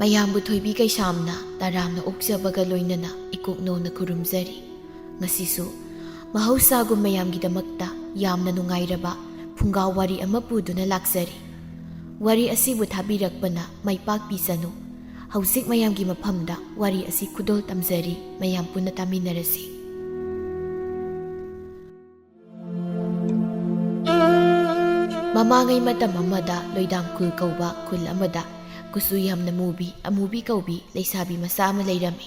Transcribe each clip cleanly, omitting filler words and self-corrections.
ꯃꯌꯥꯝꯕꯨ ꯊꯣꯏꯕꯤ ꯀꯩꯁꯥꯝꯅ ꯇꯔꯥꯝꯅ ꯑꯣꯛꯆꯕꯒ ꯂꯣꯏꯅꯅ ꯏꯀꯣꯛꯅꯧꯅ ꯈꯨꯔꯨꯝꯖꯔꯤ꯫ ꯉꯁꯤꯁꯨ ꯃꯍꯧꯁꯥꯒꯨꯝ ꯃꯌꯥꯝꯒꯤꯗꯃꯛꯇ ꯌꯥꯝꯅ ꯅꯨꯡꯉꯥꯏꯔꯕ ꯐꯨꯡꯒꯥ ꯋꯥꯔꯤ ꯑꯃ ꯄꯨꯗꯨꯅ ꯂꯥꯛꯆꯔꯤ꯫ ꯋꯥꯔꯤ ꯑꯁꯤꯕꯨ ꯊꯥꯕꯤꯔꯛꯄꯅ ꯃꯥꯏꯄꯥꯛ ꯄꯤꯖꯅꯨ꯫ ꯍꯧꯖꯤꯛ ꯃꯌꯥꯝꯒꯤ ꯃꯐꯝꯗ ꯋꯥꯔꯤ ꯑꯁꯤ ꯈꯨꯗꯣꯜ ꯇꯝꯖꯔꯤ, ꯃꯌꯥꯝ ꯄꯨꯟꯅ ꯇꯥꯃꯤꯟꯅꯔꯁꯤ꯫ ꯃꯃꯥꯡꯉꯩ ꯃꯇꯝ ꯑꯃꯗ ꯂꯣꯏꯗꯥꯡꯈꯨꯜ ꯀꯧꯕ ꯈꯨꯜ ꯑꯃꯗ ꯀꯨꯁꯨ ꯌꯥꯝꯅ ꯃꯨꯕꯤ ꯑꯃꯨꯕꯤ ꯀꯧꯕꯤ ꯂꯩꯁꯥꯕꯤ ꯃꯆꯥ ꯑꯃ ꯂꯩꯔꯝꯃꯤ꯫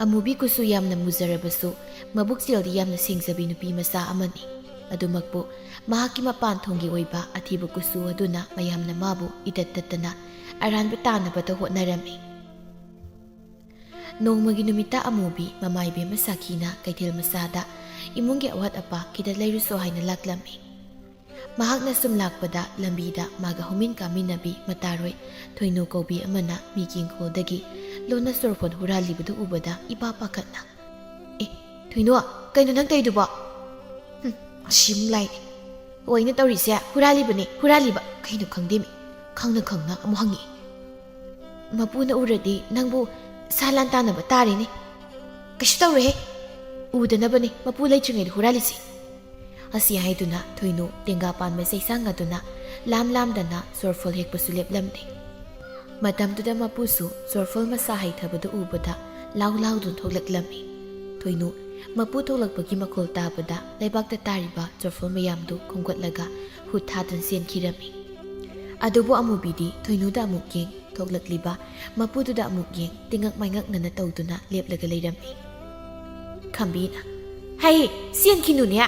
ꯑꯃꯨꯕꯤ ꯀꯨꯁꯨ ꯌꯥꯝꯅ ꯃꯨꯖꯔꯕꯁꯨ ꯃꯕꯨꯛꯆꯦꯜꯗꯤ ꯌꯥꯝꯅ ꯁꯦꯡꯖꯕꯤ ꯅꯨꯄꯤ ꯃꯆꯥ ꯑꯃꯅꯤ꯫ ꯑꯗꯨꯃꯛꯄꯨ ꯃꯍꯥꯛꯀꯤ ꯃꯄꯥꯟ ꯊꯣꯡꯒꯤ ꯑꯣꯏꯕ ꯑꯊꯤꯕ ꯀꯨꯁꯨ ꯑꯗꯨꯅ ꯃꯌꯥꯝꯅ ꯃꯥꯕꯨ ꯏꯇꯠ ꯇꯠꯇꯅ ꯑꯔꯥꯟꯕ ꯇꯥꯅꯕꯗ ꯍꯣꯠꯅꯔꯝꯃꯤ꯫ ꯅꯣꯡꯃꯒꯤ ꯅꯨꯃꯤꯠꯇ ꯑꯃꯨꯕꯤ ꯃꯃꯥꯏꯕꯦꯝꯃ ꯁꯥꯈꯤꯅ ꯀꯩꯊꯦꯜ ꯃꯆꯥꯗ ꯏꯃꯨꯡꯒꯤ ꯑꯋꯥꯠ ꯑꯄꯥ ꯈꯤꯇ ꯂꯩꯔꯨꯁꯣ ꯍꯥꯏꯅ ꯂꯥꯛꯂꯝꯃꯤ꯫ ꯃꯍꯥꯛꯅ ꯁꯨꯝ ꯂꯥꯛꯄꯗ ꯂꯝꯕꯤꯗ ꯃꯥꯒ ꯍꯧꯃꯤꯟ ꯀꯥꯃꯤꯟꯅꯕꯤ ꯃꯇꯥꯔꯣꯏ ꯊꯣꯏꯅꯨ ꯀꯧꯕꯤ ꯑꯃꯅ ꯃꯤꯒꯤ ꯏꯪꯈꯣꯜꯗꯒꯤ ꯂꯣꯟꯅ ꯆꯣꯔꯐꯣꯟ ꯍꯨꯔꯥꯜꯂꯤꯕꯗꯨ ꯎꯕꯗ ꯏꯄꯥ ꯄꯥꯈꯠꯅ, "ꯑꯦ ꯊꯣꯏꯅꯨ, ꯀꯩꯅꯣ ꯅꯪ ꯇꯧꯔꯤꯗꯨꯕꯣ?" "ꯑꯁꯤꯃꯨꯛ ꯂꯥꯏꯅꯦ, ꯑꯣꯏꯅ ꯇꯧꯔꯤꯁꯦ ꯍꯨꯔꯥꯜꯂꯤꯕꯅꯦ, ꯍꯨꯔꯥꯜꯂꯤꯕ ꯀꯩꯅꯣ ꯈꯪꯗꯦꯃꯤ." ꯈꯪꯅ ꯈꯪꯅ ꯑꯃꯨꯛ ꯍꯪꯉꯛꯏ꯫ "ꯃꯄꯨꯅ ꯎꯔꯗꯤ ꯅꯪꯕꯨ ꯁꯥ ꯂꯥꯟ ꯇꯥꯟꯅꯕ ꯇꯥꯔꯦꯅꯦ." "ꯀꯩꯁꯨ ꯇꯧꯔꯣꯏꯍꯦ, ꯎꯗꯅꯕꯅꯦ ꯃꯄꯨ ꯂꯩꯇ꯭ꯔꯤꯉꯩꯗ ꯍꯨꯔꯥꯜꯂꯤꯁꯤ." ꯑꯁꯤ ꯍꯥꯏꯗꯨꯅ ꯊꯣꯏꯅꯨ ꯇꯦꯡꯒꯥ ꯄꯥꯟꯕ ꯆꯩꯁꯥꯡ ꯑꯗꯨꯅ ꯂꯥꯝꯗꯅ ꯆꯣꯔꯐꯣꯜ ꯍꯦꯛꯄꯁꯨ ꯂꯦꯞꯂꯝꯗꯦ꯫ ꯃꯇꯝꯗꯨꯗ ꯃꯄꯨꯁꯨ ꯆꯣꯔꯐꯣꯜ ꯃꯁꯥ ꯍꯩꯊꯕꯗꯨ ꯎꯕꯗ ꯂꯥꯎ ꯂꯥꯎꯗꯨꯅ ꯊꯣꯛꯂꯛꯂꯝꯃꯤ꯫ ꯊꯣꯏꯅꯨ ꯃꯄꯨ ꯊꯣꯛꯂꯛꯄꯒꯤ ꯃꯈꯣꯜ ꯇꯥꯕꯗ ꯂꯩꯕꯥꯛꯇ ꯇꯥꯔꯤꯕ ꯆꯣꯔꯐꯣꯜ ꯃꯌꯥꯝꯗꯨ ꯈꯣꯝꯒꯠꯂꯒ ꯍꯨꯠ ꯊꯥꯗꯨꯅ ꯆꯦꯟꯈꯤꯔꯝꯃꯤ꯫ ꯑꯗꯨꯕꯨ ꯑꯃꯨꯕꯤꯗꯤ ꯊꯣꯏꯅꯨꯗ ꯑꯃꯨꯛ ꯌꯦꯡ, ꯊꯣꯛꯂꯛꯂꯤꯕ ꯃꯄꯨꯗꯨꯗ ꯑꯃꯨꯛ ꯌꯦꯡ, ꯇꯤꯡꯉꯛ ꯃꯥꯏꯉꯛꯅꯅ ꯇꯧꯗꯨꯅ ꯂꯦꯞꯂꯒ ꯂꯩꯔꯝꯃꯤ꯫ ꯈꯝꯕꯤꯅ, "ꯍꯩ ꯆꯦꯟꯈꯤꯅꯨꯅꯦ,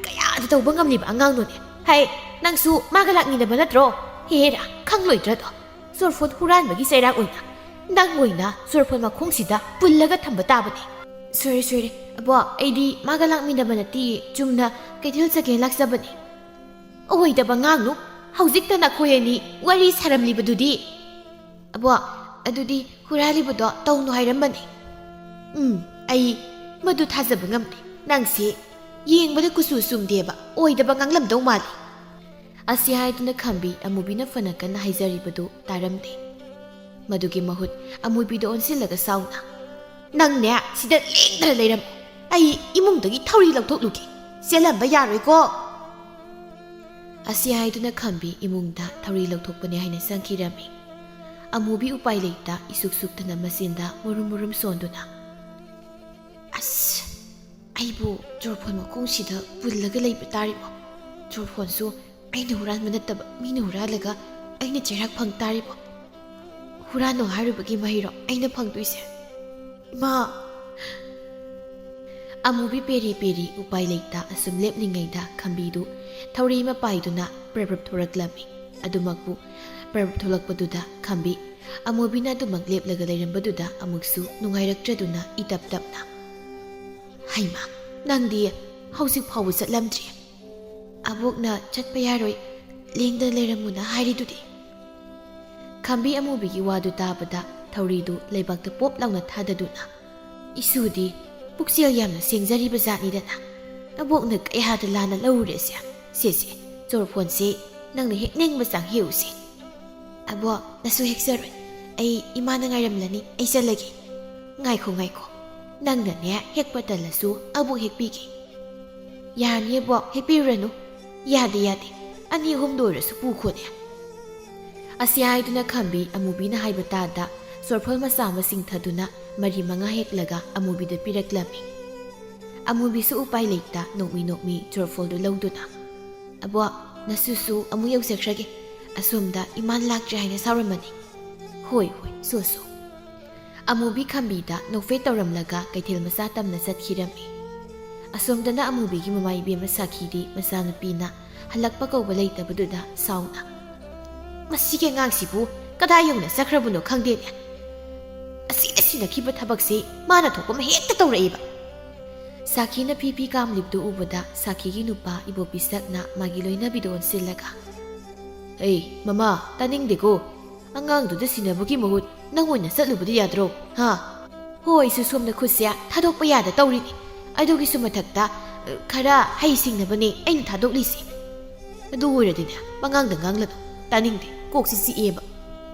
ꯀꯌꯥꯗ ꯇꯧꯕ ꯉꯝꯂꯤꯕ ꯑꯉꯥꯡꯅꯣꯅꯦ? ꯍꯩ ꯅꯪꯁꯨ ꯃꯥꯒ ꯂꯥꯛꯃꯤꯟꯅꯕ ꯅꯠꯇ꯭ꯔꯣ? ꯍꯦꯔꯥ ꯈꯪꯂꯣꯏꯗ꯭ꯔꯗꯣ, ꯆꯣꯔꯐꯣꯟ ꯍꯨꯔꯥꯟꯕꯒꯤ ꯆꯩꯔꯥꯛ ꯑꯣꯏꯅ ꯅꯪ ꯑꯣꯏꯅ ꯆꯣꯔꯐꯣꯟ ꯃꯈꯣꯡꯁꯤꯗ ꯄꯨꯜꯂꯒ ꯊꯝꯕ ꯇꯥꯕꯅꯦ." "ꯁꯣꯏꯔꯦ ꯑꯕꯣ, ꯑꯩꯗꯤ ꯃꯥꯒ ꯂꯥꯛꯃꯤꯟꯅꯕ ꯅꯠꯇꯤꯌꯦ, ꯆꯨꯝꯅ ꯀꯩꯊꯦꯜ ꯆꯠꯀꯦꯅ ꯂꯥꯛꯆꯕꯅꯦ." "ꯑꯣꯏꯗꯕ ꯉꯥꯡꯅꯨ, ꯍꯧꯖꯤꯛꯇ ꯅꯈꯣꯏ ꯑꯅꯤ ꯋꯥꯔꯤ ꯁꯥꯔꯝꯂꯤꯕꯗꯨꯗꯤ." "ꯑꯕꯣ ꯑꯗꯨꯗꯤ ꯍꯨꯔꯥꯜꯂꯤꯕꯗꯣ ꯇꯧꯅꯨ ꯍꯥꯏꯔꯝꯕꯅꯦ." "ꯑꯩ ꯃꯗꯨ ꯊꯥꯖꯕ ꯉꯝꯗꯦ, ꯅꯪꯁꯦ ꯌꯦꯡꯕꯗ ꯀꯨꯆꯨ ꯆꯨꯝꯗꯦꯕ, ꯑꯣꯏꯗꯕ ꯉꯥꯡꯂꯝꯗꯧ ꯃꯥꯜꯂꯤ." ꯑꯁꯤ ꯍꯥꯏꯗꯨꯅ ꯈꯝꯕꯤ ꯑꯃꯨꯕꯤꯅ ꯐꯅ ꯀꯟꯅ ꯍꯥꯏꯖꯔꯤꯕꯗꯨ ꯇꯥꯔꯝꯗꯦ꯫ ꯃꯗꯨꯒꯤ ꯃꯍꯨꯠ ꯑꯃꯨꯕꯤꯗ ꯑꯣꯟꯁꯤꯜꯂꯒ ꯁꯥꯎꯅ, "ꯅꯪꯅꯦ ꯁꯤꯗ ꯂꯦꯡꯗꯅ ꯂꯩꯔꯝꯃꯨ, ꯑꯩ ꯏꯃꯨꯡꯗꯒꯤ ꯊꯧꯔꯤ ꯂꯧꯊꯣꯛꯂꯨꯒꯦ, ꯆꯦꯜꯂꯝꯕ ꯌꯥꯔꯣꯏꯀꯣ." ꯑꯁꯤ ꯍꯥꯏꯗꯨꯅ ꯈꯝꯕꯤ ꯏꯃꯨꯡꯗ ꯊꯧꯔꯤ ꯂꯧꯊꯣꯛꯄꯅꯦ ꯍꯥꯏꯅ ꯆꯪꯈꯤꯔꯝꯃꯤ꯫ ꯑꯃꯨꯕꯤ ꯎꯄꯥꯏ ꯂꯩꯇ ꯏꯁꯨꯛ ꯁꯨꯛꯇꯅ ꯃꯆꯤꯟꯗ ꯃꯨꯔꯨꯝ ꯃꯨꯔꯨꯝ ꯁꯣꯟꯗꯨꯅ, "ꯑꯁ, ꯑꯩꯕꯨ ꯆꯣꯔꯐꯣꯟ ꯃꯈꯣꯡꯁꯤꯗ ꯄꯨꯜꯂꯒ ꯂꯩꯕ ꯇꯥꯔꯤꯕꯣ? ꯆꯣꯔꯐꯣꯟꯁꯨ ꯑꯩꯅ ꯍꯨꯔꯥꯟꯕ ꯅꯠꯇꯕ ꯃꯤꯅ ꯍꯨꯔꯥꯜꯂꯒ ꯑꯩꯅ ꯆꯩꯔꯥꯛ ꯐꯪ ꯇꯥꯔꯤꯕꯣ? ꯍꯨꯔꯥꯟꯅꯣ ꯍꯥꯏꯔꯨꯕꯒꯤ ꯃꯍꯩꯔꯣ ꯑꯩꯅ ꯐꯪꯗꯣꯏꯁꯦ? ꯏꯃꯥ!" ꯑꯃꯨꯕꯤ ꯄꯦꯔꯤ ꯄꯦꯔꯤ ꯎꯄꯥꯏ ꯂꯩꯇ ꯑꯁꯨꯝ ꯂꯦꯞꯂꯤꯉꯩꯗ ꯈꯝꯕꯤꯗꯨ ꯊꯧꯔꯤ ꯑꯃ ꯄꯥꯏꯗꯨꯅ ꯄ꯭ꯔꯞ ꯊꯣꯔꯛꯂꯝꯃꯤ꯫ ꯑꯗꯨꯃꯛꯄꯨ ꯄ꯭ꯔꯞ ꯊꯣꯛꯂꯛꯄꯗꯨꯗ ꯈꯝꯕꯤ ꯑꯃꯨꯕꯤꯅ ꯑꯗꯨꯃꯛ ꯂꯦꯞꯂꯒ ꯂꯩꯔꯝꯕꯗꯨꯗ ꯑꯃꯨꯛꯁꯨ ꯅꯨꯡꯉꯥꯏꯔꯛꯇ꯭ꯔꯗꯨꯅ ꯏꯇꯞ ꯇꯞꯅ, "ꯍꯩꯃꯥ, ꯅꯪꯗꯤ ꯍꯧꯖꯤꯛ ꯐꯥꯎꯕ ꯆꯠꯂꯝꯗ꯭ꯔꯤ? ꯑꯕꯣꯛꯅ ꯆꯠꯄ ꯌꯥꯔꯣꯏ, ꯂꯦꯡꯗꯅ ꯂꯩꯔꯝꯃꯨꯅ ꯍꯥꯏꯔꯤꯗꯨꯗꯤ." ꯈꯝꯕꯤ ꯑꯃꯨꯕꯤꯒꯤ ꯋꯥꯗꯨ ꯇꯥꯕꯗ ꯊꯧꯔꯤꯗꯨ ꯂꯩꯕꯥꯛꯇ ꯄꯣꯞ ꯂꯥꯎꯅ ꯊꯥꯗꯗꯨꯅ, "ꯏꯁꯨꯗꯤ ꯄꯨꯛꯆꯦꯜ ꯌꯥꯝꯅ ꯁꯦꯡꯖꯔꯤꯕ ꯖꯥꯠꯅꯤꯗꯅ, ꯑꯕꯣꯛꯅ ꯀꯌꯥꯗ ꯂꯥꯟꯅ ꯂꯧꯔꯨꯔꯦꯁꯦ. ꯁꯦ ꯆꯣꯔꯐꯣꯟꯁꯦ ꯅꯪꯅ ꯍꯦꯛꯅꯤꯡꯕ ꯆꯥꯡ ꯍꯦꯛꯎꯁꯦ." "ꯑꯕꯣꯛ ꯅꯁꯨ ꯍꯦꯛꯆꯔꯣꯏ, ꯑꯩ ꯏꯃꯥꯅ ꯉꯥꯏꯔꯝꯂꯅꯤ, ꯑꯩ ꯆꯠꯂꯒꯦ." "ꯉꯥꯏꯈꯣ, ꯅꯪꯅꯅꯦ ꯍꯦꯛꯄ ꯇꯜꯂꯁꯨ ꯑꯕꯣꯛ ꯍꯦꯛꯄꯤꯒꯦ." "ꯌꯥꯔꯅꯤ ꯑꯕꯣꯛ, ꯍꯦꯛꯄꯤꯔꯨꯔꯅꯨ." "ꯌꯥꯗꯦ, ꯑꯅꯤ ꯑꯍꯨꯝꯗ ꯑꯣꯏꯔꯁꯨ ꯄꯨꯈꯣꯅꯦ." ꯑꯁꯤ ꯍꯥꯏꯗꯨꯅ ꯈꯝꯕꯤ ꯑꯃꯨꯕꯤꯅ ꯍꯥꯏꯕ ꯇꯥꯗ ꯆꯣꯔꯐꯣꯜ ꯃꯆꯥ ꯑꯃ ꯆꯤꯡꯊꯗꯨꯅ 4-5 ꯍꯦꯛꯂꯒ ꯑꯃꯨꯕꯤꯗ ꯄꯤꯔꯛꯂꯝꯃꯤ꯫ ꯑꯃꯨꯕꯤꯁꯨ ꯎꯄꯥꯏ ꯂꯩꯇ ꯅꯣꯛꯃꯤ ꯆꯣꯔꯐꯣꯜꯗꯨ ꯂꯧꯗꯨꯅ, "ꯑꯕꯣꯛ ꯅꯁꯨꯁꯨ ꯑꯃꯨꯛ ꯌꯧꯖꯈ꯭ꯔꯒꯦ, ꯑꯁꯣꯝꯗ ꯏꯃꯥꯅ ꯂꯥꯛꯇ꯭ꯔꯦ ꯍꯥꯏꯅ ꯁꯥꯎꯔꯝꯃꯅꯤ." "ꯍꯣꯏ, ꯁꯣ." ꯑꯃꯨꯕꯤ ꯈꯝꯕꯤꯗ ꯅꯣꯛꯐꯦꯠ ꯇꯧꯔꯝꯂꯒ ꯀꯩꯊꯦꯜ ꯃꯆꯥ ꯇꯝꯅ ꯆꯠꯈꯤꯔꯝꯃꯤ꯫ ꯑꯁꯣꯝꯗꯅ ꯑꯃꯨꯕꯤꯒꯤ ꯃꯃꯥꯏꯕꯦꯝꯃ ꯁꯥꯈꯤꯗꯤ ꯃꯆꯥꯅꯨꯄꯤꯅ ꯍꯜꯂꯛꯄ ꯀꯧꯕ ꯂꯩꯇꯕꯗꯨꯗ ꯁꯥꯎꯅ, "ꯃꯁꯤꯒꯤ ꯑꯉꯥꯡꯁꯤꯕꯨ ꯀꯗꯥꯏ ꯌꯧꯅ ꯆꯠꯈ꯭ꯔꯕꯅꯣ ꯈꯪꯗꯦꯅꯦ, ꯑꯁꯤꯗ ꯁꯤꯟꯅꯈꯤꯕ ꯊꯕꯛꯁꯤ ꯃꯥꯅ ꯊꯣꯛꯄ ꯑꯃ ꯍꯦꯛꯇ ꯇꯧꯔꯛꯏꯕ." ꯁꯥꯈꯤꯅ ꯐꯤ ꯀꯥꯝꯂꯤꯕꯗꯨ ꯎꯕꯗ ꯁꯥꯈꯤꯒꯤ ꯅꯨꯄꯥ ꯏꯕꯣꯄꯤꯁꯛꯅ ꯃꯥꯒꯤ ꯂꯣꯏꯅꯕꯤꯗ ꯑꯣꯟꯁꯤꯜꯂꯒ, "ꯑꯩ ꯃꯃꯥ, ꯇꯥꯅꯤꯡꯗꯦꯀꯣ, ꯑꯉꯥꯡꯗꯨꯗ ꯁꯤꯟꯅꯕꯒꯤ ꯃꯍꯨꯠ ꯅꯪ ꯑꯣꯏꯅ ꯆꯠꯂꯨꯕꯗꯤ ꯌꯥꯗ꯭ꯔꯣ? "ꯍꯣꯏ, ꯑꯩꯁꯨ ꯁꯣꯝꯗ ꯈꯨꯠꯁꯦ ꯊꯥꯗꯣꯛꯄ ꯌꯥꯗ ꯇꯧꯔꯤꯅꯤ, ꯑꯗꯨꯒꯤꯁꯨ ꯃꯊꯛꯇ ꯈꯔ ꯍꯩ ꯁꯤꯡꯅꯕꯅꯦ ꯑꯩꯅ ꯊꯥꯗꯣꯛꯂꯤꯁꯤ." "ꯑꯗꯨ ꯑꯣꯏꯔꯗꯤꯅꯦ ꯄꯉꯥꯡꯗ ꯉꯥꯡꯂꯅꯨ, ꯇꯥꯅꯤꯡꯗꯦ, ꯀꯣꯛꯁꯤ ꯆꯤꯛꯑꯦꯕ."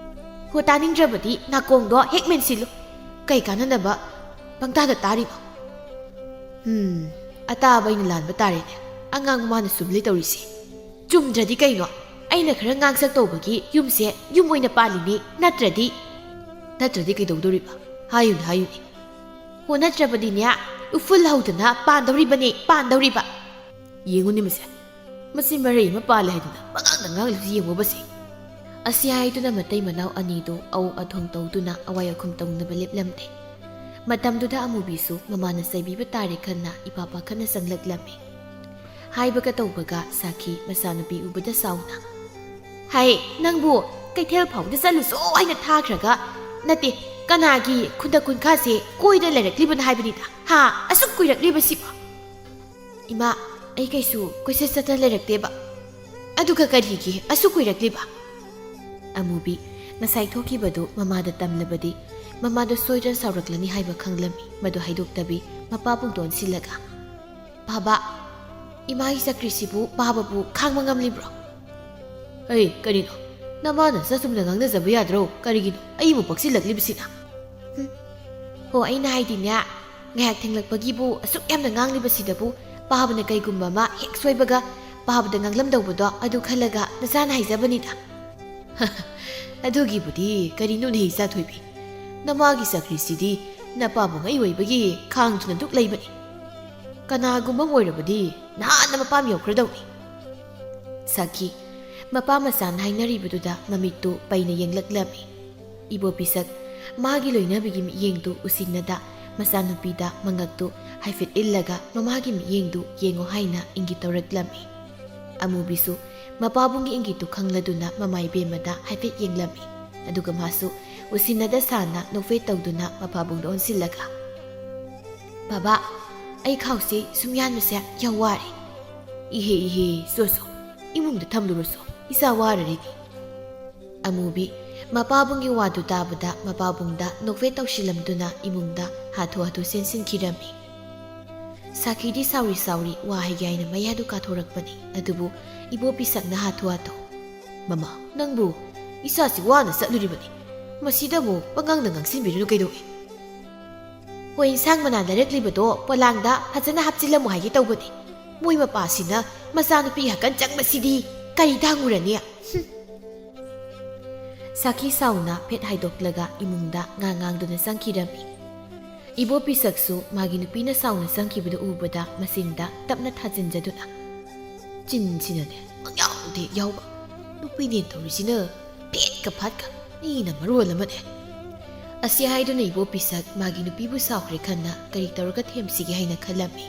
ꯍꯣ ꯇꯥꯅꯤꯡꯗ꯭ꯔꯕꯗꯤ ꯅꯥꯀꯣꯡꯗꯣ ꯍꯦꯛ ꯃꯦꯟꯁꯤꯜꯂꯨ ꯀꯩ ꯀꯥꯟꯅꯅꯕ ꯄꯪꯇꯥꯗ ꯇꯥꯔꯤꯕ ꯑꯇꯥꯕ ꯑꯩꯅ ꯂꯥꯟꯕ ꯇꯥꯔꯦꯅꯦ ꯑꯉꯥꯡ ꯃꯃꯥꯅ ꯆꯨꯝꯂꯤ ꯇꯧꯔꯤꯁꯤ ꯆꯨꯝꯗ꯭ꯔꯗꯤ ꯀꯩꯅꯣ ꯑꯩꯅ ꯈꯔ ꯉꯥꯡꯁꯛ ꯇꯧꯕꯒꯤ ꯌꯨꯝꯁꯦ ꯌꯨꯝ ꯑꯣꯏꯅ ꯄꯥꯜꯂꯤꯅꯤ ꯅꯠꯇ꯭ꯔꯗꯤ ꯀꯩꯗꯧꯗꯣꯔꯤꯕ ꯍꯥꯏꯌꯨꯅꯦ ꯍꯣ ꯅꯠꯇ꯭ꯔꯕꯗꯤꯅꯦ ꯎꯐꯨꯜ ꯍꯧꯗꯅ ꯄꯥꯟꯗꯧꯔꯤꯕ ꯌꯦꯡꯉꯨꯅꯦ ꯃꯁꯤ ꯃꯔꯩ ꯑꯃ ꯄꯥꯜꯂꯦ ꯍꯥꯏꯗꯨꯅ ꯄꯉꯥꯡꯗ ꯉꯥꯡꯂꯤꯕꯁꯤ ꯌꯦꯡꯉꯨꯕꯁꯤ ꯑꯁꯤ ꯍꯥꯏꯗꯨꯅ ꯃꯇꯩ ꯃꯅꯥꯎ ꯑꯅꯤꯗꯨ ꯑꯋꯣꯛ ꯑꯊꯣꯡ ꯇꯧꯗꯨꯅ ꯑꯋꯥꯏ ꯑꯈꯨꯝ ꯇꯧꯅꯕ ꯂꯦꯞꯂꯝꯗꯦ ꯃꯇꯝꯗꯨꯗ ꯑꯃꯨꯕꯤꯁꯨ ꯃꯃꯥꯅ ꯆꯩꯕꯤꯕ ꯇꯥꯔꯦ ꯈꯟꯅ ꯏꯄꯥ ꯄꯥꯈꯠꯅ ꯆꯪꯂꯛꯂꯝꯃꯤ ꯍꯥꯏꯕꯒ ꯇꯧꯕꯒ ꯁꯥꯈꯤ ꯃꯆꯥꯅꯨꯄꯤ ꯎꯕꯗ ꯁꯥꯎꯅ ꯍꯥꯏ ꯅꯪꯕꯨ ꯀꯩꯊꯦꯜ ꯐꯥꯎꯗ ꯆꯠꯂꯨꯁꯣ ꯍꯥꯏꯅ ꯊꯥꯈ꯭ꯔꯒ ꯅꯠꯇꯦ ꯀꯅꯥꯒꯤ ꯈꯨꯟꯗ ꯈꯨꯟꯈꯥꯁꯦ ꯀꯣꯏꯗ ꯂꯩꯔꯛꯂꯤꯕꯅ ꯍꯥꯏꯕꯅꯤꯗ ꯑꯁꯨꯛ ꯀꯨꯏꯔꯛꯂꯤꯕꯁꯤꯕ ꯏꯃꯥ ꯑꯩ ꯀꯩꯁꯨ ꯀꯣꯏꯆꯠ ꯆꯠꯇꯅ ꯂꯩꯔꯛꯇꯦꯕ ꯑꯗꯨꯒ ꯀꯔꯤꯒꯤ ꯑꯁꯨꯛ ꯀꯨꯏꯔꯛꯂꯤꯕ ꯑꯃꯨꯕꯤ ꯉꯁꯥꯏ ꯊꯣꯛꯈꯤꯕꯗꯨ ꯃꯃꯥꯗ ꯇꯝꯂꯕꯗꯤ ꯃꯃꯥꯗꯣ ꯁꯣꯏꯗꯅ ꯁꯥꯎꯔꯛꯂꯅꯤ ꯍꯥꯏꯕ ꯈꯪꯂꯝꯃꯤ ꯃꯗꯨ ꯍꯥꯏꯗꯣꯛꯇꯕꯤ ꯃꯄꯥ ꯄꯨꯡꯇꯣꯟ ꯑꯣꯟꯁꯤꯜꯂꯒ ꯕꯥꯕꯥ ꯏꯃꯥꯒꯤ ꯆꯀ꯭ꯔꯤꯁꯤꯕꯨ ꯕꯥꯕꯥꯕꯨ ꯈꯥꯡꯕ ꯉꯝꯂꯤꯕ꯭ꯔꯣ ꯀꯔꯤꯅꯣ ꯅꯃꯥꯅ ꯆꯨꯝꯅ ꯉꯥꯡꯅꯖꯕ ꯌꯥꯗ꯭ꯔꯣ ꯀꯔꯤꯒꯤꯅꯣ ꯑꯩꯕꯨ ꯄꯛꯁꯤꯜꯂꯛꯂꯤꯕꯁꯤꯅ ꯍꯣ ꯑꯩꯅ ꯍꯥꯏꯗꯤꯅꯦ ꯉꯥꯏꯍꯥꯛ ꯊꯦꯡꯂꯛꯄꯒꯤꯕꯨ ꯑꯁꯨꯛ ꯌꯥꯝꯅ ꯉꯥꯡꯂꯤꯕꯁꯤꯗꯕꯨ ꯕꯥꯕꯥꯅ ꯀꯩꯒꯨꯝꯕ ꯑꯃ ꯍꯦꯛ ꯁꯣꯏꯕꯒ ꯕꯥꯕꯥꯗ ꯉꯥꯡꯂꯝꯗꯧꯕꯗꯣ ꯑꯗꯨ ꯈꯜꯂꯒ ꯅꯆꯥꯅ ꯍꯥꯏꯖꯕꯅꯤꯗ ꯑꯗꯨꯒꯤꯕꯨꯗꯤ ꯀꯔꯤꯅꯣꯅꯦ ꯏꯆꯥꯊꯣꯏꯕꯤ ꯅꯃꯥꯒꯤ ꯆꯀ꯭ꯔꯤꯁꯤꯗꯤ ꯅꯄꯥꯕꯨ ꯉꯩ ꯑꯣꯏꯕꯒꯤ ꯈꯥꯡꯗꯨꯅ ꯗꯨꯛ ꯂꯩꯕꯅꯤ ꯀꯅꯥꯒꯨꯝꯕ ꯑꯣꯏꯔꯕꯗꯤ ꯅꯍꯥꯟꯅ ꯃꯄꯥꯝ ꯌꯧꯈ꯭ꯔꯗꯧꯅꯤ ꯁꯥꯈꯤ ꯃꯄꯥ ꯃꯆꯥꯅ ꯍꯥꯏꯅꯔꯤꯕꯗꯨꯗ ꯃꯃꯤꯠꯇꯨ ꯄꯩꯅ ꯌꯦꯡꯂꯛꯂꯝꯃꯤ ꯏꯕꯣꯄꯤꯁꯛ ꯃꯥꯒꯤ ꯂꯣꯏꯅꯕꯤꯒꯤ ꯃꯤꯠꯌꯦꯡꯗꯨ ꯎꯁꯤꯟꯅꯗ ꯃꯆꯥꯅꯨꯄꯤꯗ ꯃꯉꯛꯇꯨ ꯍꯥꯏꯐꯦꯠ ꯏꯜꯂꯒ ꯃꯃꯥꯒꯤ ꯃꯤꯠꯌꯦꯡꯗꯨ ꯌꯦꯡꯉꯣ ꯍꯥꯏꯅ ꯏꯪꯒꯤꯠ ꯇꯧꯔꯛꯂꯝꯃꯤ ꯑꯃꯨꯕꯤꯁꯨ ꯃꯄꯥꯕꯨꯡꯒꯤ ꯏꯪꯒꯤꯠꯇꯨ ꯈꯪꯂꯗꯨꯅ ꯃꯃꯥ ꯏꯕꯦꯝꯃꯗ ꯍꯥꯏꯐꯦꯠ ꯌꯦꯡꯂꯝꯃꯤ ꯑꯗꯨꯒ ꯃꯥꯁꯨ ꯎꯁꯤꯟꯅꯗ ꯁꯥꯅ ꯅꯣꯛꯐꯦꯠ ꯇꯧꯗꯨꯅ ꯃꯄꯥꯕꯨꯡꯗ ꯑꯣꯟꯁꯤꯜꯂꯒ ꯕꯥꯕꯥ ꯑꯩ ꯈꯥꯎꯁꯦ ꯁꯨꯝ ꯌꯥꯟꯕꯁꯦ ꯌꯥꯝ ꯋꯥꯔꯦ ꯏꯍꯦ ꯆꯣ ꯏꯃꯨꯡꯗ ꯊꯝꯂꯨꯔꯁꯨ ꯏꯆꯥ ꯋꯥꯔꯔꯤꯅꯤ ꯑꯃꯨꯕꯤ ꯃꯄꯥꯕꯨꯡꯒꯤ ꯋꯥꯗꯨ ꯇꯥꯕꯗ ꯃꯄꯥꯕꯨꯡꯗ ꯅꯣꯛꯐꯦꯠ ꯇꯧꯁꯤꯜꯂꯝꯗꯨꯅ ꯏꯃꯨꯡꯗ ꯍꯥꯊꯨ ꯆꯦꯟꯁꯤꯟꯈꯤꯔꯝꯃꯤ ꯁꯥꯈꯤꯗꯤ ꯁꯥꯎꯔꯤ ꯋꯥ ꯍꯥꯏꯒꯦ ꯍꯥꯏꯅ ꯃꯌꯥꯗꯨ ꯀꯥꯊꯣꯔꯛꯄꯅꯤ ꯑꯗꯨꯕꯨ ꯏꯕꯣꯄꯤꯁꯛꯅ ꯍꯥꯊꯨ ꯃꯃꯥ ꯅꯪꯕꯨ ꯏꯆꯥꯁꯤ ꯋꯥꯅ ꯆꯠꯂꯨꯔꯤꯕꯅꯤ ꯃꯁꯤꯗ ꯑꯃꯨꯛ ꯄꯉꯥꯡꯗ ꯉꯥꯡꯁꯤꯟꯕꯤꯔꯨꯅꯨ ꯀꯩꯗꯧꯏ ꯍꯣꯏ ꯏꯟꯁꯥꯡ ꯃꯅꯥ ꯂꯩꯔꯛꯂꯤꯕꯗꯣ ꯄꯣꯂꯥꯡꯗ ꯐꯖꯅ ꯍꯥꯞꯆꯤꯜꯂꯝꯃꯨ ꯍꯥꯏꯒꯦ ꯇꯧꯕꯅꯤ ꯃꯣꯏ ꯃꯄꯥꯁꯤꯅ ꯃꯆꯥꯅꯨꯄꯤ ꯍꯀꯟ ꯆꯪꯕꯁꯤꯗꯤ ꯀꯔꯤ ꯊꯥꯡꯉꯨꯔꯅꯤ ꯁꯥꯈꯤ ꯁꯥꯎꯅ ꯐꯦꯠ ꯍꯥꯏꯗꯣꯛꯂꯒ ꯏꯃꯨꯡꯗ ꯉꯥꯡꯗꯨꯅ ꯆꯪꯈꯤꯔꯝꯃꯤ ꯏꯕꯣꯄꯤꯁꯛꯁꯨ ꯃꯥꯒꯤ ꯅꯨꯄꯤꯅ ꯁꯥꯎꯅ ꯆꯪꯈꯤꯕꯗꯨ ꯎꯕꯗ ꯃꯆꯤꯟꯗ ꯇꯞꯅ ꯊꯥꯖꯤꯟꯖꯗꯨꯅ ꯆꯤꯟꯁꯤꯅꯅꯦ ꯄꯪꯌꯥꯎꯗ ꯍꯦꯛ ꯌꯥꯎꯕ ꯅꯨꯄꯤꯅꯦ ꯇꯧꯔꯤꯁꯤꯅ ꯐꯦꯠꯀ ꯐꯥꯠꯀ ꯃꯤꯅ ꯃꯔꯣꯜ ꯑꯃꯅꯦ ꯑꯁꯤ ꯍꯥꯏꯗꯨꯅ ꯏꯕꯣꯄꯤꯁꯛ ꯃꯥꯒꯤ ꯅꯨꯄꯤꯕꯨ ꯁꯥꯎꯈ꯭ꯔꯦ ꯈꯟꯅ ꯀꯔꯤ ꯇꯧꯔꯒ ꯊꯦꯝꯁꯤꯒꯦ ꯍꯥꯏꯅ ꯈꯜꯂꯝꯃꯤ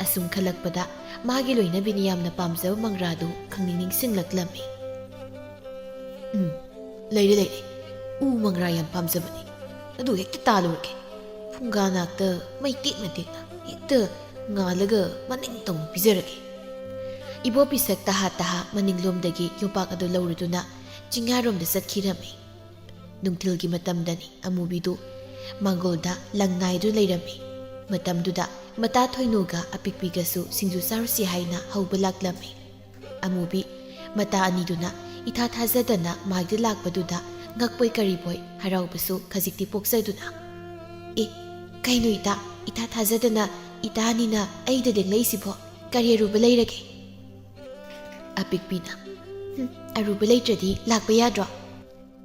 ꯑꯁꯨꯝ ꯈꯜꯂꯛꯄꯗ ꯃꯥꯒꯤ ꯂꯣꯏꯅꯕꯤꯅ ꯌꯥꯝꯅ ꯄꯥꯝꯖꯕ ꯃꯪꯒ꯭ꯔꯥꯗꯨ ꯅꯤꯡꯁꯤꯡꯂꯛꯂꯝꯃꯤ ꯂꯩꯔꯦ ꯎ ꯃꯪꯒ꯭ꯔꯥ ꯌꯥꯝ ꯄꯥꯝꯖꯕꯅꯤ ꯑꯗꯨ ꯍꯦꯛꯇ ꯇꯥꯜꯂꯨꯔꯒꯦ ꯐꯨꯡꯒꯥ ꯅꯥꯛꯇ ꯃꯩ ꯇꯦꯛꯅ ꯍꯦꯛꯇ ꯉꯥꯜꯂꯒ ꯃꯅꯤꯡ ꯇꯧꯅ ꯄꯤꯖꯔꯒꯦ ꯏꯕꯣꯄꯤꯁꯛ ꯇꯍꯥ ꯃꯅꯤꯡꯂꯣꯝꯗꯒꯤ ꯌꯣꯄꯥꯛ ꯑꯗꯨ ꯂꯧꯔꯗꯨꯅ ꯆꯤꯡꯌꯥꯔꯣꯝꯗ ꯆꯠꯈꯤꯔꯝꯃꯤ ꯅꯨꯡꯊꯤꯜꯒꯤ ꯃꯇꯝꯗꯅꯤ ꯑꯃꯨꯕꯤꯗꯨ ꯃꯥꯡꯒꯣꯜꯗ ꯂꯪꯅꯥꯏꯗꯨ ꯂꯩꯔꯝꯃꯤ ꯃꯇꯝꯗꯨꯗ ꯃꯇꯥ ꯊꯣꯏꯅꯨꯒ ꯑꯄꯤꯛꯄꯤꯒꯁꯨ ꯁꯤꯡꯖꯨ ꯆꯥꯔꯨꯁꯤ ꯍꯥꯏꯅ ꯍꯧꯕ ꯂꯥꯛꯂꯝꯃꯤ ꯑꯃꯨꯕꯤ ꯃꯇꯥ ꯑꯅꯤꯗꯨꯅ ꯏꯊꯥ ꯊꯥꯖꯗꯅ ꯃꯥꯒꯤ ꯂꯥꯛꯄꯗꯨꯗ ꯉꯛꯄꯣꯏ ꯀꯔꯤꯕꯣꯏ ꯍꯔꯥꯎꯕꯁꯨ ꯈꯖꯤꯛꯇꯤ ꯄꯣꯛꯆꯗꯨꯅ ꯀꯩꯅꯣ ꯏꯊꯥ ꯊꯥꯖꯗꯅ ꯏꯇꯥ ꯑꯅꯤꯅ ꯑꯩꯗ ꯂꯦꯡꯂꯛꯏꯁꯤꯕꯣ ꯀꯔꯤ ꯑꯔꯨꯕ ꯂꯩꯔꯒꯦ ꯑꯄꯤꯛꯄꯤꯅ ꯑꯔꯨꯕ ꯂꯩꯇ꯭ꯔꯗꯤ ꯂꯥꯛꯄ ꯌꯥꯗ꯭ꯔꯣ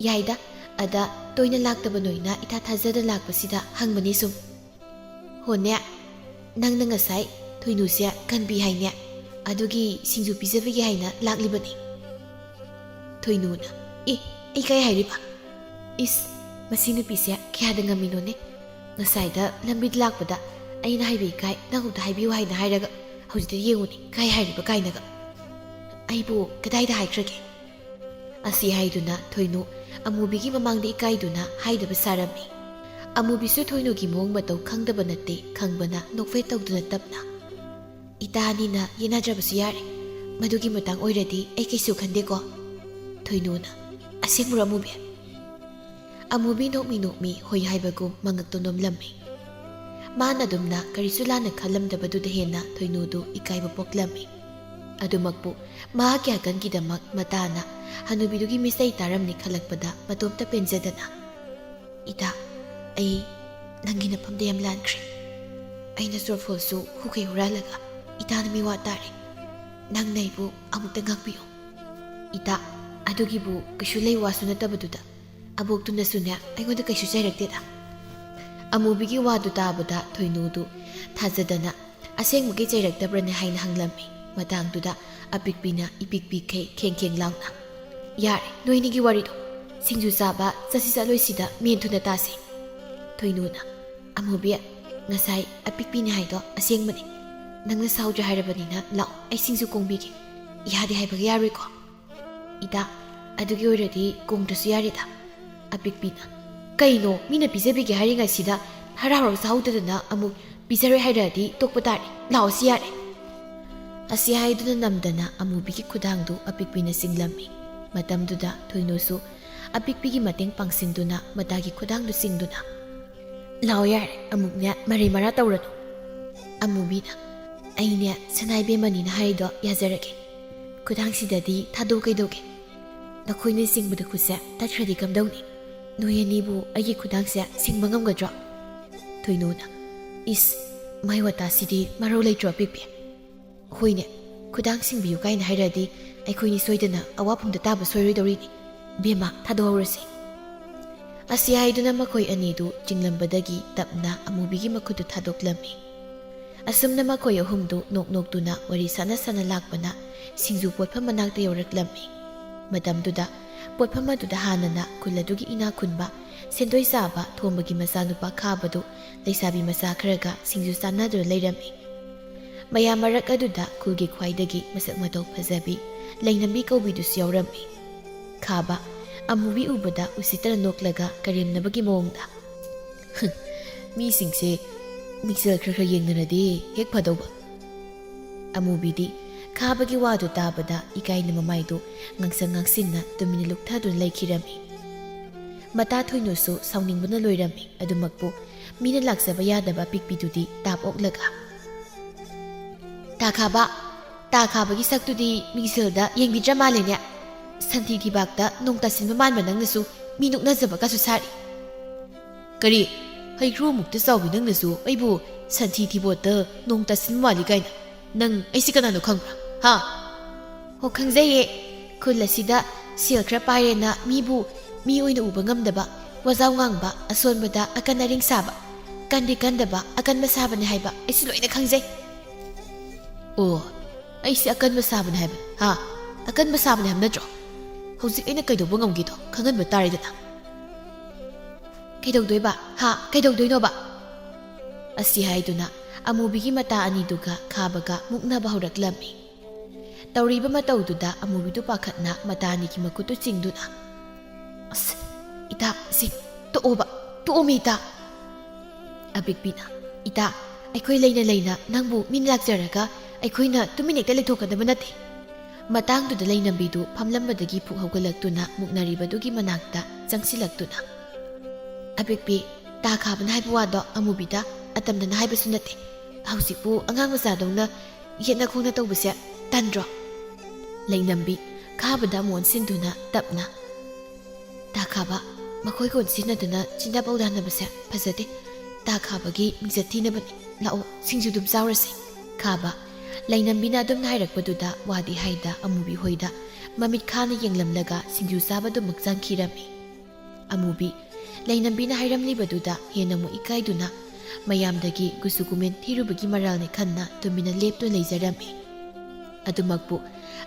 ꯌꯥꯏꯗ ꯑꯗ ꯇꯣꯏꯅ ꯂꯥꯛꯇꯕ ꯅꯣꯏꯅ ꯏꯊꯥ ꯊꯥꯖꯗꯅ ꯂꯥꯛꯄꯁꯤꯗ ꯍꯪꯕꯅꯤ ꯁꯨꯝ ꯍꯣꯅꯦ ꯅꯪꯅ ꯉꯁꯥꯏ ꯊꯣꯏꯅꯨꯁꯦ ꯀꯟꯕꯤ ꯍꯥꯏꯅꯦ ꯑꯗꯨꯒꯤ ꯁꯤꯡꯖꯨ ꯄꯤꯖꯕꯒꯤ ꯍꯥꯏꯅ ꯂꯥꯛꯂꯤꯕꯅꯤ ꯊꯣꯏꯅꯨꯅ ꯑꯩ ꯀꯩ ꯍꯥꯏꯔꯤꯕ ꯃꯁꯤ ꯅꯨꯄꯤꯁꯦ ꯀꯌꯥꯗ ꯉꯝꯃꯤꯅꯣꯅꯦ ꯉꯁꯥꯏꯗ ꯂꯝꯕꯤꯗ ꯂꯥꯛꯄꯗ ꯑꯩꯅ ꯍꯥꯏꯕꯤ ꯀꯥꯏ ꯅꯪꯉꯣꯟꯗ ꯍꯥꯏꯕꯤꯌꯨ ꯍꯥꯏꯅ ꯍꯥꯏꯔꯒ ꯍꯧꯖꯤꯛꯇ ꯌꯦꯡꯉꯨꯅꯤ ꯀꯥꯏ ꯍꯥꯏꯔꯤꯕ ꯀꯥꯏꯅꯒ ꯑꯩꯕꯨ ꯀꯗꯥꯏꯗ ꯍꯥꯏꯈ꯭ꯔꯒꯦ ꯑꯁꯤ ꯍꯥꯏꯗꯨꯅ ꯊꯣꯏꯅꯨ ꯑꯃꯨꯕꯤꯒꯤ ꯃꯃꯥꯡꯗ ꯏꯀꯥꯏꯗꯨꯅ ꯍꯥꯏꯗꯕ ꯁꯥꯔꯝꯃꯤ ꯑꯃꯨꯕꯤꯁꯨ ꯊꯣꯏꯅꯨꯒꯤ ꯃꯑꯣꯡ ꯃꯇꯧ ꯈꯪꯗꯕ ꯅꯠꯇꯦ ꯈꯪꯕꯅ ꯅꯣꯛꯐꯦꯠ ꯇꯧꯗꯨꯅ ꯇꯞꯅ ꯏꯇꯥ ꯑꯅꯤꯅ ꯌꯦꯟꯅꯗ꯭ꯔꯕꯁꯨ ꯌꯥꯔꯦ ꯃꯗꯨꯒꯤ ꯃꯇꯥꯡ ꯑꯣꯏꯔꯗꯤ ꯑꯩ ꯀꯩꯁꯨ ꯈꯟꯗꯦꯀꯣ ꯊꯣꯏꯅꯨꯅ ꯑꯁꯦꯡꯕꯔꯣ ꯑꯃꯨꯕꯤ ꯅꯣꯛꯃꯤ ꯍꯣꯏ ꯍꯥꯏꯕꯒꯨꯝ ꯃꯉꯛꯇꯨ ꯅꯣꯝꯂꯝꯃꯤ ꯃꯥꯅ ꯑꯗꯨꯝꯅ ꯀꯔꯤꯁꯨ ꯂꯥꯟꯅ ꯈꯜꯂꯝꯗꯕꯗꯨꯗ ꯍꯦꯟꯅ ꯊꯣꯏꯅꯨꯗꯨ ꯏꯀꯥꯏꯕ ꯄꯣꯛꯂꯝꯃꯤ ꯑꯗꯨꯃꯛꯄꯨ ꯃꯍꯥꯛꯀꯤ ꯑꯀꯟꯒꯤꯗꯃꯛ ꯃꯇꯥꯅ ꯍꯅꯨꯕꯤꯗꯨꯒꯤ ꯃꯤꯁꯩ ꯇꯥꯔꯝꯅꯤ ꯈꯜꯂꯛꯄꯗ ꯃꯇꯣꯝꯇ ꯄꯦꯟꯖꯗꯅ, "ꯏꯇꯥ, ꯑꯩ ꯅꯪꯒꯤ ꯅꯐꯝꯗ ꯌꯥꯝ ꯂꯥꯟꯈ꯭ꯔꯦ. ꯑꯩꯅ ꯆꯣꯔꯐꯣꯜꯁꯨ ꯍꯨꯈꯩ ꯍꯨꯔꯥꯜꯂꯒ ꯏꯇꯥꯅ ꯃꯤꯋꯥ ꯇꯥꯔꯦ. ꯅꯪꯅ ꯑꯩꯕꯨ ꯑꯃꯨꯛꯇ ꯉꯥꯛꯄꯤꯌꯨ. ꯏꯇꯥ, ꯑꯗꯨꯒꯤꯕꯨ ꯀꯩꯁꯨ ꯂꯩ ꯋꯥꯁꯨ ꯅꯠꯇꯕꯗꯨꯗ ꯑꯕꯣꯛꯇꯨꯅꯁꯨꯅꯦ ꯑꯩꯉꯣꯟꯗ ꯀꯩꯁꯨ ꯆꯩꯔꯛꯇꯦꯗ." ꯑꯃꯨꯕꯤꯒꯤ ꯋꯥꯗꯨ ꯇꯥꯕꯗ ꯊꯣꯏꯅꯨꯗꯨ ꯊꯥꯖꯗꯅ ꯑꯁꯦꯡꯕꯒꯤ ꯆꯩꯔꯛꯇꯕ꯭ꯔꯅꯦ ꯍꯥꯏꯅ ꯍꯪꯂꯝꯃꯤ꯫ ꯃꯇꯥꯡꯗꯨꯗ ꯑꯄꯤꯛꯄꯤꯅ ꯏꯄꯤꯛ ꯄꯤꯛꯈꯩ ꯈꯦꯡ ꯂꯥꯎꯅ, "ꯌꯥꯔꯦ, ꯅꯣꯏꯅꯤꯒꯤ ꯋꯥꯔꯤꯗꯣ. ꯁꯤꯡꯖꯨ ꯆꯥꯕ ꯆꯠꯂꯣꯏꯁꯤꯗ ꯃꯦꯟ ꯊꯨꯅ ꯇꯥꯁꯤ." ꯊꯣꯏꯅꯨꯅ, "ꯑꯃꯨꯕꯤ, ꯉꯁꯥꯏ ꯑꯄꯤꯛꯄꯤꯅ ꯍꯥꯏꯗꯣ ꯑꯁꯦꯡꯕꯅꯤ. ꯅꯪꯅ ꯁꯥꯎꯗ꯭ꯔꯦ ꯍꯥꯏꯔꯕꯅꯤꯅ ꯂꯥꯛꯑꯣ, ꯑꯩ ꯁꯤꯡꯖꯨ ꯀꯣꯡꯕꯤꯒꯦ. ꯌꯥꯗꯦ ꯍꯥꯏꯕꯒ ꯌꯥꯔꯣꯏꯀꯣ?" "ꯏꯇꯥ, ꯑꯗꯨꯒꯤ ꯑꯣꯏꯔꯗꯤ ꯀꯣꯡꯗ꯭ꯔꯁꯨ ꯌꯥꯔꯦꯗ." ꯑꯄꯤꯛꯄꯤꯅ, "ꯀꯩꯅꯣ, ꯃꯤꯅ ꯄꯤꯖꯕꯤꯒꯦ ꯍꯥꯏꯔꯤꯉꯩꯁꯤꯗ ꯍꯔꯥꯎ ꯆꯥꯍꯧꯗꯗꯅ ꯑꯃꯨꯛ ꯄꯤꯖꯔꯣꯏ ꯍꯥꯏꯔꯛꯑꯗꯤ ꯇꯣꯛꯄ ꯇꯥꯔꯦ. ꯂꯥꯛꯑꯣꯁꯤ ꯌꯥꯔꯦ." ꯑꯁꯤ ꯍꯥꯏꯗꯨꯅ ꯅꯝꯗꯅ ꯑꯃꯨꯕꯤꯒꯤ ꯈꯨꯗꯥꯡꯗꯨ ꯑꯄꯤꯛꯄꯤꯅ ꯆꯤꯡꯂꯝꯃꯤ꯫ ꯃꯇꯝꯗꯨꯗ ꯊꯣꯏꯅꯨꯁꯨ ꯑꯄꯤꯛꯄꯤꯒꯤ ꯃꯇꯦꯡ ꯄꯥꯡꯁꯤꯟꯗꯨꯅ ꯃꯇꯥꯒꯤ ꯈꯨꯗꯥꯡꯗꯨ ꯆꯤꯡꯗꯨꯅ, "ꯂꯥꯛꯑꯣ ꯌꯥꯔꯦ, ꯑꯃꯨꯛꯅꯦ ꯃꯔꯩ ꯃꯔꯥ ꯇꯧꯔꯅꯨ." ꯑꯃꯨꯕꯤꯅ, "ꯑꯩꯅꯦ ꯁꯅꯥꯏꯕꯦꯝꯃꯅꯤꯅ ꯍꯥꯏꯔꯤꯗꯣ ꯌꯥꯖꯔꯒꯦ. ꯈꯨꯗꯥꯡꯁꯤꯗꯗꯤ ꯊꯥꯗꯣꯛ ꯀꯩꯗꯧꯒꯦ? ꯅꯈꯣꯏꯅ ꯆꯤꯡꯕꯗ ꯈꯨꯠꯁꯦ ꯇꯠꯈ꯭ꯔꯗꯤ ꯀꯝꯗꯧꯅꯤ? ꯅꯣꯏ ꯑꯅꯤꯕꯨ ꯑꯩꯒꯤ ꯈꯨꯗꯥꯡꯁꯦ ꯁꯤꯡꯕ ꯉꯝꯒꯗ꯭ꯔꯣ?" ꯊꯣꯏꯅꯨꯅ, "ꯏꯁ, ꯃꯥꯏ ꯋꯥꯇꯥꯁꯤꯗꯤ ꯃꯔꯧ ꯂꯩꯇ꯭ꯔꯣ ꯑꯄꯤꯛꯄꯤ? ꯍꯣꯏꯅꯦ, ꯈꯨꯗꯥꯡ ꯁꯤꯡꯕꯤꯌꯨ ꯀꯥꯏꯅ ꯍꯥꯏꯔꯛꯑꯗꯤ ꯑꯩꯈꯣꯏꯅꯤ ꯁꯣꯏꯗꯅ ꯑꯋꯥꯐꯝꯗ ꯇꯥꯕ ꯁꯣꯏꯔꯣꯏꯗꯧꯔꯤꯅꯤ. ꯕꯦꯝꯃ, ꯊꯥꯗꯣꯛꯍꯧꯔꯁꯤ." ꯑꯁꯤ ꯍꯥꯏꯗꯨꯅ ꯃꯈꯣꯏ ꯑꯅꯤꯗꯨ ꯆꯤꯡꯂꯝꯕꯗꯒꯤ ꯇꯞꯅ ꯑꯃꯨꯕꯤꯒꯤ ꯃꯈꯨꯠꯇꯨ ꯊꯥꯗꯣꯛꯂꯝꯃꯤ꯫ ꯑꯁꯨꯝꯅ ꯃꯈꯣꯏ ꯑꯍꯨꯝꯗꯨ ꯅꯣꯛꯅꯣꯛꯇꯨꯅ ꯋꯥꯔꯤ ꯁꯥꯟꯅ ꯂꯥꯛꯄꯅ ꯁꯤꯡꯖꯨ ꯄꯣꯠꯐꯝ ꯃꯅꯥꯛꯇ ꯌꯧꯔꯛꯂꯝꯃꯤ꯫ ꯃꯇꯝꯗꯨꯗ ꯄꯣꯠꯐꯝ ꯑꯗꯨꯗ ꯍꯥꯟꯅꯅ ꯈꯨꯜ ꯑꯗꯨꯒꯤ ꯏꯅꯥꯛ ꯈꯨꯟꯕ ꯁꯦꯟꯗꯣꯏ ꯆꯥꯕ ꯊꯣꯝꯕꯒꯤ ꯃꯆꯥꯅꯨꯄꯥ ꯈꯥꯕꯗꯨ ꯂꯩꯁꯥꯕꯤ ꯃꯆꯥ ꯈꯔꯒ ꯁꯤꯡꯖꯨ ꯆꯥꯟꯅꯗꯨꯅ ꯂꯩꯔꯝꯃꯤ꯫ ꯃꯌꯥꯝ ꯃꯔꯛ ꯑꯗꯨꯗ ꯈꯨꯜꯒꯤ ꯈ꯭ꯋꯥꯏꯗꯒꯤ ꯃꯁꯛ ꯃꯇꯧ ꯐꯖꯕꯤ ꯂꯩꯅꯝꯕꯤ ꯀꯧꯕꯤꯗꯨꯁꯨ ꯌꯥꯎꯔꯝꯃꯤ꯫ ꯈꯥꯕ ꯑꯃꯨꯕꯤ ꯎꯕꯗ ꯎꯁꯤꯠꯇꯅ ꯅꯣꯛꯂꯒ ꯀꯔꯦꯝꯅꯕꯒꯤ ꯃꯑꯣꯡꯗ, "ꯃꯤꯁꯤꯡꯁꯦ ꯃꯤꯡꯁꯦꯜ ꯈꯔ ꯌꯦꯡꯅꯔꯗꯤ ꯍꯦꯛ ꯐꯗꯧꯕ." ꯑꯃꯨꯕꯤꯗꯤ ꯈꯥꯕꯒꯤ ꯋꯥꯗꯨ ꯇꯥꯕꯗ ꯏꯀꯥꯏꯅ ꯃꯃꯥꯏꯗꯨ ꯉꯥꯡꯁꯪ ꯉꯥꯡꯁꯤꯟꯅ ꯇꯨꯃꯤꯟꯅ ꯂꯨꯞꯊꯗꯨꯅ ꯂꯩꯈꯤꯔꯝꯃꯤ꯫ ꯃꯇꯥ ꯊꯣꯏꯅꯨꯁꯨ ꯁꯥꯎꯅꯤꯡꯕꯅ ꯂꯣꯏꯔꯝꯃꯤ꯫ ꯑꯗꯨꯃꯛꯄꯨ ꯃꯤꯅ ꯂꯥꯛꯆꯕ ꯌꯥꯗꯕ ꯄꯤꯛꯄꯤꯗꯨꯗꯤ ꯇꯥꯞ ꯑꯣꯛꯂꯒ, "ꯇꯥ ꯈꯥꯕꯒꯤ ꯁꯛꯇꯨꯗꯤ ꯃꯤꯡꯁꯦꯜꯗ ꯌꯦꯡꯕꯤꯗ꯭ꯔ ꯃꯥꯜꯂꯦꯅꯦ. ꯁꯟꯊꯤ ꯊꯤꯕꯥꯛꯇ ꯅꯣꯡ ꯇꯥꯁꯤꯟꯕ ꯃꯥꯟꯕ ꯅꯪꯅꯁꯨ ꯃꯤ ꯅꯣꯛꯅꯖꯕꯒꯁꯨ ꯁꯥꯔꯤ." "ꯀꯔꯤ? ꯍꯩꯀ꯭ꯔꯨꯃꯨꯛꯇ ꯆꯥꯎꯕꯤ ꯅꯪꯅꯁꯨ ꯑꯩꯕꯨ ꯁꯟꯊꯤ ꯊꯤꯕꯣꯠꯇ ꯅꯣꯡ ꯇꯥꯁꯤꯟꯕ ꯃꯥꯜꯂꯤ ꯀꯥꯏꯅ. ꯅꯪ ꯑꯩꯁꯤ ꯀꯅꯥꯅꯣ ꯈꯪꯕ꯭ꯔꯥ? ꯍꯥ?" "ꯍꯣ, ꯈꯪꯖꯩꯌꯦ. ꯈꯨꯜ ꯑꯁꯤꯗ ꯁꯦꯜ ꯈꯔ ꯄꯥꯏꯔꯦꯅ ꯃꯤꯕꯨ ꯃꯤ ꯑꯣꯏꯅ ꯎꯕ ꯉꯝꯗꯕ, ꯋꯥꯖꯥꯎ ꯉꯥꯡꯕ, ꯑꯁꯣꯟꯕꯗ ꯑꯀꯟ ꯑꯔꯤꯡ ꯁꯥꯕ, ꯀꯟꯗꯤ ꯀꯟꯗꯕ ꯑꯀꯟꯕ ꯁꯥꯕꯅꯦ ꯍꯥꯏꯕ ꯑꯩꯁꯨ ꯂꯣꯏꯅ ꯈꯪꯖꯩ." "ꯑꯣ, ꯑꯩꯁꯦ ꯑꯀꯟꯕ ꯁꯥꯕꯅꯦ ꯍꯥꯏꯕ? ꯍꯥ? ꯑꯀꯟꯕ ꯁꯥꯕꯅꯦ ꯍꯥꯏꯕ ꯅꯠꯇ꯭ꯔꯣ? ꯍꯧꯖꯤꯛ ꯑꯩꯅ ꯀꯩꯗꯧꯕ ꯉꯝꯒꯦꯗꯣ ꯈꯪꯍꯟꯕ ꯇꯥꯔꯦꯗꯅ." "ꯀꯩꯗꯧꯗꯣꯏꯕ? ꯍꯥ? ꯀꯩꯗꯧꯗꯣꯏꯅꯣꯕ?" ꯑꯁꯤ ꯍꯥꯏꯗꯨꯅ ꯑꯃꯨꯕꯤꯒꯤ ꯃꯇꯥ ꯑꯅꯤꯗꯨꯒ ꯈꯥꯕꯒ ꯃꯨꯛꯅꯕ ꯍꯧꯔꯛꯂꯝꯃꯤ꯫ ꯇꯧꯔꯤꯕ ꯃꯇꯧꯗꯨꯗ ꯑꯃꯨꯕꯤꯗꯨ ꯄꯥꯈꯠꯅ ꯃꯇꯥ ꯑꯅꯤꯒꯤ ꯃꯈꯨꯠꯇꯨ ꯆꯤꯡꯗꯨꯅ, "ꯑꯁ, ꯏꯇꯥ, ꯇꯣꯛꯑꯣꯃꯤ ꯏꯇꯥ." ꯑꯄꯤꯛꯄꯤꯅ, "ꯏꯇꯥ, ꯑꯩꯈꯣই ꯂꯩꯅ ꯅꯪꯕꯨ ꯃꯤꯅ ꯂꯥꯛꯆꯔꯒ ꯑꯩꯈꯣꯏꯅ ꯇꯨꯃꯤꯟ ꯍꯦꯛꯇ ꯂꯩꯊꯣꯛꯀꯗꯕ ꯅꯠꯇꯦ." ꯃꯇꯥꯡꯗꯨꯗ ꯂꯩꯅꯝꯕꯤꯗꯨ ꯐꯝꯂꯝꯕꯗꯒꯤ ꯐꯨꯛ ꯍꯧꯒꯠꯂꯛꯇꯨꯅ ꯃꯨꯛꯅꯔꯤꯕꯗꯨꯒꯤ ꯃꯅꯥꯛꯇ ꯆꯪꯁꯤꯜꯂꯛꯇꯨꯅ, "ꯑꯄꯤꯛꯄꯤ, ꯇꯥ ꯈꯥꯕꯅ ꯍꯥꯏꯕ ꯋꯥꯗꯣ ꯑꯃꯨꯕꯤꯗ ꯑꯇꯝꯅꯅ ꯍꯥꯏꯕꯁꯨ ꯅꯠꯇꯦ. ꯍꯧꯖꯤꯛꯄꯨ ꯑꯉꯥꯡ ꯃꯆꯥꯗꯧꯅ ꯌꯦꯠꯅ ꯈꯣꯡꯅ ꯇꯧꯕꯁꯦ ꯇꯟꯗ꯭ꯔꯣ?" ꯂꯩꯅꯝꯕꯤ ꯈꯥꯕꯗ ꯑꯃꯨꯛ ꯑꯣꯟꯁꯤꯟꯗꯨꯅ ꯇꯞꯅ, "ꯇꯥ ꯈꯥꯕ, ꯃꯈꯣꯏ ꯀꯣꯟ ꯁꯤꯖꯤꯟꯅꯗꯨꯅ ꯆꯤꯟꯗꯥ ꯄꯥꯎꯗꯥꯟꯅꯕꯁꯦ ꯐꯖꯗꯦ. ꯇꯥ ꯈꯥꯕꯒꯤ ꯃꯤꯡꯆꯠ ꯊꯤꯅꯕꯅꯤ. ꯂꯥꯛꯑꯣ, ꯁꯤꯡꯖꯨꯗꯨꯝ ꯆꯥꯎꯔꯁꯤ." ꯈꯥꯕ ꯂꯩꯅꯝꯕꯤꯅ ꯑꯗꯨꯝꯅ ꯍꯥꯏꯔꯛꯄꯗꯨꯗ ꯋꯥꯗꯤ ꯍꯥꯏꯗ ꯑꯃꯨꯕꯤ ꯍꯣꯏꯗ ꯃꯃꯤꯠ ꯈꯥꯅ ꯌꯦꯡꯂꯝꯂꯒ ꯁꯤꯡꯖꯨ ꯆꯥꯕꯗꯨꯃꯛ ꯆꯪꯈꯤꯔꯝꯃꯤ꯫ ꯑꯃꯨꯕꯤ ꯂꯩꯅꯝꯕꯤꯅ ꯍꯥꯏꯔꯝꯂꯤꯕꯗꯨꯗ ꯍꯦꯟꯅ ꯑꯃꯨꯛ ꯏꯀꯥꯏꯗꯨꯅ ꯃꯌꯥꯝꯗꯒꯤ ꯒꯨꯁꯨ ꯒꯨꯃꯦꯟ ꯊꯤꯔꯨꯕꯒꯤ ꯃꯔꯥꯜꯅꯤ ꯈꯟꯅ ꯇꯨꯃꯤꯟꯅ ꯂꯦꯞꯇꯨꯅ ꯂꯩꯖꯔꯝꯃꯤ꯫ ꯑꯗꯨꯃꯛꯄꯨ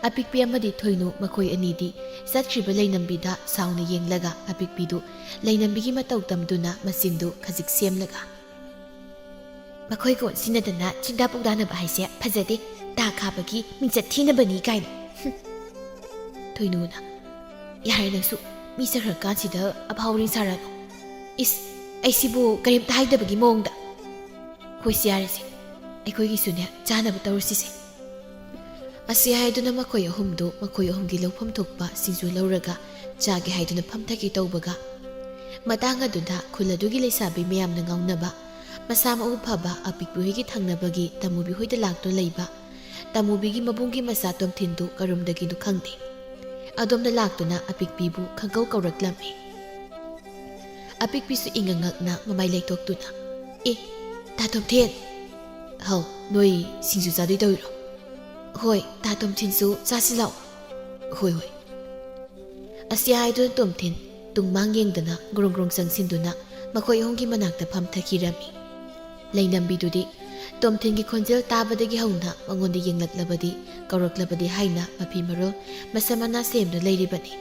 ꯑꯄꯤꯛꯄꯤ ꯑꯃꯗꯤ ꯊꯣꯏꯅꯨ ꯃꯈꯣꯏ ꯑꯅꯤꯗꯤ ꯆꯠꯈ꯭ꯔꯤꯕ ꯂꯩꯅꯝꯕꯤꯗ ꯁꯥꯎꯅ ꯌꯦꯡꯂꯒ ꯑꯄꯤꯛꯄꯤꯗꯨ ꯂꯩꯅꯝꯕꯤꯒꯤ ꯃꯇꯧ ꯇꯝꯗꯨꯅ ꯃꯆꯤꯟꯗꯨ ꯈꯖꯤꯛ ꯁꯦꯝꯂꯒ, "ꯃꯈꯣꯏ ꯀꯣꯟ ꯁꯤꯟꯅꯗꯅ ꯆꯤꯟꯗꯥ ꯄꯥꯎꯗꯥꯟꯅꯕ ꯍꯥꯏꯁꯦ ꯐꯖꯗꯦ. ꯇꯥ ꯈꯥꯕꯒꯤ ꯃꯤꯡꯆꯠ ꯊꯤꯅꯕꯅꯤ ꯀꯥꯏꯅ." ꯊꯣꯏꯅꯨꯅ, "ꯌꯥꯔꯦ ꯅꯪꯁꯨ ꯃꯤ ꯆꯠꯈ꯭ꯔꯀꯥꯟꯁꯤꯗ ꯑꯐꯥꯎꯔꯤꯡ ꯁꯥꯔꯅꯨ. ꯏꯁ, ꯑꯩꯁꯤꯕꯨ ꯀꯔꯤꯝꯇ ꯍꯥꯏꯗꯕꯒꯤ ꯃꯑꯣꯡꯗ." "ꯍꯣꯏꯁꯤ, ꯌꯥꯔꯦꯁꯦ. ꯑꯩꯈꯣꯏꯒꯤꯁꯨꯅꯦ ꯆꯥꯅꯕ ꯇꯧꯔꯁꯤꯁꯦ." ꯑꯁꯤ ꯍꯥꯏꯗꯨꯅ ꯃꯈꯣꯏ ꯑꯍꯨꯝꯗꯨ ꯃꯈꯣꯏ ꯑꯍꯨꯝꯒꯤ ꯂꯧꯐꯝ ꯊꯣꯛꯄ ꯁꯤꯡꯖꯨ ꯂꯧꯔꯒ ꯆꯥꯒꯦ ꯍꯥꯏꯗꯨꯅ ꯐꯝꯊꯒꯦ ꯇꯧꯕꯒ ꯃꯇꯥꯡ ꯑꯗꯨꯗ ꯈꯨꯜ ꯑꯗꯨꯒꯤ ꯂꯩꯁꯥꯕꯤ ꯃꯌꯥꯝꯅ ꯉꯥꯎꯅꯕ ꯃꯁꯥ ꯃꯎ ꯐꯕ ꯑꯄꯤꯛꯄꯤ ꯍꯣꯏꯒꯤ ꯊꯪꯅꯕꯒꯤ ꯇꯃꯨꯕꯤ ꯍꯣꯏꯗ ꯂꯥꯛꯇꯨꯅ ꯂꯩꯕ ꯇꯥꯃꯨꯕꯤꯒꯤ ꯃꯕꯨꯡꯒꯤ ꯃꯆꯥ ꯇꯣꯝꯊꯤꯟꯗꯨ ꯀꯔꯣꯝꯗꯒꯤꯅꯣ ꯈꯪꯗꯦ ꯑꯗꯣꯝꯗ ꯂꯥꯛꯇꯨꯅ ꯑꯄꯤꯛꯄꯤꯕꯨ ꯈꯪꯀꯧ ꯀꯧꯔꯛꯂꯝꯃꯤ꯫ ꯑꯄꯤꯛꯄꯤꯁꯨ ꯏꯉꯛꯉꯛꯅ ꯃꯃꯥꯏ ꯂꯩꯊꯣꯛꯇꯨꯅ "ꯑꯦ ꯇꯥ ꯇꯣꯝꯊꯤꯟ, ꯍꯥꯎ ꯅꯣꯏ ꯁꯤꯡꯖꯨ ꯆꯥꯗꯣꯏ ꯇꯧꯔꯤꯔꯣ?" "ꯍꯣꯏ ꯇꯥ ꯇꯣꯝꯊꯤꯟꯁꯨ ꯆꯥꯁꯤ ꯂꯥꯛꯑꯣ." "ꯍꯣꯏ ꯍꯣꯏ." ꯑꯁꯤ ꯍꯥꯏꯗꯨꯅ ꯇꯣꯝꯊꯤꯟ ꯇꯨꯡꯃꯥꯡ ꯌꯦꯡꯗꯨꯅ ꯒ꯭ꯔꯣꯡ ꯒ꯭ꯔꯣꯡ ꯆꯪꯁꯤꯟꯗꯨꯅ ꯃꯈꯣꯏ ꯑꯍꯨꯝꯒꯤ ꯃꯅꯥꯛꯇ ꯐꯝꯊꯈꯤꯔꯝꯃꯤ꯫ ꯂꯩꯅꯝꯕꯤꯗꯨꯗꯤ ꯇꯣꯝꯊꯤꯟꯒꯤ ꯈꯣꯟꯖꯦꯜ ꯇꯥꯕꯗꯒꯤ ꯍꯧꯅ ꯃꯉꯣꯟꯗ ꯌꯦꯡꯂꯛꯂꯕꯗꯤ ꯀꯧꯔꯛꯂꯕꯗꯤ ꯍꯥꯏꯅ ꯃꯐꯤ ꯃꯔꯣꯜ ꯃꯁꯥ ꯃꯅꯥ ꯁꯦꯝꯗꯨꯅ ꯂꯩꯔꯤꯕꯅꯤ꯫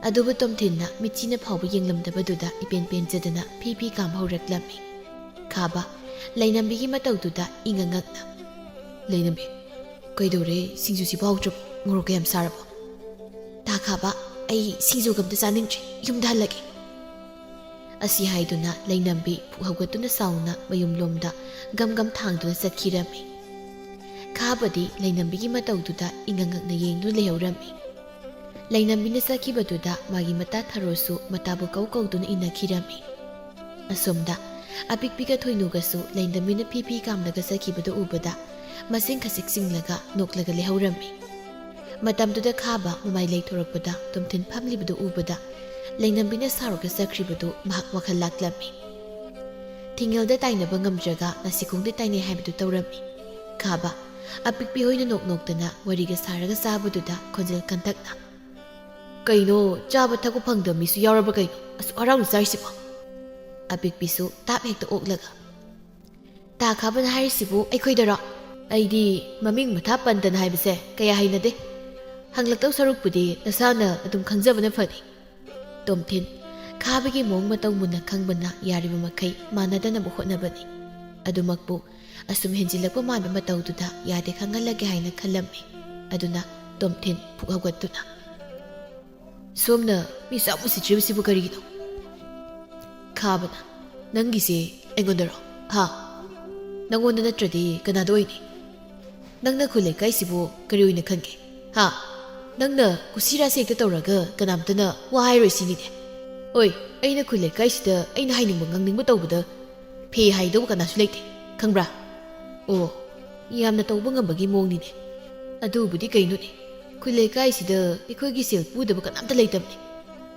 ꯑꯗꯨꯕꯨ ꯇꯣꯝꯊꯤꯟꯅ ꯃꯤꯠꯆꯤꯅ ꯐꯥꯎꯕ ꯌꯦꯡꯂꯝꯗꯕꯗꯨꯗ ꯏꯄꯦꯟ ꯄꯦꯟꯖꯗꯅ ꯐꯤ ꯐꯤ ꯀꯥꯝꯕ ꯍꯧꯔꯛꯂꯝꯃꯤ꯫ ꯈꯥꯕ ꯂꯩꯅꯝꯕꯤꯒꯤ ꯃꯇꯧꯗꯨꯗ ꯏꯉꯛꯉꯛꯅ "ꯂꯩꯅꯝꯕꯤ, ꯀꯩꯗꯧꯔꯦ? ꯁꯤꯡꯖꯨꯁꯤꯕꯨ ꯍꯥꯎꯇ꯭ꯔꯕꯣ? ꯃꯣꯔꯣꯛ ꯀꯌꯥꯝ ꯁꯥꯔꯕꯣ?" "ꯇꯥ ꯈꯥꯕ, ꯑꯩ ꯁꯤꯡꯖꯨꯒ ꯑꯝꯇ ꯆꯥꯅꯤꯡꯗ꯭ꯔꯤ, ꯌꯨꯝꯗ ꯍꯜꯂꯒꯦ." ꯑꯁꯤ ꯍꯥꯏꯗꯨꯅ ꯂꯩꯅꯝꯕꯤ ꯄꯨꯛ ꯍꯧꯒꯠꯇꯨꯅ ꯁꯥꯎꯅ ꯃꯌꯨꯝꯂꯣꯝꯗ ꯒꯝ ꯒꯝ ꯊꯥꯡꯗꯨꯅ ꯆꯠꯈꯤꯔꯝꯃꯤ꯫ ꯈꯥꯕꯗꯤ ꯂꯩꯅꯝꯕꯤꯒꯤ ꯃꯇꯧꯗꯨꯗ ꯏꯉꯛꯉꯛꯅ ꯌꯦꯡꯗꯨꯅ ꯂꯩꯍꯧꯔꯝꯃꯤ꯫ ꯂꯩꯅꯝꯕꯤꯅ ꯆꯠꯈꯤꯕꯗꯨꯗ ꯃꯥꯒꯤ ꯃꯇꯥ ꯊꯔꯣꯁꯨ ꯃꯇꯥꯕꯨ ꯀꯧ ꯀꯧꯗꯨꯅ ꯏꯟꯅꯈꯤꯔꯝꯃꯤ꯫ ꯑꯁꯣꯝꯗ ꯑꯄꯤꯛꯄꯤꯒ ꯊꯣꯏꯅꯨꯒꯁꯨ ꯂꯩꯅꯝꯕꯤꯅ ꯐꯤ ꯐꯤ ꯀꯥꯝꯂꯒ ꯆꯠꯈꯤꯕꯗꯨ ꯎꯕꯗ ꯃꯁꯤꯡ ꯈꯖꯤꯛ ꯆꯤꯡꯂꯒ ꯅꯣꯛꯂꯒ ꯂꯩꯍꯧꯔꯝꯃꯤ꯫ ꯃꯇꯝꯗꯨꯗ ꯈꯥꯕ ꯃꯃꯥꯏ ꯂꯩꯊꯣꯔꯛꯄꯗ ꯇꯣꯝꯊꯤꯟ ꯐꯝꯂꯤꯕꯗꯨ ꯎꯕꯗ ꯂꯩꯅꯝꯕꯤꯅ ꯁꯥꯎꯔꯒ ꯆꯠꯈ꯭ꯔꯤꯕꯗꯨ ꯃꯍꯥꯛ ꯋꯥꯈꯜ ꯂꯥꯛꯂꯝꯃꯤ꯫ ꯊꯤꯡꯉꯦꯜꯗ ꯇꯥꯏꯅꯕ ꯉꯝꯗ꯭ꯔꯒ ꯅꯥꯁꯤꯈꯣꯡꯗ ꯇꯥꯏꯅꯩ ꯍꯥꯏꯕꯗꯨ ꯇꯧꯔꯝꯃꯤ꯫ ꯈꯥꯕ ꯑꯄꯤꯛꯄꯤ ꯍꯣꯏꯅ ꯅꯣꯛ ꯅꯣꯛꯇꯅ ꯋꯥꯔꯤꯒ ꯁꯥꯔꯒ ꯆꯥꯕꯗꯨꯗ ꯈꯣꯟꯖꯦꯜ ꯀꯟꯇꯛꯅ "ꯀꯩꯅꯣ, ꯆꯥꯕ ꯊꯛꯄ ꯐꯪꯗꯕ ꯃꯤꯁꯨ ꯌꯥꯎꯔꯕ ꯀꯩꯅꯣ ꯑꯁꯨꯛ ꯍꯔꯥꯎꯅ ꯆꯥꯔꯤꯁꯤꯕꯣ?" ꯑꯄꯤꯛꯄꯤꯁꯨ ꯇꯥꯞ ꯍꯦꯛꯇ ꯑꯣꯛꯂꯒ "ꯇꯥ ꯈꯥꯕꯅ ꯍꯥꯏꯔꯤꯁꯤꯕꯨ ꯑꯩꯈꯣꯏꯗꯔꯣ? ꯑꯩꯗꯤ ꯃꯃꯤꯡ ꯃꯊꯥ ꯄꯟꯗꯅ ꯍꯥꯏꯕꯁꯦ ꯀꯌꯥ ꯍꯩꯅꯗꯦ. ꯍꯪꯂꯛꯇꯧ ꯁꯔꯨꯛꯄꯨꯗꯤ ꯅꯁꯥꯅ ꯑꯗꯨꯝ ꯈꯪꯖꯕꯅ ꯐꯅꯤ." ꯇꯣꯝꯊꯤꯟ ꯈꯥꯕꯒꯤ ꯃꯑꯣꯡ ꯃꯇꯧ ꯃꯨꯟꯅ ꯈꯪꯕꯅ ꯌꯥꯔꯤꯕ ꯃꯈꯩ ꯃꯥꯟꯅꯗꯅꯕ ꯍꯣꯠꯅꯕꯅꯤ꯫ ꯑꯗꯨꯃꯛꯄꯨ ꯑꯁꯨꯝ ꯍꯦꯟꯖꯤꯜꯂꯛꯄ ꯃꯥꯟꯕ ꯃꯇꯧꯗꯨꯗ ꯌꯥꯗꯦ ꯈꯪꯍꯜꯂꯒꯦ ꯍꯥꯏꯅ ꯈꯜꯂꯝꯃꯤ꯫ ꯑꯗꯨꯅ ꯇꯣꯝꯊꯤꯟ ꯄꯨꯛ ꯍꯧꯒꯠꯇꯨꯅ "ꯁꯣꯝꯅ ꯃꯤ ꯆꯥꯛ ꯎꯁꯤꯠꯇ꯭ꯔꯤꯕꯁꯤꯕꯨ ꯀꯔꯤꯒꯤꯅꯣ?" ꯈꯥꯕꯅ "ꯅꯪꯒꯤꯁꯦ ꯑꯩꯉꯣꯟꯗꯔꯣ? ꯍꯥ? ꯅꯪꯉꯣꯟꯗ ꯅꯠꯇ꯭ꯔꯗꯤ ꯀꯅꯥꯗ ꯑꯣꯏꯅꯤ? ꯅꯪꯅ ꯈꯨꯜ ꯂꯩꯀꯥꯏꯁꯤꯕꯨ ꯀꯔꯤ ꯑꯣꯏꯅ ꯈꯟꯒꯦ? ꯍꯥ? ꯅꯪꯅ ꯀꯨꯁꯤꯔꯥꯁꯤ ꯍꯦꯛꯇ ꯇꯧꯔꯒ ꯀꯅꯥꯝꯇꯅ ꯋꯥ ꯍꯥꯏꯔꯣꯏ ꯁꯤꯅꯤꯅꯦ? ꯍꯣꯏ, ꯑꯩꯅ ꯈꯨꯜ ꯂꯩꯀꯥꯏꯁꯤꯗ ꯑꯩꯅ ꯍꯥꯏꯅꯤꯡꯕ ꯉꯥꯡꯅꯤꯡꯕ ꯇꯧꯕꯗ ꯐꯦ ꯍꯥꯏꯗꯧꯕ ꯀꯅꯥꯁꯨ ꯂꯩꯇꯦ, ꯈꯪꯕ꯭ꯔꯥ? ꯑꯣ, ꯌꯥꯝꯅ ꯇꯧꯕ ꯉꯝꯕꯒꯤ ꯃꯑꯣꯡꯅꯤꯅꯦ꯫ ꯑꯗꯨꯕꯨꯗꯤ ꯀꯩꯅꯣꯅꯦ, ꯈꯨꯜ ꯂꯩꯀꯥꯏꯁꯤꯗ ꯑꯩꯈꯣꯏꯒꯤ ꯁꯦꯜ ꯄꯨꯗꯕ ꯀꯅꯥꯝꯇ ꯂꯩꯇꯕꯅꯤ꯫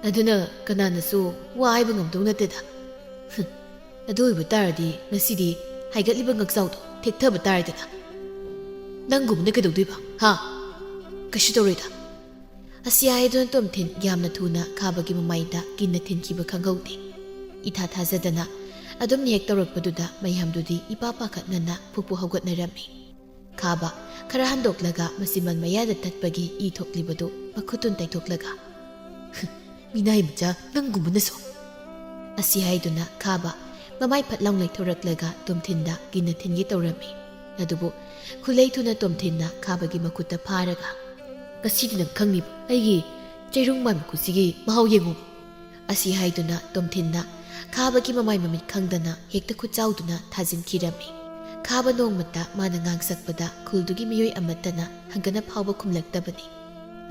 ꯑꯗꯨꯅ ꯀꯅꯥꯅꯁꯨ ꯋꯥ ꯍꯥꯏꯕ ꯉꯝꯗꯧ ꯅꯠꯇꯦꯗ. ꯑꯗꯨ ꯑꯣꯏꯕ ꯇꯥꯔꯗꯤ ꯉꯁꯤꯗꯤ ꯍꯥꯏꯒꯠꯂꯤꯕ ꯉꯛꯆꯥꯎꯗꯣ ꯊꯦꯛꯊꯕ ꯇꯥꯔꯦꯗꯅ. ꯅꯪꯒꯨꯝꯕꯅ ꯀꯩꯗꯧꯗꯣꯏꯕ? ꯍꯥ? ꯀꯩꯁꯨ ꯇꯧꯔꯣꯏꯗ." ꯑꯁꯤ ꯍꯥꯏꯗꯨꯅ ꯇꯣꯝꯊꯤꯟ ꯌꯥꯝꯅ ꯊꯨꯅ ꯈꯥꯕꯒꯤ ꯃꯃꯥꯏꯗ ꯀꯤꯟꯅ ꯊꯤꯟꯈꯤꯕ ꯈꯪꯍꯧꯗꯦ꯫ ꯏꯊꯥ ꯊꯥꯖꯗꯅ ꯑꯗꯨꯝ ꯍꯦꯛ ꯇꯧꯔꯛꯄꯗꯨꯗ ꯃꯌꯥꯝꯗꯨꯗꯤ ꯏꯄꯥ ꯄꯥꯈꯠꯅꯅ ꯐꯨꯄꯨ ꯍꯧꯒꯠꯅꯔꯝꯃꯤ꯫ ꯈꯥꯕ ꯈꯔ ꯍꯟꯗꯣꯛꯂꯒ ꯃꯆꯤꯟꯕꯥꯜ ꯃꯌꯥꯗ ꯇꯠꯄꯒꯤ ꯏ ꯊꯣꯛꯂꯤꯕꯗꯨ ꯃꯈꯨꯠꯇꯨꯅ ꯇꯩꯊꯣꯛꯂꯒ "ꯃꯤꯅꯥꯏ ꯃꯆꯥ, ꯅꯪꯒꯨꯝꯕꯅꯁꯨ." ꯑꯁꯤ ꯍꯥꯏꯗꯨꯅ ꯈꯥꯕ ꯃꯃꯥꯏ ꯐꯠ ꯂꯥꯎ ꯂꯩꯊꯣꯔꯛꯂꯒ ꯇꯣꯝꯊꯤꯟꯗ ꯀꯤꯟꯅ ꯊꯤꯟꯒꯦ ꯇꯧꯔꯝꯃꯤ꯫ ꯑꯗꯨꯕꯨ ꯈꯨꯂꯩ ꯊꯨꯅ ꯇꯣꯝꯊꯤꯟꯅ ꯈꯥꯕꯒꯤ ꯃꯈꯨꯠꯇ ꯐꯥꯔꯒ "ꯉꯁꯤꯗꯤ ꯅꯪ ꯈꯪꯅꯤꯕ ꯑꯩꯒꯤ ꯆꯩꯔꯨꯡ ꯃꯥꯟꯕ ꯈꯨꯠꯁꯤꯒꯤ ꯃꯍꯥꯎ ꯌꯦꯡꯉꯨ." ꯑꯁꯤ ꯍꯥꯏꯗꯨꯅ ꯇꯣꯝꯊꯤꯟꯅ ꯈꯥꯕꯒꯤ ꯃꯃꯥꯏ ꯃꯃꯤꯠ ꯈꯪꯗꯅ ꯍꯦꯛꯇ ꯈꯨꯠꯆꯥꯎꯗꯨꯅ ꯊꯥꯖꯤꯟꯈꯤꯔꯝꯃꯤ꯫ ꯈꯥꯕ ꯅꯣꯡꯃꯇ ꯃꯥꯅ ꯉꯥꯡꯁꯛꯄꯗ ꯈꯨꯜꯗꯨꯒꯤ ꯃꯤꯑꯣꯏ ꯑꯃꯠꯇꯅ ꯍꯪꯒꯅ ꯐꯥꯎꯕ ꯈꯨꯝꯂꯛꯇꯕꯅꯤ꯫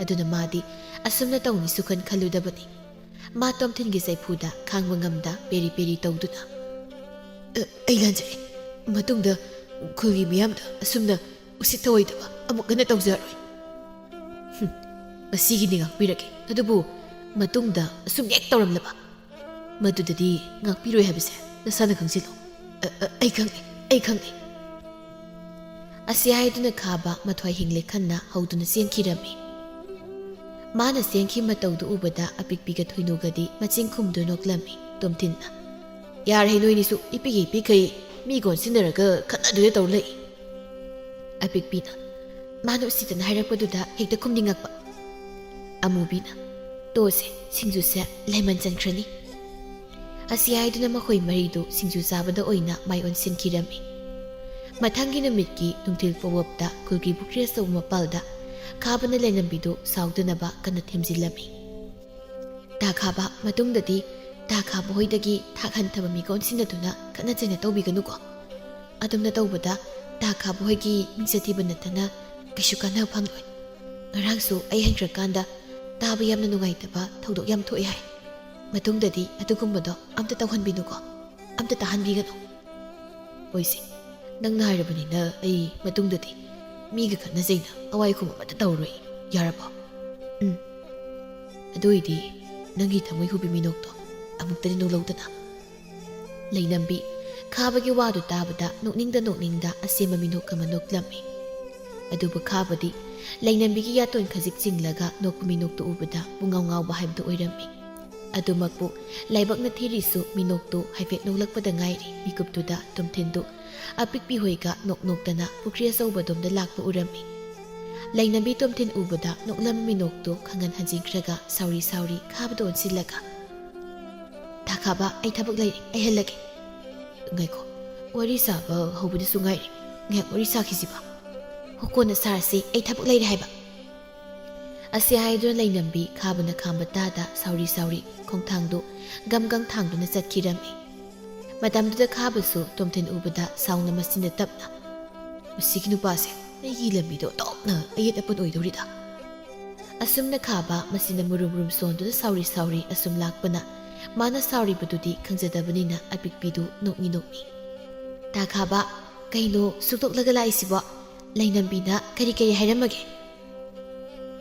ꯑꯗꯨꯅ ꯃꯥꯗꯤ ꯑꯁꯨꯝꯅ ꯇꯧꯅꯤꯁꯨ ꯈꯜꯂꯨꯗꯕꯅꯤ꯫ ꯃꯥ ꯇꯣꯝꯊꯤꯟꯒꯤ ꯆꯩꯐꯨꯗ ꯈꯥꯡꯕ ꯉꯝꯗ ꯄꯦꯔꯤ ꯄꯦꯔꯤ ꯇꯧꯗꯨꯅ "ꯑꯩ ꯂꯥꯟꯖꯔꯦ. ꯃꯇꯨꯡꯗ ꯈꯨꯜꯒꯤ ꯃꯤꯌꯥꯝꯗ ꯑꯁꯨꯝꯅ ꯎꯁꯤꯠ ꯊꯑꯣꯏꯗꯕ ꯑꯃꯨꯛ ꯍꯟꯅ ꯇꯧꯖꯔꯣꯏ. ꯉꯁꯤꯒꯤꯗꯤ ꯉꯥꯛꯄꯤꯔꯒꯦ. ꯑꯗꯨꯕꯨ ꯃꯇꯨꯡꯗ ꯑꯁꯨꯝ ꯍꯦꯛ ꯇꯧꯔꯝꯂꯕ ꯃꯗꯨꯗꯗꯤ ꯉꯥꯛꯄꯤꯔꯣꯏ ꯍꯥꯏꯕꯁꯦ ꯅꯁꯥꯅ ꯈꯪꯖꯤꯜꯂꯣ. ꯑꯩ ꯈꯪꯉꯦ." ꯑꯁꯤ ꯍꯥꯏꯗꯨꯅ ꯈꯥꯕ ꯃꯊ꯭ꯋꯥꯏ ꯍꯤꯡꯂꯦ ꯈꯟꯅ ꯍꯧꯗꯨꯅ ꯆꯦꯟꯈꯤꯔꯝꯃꯤ꯫ ꯃꯥꯅ ꯆꯦꯟꯈꯤ ꯃꯇꯧꯗꯨ ꯎꯕꯗ ꯑꯄꯤꯛꯄꯤꯒ ꯊꯣꯏꯅꯨꯒꯗꯤ ꯃꯆꯤꯟ ꯈꯨꯝꯗꯨꯅ ꯅꯣꯛꯂꯝꯃꯤ꯫ ꯇꯣꯝꯊꯤꯟꯅ "ꯌꯥꯔꯦ ꯅꯣꯏꯅꯤꯁꯨ ꯏꯄꯤꯈꯩ ꯃꯤꯒ ꯑꯣꯟꯁꯤꯟꯅꯔꯒ ꯈꯠꯅꯗꯣꯏꯗ ꯇꯧ ꯂꯩ." ꯑꯄꯤꯛꯄꯤꯅ "ꯃꯥꯅ ꯎꯁꯤꯠꯇꯅ ꯍꯥꯏꯔꯛꯄꯗꯨꯗ ꯍꯦꯛꯇ ꯈꯨꯝꯅꯤꯡꯉꯛꯄ." ꯑꯃꯨꯕꯤꯅ "ꯇꯣꯁꯦ, ꯁꯤꯡꯖꯨꯁꯦ ꯂꯩꯃꯟ ꯆꯟꯈ꯭ꯔꯅꯤ." ꯑꯁꯤ ꯍꯥꯏꯗꯨꯅ ꯃꯈꯣꯏ ꯃꯔꯤꯗꯨ ꯁꯤꯡꯖꯨ ꯆꯥꯕꯗ ꯑꯣꯏꯅ ꯃꯥꯏ ꯑꯣꯟꯁꯤꯟꯈꯤꯔꯝꯃꯤ꯫ ꯃꯊꯪꯒꯤ ꯅꯨꯃꯤꯠꯀꯤ ꯅꯨꯡꯊꯤꯜ ꯄꯣꯋꯞꯇ ꯈꯨꯜꯒꯤ ꯄꯨꯈ꯭ꯔꯤ ꯑꯆꯧꯕ ꯃꯄꯥꯜꯗ ꯈꯥꯕꯅ ꯂꯩꯅꯝꯕꯤꯗꯨ ꯁꯥꯎꯗꯅꯕ ꯀꯟꯅ ꯊꯦꯝꯖꯤꯜꯂꯝꯃꯤ꯫ "ꯇꯥ ꯈꯥꯕ, ꯃꯇꯨꯡꯗꯗꯤ ꯇꯥ ꯈꯥꯕ ꯍꯣꯏꯗꯒꯤ ꯊꯥꯛ ꯍꯟꯊꯕ ꯃꯤꯒ ꯑꯣꯟꯁꯤꯟꯅꯗꯨꯅ ꯈꯠꯅ ꯆꯩꯅ ꯇꯧꯕꯤꯒꯅꯨꯀꯣ. ꯑꯗꯨꯝꯅ ꯇꯧꯕꯗ ꯇꯥ ꯈꯥꯕ ꯍꯣꯏꯒꯤ ꯃꯤꯡꯆꯠ ꯊꯤꯕ ꯅꯠꯇꯅ ꯀꯩꯁꯨ ꯀꯥꯟꯅꯕ ꯐꯪꯂꯣꯏ. ꯉꯔꯥꯡꯁꯨ ꯑꯩ ꯍꯟꯈ꯭ꯔꯀꯥꯟꯗ ꯇꯥꯕ ꯌꯥꯝꯅ ꯅꯨꯡꯉꯥꯏꯇꯕ ꯊꯧꯗꯣꯛ ꯌꯥꯝ ꯊꯣꯛꯑꯦ ꯍꯥꯏ. ꯃꯇꯨꯡꯗꯗꯤ ꯑꯗꯨꯒꯨꯝꯕꯗꯣ ꯑꯝꯇ ꯇꯧꯍꯟꯕꯤꯅꯨꯀꯣ. ꯑꯝꯇ ꯇꯥꯍꯟꯕꯤꯒꯅꯨ." "ꯍꯣꯏꯁꯦ, ꯅꯪꯅ ꯍꯥꯏꯔꯕꯅꯤꯅ ꯑꯩ ꯃꯇꯨꯡꯗꯗꯤ ꯃꯤꯒ ꯈꯠꯅꯖꯩꯅ ꯑꯋꯥꯏ ꯈꯨꯝ ꯑꯃꯠꯇ ꯇꯧꯔꯣꯏ ꯌꯥꯔꯕꯣ ꯑꯗꯨꯏꯗꯤ ꯅꯪꯒꯤ ꯊꯃꯣꯏ ꯍꯨꯕꯤ ꯃꯤꯅꯣꯛꯇꯣ ꯑꯃꯨꯛꯇꯗꯤ ꯅꯣꯛꯂꯧꯗꯅ ꯂꯩꯅꯝꯕꯤ ꯈꯥꯕꯒꯤ ꯋꯥꯗꯨ ꯇꯥꯕꯗ ꯅꯣꯛꯅꯤꯡꯗ ꯑꯁꯦꯝꯕ ꯃꯤꯅꯣꯛ ꯑꯃ ꯅꯣꯛꯂꯝꯃꯤ ꯑꯗꯨꯕꯨ ꯈꯥꯕꯗꯤ ꯂꯩꯅꯝꯕꯤꯒꯤ ꯌꯥꯇꯣꯟ ꯈꯖꯤꯛ ꯆꯤꯡꯂꯒ ꯅꯣꯛꯄ ꯃꯤꯅꯣꯛꯇꯨ ꯎꯕꯗ ꯄꯨꯡꯉꯥꯎ ꯉꯥꯎꯕ ꯍꯥꯏꯕꯗꯨ ꯑꯣꯏꯔꯝꯃꯤ ꯑꯗꯨꯃꯛꯄꯨ ꯂꯥꯏꯕꯛꯅ ꯊꯤꯔꯤꯁꯨ ꯃꯤꯅꯣꯛꯇꯨ ꯍꯥꯏꯐꯦꯠ ꯅꯣꯛꯂꯛꯄꯗ ꯉꯥꯏꯔꯤ ꯃꯤꯀꯨꯞꯇꯨꯗ ꯇꯣꯝꯊꯤꯟꯗꯨ ꯑꯄꯤꯛꯄꯤ ꯍꯣꯏꯒ ꯅꯣꯛꯅꯣꯛꯇꯅ ꯄꯨꯈ꯭ꯔꯤ ꯑꯆꯧꯕꯗꯣꯝꯗ ꯂꯥꯛꯄ ꯎꯔꯝꯃꯤ ꯂꯩꯅꯝꯕꯤ ꯇꯣꯝꯊꯤꯟ ꯎꯕꯗ ꯅꯣꯛꯂꯝꯕ ꯃꯤꯅꯣꯛꯇꯨ ꯈꯪꯍꯟ ꯍꯟꯖꯤꯟꯈ꯭ꯔꯒ ꯁꯥꯎꯔꯤ ꯈꯥꯕꯗ ꯑꯣꯟꯁꯤꯜꯂꯒ ꯊꯥ ꯈꯥꯕ ꯑꯩ ꯊꯕꯛ ꯂꯩꯔꯤ ꯑꯩ ꯍꯜꯂꯒꯦ ꯉꯥꯏꯈꯣ ꯋꯥꯔꯤ ꯁꯥꯕ ꯍꯧꯕꯗꯁꯨ ꯉꯥꯏꯔꯤ ꯉꯥꯏꯍꯥꯛ ꯋꯥꯔꯤ ꯁꯥꯈꯤꯁꯤꯕ ꯀꯣꯟꯅ ꯁꯥꯔꯁꯤ ꯑꯩ ꯊꯕꯛ ꯂꯩꯔꯦ ꯍꯥꯏꯕ ꯑꯁꯤ ꯍꯥꯏꯗꯨꯅ ꯂꯩꯅꯝꯕꯤ ꯈꯥꯕꯅ ꯈꯥꯝꯕ ꯇꯥꯗ ꯁꯥꯎꯔꯤ ꯈꯣꯡꯊꯥꯡꯗꯨ ꯒꯝ ꯊꯥꯡꯗꯨꯅ ꯆꯠꯈꯤꯔꯝꯃꯤ ꯃꯇꯝꯗꯨꯗ ꯈꯥꯕꯁꯨ ꯇꯣꯝꯊꯤꯟ ꯎꯕꯗ ꯁꯥꯎꯅ ꯃꯆꯤꯟꯗ ꯇꯞꯅ ꯃꯁꯤꯒꯤ ꯅꯨꯄꯥꯁꯦ ꯑꯩꯒꯤ ꯂꯝꯕꯤꯗꯣ ꯇꯣꯛꯅ ꯑꯌꯦꯠ ꯑꯄꯟ ꯑꯣꯏꯗꯧꯔꯤꯗ ꯑꯁꯨꯝꯅ ꯈꯥꯕ ꯃꯆꯤꯟꯗ ꯃꯨꯔꯨꯝ ꯁꯣꯟꯗꯨꯅ ꯁꯥꯎꯔꯤ ꯑꯁꯨꯝ ꯂꯥꯛꯄꯅ ꯃꯥꯅ ꯁꯥꯎꯔꯤꯕꯗꯨꯗꯤ ꯈꯪꯖꯗꯕꯅꯤꯅ ꯑꯄꯤꯛꯄꯤꯗꯨ ꯅꯣꯛꯃꯤ ꯇꯥ ꯈꯥꯕ ꯀꯩꯅꯣ ꯁꯨꯛꯇꯣꯛꯂꯒ ꯂꯥꯛꯏꯁꯤꯕꯣ ꯂꯩꯅꯝꯕꯤꯅ ꯀꯔꯤ ꯍꯥꯏꯔꯝꯃꯒꯦ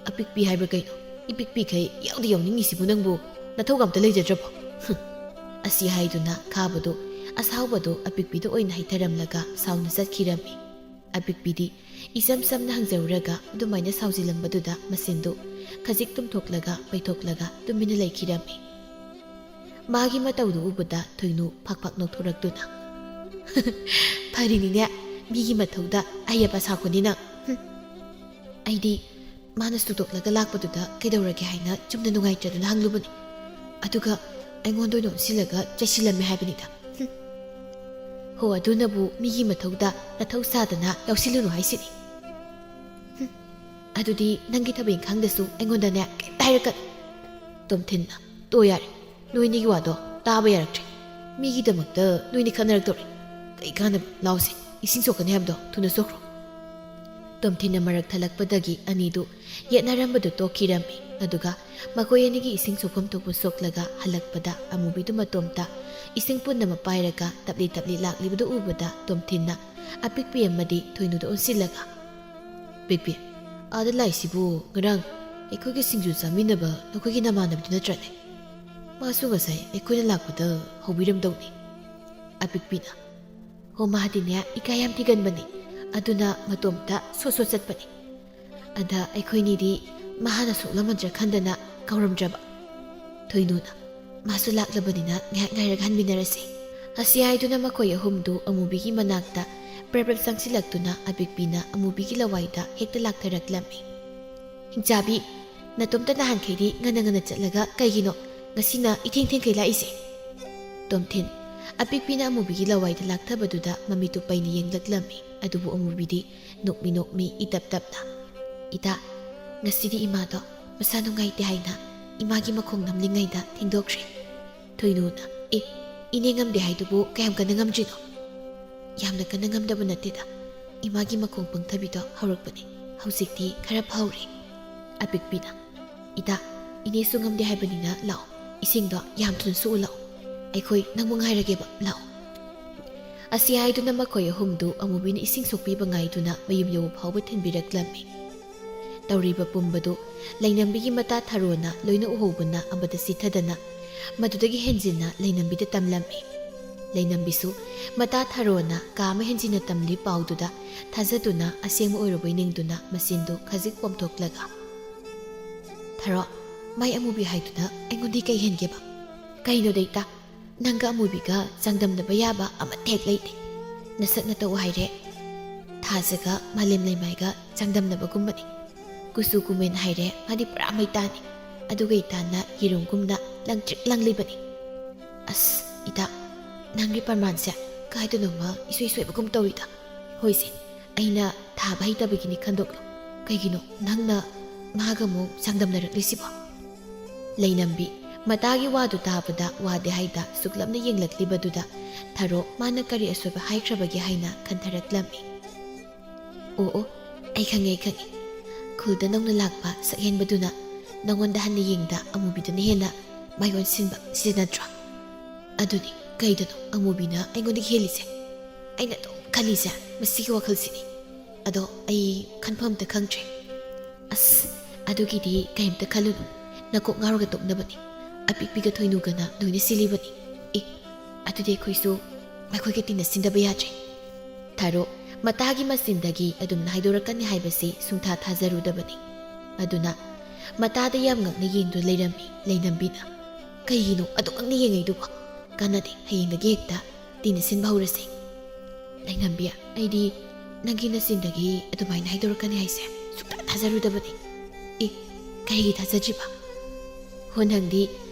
ꯑꯄꯤꯛꯄꯤ ꯍꯥꯏꯕ꯭ꯔꯥ ꯀꯩꯅꯣ ꯏꯄꯤꯛꯄꯤꯈꯩ ꯌꯥꯎꯅꯤꯡꯉꯤꯁꯤꯕꯨ ꯅꯪꯕꯨ ꯅꯊꯧꯒ ꯑꯝꯇ ꯂꯩꯖꯗ꯭ꯔꯕꯣ ꯑꯁꯤ ꯍꯥꯏꯗꯨꯅ ꯈꯥꯕꯗꯨ ꯑꯁꯥꯎꯕꯗꯨ ꯑꯄꯤꯛꯄꯤꯗ ꯑꯣꯏꯅ ꯍꯩꯊꯔꯝꯂꯒ ꯁꯥꯎꯅ ꯆꯠꯈꯤꯔꯝꯃꯤ ꯑꯄꯤꯛꯄꯤꯗꯤ ꯏꯆꯝ ꯆꯝꯅ ꯍꯪꯖꯔꯨꯔꯒ ꯑꯗꯨꯃꯥꯏꯅ ꯁꯥꯎꯖꯤꯜꯂꯝꯕꯗꯨꯗ ꯃꯁꯤꯟꯗꯨ ꯈꯖꯤꯛ ꯇꯨꯝꯊꯣꯛꯂꯒ ꯄꯩꯊꯣꯛꯂꯒ ꯇꯨꯃꯤꯟꯅ ꯂꯩꯈꯤꯔꯝꯃꯤ ꯃꯥꯒꯤ ꯃꯇꯧꯗꯨ ꯎꯕꯗ ꯊꯣꯏꯅꯨ ꯐꯥꯛ ꯅꯣꯛꯊꯣꯔꯛꯇꯨꯅ ꯐꯔꯤꯅꯤꯅꯦ ꯃꯤꯒꯤ ꯃꯊꯧꯗ ꯑꯍꯩ ꯑꯄꯥ ꯁꯥꯎꯀꯅꯤ ꯅꯪ ꯑꯩꯗꯤ ꯃꯥꯅ ꯁꯨꯛꯇꯣꯛꯂꯒ ꯂꯥꯛꯄꯗꯨꯗ ꯀꯩꯗꯧꯔꯒꯦ ꯍꯥꯏꯅ ꯆꯨꯝꯅ ꯅꯨꯡꯉꯥꯏꯇ꯭ꯔꯗꯨꯅ ꯍꯪꯂꯨꯕꯅꯤ ꯑꯗꯨꯒ ꯑꯩꯉꯣꯟꯗ ꯑꯣꯏꯅ ꯑꯣꯟꯁꯤꯜꯂꯒ ꯆꯩꯁꯤꯜꯂꯝꯃꯦ ꯍꯥꯏꯕꯅꯤꯗ ꯍꯣ ꯑꯗꯨꯅꯕꯨ ꯃꯤꯒꯤ ꯃꯊꯧꯗ ꯅꯊꯧ ꯁꯥꯗꯅ ꯌꯥꯎꯁꯤꯜꯂꯨꯅꯨ ꯍꯥꯏꯁꯤꯅꯤ ꯑꯗꯨꯗꯤ ꯅꯪꯒꯤ ꯊꯕꯛ ꯏꯪꯈꯥꯡꯗꯁꯨ ꯑꯩꯉꯣꯟꯗꯅꯦ ꯀꯩꯝꯇ ꯍꯥꯏꯔꯛꯀꯅꯨ ꯇꯣꯝꯊꯤꯟꯅ ꯇꯣ ꯌꯥꯔꯦ ꯅꯣꯏꯅꯤꯒꯤ ꯋꯥꯗꯣ ꯇꯥꯕ ꯌꯥꯔꯛꯇ꯭ꯔꯦ ꯃꯤꯒꯤꯗꯃꯛꯇ ꯅꯣꯏꯅꯤ ꯈꯟꯅꯔꯛꯇꯧꯔꯦ ꯀꯩ ꯀꯥꯟꯅꯕ ꯂꯥꯎꯁꯦ ꯏꯁꯤꯡ ꯁꯣꯛꯀꯅꯤ ꯍꯥꯏꯕꯗꯣ ꯊꯨꯅ ꯁꯣꯛꯈ꯭ꯔꯣ ꯇꯣꯝꯊꯤꯟꯅ ꯃꯔꯛ ꯊꯠꯂꯛꯄꯗꯒꯤ ꯑꯅꯤꯗꯨ ꯌꯦꯠꯅꯔꯝꯕꯗꯨ ꯇꯣꯛꯈꯤꯔꯝꯃꯤ ꯑꯗꯨꯒ ꯃꯈꯣꯏ ꯑꯅꯤꯒꯤ ꯏꯁꯤꯡ ꯁꯣꯛꯐꯝ ꯊꯣꯛꯄ ꯁꯣꯛꯂꯒ ꯍꯜꯂꯛꯄꯗ ꯑꯃꯨꯕꯤꯗꯨ ꯃꯇꯣꯝꯇ ꯏꯁꯤꯡ ꯄꯨꯟꯅꯃꯛ ꯄꯥꯏꯔꯒ ꯇꯞꯂꯤ ꯂꯥꯛꯂꯤꯕꯗꯨ ꯎꯕꯗ ꯇꯣꯝꯊꯤꯟꯅ ꯑꯄꯤꯛꯄꯤ ꯑꯃꯗꯤ ꯊꯣꯏꯅꯨꯗ ꯑꯣꯟꯁꯤꯜꯂꯒ ꯄꯤꯛꯄꯤ ꯑꯥꯗ ꯂꯥꯛꯏꯁꯤꯕꯨ ꯉꯔꯥꯡ ꯑꯩꯈꯣꯏꯒꯤ ꯁꯤꯡꯖꯨ ꯆꯥꯃꯤꯟꯅꯕ ꯅꯈꯣꯏꯒꯤ ꯅꯃꯥꯟꯅꯕꯤꯗꯨ ꯅꯠꯇ꯭ꯔꯅꯦ ꯃꯥꯁꯨ ꯉꯁꯥꯏ ꯑꯩꯈꯣꯏꯅ ꯂꯥꯛꯄꯗ ꯍꯧꯕꯤꯔꯝꯗꯧꯅꯤ ꯑꯄꯤꯛꯄꯤꯅ ꯍꯣ ꯃꯥꯗꯤꯅꯦ ꯏꯀꯥꯏ ꯌꯥꯝ ꯊꯤꯒꯟꯕꯅꯤ ꯑꯗꯨꯅ ꯃꯇꯣꯝꯇ ꯁꯣꯠ ꯆꯠꯄꯅꯤ ꯑꯗ ꯑꯩꯈꯣꯏꯅꯤꯗꯤ ꯃꯍꯥꯛꯅ ꯁꯣꯛꯂꯝꯃꯗ꯭ꯔꯥ ꯈꯟꯗꯅ ꯀꯧꯔꯝꯗ꯭ꯔꯕ ꯊꯣꯏꯅꯨꯅ ꯃꯥꯁꯨ ꯂꯥꯛꯂꯕꯅꯤꯅ ꯉꯥꯏꯍꯥꯛ ꯉꯥꯏꯔꯒ ꯍꯟꯃꯤꯟꯅꯔꯁꯤ ꯑꯁꯤ ꯍꯥꯏꯗꯨꯅ ꯃꯈꯣꯏ ꯑꯍꯨꯝꯗꯨ ꯑꯃꯨꯕꯤꯒꯤ ꯃꯅꯥꯛꯇ ꯄ꯭ꯔꯞ ꯆꯪꯁꯤꯜꯂꯛꯇꯨꯅ ꯑꯄꯤꯛꯄꯤꯅ ꯑꯃꯨꯕꯤꯒꯤ ꯂꯋꯥꯏꯗ ꯍꯦꯛꯇ ꯂꯥꯛꯊꯔꯛꯂꯝꯃꯤ ꯍꯤꯡꯆꯥꯕꯤ ꯅꯇꯣꯝꯇ ꯅꯍꯥꯟꯈꯩꯗꯤ ꯉꯟꯅ ꯆꯠꯂꯒ ꯀꯩꯒꯤꯅꯣ ꯉꯁꯤꯅ ꯏꯊꯦꯡꯈꯩ ꯂꯥꯛꯏꯁꯦ ꯇꯣꯝꯊꯤꯟ ꯑꯄꯤꯛꯄꯤꯅ ꯑꯃꯨꯕꯤꯒꯤ ꯂꯋꯥꯏꯗ ꯂꯥꯛꯊꯕꯗꯨꯗ ꯃꯃꯤꯠꯇꯨ ꯄꯩꯅ ꯌꯦꯡꯂꯛꯂꯝꯃꯤ ꯑꯗꯨꯕꯨ ꯑꯃꯨꯕꯤꯗꯤ ꯅꯣꯛꯃꯤ ꯏꯇꯞ ꯇꯞꯅ ꯏꯇꯥ ꯉꯁꯤꯗꯤ ꯏꯃꯥꯗꯣ ꯃꯁꯥ ꯅꯨꯡꯉꯥꯏꯇꯦ ꯍꯥꯏꯅ ꯏꯃꯥꯒꯤ ꯃꯈꯣꯡ ꯅꯝꯂꯤꯉꯩꯗ ꯊꯦꯡꯗꯣꯛꯈ꯭ꯔꯦ ꯊꯣꯏꯅꯨꯅ ꯏꯅꯦ ꯉꯝꯗꯦ ꯍꯥꯏꯗꯨꯕꯨ ꯀꯌꯥꯝ ꯀꯟꯅ ꯉꯝꯗ꯭ꯔꯤꯅꯣ ꯌꯥꯝꯅ ꯀꯟꯅ ꯉꯝꯗꯕ ꯅꯠꯇꯦꯗ 이마기 마콩 뻥타비도 하울뻔해 하우직디 가라 파우리 아빅비나 이다 이네 숭함대 할버니나 라오 이생도 얌투는 수울라오 아이코이 낭몽 하이라게바 라오 ꯑꯁꯤ ꯍꯥꯏꯗꯨꯅ ꯃꯈꯣꯏ ꯑꯍꯨꯝꯗꯨ ꯑꯃꯨꯕꯤꯅ ꯏꯁꯤꯡ ꯁꯣꯛꯄꯤꯕ ꯉꯥꯏꯗꯨꯅ ꯃꯌꯨꯝ ꯌꯧꯕ ꯐꯥꯎꯕ ꯊꯤꯟꯕꯤꯔꯛꯂꯝꯃꯤ ꯇꯧꯔꯤꯕ ꯄꯨꯝꯕꯗꯨ ꯂꯩꯅꯝꯕꯤꯒꯤ ꯃꯇꯥ ꯊꯥꯔꯣꯅ ꯂꯣꯏꯅ ꯎꯍꯧꯕꯅ ꯑꯃꯗ ꯁꯤꯊꯗꯅ ꯃꯗꯨꯗꯒꯤ ꯍꯦꯟꯖꯤꯟꯅ ꯂꯩꯅꯝꯕꯤꯗ ꯇꯝꯂꯝꯃꯤ ꯂꯩꯅꯝꯕꯤꯁꯨ ꯃꯇꯥ ꯊꯥꯔꯣꯅ ꯀꯥ ꯑꯃ ꯍꯦꯟꯖꯤꯟꯅ ꯇꯝꯂꯤ ꯄꯥꯎꯗꯨꯗ ꯊꯥꯖꯗꯨꯅ ꯑꯁꯦꯡꯕ ꯑꯣꯏꯔꯕꯣꯏ ꯅꯤꯡꯗꯨꯅ ꯃꯆꯤꯟꯗꯨ ꯈꯖꯤꯛ ꯄꯣꯝꯊꯣꯛꯂꯒ ꯊꯥꯔꯣ ꯃꯥꯏ ꯑꯃꯨꯕꯤ ꯍꯥꯏꯗꯨꯅ ꯑꯩꯉꯣꯟꯗꯤ ꯀꯩ ꯍꯦꯟꯒꯦꯕ ꯀꯩꯅꯣ ꯗꯩꯇꯥ ꯅꯪꯒ ꯑꯃꯨꯕꯤꯒ ꯆꯥꯡꯗꯝꯅꯕ ꯌꯥꯕ ꯑꯃꯠꯇ ꯍꯦꯛ ꯂꯩꯇꯦ ꯅꯁꯛ ꯅꯇꯧ ꯍꯥꯏꯔꯦ ꯊꯥꯖꯒ ꯃꯥꯂꯦꯝ ꯂꯩꯃꯥꯏꯒ ꯆꯥꯡꯗꯝꯅꯕꯒꯨꯝꯕꯅꯤ ꯀꯨꯆꯨ ꯀꯨꯃꯦꯟ ꯍꯥꯏꯔꯦ ꯃꯥꯗꯤ ꯄꯨꯔꯥ ꯃꯩꯇꯥꯅꯤ ꯑꯗꯨꯒ ꯏꯇꯥꯅ ꯌꯦꯔꯨꯝꯒꯨꯝꯅ ꯂꯪꯇ꯭ꯔꯤꯛ ꯂꯪꯂꯤꯕꯅꯤ ꯑꯁ ꯏꯇꯥ ꯅꯪꯒꯤ ꯄ꯭ꯔꯃꯥꯟꯁꯦ ꯀꯥꯏꯗꯅꯣꯃ ꯏꯁꯣꯏ ꯁꯣꯏꯕꯒꯨꯝ ꯇꯧꯏꯗ ꯍꯣꯏꯁꯦ ꯑꯩꯅ ꯊꯥꯕ ꯍꯩꯇꯕꯒꯤꯅꯤ ꯈꯟꯗꯣꯛꯂꯣ ꯀꯩꯒꯤꯅꯣ ꯅꯪꯅ ꯃꯥꯒ ꯑꯃꯨꯛ ꯆꯥꯡꯗꯝꯅꯔꯛꯂꯤꯁꯤꯕꯣ ꯂꯩꯅꯝꯕꯤ ꯃꯇꯥꯒꯤ ꯋꯥꯗꯨ ꯇꯥꯕꯗ ꯋꯥꯗꯦ ꯍꯥꯏꯗ ꯁꯨꯛꯂꯞꯅ ꯌꯦꯡꯂꯛꯂꯤꯕꯗꯨꯗ ꯊꯥꯔꯣ ꯃꯥꯅ ꯀꯔꯤ ꯑꯁꯣꯏꯕ ꯍꯥꯏꯈ꯭ꯔꯕꯒꯦ ꯍꯥꯏꯅ ꯈꯟꯊꯔꯛꯂꯝꯃꯤ ꯑꯣ ꯑꯩ ꯈꯪꯉꯦ ꯈꯨꯜꯗ ꯅꯧꯅ ꯂꯥꯛꯄ ꯁꯛꯍꯦꯟꯕꯗꯨꯅ ꯅꯪꯉꯣꯟꯗ ꯍꯟꯅ ꯌꯦꯡꯗ ꯑꯃꯨꯕꯤꯗꯨꯅ ꯍꯦꯟꯅ ꯃꯥꯏꯑꯣꯟ ꯁꯤꯟꯕ ꯁꯤ ꯅꯠꯇ꯭ꯔꯣ ꯑꯗꯨꯅꯤ ꯀꯩꯗꯅꯣ ꯑꯃꯨꯕꯤꯅ ꯑꯩꯉꯣꯟꯗ ꯍꯦꯜꯂꯤꯁꯦ ꯑꯩꯅ ꯑꯗꯨꯝ ꯈꯜꯂꯤꯁꯦ ꯃꯁꯤꯒꯤ ꯋꯥꯈꯜꯁꯤꯅꯤ ꯑꯗꯣ ꯑꯩ ꯈꯟꯐꯝꯇ ꯈꯪꯗ꯭ꯔꯦ꯫ ꯑꯁ ꯑꯗꯨꯒꯤꯗꯤ ꯀꯔꯤꯝꯇ ꯈꯜꯂꯨꯅꯨ, ꯅꯀꯣꯛ ꯉꯥꯎꯔꯒ ꯇꯣꯛꯅꯕꯅꯤ꯫ ꯑꯄꯤꯛꯄꯤꯒ ꯊꯣꯏꯅꯨꯒꯅ ꯂꯣꯏꯅ ꯁꯤꯜꯂꯤꯕꯅꯤ꯫ ꯑꯗꯨꯗꯤ ꯑꯩꯈꯣꯏꯁꯨ ꯃꯈꯣꯏꯒ ꯇꯤꯟꯅ ꯁꯤꯟꯗꯕ ꯌꯥꯗ꯭ꯔꯦ꯫ ꯊꯥꯔꯣ ꯃꯇꯥꯒꯤ ꯃꯆꯤꯟꯗꯒꯤ ꯑꯗꯨꯝꯅ ꯍꯥꯏꯗꯣꯔꯛꯀꯅꯤ ꯍꯥꯏꯕꯁꯤ ꯁꯨꯡꯊꯥ ꯊꯥꯖꯔꯨꯗꯕꯅꯤ꯫ ꯑꯗꯨꯅ ꯃꯇꯥꯗ ꯌꯥꯝ ꯉꯛꯅ ꯌꯦꯡꯗꯨꯅ ꯂꯩꯔꯝꯃꯤ ꯂꯩꯅꯝꯕꯤꯅ꯫ ꯀꯩꯒꯤꯅꯣ ꯑꯗꯨꯛ ꯉꯛꯅ ꯌꯦꯡꯉꯩꯗꯨꯕꯣ? ꯀꯥꯟꯅꯗꯦ, ꯍꯌꯦꯡꯗꯒꯤ ꯍꯦꯛꯇ ꯇꯤꯟꯅ ꯁꯤꯟꯕ ꯍꯧꯔꯁꯤ꯫ ꯂꯩꯅꯝꯕꯤ, ꯑꯩꯗꯤ ꯅꯪꯒꯤ ꯅꯆꯤꯟꯗꯒꯤ ꯑꯗꯨꯃꯥꯏꯅ ꯍꯥꯏꯗꯣꯔꯛꯀꯅꯤ ꯍꯥꯏꯁꯦ ꯁꯨꯡꯊꯥ ꯊꯥꯖꯔꯨꯗꯕꯅꯤ꯫ ꯀꯔꯤꯒꯤ ꯊꯥꯖꯗ꯭ꯔꯤꯕ? ꯍꯣ ꯅꯪꯗꯤ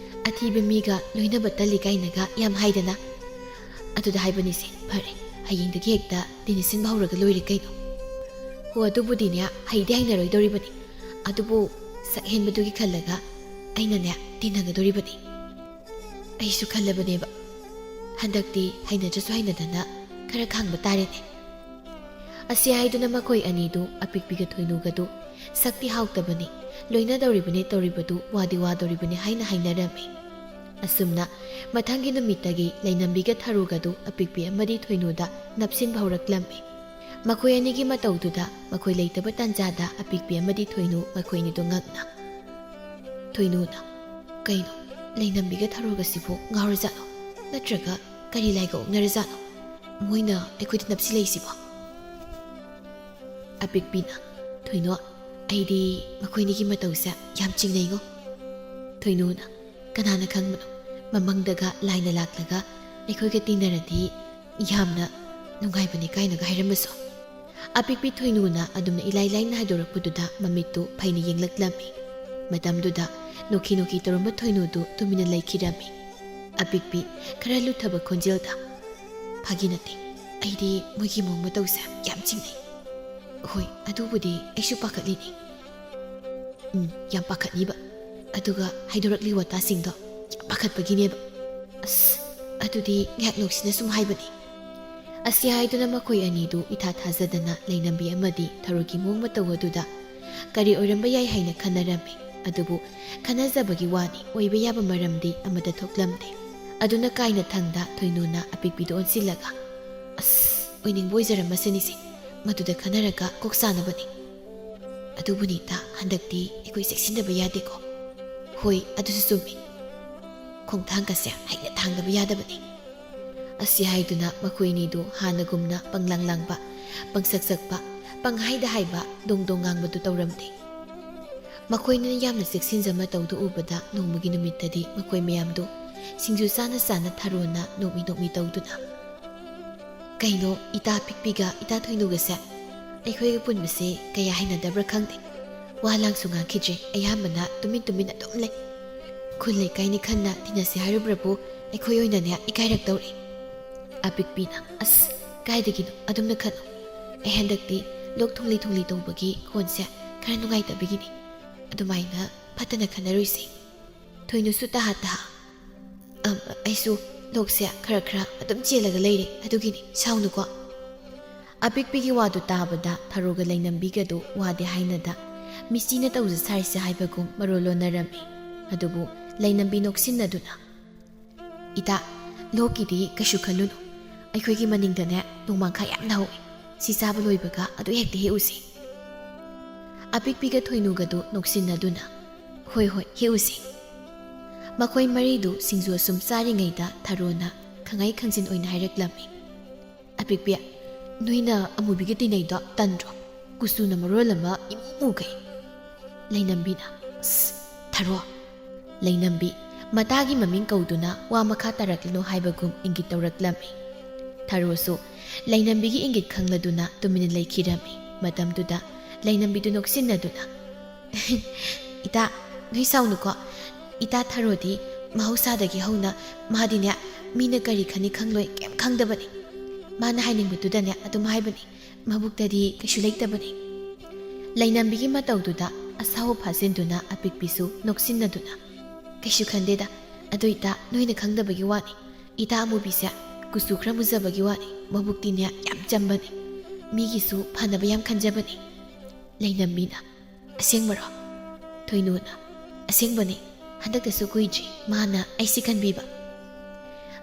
ꯑꯊꯤꯕ ꯃꯤꯒ ꯂꯣꯏꯅꯕ ꯇꯜꯂꯤ ꯀꯥꯏꯅꯒ ꯌꯥꯝ ꯍꯥꯏꯗꯅ꯫ ꯑꯗꯨꯗ ꯍꯥꯏꯕꯅꯤꯁꯦ, ꯐꯔꯦ ꯍꯌꯦꯡꯗꯒꯤ ꯍꯦꯛꯇ ꯇꯤꯟꯅ ꯁꯤꯟꯕ ꯍꯧꯔꯒ ꯂꯣꯏꯔꯦ ꯀꯩꯅꯣ꯫ ꯍꯣ ꯑꯗꯨꯕꯨꯗꯤꯅꯦ ꯍꯩꯗꯤ ꯍꯩꯅꯔꯣꯏꯗꯧꯔꯤꯕꯅꯤ, ꯑꯗꯨꯕꯨ ꯁꯛ ꯍꯦꯟꯕꯗꯨꯒꯤ ꯈꯜꯂꯒ ꯑꯩꯅꯅꯦ ꯇꯤꯟꯅꯒꯗꯣꯔꯤꯕꯅꯤ꯫ ꯑꯩꯁꯨ ꯈꯜꯂꯕꯅꯦꯕ, ꯍꯟꯗꯛꯇꯤ ꯍꯩꯅꯗ꯭ꯔꯁꯨ ꯍꯩꯅꯗꯅ ꯈꯔ ꯈꯥꯡꯕ ꯇꯥꯔꯦꯅꯦ꯫ ꯑꯁꯤ ꯍꯥꯏꯗꯨꯅ ꯃꯈꯣꯏ ꯑꯅꯤꯗꯨ ꯑꯄꯤꯛꯄꯤꯒ ꯊꯣꯏꯅꯨꯒꯗꯨ ꯁꯛꯇꯤ ꯍꯥꯎꯇꯕꯅꯤ, ꯂꯣꯏꯅꯗꯧꯔꯤꯕꯅꯤ ꯇꯧꯔꯤꯕꯗꯨ ꯋꯥꯗꯤ ꯋꯥꯗꯧꯔꯤꯕꯅꯤ ꯍꯥꯏꯅ ꯍꯥꯏꯅꯔꯝꯃꯤ꯫ ꯑꯁꯨꯝꯅ ꯃꯊꯪꯒꯤ ꯅꯨꯃꯤꯠꯇꯒꯤ ꯂꯩꯅꯝꯕꯤꯒ ꯊꯔꯨꯒꯗꯨ ꯑꯄꯤꯛꯄꯤ ꯑꯃꯗꯤ ꯊꯣꯏꯅꯨꯗ ꯅꯞꯁꯤꯟꯕ ꯍꯧꯔꯛꯂꯝꯃꯤ꯫ ꯃꯈꯣꯏ ꯑꯅꯤꯒꯤ ꯃꯇꯧꯗꯨꯗ ꯃꯈꯣꯏ ꯂꯩꯇꯕ ꯇꯥꯟꯖꯥꯗ ꯑꯄꯤꯛꯄꯤ ꯑꯃꯗꯤ ꯊꯣꯏꯅꯨ ꯃꯈꯣꯏꯅꯤꯗꯨ ꯉꯛꯅ ꯊꯣꯏꯅꯨꯅ ꯀꯩꯅꯣ ꯂꯩꯅꯝꯕꯤꯒ ꯊꯔꯨꯒꯁꯤꯕꯨ ꯉꯥꯎꯔꯖꯥꯠꯅꯣ? ꯅꯠꯇ꯭ꯔꯒ ꯀꯔꯤ ꯂꯥꯏꯒ ꯑꯣꯛꯅꯔꯖꯥꯠꯅꯣ? ꯃꯣꯏꯅ ꯑꯩꯈꯣꯏꯗ ꯅꯞꯁꯤꯜꯂꯛꯏꯁꯤꯕꯣ? ꯑꯄꯤꯛꯄꯤꯅ ꯊꯣꯏꯅꯨ, ꯑꯩꯗꯤ ꯃꯈꯣꯏꯅꯤꯒꯤ ꯃꯇꯧꯁꯦ ꯌꯥꯝ ꯆꯤꯡꯅꯩꯉꯣ꯫ ꯊꯣꯏꯅꯨꯅ ꯀꯅꯥꯅ ꯈꯪꯕꯅꯣ, ꯃꯃꯪꯗꯒ ꯂꯥꯏꯅ ꯂꯥꯛꯂꯒ ꯑꯩꯈꯣꯏꯒ ꯇꯤꯟꯅꯔꯗꯤ ꯌꯥꯝꯅ ꯅꯨꯡꯉꯥꯏꯕꯅꯤ ꯀꯥꯏꯅꯒ ꯍꯥꯏꯔꯝꯃꯁꯨ꯫ ꯑꯄꯤꯛꯄꯤ ꯊꯣꯏꯅꯨꯅ ꯑꯗꯨꯝꯅ ꯏꯂꯥꯏ ꯂꯥꯏꯅ ꯍꯥꯏꯗꯣꯔꯛꯄꯗꯨꯗ ꯃꯃꯤꯠꯇꯨ ꯐꯩꯅ ꯌꯦꯡꯂꯛꯂꯝꯃꯤ꯫ ꯃꯇꯝꯗꯨꯗ ꯅꯣꯛꯈꯤ ꯅꯣꯛꯈꯤ ꯇꯧꯔꯝꯕ ꯊꯣꯏꯅꯨꯗꯨ ꯇꯨꯃꯤꯟꯅ ꯂꯩꯈꯤꯔꯝꯃꯤ꯫ ꯑꯄꯤꯛꯄꯤ ꯈꯔ ꯂꯨꯊꯕ ꯈꯣꯟꯖꯦꯜꯗ, ꯐꯥꯒꯤ ꯅꯠꯇꯦ, ꯑꯩꯗꯤ ꯃꯣꯏꯒꯤ ꯃꯑꯣꯡ ꯃꯇꯧꯁꯦ ꯌꯥꯝ ꯆꯤꯡꯅꯩ꯫ ꯍꯣꯏ ꯑꯗꯨꯕꯨꯗꯤ ꯑꯩꯁꯨ ꯄꯥꯈꯠꯂꯤꯅꯤ꯫ ꯌꯥꯝ ꯄꯥꯈꯠꯂꯤꯕ, ꯑꯗꯨꯒ ꯍꯥꯏꯗꯣꯔꯛꯂꯤ ꯋꯥꯇꯥꯁꯤꯡꯗꯣ ꯌꯥꯝ ꯄꯥꯈꯠꯄꯒꯤꯅꯦꯕ꯫ ꯑꯁ ꯑꯗꯨꯗꯤ ꯉꯥꯛꯅꯣꯛꯁꯤꯅ ꯁꯨꯝ ꯍꯥꯏꯕꯅꯤ꯫ ꯑꯁꯤ ꯍꯥꯏꯗꯨꯅ ꯃꯈꯣꯏ ꯑꯅꯤꯗꯨ ꯏꯊꯥ ꯊꯥꯖꯗꯅ ꯂꯩꯅꯝꯕꯤ ꯑꯃꯗꯤ ꯊꯔꯨꯒꯤ ꯃꯑꯣꯡ ꯃꯇꯧ ꯑꯗꯨꯗ ꯀꯔꯤ ꯑꯣꯏꯔꯝꯕ ꯌꯥꯏ ꯍꯥꯏꯅ ꯈꯟꯅꯔꯝꯃꯤ꯫ ꯑꯗꯨꯕꯨ ꯈꯟꯅꯖꯕꯒꯤ ꯋꯥꯅꯤ, ꯑꯣꯏꯕ ꯌꯥꯕ ꯃꯔꯝꯗꯤ ꯑꯃꯠꯇ ꯊꯣꯛꯂꯝꯗꯦ꯫ ꯑꯗꯨꯅ ꯀꯥꯏꯅ ꯊꯪꯗ ꯊꯣꯏꯅꯨꯅ ꯑꯄꯤꯛꯄꯤꯗ ꯑꯣꯟꯁꯤꯜꯂꯒ, ꯑꯁ ꯑꯣꯏꯅꯤꯡꯕ ꯑꯣꯏꯖꯔꯝꯃꯁꯅꯤꯁꯦ, ꯃꯗꯨꯗ ꯈꯟꯅꯔꯒ ꯀꯣꯛ ꯆꯥꯅꯕꯅꯤ꯫ ꯑꯗꯨꯕꯨꯅꯤꯇ ꯍꯟꯗꯛꯇꯤ ꯑꯩꯈꯣꯏ ꯆꯦꯛꯁꯤꯟꯗꯕ ꯌꯥꯗꯦꯀꯣ꯫ ꯍꯣꯏ ꯑꯗꯨꯁꯨ ꯆꯨꯝꯃꯤ, ꯈꯣꯡꯊꯥꯡꯒꯁꯦ ꯍꯩꯅ ꯊꯥꯡꯗꯕ ꯌꯥꯗꯕꯅꯤ꯫ ꯑꯁꯤ ꯍꯥꯏꯗꯨꯅ ꯃꯈꯣꯏꯅꯤꯗꯨ ꯍꯥꯟꯅꯒꯨꯝꯅ ꯄꯪꯂꯥꯡ ꯂꯥꯡꯕ, ꯄꯪꯁꯛ ꯁꯛꯄ, ꯄꯪꯍꯥꯏꯗ ꯍꯥꯏꯕ, ꯗꯣꯡ ꯗꯣꯡ ꯉꯥꯡꯕꯗꯨ ꯇꯧꯔꯝꯗꯦ꯫ ꯃꯈꯣꯏꯅ ꯌꯥꯝꯅ ꯆꯦꯛꯁꯤꯟꯖꯕ ꯃꯇꯧꯗꯨ ꯎꯕꯗ ꯅꯣꯡꯃꯒꯤ ꯅꯨꯃꯤꯠꯇꯗꯤ ꯃꯈꯣꯏ ꯃꯌꯥꯝꯗꯨ ꯁꯤꯡꯖꯨ ꯆꯥꯅ ꯆꯥꯅ ꯊꯔꯣꯅ ꯅꯣꯛꯃꯤ ꯅꯣꯛꯃꯤ ꯇꯧꯗꯨꯅ, ꯀꯩꯅꯣ ꯏꯇꯥ ꯄꯤꯛꯄꯤꯒ ꯏꯇꯥ ꯊꯣꯏꯅꯨꯒꯁꯦ ꯑꯩꯈꯣꯏꯒ ꯄꯨꯟꯕꯁꯦ ꯀꯌꯥ ꯍꯩꯅꯗꯕ꯭ꯔꯥ ꯈꯪꯗꯦ, ꯋꯥ ꯂꯥꯡꯁꯨ ꯉꯥꯡꯈꯤꯗ꯭ꯔꯦ, ꯑꯌꯥꯝꯕꯅ ꯇꯨꯃꯤꯟ ꯇꯨꯃꯤꯟ ꯑꯗꯨꯝ ꯂꯩ꯫ ꯈꯨꯜ ꯂꯩꯀꯥꯏꯅꯤ ꯈꯟꯅ ꯇꯤꯟꯅꯁꯦ ꯍꯥꯏꯔꯨꯕ꯭ꯔꯕꯨ ꯑꯩꯈꯣꯏ ꯑꯣꯏꯅꯅꯦ ꯏꯀꯥꯏꯔꯛꯇꯧꯔꯤ꯫ ꯑꯄꯤꯛꯄꯤꯅ ꯑꯁ ꯀꯥꯏꯗꯒꯤꯅꯣ, ꯑꯗꯨꯝꯅ ꯈꯟꯅꯨ, ꯑꯩ ꯍꯟꯗꯛꯇꯤ ꯂꯣꯛ ꯊꯨꯡꯂꯤ ꯊꯨꯡꯂꯤ ꯇꯧꯕꯒꯤ ꯈꯣꯟꯁꯦ ꯈꯔ ꯅꯨꯡꯉꯥꯏꯇꯕꯒꯤꯅꯤ, ꯑꯗꯨꯃꯥꯏꯅ ꯐꯠꯇꯅ ꯈꯟꯅꯔꯨꯏꯁꯤ꯫ ꯊꯣꯏꯅꯨꯁꯨ ꯇꯍꯥ ꯇꯍꯥ, ꯑꯩꯁꯨ ꯂꯣꯛꯁꯦ ꯈꯔ ꯈꯔ ꯑꯗꯨꯝ ꯆꯦꯜꯂꯒ ꯂꯩꯔꯦ, ꯑꯗꯨꯒꯤꯅꯤ, ꯁꯥꯎꯅꯨꯀꯣ꯫ ꯑꯄꯤꯛꯄꯤꯒꯤ ꯋꯥꯗꯨ ꯇꯥꯕꯗ ꯊꯔꯣꯒ ꯂꯩꯅꯝꯕꯤꯒꯗꯨ ꯋꯥꯗꯤ ꯍꯥꯏꯅꯗ ꯃꯤꯆꯤꯅ ꯇꯧꯖ ꯁꯥꯔꯤꯁꯦ ꯍꯥꯏꯕꯒꯨꯝ ꯃꯔꯣꯜ ꯂꯣꯟꯅꯔꯝꯃꯤ꯫ ꯑꯗꯨꯕꯨ ꯂꯩꯅꯝꯕꯤ ꯅꯣꯛꯁꯤꯟꯅꯗꯨꯅ, ꯏꯇꯥ ꯂꯣꯛꯀꯤꯗꯤ ꯀꯩꯁꯨ ꯈꯜꯂꯨꯅꯨ, ꯑꯩꯈꯣꯏꯒꯤ ꯃꯅꯤꯡꯗꯅꯦ ꯅꯣꯡꯃꯥꯡꯈꯥ ꯌꯥꯝꯅ ꯍꯧꯏ, ꯁꯤ ꯆꯥꯕ ꯂꯣꯏꯕꯒ ꯑꯗꯨ ꯍꯦꯛꯇ ꯍꯦꯛꯎꯁꯤ꯫ ꯑꯄꯤꯛꯄꯤꯒ ꯊꯣꯏꯅꯨꯒꯗꯨ ꯅꯣꯛꯁꯤꯟꯅꯗꯨꯅ, ꯍꯣꯏ ꯍꯣꯏ ꯍꯦꯛꯎꯁꯤ꯫ ꯃꯈꯣꯏ ꯃꯔꯤꯗꯨ ꯁꯤꯡꯖꯨ ꯑꯁꯨꯝ ꯆꯥꯔꯤꯉꯩꯗ ꯊꯔꯣꯅ ꯈꯪꯍꯩ ꯈꯪꯖꯤꯟ ꯑꯣꯏꯅ ꯍꯥꯏꯔꯛꯂꯝꯃꯤ, ꯑꯄꯤꯛꯄꯤ ꯅꯣꯏꯅ ꯑꯃꯨꯕꯤꯒ ꯇꯤꯟꯅꯩꯗꯣ ꯇꯟꯗ꯭ꯔꯣ? ꯀꯨꯆꯨꯅ ꯃꯔꯣꯜ ꯑꯃ ꯏꯃꯨ ꯃꯨꯒꯩ꯫ ꯂꯩꯅꯝꯕꯤꯅ, ꯑꯁ ꯊꯔꯣ꯫ ꯂꯩꯅꯝꯕꯤ ꯃꯇꯥꯒꯤ ꯃꯃꯤꯡ ꯀꯧꯗꯨꯅ ꯋꯥ ꯃꯈꯥ ꯇꯥꯔꯛꯂꯅꯨ ꯍꯥꯏꯕꯒꯨꯝ ꯏꯪꯒꯤꯠ ꯇꯧꯔꯛꯂꯝꯃꯤ꯫ ꯊꯔꯣꯁꯨ ꯂꯩꯅꯝꯕꯤꯒꯤ ꯏꯪꯒꯤꯠ ꯈꯪꯂꯗꯨꯅ ꯇꯨꯃꯤꯟꯅ ꯂꯩꯈꯤꯔꯝꯃꯤ꯫ ꯃꯇꯝꯗꯨꯗ ꯂꯩꯅꯝꯕꯤꯗꯨ ꯅꯣꯛꯁꯤꯟꯅꯗꯨꯅ, ꯏꯇꯥ ꯅꯣꯏ ꯁꯥꯎꯅꯨꯀꯣ, ꯏꯇꯥ ꯊꯔꯣꯗꯤ ꯃꯍꯧꯁꯥꯗꯒꯤ ꯍꯧꯅ ꯃꯥꯗꯤꯅꯦ ꯃꯤꯅ ꯀꯔꯤ ꯈꯟꯅꯤ ꯈꯪꯂꯣꯏ ꯀꯩꯝ ꯈꯪꯗꯕꯅꯤ, ꯃꯥꯅ ꯍꯥꯏꯅꯤꯡꯕꯗꯨꯗꯅꯦ ꯑꯗꯨꯝ ꯍꯥꯏꯕꯅꯤ, ꯃꯕꯨꯛꯇꯗꯤ ꯀꯩꯁꯨ ꯂꯩꯇꯕꯅꯤ꯫ ꯂꯩꯅꯝꯕꯤꯒꯤ ꯃꯇꯧꯗꯨꯗ ꯑꯁꯥꯎꯕ ꯐꯥꯖꯤꯟꯗꯨꯅ ꯑꯄꯤꯛꯄꯤꯁꯨ ꯅꯣꯛꯁꯤꯟꯅꯗꯨꯅ, ꯀꯩꯁꯨ ꯈꯟꯗꯦꯗ, ꯑꯗꯨ ꯏꯇꯥ ꯅꯣꯏꯅ ꯈꯪꯗꯕꯒꯤ ꯋꯥꯅꯤ, ꯏꯇꯥ ꯑꯃꯨꯕꯤꯁꯦ ꯀꯨꯆꯨ ꯈꯔ ꯃꯨꯖꯕꯒꯤ ꯋꯥꯅꯤ, ꯃꯕꯨꯛꯇꯤꯅꯦ ꯌꯥꯝ ꯆꯝꯕꯅꯤ, ꯃꯤꯒꯤꯁꯨ ꯐꯅꯕ ꯌꯥꯝ ꯈꯟꯖꯕꯅꯤ꯫ ꯂꯩꯅꯝꯕꯤꯅ, ꯑꯁꯦꯡꯕꯔꯣ? ꯊꯣꯏꯅꯨꯅ, ꯑꯁꯦꯡꯕꯅꯤ, ꯍꯟꯗꯛꯇꯁꯨ ꯀꯨꯏꯗ꯭ꯔꯤ ꯃꯥꯅ ꯑꯩꯁꯤ ꯈꯟꯕꯤꯕ꯫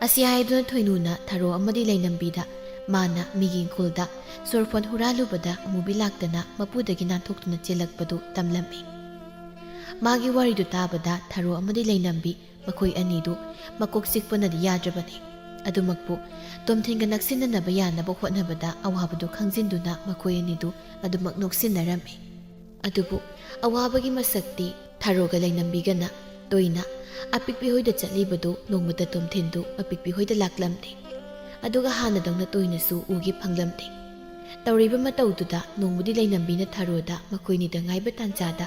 ꯑꯁꯤ ꯍꯥꯏꯗꯨꯅ ꯊꯣꯏꯅꯨꯅ ꯊꯔꯣ ꯑꯃꯗꯤ ꯂꯩꯅꯝꯕꯤꯗ ꯃꯥꯅ ꯃꯤꯒꯤ ꯏꯪꯈꯣꯜꯗ ꯁꯣꯔꯐꯣꯟ ꯍꯨꯔꯥꯜꯂꯨꯕꯗ ꯑꯃꯨꯕꯤ ꯂꯥꯛꯇꯅ ꯃꯄꯨꯗꯒꯤ ꯅꯥꯟꯊꯣꯛꯇꯨꯅ ꯆꯦꯜꯂꯛꯄꯗꯨ ꯇꯝꯂꯝꯃꯤ꯫ ꯃꯥꯒꯤ ꯋꯥꯔꯤꯗꯨ ꯇꯥꯕꯗ ꯊꯥꯔꯣ ꯑꯃꯗꯤ ꯂꯩꯅꯝꯕꯤ ꯃꯈꯣꯏ ꯑꯅꯤꯗꯨ ꯃꯀꯣꯛ ꯆꯤꯛꯄꯅꯗꯤ ꯌꯥꯗ꯭ꯔꯕꯅꯤ꯫ ꯑꯗꯨꯃꯛꯄꯨ ꯇꯣꯝꯊꯤꯟꯒ ꯅꯛꯁꯤꯟꯅꯅꯕ ꯌꯥꯅꯕ ꯍꯣꯠꯅꯕꯗ ꯑꯋꯥꯕꯗꯨ ꯈꯪꯖꯤꯟꯗꯨꯅ ꯃꯈꯣꯏ ꯑꯅꯤꯗꯨ ꯑꯗꯨꯃꯛ ꯅꯣꯛꯁꯤꯟꯅꯔꯝꯃꯤ꯫ ꯑꯗꯨꯕꯨ ꯑꯋꯥꯕꯒꯤ ꯃꯁꯛꯇꯤ ꯊꯥꯔꯣꯒ ꯂꯩꯅꯝꯕꯤꯒꯅ ꯇꯣꯏꯅ ꯑꯄꯤꯛꯄꯤ ꯍꯣꯏꯗ ꯆꯠꯂꯤꯕꯗꯨ ꯅꯣꯡꯃꯇ ꯇꯣꯝꯊꯤꯟꯗꯨ ꯑꯄꯤꯛꯄꯤ ꯍꯣꯏꯗ ꯂꯥꯛꯂꯝꯗꯦ꯫ ꯑꯗꯨꯒ ꯍꯥꯟꯅꯗꯧꯅ ꯇꯣꯏꯅꯁꯨ ꯎꯒꯤ ꯐꯪꯂꯝꯗꯦ꯫ ꯇꯧꯔꯤꯕ ꯃꯇꯧꯗꯨꯗ ꯅꯣꯡꯃꯗꯤ ꯂꯩꯅꯝꯕꯤꯅ ꯊꯥꯔꯣꯗ ꯃꯈꯣꯏꯅꯤꯗ ꯉꯥꯏꯕ ꯇꯥꯟꯖꯥꯗ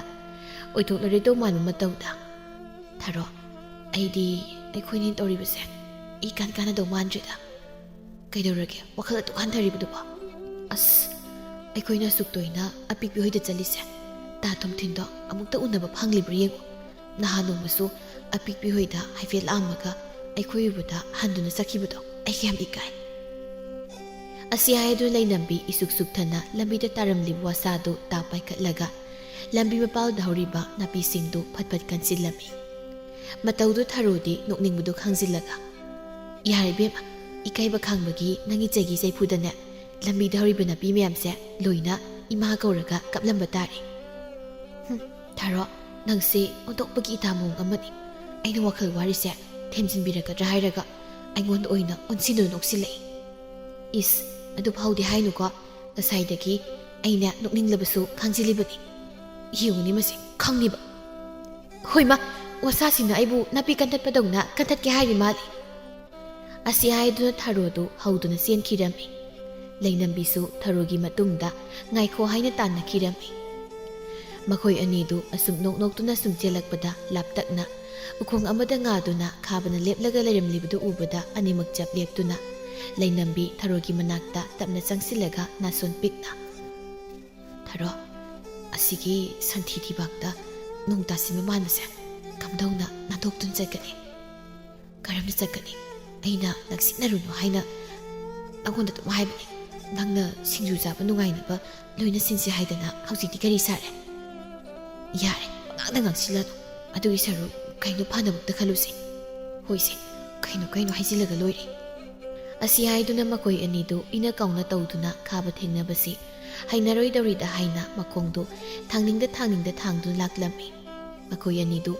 ꯑꯣꯏꯊꯣꯛꯂꯔꯣꯏꯗꯧ ꯃꯥꯟꯕ ꯃꯇꯧꯗ "ꯊꯥꯔꯣ, ꯑꯩꯗꯤ ꯑꯩꯈꯣꯏꯅꯤ ꯇꯧꯔꯤꯕꯁꯦ ꯏꯀꯥꯟ ꯀꯥꯟꯅꯗꯧ ꯃꯥꯟꯗ꯭ꯔꯦꯗ꯫ ꯀꯩꯗꯧꯔꯒꯦ ꯋꯥꯈꯜ ꯑꯗꯨꯛ ꯍꯟꯊꯔꯤꯕꯗꯨꯕꯣ? ꯑꯁ, ꯑꯩꯈꯣꯏꯅ ꯑꯁꯨꯛ ꯇꯣꯏꯅ ꯑꯄꯤꯛꯄꯤ ꯍꯣꯏꯗ ꯆꯠꯂꯤꯁꯦ ꯇꯥ ꯇꯣꯝꯊꯤꯟꯗꯣ ꯑꯃꯨꯛꯇ ꯎꯅꯕ ꯐꯪꯂꯤꯕ꯭ꯔꯥ ꯌꯦꯡꯉꯨ꯫ ꯅꯍꯥꯟ ꯅꯣꯡꯃꯁꯨ ꯑꯄꯤꯛꯄꯤ ꯍꯣꯏꯗ ꯍꯥꯏꯐꯦꯠ ꯂꯥꯛꯑꯝꯃꯒ ꯑꯩꯈꯣꯏ ꯎꯕꯗ ꯍꯟꯗꯨꯅ ꯆꯠꯈꯤꯕꯗꯣ ꯑꯩ ꯌꯥꯝ ꯏꯀꯥꯏ"꯫ ꯑꯁꯤ ꯍꯥꯏꯗꯨꯅ ꯂꯩꯅꯝꯕꯤ ꯏꯁꯨꯛ ꯁꯨꯛꯊꯅ ꯂꯝꯕꯤꯗ ꯇꯥꯔꯝꯂꯤꯕ ꯋꯥꯁꯥꯗꯨ ꯇꯥ ꯄꯥꯏꯈꯠꯂꯒ ꯂꯝꯕꯤ ꯃꯄꯥꯜꯗ ꯍꯧꯔꯤꯕ ꯅꯥꯄꯤꯁꯤꯡꯗꯨ ꯐꯠ ꯐꯠ ꯀꯟꯁꯤꯜꯂꯝꯃꯤ꯫ ꯃꯇꯧꯗꯨ ꯊꯥꯔꯣꯗꯤ ꯅꯣꯛꯅꯤꯡꯕꯗꯨ ꯈꯪꯖꯤꯜꯂꯒ "ꯌꯥꯔꯦ ꯏꯕꯦꯝꯃ, ꯏꯀꯥꯏꯕ ꯈꯥꯡꯕꯒꯤ ꯅꯪꯒꯤ ꯆꯩꯒꯤ ꯆꯩꯐꯨꯗꯅꯦ ꯂꯝꯕꯤꯗ ꯍꯧꯔꯤꯕ ꯅꯥꯄꯤ ꯃꯌꯥꯝꯁꯦ ꯂꯣꯏꯅ ꯏꯃꯥ ꯀꯧꯔꯒ ꯀꯞꯂꯝꯕ ꯇꯥꯔꯦ꯫ ꯊꯥꯔꯣ, ꯅꯪꯁꯦ ꯑꯣꯟꯊꯣꯛꯄꯒꯤ ꯏꯇꯥ ꯃꯑꯣꯡ ꯑꯃꯅꯤ꯫ ꯑꯩꯅ ꯋꯥꯈꯜ ꯋꯥꯔꯤꯁꯦ ꯊꯦꯝꯖꯤꯟꯕꯤꯔꯛꯀꯗ꯭ꯔꯥ ꯍꯥꯏꯔꯒ ꯑꯩꯉꯣꯟꯗ ꯑꯣꯏꯅ ꯑꯣꯟꯁꯤꯟꯗꯨꯅ ꯅꯣꯛꯁꯤꯜꯂꯛꯏ꯫ ꯏꯁ, ꯑꯗꯨ ꯐꯥꯎꯗꯤ ꯍꯥꯏꯅꯨꯀꯣ, ꯉꯁꯥꯏꯗꯒꯤ ꯑꯩꯅ ꯅꯣꯛꯅꯤꯡꯂꯕꯁꯨ ꯈꯥꯡꯖꯤꯜꯂꯤꯕꯅꯤ꯫ ꯌꯦꯡꯉꯨꯅꯤ ꯃꯁꯤ ꯈꯪꯅꯤꯕ꯫ ꯍꯣꯏꯃ, ꯋꯥꯁꯥꯁꯤꯅ ꯑꯩꯕꯨ ꯅꯥꯄꯤ ꯀꯟꯊꯠꯄꯗꯧꯅ ꯀꯟꯊꯠꯀꯦ ꯍꯥꯏꯔꯤ ꯃꯥꯜꯂꯤ꯫ ꯑꯁꯤ ꯍꯥꯏꯗꯨꯅ ꯊꯥꯔꯣꯗꯨ ꯍꯧꯗꯨꯅ ꯆꯦꯟꯈꯤꯔꯝꯃꯤ꯫ ꯂꯩꯅꯝꯕꯤꯁꯨ ꯊꯥꯔꯣꯒꯤ ꯃꯇꯨꯡꯗ ꯉꯥꯏꯈꯣ ꯍꯥꯏꯅ ꯇꯥꯟꯅꯈꯤꯔꯝꯃꯤ꯫ ꯃꯈꯣꯏ ꯑꯅꯤꯗꯨ ꯑꯁꯨꯝ ꯅꯣꯛꯅꯣꯛꯇꯨꯅ ꯁꯨꯝ ꯆꯦꯜꯂꯛꯄꯗ ꯂꯥꯞꯇꯛꯅ ꯎꯈꯣꯡ ꯑꯃꯗ ꯉꯥꯗꯨꯅ ꯈꯥꯕꯅ ꯂꯦꯞꯂꯒ ꯂꯩꯔꯝꯂꯤꯕꯗꯨ ꯎꯕꯗ ꯑꯅꯤꯃꯛ ꯆꯞ ꯂꯦꯞꯇꯨꯅ ꯂꯩꯅꯝꯕꯤ ꯊꯥꯔꯣꯒꯤ ꯃꯅꯥꯛꯇ ꯇꯞꯅ ꯆꯪꯁꯤꯜꯂꯒ ꯅꯥꯁꯣꯟ ꯄꯤꯛꯅ "ꯊꯥꯔꯣ, ꯑꯁꯤꯒꯤ ꯁꯟꯊꯤ ꯊꯤꯕꯥꯛꯇ ꯅꯣꯡ ꯇꯥꯁꯤꯟꯕ ꯃꯥꯟꯕꯁꯦ ꯀꯝꯗꯧꯅ ꯅꯥꯟꯊꯣꯛꯇꯨꯅ ꯆꯠꯀꯅꯤ? ꯀꯔꯝꯅ ꯆꯠꯀꯅꯤ? ꯑꯩꯅ ꯅꯛꯁꯤꯟꯅꯔꯨꯅꯨ ꯍꯥꯏꯅ ꯅꯪꯉꯣꯟꯗ ꯑꯗꯨꯝ ꯍꯥꯏꯕꯅꯤ꯫ ꯅꯪꯅ ꯁꯤꯡꯖꯨ ꯆꯥꯕ ꯅꯨꯡꯉꯥꯏꯅꯕ ꯂꯣꯏꯅ ꯁꯤꯟꯁꯤ ꯍꯥꯏꯗꯅ ꯍꯧꯖꯤꯛꯇꯤ ꯀꯔꯤ ꯁꯥꯔꯦ? ꯌꯥꯔꯦ, ꯄꯪꯉꯥꯡꯗ ꯉꯥꯡꯁꯤꯜꯂꯅꯨ꯫ ꯑꯗꯨꯒꯤ ꯁꯔꯨꯛ ꯀꯩꯅꯣ ꯐꯅꯕꯨꯛꯇ ꯈꯜꯂꯨꯁꯤ꯫ ꯍꯣꯏꯁꯦ, ꯀꯩꯅꯣ ꯍꯥꯏꯖꯤꯜꯂꯒ ꯂꯣꯏꯔꯦ꯫ ꯑꯁꯤ ꯍꯥꯏꯗꯨꯅ ꯃꯈꯣꯏ ꯑꯅꯤꯗꯨ ꯏꯅ ꯀꯥꯎꯅ ꯇꯧꯗꯨꯅ ꯈꯥꯕ ꯊꯦꯡꯅꯕꯁꯤ ꯍꯩꯅꯔꯣꯏꯗꯧꯔꯤꯗ ꯍꯥꯏꯅ ꯃꯈꯣꯡꯗꯨ ꯊꯥꯡꯅꯤꯡꯗ ꯊꯥꯡꯗꯨꯅ ꯂꯥꯛꯂꯝꯃꯤ꯫ ꯃꯈꯣꯏ ꯑꯅꯤꯗꯨ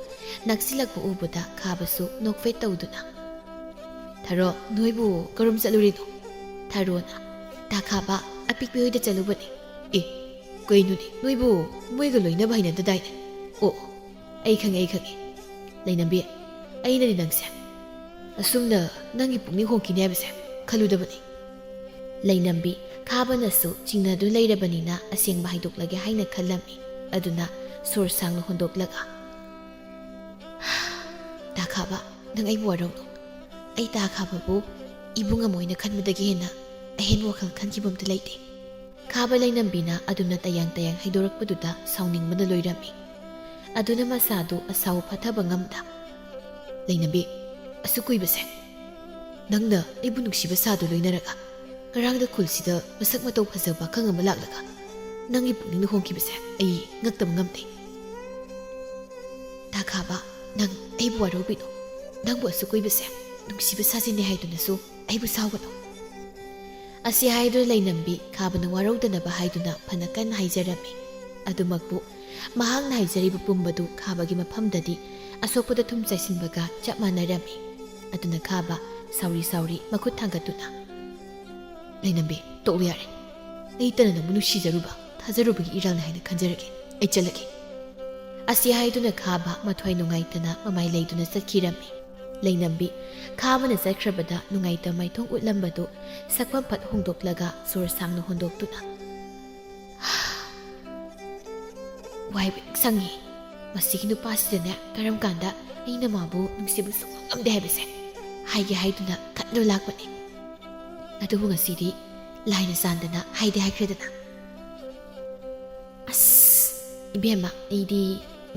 ꯅꯛꯁꯤꯜꯂꯛꯄ ꯎꯕꯗ ꯈꯥꯕꯁꯨ ꯅꯣꯛꯐꯦꯠ ꯇꯧꯗꯨꯅ "ꯊꯥꯔꯣ, ꯅꯣꯏꯕꯨ ꯀꯔꯣꯝ ꯆꯠꯂꯨꯔꯤꯅꯣ?" ꯊꯥꯔꯣꯅ "ꯇꯥ ꯈꯥꯕ, ꯑꯄꯤꯛꯄꯤ ꯍꯣꯏꯗ ꯆꯠꯂꯨꯕꯅꯤ"꯫ "ꯑꯦ, ꯀꯩꯅꯣꯅꯦ, ꯅꯣꯏꯕꯨ ꯃꯣꯏꯒ ꯂꯣꯏꯅꯕ ꯍꯩꯅꯗꯗꯥꯏꯅꯦ? ꯑꯣ, ꯑꯩ ꯈꯪꯉꯦ꯫ ꯂꯩꯅꯝꯕꯤ, ꯑꯩꯅꯗꯤ ꯅꯪꯁꯦ ꯑꯁꯨꯝꯅ ꯅꯪꯒꯤ ꯄꯨꯛꯅꯤꯡ ꯍꯣꯡꯈꯤꯅꯤ ꯍꯥꯏꯕꯁꯦ ꯈꯜꯂꯨꯗꯕꯅꯤ"꯫ ꯂꯩꯅꯝꯕꯤ ꯈꯥꯕꯅꯁꯨ ꯆꯤꯡꯅꯗꯨ ꯂꯩꯔꯕꯅꯤꯅ ꯑꯁꯦꯡꯕ ꯍꯥꯏꯗꯣꯛꯂꯒꯦ ꯍꯥꯏꯅ ꯈꯜꯂꯝꯃꯤ꯫ ꯑꯗꯨꯅ ꯁꯣꯔ ꯁꯥꯡꯅ ꯍꯣꯟꯗꯣꯛꯂꯒ "ꯇꯥ ꯈꯥꯕ, ꯅꯪ ꯑꯩꯕꯨ ꯋꯥꯔꯧꯅꯨ꯫ ꯑꯩ ꯇꯥ ꯈꯥꯕꯕꯨ ꯏꯕꯨꯡ ꯑꯃ ꯑꯣꯏꯅ ꯈꯟꯕꯗꯒꯤ ꯍꯦꯟꯅ ꯑꯍꯦꯟꯕ ꯋꯥꯈꯜ ꯈꯟꯈꯤꯕ ꯑꯝꯇ ꯂꯩꯇꯦ"꯫ ꯈꯥꯕ ꯂꯩꯅꯝꯕꯤꯅ ꯑꯗꯨꯝꯅ ꯇꯌꯥꯡ ꯍꯩꯗꯣꯔꯛꯄꯗꯨꯗ ꯁꯥꯎꯅꯤꯡꯕꯅ ꯂꯣꯏꯔꯝꯃꯤ꯫ ꯑꯗꯨꯅ ꯃꯁꯥꯗꯨ ꯑꯁꯥꯎ ꯐꯊꯕ ꯉꯝꯗ "ꯂꯩꯅꯝꯕꯤ, ꯑꯁꯨꯛ ꯀꯨꯏꯕꯁꯦ ꯅꯪꯅ ꯑꯩꯕꯨ ꯅꯨꯡꯁꯤꯕ ꯁꯥꯗꯨ ꯂꯣꯏꯅꯔꯒ ꯉꯔꯥꯡꯗ ꯈꯨꯜꯁꯤꯗ ꯃꯁꯛ ꯃꯇꯧ ꯐꯖꯕ ꯄꯥꯈꯪ ꯑꯃ ꯂꯥꯛꯂꯒ ꯅꯪꯒꯤ ꯄꯨꯛꯅꯤꯡꯗ ꯍꯣꯡꯈꯤꯕꯁꯦ ꯑꯩ ꯉꯛꯇꯕ ꯉꯝꯗꯦ꯫ ꯇꯥ ꯈꯥꯕ, ꯅꯪ ꯑꯩꯕꯨ ꯋꯥꯔꯧꯕꯤꯅꯨ꯫ ꯅꯪꯕꯨ ꯑꯁꯨꯛ ꯀꯨꯏꯕꯁꯦ ꯅꯨꯡꯁꯤꯕ ꯁꯥꯖꯤꯟꯅꯦ ꯍꯥꯏꯗꯨꯅꯁꯨ ꯑꯩꯕꯨ ꯁꯥꯎꯒꯅꯨ"꯫ ꯑꯁꯤ ꯍꯥꯏꯗꯨꯅ ꯂꯩꯅꯝꯕꯤ ꯈꯥꯕꯅ ꯋꯥꯔꯧꯗꯅꯕ ꯍꯥꯏꯗꯨꯅ ꯐꯅ ꯀꯟꯅ ꯍꯥꯏꯖꯔꯝꯃꯤ꯫ ꯑꯗꯨꯃꯛꯄꯨ ꯃꯍꯥꯛꯅ ꯍꯥꯏꯖꯔꯤꯕ ꯄꯨꯝꯕꯗꯨ ꯈꯥꯕꯒꯤ ꯃꯐꯝꯗꯗꯤ ꯑꯁꯣꯛꯄꯗ ꯊꯨꯝ ꯆꯥꯏꯁꯤꯟꯕꯒ ꯆꯞ ꯃꯥꯟꯅꯔꯝꯃꯤ꯫ ꯑꯗꯨꯅ ꯈꯥꯕ ꯁꯥꯎꯔꯤ ꯃꯈꯨꯠ ꯊꯥꯡꯒꯠꯇꯨꯅ "ꯂꯩꯅꯝꯕꯤ, ꯇꯣꯛꯎ ꯌꯥꯔꯦ꯫ ꯑꯩꯇꯅ ꯅꯪꯕꯨ ꯅꯨꯡꯁꯤꯖꯔꯨꯕ ꯊꯥꯖꯔꯨꯕꯒꯤ ꯏꯔꯥꯜꯅꯤ ꯍꯥꯏꯅ ꯈꯟꯖꯔꯒꯦ꯫ ꯑꯩ ꯆꯠꯂꯒꯦ"꯫ ꯑꯁꯤ ꯍꯥꯏꯗꯨꯅ ꯈꯥꯕ ꯃꯊ꯭ꯋꯥꯏ ꯅꯨꯡꯉꯥꯏꯇꯅ ꯃꯃꯥꯏ ꯂꯩꯗꯨꯅ ꯆꯠꯈꯤꯔꯝꯃꯤ꯫ ꯂꯩꯅꯝꯕꯤ ꯈꯥꯕꯅ ꯆꯠꯈ꯭ꯔꯕꯗ ꯅꯨꯡꯉꯥꯏꯇ ꯃꯥꯏꯊꯣꯡ ꯎꯠꯂꯝꯕꯗꯨ ꯁꯛꯐꯝ ꯐꯠ ꯍꯣꯡꯗꯣꯛꯂꯒ ꯁꯣꯔ ꯁꯥꯡꯅ ꯍꯣꯟꯗꯣꯛꯇꯨꯅ "ꯋꯥꯏꯕ ꯁꯪꯉꯤ꯫ ꯃꯁꯤꯒꯤ ꯅꯨꯄꯥꯁꯤꯗꯅꯦ ꯀꯔꯝ ꯀꯥꯟꯗ ꯑꯩꯅ ꯃꯥꯕꯨ ꯅꯨꯡꯁꯤꯕ ꯁꯨꯡꯉꯝ ꯉꯝꯗꯦ ꯍꯥꯏꯕꯁꯦ ꯍꯥꯏꯒꯦ ꯍꯥꯏꯗꯨꯅ ꯈꯟꯗꯨꯅ ꯂꯥꯛꯄꯅꯤ꯫ ꯑꯗꯨꯕꯨ ꯉꯁꯤꯗꯤ ꯂꯥꯏꯅ ꯆꯥꯟꯗꯅ ꯍꯥꯏꯗꯦ ꯍꯥꯏꯈ꯭ꯔꯦꯗꯅ꯫ ꯑꯁ, ꯏꯕꯦꯝꯃ, ꯑꯩꯗꯤ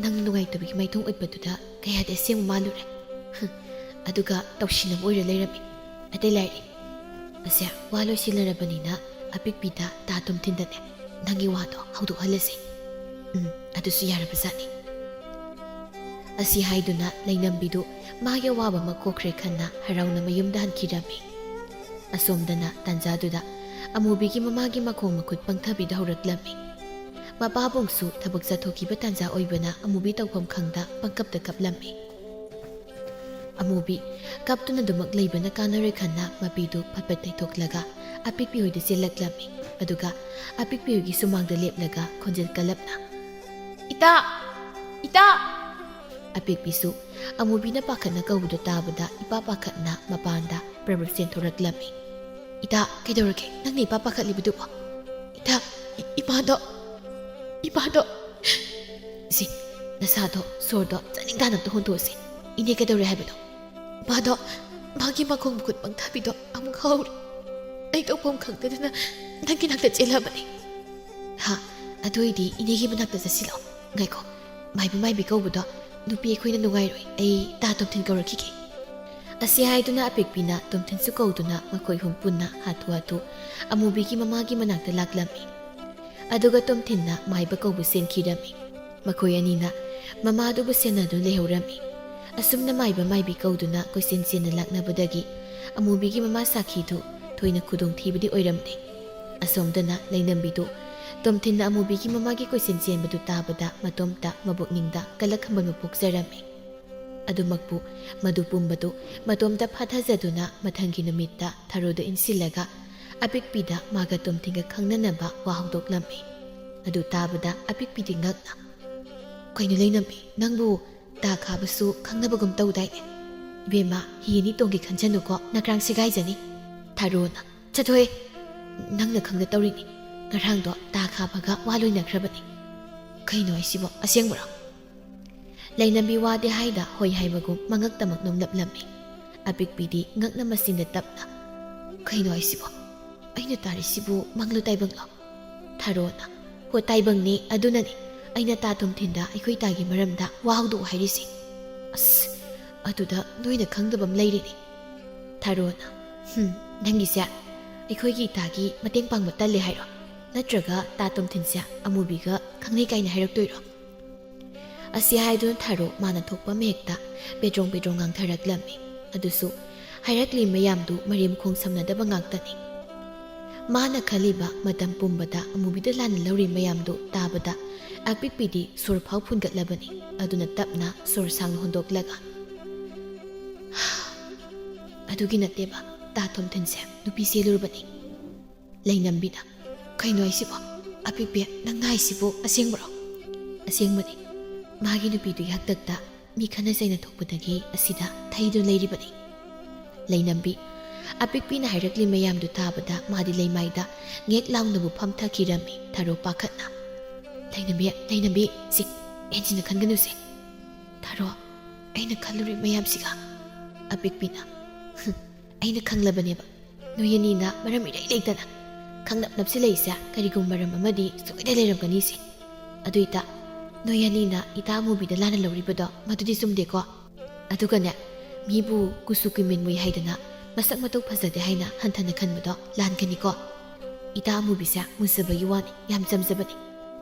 ꯅꯪ ꯅꯨꯡꯉꯥꯏꯇꯕꯒꯤ ꯃꯥꯏꯊꯣꯡ ꯎꯠꯄꯗꯨꯗ ꯀꯌꯥꯗꯤ ꯑꯁꯦꯡꯕ ꯃꯥꯜꯂꯨꯔꯦ꯫ ꯑꯗꯨꯒ ꯇꯧꯁꯤꯟꯅꯕ ꯑꯣꯏꯔ ꯂꯩꯔꯝꯃꯤ꯫ ꯑꯇꯩ ꯂꯥꯏꯔꯤ ꯑꯁꯦ ꯋꯥ ꯂꯣꯏꯁꯤꯜꯂꯔꯕꯅꯤꯅ ꯑꯄꯤꯛꯄꯤꯗ ꯇꯥ ꯇꯣꯝꯊꯤꯟꯗꯅꯦ ꯅꯪꯒꯤ ꯋꯥꯗꯣ ꯍꯧꯗꯣꯛꯍꯜꯂꯁꯤ꯫ ꯑꯗꯨꯁꯨ ꯌꯥꯔꯕꯖꯥꯠꯅꯤ"꯫ ꯑꯁꯤ ꯍꯥꯏꯗꯨꯅ ꯂꯩꯅꯝꯕꯤꯗꯨ ꯃꯥꯒꯤ ꯑꯋꯥꯕ ꯑꯃ ꯀꯣꯛꯈ꯭ꯔꯦ ꯈꯟꯅ ꯍꯔꯥꯎꯅ ꯃꯌꯨꯝꯗ ꯍꯟꯈꯤꯔꯝꯃꯤ꯫ ꯑꯁꯣꯝꯗꯅ ꯇꯥꯟꯖꯥꯗꯨꯗ ꯑꯃꯨꯕꯤꯒꯤ ꯃꯃꯥꯒꯤ ꯃꯈꯣꯡ ꯃꯈꯨꯠ ꯄꯪꯊꯕꯤꯗ ꯍꯧꯔꯛꯂꯝꯃꯤ꯫ ꯃꯄꯥꯕꯨꯡꯁꯨ ꯊꯕꯛ ꯆꯠꯊꯣꯛꯈꯤꯕ ꯇꯥꯟꯖꯥ ꯑꯣꯏꯕꯅ ꯑꯃꯨꯕꯤ ꯇꯧꯐꯝ ꯈꯪꯗ ꯄꯪꯀꯞꯇ ꯀꯞꯂꯝꯃꯤ꯫ ꯑꯃꯨꯕꯤ ꯀꯞꯇꯨꯅꯗꯨꯃꯛ ꯂꯩꯕꯅ ꯀꯥꯟꯅꯔꯣꯏ ꯈꯟꯅ ꯃꯄꯤꯗꯨ ꯐꯠꯐꯠ ꯇꯩꯊꯣꯛꯂꯒ ꯑꯄꯤꯛꯄꯤ ꯍꯣꯏꯗ ꯆꯦꯜꯂꯛꯂꯝꯃꯤ꯫ ꯑꯗꯨꯒ ꯑꯄꯤꯛꯄꯤ ꯍꯣꯏꯒꯤ ꯁꯨꯃꯥꯡꯗ ꯂꯦꯞꯂꯒ ꯈꯣꯟꯖꯦꯜ ꯀꯜꯂꯞꯅ "ꯏꯇꯥ! ꯏꯇꯥ!" ꯑꯄꯤꯛꯄꯤꯁꯨ ꯑꯃꯨꯕꯤꯅ ꯄꯥꯈꯠꯅ ꯀꯧꯕꯗꯨ ꯇꯥꯕꯗ ꯏꯄꯥ ꯄꯥꯈꯠꯅ ꯃꯄꯥꯟꯗ ꯄ꯭ꯔꯕ꯭ꯔ ꯆꯦꯟꯊꯣꯔꯛꯂꯝꯃꯤ꯫ "ꯏꯇꯥ, ꯀꯩꯗꯧꯔꯒꯦ? ꯅꯪꯅ ꯏꯄꯥ ꯄꯥꯈꯠꯂꯤꯕꯗꯨꯕꯣ?" "ꯏꯇꯥ, ꯏꯄꯥꯗꯣ ꯁꯤ ꯅꯁꯥꯗꯣ ꯁꯣꯔꯗꯣ ꯆꯥꯅꯤꯡ ꯇꯥꯅ ꯍꯣꯟꯊꯣꯛꯑꯁꯤ꯫ ꯏꯅꯦ ꯀꯩꯗꯧꯔꯦ ꯍꯥꯏꯕꯅꯣ?" "ꯏꯄꯥꯗꯣ ꯃꯥꯒꯤ ꯃꯈꯣꯡ ꯃꯈꯨꯠ ꯄꯪꯊꯕꯤꯗꯣ ꯑꯃꯨꯛ ꯍꯧꯔꯦ꯫ ꯑꯩ ꯇꯧꯐꯝ ꯈꯪꯗꯗꯅ ꯅꯪꯒꯤ ꯅꯥꯛꯇ ꯆꯦꯜꯂꯕꯅꯤ." "ꯍꯥ, ꯑꯗꯨꯏꯗꯤ ꯏꯅꯦꯒꯤ ꯃꯅꯥꯛꯇ ꯆꯠꯁꯤꯜꯂꯣ꯫ ꯉꯥꯏꯈꯣ, ꯃꯥꯏꯕ ꯃꯥꯏꯕꯤ ꯀꯧꯕꯗꯣ ꯅꯨꯄꯤ ꯑꯩꯈꯣꯏꯅ ꯅꯨꯡꯉꯥꯏꯔꯣꯏ꯫ ꯑꯩ ꯇꯥ ꯇꯣꯝꯊꯤꯟ ꯀꯧꯔꯛꯈꯤꯒꯦ." ꯑꯁꯤ ꯍꯥꯏꯗꯨꯅ ꯑꯄꯤꯛꯄꯤꯅ ꯇꯣꯝꯊꯤꯟꯁꯨ ꯀꯧꯗꯨꯅ ꯃꯈꯣꯏ ꯍꯨꯝ ꯄꯨꯟꯅ ꯍꯥꯊꯨ ꯍꯥꯊꯨ ꯑꯃꯨꯕꯤꯒꯤ ꯃꯃꯥꯒꯤ ꯃꯅꯥꯛꯇ ꯂꯥꯛꯂꯝꯃꯤ꯫ ꯑꯗꯨꯒ ꯇꯣꯝꯊꯤꯟꯅ ꯃꯥꯏꯕ ꯀꯧꯕ ꯆꯦꯟꯈꯤꯔꯝꯃꯤ꯫ ꯃꯈꯣꯏ ꯑꯅꯤꯅ ꯃꯃꯥꯗꯨꯕꯨ ꯁꯦꯟꯅꯗꯨꯅ ꯂꯩꯍꯧꯔꯝꯃꯤ꯫ ꯑꯁꯨꯝꯅ ꯃꯥꯏꯕ ꯃꯥꯏꯕꯤ ꯀꯧꯗꯨꯅ ꯀꯣꯏꯆꯦꯟ ꯆꯦꯟꯅ ꯂꯥꯛꯅꯕꯗꯒꯤ ꯑꯃꯨꯕꯤꯒꯤ ꯃꯃꯥ ꯁꯥꯈꯤꯗꯨ ꯊꯣꯏꯅ ꯈꯨꯗꯣꯡꯊꯤꯕꯗꯤ ꯑꯣꯏꯔꯝꯗꯦ꯫ ꯑꯁꯣꯝꯗꯅ ꯂꯩꯅꯝꯕꯤꯗꯨ ꯇꯣꯝꯊꯤꯟꯅ ꯑꯃꯨꯕꯤꯒꯤ ꯃꯃꯥꯒꯤ ꯀꯣꯏꯆꯦꯟ ꯆꯦꯟꯕꯗꯨ ꯇꯥꯕꯗ ꯃꯇꯣꯝꯇ ꯃꯕꯨꯛꯅꯤꯡꯗ ꯀꯜꯂꯛꯍꯟꯕ ꯄꯣꯛꯆꯔꯝꯃꯤ꯫ ꯑꯗꯨꯃꯛꯄꯨ ꯃꯗꯨ ꯄꯨꯝꯕꯗꯨ ꯃꯇꯣꯝꯇ ꯐꯥꯊꯖꯗꯨꯅ ꯃꯊꯪꯒꯤ ꯅꯨꯃꯤꯠꯇ ꯊꯔꯣꯗ ꯏꯟꯁꯤꯜꯂꯒ ꯑꯄꯤꯛꯄꯤꯗ ꯃꯥꯒ ꯇꯣꯝꯊꯤꯟꯒ ꯈꯪꯅꯅꯕ ꯋꯥ ꯍꯧꯗꯣꯛꯂꯝꯃꯤ꯫ ꯑꯗꯨ ꯇꯥꯕꯗ ꯑꯄꯤꯛꯄꯤꯗꯤ ꯉꯛꯅ "ꯀꯩꯅꯣ ꯂꯩꯅꯝꯕꯤ, ꯅꯪꯕꯨ ꯇꯥ ꯈꯥꯕꯁꯨ ꯈꯪꯅꯕꯒꯨꯝ ꯇꯧꯗꯥꯏꯅꯦ? ꯏꯕꯦꯝꯃ, ꯍꯤ ꯑꯅꯤ ꯇꯣꯡꯒꯦ ꯈꯟꯖꯅꯨꯀꯣ, ꯅꯀ꯭ꯔꯥꯡ ꯁꯦꯒꯥꯏꯖꯅꯤ." ꯊꯥꯔꯣꯅ "ꯆꯠꯊꯣꯛꯑꯦ, ꯅꯪꯅ ꯈꯪꯗ ꯇꯧꯔꯤꯅꯤ꯫ ꯉꯔꯥꯡꯗꯣ ꯇꯥ ꯈꯥꯕꯒ ꯋꯥ ꯂꯣꯏꯅꯈ꯭ꯔꯕꯅꯤ." "ꯀꯩꯅꯣ ꯍꯥꯏꯁꯤꯕꯣ, ꯑꯁꯦꯡꯕꯔꯣ?" ꯂꯩꯅꯝꯕꯤ ꯋꯥꯗꯦ ꯍꯥꯏꯗ ꯍꯣꯏ ꯍꯥꯏꯕꯒꯨꯝ ꯃꯉꯛꯇꯃꯛ ꯅꯣꯝꯂꯞꯂꯝꯃꯤ꯫ ꯑꯄꯤꯛꯄꯤꯗꯤ ꯉꯛꯅ ꯃꯆꯤꯟꯗ ꯇꯞꯅ "ꯀꯩꯅꯣ ꯍꯥꯏꯁꯤꯕꯣ? ꯑꯩꯅ ꯇꯥꯔꯤꯁꯤꯕꯨ ꯃꯪꯂꯣ ꯇꯥꯏꯕꯪꯂꯣ?" ꯊꯥꯔꯣꯅ "ꯍꯣ, ꯇꯥꯏꯕꯪꯅꯤ, ꯑꯗꯨꯅꯅꯤ ꯑꯩꯅ ꯇꯥ ꯇꯣꯝꯊꯤꯟꯗ ꯑꯩꯈꯣꯏ ꯇꯥꯒꯤ ꯃꯔꯝꯗ ꯋꯥ ꯍꯧꯗꯣꯛꯑꯣ ꯍꯥꯏꯔꯤꯁꯤ." "ꯑꯁ, ꯑꯗꯨꯗ ꯅꯣꯏꯅ ꯈꯪꯗꯕ ꯑꯃ ꯂꯩꯔꯤꯅꯤ." ꯊꯥꯔꯣꯅ "ꯅꯪꯒꯤꯁꯦ ꯑꯩꯈꯣꯏꯒꯤ ꯏꯇꯥꯒꯤ ꯃꯇꯦꯡ ꯄꯥꯡꯕ ꯇꯜꯂꯦ ꯍꯥꯏꯔꯣ? ꯅꯠꯇ꯭ꯔꯒ ꯇꯥ ꯇꯣꯝꯊꯤꯟꯁꯦ ꯑꯃꯨꯕꯤꯒ ꯈꯪꯅꯩ ꯀꯥꯏꯅ ꯍꯥꯏꯔꯛꯇꯣꯏꯔꯣ?" ꯑꯁꯤ ꯍꯥꯏꯗꯨꯅ ꯊꯥꯔꯣ ꯃꯥꯅ ꯊꯣꯛꯄ ꯃꯍꯦꯛꯇ ꯄꯦꯗ꯭ꯔꯣꯡ ꯄꯦꯗ꯭ꯔꯣꯡ ꯉꯥꯡꯊꯔꯛꯂꯝꯃꯤ꯫ ꯑꯗꯨꯁꯨ ꯍꯥꯏꯔꯛꯂꯤ ꯃꯌꯥꯝꯗꯨ ꯃꯔꯦꯝ ꯈꯣꯡ ꯁꯝꯅꯗꯕ ꯉꯥꯛꯇꯅꯤ꯫ ꯃꯥꯅ ꯈꯜꯂꯤꯕ ꯃꯇꯝ ꯄꯨꯝꯕꯗ ꯑꯃꯨꯕꯤꯗ ꯂꯥꯟꯅ ꯂꯧꯔꯤ ꯃꯌꯥꯝꯗꯨ ꯇꯥꯕꯗ ꯑꯄꯤꯛꯄꯤꯗꯤ ꯁꯣꯔ ꯐꯥꯎ ꯐꯨꯟꯒꯠꯂꯕꯅꯤ꯫ ꯑꯗꯨꯅ ꯇꯞꯅ ꯁꯣꯔ ꯁꯥꯡꯅ ꯍꯣꯟꯗꯣꯛꯂꯒ "ꯑꯗꯨꯒꯤ ꯅꯠꯇꯦꯕ, ꯇꯥ ꯇꯣꯝꯊꯤꯟꯁꯦ ꯅꯨꯄꯤ ꯆꯦꯜꯂꯨꯔꯕꯅꯤ." ꯂꯩꯅꯝꯕꯤꯅ "ꯀꯩꯅꯣ ꯍꯥꯏꯁꯤꯕꯣ? ꯑꯄꯤꯛꯄꯤ, ꯅꯪꯅ ꯍꯥꯏꯁꯤꯕꯨ ꯑꯁꯦꯡꯕꯔꯣ?" "ꯑꯁꯦꯡꯕꯅꯤ. ꯃꯥꯒꯤ ꯅꯨꯄꯤꯗꯨꯒꯤ ꯍꯥꯛꯇꯛꯇ ꯃꯤ ꯈꯟꯅ ꯆꯩꯅ ꯊꯣꯛꯄꯗꯒꯤ ꯑꯁꯤꯗ ꯊꯩꯗꯨꯅ ꯂꯩꯔꯤꯕꯅꯤ." ꯂꯩꯅꯝꯕꯤ ꯑꯄꯤꯛꯄꯤꯅ ꯍꯥꯏꯔꯛꯂꯤ ꯃꯌꯥꯝꯗꯨ ꯇꯥꯕꯗ ꯃꯥꯗꯤ ꯂꯩꯃꯥꯏꯗ ꯉꯦꯛ ꯂꯥꯎꯅꯕꯨ ꯐꯝꯊꯈꯤꯔꯝꯃꯤ꯫ ꯊꯥꯔꯣ ꯄꯥꯈꯠꯅ "ꯂꯩꯅꯝꯕꯤ, ꯁꯤ ꯍꯦꯟꯖꯤꯟꯅ ꯈꯟꯒꯅꯨꯁꯦ." "ꯊꯥꯔꯣ, ꯑꯩꯅ ꯈꯜꯂꯨꯔꯤ ꯃꯌꯥꯝꯁꯤꯒ." ꯑꯄꯤꯛꯄꯤꯅ "ꯑꯩꯅ ꯈꯪꯂꯕꯅꯦꯕ, ꯅꯣꯏ ꯑꯅꯤꯅ ꯃꯔꯝ ꯏꯔꯩ ꯂꯩꯇꯅ ꯈꯪꯅꯞ ꯅꯞꯁꯤꯜꯂꯛꯏꯁꯦ ꯀꯔꯤꯒꯨꯝꯕ ꯃꯔꯝ ꯑꯃꯗꯤ ꯁꯣꯏꯗꯅ ꯂꯩꯔꯝꯒꯅꯤꯁꯦ꯫ ꯑꯗꯨ ꯏꯇꯥ, ꯅꯣꯏ ꯑꯅꯤꯅ ꯏꯇꯥ ꯑꯃꯨꯕꯤꯗ ꯂꯥꯟꯅ ꯂꯧꯔꯤꯕꯗꯣ ꯃꯗꯨꯗꯤ ꯆꯨꯝꯗꯦꯀꯣ? ꯑꯗꯨꯒꯅꯦ, ꯃꯤꯕꯨ ꯀꯨꯆꯨ ꯀꯨꯃꯦꯟ ꯃꯨꯏ ꯍꯥꯏꯗꯅ ꯃꯁꯛ ꯃꯇꯧ ꯐꯖꯗꯦ ꯍꯥꯏꯅ ꯍꯟꯊꯅ ꯈꯟꯕꯗꯣ ꯂꯥꯟꯒꯅꯤꯀꯣ? ꯏꯇꯥ ꯑꯃꯨꯕꯤꯁꯦ ꯃꯨꯖꯕꯒꯤ ꯋꯥꯅꯤ, ꯌꯥꯝ ꯆꯝꯖꯕꯅꯤ꯫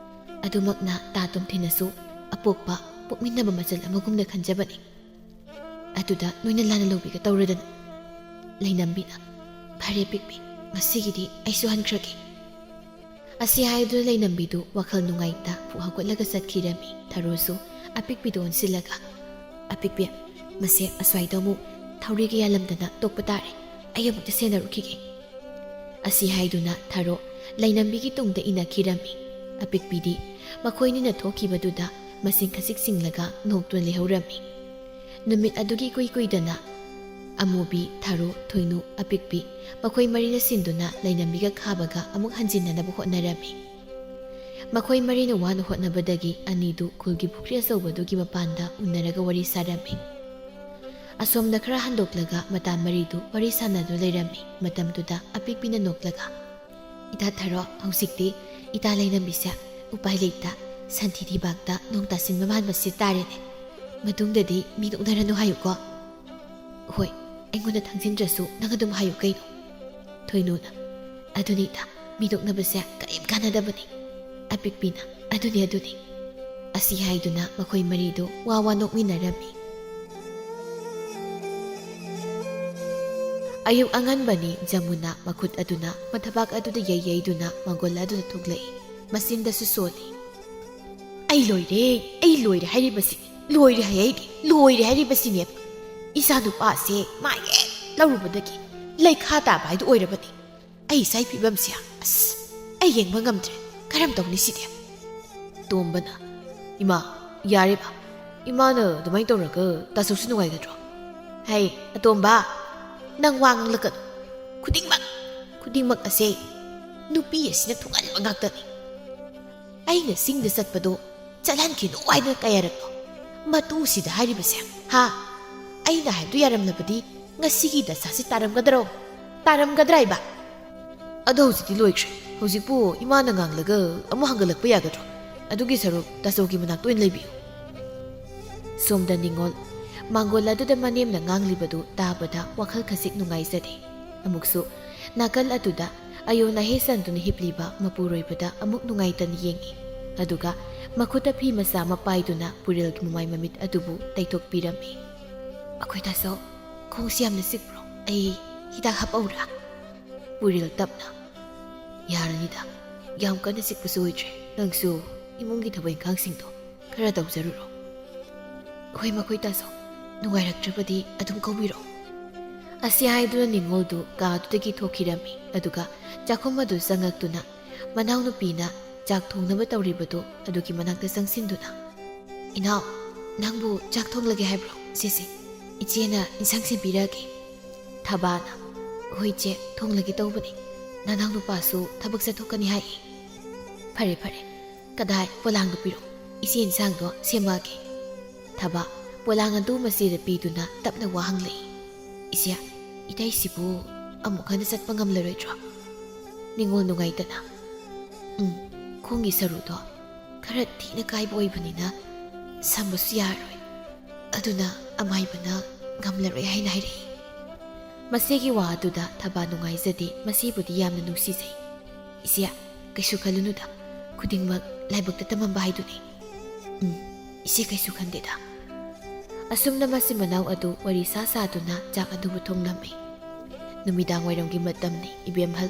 ꯑꯗꯨꯃꯛꯅ ꯇꯥ ꯇꯣꯝꯊꯤꯟꯅꯁꯨ ꯑꯄꯣꯛꯄ ꯄꯣꯛꯃꯤꯟꯅꯕ ꯃꯆꯜ ꯑꯃꯒꯨꯝꯅ ꯈꯟꯖꯕꯅꯤ꯫ ꯑꯗꯨꯗ ꯅꯣꯏꯅ ꯂꯥꯟꯅ ꯂꯧꯕꯤꯒ ꯇꯧꯔꯗꯅ." ꯂꯩꯅꯝꯕꯤꯅ "ꯐꯔꯦ ꯄꯤꯛꯄꯤ, ꯉꯁꯤꯒꯤꯗꯤ ꯑꯩꯁꯨ ꯍꯟꯈ꯭ꯔꯒꯦ." ꯑꯁꯤ ꯍꯥꯏꯗꯨꯅ ꯂꯩꯅꯝꯕꯤꯗꯨ ꯋꯥꯈꯜ ꯅꯨꯡꯉꯥꯏꯇ ꯐꯨꯛ ꯍꯧꯒꯠꯂꯒ ꯆꯠꯈꯤꯔꯝꯃꯤ꯫ ꯊꯔꯣꯁꯨ ꯑꯄꯤꯛꯄꯤꯗ ꯑꯣꯟꯁꯤꯜꯂꯒ "ꯑꯄꯤꯛꯄꯤ, ꯃꯁꯦ ꯑꯁ꯭ꯋꯥꯏꯗ ꯑꯃꯨꯛ ꯊꯧꯔꯤꯒ ꯌꯥꯜꯂꯝꯗꯅ ꯇꯣꯛꯄ ꯇꯥꯔꯦ. ꯑꯩ ꯑꯃꯨꯛꯇ ꯁꯦꯟꯅꯔꯨꯈꯤꯒꯦ." ꯑꯁꯤ ꯍꯥꯏꯗꯨꯅ ꯊꯔꯣ ꯂꯩꯅꯝꯕꯤꯒꯤ ꯇꯨꯡꯗ ꯏꯟꯅꯈꯤꯔꯝꯃꯤ꯫ ꯑꯄꯤꯛꯄꯤꯗꯤ ꯃꯈꯣꯏꯅꯤꯅ ꯊꯣꯛꯈꯤꯕꯗꯨꯗ ꯃꯁꯤꯡ ꯈꯖꯤꯛ ꯆꯤꯡꯂꯒ ꯅꯣꯛꯇꯨꯅ ꯂꯩꯍꯧꯔꯝꯃꯤ꯫ ꯅꯨꯃꯤꯠ ꯑꯗꯨꯒꯤ ꯏꯀꯨꯏ ꯀꯨꯏꯗꯅ ꯑꯃꯨꯕꯤ, ꯊꯥꯔꯣ, ꯊꯣꯏꯅꯨ, ꯑꯄꯤꯛꯄꯤ ꯃꯈꯣꯏ ꯃꯔꯤꯅ ꯁꯤꯟꯗꯨꯅ ꯂꯩꯅꯝꯕꯤꯒ ꯈꯥꯕꯒ ꯑꯃꯨꯛ ꯍꯟꯖꯤꯟꯅꯅꯕ ꯍꯣꯠꯅꯔꯝꯃꯤ꯫ ꯃꯈꯣꯏ ꯃꯔꯤꯅ ꯋꯥꯅ ꯍꯣꯠꯅꯕꯗꯒꯤ ꯑꯅꯤꯗꯨ ꯈꯨꯜꯒꯤ ꯄꯨꯈ꯭ꯔꯤ ꯑꯆꯧꯕꯗꯨꯒꯤ ꯃꯄꯥꯟꯗ ꯎꯅꯔꯒ ꯋꯥꯔꯤ ꯁꯥꯔꯝꯃꯤ꯫ ꯑꯁꯣꯝꯗ ꯈꯔ ꯍꯟꯗꯣꯛꯂꯒ ꯃꯇꯥ ꯃꯔꯤꯗꯨ ꯋꯥꯔꯤ ꯁꯥꯟꯅꯗꯨꯅ ꯂꯩꯔꯝꯃꯤ꯫ ꯃꯇꯝꯗꯨꯗ ꯑꯄꯤꯛꯄꯤꯅ ꯅꯣꯛꯂꯒ "ꯏꯇꯥ ꯊꯥꯔꯣ, ꯍꯧꯖꯤꯛꯇꯤ ꯏꯇꯥ ꯂꯩꯅꯝꯕꯤꯁꯦ ꯎꯄꯥꯏ ꯂꯩꯇ ꯁꯟꯊꯤ ꯊꯤꯕꯥꯛꯇ ꯅꯣꯡ ꯇꯥꯁꯤꯟꯕ ꯃꯥꯟꯕꯁꯤ ꯇꯥꯔꯦꯅꯦ. ꯃꯇꯨꯡꯗꯗꯤ ꯃꯤ ꯅꯣꯛꯅꯔꯅꯨ ꯍꯥꯏꯌꯨꯀꯣ." "ꯍꯣꯏ, ꯑꯩꯉꯣꯟꯗ ꯊꯪꯖꯤꯟꯗ꯭ꯔꯁꯨ ꯅꯪ ꯑꯗꯨꯝ ꯍꯥꯏꯌꯨ ꯀꯩꯅꯣ." ꯊꯣꯏꯅꯨꯅ "ꯑꯗꯨꯅꯤ ꯏꯇꯥ, ꯃꯤ ꯅꯣꯛꯅꯕꯁꯦ ꯀꯔꯤꯝ ꯀꯥꯟꯅꯗꯕꯅꯤ." ꯑꯄꯤꯛꯄꯤꯅ ꯑꯗꯨꯅꯤ." ꯑꯁꯤ ꯍꯥꯏꯗꯨꯅ ꯃꯈꯣꯏ ꯃꯔꯤꯗꯨ ꯋꯥ ꯅꯣꯛꯃꯤꯟꯅꯔꯝꯃꯤ꯫ ꯑꯌꯨꯛ ꯑꯉꯟꯕꯅꯤ ꯖꯃꯨꯅꯥ ꯃꯈꯨꯠ ꯑꯗꯨꯅ ꯃꯊꯕꯥꯛ ꯑꯗꯨꯗ ꯌꯩꯗꯨꯅ ꯃꯪꯒꯣꯜ ꯑꯗꯨꯗ ꯊꯣꯛꯂꯛꯏ ꯃꯆꯤꯟꯗꯁꯨ ꯁꯣꯜꯂꯤ ꯑꯩ ꯂꯣꯏꯔꯦ ꯍꯥꯏꯔꯤꯕꯁꯤꯅꯤ ꯂꯣꯏꯔꯦ ꯍꯥꯏꯔꯤꯕꯁꯤꯅꯦ ꯏꯆꯥ ꯅꯨꯄꯥꯁꯦ ꯃꯥ ꯍꯦꯛ ꯂꯧꯔꯨꯕꯗꯒꯤ ꯂꯩꯈꯥ ꯇꯥꯕ ꯍꯥꯏꯗꯨ ꯑꯣꯏꯔꯕꯅꯤ ꯑꯩ ꯏꯆꯥꯏ ꯐꯤꯕꯝꯁꯦ ꯑꯁ ꯑꯩ ꯌꯦꯡꯕ ꯉꯝꯗ꯭ꯔꯦ ꯀꯔꯝ ꯇꯧꯅꯤ ꯁꯤꯗꯤ ꯇꯣꯝꯕꯅ ꯏꯃꯥ ꯌꯥꯔꯦꯕ ꯏꯃꯥꯅ ꯑꯗꯨꯃꯥꯏꯅ ꯇꯧꯔꯒ ꯇꯥꯆꯧꯁꯨ ꯅꯨꯡꯉꯥꯏꯒꯗ꯭ꯔꯣ ꯍꯩ ꯑꯇꯣꯝꯕ ꯅꯪ ꯋꯥ ꯉꯥꯡꯂꯛꯀꯅꯨ ꯈꯨꯗꯤꯡꯃꯛ ꯑꯁꯦ ꯅꯨꯄꯤ ꯑꯁꯤꯅ ꯊꯨꯡꯍꯟꯕ ꯉꯥꯛꯇꯅꯤ ꯑꯩꯅ ꯆꯤꯡꯗ ꯆꯠꯄꯗꯣ ꯆꯠꯍꯟꯈꯤꯅꯨ ꯍꯥꯏꯗꯅ ꯀꯌꯥꯔꯛꯅꯣ ꯃꯇꯨꯁꯤꯗ ꯍꯥꯏꯔꯤꯕꯁꯦ ꯍꯥ ꯑꯩꯅ ꯍꯥꯏꯕꯗꯨ ꯌꯥꯔꯝꯂꯕꯗꯤ ꯉꯁꯤꯒꯤ ꯗꯁꯥꯁꯤ ꯇꯥꯔꯝꯒꯗ꯭ꯔꯥ ꯏꯕ ꯑꯗꯣ ꯍꯧꯖꯤꯛꯇꯤ ꯂꯣꯏꯈ꯭ꯔꯦ ꯍꯧꯖꯤꯛꯄꯨ ꯏꯃꯥꯅ ꯉꯥꯡꯂꯒ ꯑꯃꯨꯛ ꯍꯪꯒꯠꯂꯛꯄ ꯌꯥꯒꯗ꯭ꯔꯣ ꯑꯗꯨꯒꯤ ꯁꯔꯨꯛ ꯇꯥꯆꯧꯒꯤ ꯃꯅꯥꯛꯇ ꯑꯣꯏꯅ ꯂꯩꯕꯤꯌꯨ ꯁꯣꯝꯗ ꯅꯤꯡꯉꯣꯜ ꯃꯥꯡꯒꯣꯜ ꯑꯗꯨꯗ ꯃꯅꯦꯝꯅ ꯉꯥꯡꯂꯤꯕꯗꯨ ꯇꯥꯕꯗ ꯋꯥꯈꯜ ꯈꯖꯤꯛ ꯅꯨꯡꯉꯥꯏꯖꯗꯦ ꯑꯃꯨꯛꯁꯨ ꯅꯥꯀꯜ ꯑꯗꯨꯗ ꯑꯌꯣꯟ ꯑꯍꯦ ꯆꯟꯗꯨꯅ ꯍꯤꯞꯂꯤꯕ ꯃꯄꯨꯔꯣꯏꯕꯗ ꯑꯃꯨꯛ ꯅꯨꯡꯉꯥꯏꯇꯅ ꯌꯦꯡꯉꯤ ꯑꯗꯨꯒ ꯃꯈꯨꯠꯇ ꯐꯤ ꯃꯆꯥ ꯑꯃ ꯄꯥꯏꯗꯨꯅ ꯄꯨꯔꯦꯜꯒꯤ ꯃꯃꯥꯏ ꯃꯃꯤꯠ ꯑꯗꯨꯕꯨ ꯇꯩꯊꯣꯛꯄꯤꯔꯝꯃꯤ ꯑꯩꯈꯣꯏ ꯇꯥꯆꯧ ꯈꯣꯡꯁꯤ ꯌꯥꯝꯅ ꯆꯤꯛꯄ꯭ꯔꯣ ꯑꯩ ꯍꯤꯗꯥꯛ ꯍꯥꯞꯄꯧꯔꯥ ꯄꯨꯔꯦꯜ ꯇꯞꯅ ꯌꯥꯔꯅꯤꯗ ꯌꯥꯝ ꯀꯟꯅ ꯆꯤꯛꯄꯁꯨ ꯑꯣꯏꯗ꯭ꯔꯦ ꯅꯪꯁꯨ ꯏꯃꯨꯡꯒꯤ ꯊꯕꯛ ꯏꯪꯈꯥꯡꯁꯤꯡꯗꯣ ꯈꯔ ꯇꯧꯖꯔꯨꯔꯣ ꯍꯣꯏ ꯃꯈꯣꯏ ꯇꯥꯆꯧ ꯅꯨꯡꯉꯥꯏꯔꯛꯇ꯭ꯔꯕꯗꯤ ꯑꯗꯨꯝ ꯀꯧꯕꯤꯔꯛꯑꯣ ꯑꯁꯤ ꯍꯥꯏꯗꯨꯅ ꯅꯤꯡꯉꯣꯜꯗꯨ ꯀꯥꯗꯨꯗꯒꯤ ꯊꯣꯛꯈꯤꯔꯝꯃꯤ ꯑꯗꯨꯒ ꯆꯥꯛꯈꯨꯝ ꯑꯗꯨ ꯆꯪꯉꯛꯇꯨꯅ ꯃꯅꯥꯎꯅꯨꯄꯤꯅ ꯆꯥꯛ ꯊꯣꯡꯅꯕ ꯇꯧꯔꯤꯕꯗꯨ ꯑꯗꯨꯒꯤ ꯃꯅꯥꯛꯇ ꯆꯪꯁꯤꯟꯗꯨꯅ ꯏꯅꯥꯎ ꯅꯪꯕꯨ ꯆꯥꯛ ꯊꯣꯡꯂꯒꯦ ꯍꯥꯏꯕ꯭ꯔꯣ ꯁꯤꯁꯤ ꯏꯆꯦꯅ ꯏꯟꯁꯥꯡ ꯁꯦꯝꯕꯤꯔꯛꯑꯒꯦ ꯊꯕꯥꯅ ꯍꯣꯏ ꯏꯆꯦ ꯊꯣꯡꯂꯒꯦ ꯇꯧꯕꯅꯤ ꯅꯅꯥꯎ ꯅꯨꯄꯥꯁꯨ ꯊꯕꯛ ꯆꯠꯊꯣꯛꯀꯅꯤ ꯍꯥꯏꯌꯦ ꯐꯔꯦ ꯀꯗꯥꯏ ꯄꯣꯂꯥꯡꯗꯨ ꯄꯤꯔꯛꯑꯣ ꯏꯆꯦ ꯏꯟꯁꯥꯡꯗꯣ ꯁꯦꯝꯃꯛꯑꯒꯦ ꯊꯕ ꯄꯣꯂꯥꯡ ꯑꯗꯨ ꯃꯆꯦꯗ ꯄꯤꯗꯨꯅ ꯇꯞꯅ ꯋꯥ ꯍꯪꯂꯛꯏ ꯏꯆꯦ ꯏꯇꯩꯁꯤꯕꯨ ꯑꯃꯨꯛ ꯍꯟꯅ ꯆꯠꯄ ꯉꯝꯂꯔꯣꯏꯗ꯭ꯔꯣ ꯅꯤꯡꯉꯣꯜ ꯅꯨꯡꯉꯥꯏꯇꯅ ꯈꯣꯡꯒꯤ ꯁꯔꯨꯗꯣ ꯈꯔ ꯊꯤꯅ ꯀꯥꯏꯕ ꯑꯣꯏꯕꯅꯤꯅ ꯁꯝꯕꯁꯨ ꯌꯥꯔꯣꯏ ꯑꯗꯨꯅ ꯑꯃꯥꯏꯕꯅ ꯉꯝꯂꯔꯣꯏ ꯍꯥꯏꯅ ꯍꯥꯏꯔꯛꯏ ꯃꯁꯤꯒꯤ ꯋꯥ ꯑꯗꯨꯗ ꯊꯕꯥ ꯅꯨꯡꯉꯥꯏꯖꯗꯦ ꯃꯁꯤꯕꯨꯗꯤ ꯌꯥꯝꯅ ꯅꯨꯡꯁꯤꯖꯩ ꯏꯆꯦ ꯀꯩꯁꯨ ꯈꯜꯂꯨꯅꯨꯗ ꯈꯨꯗꯤꯡꯃꯛ ꯂꯥꯏꯕꯛꯇ ꯇꯝꯃꯝꯕ ꯍꯥꯏꯗꯨꯅꯤ ꯏꯆꯦ ꯀꯩꯁꯨ ꯈꯟꯗꯦꯗ ꯑꯁꯨꯝꯅ ꯃꯆꯤꯟ ꯃꯅꯥꯎ ꯑꯗꯨ ꯋꯥꯔꯤ ꯁꯥꯗꯨꯅ ꯆꯥꯛ ꯑꯗꯨꯕꯨ ꯊꯣꯡꯂꯝꯃꯤ ꯅꯨꯃꯤꯗꯥꯡ ꯋꯥꯏꯔꯝꯒꯤ ꯃꯇꯝꯅꯤ ꯏꯕꯦꯝꯍꯜ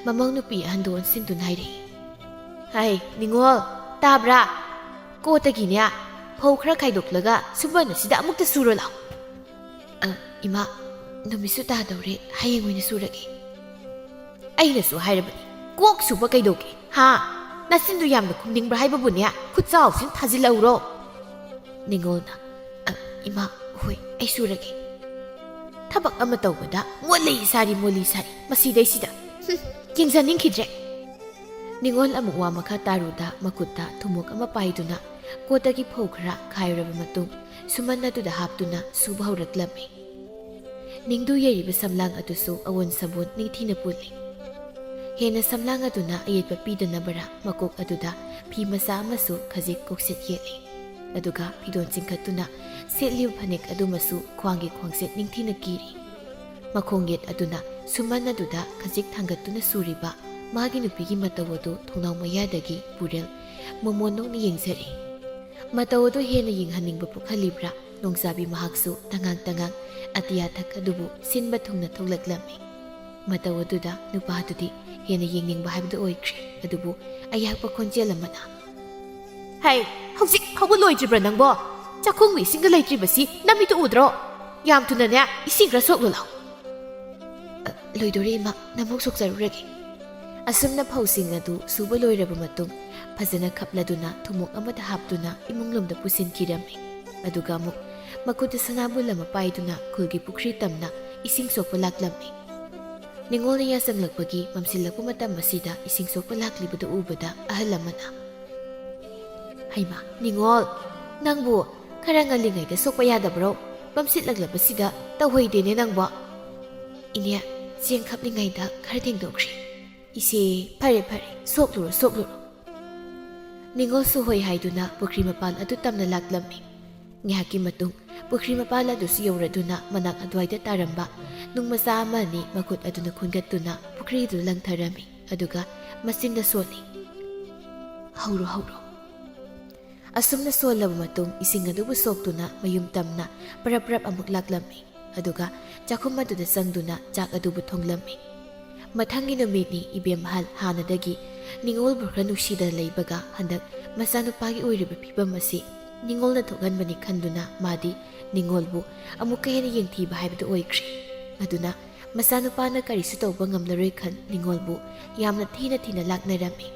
ꯃꯃꯧ ꯅꯨꯄꯤ ꯑꯍꯟꯗꯨ ꯑꯣꯟꯁꯤꯟꯗꯨꯅ ꯍꯥꯏꯔꯛꯏ ꯍꯥꯏ ꯅꯤꯡꯉꯣꯜ ꯇꯥꯕ꯭ꯔꯥ ꯀꯣꯠꯇꯒꯤꯅꯦ ꯐꯧ ꯈꯔ ꯈꯥꯏꯗꯣꯛꯂꯒ ꯁꯨꯝꯕꯟ ꯑꯁꯤꯗ ꯑꯃꯨꯛꯇ ꯁꯨꯔꯣ ꯂꯥꯛꯑꯣ ꯏꯃꯥ ꯅꯨꯃꯤꯠꯁꯨ ꯇꯥꯗꯧꯔꯦ ꯍꯌꯦꯡ ꯑꯣꯏꯅ ꯁꯨꯔꯒꯦ ꯑꯩꯅꯁꯨ ꯍꯥꯏꯔꯕꯅꯤ ꯀꯣꯛ ꯁꯨꯕ ꯀꯩꯗꯧꯒꯦ ꯍꯥ ꯅꯆꯤꯟꯗꯨ ꯌꯥꯝꯅ ꯈꯨꯝꯅꯤꯡꯕ꯭ꯔꯥ ꯍꯥꯏꯕꯕꯨꯅꯦ ꯈꯨꯠꯆꯥꯎꯁꯤꯅ ꯊꯥꯖꯤꯜꯂꯧꯔꯣ ꯅꯤꯡꯉꯣꯜꯅ ꯏꯃꯥ ꯍꯣꯏ ꯑꯩ ꯁꯨꯔꯒꯦ ꯊꯕꯛ ꯑꯃ ꯇꯧꯕꯗ ꯃꯣꯜꯂꯤ ꯁꯥꯔꯤ ꯃꯁꯤꯗꯩꯁꯤꯗ ꯌꯦꯡꯖꯅꯤꯡꯈꯤꯗ꯭ꯔꯦ ꯅꯤꯡꯉꯣꯜ ꯑꯃꯨꯛ ꯋꯥ ꯃꯈꯥ ꯇꯥꯔꯨꯗ ꯃꯈꯨꯠꯇ ꯊꯨꯃꯣꯛ ꯑꯃ ꯄꯥꯏꯗꯨꯅ ꯀꯣꯠꯇꯒꯤ ꯐꯧ ꯈꯔ ꯈꯥꯏꯔꯕ ꯃꯇꯨꯡ ꯁꯨꯃꯟ ꯑꯗꯨꯗ ꯍꯥꯞꯇꯨꯅ ꯁꯨꯕ ꯍꯧꯔꯛꯂꯝꯃꯤ ꯅꯤꯡꯗꯨ ꯌꯩꯔꯤꯕ ꯁꯝꯂꯥꯡ ꯑꯗꯨꯁꯨ ꯑꯋꯣꯟ ꯁꯕꯣꯟ ꯅꯤꯡꯊꯤꯅ ꯄꯨꯜꯂꯤ ꯍꯦꯟꯅ ꯁꯝꯂꯥꯡ ꯑꯗꯨꯅ ꯑꯌꯦꯠꯄ ꯄꯤꯗꯅꯕꯔꯥ ꯃꯀꯣꯛ ꯑꯗꯨꯗ ꯐꯤ ꯃꯆꯥ ꯑꯃꯁꯨ ꯈꯖꯤꯛ ꯀꯣꯛꯁꯦꯠ ꯌꯦꯠꯂꯤ ꯑꯗꯨꯒ ꯐꯤꯗꯣꯟ ꯆꯤꯡꯈꯠꯇꯨꯅ ꯁꯦꯠꯂꯤꯕ ꯐꯅꯦꯛ ꯑꯗꯨꯃꯁꯨ ꯈ꯭ꯋꯥꯡꯒꯤ ꯈ꯭ꯋꯥꯡꯁꯦꯠ ꯅꯤꯡꯊꯤꯅ ꯀꯤꯔꯤ ꯃꯈꯣꯡ ꯌꯦꯠ ꯑꯗꯨꯅ ꯁꯨꯃꯟ ꯑꯗꯨꯗ ꯈꯖꯤꯛ ꯊꯥꯡꯒꯠꯇꯨꯅ ꯁꯨꯔꯤꯕ ꯃꯥꯒꯤ ꯅꯨꯄꯤꯒꯤ ꯃꯇꯧ ꯑꯗꯨ ꯊꯣꯡꯅꯥꯎ ꯃꯌꯥꯗꯒꯤ ꯄꯨꯔꯦꯜ ꯃꯣꯃꯣꯟ ꯅꯣꯛꯅ ꯌꯦꯡꯖꯔꯤ ꯃꯇꯧ ꯑꯗꯨ ꯍꯦꯟꯅ ꯌꯦꯡꯍꯟꯅꯤꯡꯕ ꯄꯣꯛꯍꯜꯂꯤꯕ꯭ꯔꯥ ꯅꯣꯡꯆꯥꯕꯤ ꯃꯍꯥꯛꯁꯨ ꯇꯉꯥꯡ ꯑꯇꯤꯌꯥꯊꯛ ꯑꯗꯨꯕꯨ ꯁꯤꯟꯕ ꯊꯨꯡꯅ ꯊꯣꯛꯂꯛꯂꯝꯃꯤ ꯃꯇꯧ ꯑꯗꯨꯗ ꯅꯨꯄꯥꯗꯨꯗꯤ ꯍꯦꯟꯅ ꯌꯦꯡꯅꯤꯡꯕ ꯍꯥꯏꯕꯗꯨ ꯑꯣꯏꯈ꯭ꯔꯦ ꯑꯗꯨꯕꯨ ꯑꯌꯥꯛꯄ ꯈꯣꯟꯖꯦꯜ ꯑꯃꯅ ꯍꯩ ꯍꯧꯖꯤꯛ ꯐꯥꯎꯕ ꯂꯣꯏꯗ꯭ꯔꯤꯕ꯭ꯔꯥ ꯅꯪꯕꯣ ꯆꯥꯛꯈꯨꯝꯒꯤ ꯏꯁꯤꯡꯒ ꯂꯩꯇ꯭ꯔꯤꯕꯁꯤ ꯅꯃꯤꯠꯇꯨ ꯎꯗ꯭ꯔꯣ ꯌꯥꯝ ꯊꯨꯅꯅꯦ ꯏꯁꯤꯡ ꯈꯔ ꯁꯣꯛꯂꯨ ꯂꯥꯎ ꯂꯣꯏꯗꯣꯔꯦ ꯏꯃꯥ ꯅꯃꯣꯛ ꯁꯣꯛꯆꯔꯨꯔꯒꯦ ꯑꯁꯨꯝꯅ ꯐꯧꯁꯤꯡ ꯑꯗꯨ ꯁꯨꯕ ꯂꯣꯏꯔꯕ ꯃꯇꯨꯡ ꯐꯖꯅ ꯈꯞꯂꯗꯨꯅ ꯊꯨꯃꯣꯛ ꯑꯃꯗ ꯍꯥꯞꯇꯨꯅ ꯏꯃꯨꯡꯂꯣꯝꯗ ꯄꯨꯁꯤꯟꯈꯤꯔꯝꯃꯤ ꯑꯗꯨꯒ ꯑꯃꯨꯛ ꯃꯈꯨꯠꯇ ꯁꯅꯥꯕꯨꯜ ꯑꯃ ꯄꯥꯏꯗꯨꯅ ꯈꯨꯜꯒꯤ ꯄꯨꯈ꯭ꯔꯤ ꯇꯝꯅ ꯏꯁꯤꯡ ꯁꯣꯛꯄ ꯂꯥꯛꯂꯝꯃꯤ ꯅꯤꯡꯉꯣꯜꯅ ꯌꯥꯆꯪꯂꯛꯄꯒꯤ ꯃꯝꯁꯤꯜꯂꯛꯄ ꯃꯇꯝ ꯑꯁꯤꯗ ꯏꯁꯤꯡ ꯁꯣꯛꯄ ꯂꯥꯛꯂꯤꯕꯗꯨ ꯎꯕꯗ ꯑꯍꯜ ꯑꯃꯅ ꯍꯩꯃꯥ ꯅꯤꯡꯉꯣꯜ ꯅꯪꯕꯨ ꯈꯔ ꯉꯜꯂꯤꯉꯩꯗ ꯁꯣꯛꯄ ꯌꯥꯗꯕ꯭ꯔꯣ ꯃꯝꯁꯤꯜꯂꯛꯂꯕꯁꯤꯗ ꯇꯧꯍꯩꯗꯦꯅꯦ ꯅꯪꯕꯣ ꯏꯅꯦ ꯆꯦꯡ ꯈꯞꯂꯤꯉꯩꯗ ꯈꯔ ꯊꯦꯡꯗꯣꯛꯈ꯭ꯔꯦ ꯏꯆꯦ ꯐꯔꯦ ꯁꯣꯛꯂꯨꯔꯣ ꯅꯤꯡꯉꯣꯜꯁꯨ ꯍꯣꯏ ꯍꯥꯏꯗꯨꯅ ꯄꯨꯈ꯭ꯔꯤ ꯃꯄꯥꯟ ꯑꯗꯨ ꯇꯝꯅ ꯂꯥꯛꯂꯝꯃꯤ ꯉꯥꯏꯍꯥꯛꯀꯤ ꯃꯇꯨꯡ ꯄꯨꯈ꯭ꯔꯤ ꯃꯄꯥꯟ ꯑꯗꯨꯁꯨ ꯌꯧꯔꯗꯨꯅ ꯃꯅꯥꯛ ꯑꯗꯨꯋꯥꯏꯗ ꯇꯥꯔꯝꯕ ꯅꯨꯡ ꯃꯆꯥ ꯑꯃ ꯑꯅꯤ ꯃꯈꯨꯠ ꯑꯗꯨꯅ ꯈꯨꯟꯒꯠꯇꯨꯅ ꯄꯨꯈ꯭ꯔꯤꯗꯨ ꯂꯪꯊꯔꯝꯃꯤ ꯑꯗꯨꯒ ꯃꯆꯤꯟꯗ ꯁꯣꯜꯂꯤ ꯍꯧꯔꯣ ꯑꯁꯨꯝꯅ ꯁꯣꯜꯂꯕ ꯃꯇꯨꯡ ꯏꯁꯤꯡ ꯑꯗꯨꯕꯨ ꯁꯣꯛꯇꯨꯅ ꯃꯌꯨꯝ ꯇꯝꯅ ꯄꯔꯞ ꯑꯃꯨꯛ ꯂꯥꯛꯂꯝꯃꯤ ꯑꯗꯨꯒ ꯆꯥꯛꯈꯨꯝ ꯑꯗꯨꯗ ꯆꯪꯗꯨꯅ ꯆꯥꯛ ꯑꯗꯨꯕꯨ ꯊꯣꯡꯂꯝꯃꯤ꯫ ꯃꯊꯪꯒꯤ ꯅꯨꯃꯤꯠꯅꯤ ꯏꯕꯦꯝꯍꯜ ꯍꯥꯟꯅꯗꯒꯤ ꯅꯤꯡꯉꯣꯜꯕꯨ ꯈꯔ ꯅꯨꯡꯁꯤꯗꯅ ꯂꯩꯕꯒ ꯍꯟꯗꯛ ꯃꯆꯥꯅꯨꯄꯥꯒꯤ ꯑꯣꯏꯔꯤꯕ ꯐꯤꯕꯝ ꯑꯁꯤ ꯅꯤꯡꯉꯣꯜꯅ ꯊꯣꯛꯍꯟꯕꯅꯤ ꯈꯟꯗꯨꯅ ꯃꯥꯗꯤ ꯅꯤꯡꯉꯣꯜꯕꯨ ꯑꯃꯨꯛꯀ ꯍꯦꯟꯅ ꯌꯦꯡꯊꯤꯕ ꯍꯥꯏꯕꯗꯨ ꯑꯣꯏꯈ꯭ꯔꯦ꯫ ꯑꯗꯨꯅ ꯃꯆꯥꯅꯨꯄꯥꯅ ꯀꯔꯤꯁꯨ ꯇꯧꯕ ꯉꯝꯂꯔꯣꯏ ꯈꯟ ꯅꯤꯡꯉꯣꯜꯕꯨ ꯌꯥꯝꯅ ꯊꯤꯅ ꯂꯥꯛꯅꯔꯝꯃꯤ꯫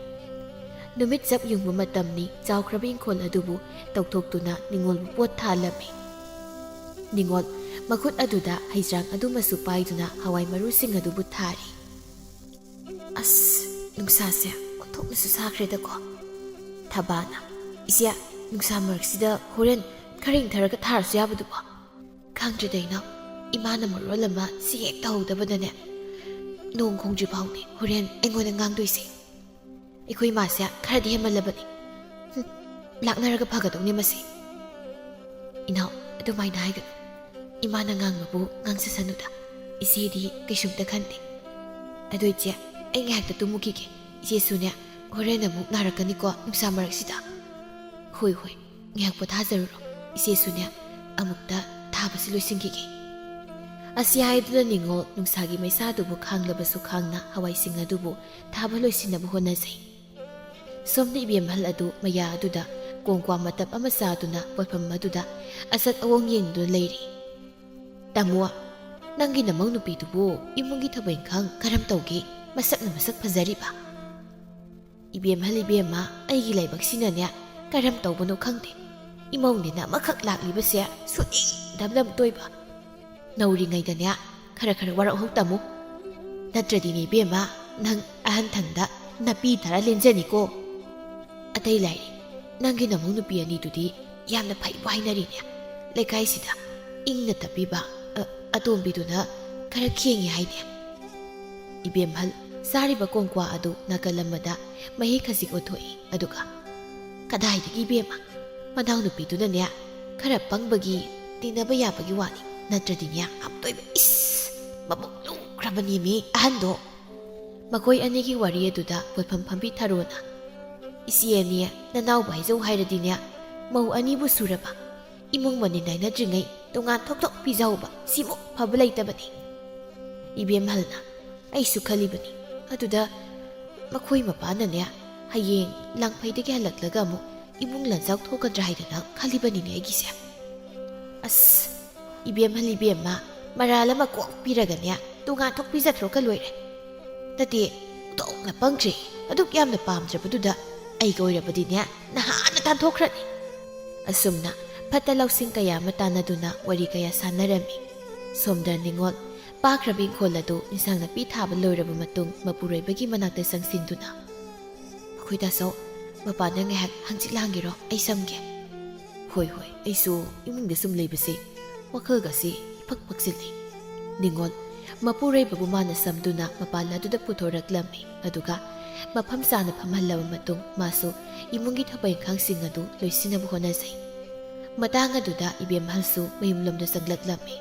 ꯅꯨꯃꯤꯠ ꯆꯞ ꯌꯨꯡꯕ ꯃꯇꯝꯅꯤ ꯆꯥꯎꯈ꯭ꯔꯕ ꯏꯪꯈꯣꯜ ꯑꯗꯨꯕꯨ ꯇꯧꯊꯣꯛꯇꯨꯅ ꯅꯤꯡꯉꯣꯜꯕꯨ ꯄꯣꯠ ꯊꯥꯍꯜꯂꯝꯃꯤ꯫ ꯅꯤꯡꯉꯣꯜ ꯃꯈꯨꯠ ꯑꯗꯨꯗ ꯍꯩꯖ꯭ꯔꯥꯡ ꯑꯗꯨꯃꯁꯨ ꯄꯥꯏꯗꯨꯅ ꯍꯋꯥꯏ ꯃꯔꯨꯁꯤꯡ ꯑꯗꯨꯕꯨ ꯊꯥꯔꯤ꯫ ꯑꯁ ꯅꯨꯡꯁꯥꯁꯦ ꯑꯣꯟꯊꯣꯛꯅꯁꯨ ꯁꯥꯈ꯭ꯔꯦꯗꯀꯣ꯫ ꯊꯕꯥꯅ ꯏꯆꯦ ꯅꯨꯡꯁꯥ ꯃꯔꯛꯁꯤꯗ ꯍꯣꯔꯦꯟ ꯈꯔ ꯏꯪꯊꯔꯒ ꯊꯥꯔꯁꯨ ꯌꯥꯕꯗꯨꯕꯣ? ꯈꯪꯗ꯭ꯔꯦꯗ ꯏꯅꯥꯎ, ꯏꯃꯥꯅ ꯃꯔꯣꯜ ꯑꯃ ꯁꯤ ꯍꯦꯛ ꯇꯧꯍꯧꯗꯕꯗꯅꯦ ꯅꯣꯡ ꯈꯣꯡꯗ꯭ꯔꯤ ꯐꯥꯎꯅꯦ ꯍꯣꯔꯦꯟ ꯑꯩꯉꯣꯟꯗ ꯉꯥꯡꯗꯣꯏꯁꯦ꯫ ꯑꯩꯈꯣꯏ ꯏꯃꯥꯁꯦ ꯈꯔꯗꯤ ꯍꯦꯟꯃꯜꯂꯕꯅꯤ꯫ ꯂꯥꯛꯅꯔꯒ ꯐꯒꯗꯧꯅꯤ ꯃꯁꯤ꯫ ꯏꯅꯥꯎ ꯑꯗꯨꯃꯥꯏꯅ ꯍꯥꯏꯒꯅꯨ, ꯏꯃꯥꯅ ꯉꯥꯡꯕꯕꯨ ꯉꯥꯡꯖꯁꯅꯨꯗ, ꯏꯆꯦꯗꯤ ꯀꯩꯁꯨꯝꯇ ꯈꯟꯗꯦ꯫ ꯑꯗꯨ ꯏꯆꯦ ꯑꯩ ꯉꯥꯏꯍꯥꯛꯇ ꯇꯨꯝꯃꯨꯈꯤꯒꯦ, ꯏꯆꯦꯁꯨꯅꯦ ꯍꯣꯔꯦꯟ ꯑꯃꯨꯛ ꯅꯥꯔꯛꯀꯅꯤꯀꯣ ꯅꯨꯡꯁꯥ ꯃꯔꯛꯁꯤꯗ꯫ ꯍꯣꯏ ꯉꯥꯏꯍꯥꯛ ꯄꯣꯊꯥꯖꯔꯨꯔꯣ, ꯏꯆꯦꯁꯨꯅꯦ ꯑꯃꯨꯛꯇ ꯊꯥꯕꯁꯤ ꯂꯣꯏꯁꯤꯟꯈꯤꯒꯦ꯫ ꯑꯁꯤ ꯍꯥꯏꯗꯨꯅ ꯅꯤꯡꯉꯣꯜ ꯅꯨꯡꯁꯥꯒꯤ ꯃꯩꯁꯥꯗꯨꯕꯨ ꯈꯥꯡꯂꯕꯁꯨ ꯈꯥꯡꯅ ꯍꯋꯥꯏꯁꯤꯡ ꯑꯗꯨꯕꯨ ꯊꯥꯕ ꯂꯣꯏꯁꯤꯟꯅꯕ ꯍꯣꯠꯅꯖꯩ꯫ ꯁꯣꯝꯗ ꯏꯕꯦꯝꯍꯜ ꯑꯗꯨ ꯃꯌꯥ ꯑꯗꯨꯗ ꯀꯣꯡꯀ꯭ꯋꯥ ꯃꯇꯞ ꯑꯃ ꯆꯥꯗꯨꯅ ꯄꯣꯠꯐꯝ ꯑꯗꯨꯗ ꯑꯆꯠ ꯑꯋꯣꯡ ꯌꯦꯡꯗꯨꯅ ꯂꯩꯔꯤ꯫ ꯇꯥꯃꯣ, ꯅꯪꯒꯤ ꯅꯃꯧ ꯅꯨꯄꯤꯗꯨꯕꯨ ꯏꯃꯨꯡꯒꯤ ꯊꯕꯛ ꯏꯪꯈꯥꯡ ꯀꯔꯝ ꯇꯧꯒꯦ? ꯃꯁꯛꯅ ꯃꯁꯛ ꯐꯖꯔꯤꯕ? ꯏꯕꯦꯝꯍꯜ ꯏꯕꯦꯝꯃ, ꯑꯩꯒꯤ ꯂꯥꯏꯕꯛꯁꯤꯅꯅꯦ ꯀꯔꯝ ꯇꯧꯕꯅꯣ ꯈꯪꯗꯦ, ꯏꯃꯧꯅꯤꯅ ꯑꯃꯈꯛ ꯂꯥꯛꯂꯤꯕꯁꯦ ꯁꯨꯅꯤꯡꯗꯕꯅ ꯇꯣꯏꯕ꯫ ꯅꯧꯔꯤꯉꯩꯗꯅꯦ ꯈꯔ ꯋꯥꯔꯛꯍꯧ ꯇꯝꯃꯨ, ꯅꯠꯇ꯭ꯔꯗꯤꯅꯦ ꯏꯕꯦꯝꯃ ꯅꯪ ꯑꯍꯟꯊꯪꯗ ꯅꯥꯄꯤ ꯇꯥꯔ ꯂꯦꯟꯖꯅꯤꯀꯣ꯫ ꯑꯇꯩ ꯂꯥꯏꯔꯤ ꯅꯪꯒꯤ ꯅꯃꯧ ꯅꯨꯄꯤ ꯑꯅꯤꯗꯨꯗꯤ ꯌꯥꯝꯅ ꯐꯩꯕꯨ ꯍꯥꯏꯅꯔꯤꯅꯦ꯫ ꯂꯩꯀꯥꯏꯁꯤꯗ ꯏꯪꯅ ꯇꯞꯄꯤꯕ ꯑꯇꯣꯝꯕꯤꯗꯨꯅ ꯈꯔ ꯈꯦꯡꯉꯤ ꯍꯥꯏꯅꯦ꯫ ꯏꯕꯦꯝꯍꯜ ꯆꯥꯔꯤꯕ ꯀꯣꯡꯀ꯭ꯋꯥ ꯑꯗꯨ ꯅꯥꯀꯜ ꯑꯃꯗ ꯃꯍꯤ ꯈꯖꯤꯛ ꯑꯣꯠꯊꯣꯛꯏ, ꯑꯗꯨꯒ ꯀꯗꯥꯏꯗꯒꯤ ꯏꯕꯦꯝꯃ, ꯃꯅꯥꯎ ꯅꯨꯄꯤꯗꯨꯅꯅꯦ ꯈꯔ ꯄꯪꯕꯒꯤ ꯇꯤꯟꯅꯕ ꯌꯥꯕꯒꯤ ꯋꯥꯅꯤ, ꯅꯠꯇ꯭ꯔꯗꯤꯅꯦ ꯑꯝꯇꯣꯏꯕ ꯃꯕꯨꯛ ꯂꯨꯈ꯭ꯔꯕꯅꯦꯃꯤ ꯑꯍꯟꯗꯣ꯫ ꯃꯈꯣꯏ ꯑꯅꯤꯒꯤ ꯋꯥꯔꯤ ꯑꯗꯨꯗ ꯄꯣꯠꯐꯝ ꯐꯝꯕꯤ ꯊꯔꯣꯅ ꯏꯆꯦ ꯑꯅꯤ ꯅꯅꯥꯎꯕ ꯍꯥꯏꯖꯧ ꯍꯥꯏꯔꯗꯤꯅꯦ ꯃꯧ ꯑꯅꯤꯕꯨ ꯁꯨꯔꯕ ꯏꯃꯨꯡ ꯃꯅꯤꯟ ꯅꯥꯏꯅꯗ꯭ꯔꯤꯉꯩ ꯇꯣꯉꯥꯟ ꯊꯣꯛ ꯄꯤꯖꯍꯧꯕ ꯁꯤꯃꯨꯛ ꯐꯕ ꯂꯩꯇꯕꯅꯤ꯫ ꯏꯕꯦꯝꯍꯜꯅ ꯑꯩꯁꯨ ꯈꯜꯂꯤꯕꯅꯤ, ꯑꯗꯨꯗ ꯃꯈꯣꯏ ꯃꯄꯥꯅꯅꯦ ꯍꯌꯦꯡ ꯂꯥꯡꯐꯩꯗꯒꯤ ꯍꯜꯂꯛꯂꯒ ꯑꯃꯨꯛ ꯏꯃꯨꯡ ꯂꯟꯖꯥꯎ ꯊꯣꯛꯀꯗ꯭ꯔꯥ ꯍꯥꯏꯗꯅ ꯈꯜꯂꯤꯕꯅꯤꯅꯦ ꯑꯩꯒꯤꯁꯦ꯫ ꯑꯁ ꯏꯕꯦꯝꯍꯜ ꯏꯕꯦꯝꯃ, ꯃꯔꯥꯜ ꯑꯃ ꯀꯣꯛ ꯄꯤꯔꯒꯅꯦ ꯇꯣꯉꯥꯟ ꯊꯣꯛ ꯄꯤꯖꯊꯣꯛꯀ ꯂꯣꯏꯔꯦ꯫ ꯅꯠꯇꯦ ꯎꯟꯊꯣꯛꯅ ꯄꯪꯈ꯭ꯔꯦ, ꯑꯗꯨꯛ ꯌꯥꯝꯅ ꯄꯥꯝꯗ꯭ꯔꯕꯗꯨꯗ ꯑꯩꯒ ꯑꯣꯏꯔꯕꯗꯤꯅꯦ ꯅꯍꯥꯟꯅ ꯇꯥꯟꯊꯣꯛꯈ꯭ꯔꯅꯤ꯫ ꯑꯁꯨꯝꯅ ꯐꯠꯇ ꯂꯧꯁꯤꯡ ꯀꯌꯥ ꯑꯃ ꯇꯥꯟꯅꯗꯨꯅ ꯋꯥꯔꯤ ꯀꯌꯥ ꯁꯥꯟꯅꯔꯝꯃꯤ꯫ ꯁꯣꯝꯗ ꯅꯤꯡꯉꯣꯜ ꯄꯥꯈ꯭ꯔꯕ ꯏꯪꯈꯣꯜ ꯑꯗꯨ ꯏꯟꯁꯥꯡ ꯅꯥꯄꯤ ꯊꯥꯕ ꯂꯣꯏꯔꯕ ꯃꯇꯨꯡ ꯃꯄꯨꯔꯣꯏꯕꯒꯤ ꯃꯅꯥꯛꯇ ꯆꯪꯁꯤꯟꯗꯨꯅ ꯑꯩꯈꯣꯏ ꯇꯥꯆꯧ, ꯃꯄꯥꯟꯗ ꯉꯥꯏꯍꯥꯛ ꯍꯪꯆꯤꯠ ꯂꯥꯡꯒꯦꯔꯣ? ꯑꯩ ꯁꯝꯒꯦ꯫ ꯍꯣꯏ ꯑꯩꯁꯨ ꯏꯃꯨꯡꯗ ꯁꯨꯝ ꯂꯩꯕꯁꯦ ꯋꯥꯈꯜꯒꯁꯤ ꯏꯐꯛ ꯐꯛꯆꯤꯜꯂꯤ꯫ ꯅꯤꯡꯉꯣꯜ ꯃꯄꯨꯔꯣꯏꯕꯕꯨ ꯃꯥꯅ ꯁꯝꯗꯨꯅ ꯃꯄꯥꯟ ꯑꯗꯨꯗ ꯄꯨꯊꯣꯔꯛꯂꯝꯃꯤ, ꯑꯗꯨꯒ ꯃꯐꯝ ꯆꯥꯅ ꯐꯝꯍꯜꯂꯕ ꯃꯇꯨꯡ ꯃꯥꯁꯨ ꯏꯃꯨꯡꯒꯤ ꯊꯕꯛ ꯏꯪꯈꯥꯡꯁꯤꯡ ꯑꯗꯨ ꯂꯣꯏꯁꯤꯟꯅꯕ ꯍꯣꯠꯅꯖꯩ꯫ ꯃꯇꯥꯡ ꯑꯗꯨꯗ ꯏꯕꯦꯝꯍꯜꯁꯨ ꯃꯌꯨꯝꯂꯣꯝꯗ ꯆꯪꯂꯛꯂꯝꯃꯤ꯫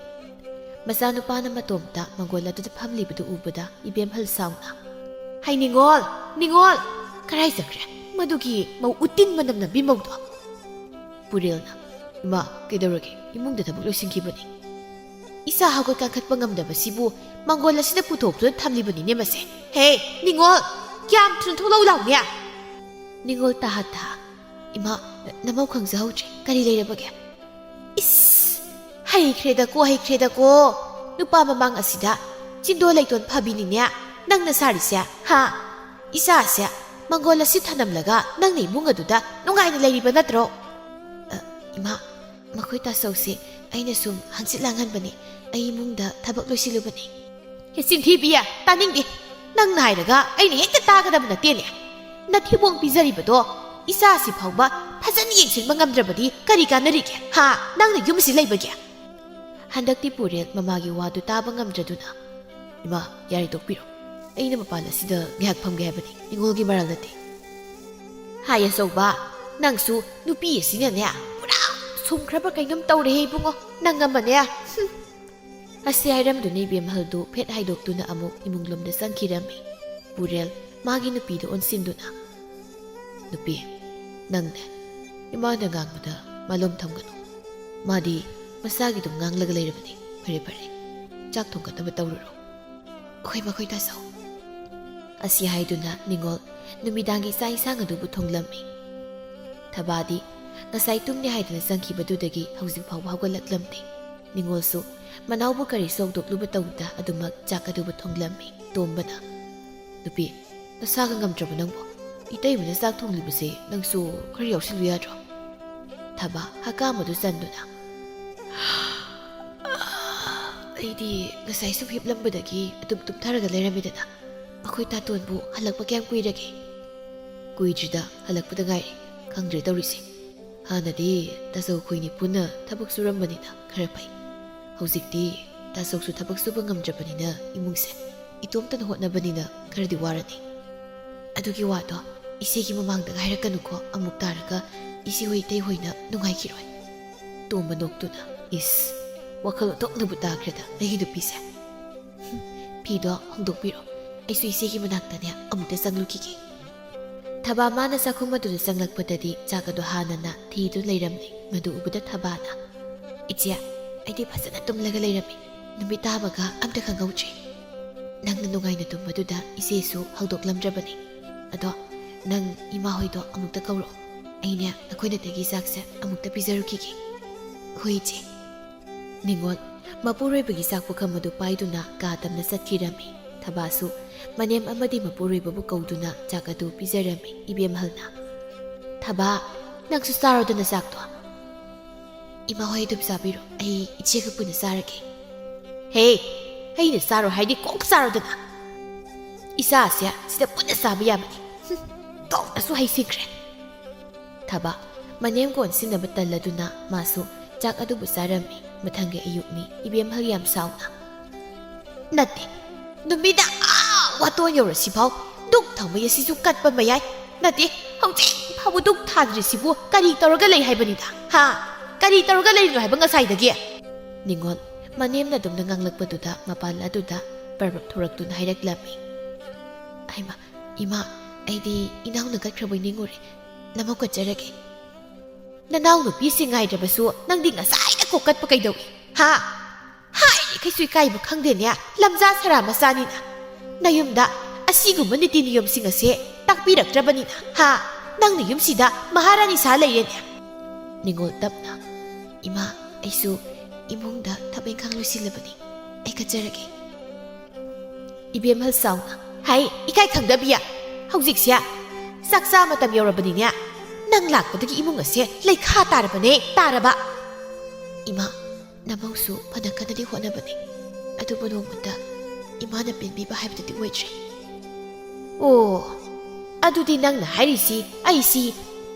ꯃꯆꯥꯅꯨꯄꯥꯅ ꯃꯇꯣꯝꯇ ꯃꯪꯒꯣꯜ ꯑꯗꯨꯗ ꯐꯝꯂꯤꯕꯗꯨ ꯎꯕꯗ ꯏꯕꯦꯝꯍꯜ ꯁꯥꯎꯅ ꯍꯩ ꯅꯤꯡꯉꯣꯜ ꯀꯔꯥꯏ ꯆꯠꯈ꯭ꯔꯦ ꯃꯗꯨꯒꯤ ꯃꯧ ꯎꯇꯤꯟ ꯃꯅꯝ ꯅꯝꯕꯤ ꯃꯧꯗꯣ? ꯄꯨꯔꯦꯜꯅ ꯏꯃꯥ ꯀꯩꯗꯧꯔꯒꯦ? ꯏꯃꯨꯡꯗ ꯊꯕꯛ ꯂꯣꯏꯁꯤꯟꯈꯤꯕꯅꯤ꯫ ꯏꯆꯥ ꯍꯧꯒꯠ ꯀꯥꯡꯈꯠꯄ ꯉꯝꯗꯕꯁꯤꯕꯨ ꯃꯪꯒꯣꯜ ꯑꯁꯤꯗ ꯄꯨꯊꯣꯛꯇꯨꯅ ꯊꯝꯂꯤꯕꯅꯤꯅꯦ ꯃꯁꯦ꯫ ꯍꯦ ꯅꯤꯡꯉꯣꯜ, ꯀꯌꯥꯝ ꯊꯨꯅ ꯊꯣꯛꯂꯛꯎ ꯂꯥꯎꯅꯦ? ꯅꯤꯡꯉꯣꯜ ꯇꯥꯍꯠ ꯏꯃꯥ ꯅꯃꯧ ꯈꯪꯖꯍꯧꯗ꯭ꯔꯦ, ꯀꯔꯤ ꯂꯩꯔꯕꯒꯦ? ꯍꯩꯈ꯭ꯔꯦꯗꯀꯣ ꯅꯨꯄꯥ ꯃꯃꯥꯡ ꯑꯁꯤꯗ ꯆꯤꯟꯗꯣꯜ ꯂꯩꯇꯣꯟ ꯐꯥꯕꯤꯅꯤꯅꯦ ꯅꯪꯅ ꯁꯥꯔꯤꯁꯦ ꯍꯥ? ꯏꯆꯥꯁꯦ ꯃꯪꯒꯣꯜ ꯑꯁꯤ ꯊꯅꯝꯂꯒ ꯅꯪꯅ ꯏꯃꯨꯡ ꯑꯗꯨꯗ ꯅꯨꯡꯉꯥꯏꯅ ꯂꯩꯔꯤꯕ ꯅꯠꯇ꯭ꯔꯣ? ꯏꯃꯥ, ꯃꯈꯣꯏ ꯇꯥꯆꯧꯁꯦ ꯑꯩꯅ ꯁꯨꯝ ꯍꯪꯆꯤꯠ ꯂꯥꯡꯍꯟꯕꯅꯤ, ꯑꯩ ꯏꯃꯨꯡꯗ ꯊꯕꯛ ꯂꯣꯏꯁꯤꯜꯂꯨꯕꯅꯤ꯫ ꯆꯤꯟꯊꯤꯕꯤ, ꯇꯥꯅꯤꯡꯗꯦ, ꯅꯪꯅ ꯍꯥꯏꯔꯒ ꯑꯩꯅ ꯍꯦꯛꯇ ꯇꯥꯒꯗꯕ ꯅꯠꯇꯦꯅꯦ꯫ ꯅꯊꯤꯕꯣꯡ ꯄꯤꯖꯔꯤꯕꯗꯣ ꯏꯆꯥꯁꯤ ꯐꯥꯎꯕ ꯐꯖꯅ ꯌꯦꯡꯁꯤꯟꯕ ꯉꯝꯗ꯭ꯔꯕꯗꯤ ꯀꯔꯤ ꯀꯥꯟꯅꯔꯤꯒꯦ ꯍꯥ? ꯅꯪꯅ ꯌꯨꯝꯁꯤ ꯂꯩꯕꯒꯦ? ꯍꯟꯗꯛꯇꯤ ꯄꯨꯔꯦꯜ ꯃꯃꯥꯒꯤ ꯋꯥꯗꯨ ꯇꯥꯕ ꯉꯝꯗ꯭ꯔꯗꯨꯅ ꯏꯃꯥ ꯌꯥꯔꯦ ꯇꯣꯛꯄꯤꯔꯣ, ꯑꯩꯅ ꯃꯄꯥꯟ ꯑꯁꯤꯗ ꯉꯥꯏꯍꯥꯛ ꯐꯝꯒꯦ ꯍꯥꯏꯕꯅꯤ, ꯅꯤꯡꯉꯣꯜꯒꯤ ꯃꯔꯥꯜ ꯅꯠꯇꯦ꯫ ꯍꯥꯏ ꯑꯆꯧꯕ, ꯅꯪꯁꯨ ꯅꯨꯄꯤ ꯑꯁꯤꯅꯅꯦ ꯄꯨꯔꯥ ꯁꯨꯝꯈ꯭ꯔꯕ ꯀꯩꯅꯣꯝ ꯇꯧꯔꯦꯍꯦ ꯏꯕꯨꯡꯉꯣ, ꯅꯪ ꯑꯃꯅꯦ꯫ ꯑꯁꯤ ꯍꯥꯏꯔꯝꯗꯨꯅ ꯏꯕꯦꯝꯍꯜꯗꯨ ꯐꯦꯠ ꯍꯥꯏꯗꯣꯛꯇꯨꯅ ꯑꯃꯨꯛ ꯏꯃꯨꯡꯂꯣꯝꯗ ꯆꯪꯈꯤꯔꯝꯃꯤ꯫ ꯄꯨꯔꯦꯜ ꯃꯥꯒꯤ ꯅꯨꯄꯤꯗ ꯑꯣꯟꯁꯤꯟꯗꯨꯅ ꯅꯨꯄꯤ, ꯅꯪꯅꯦ ꯏꯃꯥꯅ ꯉꯥꯡꯕꯗ ꯃꯥꯂꯣꯝ ꯊꯝꯒꯅꯨ, ꯃꯥꯗꯤ ꯃꯁꯥꯒꯤꯗꯨꯝ ꯉꯥꯡꯂꯒ ꯂꯩꯔꯕꯅꯤ, ꯐꯔꯦ ꯆꯥꯛ ꯊꯣꯡꯒꯠꯅꯕ ꯇꯧꯔꯨꯔꯣ ꯑꯩꯈꯣꯏ ꯃꯈꯣꯏ ꯇꯥꯁꯧ ꯑꯁꯤ ꯍꯥꯏꯗꯨꯅ ꯅꯤꯡꯉꯣꯜ ꯅꯨꯃꯤꯗꯥꯡꯒꯤ ꯆꯥꯛ ꯏꯟꯁꯥꯡ ꯑꯗꯨꯕꯨ ꯊꯣꯡꯂꯝꯃꯤ ꯊꯕꯥꯗꯤ ꯉꯁꯥꯏ ꯇꯨꯝꯅꯤ ꯍꯥꯏꯗꯅ ꯆꯪꯈꯤꯕꯗꯨꯗꯒꯤ ꯍꯧꯖꯤꯛ ꯐꯥꯎꯕ ꯍꯧꯒꯠꯂꯛꯂꯝꯗꯦ ꯅꯤꯡꯉꯣꯜꯁꯨ ꯃꯅꯥꯎꯕꯨ ꯀꯔꯤ ꯁꯣꯛꯗꯣꯛꯂꯨꯕ ꯇꯧꯗ ꯑꯗꯨꯃꯛ ꯆꯥꯛ ꯑꯗꯨꯕꯨ ꯊꯣꯡꯂꯝꯃꯤ ꯇꯣꯝꯕꯅ ꯅꯨꯄꯤ ꯅꯁꯥꯒ ꯉꯝꯗ꯭ꯔꯕ ꯅꯪꯕꯨ ꯏꯇꯩꯕꯅ ꯆꯥꯛ ꯊꯣꯡꯂꯤꯕꯁꯦ ꯅꯪꯁꯨ ꯈꯔ ꯌꯥꯎꯁꯤꯜꯂꯨ ꯌꯥꯗ꯭ꯔꯣ ꯊꯕꯥ ꯍꯀꯥꯝ ꯑꯗꯨ ꯆꯟꯗꯨꯅ ꯑꯩꯗꯤ ꯉꯁꯥꯏ ꯁꯨꯝ ꯍꯤꯞꯂꯝꯕꯗꯒꯤ ꯑꯗꯨꯝ ꯇꯨꯝꯊꯔꯒ ꯂꯩꯔꯝꯃꯤꯗꯅ ꯑꯩꯈꯣꯏ ꯇꯥꯇꯣꯟꯕꯨ ꯍꯜꯂꯛꯄ ꯀꯌꯥꯝ ꯀꯨꯏꯔꯒꯦ ꯀꯨꯏꯗ꯭ꯔꯤꯗ ꯍꯜꯂꯛꯄꯗ ꯉꯥꯏꯔꯦ ꯈꯪꯗ꯭ꯔꯦ ꯇꯧꯔꯤꯁꯦ ꯍꯥꯟꯅꯗꯤ ꯇꯥꯆꯧ ꯈꯣꯏꯅꯤ ꯄꯨꯟꯅ ꯊꯕꯛ ꯁꯨꯔꯝꯕꯅꯤꯅ ꯈꯔ ꯐꯩ ꯍꯧꯖꯤꯛꯇꯤ ꯇꯥꯆꯧꯁꯨ ꯊꯕꯛ ꯁꯨꯕ ꯉꯝꯗ꯭ꯔꯕꯅꯤꯅ ꯏꯃꯨꯡꯁꯦ ꯏꯇꯣꯝꯇꯅ ꯍꯣꯠꯅꯕꯅꯤꯅ ꯈꯔꯗꯤ ꯋꯥꯔꯅꯤ ꯑꯗꯨꯒꯤ ꯋꯥꯗꯣ ꯏꯆꯦꯒꯤ ꯃꯃꯥꯡꯗ ꯍꯥꯏꯔꯛꯀꯅꯨꯀꯣ ꯑꯃꯨꯛ ꯇꯥꯔꯒ ꯏꯆꯦ ꯍꯣꯏ ꯏꯇꯩ ꯍꯣꯏꯅ ꯅꯨꯡꯉꯥꯏꯈꯤꯔꯣꯏ ꯇꯣꯝꯕ ꯅꯣꯛꯇꯨꯅ ꯏꯁ ꯋꯥꯈꯜ ꯑꯣꯟꯊꯣꯛꯅꯕꯨ ꯇꯥꯈ꯭ꯔꯦꯗ ꯅꯪꯒꯤ ꯅꯨꯄꯤꯁꯦ ꯐꯤꯗꯣ ꯍꯣꯡꯗꯣꯛꯄꯤꯔꯣ ꯑꯩꯁꯨ ꯏꯆꯦꯒꯤ ꯃꯅꯥꯛꯇꯅꯦ ꯑꯃꯨꯛꯇ ꯆꯪꯂꯨꯈꯤꯒꯦ ꯊꯕꯥ ꯃꯥꯅ ꯆꯥꯛꯈꯨꯝ ꯑꯗꯨꯗ ꯆꯪꯂꯛꯄꯗꯗꯤ ꯆꯥꯛ ꯑꯗꯨ ꯍꯥꯟꯅꯅ ꯊꯤꯗꯨ ꯂꯩꯔꯝꯂꯦ ꯃꯗꯨ ꯎꯕꯗ ꯊꯕꯥꯅ ꯏꯆꯦ ꯑꯩꯗꯤ ꯐꯖꯅ ꯇꯨꯝꯂꯒ ꯂꯩꯔꯝꯃꯤ ꯅꯨꯃꯤꯠ ꯇꯥꯕꯒ ꯑꯝꯇ ꯈꯪꯍꯧꯗ꯭ꯔꯦ ꯅꯪꯅ ꯅꯨꯡꯉꯥꯏꯅ ꯇꯨꯝꯕꯗꯨꯗ ꯏꯆꯦꯁꯨ ꯍꯧꯗꯣꯛꯂꯝꯗ꯭ꯔꯕꯅꯤ ꯑꯗꯣ ꯅꯪ ꯏꯃꯥ ꯍꯣꯏꯗꯣ ꯑꯃꯨꯛꯇ ꯀꯧꯔꯛꯑꯣ ꯑꯩꯅꯦ ꯅꯈꯣꯏꯅꯗꯒꯤ ꯆꯥꯛꯁꯦ ꯑꯃꯨꯛꯇ ꯄꯤꯖꯔꯨꯈꯤꯒꯦ ꯍꯣꯏ ꯏꯆꯦ ꯅꯤꯡꯉꯣꯜ ꯃꯄꯨꯔꯣꯏꯕꯒꯤ ꯆꯥꯛ ꯄꯨꯈꯝ ꯑꯗꯨ ꯄꯥꯏꯗꯨꯅ ꯀꯥ ꯇꯝꯅ ꯆꯠꯈꯤꯔꯝꯃꯤ ꯊꯕꯥꯁꯨ ꯃꯅꯦꯝ ꯑꯃꯗꯤ ꯃꯄꯨꯔꯣꯏꯕꯕꯨ ꯀꯧꯗꯨꯅ ꯆꯥꯛ ꯑꯗꯨ ꯄꯤꯖꯔꯝꯃꯤ ꯏꯕꯦꯝꯍꯜꯅ ꯊꯕꯥ ꯅꯪꯁꯨ ꯆꯥꯔꯣꯗꯅ ꯆꯥꯛꯇꯣ ꯏꯃꯥ ꯍꯣꯏ ꯑꯗꯨꯝ ꯆꯥꯕꯤꯔꯣ ꯑꯩ ꯏꯆꯦꯒ ꯄꯨꯟꯅ ꯆꯥꯔꯒꯦ ꯍꯦ ꯑꯩꯅ ꯆꯥꯔꯣ ꯍꯥꯏꯗꯤ ꯀꯣꯛ ꯆꯥꯔꯣꯗꯅ ꯏꯆꯥꯁꯦ ꯁꯤꯗ ꯄꯨꯟꯅ ꯆꯥꯕ ꯌꯥꯕꯅꯤ ꯇꯣꯛꯅꯁꯨ ꯍꯩꯁꯤꯡꯈ꯭ꯔꯦ ꯊꯕꯥ ꯃꯅꯦꯝ ꯀꯣꯟ ꯁꯤꯟꯅꯕ ꯇꯜꯂꯗꯨꯅ ꯃꯥꯁꯨ ꯆꯥꯛ ꯑꯗꯨꯕꯨ ꯆꯥꯔꯝꯃꯤ ꯃꯊꯪꯒꯤ ꯑꯌꯨꯛꯅꯤ ꯏꯕꯦꯝꯍꯜ ꯌꯥꯝ ꯁꯥꯎꯅ ꯅꯠꯇꯦ ꯅꯨꯃꯤꯗꯥ ꯋꯥꯇꯣꯟ ꯌꯧꯔꯁꯤꯐꯥꯎ ꯗꯨꯛ ꯊꯥꯎꯃꯩ ꯑꯁꯤꯁꯨ ꯀꯠꯄ ꯃꯌꯥꯏ ꯅꯠꯇꯦ ꯍꯧꯖꯤꯛ ꯐꯥꯎꯕ ꯗꯨꯛ ꯊꯥꯗ꯭ꯔꯤꯁꯤꯕꯨ ꯀꯔꯤ ꯇꯧꯔꯒ ꯂꯩ ꯍꯥꯏꯕꯅꯤꯗ ꯍꯥ ꯀꯔꯤ ꯇꯧꯔꯒ ꯂꯩꯔꯤꯅꯣ ꯍꯥꯏꯕ ꯉꯁꯥꯏꯗꯒꯤ ꯅꯤꯡꯉꯣꯜ ꯃꯅꯦꯝꯅ ꯑꯗꯨꯝꯅ ꯉꯥꯡꯂꯛꯄꯗꯨꯗ ꯃꯄꯥꯟ ꯑꯗꯨꯗ ꯄꯔꯕꯛ ꯊꯣꯔꯛꯇꯨꯅ ꯍꯥꯏꯔꯛꯂꯝꯃꯤ ꯍꯩꯃꯥ ꯏꯃꯥ ꯑꯩꯗꯤ ꯏꯅꯥꯎꯅ ꯀꯠꯈ꯭ꯔꯕꯣꯏ ꯅꯤꯡꯉꯨꯔꯦ ꯅꯃꯧ ꯀꯠꯆꯔꯒꯦ ꯅꯅꯥꯎ ꯅꯨꯄꯤꯁꯤ ꯉꯥꯏꯗ꯭ꯔꯕꯁꯨ ꯅꯪꯗꯤ ꯉꯁꯥꯏꯅ ꯀꯣꯛꯀꯠꯄ ꯀꯩꯗꯧꯏ ꯍꯥ ꯍꯥꯏꯔꯤꯈꯩꯁꯨ ꯏꯀꯥꯏꯕ ꯈꯪꯗꯦꯅꯦ ꯂꯝꯖꯥ ꯁꯔꯥ ꯃꯆꯥꯅꯤꯅ ꯅꯌꯨꯝꯗ ꯑꯁꯤꯒꯨꯝꯕ ꯅꯤꯇꯤ ꯅꯤꯌꯣꯝꯁꯤꯡ ꯑꯁꯦ ꯇꯥꯛꯄꯤꯔꯛꯇ꯭ꯔꯕꯅꯤꯅ ꯍꯥ ꯅꯪꯅ ꯌꯨꯝꯁꯤꯗ ꯃꯍꯥꯔꯥꯅꯤ ꯁꯥ ꯂꯩꯔꯦꯅꯦ ꯅꯤꯡꯉꯣꯜ ꯇꯞꯅ ꯏꯃꯥ ꯑꯩꯁꯨ ꯏꯃꯨꯡꯗ ꯊꯕꯛ ꯏꯪꯈꯥꯡ ꯂꯣꯏꯁꯤꯜꯂꯕꯅꯤ ꯑꯩ ꯀꯠꯆꯔꯒꯦ ꯏꯕꯦꯝꯍꯜ ꯁꯥꯎꯅ ꯍꯥꯏ ꯏꯀꯥꯏ ꯈꯪꯗꯕꯤꯌꯥ ꯍꯧꯖꯤꯛꯁꯦ ꯆꯥꯛꯆꯥ ꯃꯇꯝ ꯌꯧꯔꯕꯅꯤꯅꯦ ꯅꯪ ꯂꯥꯛꯄꯗꯒꯤ ꯏꯃꯨꯡ ꯑꯁꯦ ꯂꯩꯈꯥ ꯇꯥꯔꯕꯅꯦ ꯇꯥꯔꯕ ꯏꯃꯥ ꯅꯃꯧꯁꯨ ꯐꯅ ꯀꯟꯅꯗꯤ ꯍꯣꯠꯅꯕꯅꯤ ꯑꯗꯨꯕꯨ ꯅꯣꯡꯃꯇ ꯏꯃꯥꯅ ꯄꯦꯟꯕꯤꯕ ꯍꯥꯏꯕꯗꯨꯗꯤ ꯑꯣꯏꯗ꯭ꯔꯦ ꯑꯣ ꯑꯗꯨꯗꯤ ꯅꯪꯅ ꯍꯥꯏꯔꯤꯁꯤ ꯑꯩꯁꯤ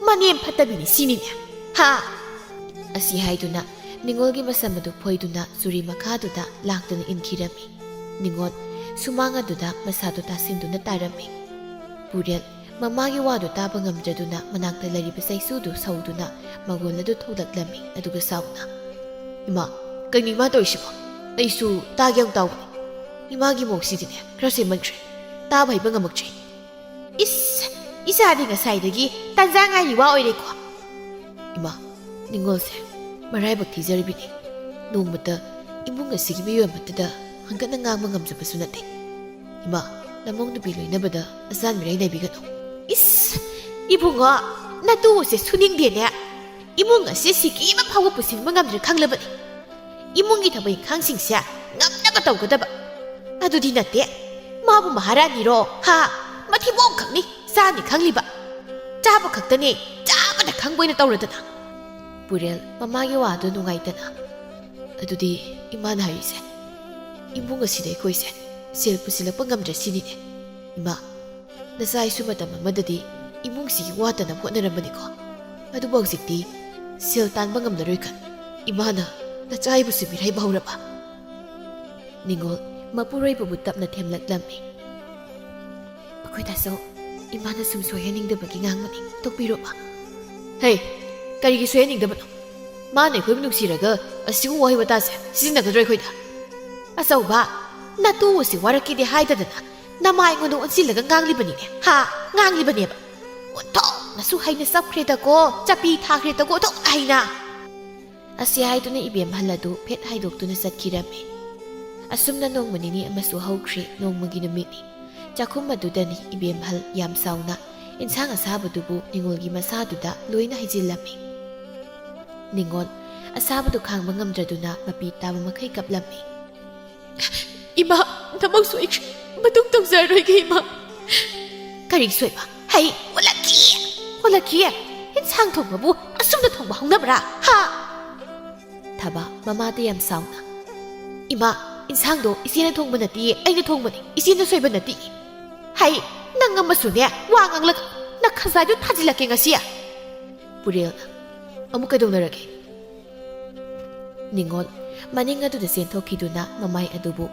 ꯃꯅꯦꯝ ꯐꯠꯇꯕꯤꯅꯤ ꯁꯤꯅꯤꯅꯦ ꯍꯥ ꯑꯁꯤ ꯍꯥꯏꯗꯨꯅ ꯅꯤꯡꯉꯣꯜꯒꯤ ꯃꯁꯝ ꯑꯗꯨ ꯐꯣꯏꯗꯨꯅ ꯆꯨꯔꯤ ꯃꯈꯥꯗꯨꯗ ꯂꯥꯛꯇꯨꯅ ꯏꯟꯈꯤꯔꯝꯃꯤ ꯅꯤꯡꯉꯣꯜ ꯁꯨꯃꯥꯡ ꯑꯗꯨꯗ ꯃꯁꯥꯗꯨ ꯇꯥꯁꯤꯟꯗꯨꯅ ꯇꯥꯔꯝꯃꯤ ꯄꯨꯔꯦꯜ ꯃꯃꯥꯒꯤ ꯋꯥꯗꯨ ꯇꯥꯕ ꯉꯝꯗ꯭ꯔꯗꯨꯅ ꯃꯅꯥꯛꯇ ꯂꯩꯔꯤꯕ ꯆꯩꯁꯨꯗꯨ ꯁꯧꯗꯨꯅ ꯃꯒꯣꯜ ꯑꯗꯨ ꯊꯣꯛꯂꯛꯂꯝꯃꯤ ꯑꯗꯨꯒ ꯁꯥꯎꯅ ꯏꯃꯥ ꯀꯩꯅꯣ ꯏꯃꯥ ꯇꯧꯔꯤꯁꯤꯕꯣ ꯑꯩꯁꯨ ꯇꯥꯒꯦ ꯌꯥꯝ ꯇꯥꯎꯕꯅꯤ ꯏꯃꯥꯒꯤ ꯃꯣꯛꯁꯤꯗꯤꯅꯦ ꯈꯔ ꯁꯦꯝꯃꯟꯈ꯭ꯔꯦ ꯇꯥꯕ ꯍꯩꯕ ꯉꯝꯃꯛꯇ꯭ꯔꯦ ꯏꯁ ꯏꯆꯥꯗꯤ ꯉꯁꯥꯏꯗꯒꯤ ꯇꯥꯟꯖꯥ ꯉꯥꯏꯔꯤ ꯋꯥ ꯑꯣꯏꯔꯦꯀꯣ ꯏꯃꯥ ꯅꯤꯡꯉꯣꯜꯁꯦ ꯃꯔꯥꯏꯕꯛ ꯊꯤꯖꯔꯤꯕꯅꯤ ꯅꯣꯡꯃꯇ ꯏꯃꯨꯡ ꯑꯁꯤꯒꯤ ꯃꯤꯑꯣꯏ ꯑꯃꯠꯇꯗ ꯍꯪꯒꯠꯅ ꯉꯥꯡꯕ ꯉꯝꯖꯕꯁꯨ ꯅꯠꯇꯦ ꯏꯃꯥ ꯅꯃꯧ ꯅꯨꯄꯤ ꯂꯣꯏꯅꯕꯗ ꯑꯆꯥꯟ ꯃꯤꯔꯩ ꯂꯩꯕꯤꯒꯅꯨ ꯏꯁ ꯏꯕꯨꯡꯉꯣ ꯅꯇꯨꯁꯦ ꯁꯨꯅꯤꯡꯗꯦꯅꯦ ꯏꯃꯨꯡ ꯑꯁꯤ ꯁꯤꯀꯤ ꯑꯃ ꯐꯥꯎꯕ ꯄꯨꯁꯤꯟꯕ ꯉꯝꯗ꯭ꯔꯦ ꯈꯪꯂꯕꯅꯤ ꯏꯃꯨꯡꯒꯤ ꯊꯕꯛ ꯏꯪꯈꯥꯡꯁꯤꯡꯁꯦ ꯉꯝꯅꯕ ꯇꯧꯒꯗꯕ ꯑꯗꯨꯗꯤ ꯅꯠꯇꯦ ꯃꯥꯕꯨ ꯃꯍꯥꯔꯥꯅꯤꯔꯣ ꯍꯥ ꯃꯊꯤꯕꯣꯡ ꯈꯛꯅꯤ ꯆꯥꯅꯤ ꯈꯪꯂꯤꯕ ꯆꯥꯕ ꯈꯛꯇꯅꯤ ꯆꯥꯕꯗ ꯈꯪꯕ ꯑꯣꯏꯅ ꯇꯧꯔꯗꯅ ꯄꯨꯔꯦꯜ ꯃꯃꯥꯒꯤ ꯋꯥꯗꯨ ꯅꯨꯡꯉꯥꯏꯇꯅ ꯑꯗꯨꯗꯤ ꯏꯃꯥꯅ ꯍꯥꯏꯔꯤꯁꯦ ꯏꯃꯨꯡ ꯑꯁꯤꯗ ꯑꯩꯈꯣꯏꯁꯦ ꯁꯦꯜ ꯄꯨꯁꯤꯜꯂꯛꯄ ꯉꯝꯗ꯭ꯔꯦ ꯁꯤꯅꯤꯅꯦ ꯏꯃꯥ ꯅꯆꯥ ꯏꯁꯨ ꯃꯇꯝ ꯑꯃꯗꯗꯤ ꯏꯃꯨꯡꯁꯤꯒꯤ ꯋꯥꯠꯇꯅꯕ ꯍꯣꯠꯅꯔꯝꯕꯅꯤꯀꯣ ꯑꯗꯨꯕꯨ ꯍꯧꯖꯤꯛꯇꯤ ꯁꯦꯜ ꯇꯥꯟꯕ ꯉꯝꯂꯔꯣꯏ ꯈꯟ ꯏꯃꯥꯅ ꯅꯆꯥ ꯑꯩꯕꯨꯁꯨ ꯃꯤꯔꯩꯕ ꯍꯧꯔꯕ ꯅꯤꯡꯉꯣꯜ ꯃꯄꯨꯔꯣꯏꯕꯕꯨ ꯇꯞꯅ ꯊꯦꯝꯂꯛꯂꯝꯃꯤ ꯑꯩꯈꯣꯏ ꯇꯥꯆꯧ ꯏꯃꯥꯅ ꯁꯨꯝ ꯁꯣꯏꯍꯟꯅꯤꯡꯗꯕꯒꯤ ꯉꯥꯡꯕꯅꯤ ꯇꯣꯛꯄꯤꯔꯣꯕ ꯍꯩ ꯀꯔꯤꯒꯤ ꯁꯣꯏꯍꯟꯅꯤꯡꯗꯕꯅꯣ ꯃꯥꯅ ꯑꯩꯈꯣꯏꯕꯨ ꯅꯨꯡꯁꯤꯔꯒ ꯑꯁꯤꯒꯨꯝꯕ ꯋꯥꯍꯩ ꯋꯥꯇꯥꯁꯦ ꯁꯤꯖꯤꯟꯅꯒꯗ꯭ꯔꯣ ꯑꯩꯈꯣꯏꯗ ꯑꯆꯧꯕ ꯅꯇꯨ ꯑꯁꯤ ꯋꯥꯔꯛꯈꯤꯗꯦ ꯍꯥꯏꯗꯗꯅ ꯅꯃꯥ ꯑꯩꯉꯣꯟꯗ ꯑꯣꯟꯁꯤꯜꯂꯒ ꯉꯥꯡꯂꯤꯕꯅꯤꯅꯦ ꯍꯥ ꯉꯥꯡꯂꯤꯕꯅꯦꯕ ꯑꯣꯟꯊꯣꯛꯅꯁꯨ ꯍꯩꯅ ꯆꯞꯈ꯭ꯔꯦꯗꯀꯣ ꯆꯞꯄꯤ ꯊꯥꯈ꯭ꯔꯦꯗꯀꯣ ꯑꯣꯟꯊꯣꯛꯅ ꯍꯩꯅ ꯑꯁꯤ ꯍꯥꯏꯗꯨꯅ ꯏꯕꯦꯝꯍꯜ ꯑꯗꯨ ꯐꯦꯠ ꯍꯥꯏꯗꯣꯛꯇꯨꯅ ꯆꯠꯈꯤꯔꯝꯃꯤ꯫ ꯑꯁꯨꯝꯅ ꯅꯣꯡꯃ ꯅꯤꯅꯤ ꯑꯃꯁꯨ ꯍꯧꯈ꯭ꯔꯦ꯫ ꯅꯣꯡꯃꯒꯤ ꯅꯨꯃꯤꯠꯅꯤ꯫ ꯆꯥꯛꯈꯨꯝ ꯑꯗꯨꯗꯅꯤ ꯏꯕꯦꯝꯍꯜ ꯌꯥꯝ ꯁꯥꯎꯅ ꯏꯟꯁꯥꯡ ꯑꯁꯥꯕꯗꯨꯕꯨ ꯅꯤꯡꯉꯣꯜꯒꯤ ꯃꯁꯥꯗꯨꯗ ꯂꯣꯏꯅ ꯍꯩꯖꯤꯜꯂꯝꯃꯤ꯫ ꯅꯤꯡꯉꯣꯜ ꯑꯁꯥꯕꯗꯨ ꯈꯥꯡꯕ ꯉꯝꯗ꯭ꯔꯗꯨꯅ ꯃꯄꯤ ꯇꯥꯕ ꯃꯈꯩ ꯀꯞꯂꯝꯃꯤ꯫ ꯏꯃꯥ, ꯊꯕꯛ ꯁꯣꯏꯈ꯭ꯔꯦ, ꯃꯇꯨꯡ ꯇꯧꯖꯔꯣꯏꯒꯦ ꯏꯃꯥ꯫ ꯀꯔꯤ ꯁꯣꯏꯕ? ꯍꯩ ꯑꯣꯜꯂꯛꯈꯤ ꯑꯣꯜꯂꯛꯈꯤ! ꯏꯟꯁꯥꯡ ꯊꯣꯡꯕꯕꯨ ꯑꯁꯨꯝꯅ ꯊꯣꯡꯕ ꯍꯧꯅꯕ꯭ꯔꯥ? ꯍꯥ! ꯊꯕꯥ ꯃꯃꯥꯗ ꯌꯥꯝ ꯁꯥꯎꯅ, ꯏꯃꯥ, ꯏꯟꯁꯥꯡꯗꯣ ꯏꯆꯦꯅ ꯊꯣꯡꯕ ꯅꯠꯇꯤꯌꯦ, ꯑꯩꯅ ꯊꯣꯡꯕꯅꯤ, ꯏꯆꯦꯅ ꯁꯣꯏꯕ ꯅꯠꯇꯦ꯫ ꯍꯩ, ꯅꯪ ꯑꯃꯁꯨꯅꯦ ꯋꯥ ꯉꯥꯡꯂꯛ, ꯅꯈꯖꯥꯏꯗꯨ ꯊꯥꯖꯤꯜꯂꯛꯀꯦ ꯉꯁꯤ꯫ ꯄꯨꯔꯦꯜꯅ, ꯑꯃꯨꯛ ꯀꯩꯗꯧꯅꯔꯒꯦ? ꯅꯤꯡꯉꯣꯜ ꯃꯅꯤꯡ ꯑꯗꯨꯗ ꯆꯦꯟꯊꯣꯛꯈꯤꯗꯨꯅ ꯃꯃꯥꯏ ꯑꯗꯨꯕꯨ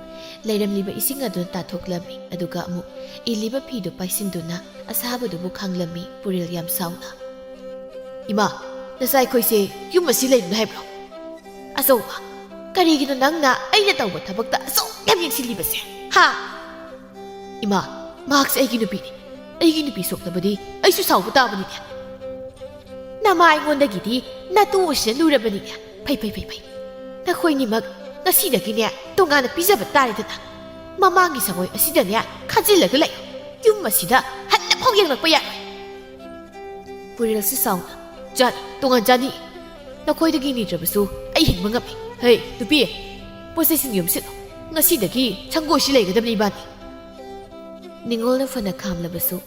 ꯂꯩꯔꯝꯂꯤꯕ ꯏꯁꯤꯡ ꯑꯗꯨꯅ ꯇꯥꯊꯣꯛꯂꯝꯃꯤ꯫ ꯑꯗꯨꯒ ꯑꯃꯨꯛ ꯏꯜꯂꯤꯕ ꯐꯤꯗꯨ ꯄꯥꯏꯁꯤꯟꯗꯨꯅ ꯑꯁꯥꯕꯗꯨꯕꯨ ꯈꯥꯡꯂꯝꯃꯤ꯫ ꯄꯨꯔꯦꯜ ꯌꯥꯝ ꯁꯥꯎꯅ, ꯏꯃꯥ, ꯅꯆꯥ ꯑꯩꯈꯣꯏꯁꯦ ꯌꯨꯝ ꯑꯁꯤ ꯂꯩꯕꯅ ꯍꯥꯏꯕ꯭ꯔꯣ? ꯑꯆꯧꯕ, ꯀꯔꯤꯒꯤꯅꯣ ꯅꯪꯅ ꯑꯩꯅ ꯇꯧꯕ ꯊꯕꯛꯇ ꯑꯁꯨꯛ ꯌꯥꯝ ꯌꯦꯡꯁꯤꯜꯂꯤꯕꯁꯦ? ꯍꯥ! ꯏꯃꯥ, ꯃꯍꯥꯛꯁꯦ ꯑꯩꯒꯤ ꯅꯨꯄꯤꯅꯤ, ꯑꯩꯒꯤ ꯅꯨꯄꯤ ꯁꯣꯛꯂꯕꯗꯤ ꯑꯩꯁꯨ ꯁꯥꯎꯕ ꯇꯥꯕꯅꯤꯅꯦ꯫ ꯅꯃꯥ ꯑꯩꯉꯣꯟꯗꯒꯤꯗꯤ ꯅꯇꯨ ꯑꯁꯤꯅ ꯂꯨꯔꯕꯅꯤꯅꯦ꯫ ꯐꯩ ꯐꯩ ꯐꯩ ꯐꯩ, ꯅꯈꯣꯏꯅꯤꯃꯛ ꯉꯁꯤꯗꯒꯤꯅꯦ ꯇꯣꯉꯥꯟꯅ ꯄꯤꯖꯕ ꯇꯥꯔꯦꯗꯅ꯫ ꯃꯃꯥꯡꯒꯤ ꯁꯪꯒꯣꯏ ꯑꯁꯤꯗꯅꯦ ꯈꯥꯖꯤꯜꯂꯒ ꯂꯩ, ꯌꯨꯝ ꯑꯁꯤꯗ ꯍꯟꯅꯐꯥꯎ ꯌꯦꯡꯂꯛꯄ ꯌꯥꯔꯣꯏ꯫ ꯄꯨꯔꯦꯜꯁꯤ ꯁꯥꯎꯅ, ꯆꯥꯅꯤ, ꯇꯣꯉꯥꯟ ꯆꯥꯅꯤ, ꯅꯈꯣꯏꯗꯒꯤ ꯅꯤꯗ꯭ꯔꯕꯁꯨ ꯑꯩ ꯍꯤꯡꯕ ꯉꯝꯃꯤ꯫ ꯍꯩ ꯅꯨꯄꯤ, ꯄꯣꯠꯆꯩꯁꯤꯡ ꯌꯨꯝ ꯁꯤꯠꯂꯣ, ꯉꯁꯤꯗꯒꯤ ꯁꯪꯒꯣꯏꯁꯤ ꯂꯩꯒꯗꯕꯅꯤ ꯏꯕꯥꯅꯤ꯫ ꯅꯤꯡꯉꯣꯜꯅ ꯐꯅ ꯈꯥꯝꯂꯕꯁꯨ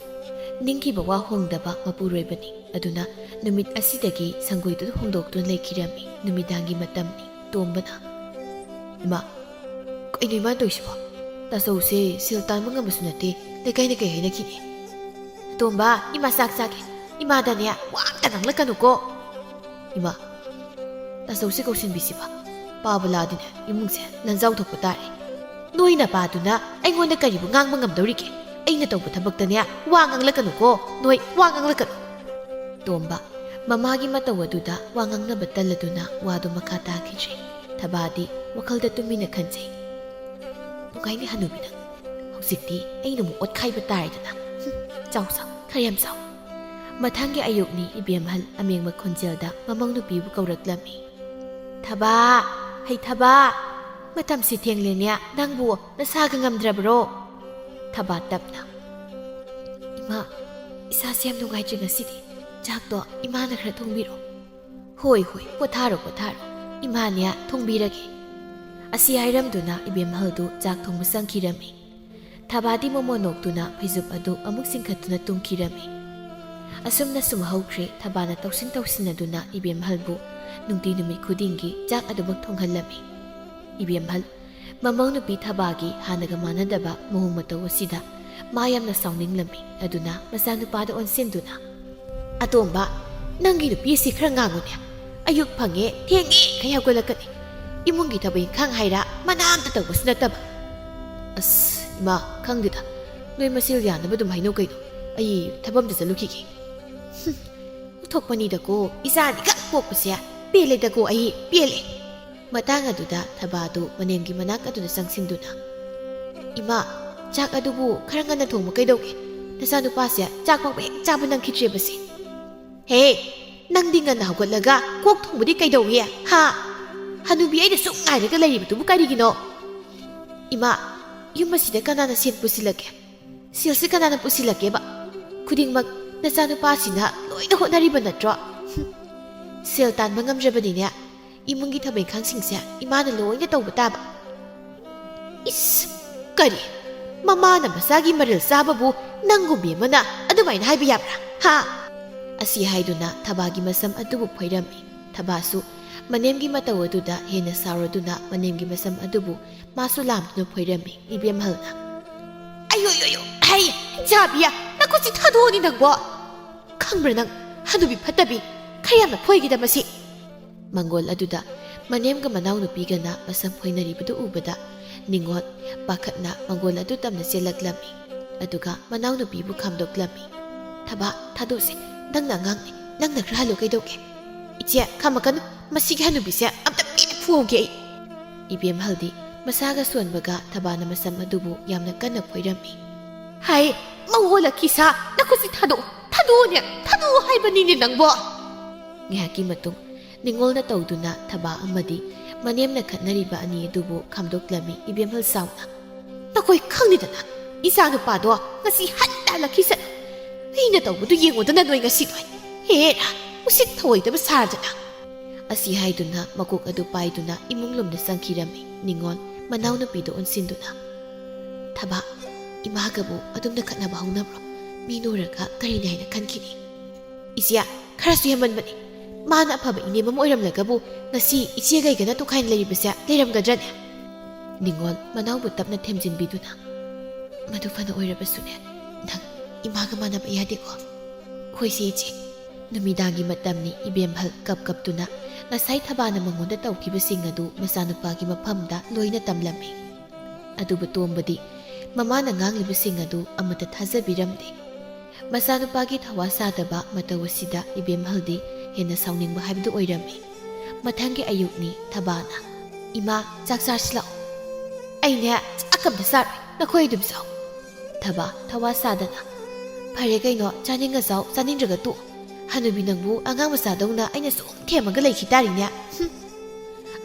ꯅꯤꯡꯈꯤꯕ ꯋꯥ ꯍꯣꯡꯗꯕ ꯃꯄꯨꯔꯣꯏꯕꯅꯤ꯫ ꯑꯗꯨꯅ ꯅꯨꯃꯤꯠ ꯑꯁꯤꯗꯒꯤ ꯁꯪꯒꯣꯏꯗꯨꯗ ꯍꯣꯡꯗꯣꯛꯇꯨꯅ ꯂꯩꯈꯤꯔꯝꯃꯤ꯫ ꯅꯨꯃꯤꯗꯥꯡꯒꯤ ꯃꯇꯝꯅꯤ꯫ ꯇꯣꯝꯕꯅ, ꯏꯃꯥ, ꯀꯩꯅꯣ ꯏꯃꯥꯅ ꯇꯧꯏꯁꯤꯕꯣ? ꯇꯥꯆꯧꯁꯦ ꯁꯦꯜ ꯇꯥꯟꯕ ꯉꯝꯕꯁꯨ ꯅꯠꯇꯦ, ꯂꯩꯀꯥꯏꯅ ꯀꯩ ꯍꯥꯏꯅꯈꯤꯅꯤ? ꯇꯣꯝꯕ, ꯏꯃꯥ ꯆꯥꯛ ꯆꯥꯒꯦ, ꯏꯃꯥꯗꯅꯦ ꯋꯥ ꯑꯝꯇ ꯉꯥꯡꯂꯛꯀꯅꯨꯀꯣ꯫ ꯏꯃꯥ, ꯇꯥꯆꯧꯁꯦ ꯀꯧꯁꯤꯟꯕꯤꯁꯤꯕ, ꯄꯥꯕ ꯂꯥꯛꯑꯗꯤꯅꯦ ꯏꯃꯨꯡꯁꯦ ꯂꯟꯖꯥꯎ ꯊꯣꯛꯄ ꯇꯥꯔꯦ꯫ ꯅꯣꯏ ꯅꯄꯥꯗꯨꯅ ꯑꯩꯉꯣꯟꯗ ꯀꯔꯤꯕꯨ ꯉꯥꯡꯕ ꯉꯝꯗꯧꯔꯤꯒꯦ? ꯑꯩꯅ ꯇꯧꯕ ꯊꯕꯛꯇꯅꯦ ꯋꯥ ꯉꯥꯡꯂꯛꯀꯅꯨꯀꯣ, ꯅꯣꯏ ꯋꯥ ꯉꯥꯡꯂꯛꯀꯅꯨ꯫ ꯇꯣꯝꯕ ꯃꯃꯥꯒꯤ ꯃꯇꯧ ꯑꯗꯨꯗ ꯋꯥ ꯉꯥꯡꯅꯕ ꯇꯜꯂꯗꯨꯅ ꯋꯥꯗꯨ ꯃꯈꯥ ꯇꯥꯈꯤꯗ꯭ꯔꯦ꯫ ꯊꯕꯥꯗꯤ ꯋꯥꯈꯜꯗ ꯇꯨꯃꯤꯟꯅ ꯈꯟꯖꯩ, ꯅꯨꯡꯉꯥꯏꯅꯤ ꯍꯅꯨꯕꯤ ꯅꯪ, ꯍꯧꯖꯤꯛꯇꯤ ꯑꯩꯅ ꯑꯃꯨꯛ ꯑꯣꯠꯈꯥꯏꯕ ꯇꯥꯔꯦꯗꯅ꯫ ꯆꯥꯎ ꯆꯥꯎ, ꯈꯔ ꯌꯥꯝ ꯆꯥꯎ꯫ ꯃꯊꯪꯒꯤ ꯑꯌꯨꯛꯅꯤ꯫ ꯏꯕꯦꯝꯍꯜ ꯑꯃꯦꯡꯕ ꯈꯣꯟꯖꯦꯜꯗ ꯃꯃꯧ ꯅꯨꯄꯤꯕꯨ ꯀꯧꯔꯛꯂꯝꯃꯤ꯫ ꯊꯕꯥ, ꯍꯩ ꯊꯕꯥ, ꯃꯇꯝꯁꯤ ꯊꯦꯡꯂꯦꯅꯦ, ꯅꯪꯕꯨ ꯅꯁꯥꯒ ꯉꯝꯗ꯭ꯔꯕ꯭ꯔꯣ? ꯊꯕꯥ ꯇꯞꯅ, ꯏꯃꯥ, ꯏꯁꯥꯁꯦ ꯌꯥꯝ ꯅꯨꯡꯉꯥꯏꯇ꯭ꯔꯦ ꯉꯁꯤꯗꯤ, ꯆꯥꯛꯇꯣ ꯏꯃꯥꯅ ꯈꯔ ꯊꯣꯡꯕꯤꯔꯣ꯫ ꯍꯣꯏ ꯍꯣꯏ, ꯄꯣꯊꯥꯔꯣ ꯄꯣꯊꯥꯔꯣ, ꯏꯃꯥꯅꯦ ꯊꯣꯡꯕꯤꯔꯒꯦ꯫ ꯑꯁꯤ ꯍꯥꯏꯔꯝꯗꯨꯅ ꯏꯕꯦꯝꯍꯜꯗꯨ ꯆꯥꯛ ꯊꯣꯡꯕ ꯆꯪꯈꯤꯔꯝꯃꯤ꯫ ꯊꯕꯥꯗꯤ ꯃꯣꯃꯣ ꯅꯣꯛꯇꯨꯅ ꯐꯩꯖꯨꯞ ꯑꯗꯨ ꯑꯃꯨꯛ ꯆꯤꯡꯈꯠꯇꯨꯅ ꯇꯨꯝꯈꯤꯔꯝꯃꯤ꯫ ꯑꯁꯨꯝꯅ ꯁꯨꯝ ꯍꯧꯈ꯭ꯔꯦ꯫ ꯊꯕꯥꯅ ꯇꯧꯁꯤꯟ ꯇꯧꯁꯤꯟꯅꯗꯨꯅ ꯏꯕꯦꯝꯍꯜꯕꯨ ꯅꯨꯡꯇꯤ ꯅꯨꯃꯤꯠ ꯈꯨꯗꯤꯡꯒꯤ ꯆꯥꯛ ꯑꯗꯨꯃꯛ ꯊꯣꯡꯍꯜꯂꯝꯃꯤ꯫ ꯏꯕꯦꯝꯍꯜ ꯃꯃꯧ ꯅꯨꯄꯤ ꯊꯕꯥꯒꯤ ꯍꯥꯟꯅꯒ ꯃꯥꯟꯅꯗꯕ ꯃꯑꯣꯡ ꯃꯇꯧ ꯑꯁꯤꯗ ꯃꯥ ꯌꯥꯝꯅ ꯁꯥꯎꯅꯤꯡꯂꯝꯃꯤ꯫ ꯑꯗꯨꯅ ꯃꯆꯥꯅꯨꯄꯥꯗ ꯑꯣꯟꯁꯤꯟꯗꯨꯅ, ꯑꯇꯣꯝꯕ, ꯅꯪꯒꯤ ꯅꯨꯄꯤ ꯑꯁꯤ ꯈꯔ ꯉꯥꯡꯉꯨꯅꯦ, ꯑꯌꯨꯛ ꯐꯪꯉꯦ ꯊꯦꯡꯉꯦ ꯈꯩ ꯍꯧꯒꯠꯂꯛꯀꯅꯤ, ꯏꯃꯨꯡꯒꯤ ꯊꯕꯛ ꯏꯪꯈꯥꯡ ꯍꯥꯏꯔ ꯃꯅꯥ ꯑꯝꯇ ꯇꯧꯕꯁꯨ ꯅꯠꯇꯕ꯫ ꯑꯁ ꯏꯃꯥ, ꯈꯪꯗꯦꯗ, ꯅꯣꯏ ꯃꯁꯦꯜ ꯌꯥꯅꯕ ꯑꯗꯨꯝ ꯍꯥꯏꯅꯧ ꯀꯩꯅꯣ, ꯑꯩ ꯊꯕꯛ ꯑꯝꯇ ꯆꯠꯂꯨꯈꯤꯒꯦ꯫ ꯎꯊꯣꯛꯄꯅꯤꯗꯀꯣ, ꯏꯆꯥꯅꯤꯈꯛ ꯄꯣꯛꯄꯁꯦ ꯄꯦꯜꯂꯦꯗꯀꯣ, ꯑꯩ ꯄꯦꯜꯂꯦ꯫ ꯃꯇꯥꯡ ꯑꯗꯨꯗ ꯊꯕꯥꯗꯨ ꯃꯅꯦꯝꯒꯤ ꯃꯅꯥꯛ ꯑꯗꯨꯗ ꯆꯪꯁꯤꯟꯗꯨꯅ, ꯏꯃꯥ, ꯆꯥꯛ ꯑꯗꯨꯕꯨ ꯈꯔ ꯉꯟꯅ ꯊꯣꯡꯕ ꯀꯩꯗꯧꯒꯦ? ꯅꯆꯥꯅꯨꯄꯥꯁꯦ ꯆꯥꯛ ꯐꯥꯎꯕ ꯍꯦꯛ ꯆꯥꯕ ꯅꯪꯈꯤꯗ꯭ꯔꯦꯕꯁꯦ꯫ ꯍꯦ, ꯅꯪꯗꯤ ꯉꯟꯅ ꯍꯧꯒꯠꯂꯒ ꯀꯣꯛ ꯊꯣꯡꯕꯗꯤ ꯀꯩꯗꯧꯏ? ꯍꯥ! ꯍꯅꯨꯕꯤ ꯑꯩꯅ ꯁꯨꯝ ꯉꯥꯏꯔꯒ ꯂꯩꯔꯤꯕꯗꯨꯕꯨ ꯀꯔꯤꯒꯤꯅꯣ? ꯏꯃꯥ, ꯌꯨꯝ ꯑꯁꯤꯗ ꯀꯅꯥꯅ ꯁꯦꯜ ꯄꯨꯁꯤꯜꯂꯛꯀꯦ? ꯁꯦꯜꯁꯤ ꯀꯅꯥꯅ ꯄꯨꯁꯤꯜꯂꯛꯀꯦꯕ? ꯈꯨꯗꯤꯡꯃꯛ ꯅꯆꯥꯅꯨꯄꯥꯁꯤꯅ ꯂꯣꯏꯅ ꯍꯣꯠꯅꯔꯤꯕ ꯅꯠꯇ꯭ꯔꯣ? ꯁꯦꯜ ꯇꯥꯟꯕ ꯉꯝꯗ꯭ꯔꯕꯅꯤꯅꯦ, ꯏꯃꯨꯡꯒꯤꯊꯕꯛ ꯏꯪꯈꯥꯡꯁꯤꯡꯁꯦ ꯏꯃꯥꯅ ꯂꯣꯏꯅ ꯇꯧꯕ ꯇꯥꯕ꯫ ꯏꯁ, ꯀꯔꯤ? ꯃꯃꯥꯅ ꯃꯆꯥꯒꯤ ꯃꯔꯜ ꯆꯥꯕꯕꯨ ꯅꯪꯒꯨꯝꯕꯤ ꯑꯃꯅ ꯑꯗꯨꯃꯥꯏꯅ ꯍꯥꯏꯕ ꯌꯥꯕ꯭ꯔꯥ? ꯍꯥ! ꯑꯁꯤ ꯍꯥꯏꯗꯨꯅ ꯊꯕꯥꯒꯤ ꯃꯁꯝ ꯑꯗꯨꯕꯨ ꯐꯣꯏꯔꯝꯃꯤ꯫ ꯊꯕꯥꯁꯨ ꯃꯅꯦꯝꯒꯤ ꯃꯇꯧ ꯑꯗꯨꯗ ꯍꯦꯟꯅ ꯁꯥꯎꯔꯗꯨꯅ ꯃꯅꯦꯝꯒꯤ ꯃꯁꯝ ꯑꯗꯨꯕꯨ ꯃꯥꯁꯨ ꯂꯥꯝꯗꯨꯅ ꯐꯣꯏꯔꯝꯃꯤ꯫ ꯏꯕꯦꯝꯍꯜꯅ, ꯑꯌꯣ, ꯍꯩ, ꯖꯥꯕꯤꯌꯥ, ꯅꯈꯨꯠꯁꯤ ꯊꯥꯗꯣꯛꯑꯣꯅꯤ ꯅꯪꯕꯣ! ꯈꯪꯕ꯭ꯔꯥ ꯅꯪ, ꯍꯅꯨꯕꯤ ꯐꯠꯇꯕꯤ, ꯈꯔ ꯌꯥꯝꯅ ꯐꯣꯏꯒꯤꯗꯕꯁꯤ꯫ ꯃꯪꯒꯣꯜ ꯑꯗꯨꯗ ꯃꯅꯦꯝꯒ ꯃꯅꯥꯎ ꯅꯨꯄꯤꯒꯅ ꯃꯁꯝ ꯐꯣꯏꯅꯔꯤꯕꯗꯨ ꯎꯕꯗ ꯅꯤꯡꯉꯣꯜ ꯄꯥꯈꯠꯅ ꯃꯪꯒꯣꯜ ꯑꯗꯨ ꯇꯝꯅ ꯆꯦꯜꯂꯛꯂꯝꯃꯤ꯫ ꯑꯗꯨꯒ ꯃꯅꯥꯎ ꯅꯨꯄꯤꯕꯨ ꯈꯥꯝꯗꯣꯛꯂꯝꯃꯤ꯫ ꯊꯕꯥ, ꯊꯥꯗꯣꯛꯁꯦ, ꯅꯪꯅ ꯑꯉꯥꯡꯅꯤ, ꯅꯪꯅ ꯈꯔ ꯍꯜꯂꯨ ꯀꯩꯗꯧꯒꯦ? ꯏꯆꯦ, ꯈꯥꯝꯃꯛꯀꯅꯨ, ꯃꯁꯤꯒꯤ ꯍꯅꯨꯕꯤꯁꯦ ꯑꯝꯇ ꯄꯦꯟꯅ ꯐꯨꯍꯧꯒꯦ ꯑꯩ꯫ ꯏꯕꯦꯝꯍꯜꯗꯤ ꯃꯁꯥꯒ ꯁꯣꯟꯕꯒ ꯊꯕꯥꯅ ꯃꯁꯝ ꯑꯗꯨꯕꯨ ꯌꯥꯝꯅ ꯀꯟꯅ ꯐꯣꯏꯔꯝꯃꯤ꯫ ꯍꯥꯏ, ꯃꯧꯍꯣꯜꯂꯛꯈꯤ ꯁꯥ, ꯅꯈꯨꯠꯁꯤ ꯊꯥꯗꯣꯛꯑꯣ, ꯊꯥꯗꯣꯛꯑꯣꯅꯦ, ꯊꯥꯗꯣꯛꯑꯣ ꯍꯥꯏꯕꯅꯤꯅꯦ ꯅꯪꯕꯣ! ꯉꯥꯏꯍꯥꯛꯀꯤ ꯃꯇꯨꯡ ꯅꯤꯡꯉꯣꯜꯅ ꯇꯧꯗꯨꯅ ꯊꯕꯥ ꯑꯃꯗꯤ ꯃꯅꯦꯝꯅ ꯈꯠꯅꯔꯤꯕ ꯑꯅꯤ ꯑꯗꯨꯕꯨ ꯈꯥꯝꯗꯣꯛꯂꯝꯃꯤ ꯏꯕꯦꯝꯍꯜ ꯁꯥꯎꯅ ꯅꯈꯣꯏ ꯈꯪꯅꯤꯗꯅ ꯏꯆꯥ ꯅꯨꯄꯥꯗꯣ ꯉꯁꯤ ꯍꯟꯇꯥꯜꯂꯛꯈꯤꯁꯅꯨ ꯑꯩꯅ ꯇꯧꯕꯗꯨ ꯌꯦꯡꯉꯨꯗꯅ ꯅꯣꯏ ꯉꯁꯤ ꯅꯣꯏ ꯍꯦꯔꯥ ꯎꯁꯤꯠ ꯊꯑꯣꯏꯗꯕ ꯁꯥꯔꯗꯅ ꯑꯁꯤ ꯍꯥꯏꯗꯨꯅ ꯃꯀꯣꯛ ꯑꯗꯨ ꯄꯥꯏꯗꯨꯅ ꯏꯃꯨꯡꯂꯣꯝꯗ ꯆꯪꯈꯤꯔꯝꯃꯤ ꯅꯤꯡꯉꯣꯜ ꯃꯅꯥꯎꯅꯨꯄꯤꯗ ꯑꯣꯟꯁꯤꯟꯗꯨꯅ ꯊꯕꯥ ꯏꯃꯥꯒꯕꯨ ꯑꯗꯨꯝꯅ ꯈꯠꯅꯕ ꯍꯧꯅꯕ꯭ꯔꯣ ꯃꯤ ꯅꯣꯏꯔꯒ ꯀꯔꯤꯅꯤ ꯍꯥꯏꯅ ꯈꯟꯈꯤꯅꯤ ꯏꯆꯦ ꯈꯔꯁꯨ ꯍꯦꯟꯃꯟꯕꯅꯤ ꯃꯥꯅ ꯑꯐꯕ ꯏꯅꯦꯝ ꯑꯃ ꯑꯣꯏꯔꯝꯂꯒꯕꯨ ꯉꯁꯤ ꯏꯆꯦꯒꯩꯒꯅ ꯇꯣꯈꯥꯏꯅ ꯂꯩꯔꯤꯕꯁꯦ ꯂꯩꯔꯝꯒꯗ꯭ꯔꯅꯦ ꯅꯤꯡꯉꯣꯜ ꯃꯅꯥꯎꯕꯨ ꯇꯞꯅ ꯊꯦꯝꯖꯤꯟꯕꯤꯗꯨꯅ ꯃꯗꯨ ꯐꯅ ꯑꯣꯏꯔꯕꯁꯨꯅꯦ ꯅꯪ ꯏꯃꯥꯒ ꯃꯥꯟꯅꯕ ꯌꯥꯗꯦꯀꯣ ꯑꯩꯈꯣꯏꯁꯤ ꯏꯆꯦ ꯅꯨꯃꯤꯗꯥꯡꯒꯤ ꯃꯇꯝꯅꯤ ꯏꯕꯦꯝꯍꯜ ꯀꯞꯇꯨꯅ ꯉꯁꯥꯏ ꯊꯕꯥꯅ ꯃꯉꯣꯟꯗ ꯇꯧꯈꯤꯕꯁꯤꯡ ꯑꯗꯨ ꯃꯆꯥꯅꯨꯄꯥꯒꯤ ꯃꯐꯝꯗ ꯂꯣꯏꯅ ꯇꯝꯂꯝꯃꯤ ꯑꯗꯨꯕꯨ ꯇꯣꯝꯕꯗꯤ ꯃꯃꯥꯅ ꯉꯥꯡꯂꯤꯕꯁꯤꯡ ꯑꯗꯨ ꯑꯃꯠꯇ ꯊꯥꯖꯕꯤꯔꯝꯗꯦ ꯃꯆꯥꯅꯨꯄꯥꯒꯤ ꯊꯋꯥ ꯁꯥꯗꯕ ꯃꯇꯧ ꯑꯁꯤꯗ ꯏꯕꯦꯝꯍꯜꯗꯤ ꯍꯦꯟꯅ ꯁꯥꯎꯅꯤꯡꯕ ꯍꯥꯏꯕꯗꯨ ꯑꯣꯏꯔꯝꯃꯤ ꯃꯊꯪꯒꯤ ꯑꯌꯨꯛꯅꯤ ꯊꯕꯥꯅ ꯏꯃꯥ ꯆꯥꯛ ꯆꯥꯔꯁꯤ ꯂꯥꯛꯑꯣ ꯑꯩꯅꯦ ꯆꯥꯛ ꯑꯝꯇ ꯆꯥꯔꯣꯏ ꯅꯈꯣꯏ ꯑꯗꯨꯝ ꯆꯥꯎ ꯊꯕꯥ ꯊꯋꯥ ꯁꯥꯗꯅ ꯐꯔꯦ ꯀꯩꯅꯣ ꯆꯥꯅꯤꯡꯉ ꯆꯥꯎ ꯆꯥꯅꯤꯡꯗ꯭ꯔꯒ ꯇꯣꯛ ꯍꯅꯨꯕꯤ ꯅꯪꯕꯨ ꯑꯉꯥꯡ ꯃꯆꯥꯗꯧꯅ ꯑꯩꯅ ꯁꯨꯝ ꯊꯦꯝꯃꯒ ꯂꯩꯈꯤ ꯇꯥꯔꯤꯅꯦ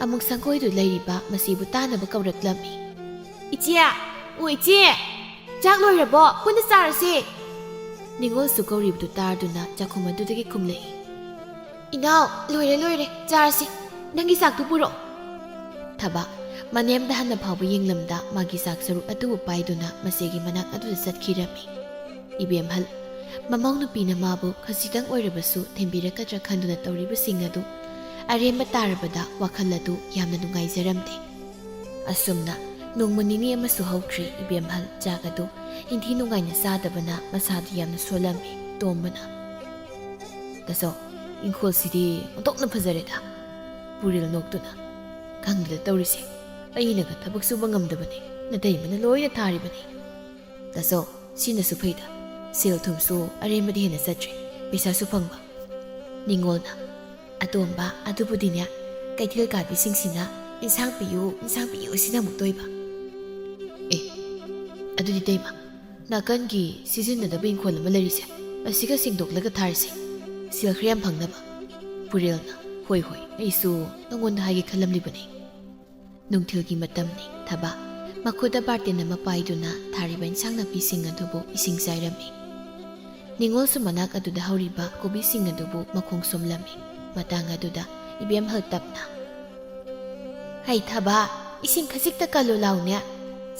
ꯑꯃꯨꯛ ꯁꯪꯒꯣꯏꯗꯨ ꯂꯩꯔꯤꯕ ꯃꯁꯤꯕꯨ ꯇꯥꯅꯕ ꯀꯧꯔꯛꯂꯝꯃꯤ ꯏꯆꯦ ꯑꯣ ꯏꯆꯦ ꯆꯥꯛ ꯂꯣꯏꯔꯕꯣ ꯄꯨꯟꯅ ꯆꯥꯔꯁꯤ ꯅꯤꯡꯉꯣꯜꯁꯨ ꯀꯧꯔꯤꯕꯗꯨ ꯇꯥꯔꯗꯨꯅ ꯆꯥꯛꯈꯨꯝ ꯑꯗꯨꯗꯒꯤ ꯈꯨꯝꯂꯛꯏ ꯏꯅꯥꯎ ꯂꯣꯏꯔꯦ ꯆꯥꯔꯁꯤ ꯅꯪꯒꯤ ꯆꯥꯛꯇꯨ ꯄꯨꯔꯛꯑꯣ ꯊꯕꯥ ꯃꯅꯦꯝꯗ ꯍꯟꯅ ꯐꯥꯎꯕ ꯌꯦꯡꯂꯝꯗ ꯃꯥꯒꯤ ꯆꯥꯛ ꯁꯔꯨꯛ ꯑꯗꯨꯕꯨ ꯄꯥꯏꯗꯨꯅ ꯃꯆꯦꯒꯤ ꯃꯅꯥꯛ ꯑꯗꯨꯗ ꯆꯠꯈꯤꯔꯝꯃꯤ ꯏꯕꯦꯝꯍꯜ ꯃꯃꯧ ꯅꯨꯄꯤꯅ ꯃꯥꯕꯨ ꯈꯖꯤꯛꯇꯪ ꯑꯣꯏꯔꯕꯁꯨ ꯊꯦꯝꯕꯤꯔꯛꯀꯗ꯭ꯔꯥ ꯈꯟꯗꯨꯅ ꯇꯧꯔꯤꯕꯁꯤꯡ ꯑꯗꯨ ꯑꯔꯦꯝꯕ ꯇꯥꯔꯕꯗ ꯋꯥꯈꯜ ꯑꯗꯨ ꯌꯥꯝꯅ ꯅꯨꯡꯉꯥꯏꯖꯔꯝꯗꯦ ꯑꯁꯨꯝꯅ ꯅꯣꯡꯃ ꯅꯤꯅꯤ ꯑꯃꯁꯨ ꯍꯧꯈ꯭ꯔꯦ ꯏꯕꯦꯝꯍꯜ ꯆꯥꯛ ꯑꯗꯨ ꯏꯟꯊꯤ ꯅꯨꯡꯉꯥꯏꯅ ꯆꯥꯗꯕꯅ ꯃꯁꯥꯗꯨ ꯌꯥꯝꯅ ꯁꯣꯜꯂꯝꯃꯤ ꯇꯣꯝꯕꯅ ꯇꯥꯆꯧ ꯏꯪꯈꯣꯜꯁꯤꯗꯤ ꯑꯣꯟꯊꯣꯛꯅ ꯐꯖꯔꯦꯗ ꯄꯨꯔꯦꯜ ꯅꯣꯛꯇꯨꯅ ꯈꯪꯗꯦꯗ ꯇꯧꯔꯤꯁꯦ ꯑꯩꯅꯒ ꯊꯕꯛ ꯁꯨꯕ ꯉꯝꯗꯕꯅꯤ ꯅꯇꯩꯃꯅ ꯂꯣꯏꯅ ꯊꯥꯔꯤꯕꯅꯤ ꯇꯥꯆꯧ ꯁꯤꯅꯁꯨ ꯐꯩꯗ ꯁꯦꯜ ꯊꯨꯝꯁꯨ ꯑꯔꯦꯝꯕꯗꯤ ꯍꯦꯟꯅ ꯆꯠꯇ꯭ꯔꯦ ꯄꯩꯁꯥꯁꯨ ꯐꯪꯕ ꯅꯤꯡꯉꯣꯜꯅ ꯑꯇꯣꯝꯕ ꯑꯗꯨꯕꯨꯗꯤꯅꯦ ꯀꯩꯊꯦꯜ ꯀꯥꯕꯤꯁꯤꯡꯁꯤꯅ ꯏꯟꯁꯥꯡ ꯄꯤꯌꯨ ꯁꯤꯅ ꯑꯃꯨꯛ ꯇꯣꯏꯕ ꯑꯦ ꯑꯗꯨꯗꯤ ꯇꯩꯃ ꯅꯥꯀꯟꯒꯤ ꯁꯤꯖꯤꯟꯅꯗꯕ ꯏꯪꯈꯣꯜ ꯑꯃ ꯂꯩꯔꯤꯁꯦ ꯑꯁꯤꯒ ꯁꯦꯡꯗꯣꯛꯂꯒ ꯊꯥꯔꯤꯁꯦ ꯁꯦꯜ ꯈꯔ ꯌꯥꯝ ꯐꯪꯅꯕ ꯄꯨꯔꯦꯜꯅ ꯍꯣꯏ ꯑꯩꯁꯨ ꯅꯪꯉꯣꯟꯗ ꯍꯥꯏꯒꯦ ꯈꯜꯂꯝꯂꯤꯕꯅꯤ ꯅꯨꯡꯊꯤꯜꯒꯤ ꯃꯇꯝꯅꯤ ꯊꯕꯥ ꯃꯈꯨꯠꯇ ꯕꯥꯔꯇꯤꯟ ꯑꯃ ꯄꯥꯏꯗꯨꯅ ꯊꯥꯔꯤꯕ ꯏꯟꯁꯥꯡ ꯅꯥꯄꯤꯁꯤꯡ ꯑꯗꯨꯕꯨ ꯏꯁꯤꯡ ꯆꯥꯏꯔꯝꯃꯤ ꯅꯤꯡꯉꯣꯜꯁꯨ ꯃꯅꯥꯛ ꯑꯗꯨꯗ ꯍꯧꯔꯤꯕ ꯀꯣꯕꯤꯁꯤꯡ ꯑꯗꯨꯕꯨ ꯃꯈꯣꯡ ꯁꯣꯝꯂꯝꯃꯤ ꯃꯇꯥꯡ ꯑꯗꯨꯗ ꯏꯕꯦꯝꯍꯜ ꯇꯞꯅ ꯍꯩ ꯊꯕꯥ ꯏꯁꯤꯡ ꯈꯖꯤꯛꯇ ꯀꯜꯂꯨ ꯂꯥꯎꯅꯦ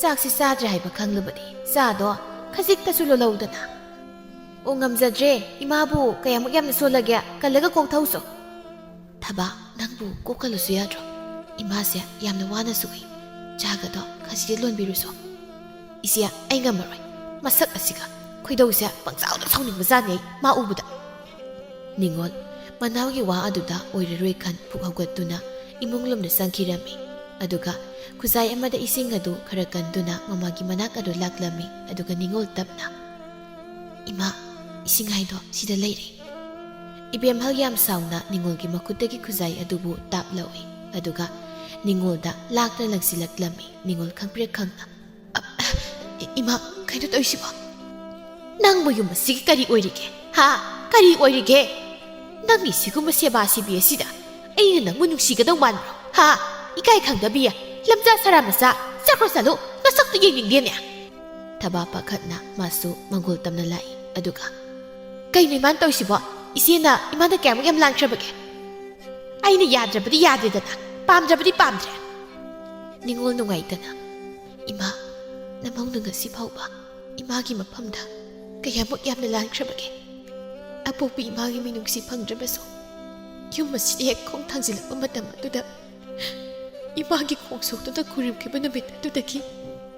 ꯆꯥꯛꯁꯤ ꯆꯥꯗ꯭ꯔꯦ ꯍꯥꯏꯕ ꯈꯪꯂꯕꯗꯤ ꯆꯥꯗꯣ ꯈꯖꯤꯛꯇꯁꯨ ꯂꯣꯜꯍꯧꯗꯅ ꯑꯣ ꯉꯝꯖꯗ꯭ꯔꯦ ꯏꯃꯥꯕꯨ ꯀꯌꯥꯃꯨꯛ ꯌꯥꯝꯅ ꯁꯣꯜꯂꯒꯦ ꯀꯜꯂꯒ ꯀꯣꯛ ꯊꯧꯁꯨ ꯊꯕꯥ ꯅꯪꯕꯨ ꯀꯣꯛ ꯀꯜꯂꯁꯨ ꯌꯥꯗ꯭ꯔꯣ ꯏꯃꯥꯁꯦ ꯌꯥꯝꯅ ꯋꯥꯅ ꯁꯨꯏ ꯆꯥꯒꯗꯣ ꯈꯖꯤꯛꯇ ꯂꯣꯟꯕꯤꯔꯨꯁꯣ ꯏꯆꯦ ꯑꯩ ꯉꯝꯃꯔꯣꯏ ꯃꯁꯛ ꯑꯁꯤꯒ ꯈꯣꯏꯗꯧꯁꯦ ꯄꯪꯆꯥꯎꯗ ꯁꯥꯎꯅꯤꯡꯕꯖꯥꯠꯅꯤ ꯑꯩ ꯃꯥ ꯎꯕꯗ ꯅꯤꯡꯉꯣꯜ ꯃꯅꯥꯎꯒꯤ ꯋꯥ ꯑꯗꯨꯗ ꯑꯣꯏꯔꯔꯣꯏ ꯈꯟ ꯄꯨꯛ ꯍꯧꯒꯠꯇꯨꯅ ꯏꯃꯨꯡꯂꯣꯝꯗ ꯆꯪꯈꯤꯔꯝꯃꯤ ꯑꯗꯨꯒ ꯈꯨꯖꯥꯏ ꯑꯃꯗ ꯏꯁꯤꯡ ꯑꯗꯨ ꯈꯔ ꯀꯟꯗꯨꯅ ꯃꯃꯥꯒꯤ ꯃꯅꯥꯛ ꯑꯗꯨ ꯂꯥꯛꯂꯝꯃꯤ ꯑꯗꯨꯒ ꯅꯤꯡꯉꯣꯜ ꯇꯞꯅ ꯏꯃꯥ ꯏꯁꯤꯡ ꯍꯥꯏꯗꯣ ꯁꯤꯗ ꯂꯩꯔꯦ ꯏꯕꯦꯝꯍꯜ ꯌꯥꯝ ꯁꯥꯎꯅ ꯅꯤꯡꯉꯣꯜꯒꯤ ꯃꯈꯨꯠꯇꯒꯤ ꯈꯨꯖꯥꯏ ꯑꯗꯨꯕꯨ ꯇꯥꯞ ꯂꯧꯏ ꯑꯗꯨꯒ ꯅꯤꯡꯉꯣꯜꯗ ꯂꯥꯛꯅ ꯂꯪꯁꯤꯜꯂꯛꯂꯝꯃꯤ ꯅꯤꯡꯉꯣꯜ ꯈꯪꯄ꯭ꯔꯦꯛ ꯈꯪꯅ ꯏꯃꯥ ꯀꯩꯅꯣ ꯇꯧꯏꯁꯤꯕꯣ ꯅꯪꯕꯨ ꯌꯨꯝ ꯑꯁꯤꯒꯤ ꯀꯔꯤ ꯑꯣꯏꯔꯤꯒꯦ ꯀꯔꯤ ꯑꯣꯏꯔꯤꯒꯦ ꯅꯪꯒꯤ ꯁꯤꯒꯨꯝꯕ ꯁꯦꯕꯥ ꯁꯤꯕꯤ ꯑꯁꯤꯗ ꯑꯩꯅ ꯅꯪꯕꯨ ꯅꯨꯡꯁꯤꯒꯗꯧ ꯃꯥꯟꯕ꯭ꯔꯣ ꯏꯀꯥꯏ ꯈꯪꯗꯕꯤ ꯂꯝꯆꯥ ꯁꯔꯥ ꯃꯆꯥ ꯆꯠꯈ꯭ꯔꯣ ꯆꯠꯂꯨ ꯅꯁꯛꯇꯨ ꯌꯦꯡꯅꯤꯡꯗꯦꯅꯦ ꯊꯕꯥ ꯄꯥꯈꯠꯅ ꯃꯥꯁꯨ ꯃꯪꯒꯣꯜ ꯇꯝꯅ ꯂꯥꯛꯏ ꯑꯗꯨꯒ ꯀꯩꯅꯣ ꯏꯃꯥꯅ ꯇꯧꯏꯁꯤꯕꯣ ꯏꯆꯦꯅ ꯏꯃꯥꯗ ꯀꯌꯥꯃꯨꯛ ꯌꯥꯝ ꯂꯥꯟꯈ꯭ꯔꯕꯒꯦ ꯑꯩꯅ ꯌꯥꯗ꯭ꯔꯕꯗꯤ ꯌꯥꯗ꯭ꯔꯦꯗꯅ ꯄꯥꯝꯗ꯭ꯔꯕꯗꯤ ꯄꯥꯝꯗ꯭ꯔꯦ ꯅꯤꯡꯉꯣꯜ ꯅꯨꯡꯉꯥꯏꯇꯅ ꯏꯃꯥ ꯅꯃꯧꯅ ꯉꯁꯤ ꯐꯥꯎꯕ ꯏꯃꯥꯒꯤ ꯃꯐꯝꯗ ꯀꯌꯥꯃꯨꯛ ꯌꯥꯝꯅ ꯂꯥꯟꯈ꯭ꯔꯕꯒꯦ ꯑꯄꯣꯛꯄꯤ ꯏꯃꯥꯒꯤ ꯃꯤꯅꯨꯡꯁꯤ ꯐꯪꯗ꯭ꯔꯕꯁꯨ ꯌꯨꯝ ꯑꯁꯤꯗ ꯍꯦꯛ ꯈꯣꯡ ꯊꯥꯡꯖꯤꯜꯂꯛꯄ ꯃꯇꯝ ꯑꯗꯨꯗ 이마기 콩속도다 구림키는 밑에도다기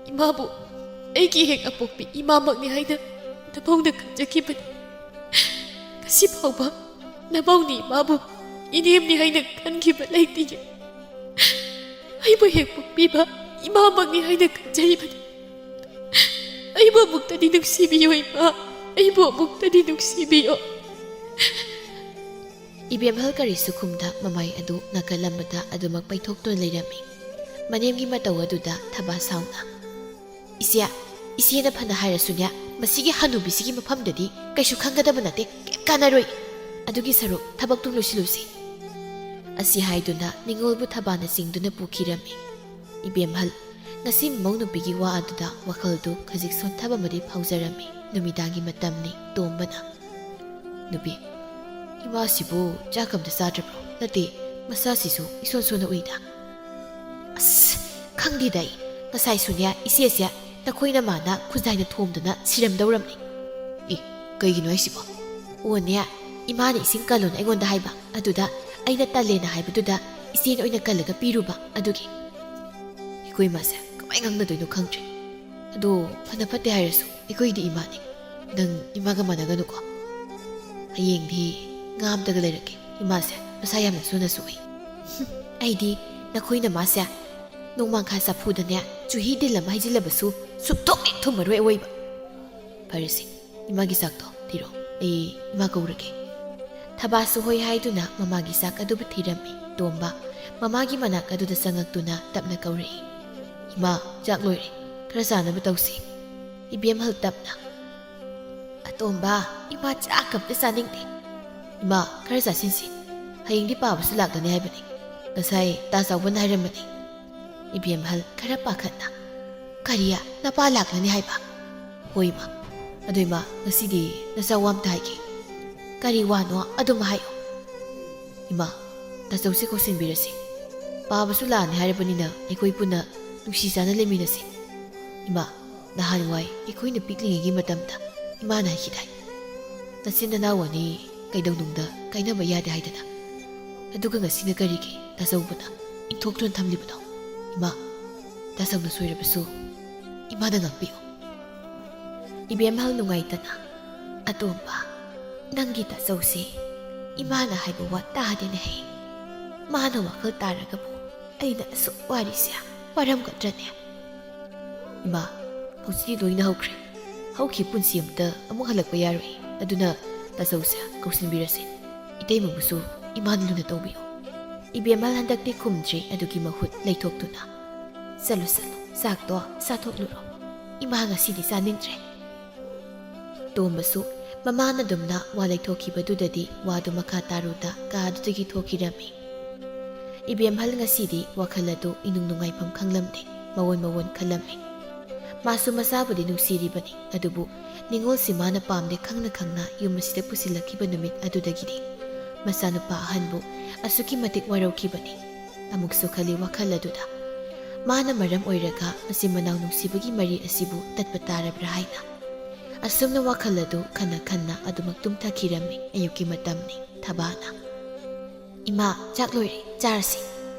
이마부 애기 핵 아복비 이마막니 하이나 나바우나 간자기분 kasi 바우바 나바우니 이마부 이니엠니 하이나 간기분 라이티게 아이부 핵 복비바 이마막니 하이나 간자이분 아이부 목다니 눅시비요 이마 아이부 목다니 눅시비요 Ibemhal karisu kumda mamay adu nakalambada adumak paithokton leirami. Manemgi mataw aduda thaba sauna. Isya na phana hairasunya masigi hanubisigi mafamdadi kaisu khanggadaba nate kanaroi. Adugi saruk thabak tung lusi. ꯑꯁꯤ ꯍꯥꯏꯗꯨꯅ ꯅꯤꯡꯉꯣꯜꯕꯨ ꯊꯕꯥꯅ ꯆꯤꯡꯗꯨꯅ ꯄꯨꯈꯤꯔꯝꯃꯤ꯫ ꯏꯕꯦꯝꯍꯜ ꯉꯁꯤ ꯃꯃꯧ ꯅꯨꯄꯤꯒꯤ ꯋꯥ ꯑꯗꯨꯗ ꯋꯥꯈꯜꯗꯨ ꯈꯖꯤꯛ ꯁꯣꯟꯊꯕ ꯑꯃꯗꯤ ꯐꯥꯎꯖꯔꯝꯃꯤ꯫ ꯅꯨꯃꯤꯗꯥꯡꯒꯤ ꯃꯇꯝꯅꯤ꯫ ꯇꯣꯝꯕꯅ ꯅꯨꯄꯤ ꯏꯃꯥꯁꯤꯕꯨ ꯆꯥꯛ ꯑꯝꯇ ꯆꯥꯗ꯭ꯔꯕ꯭ꯔꯣ? ꯅꯠꯇꯦ ꯃꯁꯥꯁꯤꯁꯨ ꯏꯁꯣꯟ ꯁꯣꯟꯅ ꯎꯏꯗ꯫ ꯑꯁ ꯈꯪꯗꯦꯗ ꯑꯩ ꯉꯁꯥꯏꯁꯨꯅꯦ ꯏꯆꯦꯁꯦ ꯅꯈꯣꯏꯅ ꯃꯥꯅ ꯈꯨꯖꯥꯏꯅ ꯊꯣꯝꯗꯨꯅ ꯁꯤꯔꯝꯗꯧꯔꯝꯅꯤ꯫ ꯏ ꯀꯩꯒꯤꯅꯣ ꯍꯥꯏꯁꯤꯕꯣ? ꯑꯣꯅꯦ ꯏꯃꯥꯅ ꯏꯁꯤꯡ ꯀꯜꯂꯣꯅ ꯑꯩꯉꯣꯟꯗ ꯍꯥꯏꯕ ꯑꯗꯨꯗ ꯑꯩꯅ ꯇꯜꯂꯦꯅ ꯍꯥꯏꯕꯗꯨꯗ ꯏꯆꯦꯅ ꯑꯣꯏꯅ ꯀꯜꯂꯒ ꯄꯤꯔꯨꯕ ꯑꯗꯨꯒꯤ꯫ ꯑꯩꯈꯣꯏ ꯏꯃꯥꯁꯦ ꯀꯃꯥꯏꯅ ꯉꯥꯡꯅꯗꯣꯏꯅꯣ ꯈꯪꯗ꯭ꯔꯦ꯫ ꯑꯗꯣ ꯐꯅ ꯐꯠꯇꯦ ꯍꯥꯏꯔꯁꯨ ꯑꯩꯈꯣꯏꯗꯤ ꯏꯃꯥꯅꯤ꯫ ꯅꯪ ꯏꯃꯥꯒ ꯃꯥꯟꯅꯒꯅꯨꯀꯣ꯫ ꯍꯌꯦꯡꯗꯤ ꯉꯥ ꯑꯝꯇꯒ ꯂꯩꯔꯛꯀꯦ꯫ ꯏꯃꯥꯁꯦ ꯃꯁꯥ ꯌꯥꯝꯅ ꯁꯣꯟꯅꯁꯨ ꯎꯏ꯫ ꯑꯩꯗꯤ ꯅꯈꯣꯏꯅ ꯃꯥꯁꯦ ꯅꯣꯡꯃꯥꯡꯈꯥ ꯆꯐꯨꯗꯅꯦ ꯆꯨꯍꯤ ꯗꯤꯜ ꯑꯃ ꯍꯩꯖꯤꯜꯂꯕꯁꯨ ꯁꯨꯛꯊꯨꯝ ꯍꯦꯛ ꯊꯨꯝꯃꯔꯣꯏ ꯑꯋꯣꯏꯕ꯫ ꯐꯔꯦꯁꯦ ꯏꯃꯥꯒꯤ ꯆꯥꯛꯇꯣ ꯊꯤꯔꯛꯑꯣ ꯑꯩ ꯏꯃꯥ ꯀꯧꯔꯒꯦ꯫ ꯊꯕꯥꯁꯨ ꯍꯣꯏ ꯍꯥꯏꯗꯨꯅ ꯃꯃꯥꯒꯤ ꯆꯥꯛ ꯑꯗꯨꯕꯨ ꯊꯤꯔꯝꯃꯤ꯫ ꯇꯣꯝꯕ ꯃꯃꯥꯒꯤ ꯃꯅꯥꯛ ꯑꯗꯨꯗ ꯆꯪꯉꯛꯇꯨꯅ ꯇꯞꯅ ꯀꯧꯔꯛꯏ꯫ ꯏꯃꯥ ꯆꯥꯛ ꯂꯣꯏꯔꯦ ꯈꯔ ꯆꯥꯅꯕ ꯇꯧꯁꯤ꯫ ꯏꯕꯦꯝꯍꯜ ꯇꯞꯅ ꯑꯇꯣꯝꯕ ꯏꯃꯥ ꯆꯥꯛ ꯑꯝꯇ ꯆꯥꯅꯤꯡꯗꯦ꯫ ꯏꯃꯥ ꯈꯔ ꯆꯥꯁꯤꯟꯁꯤ ꯍꯌꯦꯡꯗꯤ ꯄꯥꯕꯁꯨ ꯂꯥꯛꯂꯅꯤ ꯍꯥꯏꯕꯅꯤ꯫ ꯉꯁꯥꯏ ꯇꯥ ꯆꯥꯎꯕꯅ ꯍꯥꯏꯔꯝꯕꯅꯤ꯫ ꯏꯕꯦꯝꯍꯜ ꯈꯔ ꯄꯥꯈꯠꯅ ꯀꯔꯤꯌꯥ ꯅꯄꯥ ꯂꯥꯛꯂꯅꯤ ꯍꯥꯏꯕ? ꯍꯣꯏ ꯏꯃꯥ꯫ ꯑꯗꯣ ꯏꯃꯥ ꯉꯁꯤꯗꯤ ꯅꯆꯥ ꯋꯥ ꯑꯝꯇ ꯍꯥꯏꯒꯦ꯫ ꯀꯔꯤ ꯋꯥꯅꯣ ꯑꯗꯨꯝ ꯍꯥꯏꯌꯣ꯫ ꯏꯃꯥ ꯇꯥꯆꯧꯁꯦ ꯀꯧꯁꯤꯟꯕꯤꯔꯁꯤ꯫ ꯄꯥꯕꯁꯨ ꯂꯥꯛꯑꯅꯤ ꯍꯥꯏꯔꯕꯅꯤꯅ ꯑꯩꯈꯣꯏ ꯄꯨꯟꯅ ꯅꯨꯡꯁꯤ ꯆꯥꯅ ꯂꯩꯃꯤꯟꯅꯁꯤ꯫ ꯏꯃꯥ ꯅꯍꯥꯟꯋꯥꯏ ꯑꯩꯈꯣꯏꯅ ꯄꯤꯛꯂꯤꯉꯩꯒꯤ ꯃꯇꯝꯗ ꯏꯃꯥꯅ ꯍꯥꯏꯈꯤꯗꯥꯏ ꯅꯆꯤꯟ ꯅꯅꯥꯎ ꯑꯅꯤ ꯀꯩꯗꯧꯅꯨꯡꯗ ꯀꯥꯏꯅꯕ ꯌꯥꯗꯦ ꯍꯥꯏꯗꯅ꯫ ꯑꯗꯨꯒ ꯉꯁꯤꯅ ꯀꯔꯤꯒꯤ ꯇꯥꯆꯧꯕꯅ ꯏꯟꯊꯣꯛꯇꯨꯅ ꯊꯝꯂꯤꯕꯅꯣ? ꯏꯃꯥ ꯇꯥꯆꯧꯅ ꯁꯣꯏꯔꯕꯁꯨ ꯏꯃꯥꯅ ꯉꯥꯛꯄꯤꯌꯨ꯫ ꯏꯕꯦꯝꯍꯜ ꯅꯨꯡꯉꯥꯏꯇꯅ ꯑꯇꯣꯝꯕ ꯅꯪꯒꯤ ꯇꯥꯆꯧꯁꯤ ꯏꯃꯥꯅ ꯍꯥꯏꯕ ꯋꯥ ꯇꯥꯗꯦꯅꯦꯍꯦ꯫ ꯃꯥꯅ ꯋꯥꯈꯜ ꯇꯥꯔꯒꯕꯨ ꯑꯩꯅ ꯑꯁꯨꯛ ꯋꯥꯔꯤꯁꯦ ꯋꯥꯔꯝꯒꯗ꯭ꯔꯅꯦ? ꯏꯃꯥ ꯍꯧꯖꯤꯛꯇꯤ ꯂꯣꯏꯅ ꯍꯧꯈ꯭ꯔꯦ꯫ ꯍꯧꯈꯤ ꯄꯨꯟꯁꯤ ꯑꯃꯇ ꯑꯃꯨꯛ ꯍꯜꯂꯛꯄ ꯌꯥꯔꯣꯏ꯫ ꯑꯗꯨꯅ ꯇꯥꯆꯧꯁꯦ ꯀꯧꯁꯤꯟꯕꯤꯔꯁꯤ꯫ ꯏꯇꯩꯃꯕꯨꯁꯨ ꯏꯃꯥꯅ ꯂꯨꯅ ꯇꯧꯕꯤꯌꯨ꯫ ꯏꯕꯦꯝꯍꯜ ꯍꯟꯗꯛꯇꯤ ꯈꯨꯝꯗ꯭ꯔꯤ꯫ ꯑꯗꯨꯒꯤ ꯃꯍꯨꯠ ꯂꯩꯊꯣꯛꯇꯨꯅ ꯆꯠꯂꯨ ꯆꯠꯂꯨ ꯆꯥꯛꯇꯣ ꯆꯥꯊꯣꯛꯂꯨꯔꯣ ꯏꯃꯥ ꯉꯁꯤꯗꯤ ꯆꯥꯅꯤꯡꯗ꯭ꯔꯦ꯫ ꯇꯣꯝꯕꯁꯨ ꯃꯃꯥꯅ ꯑꯗꯨꯝꯅ ꯋꯥ ꯂꯩꯊꯣꯛꯈꯤꯕꯗꯨꯗꯗꯤ ꯋꯥꯗꯨ ꯃꯈꯥ ꯇꯥꯔꯨꯗ ꯀꯥꯗꯨꯗꯒꯤ ꯊꯣꯛꯈꯤꯔꯝꯃꯤ꯫ ꯏꯕꯦꯝꯍꯜ ꯉꯁꯤꯗꯤ ꯋꯥꯈꯜ ꯑꯗꯨ ꯏꯅꯨꯡ ꯅꯨꯡꯉꯥꯏꯐꯝ ꯈꯪꯂꯝꯗꯦ꯫ ꯃꯋꯣꯟ ꯃꯋꯣꯟ ꯈꯜꯂꯝꯃꯤ꯫ ꯃꯥꯁꯨ ꯃꯆꯥꯕꯨꯗꯤ ꯅꯨꯡꯁꯤꯔꯤꯕꯅꯤ ꯑꯗꯨꯕꯨ ꯅꯤꯡꯉꯣꯜꯁꯤ ꯃꯥꯅ ꯄꯥꯝꯗꯦ ꯈꯪꯅ ꯈꯪꯅ ꯌꯨꯝ ꯑꯁꯤꯗ ꯄꯨꯁꯤꯜꯂꯛꯈꯤꯕ ꯅꯨꯃꯤꯠ ꯑꯗꯨꯗꯒꯤꯗꯤ ꯃꯆꯥꯅꯨꯄꯥ ꯑꯍꯟꯕꯨ ꯑꯁꯨꯛꯀꯤ ꯃꯇꯤꯛ ꯋꯥꯔꯧꯈꯤꯕꯅꯤ꯫ ꯑꯃꯨꯛꯁꯨ ꯈꯜꯂꯤ ꯋꯥꯈꯜ ꯑꯗꯨꯗ ꯃꯥꯅ ꯃꯔꯝ ꯑꯣꯏꯔꯒ ꯃꯆꯤꯟ ꯃꯅꯥꯎ ꯅꯨꯡꯁꯤꯕꯒꯤ ꯃꯔꯤ ꯑꯁꯤꯕꯨ ꯇꯠꯄ ꯇꯥꯔꯕ꯭ꯔꯥ ꯍꯥꯏꯅ꯫ ꯑꯁꯨꯝꯅ ꯋꯥꯈꯜ ꯑꯗꯨ ꯈꯟꯅ ꯈꯟꯅ ꯑꯗꯨꯃꯛ ꯇꯨꯝꯊꯈꯤꯔꯝꯃꯤ꯫ ꯑꯌꯨꯛꯀꯤ ꯃꯇꯝꯅꯤ꯫ ꯊꯕꯥꯅ ꯏꯃꯥ ꯆꯥꯛ ꯂꯣꯏꯔꯦ ꯆꯥꯔꯁꯤ꯫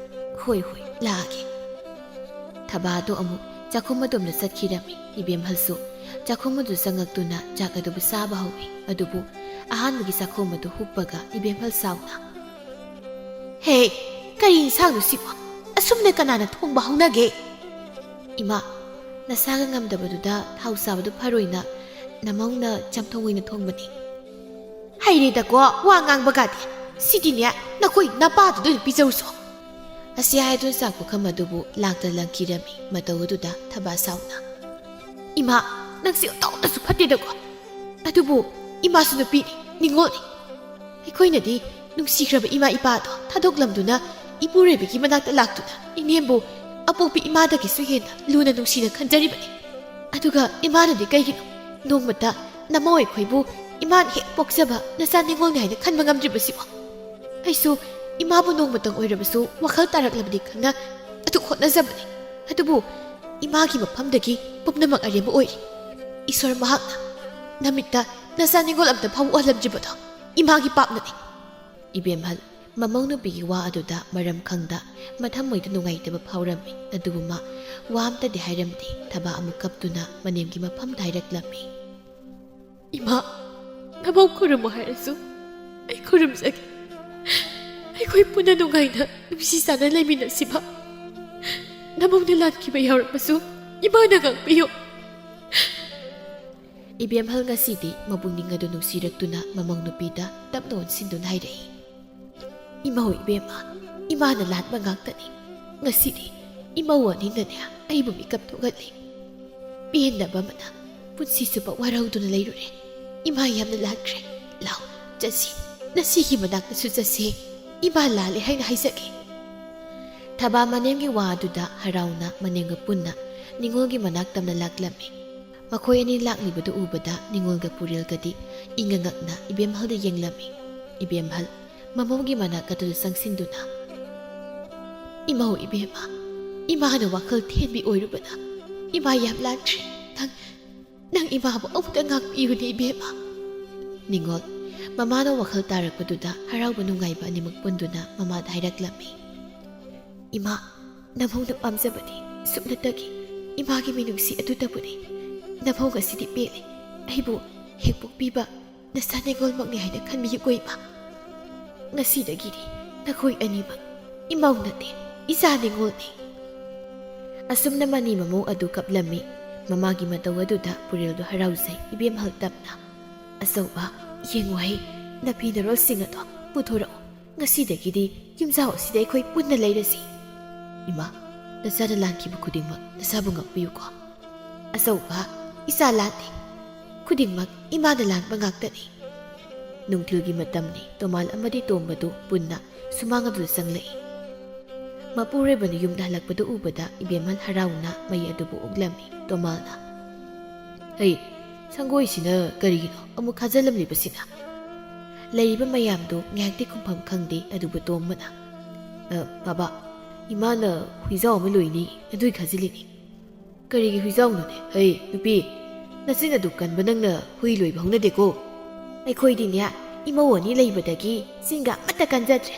ꯍꯣꯏ ꯍꯣꯏ ꯂꯥꯛꯑꯒꯦ꯫ ꯊꯕꯥꯗꯣ ꯑꯃꯨꯛ ꯆꯥꯛꯈꯨꯝ ꯑꯗꯣꯝꯗ ꯆꯠꯈꯤꯔꯝꯃꯤ꯫ ꯏꯕꯦꯝꯍꯜꯁꯨ ꯆꯥꯛꯈꯨꯝ ꯑꯗꯨ ꯆꯪꯉꯛꯇꯨꯅ ꯆꯥꯛ ꯑꯗꯨꯕꯨ ꯆꯥꯕ ꯍꯧꯏ꯫ ꯑꯗꯨꯕꯨ ꯑꯍꯥꯟꯕꯒꯤ ꯆꯥꯛꯈꯨꯝ ꯑꯗꯨ ꯍꯨꯛꯄꯒ ꯏꯕꯦꯝꯍꯜ ꯁꯥꯎꯅ ꯍꯦ ꯀꯔꯤ ꯏꯟꯁꯥꯡꯅꯣ ꯁꯤꯕꯣ? ꯑꯁꯨꯝꯅ ꯀꯅꯥꯅ ꯊꯣꯡꯕ ꯍꯧꯅꯒꯦ? ꯏꯃꯥ ꯅꯁꯥꯒ ꯉꯝꯗꯕꯗꯨꯗ ꯊꯥꯎ ꯆꯥꯕꯗꯨ ꯐꯔꯣꯏꯅ ꯅꯃꯧꯅ ꯆꯝꯊꯣꯡ ꯑꯣꯏꯅ ꯊꯣꯡꯕꯅꯤ꯫ ꯍꯩꯔꯦꯗꯀꯣ ꯋꯥ ꯉꯥꯡꯕꯒꯗꯤ꯫ ꯁꯤꯗꯤꯅꯦ ꯅꯈꯣꯏ ꯅꯄꯥꯗꯨꯗ ꯑꯣꯏꯅ ꯄꯤꯖꯧꯁꯣ꯫ ꯑꯁꯤ ꯍꯥꯏꯗꯨꯅ ꯆꯥꯛ ꯄꯨꯈꯝ ꯑꯗꯨꯕꯨ ꯂꯥꯛꯇ ꯂꯪꯈꯤꯔꯝꯃꯤ꯫ ꯃꯇꯧ ꯑꯗꯨꯗ ꯊꯕꯥ ꯁꯥꯎꯅ ꯏꯃꯥ ꯅꯪꯁꯤ ꯑꯇꯧꯅꯁꯨ ꯐꯠꯇꯦꯗꯀꯣ꯫ ꯑꯗꯨꯕꯨ ꯏꯃꯥꯁꯨ ꯅꯨꯄꯤꯅꯤ ꯅꯤꯡꯉꯣꯜꯅꯤ꯫ ꯑꯩꯈꯣꯏꯅꯗꯤ ꯅꯨꯡꯁꯤꯈ꯭ꯔꯕ ꯏꯃꯥ ꯏꯄꯥꯗꯣ ꯊꯥꯗꯣꯛꯂꯝꯗꯨꯅ ꯏꯄꯨꯔꯣꯏꯕꯒꯤ ꯃꯅꯥꯛꯇ ꯂꯥꯛꯇꯨꯅ ꯏꯅꯦꯝꯕꯨ ꯑꯄꯣꯛꯄꯤ ꯏꯃꯥꯗꯒꯤꯁꯨ ꯍꯦꯟꯅ ꯂꯨꯅ ꯅꯨꯡꯁꯤꯅ ꯈꯟꯖꯔꯤꯕꯅꯤ꯫ ꯑꯗꯨꯒ ꯏꯃꯥꯅꯗꯤ ꯀꯩꯒꯤꯅꯣ ꯅꯣꯡꯃꯇ ꯅꯃꯧ ꯑꯩꯈꯣꯏꯕꯨ ꯏꯃꯥꯅ ꯍꯦꯛ ꯄꯣꯛꯆꯕ ꯅꯆꯥ ꯅꯤꯡꯉꯣꯜꯅꯤ ꯍꯥꯏꯅ ꯈꯟꯕ ꯉꯝꯗ꯭ꯔꯤꯕꯁꯤꯕꯣ? ꯑꯩꯁꯨ ꯏꯃꯥꯕꯨ ꯅꯣꯡꯃꯇꯪ ꯑꯣꯏꯔꯕꯁꯨ ꯋꯥꯈꯜ ꯇꯥꯔꯛꯂꯕꯗꯤ ꯈꯟꯅ ꯑꯗꯨ ꯍꯣꯠꯅꯖꯕꯅꯤ꯫ ꯑꯗꯨꯕꯨ ꯏꯃꯥꯒꯤ ꯃꯐꯝꯗꯒꯤ ꯄꯨꯝꯅꯃꯛ ꯑꯔꯦꯝꯕ ꯑꯣꯏꯔꯤ꯫ ꯏꯁꯣꯔ ꯃꯍꯥꯛꯅ ꯅꯃꯤꯠꯇ ꯅꯆꯥ ꯅꯤꯡꯉꯣꯜ ꯑꯝꯇ ꯐꯥꯎ ꯎꯍꯜꯂꯝꯗ꯭ꯔꯤꯕꯗꯣ ꯏꯃꯥꯒꯤ ꯄꯥꯞꯅꯅꯤ꯫ ꯏꯕꯦꯝꯍꯜ ꯃꯃꯧ ꯅꯨꯄꯤꯒꯤ ꯋꯥ ꯑꯗꯨꯗ ꯃꯔꯝ ꯈꯪꯗ ꯃꯊꯃꯣꯏꯗ ꯅꯨꯡꯉꯥꯏꯇꯕ ꯐꯥꯎꯔꯝꯃꯤ꯫ ꯑꯗꯨꯕꯨ ꯃꯥ ꯋꯥ ꯑꯝꯇꯗꯤ ꯍꯥꯏꯔꯝꯗꯦ꯫ ꯊꯕꯥ ꯑꯃꯨꯛ ꯀꯞꯇꯨꯅ ꯃꯅꯦꯝꯒꯤ ꯃꯐꯝꯗ ꯍꯥꯏꯔꯛꯂꯝꯃꯤ꯫ ꯏꯃꯥ ꯅꯃꯧ ꯈꯨꯔꯨꯝꯃꯣ ꯍꯥꯏꯔꯁꯨ ꯑꯩ ꯈꯨꯔꯨꯝꯖꯒꯦ꯫ ꯑꯩꯈꯣꯏ ꯄꯨꯟꯅ ꯅꯨꯡꯉꯥꯏꯅ ꯅꯨꯡꯁꯤ ꯆꯥꯅ ꯂꯩꯃꯤꯟꯅꯁꯤꯕ꯫ ꯅꯃꯧꯅ ꯂꯥꯟꯈꯤꯕ ꯌꯥꯎꯔꯛꯄꯁꯨ ꯏꯃꯥꯅ ꯉꯥꯛꯄꯤꯌꯨ꯫ ꯏꯕꯦꯝꯍꯜ ꯉꯁꯤꯗꯤ ꯃꯕꯨꯛꯅꯤꯡ ꯑꯗꯨ ꯅꯨꯡꯁꯤꯔꯛꯇꯨꯅ ꯃꯃꯧ ꯅꯨꯄꯤꯗ ꯇꯞꯅ ꯑꯣꯟꯁꯤꯟꯗꯨꯅ ꯍꯥꯏꯔꯛꯏ꯫ ꯏꯃꯧ ꯏꯕꯦꯝꯃ ꯏꯃꯥꯅ ꯂꯥꯟꯕ ꯉꯥꯛꯇꯅꯤ꯫ ꯉꯁꯤꯗꯤ ꯏꯃꯧ ꯑꯅꯤꯅꯅꯦ ꯑꯩꯕꯨ ꯃꯤꯀꯞ ꯊꯣꯛꯍꯜꯂꯤ꯫ ꯄꯦꯟꯗꯕ ꯑꯃꯅ ꯄꯨꯟꯁꯤ ꯆꯨꯞꯄ ꯋꯥꯔꯧꯗꯨꯅ ꯂꯩꯔꯨꯔꯦ꯫ ꯏꯃꯥ ꯌꯥꯝꯅ ꯂꯥꯟꯈ꯭ꯔꯦ꯫ ꯂꯥꯎ ꯆꯠꯁꯤ ꯉꯁꯤꯒꯤ ꯃꯅꯥꯛꯇꯁꯨ ꯆꯠꯁꯤ꯫ ꯏꯃꯥ ꯂꯥꯜꯂꯦ ꯍꯥꯏꯅ ꯍꯥꯏꯖꯒꯦ꯫ ꯊꯕꯥ ꯃꯅꯦꯝꯒꯤ ꯋꯥ ꯑꯗꯨꯗ ꯍꯔꯥꯎꯅ ꯃꯅꯦꯝꯒ ꯄꯨꯟꯅ ꯅꯤꯡꯉꯣꯜꯒꯤ ꯃꯅꯥꯛ ꯇꯝꯅ ꯂꯥꯛꯂꯝꯃꯤ꯫ ꯃꯈꯣꯏ ꯑꯅꯤ ꯂꯥꯛꯂꯤꯕꯗꯨ ꯎꯕꯗ ꯅꯤꯡꯉꯣꯜꯒ ꯄꯨꯔꯦꯜꯒꯗꯤ ꯏꯪꯉ ꯉꯛꯅ ꯏꯕꯦꯝꯍꯜꯗ ꯌꯦꯡꯂꯝꯃꯤ꯫ ꯏꯕꯦꯝꯍꯜ ꯃꯃꯧꯒꯤ ꯃꯅꯥꯛ ꯑꯗꯨꯗ ꯆꯪꯁꯤꯟꯗꯨꯅ ꯏꯃꯧ ꯏꯕꯦꯝꯃ, ꯏꯃꯥꯅ ꯋꯥꯈꯜ ꯊꯦꯟꯕꯤ ꯑꯣꯏꯔꯨꯕꯅ ꯏꯃꯥ ꯌꯥꯝ ꯂꯥꯟꯈ꯭ꯔꯦ꯫ ꯅꯪ ꯏꯃꯥꯕꯨ ꯑꯃꯨꯛꯇ ꯉꯥꯛꯄꯤꯌꯨꯅꯦ ꯏꯕꯦꯝꯃ꯫ ꯅꯤꯡꯉꯣꯜ ꯃꯃꯥꯅ ꯋꯥꯈꯜ ꯇꯥꯔꯛꯄꯗꯨꯗ ꯍꯔꯥꯎꯕ ꯅꯨꯡꯉꯥꯏꯕ ꯑꯅꯤꯃꯛ ꯄꯨꯟꯗꯨꯅ ꯃꯃꯥꯗ ꯍꯥꯏꯔꯛꯂꯝꯃꯤ꯫ ꯏꯃꯥ, ꯅꯃꯧꯅ ꯄꯥꯝꯖꯕꯗꯤ ꯁꯨꯞꯅꯇꯒꯤ ꯏꯃꯥꯒꯤ ꯃꯤꯅꯨꯡꯁꯤ ꯑꯗꯨꯇꯕꯨꯅꯤ꯫ ꯅꯃꯧ ꯉꯁꯤꯗꯤ ꯄꯦꯜꯂꯦ꯫ ꯑꯩꯕꯨ ꯍꯦꯛ ꯄꯣꯛꯄꯤꯕ ꯅꯆꯥ ꯅꯤꯡꯉꯣꯜꯃꯛꯅꯤ ꯍꯥꯏꯅ ꯈꯟꯕꯤꯌꯨꯀꯣ ꯏꯃꯥ꯫ ꯉꯁꯤꯗꯒꯤꯗꯤ ꯅꯈꯣꯏ ꯑꯅꯤꯃꯛ ꯏꯃꯧ ꯅꯠꯇꯦ, ꯏꯆꯥ ꯅꯤꯡꯉꯣꯜꯅꯤ꯫ ꯑꯁꯨꯝꯅ ꯃꯅꯤ ꯃꯃꯧ ꯑꯗꯨ ꯀꯞꯂꯝꯃꯤ꯫ ꯃꯃꯥꯒꯤ ꯃꯇꯧ ꯑꯗꯨꯗ ꯄꯨꯔꯦꯜꯗꯣ ꯍꯔꯥꯎꯖꯩ꯫ ꯏꯕꯦꯝꯍꯜ ꯇꯞꯅ ꯑꯆꯧꯕ, ꯌꯦꯡꯉꯨꯍꯩ, ꯅꯐꯤ ꯅꯔꯣꯜꯁꯤꯡ ꯑꯗꯣ ꯄꯨꯊꯣꯔꯛꯎ꯫ ꯉꯁꯤꯗꯒꯤꯗꯤ ꯌꯨꯝꯖꯥꯎ ꯑꯁꯤꯗ ꯑꯩꯈꯣꯏ ꯄꯨꯟꯅ ꯂꯩꯔꯁꯤ꯫ ꯏꯃꯥ, ꯅꯆꯥꯅ ꯂꯥꯟꯈꯤꯕ ꯈꯨꯗꯤꯡꯃꯛ ꯅꯁꯥꯕꯨ ꯉꯥꯛꯄꯤꯌꯨꯀꯣ꯫ ꯑꯆꯧꯕ, ꯏꯆꯥ ꯂꯥꯟꯗꯦ꯫ ꯈꯨꯗꯤꯡꯃꯛ ꯏꯃꯥꯅ ꯂꯥꯟꯕ ꯉꯥꯛꯇꯅꯤ꯫ ꯅꯨꯡꯊꯤꯜꯒꯤ ꯃꯇꯝꯅꯤ꯫ ꯇꯣꯃꯥꯜ ꯑꯃꯗꯤ ꯇꯣꯝꯕꯗꯨ ꯄꯨꯟꯅ ꯁꯨꯃꯥꯡ ꯑꯗꯨꯗ ꯆꯪꯂꯛꯏ꯫ ꯃꯄꯨꯔꯣꯏꯕꯅ ꯌꯨꯝꯗ ꯍꯜꯂꯛꯄꯗꯨ ꯎꯕꯗ ꯏꯕꯦꯝꯍꯜ ꯍꯔꯥꯎꯅ ꯃꯩ ꯑꯗꯨꯕꯨ ꯎꯛꯂꯝꯃꯤ꯫ ꯇꯣꯃꯥꯜꯅ "ꯍꯩ, ꯁꯪꯒꯣꯏꯁꯤꯅ ꯀꯔꯤꯒꯤꯅꯣ ꯑꯃꯨꯛ ꯈꯥꯖꯤꯜꯂꯝꯂꯤꯕꯁꯤꯅ?" ꯂꯩꯔꯤꯕ ꯃꯌꯥꯝꯗꯨ ꯉꯥꯏꯍꯥꯛꯇꯤ ꯈꯨꯝꯐꯝ ꯈꯪꯗꯦ꯫ ꯑꯗꯨꯕꯨ ꯇꯣꯝꯕꯅ "ꯕꯥꯕꯥ, ꯏꯃꯥꯅ ꯍꯨꯏꯖꯥꯎ ꯑꯃ ꯂꯣꯏꯅꯤ, ꯑꯗꯨꯏ ꯈꯥꯖꯤꯜꯂꯤꯅꯤ." "ꯀꯔꯤꯒꯤ ꯍꯨꯏꯖꯥꯎꯅꯣꯅꯦ? ꯍꯩ ꯅꯨꯄꯤ, ꯅꯆꯤꯟ ꯑꯗꯨ ꯀꯟꯕ ꯅꯪꯅ ꯍꯨꯏ ꯂꯣꯏꯕ ꯍꯧꯅꯗꯦꯀꯣ." ꯑꯩꯈꯣꯏꯗꯤꯅꯦ ꯏꯃꯧ ꯑꯅꯤ ꯂꯩꯕꯗꯒꯤ ꯆꯤꯟꯒ ꯑꯃꯠꯇ ꯀꯟꯖꯗ꯭ꯔꯦ꯫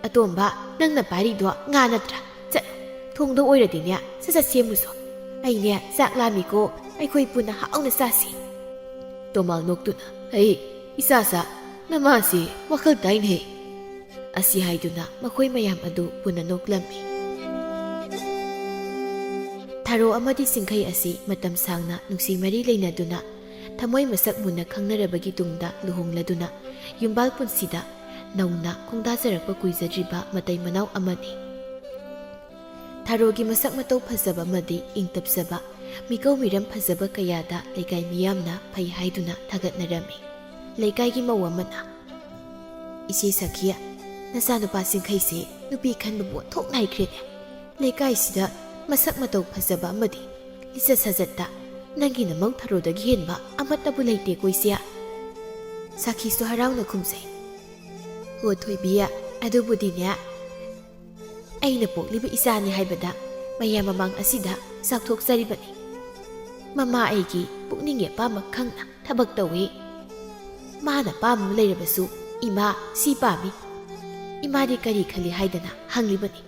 ꯑꯇꯣꯝꯕ, ꯅꯪꯅ ꯄꯥꯏꯔꯤꯗꯣ ꯉꯥ ꯅꯠꯇ꯭ꯔꯥ? ꯆꯠꯂꯣ, ꯊꯣꯡꯗ ꯑꯣꯏꯔꯗꯤꯅꯦ ꯁꯠ ꯁꯦꯝꯃꯨꯁꯣ꯫ ꯑꯩꯅꯦ ꯆꯥꯛ ꯂꯥꯝꯃꯤꯀꯣ, ꯑꯩꯈꯣꯏ ꯄꯨꯟꯅ ꯍꯥꯎꯅ ꯆꯥꯁꯤ꯫ ꯇꯣꯃꯥꯜ ꯅꯣꯛꯇꯨꯅ "ꯍꯩ ꯏꯆꯥꯆꯥ, ꯅꯃꯥꯁꯤ ꯋꯥꯈꯜ ꯇꯥꯏꯅꯦ." ꯑꯁꯤ ꯍꯥꯏꯗꯨꯅ ꯃꯈꯣꯏ ꯃꯌꯥꯝ ꯑꯗꯨ ꯄꯨꯟꯅ ꯅꯣꯛꯂꯝꯃꯤ꯫ ꯊꯥꯔꯣ ꯑꯃꯗꯤ ꯆꯤꯡꯈꯩ ꯑꯁꯤ ꯃꯇꯝ ꯁꯥꯡꯅ ꯅꯨꯡꯁꯤ ꯃꯔꯤ ꯂꯩꯅꯗꯨꯅ ꯊꯃꯣꯏ ꯃꯁꯛ ꯃꯨꯟꯅ ꯈꯪꯅꯔꯕꯒꯤ ꯇꯨꯡꯗ ꯂꯨꯍꯣꯡꯂꯗꯨꯅ ꯌꯨꯝꯕꯥꯜ ꯄꯨꯟꯁꯤꯗ ꯅꯧꯅ ꯈꯣꯡꯗꯥꯖꯔꯛꯄ ꯀꯨꯏꯖꯗ꯭ꯔꯤꯕ ꯃꯇꯩ ꯃꯅꯥꯎ ꯑꯃꯅꯤ꯫ ꯊꯥꯔꯣꯒꯤ ꯃꯁꯛ ꯃꯇꯧ ꯐꯖꯕ ꯑꯃꯗꯤ ꯏꯪ ꯇꯞꯆꯕ ꯃꯤꯀꯧ ꯃꯤꯔꯝ ꯐꯖꯕ ꯀꯌꯥꯗ ꯂꯩꯀꯥꯏ ꯃꯤꯌꯥꯝꯅ ꯐꯩ ꯍꯥꯏꯗꯨꯅ ꯊꯥꯒꯠꯅꯔꯝꯃꯤ꯫ ꯂꯩꯀꯥꯏꯒꯤ ꯃꯧ ꯑꯃꯅ "ꯏꯆꯦ ꯁꯈꯤꯌꯥ, ꯅꯆꯥꯅꯨꯄꯥ ꯆꯤꯡꯈꯩꯁꯦ ꯅꯨꯄꯤ ꯈꯟꯕꯕꯨ ꯑꯣꯟꯊꯣꯛ ꯅꯥꯏꯈ꯭ꯔꯦꯅꯦ꯫ ꯂꯩꯀꯥꯏꯁꯤꯗ ꯃꯁꯛ ꯃꯇꯧ ꯐꯖꯕ ꯑꯃꯗꯤ ꯂꯤꯆꯠ ꯁꯥꯖꯠꯇ ꯅꯪꯒꯤ ꯅꯃꯧ ꯊꯥꯔꯣꯗꯒꯤ ꯍꯦꯟꯕ ꯑꯃꯠꯇꯕꯨ ꯂꯩꯇꯦꯀꯣ ꯏꯆꯦ." ꯁꯈꯤꯁꯨ ꯍꯔꯥꯎꯅ ꯈꯨꯝꯖꯩ꯫ "ꯍꯣ ꯊꯣꯏꯕꯤ, ꯑꯗꯨꯕꯨꯗꯤꯅꯦ ꯑꯩꯅ ꯄꯣꯛꯂꯤꯕ ꯏꯆꯥꯅꯤ ꯍꯥꯏꯕꯗ ꯃꯌꯥꯝ ꯃꯃꯥꯡ ꯑꯁꯤꯗ ꯆꯥꯎꯊꯣꯛꯆꯔꯤꯕꯅꯤ꯫ ꯃꯃꯥ ꯑꯩꯒꯤ ꯄꯨꯛꯅꯤꯡꯒꯤ ꯑꯄꯥꯝꯕ ꯈꯪꯅ ꯊꯕꯛ ꯇꯧꯏ꯫ ꯃꯥꯅ ꯄꯥꯝꯕ ꯂꯩꯔꯕꯁꯨ ꯏꯃꯥ ꯁꯤ ꯄꯥꯝꯃꯤ, ꯏꯃꯥꯗꯤ ꯀꯔꯤ ꯈꯜꯂꯤ ꯍꯥꯏꯗꯅ ꯍꯪꯂꯤꯕꯅꯤ꯫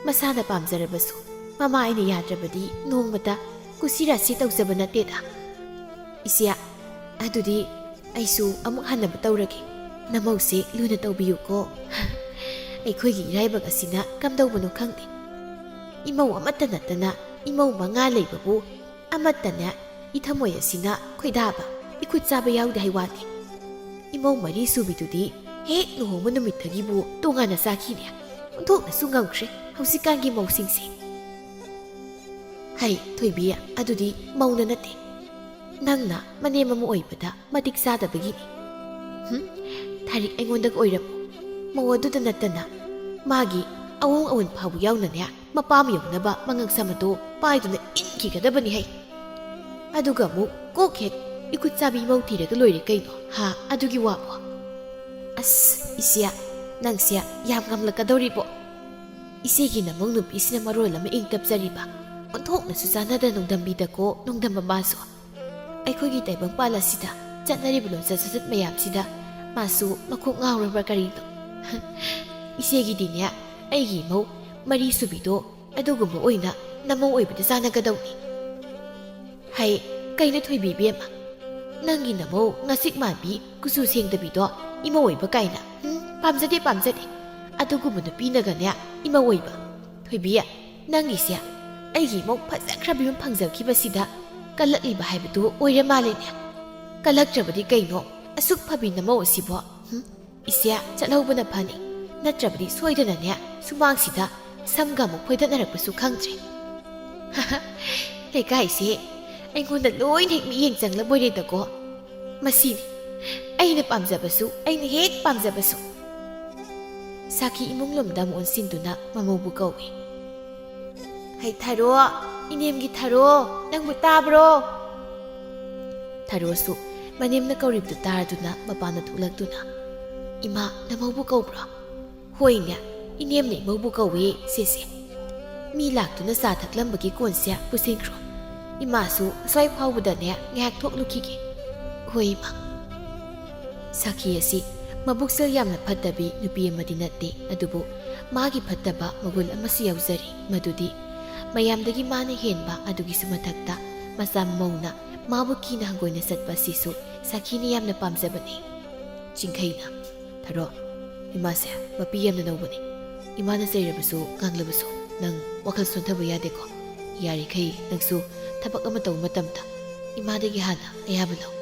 ꯃꯁꯥꯅ ꯄꯥꯝꯖꯔꯕꯁꯨ ꯃꯃꯥ ꯑꯩꯅ ꯌꯥꯗ꯭ꯔꯕꯗꯤ ꯅꯣꯡꯃꯇ ꯀꯨꯁꯤꯔꯥꯁꯤ ꯇꯧꯖꯕ ꯅꯠꯇꯦꯗ꯫ ꯏꯆꯦ, ꯑꯗꯨꯗꯤ ꯑꯩꯁꯨ ꯑꯃꯨꯛ ꯍꯟꯅꯕ ꯇꯧꯔꯒꯦ꯫ ꯅꯃꯧꯁꯦ ꯂꯨꯅ ꯇꯧꯕꯤꯌꯨꯀꯣ꯫ ꯑꯩꯈꯣꯏꯒꯤ ꯏꯔꯥꯏꯕꯛ ꯑꯁꯤꯅ ꯀꯝꯗꯧꯕꯅꯣ ꯈꯪꯗꯦ꯫ ꯏꯃꯧ ꯑꯃꯠꯇ ꯅꯠꯇꯅ ꯏꯃꯧ 5 ꯂꯩꯕꯕꯨ ꯑꯃꯠꯇꯅꯦ ꯏꯊꯃꯣꯏ ꯑꯁꯤꯅ ꯈꯣꯏꯗꯥꯕ ꯏꯈꯨꯠ ꯆꯥꯕ ꯌꯥꯎꯗꯦ ꯍꯥꯏ ꯋꯥꯅꯤ꯫ ꯏꯃꯧ 4 ꯁꯨꯕꯤꯗꯨꯗꯤ ꯍꯦꯛ ꯂꯨꯍꯣꯡꯕ ꯅꯨꯃꯤꯠꯇꯒꯤꯕꯨ ꯇꯣꯉꯥꯟꯅ ꯆꯥꯈꯤꯅꯦ꯫ ꯑꯣꯟꯊꯣꯛꯅꯁꯨ ꯉꯝꯈ꯭ꯔꯦ ꯍꯧꯖꯤꯛꯀꯥꯟꯒꯤ ꯃꯧꯁꯤꯡꯁꯦ꯫ ꯍꯩ ꯊꯣꯏꯕꯤ, ꯑꯗꯨꯗꯤ ꯃꯧꯅ ꯅꯠꯇꯦ, ꯅꯪꯅ ꯃꯅꯦꯝ ꯑꯃ ꯑꯣꯏꯕꯗ ꯃꯇꯤꯛ ꯆꯥꯗꯕꯒꯤꯅꯤ꯫ ꯊꯥꯔꯤꯛ ꯑꯩꯉꯣꯟꯗꯒ ꯑꯣꯏꯔꯝꯃꯨ꯫ ꯃꯧ ꯑꯗꯨꯗ ꯅꯠꯇꯅ ꯃꯥꯒꯤ ꯑꯋꯣꯡ ꯑꯋꯣꯟ ꯐꯥꯎꯕ ꯌꯥꯎꯅꯅꯦ ꯃꯄꯥꯝ ꯌꯧꯅꯕ ꯃꯉꯛ ꯁꯝ ꯑꯗꯨ ꯄꯥꯏꯗꯨꯅ ꯏꯟꯈꯤꯒꯗꯕꯅꯤ ꯍꯩ꯫ ꯑꯗꯨꯒ ꯑꯃꯨꯛ ꯀꯣꯛ ꯍꯦꯛ ꯏꯈꯨꯠ ꯆꯥꯕꯤ ꯃꯧ ꯊꯤꯔꯒ ꯂꯣꯏꯔꯦ ꯀꯩꯅꯣ ꯍꯥ ꯑꯗꯨꯒꯤ ꯋꯥꯕꯣ꯫ ꯑꯁ ꯏꯆꯦ, ꯅꯪꯁꯦ ꯌꯥꯝ ꯉꯝꯂꯛꯀꯗꯧꯔꯤꯕꯣ꯫ ꯏꯆꯦꯒꯤ ꯅꯃꯧ ꯅꯨꯄꯤꯁꯤꯅ ꯃꯔꯣꯜ ꯑꯃ ꯏꯪ ꯇꯞꯆꯔꯤꯕ, ꯑꯣꯟꯊꯣꯛꯅꯁꯨ ꯆꯥꯟꯅꯗ ꯅꯣꯡꯗꯝꯕꯤꯗꯀꯣ ꯅꯣꯡꯗꯝ ꯃꯃꯥꯁꯨ꯫ ꯑꯩꯈꯣꯏꯒꯤ ꯇꯥꯏꯕꯪꯄꯥꯜ ꯑꯁꯤꯗ ꯆꯠꯅꯔꯤꯕ ꯂꯣꯟꯆꯠ ꯁꯥꯖꯠ ꯃꯌꯥꯝꯁꯤꯗ ꯃꯥꯁꯨ ꯃꯀꯣꯛ ꯉꯥꯎꯔꯕ꯭ꯔꯥ ꯀꯔꯤꯅꯣ꯫ ꯏꯆꯦꯒꯤꯗꯤꯅꯦ ꯑꯩꯒꯤ ꯏꯃꯧ 4 ꯁꯨꯕꯤꯗꯣ ꯑꯗꯨꯒꯨꯝꯕ ꯑꯣꯏꯅ ꯅꯃꯧ ꯑꯣꯏꯕꯗ ꯆꯥꯟꯅꯒꯗꯧꯅꯤ꯫ ꯍꯩ ꯀꯩꯅꯣ ꯊꯣꯏꯕꯤ ꯏꯕꯦꯝꯃ, ꯅꯪꯒꯤ ꯅꯃꯧ ꯉꯁꯤꯛ ꯃꯥꯟꯕꯤ ꯀꯨꯆꯨ ꯁꯦꯡꯗꯕꯤꯗꯣ ꯏꯃꯧ ꯑꯣꯏꯕ ꯀꯥꯏꯅ ꯄꯥꯝꯖꯗꯦ ꯄꯥꯝꯖꯗꯦ꯫ ꯑꯗꯨꯒꯨꯝꯕ ꯅꯨꯄꯤꯅꯒꯅꯦ ꯏꯃꯧ ꯑꯣꯏꯕ꯫ ꯊꯣꯏꯕꯤ, ꯅꯪꯒꯤꯁꯦ ꯑꯩꯒꯤ ꯏꯃꯧ ꯐꯖꯈ꯭ꯔꯕꯤ ꯑꯃ ꯐꯪꯖꯈꯤꯕꯁꯤꯗ ꯀꯜꯂꯛꯂꯤꯕ ꯍꯥꯏꯕꯗꯨ ꯑꯣꯏꯔ ꯃꯥꯜꯂꯦꯅꯦ꯫ ꯀꯜꯂꯛꯇ꯭ꯔꯕꯗꯤ ꯀꯩꯅꯣ ꯑꯁꯨꯛ ꯐꯕꯤ ꯅꯃꯧ ꯑꯁꯤꯕꯣ꯫ ꯏꯆꯦ ꯆꯠꯍꯧꯕꯅ ꯐꯅꯤ, ꯅꯠꯇ꯭ꯔꯕꯗꯤ ꯁꯣꯏꯗꯅꯅꯦ ꯁꯨꯃꯥꯡꯁꯤꯗ ꯁꯝꯒ ꯑꯃꯨꯛ ꯐꯣꯏꯗꯠꯅꯔꯛꯄꯁꯨ ꯈꯪꯗ꯭ꯔꯦ꯫ ꯂꯩꯀꯥꯏꯁꯦ ꯑꯩꯉꯣꯟꯗ ꯂꯣꯏꯅ ꯍꯦꯛ ꯃꯤꯠꯌꯦꯡ ꯆꯪꯂꯕꯣꯏꯔꯦꯗꯀꯣ꯫ ꯃꯁꯤꯅꯤ ꯑꯩꯅ ꯄꯥꯝꯖꯕꯁꯨ, ꯑꯩꯅ ꯍꯦꯛ ꯄꯥꯝꯖꯕꯁꯨ꯫ ꯁꯥꯈꯤ ꯏꯃꯨꯡ ꯂꯣꯝꯗ ꯑꯃꯨꯛ ꯑꯣꯟꯁꯤꯟꯗꯨꯅ ꯃꯃꯧꯕꯨ ꯀꯧꯏ꯫ ꯍꯩ ꯊꯥꯔꯣ, ꯏꯅꯦꯝꯒꯤ ꯊꯥꯔꯣ, ꯅꯪꯕꯨ ꯇꯥꯕ꯭ꯔꯣ? ꯊꯥꯔꯣꯁꯨ ꯃꯅꯦꯝꯅ ꯀꯧꯔꯤꯕꯗꯨ ꯇꯥꯔꯗꯨꯅ ꯃꯄꯥꯟꯗ ꯊꯣꯛꯂꯛꯇꯨꯅ, ꯏꯃꯥ ꯅꯃꯧꯕꯨ ꯀꯧꯕ꯭ꯔꯣ? ꯍꯣꯏꯅꯦ, ꯏꯅꯦꯝꯅ ꯏꯃꯧꯕꯨ ꯀꯧꯏ ꯁꯦꯁꯦ꯫ ꯃꯤ ꯂꯥꯛꯇꯨꯅ ꯆꯥ ꯊꯛꯂꯝꯕꯒꯤ ꯀꯣꯟꯁꯦ ꯄꯨꯁꯤꯟꯈ꯭ꯔꯣ꯫ ꯏꯃꯥꯁꯨ ꯑꯁ꯭ꯋꯥꯏ ꯐꯥꯎꯕꯗꯅꯦ ꯉꯥꯏꯍꯥꯛ ꯊꯣꯛꯂꯨꯈꯤꯒꯦ꯫ ꯍꯣꯏ ꯏꯃꯥ꯫ ꯁꯥꯈꯤ ꯑꯁꯤ ꯃꯕꯨꯛꯆꯦꯜ ꯌꯥꯝꯅ ꯐꯠꯇꯕꯤ ꯅꯨꯄꯤ ꯑꯃꯗꯤ ꯅꯠꯇꯦ, ꯑꯗꯨꯕꯨ ꯃꯥꯒꯤ ꯐꯠꯇꯕ ꯃꯒꯨꯟ ꯑꯃꯁꯨ ꯌꯥꯎꯖꯔꯤ, ꯃꯗꯨꯗꯤ ꯃꯌꯥꯝꯗꯒꯤ ꯃꯥꯅ ꯍꯦꯟꯕ ꯑꯗꯨꯒꯤꯁꯨ ꯃꯊꯛꯇ ꯃꯆꯥ ꯃꯧꯅ ꯃꯥꯕꯨ ꯀꯤꯅ ꯍꯪꯒꯣꯏꯅ ꯆꯠꯄ ꯑꯁꯤꯁꯨ ꯁꯥꯈꯤꯅ ꯌꯥꯝꯅ ꯄꯥꯝꯖꯕꯅꯤ꯫ ꯆꯤꯡꯈꯩꯅ, ꯊꯥꯔꯣ, ꯏꯃꯥꯁꯦ ꯃꯄꯤ ꯌꯥꯝꯅ ꯅꯧꯕꯅꯤ. ꯏꯃꯥꯅ ꯆꯩꯔꯕꯁꯨ ꯉꯥꯡꯂꯕꯁꯨ ꯅꯪ ꯋꯥꯈꯜ ꯁꯣꯟꯊꯕ ꯌꯥꯗꯦꯀꯣ. ꯌꯥꯔꯤꯈꯩ ꯅꯪꯁꯨ ꯊꯕꯛ ꯑꯃ ꯇꯧꯕ ꯃꯇꯝꯗ ꯏꯃꯥꯗꯒꯤ ꯍꯥꯟꯅ ꯑꯌꯥꯕ ꯂꯧ.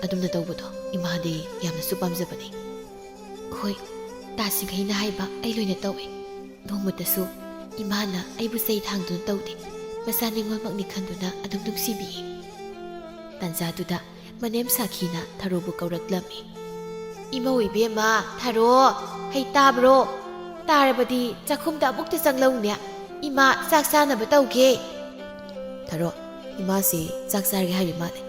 ꯑꯗꯨꯝꯅ ꯇꯧꯕꯗꯣ ꯏꯃꯥꯗꯤ ꯌꯥꯝꯅꯁꯨ ꯄꯥꯝꯖꯕꯅꯤ. ꯍꯣꯏ, ꯇꯥꯁꯤꯡꯈꯩꯅ ꯍꯥꯏꯕ ꯑꯩ ꯂꯣꯏꯅ ꯇꯧꯏ. ꯅꯣꯡꯃꯇꯁꯨ ꯏꯃꯥꯅ ꯑꯩꯕꯨ ꯆꯩ ꯊꯥꯡꯗꯨꯅ ꯇꯧꯗꯦ. ꯃꯆꯥ ꯅꯤꯡꯉꯣꯜꯃꯛꯅꯤ ꯈꯟꯗꯨꯅ ꯑꯗꯨꯝ ꯅꯨꯡꯁꯤꯕꯤꯌꯦ꯫ ꯇꯥꯟꯖꯥꯗꯨꯗ ꯃꯅꯦꯝ ꯁꯥꯈꯤꯅ ꯊꯥꯔꯣꯕꯨ ꯀꯧꯔꯛꯂꯝꯃꯤ꯫ ꯏꯃꯧ ꯏꯕꯦꯝꯃ, ꯊꯥꯔꯣ, ꯍꯩ ꯇꯥꯕ꯭ꯔꯣ? ꯇꯥꯔꯕꯗꯤ ꯆꯥꯛꯈꯨꯝꯗ ꯑꯃꯨꯛꯇ ꯆꯪꯂꯧꯅꯦ. ꯏꯃꯥ ꯆꯥꯛ ꯆꯥꯅꯕ ꯇꯧꯒꯦ꯫ ꯊꯥꯔꯣ, ꯏꯃꯥꯁꯤ ꯆꯥꯛ ꯆꯥꯔꯒꯦ ꯍꯥꯏꯔꯤ ꯃꯥꯜꯂꯦ.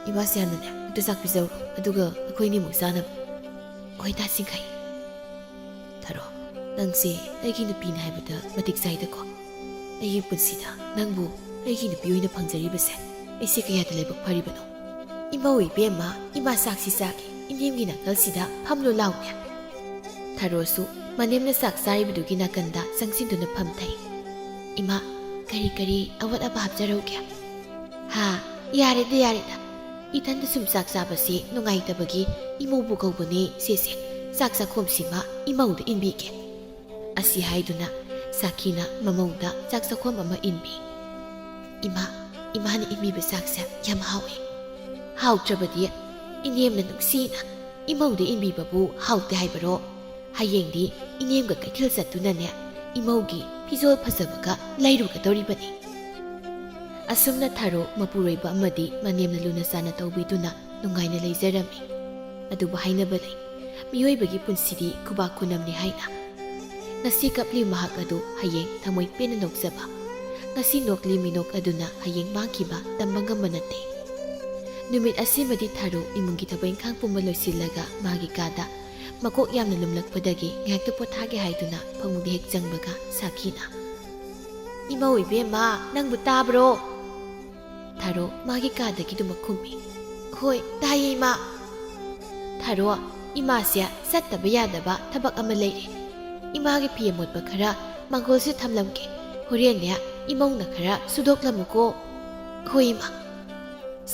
ꯏꯃꯥꯁꯤ ꯍꯥꯟꯅꯅꯦ ꯑꯝꯇ ꯆꯥꯛ ꯄꯤꯖꯧꯔꯣ, ꯑꯗꯨꯒ ꯑꯩꯈꯣꯏꯅꯤꯃꯨꯛ ꯆꯥꯅꯕ. ꯍꯣꯏ ꯇꯥꯁꯤꯡꯈꯩ. ꯊꯥꯔꯣ, ꯅꯪꯁꯦ ꯑꯩꯒꯤ ꯅꯨꯄꯤꯅ ꯍꯥꯏꯕꯗ ꯃꯇꯤꯛ ꯆꯥꯏꯗꯀꯣ. ꯑꯩꯒꯤ ꯄꯨꯟꯁꯤꯗ ꯅꯪꯕꯨ ꯑꯩꯒꯤ ꯅꯨꯄꯤ ꯑꯣꯏꯅ ꯐꯪꯖꯔꯤꯕꯁꯦ ꯑꯩꯁꯦ ꯀꯌꯥꯗ ꯂꯥꯏꯕꯛ ꯐꯔꯤꯕꯅꯣ. ꯏꯃꯧ ꯏꯕꯦꯝꯃ, ꯏꯃꯥ ꯆꯥꯛꯁꯤ ꯆꯥꯒꯦ. ꯏꯅꯦꯝꯒꯤ ꯅꯥꯀꯜꯁꯤꯗ ꯐꯝꯂꯨ ꯂꯥꯎꯅꯦ꯫ ꯊꯥꯔꯣꯁꯨ ꯃꯅꯦꯝꯅ ꯆꯥꯛ ꯆꯥꯔꯤꯕꯗꯨꯒꯤ ꯅꯥꯀꯟꯗ ꯆꯪꯁꯤꯟꯗꯨꯅ ꯐꯝꯊꯩ꯫ ꯏꯃꯥ, ꯀꯔꯤ ꯀꯔꯤ ꯑꯋꯥꯠ ꯑꯄꯥ ꯍꯥꯞꯆꯔꯧꯒꯦ? ꯍꯥ, ꯌꯥꯔꯦꯗ ꯌꯥꯔꯦꯗ. ꯏꯊꯟꯗ ꯁꯨꯝ ꯆꯥꯛ ꯆꯥꯕꯁꯤ ꯅꯨꯡꯉꯥꯏꯇꯕꯒꯤ ꯏꯃꯧꯕꯨ ꯀꯧꯕꯅꯤ ꯁꯦꯁꯦ. ꯆꯥꯛ ꯆꯥꯈꯣꯝꯁꯤꯃ ꯏꯃꯧꯗ ꯏꯟꯕꯤꯒꯦ꯫ ꯑꯁꯤ ꯍꯥꯏꯗꯨꯅ ꯁꯥꯈꯤꯅ ꯃꯃꯧꯗ ꯆꯥꯛ ꯆꯥꯈꯣꯝ ꯑꯃ ꯏꯟꯕꯤ꯫ ꯏꯃꯥ, ꯏꯃꯥꯅ ꯏꯟꯕꯤꯕ ꯆꯥꯛꯁꯦ ꯌꯥꯝ ꯍꯥꯎꯏ. ꯍꯥꯎꯇ꯭ꯔꯕꯗꯤ ꯏꯅꯦꯝꯅ ꯅꯨꯡꯁꯤꯅ ꯏꯃꯧꯗ ꯏꯟꯕꯤꯕꯕꯨ ꯍꯥꯎꯇꯦ ꯍꯥꯏꯕꯔꯣ? ꯍꯌꯦꯡꯗꯤ ꯏꯅꯦꯝꯒ ꯀꯩꯊꯦꯜ ꯆꯠꯇꯨꯅꯅꯦ ꯏꯃꯧꯒꯤ ꯐꯤꯖꯣꯜ ꯐꯖꯕꯒ ꯂꯩꯔꯨꯒꯗꯧꯔꯤꯕꯅꯤ꯫ ꯑꯁꯨꯝꯅ ꯊꯥꯔꯣ ꯃꯄꯨꯔꯣꯏꯕ ꯑꯃꯗꯤ ꯃꯅꯦꯝꯅ ꯂꯨꯅ ꯆꯥꯅ ꯇꯧꯕꯤꯗꯨꯅ ꯅꯨꯡꯉꯥꯏꯅ ꯂꯩꯖꯔꯝꯃꯤ꯫ ꯑꯗꯨꯕꯨ ꯍꯥꯏꯅꯕ ꯂꯩ, ꯃꯤꯑꯣꯏꯕꯒꯤ ꯄꯨꯟꯁꯤꯗꯤ ꯈꯨꯕꯥꯛ ꯈꯨꯅꯝꯅꯤ ꯍꯥꯏꯅ꯫ ꯉꯁꯤ ꯀꯞꯂꯤ ꯃꯍꯥꯛ ꯑꯗꯨ ꯍꯌꯦꯡ ꯊꯃꯣꯏ ꯄꯦꯟꯅ ꯅꯣꯛꯆꯕ, ꯉꯁꯤ ꯅꯣꯛꯂꯤ ꯃꯤꯅꯣꯛ ꯑꯗꯨꯅ ꯍꯌꯦꯡ ꯃꯥꯡꯈꯤꯕ ꯇꯝꯕ ꯉꯝꯕ ꯅꯠꯇꯦ꯫ ꯅꯨꯃꯤꯠ ꯑꯁꯤꯃꯗꯤ ꯊꯥꯔꯣ ꯏꯃꯨꯡꯒꯤ ꯊꯕꯛ ꯏꯪꯈꯥꯡ ꯄꯨꯝꯕ ꯂꯣꯏꯁꯤꯜꯂꯒ ꯃꯥꯒꯤ ꯀꯥꯗ ꯃꯀꯣꯛ ꯌꯥꯝꯅ ꯂꯨꯝꯂꯛꯄꯗꯒꯤ ꯉꯥꯏꯍꯥꯛꯇ ꯄꯣꯊꯥꯒꯦ ꯍꯥꯏꯗꯨꯅ ꯐꯃꯨꯡꯗ ꯍꯦꯛ ꯆꯪꯕꯒ ꯁꯥꯈꯤꯅ, ꯏꯃꯧ ꯏꯕꯦꯝꯃ, ꯅꯪꯕꯨ ꯇꯥꯕ꯭ꯔꯣ? ꯊꯥꯔꯣ ꯃꯥꯒꯤ ꯀꯥꯗꯒꯤꯗꯨꯃꯛ ꯈꯨꯝꯃꯤ꯫ ꯍꯣꯏ ꯇꯥꯏꯌꯦ ꯏꯃꯥ꯫ ꯊꯥꯔꯣ, ꯏꯃꯥꯁꯦ ꯆꯠꯇꯕ ꯌꯥꯗꯕ ꯊꯕꯛ ꯑꯃ ꯂꯩꯔꯦ. ꯏꯃꯥꯒꯤ ꯐꯤ ꯑꯃꯣꯠꯄ ꯈꯔ ꯃꯥꯡꯒꯣꯜꯁꯦ ꯊꯝꯂꯝꯒꯦ. ꯍꯣꯔꯦꯟꯅꯦ ꯏꯃꯧꯅ ꯈꯔ ꯁꯨꯗꯣꯛꯂꯝꯃꯨꯀꯣ꯫ ꯍꯣꯏ ꯏꯃꯥ꯫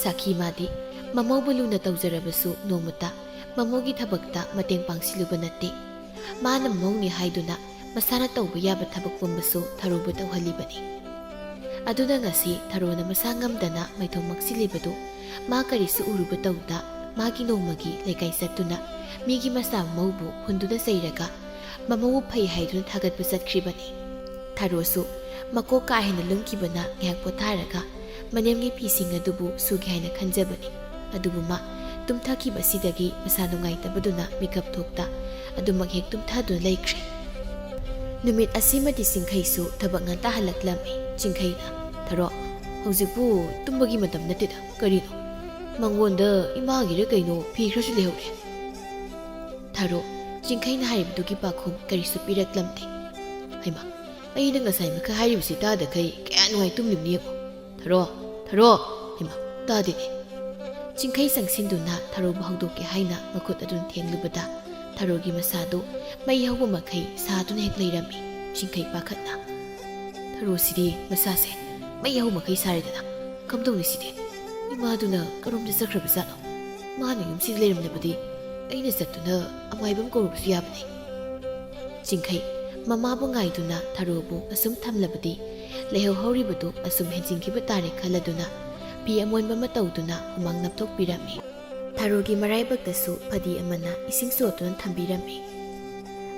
ꯁꯥꯈꯤ ꯃꯥꯗꯤ ꯃꯃꯧꯕꯨ ꯂꯨꯅ ꯇꯧꯖꯔꯕꯁꯨ ꯅꯣꯡꯃꯇ ꯃꯃꯧꯒꯤ ꯊꯕꯛꯇ ꯃꯇꯦꯡ ꯄꯥꯡꯁꯤꯜꯂꯨꯕ ꯅꯠꯇꯦ꯫ ꯃꯥꯅ ꯃꯃꯧꯅꯤ ꯍꯥꯏꯗꯨꯅ ꯃꯁꯥꯅ ꯇꯧꯕ ꯌꯥꯕ ꯊꯕꯛ ꯄꯨꯝꯕꯁꯨ ꯊꯥꯔꯣꯕꯨ ꯇꯧꯍꯜꯂꯤꯕꯅꯤ꯫ ꯑꯗꯨꯅ ꯉꯁꯤ ꯊꯥꯔꯣꯅ ꯃꯁꯥ ꯉꯝꯗꯅ ꯃꯩꯊꯣꯡ ꯃꯛꯁꯤꯜꯂꯤꯕꯗꯨ ꯃꯥ ꯀꯔꯤꯁꯨ ꯎꯔꯨꯕ ꯇꯧꯗ ꯃꯥꯒꯤ ꯅꯣꯡꯃꯒꯤ ꯂꯩꯀꯥꯏ ꯆꯠꯇꯨꯅ ꯃꯤꯒꯤ ꯃꯆꯥ ꯃꯃꯧꯕꯨ ꯍꯨꯟꯗꯨꯅ ꯆꯩꯔꯒ ꯃꯃꯧꯕꯨ ꯐꯩ ꯍꯥꯏꯗꯨꯅ ꯊꯥꯒꯠꯄ ꯆꯠꯈ꯭ꯔꯤꯕꯅꯤ꯫ ꯊꯥꯔꯣꯁꯨ ꯃꯀꯣꯛ ꯀꯥ ꯍꯦꯟꯅ ꯂꯨꯝꯈꯤꯕꯅ ꯉꯥꯏꯍꯥꯛ ꯄꯣꯊꯥꯔꯒ ꯃꯅꯦꯝꯒꯤ ꯐꯤꯁꯤꯡ ꯑꯗꯨꯕꯨ ꯁꯨꯒꯦ ꯍꯥꯏꯅ ꯈꯟꯖꯕꯅꯤ꯫ ꯑꯗꯨꯕꯨ ꯃꯥ ꯇꯨꯝꯊꯈꯤꯕꯁꯤꯗꯒꯤ ꯃꯁꯥ ꯅꯨꯡꯉꯥꯏꯇꯕꯗꯨꯅ ꯃꯤꯀꯞ ꯊꯣꯛꯇ ꯑꯗꯨꯃꯛ ꯍꯦꯛ ꯇꯨꯝꯊꯗꯨꯅ ꯂꯩꯈ꯭ꯔꯦ꯫ ꯅꯨꯃꯤꯠ ꯑꯁꯤꯃꯗꯤ ꯆꯤꯡꯈꯩꯁꯨ ꯊꯕꯛ ꯉꯟꯇꯥ ꯍꯜꯂꯛꯂꯝꯃꯤ꯫ ꯆꯤꯡꯈꯩꯅ, ꯊꯥꯔꯣ, ꯍꯧꯖꯤꯛꯄꯨ ꯇꯨꯝꯕꯒꯤ ꯃꯇꯝ ꯅꯠꯇꯦꯗ, ꯀꯔꯤꯅꯣ? ꯃꯉꯣꯟꯗ ꯏꯃꯥꯒꯤꯔ ꯀꯩꯅꯣ ꯐꯤ ꯈꯔꯁꯨ ꯂꯩꯍꯧꯔꯦ꯫ ꯊꯥꯔꯣ ꯆꯤꯡꯈꯩꯅ ꯍꯥꯏꯔꯤꯕꯗꯨꯒꯤ ꯄꯥꯈꯨꯝ ꯀꯔꯤꯁꯨ ꯄꯤꯔꯛꯂꯝꯗꯦ꯫ ꯍꯩꯃꯥ, ꯑꯩꯅ ꯉꯁꯥꯏ ꯃꯈ ꯍꯥꯏꯔꯤꯕꯁꯤ ꯇꯥꯗꯈꯩ ꯀꯌꯥ ꯅꯨꯡꯉꯥꯏ ꯇꯨꯝꯂꯤꯕꯅꯤ ꯌꯦꯡꯉꯣ꯫ ꯊꯥꯔꯣ, ꯊꯥꯔꯣ, ꯍꯩꯃꯥ, ꯇꯥꯗꯦꯅꯦ꯫ ꯆꯤꯡꯈꯩ ꯆꯪꯁꯤꯟꯗꯨꯅ ꯊꯥꯔꯣꯕꯨ ꯍꯧꯗꯣꯛꯀꯦ ꯍꯥꯏꯅ ꯃꯈꯨꯠ ꯑꯗꯨꯅ ꯊꯦꯡꯂꯨꯕꯗ ꯊꯥꯔꯣꯒꯤ ꯃꯁꯥꯗꯨ ꯃꯩ ꯍꯧꯕ ꯃꯈꯩ ꯁꯥꯗꯨꯅ ꯍꯦꯛ ꯂꯩꯔꯝꯃꯤ꯫ ꯆꯤꯡꯈꯩ ꯄꯥꯈꯠꯅ, ꯊꯥꯔꯣꯁꯤꯗꯤ ꯃꯁꯥꯁꯦ ꯃꯩ ꯍꯧ ꯃꯈꯩ ꯁꯥꯔꯦꯗꯅ, ꯀꯝꯗꯧꯅꯤ ꯁꯤꯗꯤ? ꯏꯃꯥꯗꯨꯅ ꯀꯔꯣꯝꯗ ꯆꯠꯈ꯭ꯔꯕꯖꯥꯠꯅꯣ? ꯃꯥꯅ ꯌꯨꯝꯁꯤꯗ ꯂꯩꯔꯝꯂꯕꯗꯤ ꯑꯩꯅ ꯆꯠꯇꯨꯅ ꯑꯃꯥꯏꯕꯝ ꯀꯧꯔꯨꯕꯁꯨ ꯌꯥꯕꯅꯤ꯫ ꯆꯤꯡꯈꯩ ꯃꯃꯥꯕꯨ ꯉꯥꯏꯗꯨꯅ ꯊꯥꯔꯣꯕꯨ ꯑꯁꯨꯝ ꯊꯝꯂꯕꯗꯤ ꯂꯩꯍꯧ ꯍꯧꯔꯤꯕꯗꯨ ꯑꯁꯨꯝ ꯍꯦꯟꯖꯤꯟꯈꯤꯕ ꯇꯥꯔꯦ ꯈꯜꯂꯗꯨꯅ ꯐꯤ ꯑꯃꯣꯟꯕ ꯑꯃ ꯇꯧꯗꯨꯅ ꯍꯨꯃꯥꯡ ꯅꯞꯊꯣꯛꯄꯤꯔꯝꯃꯤ꯫ ꯊꯥꯔꯣꯒꯤ ꯃꯔꯥꯏꯕꯛꯇꯁꯨ ꯐꯗꯤ ꯑꯃꯅ ꯏꯁꯤꯡ ꯆꯣꯠꯇꯨꯅ ꯊꯝꯕꯤꯔꯝꯃꯤ꯫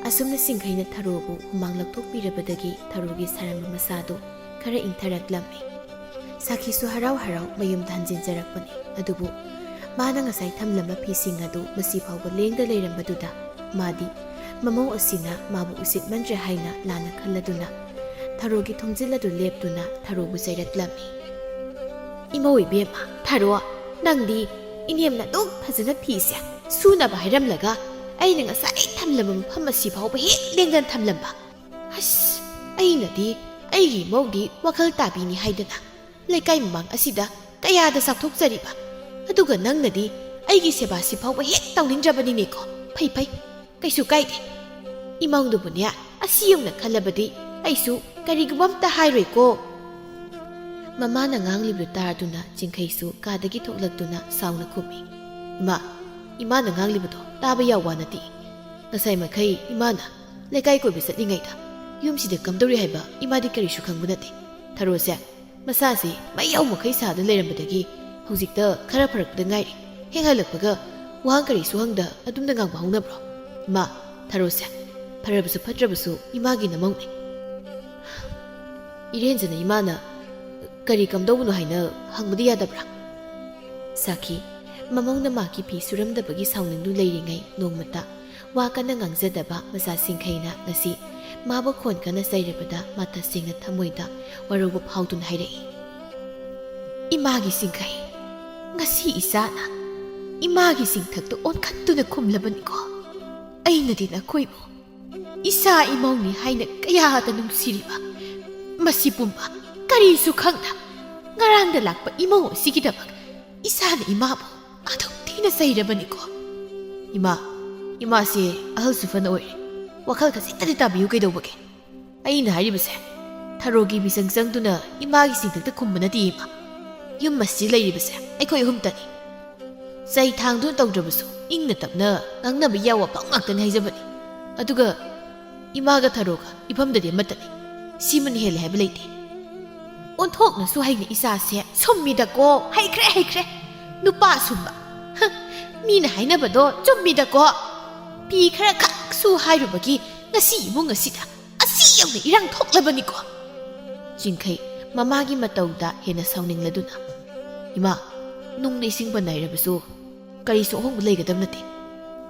ꯑꯁꯨꯝꯅ ꯆꯤꯡꯈꯩꯅ ꯊꯥꯔꯣꯕꯨ ꯍꯨꯃꯥꯡ ꯂꯧꯊꯣꯛꯄꯤꯔꯕꯗꯒꯤ ꯊꯥꯔꯣꯒꯤ ꯁꯥꯔꯝꯕ ꯃꯁꯥꯗꯨ ꯈꯔ ꯏꯪꯊꯔꯛꯂꯝꯃꯤ꯫ ꯁꯥꯈꯤꯁꯨ ꯍꯔꯥꯎ ꯍꯔꯥꯎ ꯃꯌꯨꯝꯗ ꯍꯟꯖꯤꯟꯖꯔꯛꯄꯅꯤ꯫ ꯑꯗꯨꯕꯨ ꯃꯥꯅ ꯉꯁꯥꯏ ꯊꯝꯂꯝꯕ ꯐꯤꯁꯤꯡ ꯑꯗꯨ ꯃꯁꯤ ꯐꯥꯎꯕ ꯂꯦꯡꯗ ꯂꯩꯔꯝꯕꯗꯨꯗ ꯃꯥꯗꯤ ꯃꯃꯧ ꯑꯁꯤꯅ ꯃꯥꯕꯨ ꯎꯁꯤꯠꯃꯟꯗ꯭ꯔꯦ ꯍꯥꯏꯅ ꯂꯥꯟꯅ ꯈꯜꯂꯗꯨꯅ ꯊꯔꯣꯒꯤ ꯊꯣꯡꯖꯤꯜ ꯑꯗꯨ ꯂꯦꯞꯇꯨꯅ ꯊꯔꯣꯕꯨ ꯆꯩꯔꯛꯂꯝꯃꯤ꯫ ꯏꯃꯧ ꯏꯕꯦꯝꯃ, ꯊꯔꯣ, ꯅꯪꯗꯤ ꯏꯅꯦꯝꯅ ꯑꯗꯨꯝ ꯐꯖꯅ ꯐꯤꯁꯦ ꯁꯨꯅꯕ ꯍꯥꯏꯔꯝꯂꯒ ꯑꯩꯅ ꯉꯁꯥꯏ ꯊꯝꯂꯝꯕ ꯃꯐꯝ ꯑꯁꯤ ꯐꯥꯎꯕ ꯍꯦꯛ ꯂꯦꯡꯗꯅ ꯊꯝꯂꯝꯕ꯫ ꯑꯁ, ꯑꯩꯅꯗꯤ ꯑꯩꯒꯤ ꯏꯃꯧꯗꯤ ꯋꯥꯈꯜ ꯇꯥꯕꯤꯅꯤ ꯍꯥꯏꯗꯅ ꯂꯩꯀꯥꯏ ꯃꯃꯥꯡ ꯑꯁꯤꯗ ꯀꯌꯥꯗ ꯆꯥꯎꯊꯣꯛꯆꯔꯤꯕ, ꯑꯗꯨꯒ ꯅꯪꯅꯗꯤ ꯑꯩꯒꯤ ꯁꯦꯕꯥꯁꯤ ꯐꯥꯎꯕ ꯍꯦꯛ ꯇꯧꯅꯤꯡꯗ꯭ꯔꯕꯅꯤꯅꯦꯀꯣ꯫ ꯐꯩ ꯐꯩ, ꯀꯩꯁꯨ ꯀꯥꯏꯗꯦ꯫ ꯏꯃꯧꯗꯨꯕꯨꯅꯦ ꯑꯁꯤ ꯌꯧꯅ ꯈꯜꯂꯕꯗꯤ ꯑꯩꯁꯨ ꯀꯔꯤꯒꯨꯝꯕ ꯑꯝꯇ ꯍꯥꯏꯔꯣꯏꯀꯣ꯫ ꯃꯃꯥꯅ ꯉꯥꯡꯂꯤꯕꯗꯨ ꯇꯥꯗꯨꯅ ꯆꯤꯡꯈꯩꯁꯨ ꯀꯥꯗꯒꯤ ꯊꯣꯛꯂꯛꯇꯨꯅ ꯁꯥꯎꯅ ꯈꯨꯝꯃꯤ꯫ ꯏꯃꯥꯅ ꯉꯥꯡꯂꯤꯕꯗꯣ ꯇꯥꯕ ꯌꯥꯎꯕ ꯅꯠꯇꯦ꯫ ꯉꯁꯥꯏ ꯃꯈꯩ ꯏꯃꯥꯅ ꯂꯩꯀꯥꯏ ꯀꯣꯏꯕ ꯆꯠꯂꯤꯉꯩꯗ ꯌꯨꯝꯁꯤꯗ ꯀꯝꯗꯧꯔꯤ ꯍꯥꯏꯕ ꯏꯃꯥꯗꯤ ꯀꯔꯤꯁꯨ ꯈꯪꯕ ꯅꯠꯇꯦ꯫ ꯊꯔꯣꯁꯦ ꯃꯁꯥꯁꯤ ꯃꯩꯌꯥꯎ ꯃꯈꯩ ꯁꯥꯗꯨꯅ ꯂꯩꯔꯝꯕꯗꯒꯤ ꯍꯧꯖꯤꯛꯇ ꯈꯔ ꯐꯔꯛꯄꯗ ꯉꯥꯏꯔꯤ꯫ ꯍꯦꯛ ꯍꯜꯂꯛꯄꯒ ꯋꯥꯍꯪ ꯀꯔꯤꯁꯨ ꯍꯪꯗ ꯑꯗꯨꯝꯅ ꯉꯥꯡꯕ ꯍꯧꯅꯕ꯭ꯔꯣ? ꯏꯃꯥ, ꯊꯔꯣꯁꯦ ꯐꯔꯕꯁꯨ ꯐꯠꯇ꯭ꯔꯕꯁꯨ ꯏꯃꯥꯒꯤ ꯅꯃꯧꯅꯤ꯫ ꯏꯔꯦꯟꯖꯅ ꯏꯃꯥꯅ ꯀꯔꯤ ꯀꯝꯗꯧꯕꯅꯣ ꯍꯥꯏꯅ ꯍꯪꯕꯗꯤ ꯌꯥꯗꯕ꯭ꯔꯥ? ꯁꯥꯈꯤ, ꯃꯃꯧꯅ ꯃꯥꯒꯤ ꯐꯤ ꯁꯨꯔꯝꯗꯕꯒꯤ ꯁꯥꯎꯅꯤꯡꯗꯨ ꯂꯩꯔꯤꯉꯩ ꯅꯣꯡꯃꯇ ꯋꯥ ꯀꯟꯅ ꯉꯥꯡꯖꯗꯕ ꯃꯆꯥ ꯁꯤꯡꯈꯩꯅ ꯉꯁꯤ ꯃꯥꯕꯨ ꯈꯣꯟ ꯀꯟꯅ ꯆꯩꯔꯕꯗ ꯃꯥ ꯇꯁꯦꯡꯅ ꯊꯃꯣꯏꯗ ꯋꯥꯔꯧꯕ ꯐꯥꯎꯗꯨꯅ ꯍꯥꯏꯔꯛꯏ꯫ ꯏꯃꯥꯒꯤ ꯁꯤꯡꯈꯩ, ꯉꯁꯤ ꯏꯆꯥꯅ ꯏꯃꯥꯒꯤ ꯁꯤꯡꯊꯛꯇ ꯑꯣꯟꯈꯠꯇꯨꯅ ꯈꯨꯝꯂꯕꯅꯤꯀꯣ꯫ ꯑꯩꯅꯗꯤ ꯅꯈꯣꯏꯕꯨ ꯏꯆꯥ ꯏꯃꯧꯅꯤ ꯍꯥꯏꯅ ꯀꯌꯥꯗ ꯅꯨꯡꯁꯤꯔꯤꯕ, ꯃꯁꯤ ꯄꯨꯝꯕ ꯀꯔꯤꯁꯨ ꯈꯪꯗ ꯉꯔꯥꯡꯗ ꯂꯥꯛꯄ ꯏꯃꯧ ꯑꯁꯤꯒꯤꯗꯃꯛ ꯏꯆꯥꯅ ꯏꯃꯥꯕꯨ ꯑꯗꯨꯛ ꯊꯤꯅ ꯆꯩꯔꯕꯅꯤꯀꯣ꯫ ꯏꯃꯥꯁꯦ ꯑꯍꯜꯁꯨ ꯐꯅ ꯑꯣꯏꯔꯦ, ꯋꯥꯈꯜ ꯈꯖꯤꯛꯇꯗꯤ ꯇꯥꯕꯤꯌꯨ ꯀꯩꯗꯧꯕꯒꯦ? ꯑꯩꯅ ꯍꯥꯏꯔꯤꯕꯁꯦ ꯊꯔꯣꯒꯤ ꯃꯤꯆꯪ ꯆꯪꯗꯨꯅ ꯏꯃꯥꯒꯤ ꯁꯤꯡꯊꯛꯇ ꯈꯨꯝꯕ ꯅꯠꯇꯦ ꯏꯃꯥ꯫ ꯌꯨꯝ ꯑꯁꯤ ꯂꯩꯔꯤꯕꯁꯦ ꯑꯩꯈꯣꯏ ꯑꯍꯨꯝꯇꯅꯤ꯫ ꯆꯩ ꯊꯥꯡꯗꯨꯅ ꯇꯧꯗ꯭ꯔꯕꯁꯨ ꯏꯪꯅ ꯇꯞꯅ ꯉꯥꯡꯅꯕ ꯌꯥꯎꯕ ꯄꯥꯎ ꯉꯥꯛꯇꯅꯤ ꯍꯥꯏꯖꯕꯅꯤ꯫ ꯑꯗꯨꯒ ꯏꯃꯥꯒ ꯊꯔꯣꯒ ꯏꯐꯝꯗꯗꯤ ꯑꯃꯠꯇꯅꯤ, ꯁꯤꯃꯅ ꯍꯦꯜꯂꯦ ꯍꯥꯏꯕ ꯂꯩꯇꯦ꯫ ꯑꯣꯟꯊꯣꯛꯅꯁꯨ ꯍꯩꯅ ꯏꯆꯥꯁꯦ ꯁꯨꯝꯃꯤꯗꯀꯣ, ꯍꯩꯈ꯭ꯔꯦ ꯅꯨꯄꯥ ꯁꯨꯝꯕ꯫ ꯃꯤꯅ ꯍꯥꯏꯅꯕꯗꯣ ꯆꯨꯝꯃꯤꯗꯀꯣ꯫ ꯐꯤ ꯈꯔ ꯈꯛꯁꯨ ꯍꯥꯏꯔꯨꯕꯒꯤ ꯉꯁꯤ ꯏꯃꯨꯡ ꯑꯁꯤꯗ ꯑꯁꯤ ꯌꯧꯅ ꯏꯔꯥꯡ ꯊꯣꯛꯂꯕꯅꯤꯀꯣ꯫ ꯆꯤꯡꯈꯩ ꯃꯃꯥꯒꯤ ꯃꯇꯧꯗ ꯍꯦꯟꯅ ꯁꯥꯎꯅꯤꯡꯂꯗꯨꯅ, ꯏꯃꯥ, ꯅꯨꯡꯅ ꯏꯁꯤꯡꯕ ꯅꯥꯏꯔꯕꯁꯨ ꯀꯔꯤꯁꯨ ꯑꯍꯣꯡꯕ ꯂꯩꯒꯗꯕ ꯅꯠꯇꯦ꯫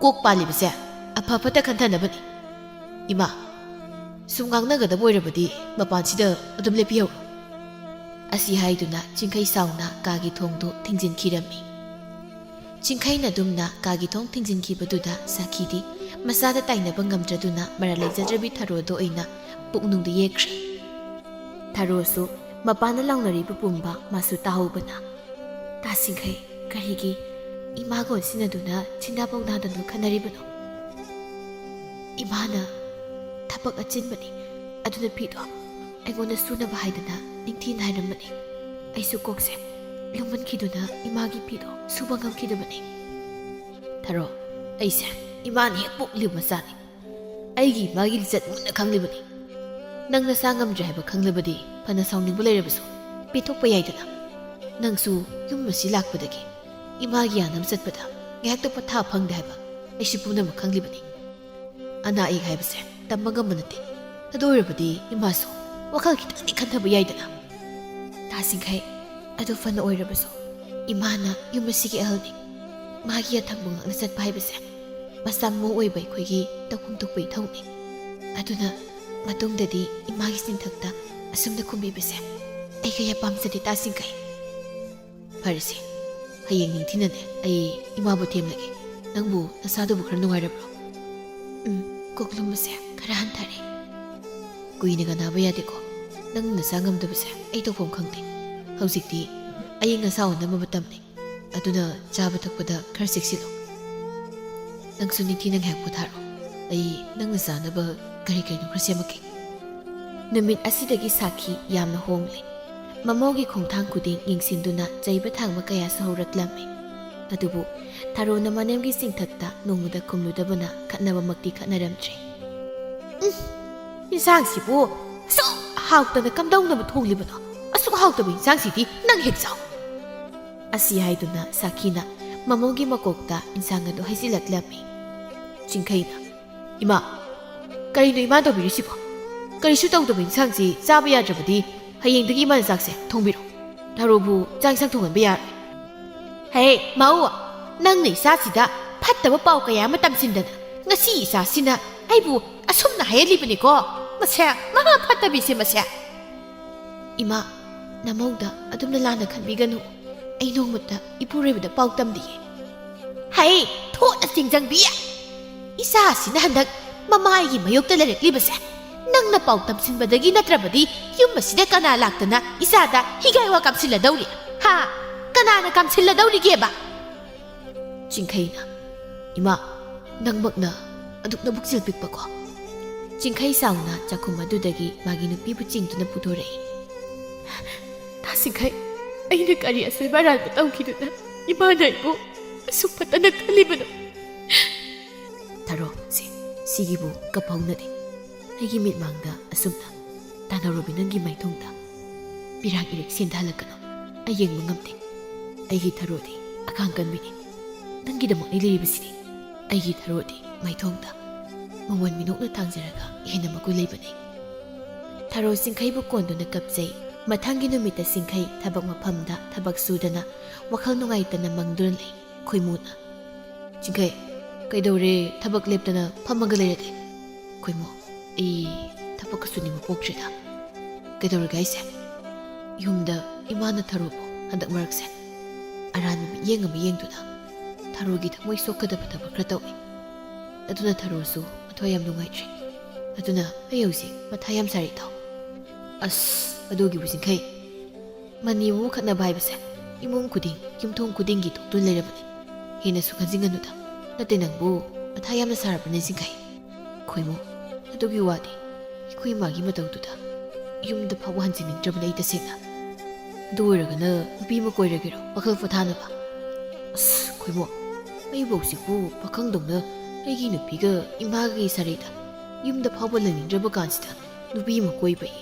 ꯀꯣꯛ ꯄꯥꯜꯂꯤꯕꯁꯦ ꯑꯐ ꯐꯠꯇ ꯈꯟꯊꯅꯕꯅꯤ꯫ ꯏꯃꯥ, ꯁꯨꯝ ꯉꯥꯡꯅꯒꯗꯕ ꯑꯣꯏꯔꯕꯗꯤ ꯃꯄꯥꯟꯁꯤꯗ ꯑꯗꯨꯝ ꯂꯦꯞꯄꯤꯍꯧꯔꯣ꯫ ꯑꯁꯤ ꯍꯥꯏꯗꯨꯅ ꯆꯤꯡꯈꯩ ꯁꯥꯎꯅ ꯀꯥꯒꯤ ꯊꯣꯡꯗꯨ ꯊꯤꯡꯖꯤꯟꯈꯤꯔꯝꯃꯤ꯫ ꯆꯤꯡꯈꯩꯅ ꯑꯗꯨꯝꯅ ꯀꯥꯒꯤ ꯊꯣꯡ ꯊꯤꯡꯖꯤꯟꯈꯤꯕꯗꯨꯗ ꯁꯥꯈꯤꯗꯤ ꯃꯆꯥꯗ ꯇꯥꯏꯅꯕ ꯉꯝꯗ꯭ꯔꯗꯨꯅ ꯃꯔꯥ ꯂꯩꯖꯗ꯭ꯔꯕꯤ ꯊꯔꯣꯗ ꯑꯣꯏꯅ ꯄꯨꯛꯅꯨꯡꯗ ꯌꯦꯛꯈ꯭ꯔꯦ꯫ ꯊꯔꯣꯁꯨ ꯃꯄꯥꯟꯗ ꯂꯥꯎꯅꯔꯤꯕ ꯄꯨꯝꯕ ꯃꯥꯁꯨ ꯇꯥꯍꯧꯕꯅ, ꯇꯥꯁꯤꯡꯈꯩ ꯀꯔꯤꯒꯤ ꯏꯃꯥꯒ ꯑꯣꯟꯁꯤꯟꯅꯗꯨꯅ ꯆꯤꯟꯗꯥ ꯄꯥꯎꯗꯥꯗꯨꯅ ꯈꯟꯅꯔꯤꯕꯅꯣ? ꯏꯃꯥꯅ ꯊꯕꯛ ꯑꯆꯤꯟꯕꯅꯤ, ꯑꯗꯨꯅ ꯐꯤꯗꯣ ꯑꯩꯉꯣꯟꯗ ꯁꯨꯅꯕ ꯍꯥꯏꯗꯅ ꯅꯤꯡꯊꯤꯅ ꯍꯥꯏꯔꯝꯕꯅꯤ꯫ ꯑꯩꯁꯨ ꯀꯣꯛꯁꯦ ꯂꯨꯝꯃꯟꯈꯤꯗꯨꯅ ꯏꯃꯥꯒꯤ ꯐꯤꯗꯣ ꯁꯨꯕ ꯉꯝꯈꯤꯗꯕꯅꯤ꯫ ꯊꯔꯣ, ꯑꯩꯁꯦ ꯏꯃꯥꯅ ꯍꯦꯛ ꯄꯣꯛꯂꯤꯕ ꯃꯆꯥꯅꯤ꯫ ꯑꯩꯒꯤ ꯏꯃꯥꯒꯤ ꯂꯤꯆꯠ ꯃꯨꯟꯅ ꯈꯪꯂꯤꯕꯅꯤ꯫ ꯅꯪ ꯅꯁꯥ ꯉꯝꯗ꯭ꯔꯦ ꯍꯥꯏꯕ ꯈꯪꯂꯕꯗꯤ ꯐꯅ ꯁꯥꯎꯅꯤꯡꯕ ꯂꯩꯔꯕꯁꯨ ꯄꯤꯊꯣꯛꯄ ꯌꯥꯏꯗꯅ꯫ ꯅꯪꯁꯨ ꯌꯨꯝ ꯑꯁꯤ ꯂꯥꯛꯄꯗꯒꯤ ꯏꯃꯥꯒꯤ ꯌꯥꯅꯕ ꯆꯠꯄꯗ ꯉꯥꯏꯍꯥꯛꯇ ꯄꯣꯊꯥ ꯐꯪꯗꯦ ꯍꯥꯏꯕ ꯑꯩꯁꯨ ꯄꯨꯝꯅꯃꯛ ꯈꯪꯂꯤꯕꯅꯤ꯫ ꯑꯅꯥ ꯑꯌꯦꯛ ꯍꯥꯏꯕꯁꯦ ꯇꯝꯕ ꯉꯝꯕ ꯅꯠꯇꯦ꯫ ꯑꯗꯨ ꯑꯣꯏꯔꯕꯗꯤ ꯏꯃꯥꯁꯨ ꯋꯥꯈꯜ ꯈꯤꯇꯪꯗꯤ ꯈꯟꯊꯕ ꯌꯥꯏꯗꯅ꯫ ꯇꯥꯁꯤꯡꯈꯩ, ꯑꯗꯨ ꯐꯅ ꯑꯣꯏꯔꯕꯁꯨ ꯏꯃꯥꯅ ꯌꯨꯝ ꯑꯁꯤꯒꯤ ꯑꯍꯜꯅꯤ꯫ ꯃꯥꯒꯤ ꯌꯥꯊꯪꯕꯨ ꯉꯥꯛꯅ ꯆꯠꯄ ꯍꯥꯏꯕꯁꯦ ꯃꯆꯥ ꯃꯃꯧ ꯑꯣꯏꯕ ꯑꯩꯈꯣꯏꯒꯤ ꯇꯧꯐꯝ ꯊꯣꯛꯄ ꯏꯊꯧꯅꯤ꯫ ꯑꯗꯨꯅ ꯃꯇꯨꯡꯗꯗꯤ ꯏꯃꯥꯒꯤ ꯆꯤꯟꯊꯛꯇ ꯑꯁꯨꯝꯅ ꯈꯨꯝꯕꯤꯕꯁꯦ ꯑꯩ ꯀꯌꯥ ꯄꯥꯝꯖꯗꯦ ꯇꯥꯁꯤꯡꯈꯩ꯫ ꯐꯔꯁꯦ, ꯍꯌꯦꯡ ꯅꯤꯡꯊꯤꯅꯅꯦ ꯑꯩ ꯏꯃꯥꯕꯨ ꯊꯦꯝꯂꯒꯦ꯫ ꯅꯪꯕꯨ ꯅꯁꯥꯗꯨꯕꯨ ꯈꯔ ꯅꯨꯡꯉꯥꯏꯔꯕ꯭ꯔꯣ? ꯀꯣꯛ ꯂꯨꯝꯕꯁꯦ ꯈꯔ ꯍꯟꯊꯔꯦ꯫ ꯀꯨꯏꯅꯒ ꯅꯥꯕ ꯌꯥꯗꯦꯀꯣ꯫ ꯅꯪ ꯅꯁꯥ ꯉꯝꯗꯕꯁꯦ ꯑꯩ ꯇꯧꯐꯝ ꯈꯪꯗꯦ꯫ ꯍꯧꯖꯤꯛꯇꯤ ꯑꯏꯪ ꯑꯁꯥ ꯑꯣꯟꯅꯕ ꯃꯇꯝꯅꯤ, ꯑꯗꯨꯅ ꯆꯥꯕ ꯊꯛꯄꯗ ꯈꯔ ꯆꯦꯛꯁꯤꯜꯂꯨ꯫ ꯅꯪꯁꯨ ꯅꯤꯡꯊꯤꯅ ꯉꯥꯏꯍꯥꯛ ꯄꯣꯊꯥꯔꯣ꯫ ꯑꯩ ꯅꯪꯅ ꯆꯥꯅꯕ ꯀꯔꯤ ꯀꯔꯤꯅꯣ ꯈꯔ ꯁꯦꯝꯃꯛꯀꯦ꯫ ꯅꯨꯃꯤꯠ ꯑꯁꯤꯗꯒꯤ ꯁꯥꯈꯤ ꯌꯥꯝꯅ ꯍꯣꯡꯂꯦ꯫ ꯃꯃꯧꯒꯤ ꯈꯣꯡꯊꯥꯡ ꯈꯨꯗꯤꯡ ꯌꯦꯡꯁꯤꯟꯗꯨꯅ ꯆꯩꯕ ꯊꯥꯡꯕ ꯀꯌꯥꯁꯨ ꯍꯧꯔꯛꯂꯝꯃꯤ꯫ ꯑꯗꯨꯕꯨ ꯊꯔꯣꯅ ꯃꯅꯦꯝꯒꯤ ꯆꯤꯡꯊꯛꯇ ꯅꯣꯡꯃꯗ ꯈꯨꯝꯂꯨꯗꯕꯅ ꯈꯠꯅꯕꯃꯛꯇꯤ ꯈꯠꯅꯔꯝꯗ꯭ꯔꯦ꯫ ꯏꯟꯁꯥꯡꯁꯤꯕꯨ ꯑꯁꯨꯛ ꯍꯥꯎꯇꯅ ꯀꯝꯗꯧꯅꯕ ꯊꯣꯡꯂꯤꯕꯅꯣ? ꯑꯁꯨꯛ ꯍꯥꯎꯇꯕ ꯏꯟꯁꯥꯡꯁꯤꯗꯤ ꯅꯪ ꯍꯦꯛ ꯆꯥꯎ꯫ ꯑꯁꯤ ꯍꯥꯏꯗꯨꯅ ꯁꯥꯈꯤꯅ ꯃꯃꯧꯒꯤ ꯃꯀꯣꯛꯇ ꯏꯟꯁꯥꯡ ꯑꯗꯨ ꯍꯩꯖꯤꯜꯂꯛꯂꯝꯃꯤ꯫ ꯆꯤꯡꯈꯩꯅ, ꯏꯃꯥ, ꯀꯔꯤꯅꯣ ꯏꯃꯥ ꯇꯧꯕꯤꯔꯤꯁꯤꯕꯣ? ꯀꯔꯤꯁꯨ ꯇꯧꯗꯕ ꯏꯟꯁꯥꯡꯁꯤ ꯆꯥꯕ ꯌꯥꯗ꯭ꯔꯕꯗꯤ ꯍꯌꯦꯡꯗꯒꯤ ꯏꯃꯥꯅ ꯆꯥꯛꯁꯦ ꯊꯣꯡꯕꯤꯔꯣ꯫ ꯊꯔꯣꯕꯨ ꯆꯥꯛ ꯏꯟꯁꯥꯡ ꯊꯣꯡꯍꯟꯕ ꯌꯥꯔꯣꯏ꯫ ꯍꯦ ꯃꯧ, ꯅꯪꯅ ꯏꯆꯥꯁꯤꯗ ꯐꯠꯇꯕ ꯄꯥꯎ ꯀꯌꯥ ꯑꯃ ꯇꯝꯁꯤꯟꯗꯅ ꯉꯁꯤ ꯏꯆꯥꯁꯤꯅ ꯑꯩꯕꯨ ꯑꯁꯨꯝꯅ ꯍꯥꯏꯍꯜꯂꯤꯕꯅꯤꯀꯣ ꯃꯁꯦ ꯃꯍꯥ ꯐꯠꯇꯕꯤꯁꯦ ꯃꯁꯦ ꯏꯃꯥ ꯅꯃꯧꯗ ꯑꯗꯨꯝꯅ ꯂꯥꯟꯅ ꯈꯟꯕꯤꯒꯅꯨ ꯑꯩ ꯅꯣꯡꯃꯇ ꯏꯄꯨꯔꯣꯏꯕꯗ ꯄꯥꯎ ꯇꯝꯗꯤꯌꯦ ꯍꯩ ꯊꯣꯠꯅ ꯆꯤꯡꯖꯪꯕꯤꯌꯦ ꯏꯆꯥꯁꯤꯅ ꯍꯟꯗꯛ ꯃꯃꯥꯏꯒꯤ ꯃꯌꯣꯛꯇ ꯂꯩꯔꯛꯂꯤꯕꯁꯦ ꯅꯪꯅ ꯄꯥꯎ ꯇꯝꯁꯤꯟꯕꯗꯒꯤ ꯅꯠꯇ꯭ꯔꯕꯗꯤ ꯌꯨꯝ ꯑꯁꯤꯗ ꯀꯅꯥ ꯂꯥꯛꯇꯅ ꯏꯆꯥꯗ ꯍꯤꯒꯥꯏꯋꯥ ꯀꯥꯞꯁꯤꯜꯂꯗꯧꯔꯤ ꯍꯥ ꯀꯅꯥꯅ ꯀꯥꯞꯁꯤꯜꯂꯗꯧꯔꯤꯒꯦꯕ ꯆꯤꯡꯈꯩꯅ ꯏꯃꯥ ꯅꯪꯃꯛꯅ ꯑꯗꯨꯛꯅ ꯕꯨꯛꯆꯦꯜ ꯄꯤꯛꯄꯀꯣ ꯆꯤꯡꯈꯩ ꯁꯥꯎꯅ ꯆꯥꯛꯈꯨꯝ ꯑꯗꯨꯗꯒꯤ ꯃꯥꯒꯤ ꯅꯨꯄꯤꯕꯨ ꯆꯤꯡꯗꯨꯅ ꯄꯨꯊꯣꯔꯛꯏ ꯇꯥꯁꯤꯡꯈꯩ ꯑꯩꯅ ꯀꯔꯤ ꯑꯁꯣꯏꯕ ꯑꯔꯥꯟꯕ ꯇꯧꯈꯤꯗꯨꯅ ꯏꯃꯥꯅ ꯑꯩꯕꯨ ꯑꯁꯨꯛ ꯐꯠꯇꯅ ꯈꯜꯂꯤꯕꯅꯣ ꯊꯥꯔꯣ ꯁꯤꯒꯤꯕꯨ ꯀꯞꯍꯧꯅꯗꯦ ꯑꯩꯒꯤ ꯃꯤꯠꯃꯥꯡꯗ ꯑꯁꯨꯝꯅ ꯇꯥꯟꯅꯔꯨꯕꯤ ꯅꯪꯒꯤ ꯃꯥꯏꯊꯣꯡꯗ ꯄꯤꯔꯥꯡ ꯏꯔꯤꯛ ꯁꯦꯟꯊꯍꯜꯂꯛꯀꯅꯨ ꯑꯩ ꯌꯦꯡꯕ ꯉꯝꯗꯦ ꯑꯩꯒꯤ ꯊꯔꯣꯗꯤ ꯑꯈꯥꯡ ꯀꯟꯕꯤꯅꯤ ꯅꯪꯒꯤꯗꯃꯛꯅꯤ ꯂꯩꯔꯤꯕꯁꯤꯗꯤ ꯑꯩꯒꯤ ꯊꯔꯣꯗꯤ ꯃꯥꯏꯊꯣꯡꯗ ꯃꯉꯣꯟ ꯃꯤꯅꯣꯛꯅ ꯊꯥꯡꯖꯔꯒ ꯍꯦꯟꯅ ꯃꯒꯨꯟ ꯂꯩꯕꯅꯤ ꯊꯔꯣ ꯆꯤꯡꯈꯩꯕꯨ ꯀꯣꯟꯗꯨꯅ ꯀꯞꯆꯩ ꯃꯊꯪꯒꯤ ꯅꯨꯃꯤꯠꯇ ꯆꯤꯡꯈꯩ ꯊꯕꯛ ꯃꯐꯝꯗ ꯊꯕꯛ ꯁꯨꯗꯅ ꯋꯥꯈꯜ ꯅꯨꯡꯉꯥꯏꯇꯅ ꯃꯪꯗꯨꯅ ꯂꯩ ꯈꯣꯏꯃꯨꯅ ꯆꯤꯡꯈꯩ ꯀꯩꯗꯧꯔꯦ ꯊꯕꯛ ꯂꯦꯞꯇꯅ ꯐꯝꯃꯒ ꯂꯩꯔꯗꯤ ꯈꯣꯏꯃꯨ ꯑꯩ ꯊꯕꯛꯀ ꯁꯨꯅꯤꯡꯕ ꯄꯣꯛꯇ꯭ꯔꯤꯗ ꯀꯩꯗꯧꯔꯒꯦ ꯍꯥꯏꯁꯦ ꯌꯨꯝꯗ ꯏꯃꯥꯅ ꯊꯔꯣꯕꯨ ꯍꯟꯗꯛ ꯃꯔꯛꯁꯦ ꯑꯔꯥꯟꯕ ꯃꯤꯠꯌꯦꯡ ꯑꯃ ꯌꯦꯡꯗꯨꯅ ꯊꯔꯣꯒꯤ ꯊꯃꯣꯏ ꯁꯣꯛꯀꯗꯕ ꯊꯕꯛ ꯈꯔ ꯇꯧꯏ ꯑꯗꯨꯅ ꯊꯔꯣꯁꯨ ꯃꯊ꯭ꯋꯥꯏ ꯌꯥꯝ ꯅꯨꯡꯉꯥꯏꯇ꯭ꯔꯤ ꯑꯗꯨꯅ ꯑꯩ ꯍꯧꯖꯤꯛ ꯃꯊꯥ ꯌꯥꯝ ꯁꯥꯔꯤ ꯏꯇꯥꯎ ꯑꯁ ꯑꯗꯨꯒꯤꯕꯨ ꯆꯤꯡꯈꯩ ꯃꯅꯤ ꯑꯃꯨꯛ ꯈꯠꯅꯕ ꯍꯥꯏꯕꯁꯦ ꯏꯃꯨꯡ ꯈꯨꯗꯤꯡ ꯌꯨꯝꯊꯣꯡ ꯈꯨꯗꯤꯡꯒꯤ ꯇꯣꯛꯇꯨꯅ ꯂꯩꯔꯕꯅꯤ ꯍꯦꯟꯅꯁꯨ ꯈꯟꯖꯤꯟꯒꯅꯨꯗ ꯅꯠꯇꯦ ꯅꯪꯕꯨ ꯃꯊꯥ ꯌꯥꯝꯅ ꯁꯥꯔꯕꯅꯤ ꯆꯤꯡꯈꯩ ꯈꯣꯏꯃꯨ ꯑꯗꯨꯒꯤ ꯋꯥꯗꯤ ꯑꯩꯈꯣꯏ ꯏꯃꯥꯒꯤ ꯃꯇꯧꯗꯨꯗ ꯌꯨꯝꯗ ꯐꯥꯎꯕ ꯍꯟꯖꯤꯟꯅꯤꯡꯗ꯭ꯔꯕꯅꯤ ꯑꯩ ꯇꯁꯦꯡꯅ ꯑꯗꯨ ꯑꯣꯏꯔꯒꯅ ꯅꯨꯄꯤ ꯑꯃ ꯀꯣꯏꯔꯒꯦꯔꯣ ꯋꯥꯈꯜ ꯄꯣꯊꯥꯅꯕ ꯑꯁ ꯈꯣꯏꯃꯨ ꯑꯩꯕꯨ ꯍꯧꯖꯤꯛꯄꯨ ꯄꯥꯈꯪꯗꯧꯅ ꯑꯩꯒꯤ ꯅꯨꯄꯤꯒ ꯏꯃꯥꯒꯤ ꯁꯥꯔꯩꯗ ꯌꯨꯝꯗ ꯐꯥꯎꯕ ꯂꯩꯅꯤꯡꯗ꯭ꯔꯕ ꯀꯥꯟꯁꯤꯗ ꯅꯨꯄꯤ ꯑꯃ ꯀꯣꯏꯕꯩ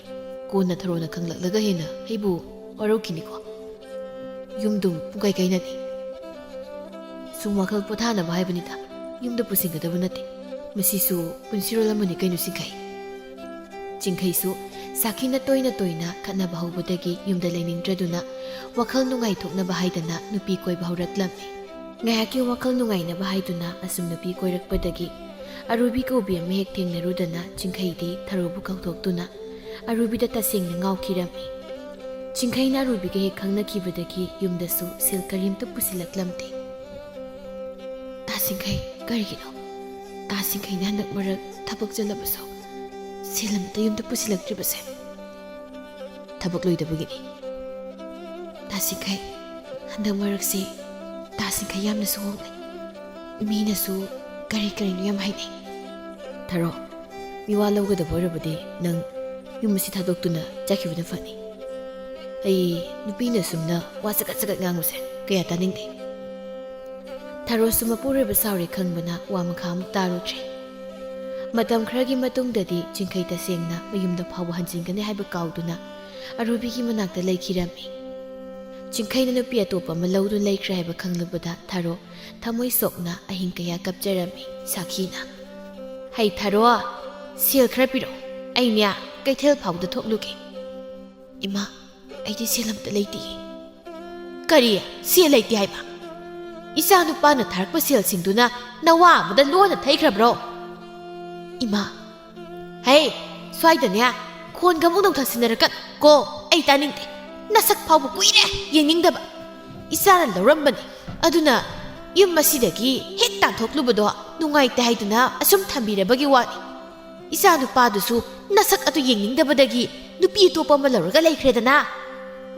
ꯀꯣꯟꯅ ꯊꯔꯣꯅ ꯈꯪꯂꯛꯂꯒ ꯍꯦꯟꯅ ꯑꯩꯕꯨ ꯋꯥꯔꯧꯈꯤꯅꯤꯀꯣ ꯌꯨꯝꯗꯨꯝ ꯄꯨꯡꯀꯥꯏ ꯀꯥꯏꯅꯅꯤ ꯁꯨꯝ ꯋꯥꯈꯜ ꯄꯣꯊꯥꯅꯕ ꯍꯥꯏꯕꯅꯤꯗ ꯌꯨꯝꯗ ꯄꯨꯁꯤꯟꯒꯗꯕ ꯅꯠꯇꯦ ꯃꯁꯤꯁꯨ ꯄꯨꯟꯁꯤꯔꯣꯜ ꯑꯃꯅꯤ ꯀꯩꯅꯣ ꯆꯤꯡꯈꯩ ꯆꯤꯡꯈꯩꯁꯨ ꯁꯥꯈꯤꯅ ꯇꯣꯏꯅ ꯇꯣꯏꯅ ꯈꯠꯅꯕ ꯍꯧꯕꯗꯒꯤ ꯌꯨꯝꯗ ꯂꯩꯅꯤꯡꯗ꯭ꯔꯗꯨꯅ ꯋꯥꯈꯜ ꯅꯨꯡꯉꯥꯏꯊꯣꯛꯅꯕ ꯍꯥꯏꯗꯅ ꯅꯨꯄꯤ ꯀꯣꯏꯕ ꯍꯧꯔꯛꯂꯝꯃꯤ ꯉꯥꯏꯍꯥꯛꯀꯤ ꯋꯥꯈꯜ ꯅꯨꯡꯉꯥꯏꯅꯕ ꯍꯥꯏꯗꯨꯅ ꯑꯁꯨꯝ ꯅꯨꯄꯤ ꯀꯣꯏꯔꯛꯄꯗꯒꯤ ꯑꯔꯨꯕꯤ ꯀꯧꯕꯤ ꯑꯃ ꯍꯦꯛ ꯊꯦꯡꯅꯔꯨꯗꯅ ꯆꯤꯡꯈꯩꯗꯤ ꯊꯔꯣꯕꯨ ꯀꯧꯊꯣꯛꯇꯨꯅ ꯑꯔꯨꯕꯤꯗ ꯇꯁꯦꯡꯅ ꯉꯥꯎꯈꯤꯔꯝꯃꯤ ꯆꯤꯡꯈꯩꯅ ꯑꯔꯨꯕꯤꯒ ꯍꯦꯛ ꯈꯪꯅꯈꯤꯕꯗꯒꯤ ꯌꯨꯝꯗꯁꯨ ꯁꯦꯜ ꯀꯔꯤꯝꯇ ꯄꯨꯁꯤꯜꯂꯛꯂꯝꯗꯦ ꯇꯥꯁꯤꯡꯈꯩ ꯀꯔꯤꯒꯤꯅꯣ ꯇꯥꯁꯤꯡꯈꯩꯅ ꯍꯟꯗꯛ ꯃꯔꯛ ꯊꯕꯛ ꯆꯠꯂꯕꯁꯨ ꯁꯦꯜ ꯑꯃꯇ ꯌꯨꯝꯗ ꯄꯨꯁꯤꯜꯂꯛꯇ꯭ꯔꯤꯕꯁꯦ ꯊꯕꯛ ꯂꯣꯏꯗꯕꯒꯤꯅꯤ ꯇꯥꯁꯤꯡꯈꯩ ꯍꯟꯗꯛ ꯃꯔꯛꯁꯤ ꯇꯥꯁꯤꯡꯈꯩ ꯌꯥꯝꯅꯁꯨ ꯍꯣꯡꯅꯩ ꯃꯤꯅꯁꯨ ꯀꯔꯤ ꯀꯔꯤꯅꯣ ꯌꯥꯝ ꯍꯥꯏꯅꯩ ꯊꯔꯣ ꯃꯤꯋꯥ ꯂꯧꯒꯗꯕ ꯑꯣꯏꯔꯕꯗꯤ ꯅꯪ ꯌꯨꯝ ꯑꯁꯤ ꯊꯥꯗꯣꯛꯇꯨꯅ ꯆꯠꯈꯤꯕꯅ ꯐꯅꯤ ꯑꯩ ꯅꯨꯄꯤꯅ ꯁꯨꯝꯅ ꯋꯥ ꯆꯒꯠ ꯆꯒꯠ ꯉꯥꯡꯕꯁꯦ ꯀꯌꯥ ꯇꯥꯅꯤꯡꯗꯦ ꯊꯔꯣꯁꯨ ꯃꯄꯨꯔꯣꯏꯕ ꯁꯥꯎꯔꯦ ꯈꯪꯕꯅ ꯋꯥ ꯃꯈꯥ ꯑꯃꯨꯛ ꯇꯥꯔꯨꯗ꯭ꯔꯦ ꯃꯇꯝ ꯈꯔꯒꯤ ꯃꯇꯨꯡꯗꯗꯤ ꯆꯤꯡꯈꯩ ꯇꯁꯦꯡꯅ ꯃꯌꯨꯝꯗ ꯐꯥꯎꯕ ꯍꯟꯖꯤꯟꯒꯅꯤ ꯍꯥꯏꯕ ꯀꯥꯎꯗꯨꯅ ꯑꯔꯨꯕꯤꯒꯤ ꯃꯅꯥꯛꯇ ꯂꯩꯈꯤꯔꯝꯃꯤ ꯆꯤꯡꯈꯩꯅ ꯅꯨꯄꯤ ꯑꯇꯣꯞꯄ ꯑꯃ ꯂꯧꯗꯨꯅ ꯂꯩꯈ꯭ꯔꯦ ꯍꯥꯏꯕ ꯈꯪꯂꯨꯕꯗ ꯊꯔꯣ ꯊꯃꯣꯏ ꯁꯣꯛꯅ ꯑꯍꯤꯡ ꯀꯌꯥ ꯀꯞꯆꯔꯝꯃꯤ ꯁꯥꯈꯤꯅ ꯍꯩ ꯊꯔꯣ ꯁꯦꯜ ꯈꯔ ꯄꯤꯔꯛꯑꯣ ꯑꯩꯅꯦ ꯀꯩꯊꯦꯜ ꯐꯥꯎꯗ ꯊꯣꯛꯂꯨꯒꯦ ꯏꯃꯥ ꯑꯩꯗꯤ ꯁꯦꯜ ꯑꯝꯇ ꯂꯩꯇꯤꯌꯦ ꯀꯔꯤ ꯁꯦꯜ ꯂꯩꯇꯦ ꯍꯥꯏꯕ ꯏꯆꯥ ꯅꯨꯄꯥꯅ ꯊꯥꯔꯛꯄ ꯁꯦꯜꯁꯤꯡꯗꯨꯅ ꯅꯋꯥ ꯑꯃꯗ ꯂꯣꯟꯅ ꯊꯩꯈ꯭ꯔꯕ꯭ꯔꯣ ꯏꯃꯥ ꯍꯩ ꯁ꯭ꯋꯥꯏꯗꯅꯦ ꯈꯣꯟꯒ ꯑꯃꯨꯛ ꯅꯧꯊꯁꯤꯟꯅꯔꯛꯀ ꯀꯣ ꯑꯩ ꯇꯥꯅꯤꯡꯗꯦ ꯅꯁꯛ ꯐꯥꯎꯕ ꯀꯨꯏꯔꯦ ꯌꯦꯡꯅꯤꯡꯗꯕ ꯏꯆꯥꯅ ꯂꯧꯔꯝꯕꯅꯤ ꯑꯗꯨꯅ ꯌꯨꯝ ꯑꯁꯤꯗꯒꯤ ꯍꯦꯛ ꯇꯥꯟꯊꯣꯛꯂꯨꯕꯗꯣ ꯅꯨꯡꯉꯥꯏꯇꯦ ꯍꯥꯏꯗꯨꯅ ꯑꯁꯨꯝ ꯊꯝꯕꯤꯔꯕꯒꯤ ꯋꯥꯅꯤ ꯏꯆꯥ ꯅꯨꯄꯥꯗꯨꯁꯨ ꯅꯁꯛ ꯑꯗꯨ ꯌꯦꯡꯅꯤꯡꯗꯕꯗꯒꯤ ꯅꯨꯄꯤ ꯑꯇꯣꯞꯄ ꯑꯃ ꯂꯧꯔꯒ ꯂꯩꯈ꯭ꯔꯦꯗꯅ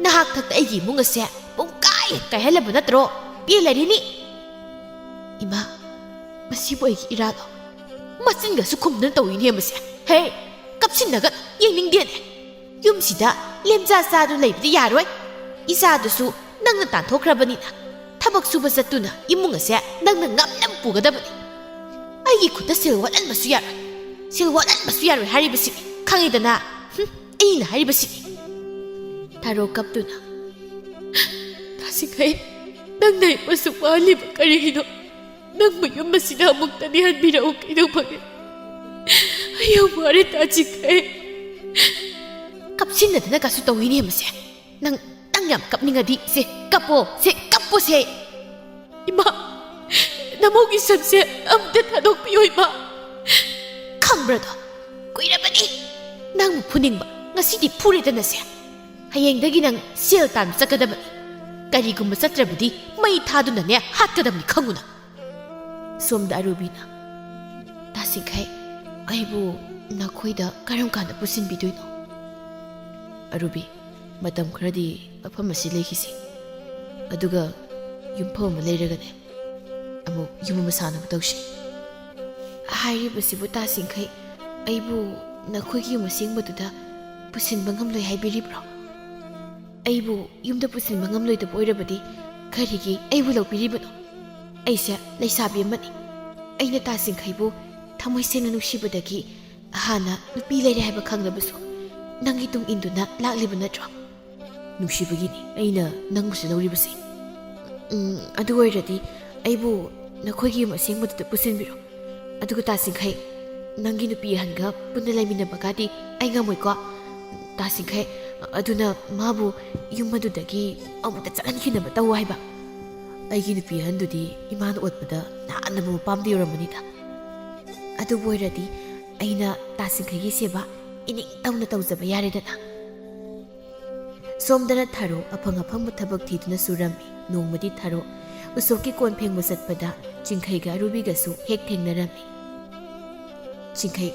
ꯅꯍꯥꯛ ꯊꯛꯇ ꯑꯩꯒꯤ ꯏꯃꯨꯡ ꯑꯁꯦ ꯄꯨꯡꯀꯥꯏ ꯀꯥꯏꯍꯜꯂꯕ ꯅꯠꯇ꯭ꯔꯣ ꯄꯦꯜꯂꯔꯤꯅꯤ ꯏꯃꯥ ꯃꯁꯤꯕꯨ ꯑꯩꯒꯤ ꯏꯔꯥꯜꯂꯣ ꯃꯆꯤꯟꯒꯁꯨ ꯈꯨꯝꯗꯨꯅ ꯇꯧꯏꯅꯦ ꯃꯁꯦ ꯍꯦ ꯀꯞꯁꯤꯟꯅꯒ ꯌꯦꯡꯅꯤꯡꯗꯦꯅꯦ ꯌꯨꯝꯁꯤꯗ ꯂꯦꯝꯖꯥ ꯆꯥꯗꯨ ꯂꯩꯕꯗꯤ ꯌꯥꯔꯣꯏ ꯏꯆꯥꯗꯨꯁꯨ ꯅꯪꯅ ꯇꯥꯟꯊꯣꯛꯈ꯭ꯔꯕꯅꯤꯅ ꯊꯕꯛ ꯁꯨꯕ ꯆꯠꯇꯨꯅ ꯏꯃꯨꯡ ꯑꯁꯦ ꯅꯪꯅ ꯉꯝꯅ ꯄꯨꯒꯗꯕꯅꯤ ꯑꯩꯒꯤ ꯈꯨꯠꯇ ꯁꯦꯜ ꯋꯥꯠꯍꯟꯕꯁꯨ ꯌꯥꯔꯣꯏ ꯁꯦꯜ ꯋꯥꯠꯍꯟꯕꯁꯨ ꯌꯥꯔꯣꯏ ꯍꯥꯏꯔꯤꯕꯁꯤꯅꯤ ꯈꯪꯉꯤꯗꯅ ꯑꯩꯅ ꯍꯥꯏꯔꯤꯕꯁꯤꯅꯤ ꯊꯔꯣ ꯀꯞꯇꯨꯅ ꯇꯥꯁꯤꯡꯈꯩ ꯅꯪꯅ ꯑꯩꯕꯨꯁꯨ ꯋꯥꯍꯜꯂꯤꯕ ꯀꯔꯤꯒꯤꯅꯣ ꯅꯪꯕꯨ ꯌꯨꯝ ꯑꯁꯤꯗ ꯑꯃꯨꯛꯇꯗꯤ ꯍꯟꯕꯤꯔꯛꯎ ꯀꯩꯗꯧꯕꯒꯦ ꯑꯩ ꯌꯥꯝ ꯋꯥꯔꯦ ꯇꯥꯁꯤꯡꯈꯩ ꯀꯞꯁꯤꯟꯅꯗꯅ ꯀꯁꯨ ꯇꯧꯏꯅꯦ ꯃꯁꯦ ꯅꯪ ꯌꯥꯝ ꯀꯞꯅꯤꯡꯉꯗꯤ ꯁꯦ ꯀꯞꯄꯣ ꯁꯦ ꯏꯃꯥ ꯅꯃꯧꯒꯤ ꯁꯝꯁꯦ ꯑꯝꯇ ꯊꯥꯗꯣꯛꯄꯤꯌꯣ ꯏꯃꯥ ꯈꯪꯕ꯭ꯔꯗꯣ ꯀꯨꯏꯔꯕꯅꯤ ꯅꯪꯕꯨ ꯐꯨꯅꯤꯡꯕ ꯉꯁꯤꯗꯤ ꯐꯨꯔꯦꯗꯅꯁꯦ ꯍꯌꯦꯡꯗꯒꯤ ꯅꯪ ꯁꯦꯜ ꯇꯥꯟꯕ ꯆꯠꯀꯗꯕꯅꯤ ꯀꯔꯤꯒꯨꯝꯕ ꯆꯠꯇ꯭ꯔꯕꯗꯤ ꯃꯩ ꯊꯥꯗꯨꯅꯅꯦ ꯍꯥꯠꯀꯗꯕꯅꯤ ꯈꯪꯉꯨꯅ ꯁꯣꯝꯗ ꯑꯔꯨꯕꯤꯅ ꯇꯥꯁꯤꯡꯈꯩ ꯑꯩꯕꯨ ꯅꯈꯣꯏꯗ ꯀꯔꯝ ꯀꯥꯟꯗ ꯄꯨꯁꯤꯟꯕꯤꯗꯣꯏꯅꯣ ꯑꯔꯨꯕꯤ ꯃꯇꯝ ꯈꯔꯗꯤ ꯃꯐꯝ ꯑꯁꯤ ꯂꯩꯈꯤꯁꯤ ꯑꯗꯨꯒ ꯌꯨꯝꯐꯝ ꯑꯃ ꯂꯩꯔꯒꯅꯦ ꯑꯃꯨꯛ ꯌꯨꯝ ꯑꯃ ꯁꯥꯅꯕ ꯇꯧꯁꯤ ꯍꯥꯏꯔꯤꯕꯁꯤꯕꯨ ꯇꯥꯁꯤꯡꯈꯩ ꯑꯩꯕꯨ ꯅꯈꯣꯏꯒꯤ ꯌꯨꯝ ꯑꯁꯦꯡꯕꯗꯨꯗ ꯄꯨꯁꯤꯟꯕ ꯉꯝꯂꯣꯏ ꯍꯥꯏꯕꯤꯔꯤꯕ꯭ꯔꯣ ꯑꯩꯕꯨ ꯌꯨꯝꯗ ꯄꯨꯁꯤꯟꯕ ꯉꯝꯂꯣꯏꯗꯕ ꯑꯣꯏꯔꯕꯗꯤ ꯀꯔꯤꯒꯤ ꯑꯩꯕꯨ ꯂꯧꯕꯤꯔꯤꯕꯅꯣ ꯑꯩꯁꯦ ꯂꯩꯁꯥꯕꯤ ꯑꯃꯅꯤ ꯑꯩꯅ ꯇꯥꯁꯤꯡꯈꯩꯕꯨ ꯊꯃꯣꯏ ꯁꯦꯡꯅ ꯅꯨꯡꯁꯤꯕꯗꯒꯤ ꯍꯥꯟꯅ ꯅꯨꯄꯤ ꯂꯩꯔꯦ ꯍꯥꯏꯕ ꯈꯪꯂꯕꯁꯨ ꯅꯪꯒꯤ ꯇꯨꯡ ꯏꯟꯗꯨꯅ ꯂꯥꯛꯂꯤꯕ ꯅꯠꯇ꯭ꯔꯣ ꯅꯨꯡꯁꯤꯕꯒꯤꯅꯤ ꯑꯩꯅ ꯅꯪꯕꯨꯁꯨ ꯂꯧꯔꯤꯕꯁꯤ ꯑꯗꯨ ꯑꯣꯏꯔꯗꯤ ꯑꯩꯕꯨ ꯅꯈꯣꯏꯒꯤ ꯌꯨꯝ ꯑꯁꯦꯡꯕꯗꯨꯗ ꯄꯨꯁꯤꯟꯕꯤꯔꯣ ꯑꯗꯨꯒ ꯇꯥꯁꯤꯡꯈꯩ ꯅꯪꯒꯤ ꯅꯨꯄꯤ ꯑꯍꯟꯒ ꯄꯨꯟꯅ ꯂꯩꯃꯤꯟꯅꯕꯒꯗꯤ ꯑꯩ ꯉꯝꯃꯣꯏꯀꯣ ꯇꯥꯁꯤꯡꯈꯩ ꯑꯗꯨꯅ ꯃꯥꯕꯨ ꯌꯨꯝ ꯑꯗꯨꯗꯒꯤ ꯑꯃꯨꯛꯇ ꯆꯠꯍꯟꯈꯤꯅꯕ ꯇꯧ ꯍꯥꯏꯕ ꯑꯩꯒꯤ ꯅꯨꯄꯤ ꯑꯍꯟꯗꯨꯗꯤ ꯏꯃꯥꯅ ꯑꯣꯠꯄꯗ ꯅꯍꯥꯟꯅꯕꯨ ꯃꯄꯥꯝꯗ ꯌꯧꯔꯝꯕꯅꯤꯗ ꯑꯗꯨꯕꯨ ꯑꯣꯏꯔꯗꯤ ꯑꯩꯅ ꯇꯥꯁꯤꯡꯈꯩꯒꯤ ꯁꯦꯕꯥ ꯏꯅꯤꯡ ꯇꯧꯅ ꯇꯧꯖꯕ ꯌꯥꯔꯦꯗꯅ ꯁꯣꯝꯗꯅ ꯊꯥꯔꯣ ꯑꯐꯪ ꯑꯐꯪꯕ ꯊꯕꯛ ꯊꯤꯗꯨꯅ ꯁꯨꯔꯝꯃꯤ ꯅꯣꯡꯃꯗꯤ ꯊꯥꯔꯣ ꯎꯁꯣꯞꯀꯤ ꯀꯣꯟ ꯐꯦꯡꯕ ꯆꯠꯄꯗ ꯆꯤꯡꯈꯩꯒ ꯑꯔꯨꯕꯤꯒꯁꯨ ꯍꯦꯛ ꯊꯦꯡꯅꯔꯝꯃꯤ ꯆꯤꯡꯈꯩ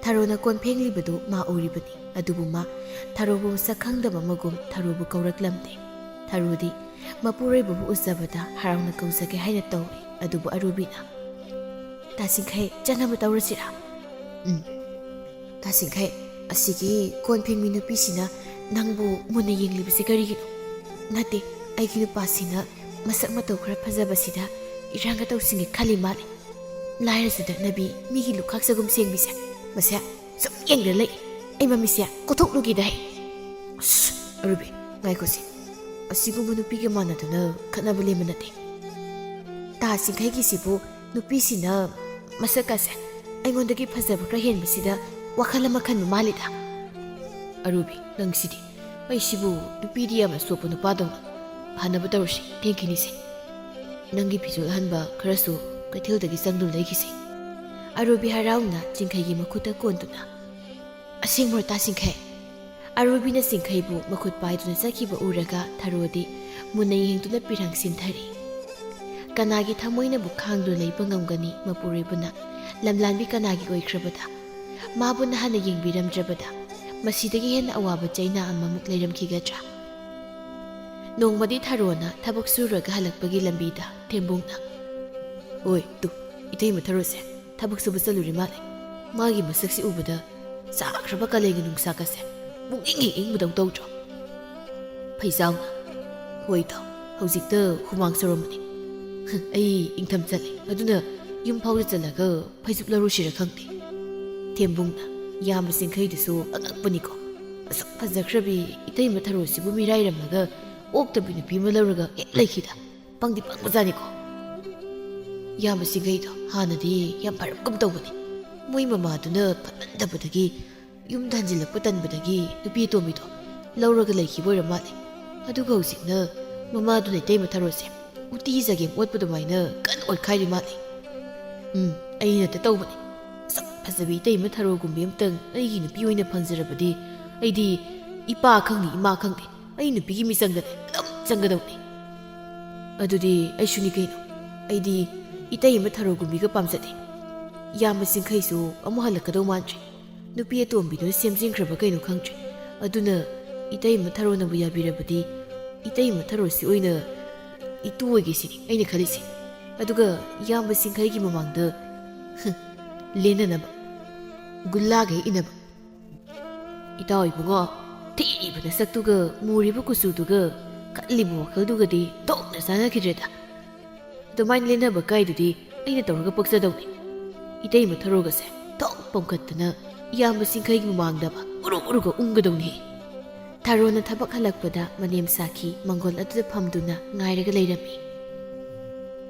ꯊꯥꯔꯣꯅ ꯀꯣꯟ ꯐꯦꯡꯂꯤꯕꯗꯨ ꯃꯥ ꯎꯔꯤꯕꯅꯤ ꯑꯗꯨꯕꯨ ꯃꯥ ꯊꯥꯔꯣꯕꯨ ꯃꯁꯛ ꯈꯪꯗꯕ ꯑꯃꯒꯨꯝ ꯊꯥꯔꯣꯕꯨ ꯀꯧꯔꯛꯂꯝꯗꯦ ꯊꯥꯔꯣꯗꯤ ꯃꯄꯨꯔꯣꯏꯕꯕꯨ ꯎꯖꯕꯗ ꯍꯔꯥꯎꯅ ꯀꯧꯖꯒꯦ ꯍꯥꯏꯅ ꯇꯧꯏ ꯑꯗꯨꯕꯨ ꯑꯔꯨꯕꯤꯅ ꯇꯥꯁꯤꯡꯈꯩ ꯆꯠꯅꯕ ꯇꯧꯔꯁꯤꯔꯥ ꯇꯥꯁꯤꯡꯈꯩ ꯑꯁꯤꯒꯤ ꯀꯣꯟ ꯐꯦꯡꯕꯤ ꯅꯨꯄꯤꯁꯤꯅ ꯅꯪꯕꯨ ꯃꯨꯟꯅ ꯌꯦꯡꯂꯤꯕꯁꯤ ꯀꯔꯤꯒꯤꯅꯣ ꯅꯠꯇꯦ ꯑꯩꯒꯤ ꯅꯨꯄꯥꯁꯤꯅ ꯃꯁꯛ ꯃꯇꯧ ꯈꯔ ꯐꯖꯕꯁꯤꯗ ꯏꯔꯥꯡꯒ ꯇꯧꯁꯤꯡꯒꯦ ꯈꯜꯂꯤ ꯃꯥꯜꯂꯤ ꯂꯥꯏꯔꯁꯨ ꯗꯛꯅꯕꯤ ꯃꯤꯒꯤ ꯂꯨꯈꯥꯛ ꯆꯒꯨꯝ ꯁꯦꯡꯕꯤꯁꯦ ꯃꯁꯦ ꯁꯨꯝ ꯌꯦꯡꯗ ꯂꯩ ꯑꯩ ꯃꯃꯤꯠꯁꯦ ꯀꯣꯊꯣꯛꯂꯨꯒꯤꯗ ꯍꯩ ꯑꯁ ꯑꯔꯨꯕꯤ ꯉꯥꯏꯈꯣꯁꯤ ꯑꯁꯤꯒꯨꯝꯕ ꯅꯨꯄꯤꯒ ꯃꯥꯟꯅꯗꯨꯅ ꯈꯠꯅꯕ ꯂꯦꯝꯕ ꯅꯠꯇꯦ ꯇꯥꯁꯤꯡꯈꯩꯒꯤꯁꯤꯕꯨ ꯅꯨꯄꯤꯁꯤꯅ ꯃꯁꯛꯀꯁꯦ ꯑꯩꯉꯣꯟꯗꯒꯤ ꯐꯖꯕ ꯈꯔ ꯍꯦꯟꯕꯁꯤꯗ ꯋꯥꯈꯜ ꯑꯃ ꯈꯟꯕ ꯃꯥꯜꯂꯤꯗ ꯑꯔꯨꯕꯤ ꯅꯪꯁꯤꯗꯤ ꯑꯩꯁꯤꯕꯨ ꯅꯨꯄꯤꯗꯤ ꯌꯥꯝꯅ ꯆꯣꯞꯄ ꯅꯨꯄꯥꯗꯧꯅ ꯍꯥꯟꯅꯕ ꯇꯧꯔꯁꯤ ꯊꯦꯡꯈꯤꯅꯤꯁꯦ ꯅꯪꯒꯤ ꯐꯤꯖꯣꯜ ꯍꯟꯕ ꯈꯔꯁꯨ ꯀꯩꯊꯦꯜꯗꯒꯤ ꯆꯪꯗꯨꯅ ꯂꯩꯈꯤꯁꯤ ꯑꯔꯨꯕꯤ ꯍꯔꯥꯎꯅ ꯆꯤꯡꯈꯩꯒꯤ ꯃꯈꯨꯠꯇ ꯀꯣꯟꯗꯨꯅ ꯑꯁꯦꯡꯕ ꯇꯥꯁꯤꯡꯈꯩ ꯑꯔꯨꯕꯤꯅ ꯆꯤꯡꯈꯩꯕꯨ ꯃꯈꯨꯠ ꯄꯥꯏꯗꯨꯅ ꯆꯠꯈꯤꯕ ꯎꯔꯒ ꯊꯥꯔꯣꯗꯤ ꯃꯨꯟꯅ ꯌꯦꯡꯗꯨꯅ ꯄꯤꯔꯪ ꯁꯤꯟꯊꯔꯤ ꯀꯅꯥꯒꯤ ꯊꯃꯣꯏꯅꯕꯨ ꯈꯥꯡꯗꯨꯅ ꯂꯩꯕ ꯉꯝꯒꯅꯤ ꯃꯄꯨꯔꯣꯏꯕꯅ ꯂꯝꯂꯥꯟꯕꯤ ꯀꯅꯥꯒꯤ ꯑꯣꯏꯈ꯭ꯔꯕꯗ ꯃꯥꯕꯨꯅ ꯍꯥꯟꯅ ꯌꯦꯡꯕꯤꯔꯝꯗ꯭ꯔꯕꯗ ꯃꯁꯤꯗꯒꯤ ꯍꯦꯟꯅ ꯑꯋꯥꯕ ꯆꯩꯅꯥ ꯑꯃꯃꯨꯛ ꯂꯩꯔꯝꯈꯤꯒꯗ꯭ꯔꯥ ꯅꯣꯡꯃꯗꯤ ꯊꯥꯔꯣꯅ ꯊꯕꯛ ꯁꯨꯔꯒ ꯍꯜꯂꯛꯄꯒꯤ ꯂꯝꯕꯤꯗ ꯊꯦꯝꯕꯨꯡꯅ ꯍꯣꯏ ꯇꯨ ꯏꯇꯩꯃ ꯊꯥꯔꯣꯁꯦ ꯊꯕꯛ ꯁꯨꯕ ꯆꯠꯂꯨꯔꯤ ꯃꯥꯜꯂꯦ ꯃꯥꯒꯤ ꯃꯁꯛꯁꯤ ꯎꯕꯗ ꯆꯥꯈ꯭ꯔꯕ ꯀꯥꯂꯦꯟꯒꯤ ꯅꯨꯡꯁꯥꯀꯁꯦ ꯄꯨꯛꯅꯤꯡ ꯍꯦꯛ ꯏꯪꯕꯗꯧ ꯇꯧꯗ꯭ꯔꯣ ꯐꯩꯖꯥꯎꯅ ꯍꯣꯏ ꯏꯇꯥꯎ ꯍꯧꯖꯤꯛꯇ ꯍꯨꯃꯥꯡ ꯁꯧꯔꯝꯕꯅꯤ ꯑꯩ ꯏꯪꯊꯝ ꯆꯠꯂꯦ ꯑꯗꯨꯅ ꯌꯨꯝ ꯐꯥꯎꯗ ꯆꯠꯂꯒ ꯐꯩꯖꯨꯞ ꯂꯧꯔꯨꯁꯤꯔ ꯈꯪꯗꯦ ꯊꯦꯝꯕꯨꯡꯅ ꯌꯥꯝꯕ ꯆꯤꯡꯈꯩꯗꯨꯁꯨ ꯑꯉꯛꯄꯅꯤꯀꯣ ꯑꯁꯨꯛ ꯐꯖꯈ꯭ꯔꯕꯤ ꯏꯇꯩꯃ ꯊꯥꯔꯣꯁꯤꯕꯨ ꯃꯤꯔꯥꯏꯔꯝꯃꯒ ꯑꯣꯛꯇꯕꯤ ꯅꯨꯄꯤ ꯑꯃ ꯂꯧꯔꯒ ꯍꯦꯛ ꯂꯩꯈꯤꯗ ꯄꯪꯗꯤ ꯄꯪꯕꯖꯥꯅꯤꯀꯣ ꯌꯥꯝꯕ ꯆꯤꯡꯈꯩꯗꯣ ꯍꯥꯟꯅꯗꯤ ꯌꯥꯝ ꯐꯔꯛꯀꯨꯝ ꯇꯧꯕꯅꯤ ꯃꯣꯏ ꯃꯃꯥꯗꯨꯅ ꯐꯠꯃꯟꯗꯕꯗꯒꯤ ꯌꯨꯝꯗ ꯍꯟꯖꯤꯜꯂꯛꯄ ꯇꯟꯕꯗꯒꯤ ꯅꯨꯄꯤ ꯑꯇꯣꯝꯕꯤꯗꯣ ꯂꯧꯔꯒ ꯂꯩꯈꯤꯕ ꯑꯣꯏꯔ ꯃꯥꯜꯂꯦ ꯑꯗꯨꯒ ꯍꯧꯖꯤꯛꯅ ꯃꯃꯥꯗꯨꯅ ꯏꯇꯩꯃ ꯊꯥꯔꯣꯁꯦ ꯎꯇꯤ ꯆꯒꯦꯝ ꯑꯣꯠꯄ ꯑꯗꯨꯃꯥꯏꯅ ꯀꯟꯅ ꯑꯣꯠꯈꯥꯏꯔꯤ ꯃꯥꯜꯂꯦ ꯑꯩꯅꯇ ꯇꯧꯕꯅꯤ ꯁꯛ ꯐꯖꯕꯤ ꯏꯇꯩꯃ ꯊꯥꯔꯣꯒꯨꯝꯕꯤ ꯑꯃꯇꯪ ꯑꯩꯒꯤ ꯅꯨꯄꯤ ꯑꯣꯏꯅ ꯐꯪꯖꯔꯕꯗꯤ ꯑꯩꯗꯤ ꯏꯄꯥ ꯈꯪꯗꯦ ꯏꯃꯥ ꯈꯪꯗꯦ ꯑꯩ ꯅꯨꯄꯤꯒꯤ ꯃꯤꯆꯪꯗꯅꯦ ꯑꯗꯨꯝ ꯆꯪꯒꯗꯧꯅꯤ ꯑꯗꯨꯗꯤ ꯑꯩꯁꯨꯅꯤ ꯀꯩꯅꯣ ꯑꯩꯗꯤ ꯏꯇꯩꯃ ꯊꯥꯔꯣꯒꯨꯝꯕꯤꯒ ꯄꯥꯝꯖꯗꯦ ꯌꯥꯝꯕ ꯆꯤꯡꯈꯩꯁꯨ ꯑꯃꯨꯛ ꯍꯜꯂꯛꯀꯗꯧ ꯃꯥꯟꯗ꯭ꯔꯦ ꯅꯨꯄꯤ ꯑꯇꯣꯝꯕꯤꯗꯨꯅ ꯁꯦꯝꯖꯤꯟꯈ꯭ꯔꯕ ꯀꯩꯅꯣ ꯈꯪꯗ꯭ꯔꯦ ꯑꯗꯨꯅ ꯏꯇꯩꯃ ꯊꯥꯔꯣꯅꯕꯨ ꯌꯥꯕꯤꯔꯕꯗꯤ ꯏꯇꯩꯃ ꯊꯥꯔꯣꯁꯤ ꯑꯣꯏꯅ ꯏꯇꯨ ꯑꯣꯏꯒꯦꯁꯤꯅꯤ ꯑꯩꯅ ꯈꯜꯂꯤꯁꯦ ꯑꯗꯨꯒ ꯌꯥꯝꯕ ꯆꯤꯡꯈꯩꯒꯤ ꯃꯃꯥꯡꯗ ꯂꯦꯟꯅꯅꯕ ꯒꯨꯜꯂꯥꯒ ꯏꯅꯕ ꯏꯇꯥꯎ ꯏꯕꯨꯡꯉꯣ ꯊꯤꯔꯤꯕ ꯅꯁꯛꯇꯨꯒ ꯃꯨꯔꯤꯕ ꯀꯨꯆꯨꯗꯨꯒ ꯀꯜꯂꯤꯕ ꯋꯥꯈꯜꯗꯨꯒꯗꯤ ꯇꯣꯛꯅ ꯆꯥꯟꯅꯈꯤꯗ꯭ꯔꯦꯗ ꯑꯗꯨꯃꯥꯏꯅ ꯂꯦꯟꯅꯕ ꯀꯥꯏꯗꯨꯗꯤ ꯑꯩꯅ ꯇꯧꯔꯒ ꯄꯛꯆꯗꯧꯅꯤ ꯏꯇꯩꯃ ꯊꯥꯔꯣꯒꯁꯦ ꯊꯣꯛ ꯄꯣꯝꯈꯠꯇꯅ ꯏꯌꯥꯝꯕ ꯆꯤꯡꯈꯩꯒꯤ ꯃꯃꯥꯡꯗꯕ ꯎꯔꯨ ꯎꯔꯨꯒ ꯎꯪꯒꯗꯧꯅꯤ ꯊꯥꯔꯣꯅ ꯊꯕꯛ ꯍꯜꯂꯛꯄꯗ ꯃꯅꯦꯝ ꯁꯥꯈꯤ ꯃꯪꯒꯣꯜ ꯑꯗꯨꯗ ꯐꯝꯗꯨꯅ ꯉꯥꯏꯔꯒ ꯂꯩꯔꯝꯃꯤ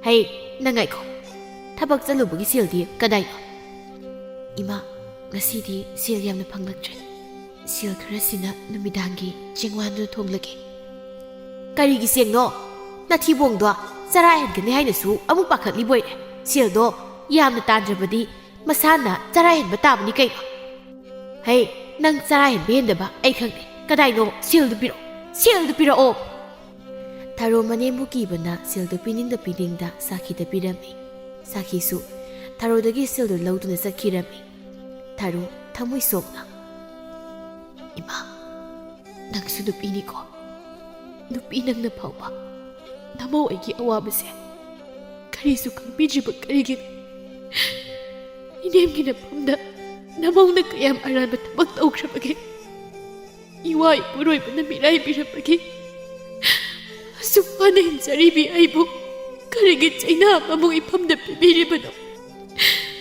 ꯍꯩ ꯅꯪ ꯉꯥꯏꯈꯣ ꯊꯕꯛ ꯆꯠꯂꯨꯕꯒꯤ ꯁꯦꯜꯗꯤ ꯀꯗꯥꯏꯅꯣ ꯏꯃꯥ ꯉꯁꯤꯗꯤ ꯁꯦꯜ ꯌꯥꯝꯅ ꯐꯪꯂꯛꯇ꯭ꯔꯦ ꯁꯦꯜ ꯈꯔꯁꯤꯅ ꯅꯨꯃꯤꯗꯥꯡꯒꯤ ꯆꯦꯡꯋꯥꯟꯗꯨꯅ ꯊꯣꯡꯂꯒꯦ ꯀꯔꯤꯒꯤ ꯆꯦꯡꯅꯣ ꯅꯊꯤꯕꯣꯡꯗꯣ ꯆꯔꯥ ꯍꯦꯟꯒꯅꯤ ꯍꯥꯏꯅꯁꯨ ꯑꯃꯨꯛ ꯄꯥꯈꯠꯂꯤꯕꯣꯏꯔꯦ ꯁꯦꯜꯗꯣ ꯌꯥꯝꯅ ꯇꯥꯟꯗ꯭ꯔꯕꯗꯤ ꯃꯁꯥꯅ ꯆꯔꯥ ꯍꯦꯟꯕ ꯇꯥꯕꯅꯤ ꯀꯩꯅꯣ ꯍꯩ ꯅꯪ ꯆꯔꯥ ꯍꯦꯟꯕ ꯍꯦꯟꯗꯕ ꯑꯩ ꯈꯪꯗꯦ ꯀꯗꯥꯏꯅꯣ ꯁꯦꯜꯗꯨ ꯄꯤꯔꯛꯑꯣ ꯁꯦꯜꯗꯨ ꯄꯤꯔꯛꯑꯣ ꯊꯥꯔꯣ ꯃꯅꯦꯝꯕꯨ ꯀꯤꯕꯅ ꯁꯦꯜꯗꯨ ꯄꯤꯅꯤꯡꯗ ꯁꯥꯈꯤꯗ ꯄꯤꯔꯝꯃꯤ ꯁꯥꯈꯤꯁꯨ ꯊꯥꯔꯣꯗꯒꯤ ꯁꯦꯜꯗꯨ ꯂꯧꯗꯨꯅ ꯆꯠꯈꯤꯔꯝꯃꯤ ꯊꯥꯔꯣ ꯊꯃꯣꯏ ꯁꯣꯛꯅ ꯏꯃꯥ ꯅꯪꯁꯨ ꯅꯨꯄꯤꯅꯤꯀꯣ ꯅꯨꯄꯤ ꯅꯪꯅ ꯐꯥꯎꯕ ꯅꯃꯧ ꯑꯩꯒꯤ ꯑꯋꯥꯕꯁꯦ ꯀꯔꯤꯁꯨ ꯈꯪꯕꯤꯗ꯭ꯔꯤꯕ ꯀꯔꯤꯒꯤꯅꯣ ꯏꯅꯦꯝꯒꯤ ꯅꯐꯝꯗ ꯅꯃꯧꯅ ꯀꯌꯥꯝ ꯑꯔꯥꯟꯕ ꯊꯕꯛ ꯇꯧꯈ꯭ꯔꯕꯒꯦ 이와 이쁘로이브는 미라이비라빠기 숙반에 인자리비 아이부 가리게 짜이나 마몽이 밤다 비비리바노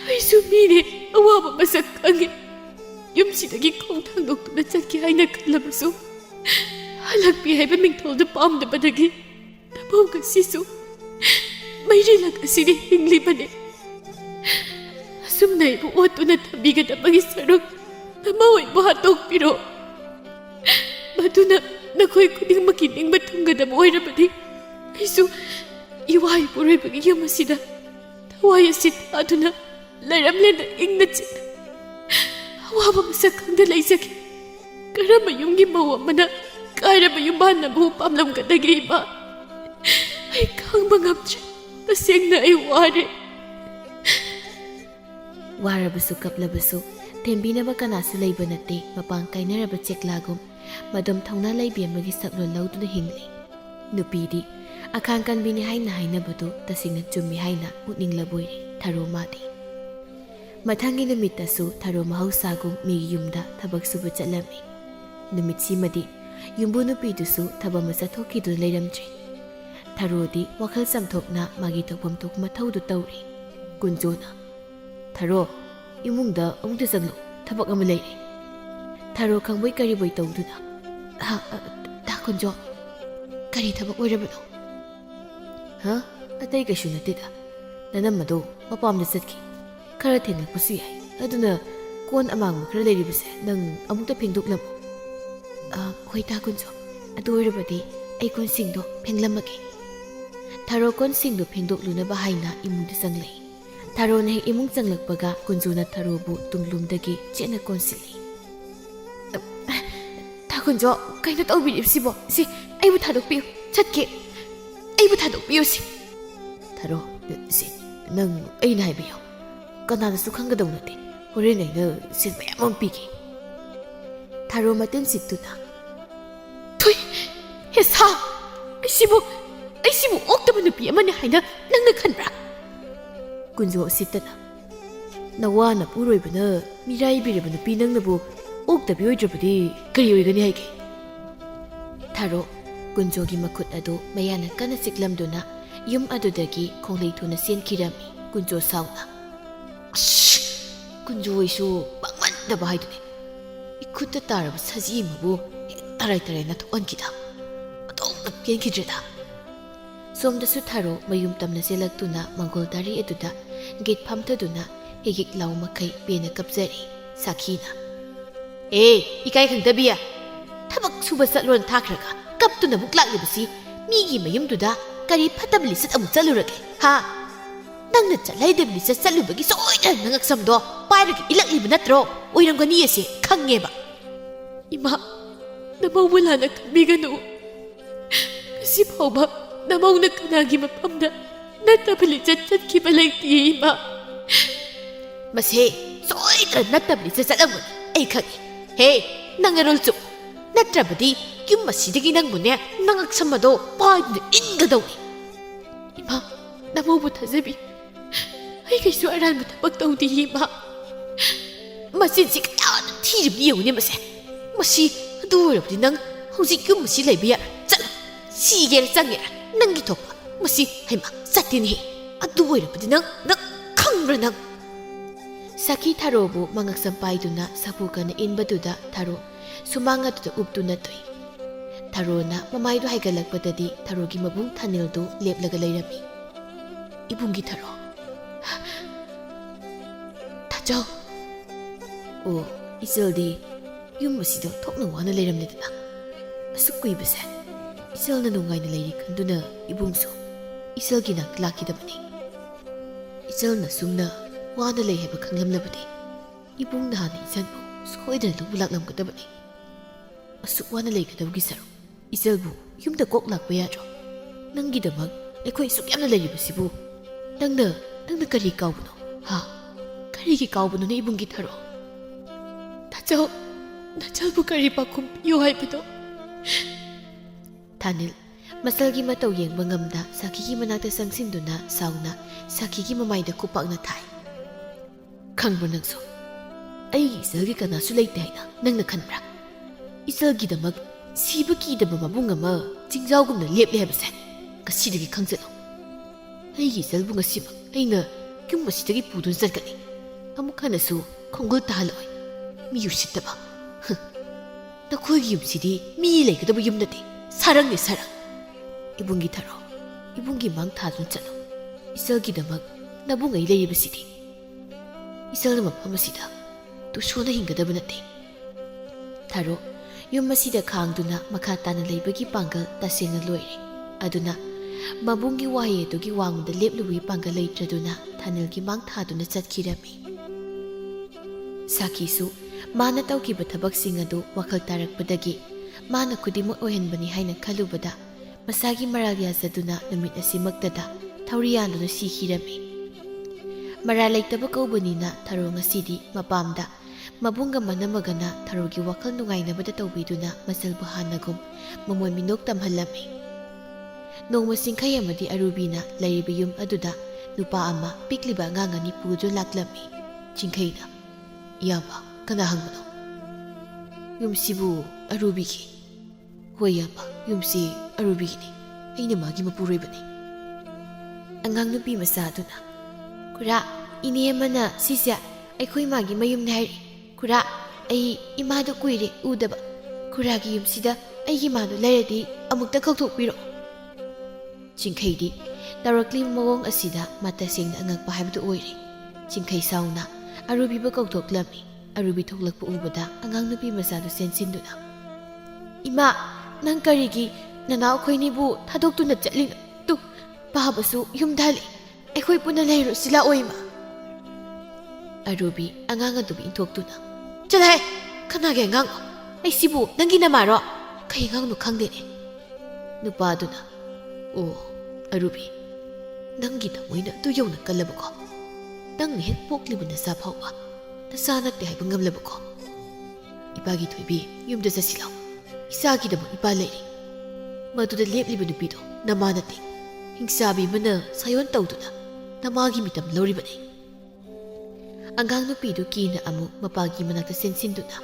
아이수 미네 아와바 마삭강에 염시덕이 콩탕독도나 짰기 하이나 칼라바수 할락비 하이바 밍톨드 밤다 바닥이 나보가 시수 마이리락 아시리 잉리바네 아숨나이부 와또나 타비가 다방이 사록 나마와이부 하독비로 Maduna nakoy kuning makining matungga na mo ay rabadi. Isu, iway puroy pagiging masida. Tawaya sita aduna, laramla na ingnat sita. Hawa masakang dalay sakit. Karama yung gimawa mana, karama yung bana mo pamlam ka nag-iba. Ay kang mangam siya, tasing na ay wari. Warabaso kaplabaso, tembina ba ka nasa layba nati, mapangkay na rabat siklagom. Madam thongna laibi amagi saklo lauduna hingli nupidi akhang kanbini haina hainabadu tasingna chummi haina utning laboiri tharo madi mathangi numitasu tharo mahausagum mi yumda thabak suba chatlami numit simadi yumbu nupidusu thaba masa thokidu leiramjri tharodi wakhal samthokna magi thokpam thok mathaudu tawri kunjona tharo imungda amungda janglo thabak ama leire Tharo khangboy kari boy tawduna ha ta kunjo kari thabak oirabano ha atai kashu natida nanamado mapamda chatki khara thenakpasu yai aduna kon amang khara leiribase nang amukta phengdoklam hoi ta kunjo adu oirabadi ai kon singdo phenglamake Tharo kon singdo phengdokluna ba haina imungda changlei Tharo ne imung changlakpaga kunjuna tharo bu tunglumdagi chena konsili kunjo kaino tawbiribsibo si aibu thadokpiu chatke aibu thadokpiu si tharo si nang aina haibiyo kanana su khangadau nate horen aina sin mayam pigi tharo maten situna thui hesa aisibu oktaba nupi amane haina nangna khanbra kunjo sitana nawana puroibana mirai biribana nupi nangnabu 옥답이 오이드버디 그리 오이가니 하이게 타로 군조기 마콧 아도 마야나 까나 식람도나 윰 아도다기 콩레이토나 센키라미 군조 사우나 군조이수 막만다바 하이드네 이쿠타 따라바 사지이마부 따라이따라이나 토언기다 어동나 겐키드다 솜다수 타로 마윰 땀나 셀락두나 망골다리 에두다 겟 팜타두나 헤깃 라우 마카이 베나 갑자리 사키나 이까이 강다비야 타박 수바 쌀로는 타크라가 깝두나 묵락리버시 미기 마염두다 까리 파타블리스 아무 짤루라게 하 낭나 짤라이데블리스 쌀루버기 소이다 능악삼도 빠르게 일락리브 나트로 오이런 건 이해시 강해봐 이마 나마울라나 강미가노 kasi 파오바 나마우나 그나기 마팜다 나타블리스 짠기바 라이티 이마 마세 소이다 나타블리스 쌀라문 에이 강해 Hey, nangarol su. Natrabadi, yung masidagi nang muna, nangaksamado, paad na ingadawi. Ima, namubot hasabi. Ay kayso aral mo tapagtaw di ima. Masinsi kaya na tirib niyo ni masi. Masi, adurab din nang, husik yung masilay biya. Sala, sige na sangya, nangitok pa. Masi, ay ma, satin he. Adurab din nang, kangra nang. Saki tharo bu mangak sampaiduna sapuka na inbaduda tharo sumanga tuda uptuna toy tharo na mamaidu haigalakpadadi tharo gi mabung thanildu leplaga leirami ibungi tharo tajo o iseldi yumasido thokna wana leiramnedana asukui base iselna nungaina leiri khanduna ibungso iselgi nak lakidabani iselna sumna ꯋꯥꯅ ꯂꯩ ꯍꯥꯏꯕ ꯈꯪꯂꯝꯂꯕꯗꯤ ꯏꯕꯨꯡꯅ ꯍꯥꯟꯅ ꯏꯆꯟꯕꯨ ꯁꯣꯏꯗꯅ ꯂꯧꯕ ꯂꯥꯛꯂꯝꯒꯗꯕꯅꯤ. ꯑꯁꯨꯛ ꯋꯥꯅ ꯂꯩꯒꯗꯕꯒꯤ ꯁꯔꯨꯛ ꯏꯆꯜꯕꯨ ꯌꯨꯝꯗ ꯀꯣꯛ ꯂꯥꯛꯄ ꯌꯥꯗ꯭ꯔꯣ? ꯅꯪꯒꯤꯗꯃꯛ ꯑꯩꯈꯣꯏ ꯑꯁꯨꯛ ꯌꯥꯝꯅ ꯂꯩꯔꯤꯕꯁꯤꯕꯨ ꯅꯪꯅ ꯀꯔꯤ ꯀꯥꯎꯕꯅꯣ? ꯍꯥ? ꯀꯔꯤꯒꯤ ꯀꯥꯎꯕꯅꯣꯅꯦ ꯏꯕꯨꯡꯒꯤ ꯊꯔꯣ? ꯅꯆꯜꯕꯨ ꯀꯔꯤ ꯄꯥꯈꯨꯝ ꯄꯤꯌꯨ ꯍꯥꯏꯕꯅꯣ? ꯊꯥꯅꯤꯜ ꯃꯁꯜꯒꯤ ꯃꯇꯧ ꯌꯦꯡꯕ ꯉꯝꯗ ꯁꯥꯈꯤꯒꯤ ꯃꯅꯥꯛꯇ ꯆꯪꯁꯤꯟꯗꯨꯅ ꯁꯥꯎꯅ ꯁꯥꯈꯤꯒꯤ ꯃꯃꯥꯏꯗ ꯈꯨꯄꯥꯛꯅ ꯊꯥꯏ. ꯈꯪꯕ꯭ꯔꯣ ꯅꯪꯁꯨ? ꯑꯩꯒꯤ ꯏꯆꯜꯒꯤ ꯀꯅꯥꯁꯨ ꯂꯩꯇꯦ ꯍꯥꯏꯅ ꯅꯪꯅ ꯈꯟꯕ꯭ꯔꯥ? ꯏꯆꯜꯒꯤꯗꯃꯛ ꯁꯤꯕ ꯀꯤꯗꯕ ꯃꯕꯨꯡ ꯑꯃ ꯆꯤꯡꯖꯥꯎꯒꯨꯝꯅ ꯂꯦꯞꯂꯦ ꯍꯥꯏꯕꯁꯦ ꯉꯁꯤꯗꯒꯤ ꯈꯪꯖꯜꯂꯣ. ꯑꯩꯒꯤ ꯏꯆꯜꯕꯨ ꯉꯁꯤꯃꯛ ꯑꯩꯅ ꯌꯨꯝ ꯑꯁꯤꯗꯒꯤ ꯄꯨꯗꯨꯅ ꯆꯠꯀꯅꯤ. ꯑꯃꯨꯛ ꯍꯟꯅꯁꯨ ꯈꯣꯡꯒꯨꯜ ꯇꯥꯍꯜꯂꯣꯏ. ꯃꯤ ꯎꯁꯤꯠꯇꯕ. ꯅꯈꯣꯏꯒꯤ ꯌꯨꯝꯁꯤꯗꯤ ꯃꯤ ꯂꯩꯒꯗꯕ ꯌꯨꯝ ꯅꯠꯇꯦ. ꯁꯥꯔꯪꯅꯤ ꯁꯥꯔꯪ. ꯏꯕꯨꯡꯒꯤ ꯊꯔꯣ, ꯏꯕꯨꯡꯒꯤ ꯃꯥꯡ ꯊꯥꯗꯨꯅ ꯆꯠꯂꯣ. ꯏꯆꯜꯒꯤꯗꯃꯛ ꯅꯕꯨꯡ ꯑꯩ ꯂꯩꯔꯤꯕꯁꯤꯗꯤ. ꯏꯆꯜꯅ ꯃꯐꯝ ꯑꯁꯤꯗ ꯇꯨꯁꯣꯟꯅ ꯍꯤꯡꯒꯗꯕ ꯅꯠꯇꯦ. ꯊꯔꯣ ꯌꯨꯝ ꯑꯁꯤꯗ ꯈꯥꯡꯗꯨꯅ ꯃꯈꯥ ꯇꯥꯅ ꯂꯩꯕꯒꯤ ꯄꯥꯡꯒꯜ ꯇꯁꯦꯡꯅ ꯂꯣꯏꯔꯦ. ꯑꯗꯨꯅ ꯃꯕꯨꯡꯒꯤ ꯋꯥꯍꯩ ꯑꯗꯨꯒꯤ ꯋꯥꯡꯃꯗ ꯂꯦꯞꯂꯨꯕꯒꯤ ꯄꯥꯡꯒꯜ ꯂꯩꯇ꯭ꯔꯗꯨꯅ ꯊꯥꯅꯤꯜꯒꯤ ꯃꯥꯡ ꯊꯥꯗꯨꯅ ꯆꯠꯈꯤꯔꯝꯃꯤ. ꯁꯥꯈꯤꯁꯨ ꯃꯥꯅ ꯇꯧꯈꯤꯕ ꯊꯕꯛꯁꯤꯡ ꯑꯗꯨ ꯋꯥꯈꯜ ꯇꯥꯔꯛꯄꯗꯒꯤ ꯃꯥꯅ ꯈꯨꯗꯤꯡꯃꯛ ꯑꯣꯏꯍꯟꯕꯅꯤ ꯍꯥꯏꯅ ꯈꯜꯂꯨꯕꯗ ꯃꯁꯥꯒꯤ ꯃꯔꯥꯜ ꯌꯥꯖꯗꯨꯅ ꯅꯨꯃꯤꯠ ꯑꯁꯤꯃꯛꯇꯗ ꯊꯧꯔꯤ ꯌꯥꯟꯗꯨꯅ ꯁꯤꯈꯤꯔꯝꯃꯤ. ꯃꯔꯥꯜ ꯂꯩꯇꯕ ꯀꯧꯕꯅꯤꯅ ꯊꯔꯣ ꯉꯁꯤꯗꯤ ꯃꯄꯥꯝꯗ ꯃꯕꯨꯡꯒ ꯃꯅꯝꯃꯒꯅ ꯊꯔꯣꯒꯤ ꯋꯥꯈꯜ ꯅꯨꯡꯉꯥꯏꯅꯕꯗ ꯇꯧꯕꯤꯗꯨꯅ ꯃꯆꯜꯕꯨ ꯍꯥꯟꯅꯒꯨꯝ ꯃꯃꯣꯏ ꯃꯤꯅꯣꯛ ꯇꯝꯍꯜꯂꯝꯃꯤ. ꯅꯣꯡꯃ ꯆꯤꯡꯈꯩ ꯑꯃꯗꯤ ꯑꯔꯨꯕꯤꯅ ꯂꯩꯔꯤꯕ ꯌꯨꯝ ꯑꯗꯨꯗ ꯅꯨꯄꯥ ꯑꯃ ꯄꯤꯛꯂꯤꯕ ꯑꯉꯥꯡ ꯑꯅꯤ ꯄꯨꯗꯨꯅ ꯂꯥꯛꯂꯝꯃꯤ. ꯆꯤꯡꯈꯩꯅ, "ꯏꯌꯥꯝꯕ, ꯀꯅꯥ ꯍꯪꯕꯅꯣ?" "ꯌꯨꯝꯁꯤꯕꯨ ꯑꯔꯨꯕꯤꯒꯤ." "ꯍꯣꯏ ꯏꯌꯥꯝꯕ, ꯌꯨꯝꯁꯤ ꯑꯔꯨꯕꯤꯒꯤꯅꯤ. ꯑꯩꯅ ꯃꯥꯒꯤ ꯃꯄꯨꯔꯣꯏꯕꯅꯤ." ꯑꯉꯥꯡ ꯅꯨꯄꯤ ꯃꯆꯥ ꯑꯗꯨꯅ, "ꯈꯨꯔꯥ, ꯏꯅꯦ ꯑꯃꯅ ꯁꯤꯁꯦ ꯑꯩꯈꯣꯏ ꯃꯥꯒꯤ ꯃꯌꯨꯝꯅꯤ ꯍꯥꯏꯔꯤ. ꯈꯨꯔꯥ, ꯑꯩ ꯏꯃꯥꯗꯣ ꯀꯨꯏꯔꯦ ꯎꯗꯕ. ꯈꯨꯔꯥꯒꯤ ꯌꯨꯝꯁꯤꯗ ꯑꯩꯒꯤ ꯏꯃꯥꯗꯣ ꯂꯩꯔꯗꯤ ꯑꯃꯨꯛꯇ ꯀꯧꯊꯣꯛꯄꯤꯔꯛꯑꯣ." ꯆꯤꯡꯈꯩꯗꯤ ꯇꯧꯔꯛꯂꯤꯕ ꯃꯑꯣꯡ ꯑꯁꯤꯗ ꯃꯥ ꯇꯁꯦꯡꯅ ꯑꯉꯛꯄ ꯍꯥꯏꯕꯗꯨ ꯑꯣꯏꯔꯦ. ꯆꯤꯡꯈꯩ ꯁꯥꯎꯅ ꯑꯔꯨꯕꯤꯕꯨ ꯀꯧꯊꯣꯛꯂꯝꯃꯤ. ꯑꯔꯨꯕꯤ ꯊꯣꯛꯂꯛꯄ ꯎꯕꯗ ꯑꯉꯥꯡ ꯅꯨꯄꯤ ꯃꯆꯥꯗꯨ ꯆꯦꯟꯁꯤꯟꯗꯨꯅ, "ꯏꯃꯥ, ꯅꯪ ꯀꯔꯤꯒꯤ ꯅꯅꯥꯎ ꯑꯩꯈꯣꯏꯅꯤꯕꯨ ꯊꯥꯗꯣꯛꯇꯨꯅ ꯆꯠꯂꯤꯅꯣ? ꯕꯥꯕꯁꯨ ꯌꯨꯝꯗ ꯍꯜꯂꯤ. ꯑꯩꯈꯣꯏ ꯄꯨꯟꯅ ꯂꯩꯔꯨꯁꯤ ꯂꯥꯛꯑꯣ ꯏꯃꯥ." ꯑꯔꯨꯕꯤ ꯑꯉꯥꯡ ꯑꯗꯨꯕꯨ ꯏꯟꯊꯣꯛꯇꯨꯅ, "ꯆꯠꯂꯍꯦ! ꯀꯅꯥꯒꯤ ꯑꯉꯥꯡꯅꯣ? ꯑꯩꯁꯤꯕꯨ ꯅꯪꯒꯤ ꯅꯃꯥꯔꯣ? ꯀꯩ ꯑꯉꯥꯡꯅꯣ ꯈꯪꯗꯦꯅꯦ." ꯅꯨꯄꯥꯗꯨꯅ, "ꯑꯣ, ꯑꯔꯨꯕꯤ, ꯅꯪꯒꯤ ꯊꯃꯣꯏꯅ ꯑꯗꯨ ꯌꯧꯅ ꯀꯜꯂꯕꯀꯣ? ꯅꯪꯅ ꯍꯦꯛ ꯄꯣꯛꯂꯤꯕ ꯅꯆꯥ ꯐꯥꯎꯕ ꯅꯆꯥ ꯅꯠꯇꯦ ꯍꯥꯏꯕ ꯉꯝꯂꯕꯀꯣ? ꯏꯄꯥꯒꯤ ꯊꯣꯏꯕꯤ, ꯌꯨꯝꯗ ꯆꯠꯁꯤ ꯂꯥꯎ. ꯏꯆꯥꯒꯤꯗꯃꯛ ꯏꯄꯥ ꯂꯩꯔꯤ. ꯃꯗꯨꯗ ꯂꯦꯞꯂꯤꯕ ꯅꯨꯄꯤꯗꯣ ꯅꯃꯥ ꯅꯠꯇꯦ. ꯍꯤꯡꯆꯥꯕꯤ ꯑꯃꯅ ꯁꯥꯌꯣꯟ ꯇꯧꯗꯨꯅ ꯅꯃꯥꯒꯤ ꯃꯤꯇꯝ ꯂꯧꯔꯤꯕꯅꯤ." ꯑꯉꯥꯡ ꯅꯨꯄꯤꯗꯨ ꯀꯤꯅ ꯑꯃꯨꯛ ꯃꯄꯥꯒꯤ ꯃꯅꯥꯛꯇ ꯆꯦꯟꯁꯤꯟꯗꯨꯅ,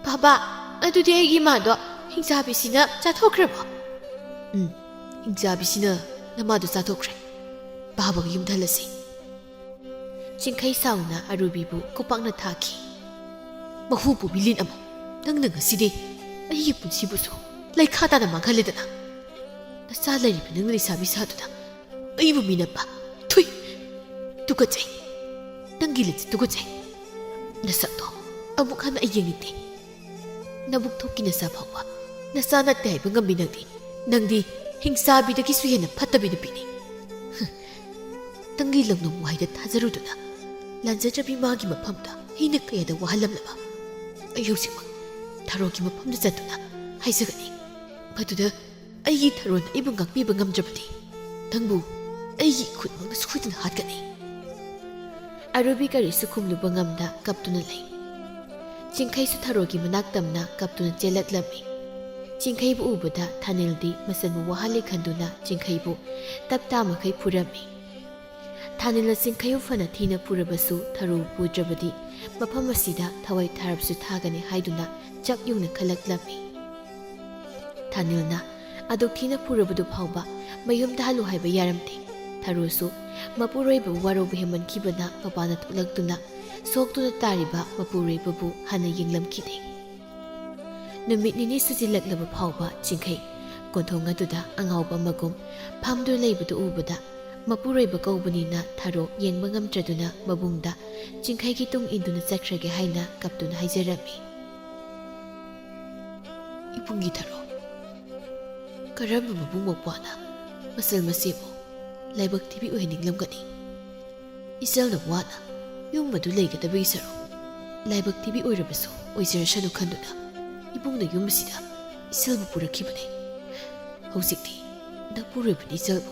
"ꯕꯥꯕꯥ, ꯑꯗꯨꯗꯤ ꯑꯩꯒꯤ ꯏꯃꯥꯗꯣ ꯍꯤꯡꯆꯥꯕꯤꯁꯤꯅ ꯆꯥꯊꯣꯛꯈ꯭ꯔꯕꯣ?" "ꯍꯤꯡꯆꯥꯕꯤꯁꯤꯅ ꯅꯃꯥꯗꯨ ꯆꯥꯊꯣꯛꯈ꯭ꯔꯦ. ꯕꯥꯕꯥꯒ ꯌꯨꯝꯗ ꯍꯜꯂꯁꯤ." ꯆꯤꯡꯈꯩ ꯁꯥꯎꯅ ꯑꯔꯨꯕꯤꯕꯨ ꯈꯨꯄꯥꯛꯅ ꯊꯥꯈꯤ. "ꯃꯍꯨ ꯄꯨꯕꯤ ꯂꯤꯟ ꯑꯃ, ꯅꯪꯅ ꯉꯁꯤꯗꯤ ꯑꯩꯒꯤ ꯄꯨꯟꯁꯤꯕꯨꯁꯨ ꯂꯩꯈꯥ ꯇꯥꯅ ꯃꯥꯡꯍꯜꯂꯦꯗꯅ. ꯅꯆꯥ ꯂꯩꯔꯤꯕ ꯅꯪꯅ ꯂꯩꯁꯥꯕꯤ ꯁꯥꯗꯨꯅ ꯑꯩꯕꯨ ꯃꯤꯅꯞꯄ. ꯊꯨꯏ! ꯇꯨꯀꯠꯆꯩ! ꯅꯪꯒꯤ ꯂꯤꯟꯁꯤ ꯇꯨꯀꯠꯆꯩ. ꯅꯁꯛꯇꯣ ꯑꯃꯨꯛ ꯍꯟꯅ ꯑꯩ ꯌꯦꯡꯅꯤꯡꯗꯦ. ꯅꯕꯨꯛ ꯊꯣꯛꯀꯤ ꯅꯆꯥ ꯐꯥꯎꯕ ꯅꯆꯥ ꯅꯠꯇꯦ ꯍꯥꯏꯕ ꯉꯝꯃꯤ ꯅꯪꯗꯤ ꯍꯤꯡꯆꯥꯕꯤꯗꯒꯤꯁꯨ ꯍꯦꯟꯅ ꯐꯠꯇꯕꯤ ꯅꯨꯄꯤꯅꯤ. ꯅꯪꯒꯤ ꯂꯧꯅꯝ ꯋꯥꯍꯩꯗ ꯊꯥꯖꯔꯨꯗꯨꯅ ꯂꯥꯟꯖꯗ꯭ꯔꯕꯤ ꯃꯥꯒꯤ ꯃꯐꯝꯗ ꯑꯩꯅ ꯀꯌꯥꯗ ꯋꯥꯍꯜꯂꯝꯂꯕ. ꯑꯩ ꯍꯧꯖꯤꯛꯃꯛ ꯊꯔꯣꯒꯤ ꯃꯐꯝꯗ ꯆꯠꯇꯨꯅ ꯍꯥꯏꯖꯒꯅꯤ. ꯃꯗꯨꯗ ꯑꯩꯒꯤ ꯊꯔꯣꯅ ꯑꯩꯕꯨ ꯉꯥꯛꯄꯤꯕ ꯉꯝꯗ꯭ꯔꯕꯗꯤ ꯅꯪꯕꯨ ꯑꯩꯒꯤ ꯈꯨꯠꯃꯛꯅ ꯁꯣꯏꯗꯅ ꯍꯥꯠꯀꯅꯤ." ꯑꯔꯨꯕꯤ ꯀꯔꯤꯁꯨ ꯈꯨꯝꯂꯨꯕ ꯉꯝꯗ ꯀꯞꯇꯨꯅ ꯂꯩ. ꯆꯤꯡꯈꯩꯁꯨ ꯊꯔꯣꯒꯤ ꯃꯅꯥꯛ ꯇꯝꯅ ꯀꯞꯇꯨꯅ ꯆꯦꯜꯂꯛꯂꯝꯃꯤ. ꯆꯤꯡꯈꯩꯕꯨ ꯎꯕꯗ ꯊꯥꯅꯤꯜꯗꯤ ꯃꯆꯟꯕꯨ ꯋꯥꯍꯜꯂꯦ ꯈꯟꯗꯨꯅ ꯆꯤꯡꯈꯩꯕꯨ ꯇꯞꯇꯥ ꯃꯈꯩ ꯐꯨꯔꯝꯃꯤ. ꯊꯥꯅꯤꯜꯅ ꯆꯤꯡꯈꯩꯕꯨ ꯐꯅ ꯊꯤꯅ ꯐꯨꯔꯕꯁꯨ ꯊꯔꯣꯕꯨ ꯄꯨꯗ꯭ꯔꯕꯗꯤ ꯃꯐꯝ ꯑꯁꯤꯗ ꯊꯋꯥꯏ ꯊꯥꯔꯕꯁꯨ ꯊꯥꯒꯅꯤ ꯍꯥꯏꯗꯨꯅ ꯆꯞ ꯌꯨꯡꯅ ꯈꯜꯂꯛꯂꯝꯃꯤ. ꯊꯥꯅꯤꯜꯅ ꯑꯗꯨꯛ ꯊꯤꯅ ꯐꯨꯔꯕꯗꯨ ꯐꯥꯎꯕ ꯃꯌꯨꯝꯗ ꯍꯜꯂꯨ ꯍꯥꯏꯕ ꯌꯥꯔꯝꯗꯦ. ꯊꯔꯣꯁꯨ ꯃꯄꯨꯔꯣꯏꯕꯕꯨ ꯋꯥꯔꯧꯕ ꯍꯦꯟꯃꯟꯈꯤꯕꯅ ꯃꯄꯥꯅ ꯊꯣꯛꯂꯛꯇꯨꯅ ꯁꯣꯛꯇꯨꯅ ꯇꯥꯔꯤꯕ ꯃꯄꯨꯔꯣꯏꯕꯕꯨ ꯍꯥꯟꯅ ꯌꯦꯡꯂꯝꯈꯤꯗꯦ. ꯅꯨꯃꯤꯠ ꯅꯤꯅꯤ ꯁꯨꯖꯤꯜꯂꯛꯂꯕ ꯐꯥꯎꯕ ꯆꯤꯡꯈꯩ ꯀꯣꯟꯊꯣꯡ ꯑꯗꯨꯗ ꯑꯉꯥꯎꯕ ꯑꯃꯒꯨꯝ ꯐꯝꯗꯨꯅ ꯂꯩꯕꯗꯨ ꯎꯕꯗ ꯃꯄꯨꯔꯣꯏꯕ ꯀꯧꯕꯅꯤꯅ ꯊꯔꯣ ꯌꯦꯡꯕ ꯉꯝꯗ꯭ꯔꯗꯨꯅ ꯃꯕꯨꯡꯗ ꯆꯤꯡꯈꯩꯒꯤ ꯇꯨꯡ ꯏꯟꯗꯨꯅ ꯆꯠꯈ꯭ꯔꯒꯦ ꯍꯥꯏꯅ ꯀꯞꯇꯨꯅ ꯍꯥꯏꯖꯔꯝꯃꯤ. "ꯏꯕꯨꯡꯒꯤ ꯊꯔꯣ, ꯀꯔꯝꯕ ꯃꯕꯨꯡ ꯃꯧꯄ꯭ꯋꯥꯅ ꯃꯆꯜ ꯃꯆꯦꯕꯨ ꯂꯥꯏꯕꯛ ꯊꯤꯕꯤ ꯑꯣꯏꯍꯟꯅꯤꯡꯂꯝꯒꯅꯤ? ꯏꯆꯜꯅ ꯋꯥꯅ ꯌꯨꯝ ꯑꯗꯨ ꯂꯩꯒꯗꯕꯒꯤ ꯁꯔꯨꯛ ꯂꯥꯏꯕꯛ ꯊꯤꯕꯤ ꯑꯣꯏꯔꯕꯁꯨ ꯑꯣꯏꯖꯔꯁꯅꯨ ꯈꯟꯗꯨꯅ ꯏꯕꯨꯡꯅ ꯌꯨꯝ ꯑꯁꯤꯗ ꯏꯆꯜꯕꯨ ꯄꯨꯔꯛꯈꯤꯕꯅꯤ꯫ ꯍꯧꯖꯤꯛꯇꯤ ꯅꯄꯨꯔꯣꯏꯕꯅꯤ ꯏꯆꯜꯕꯨ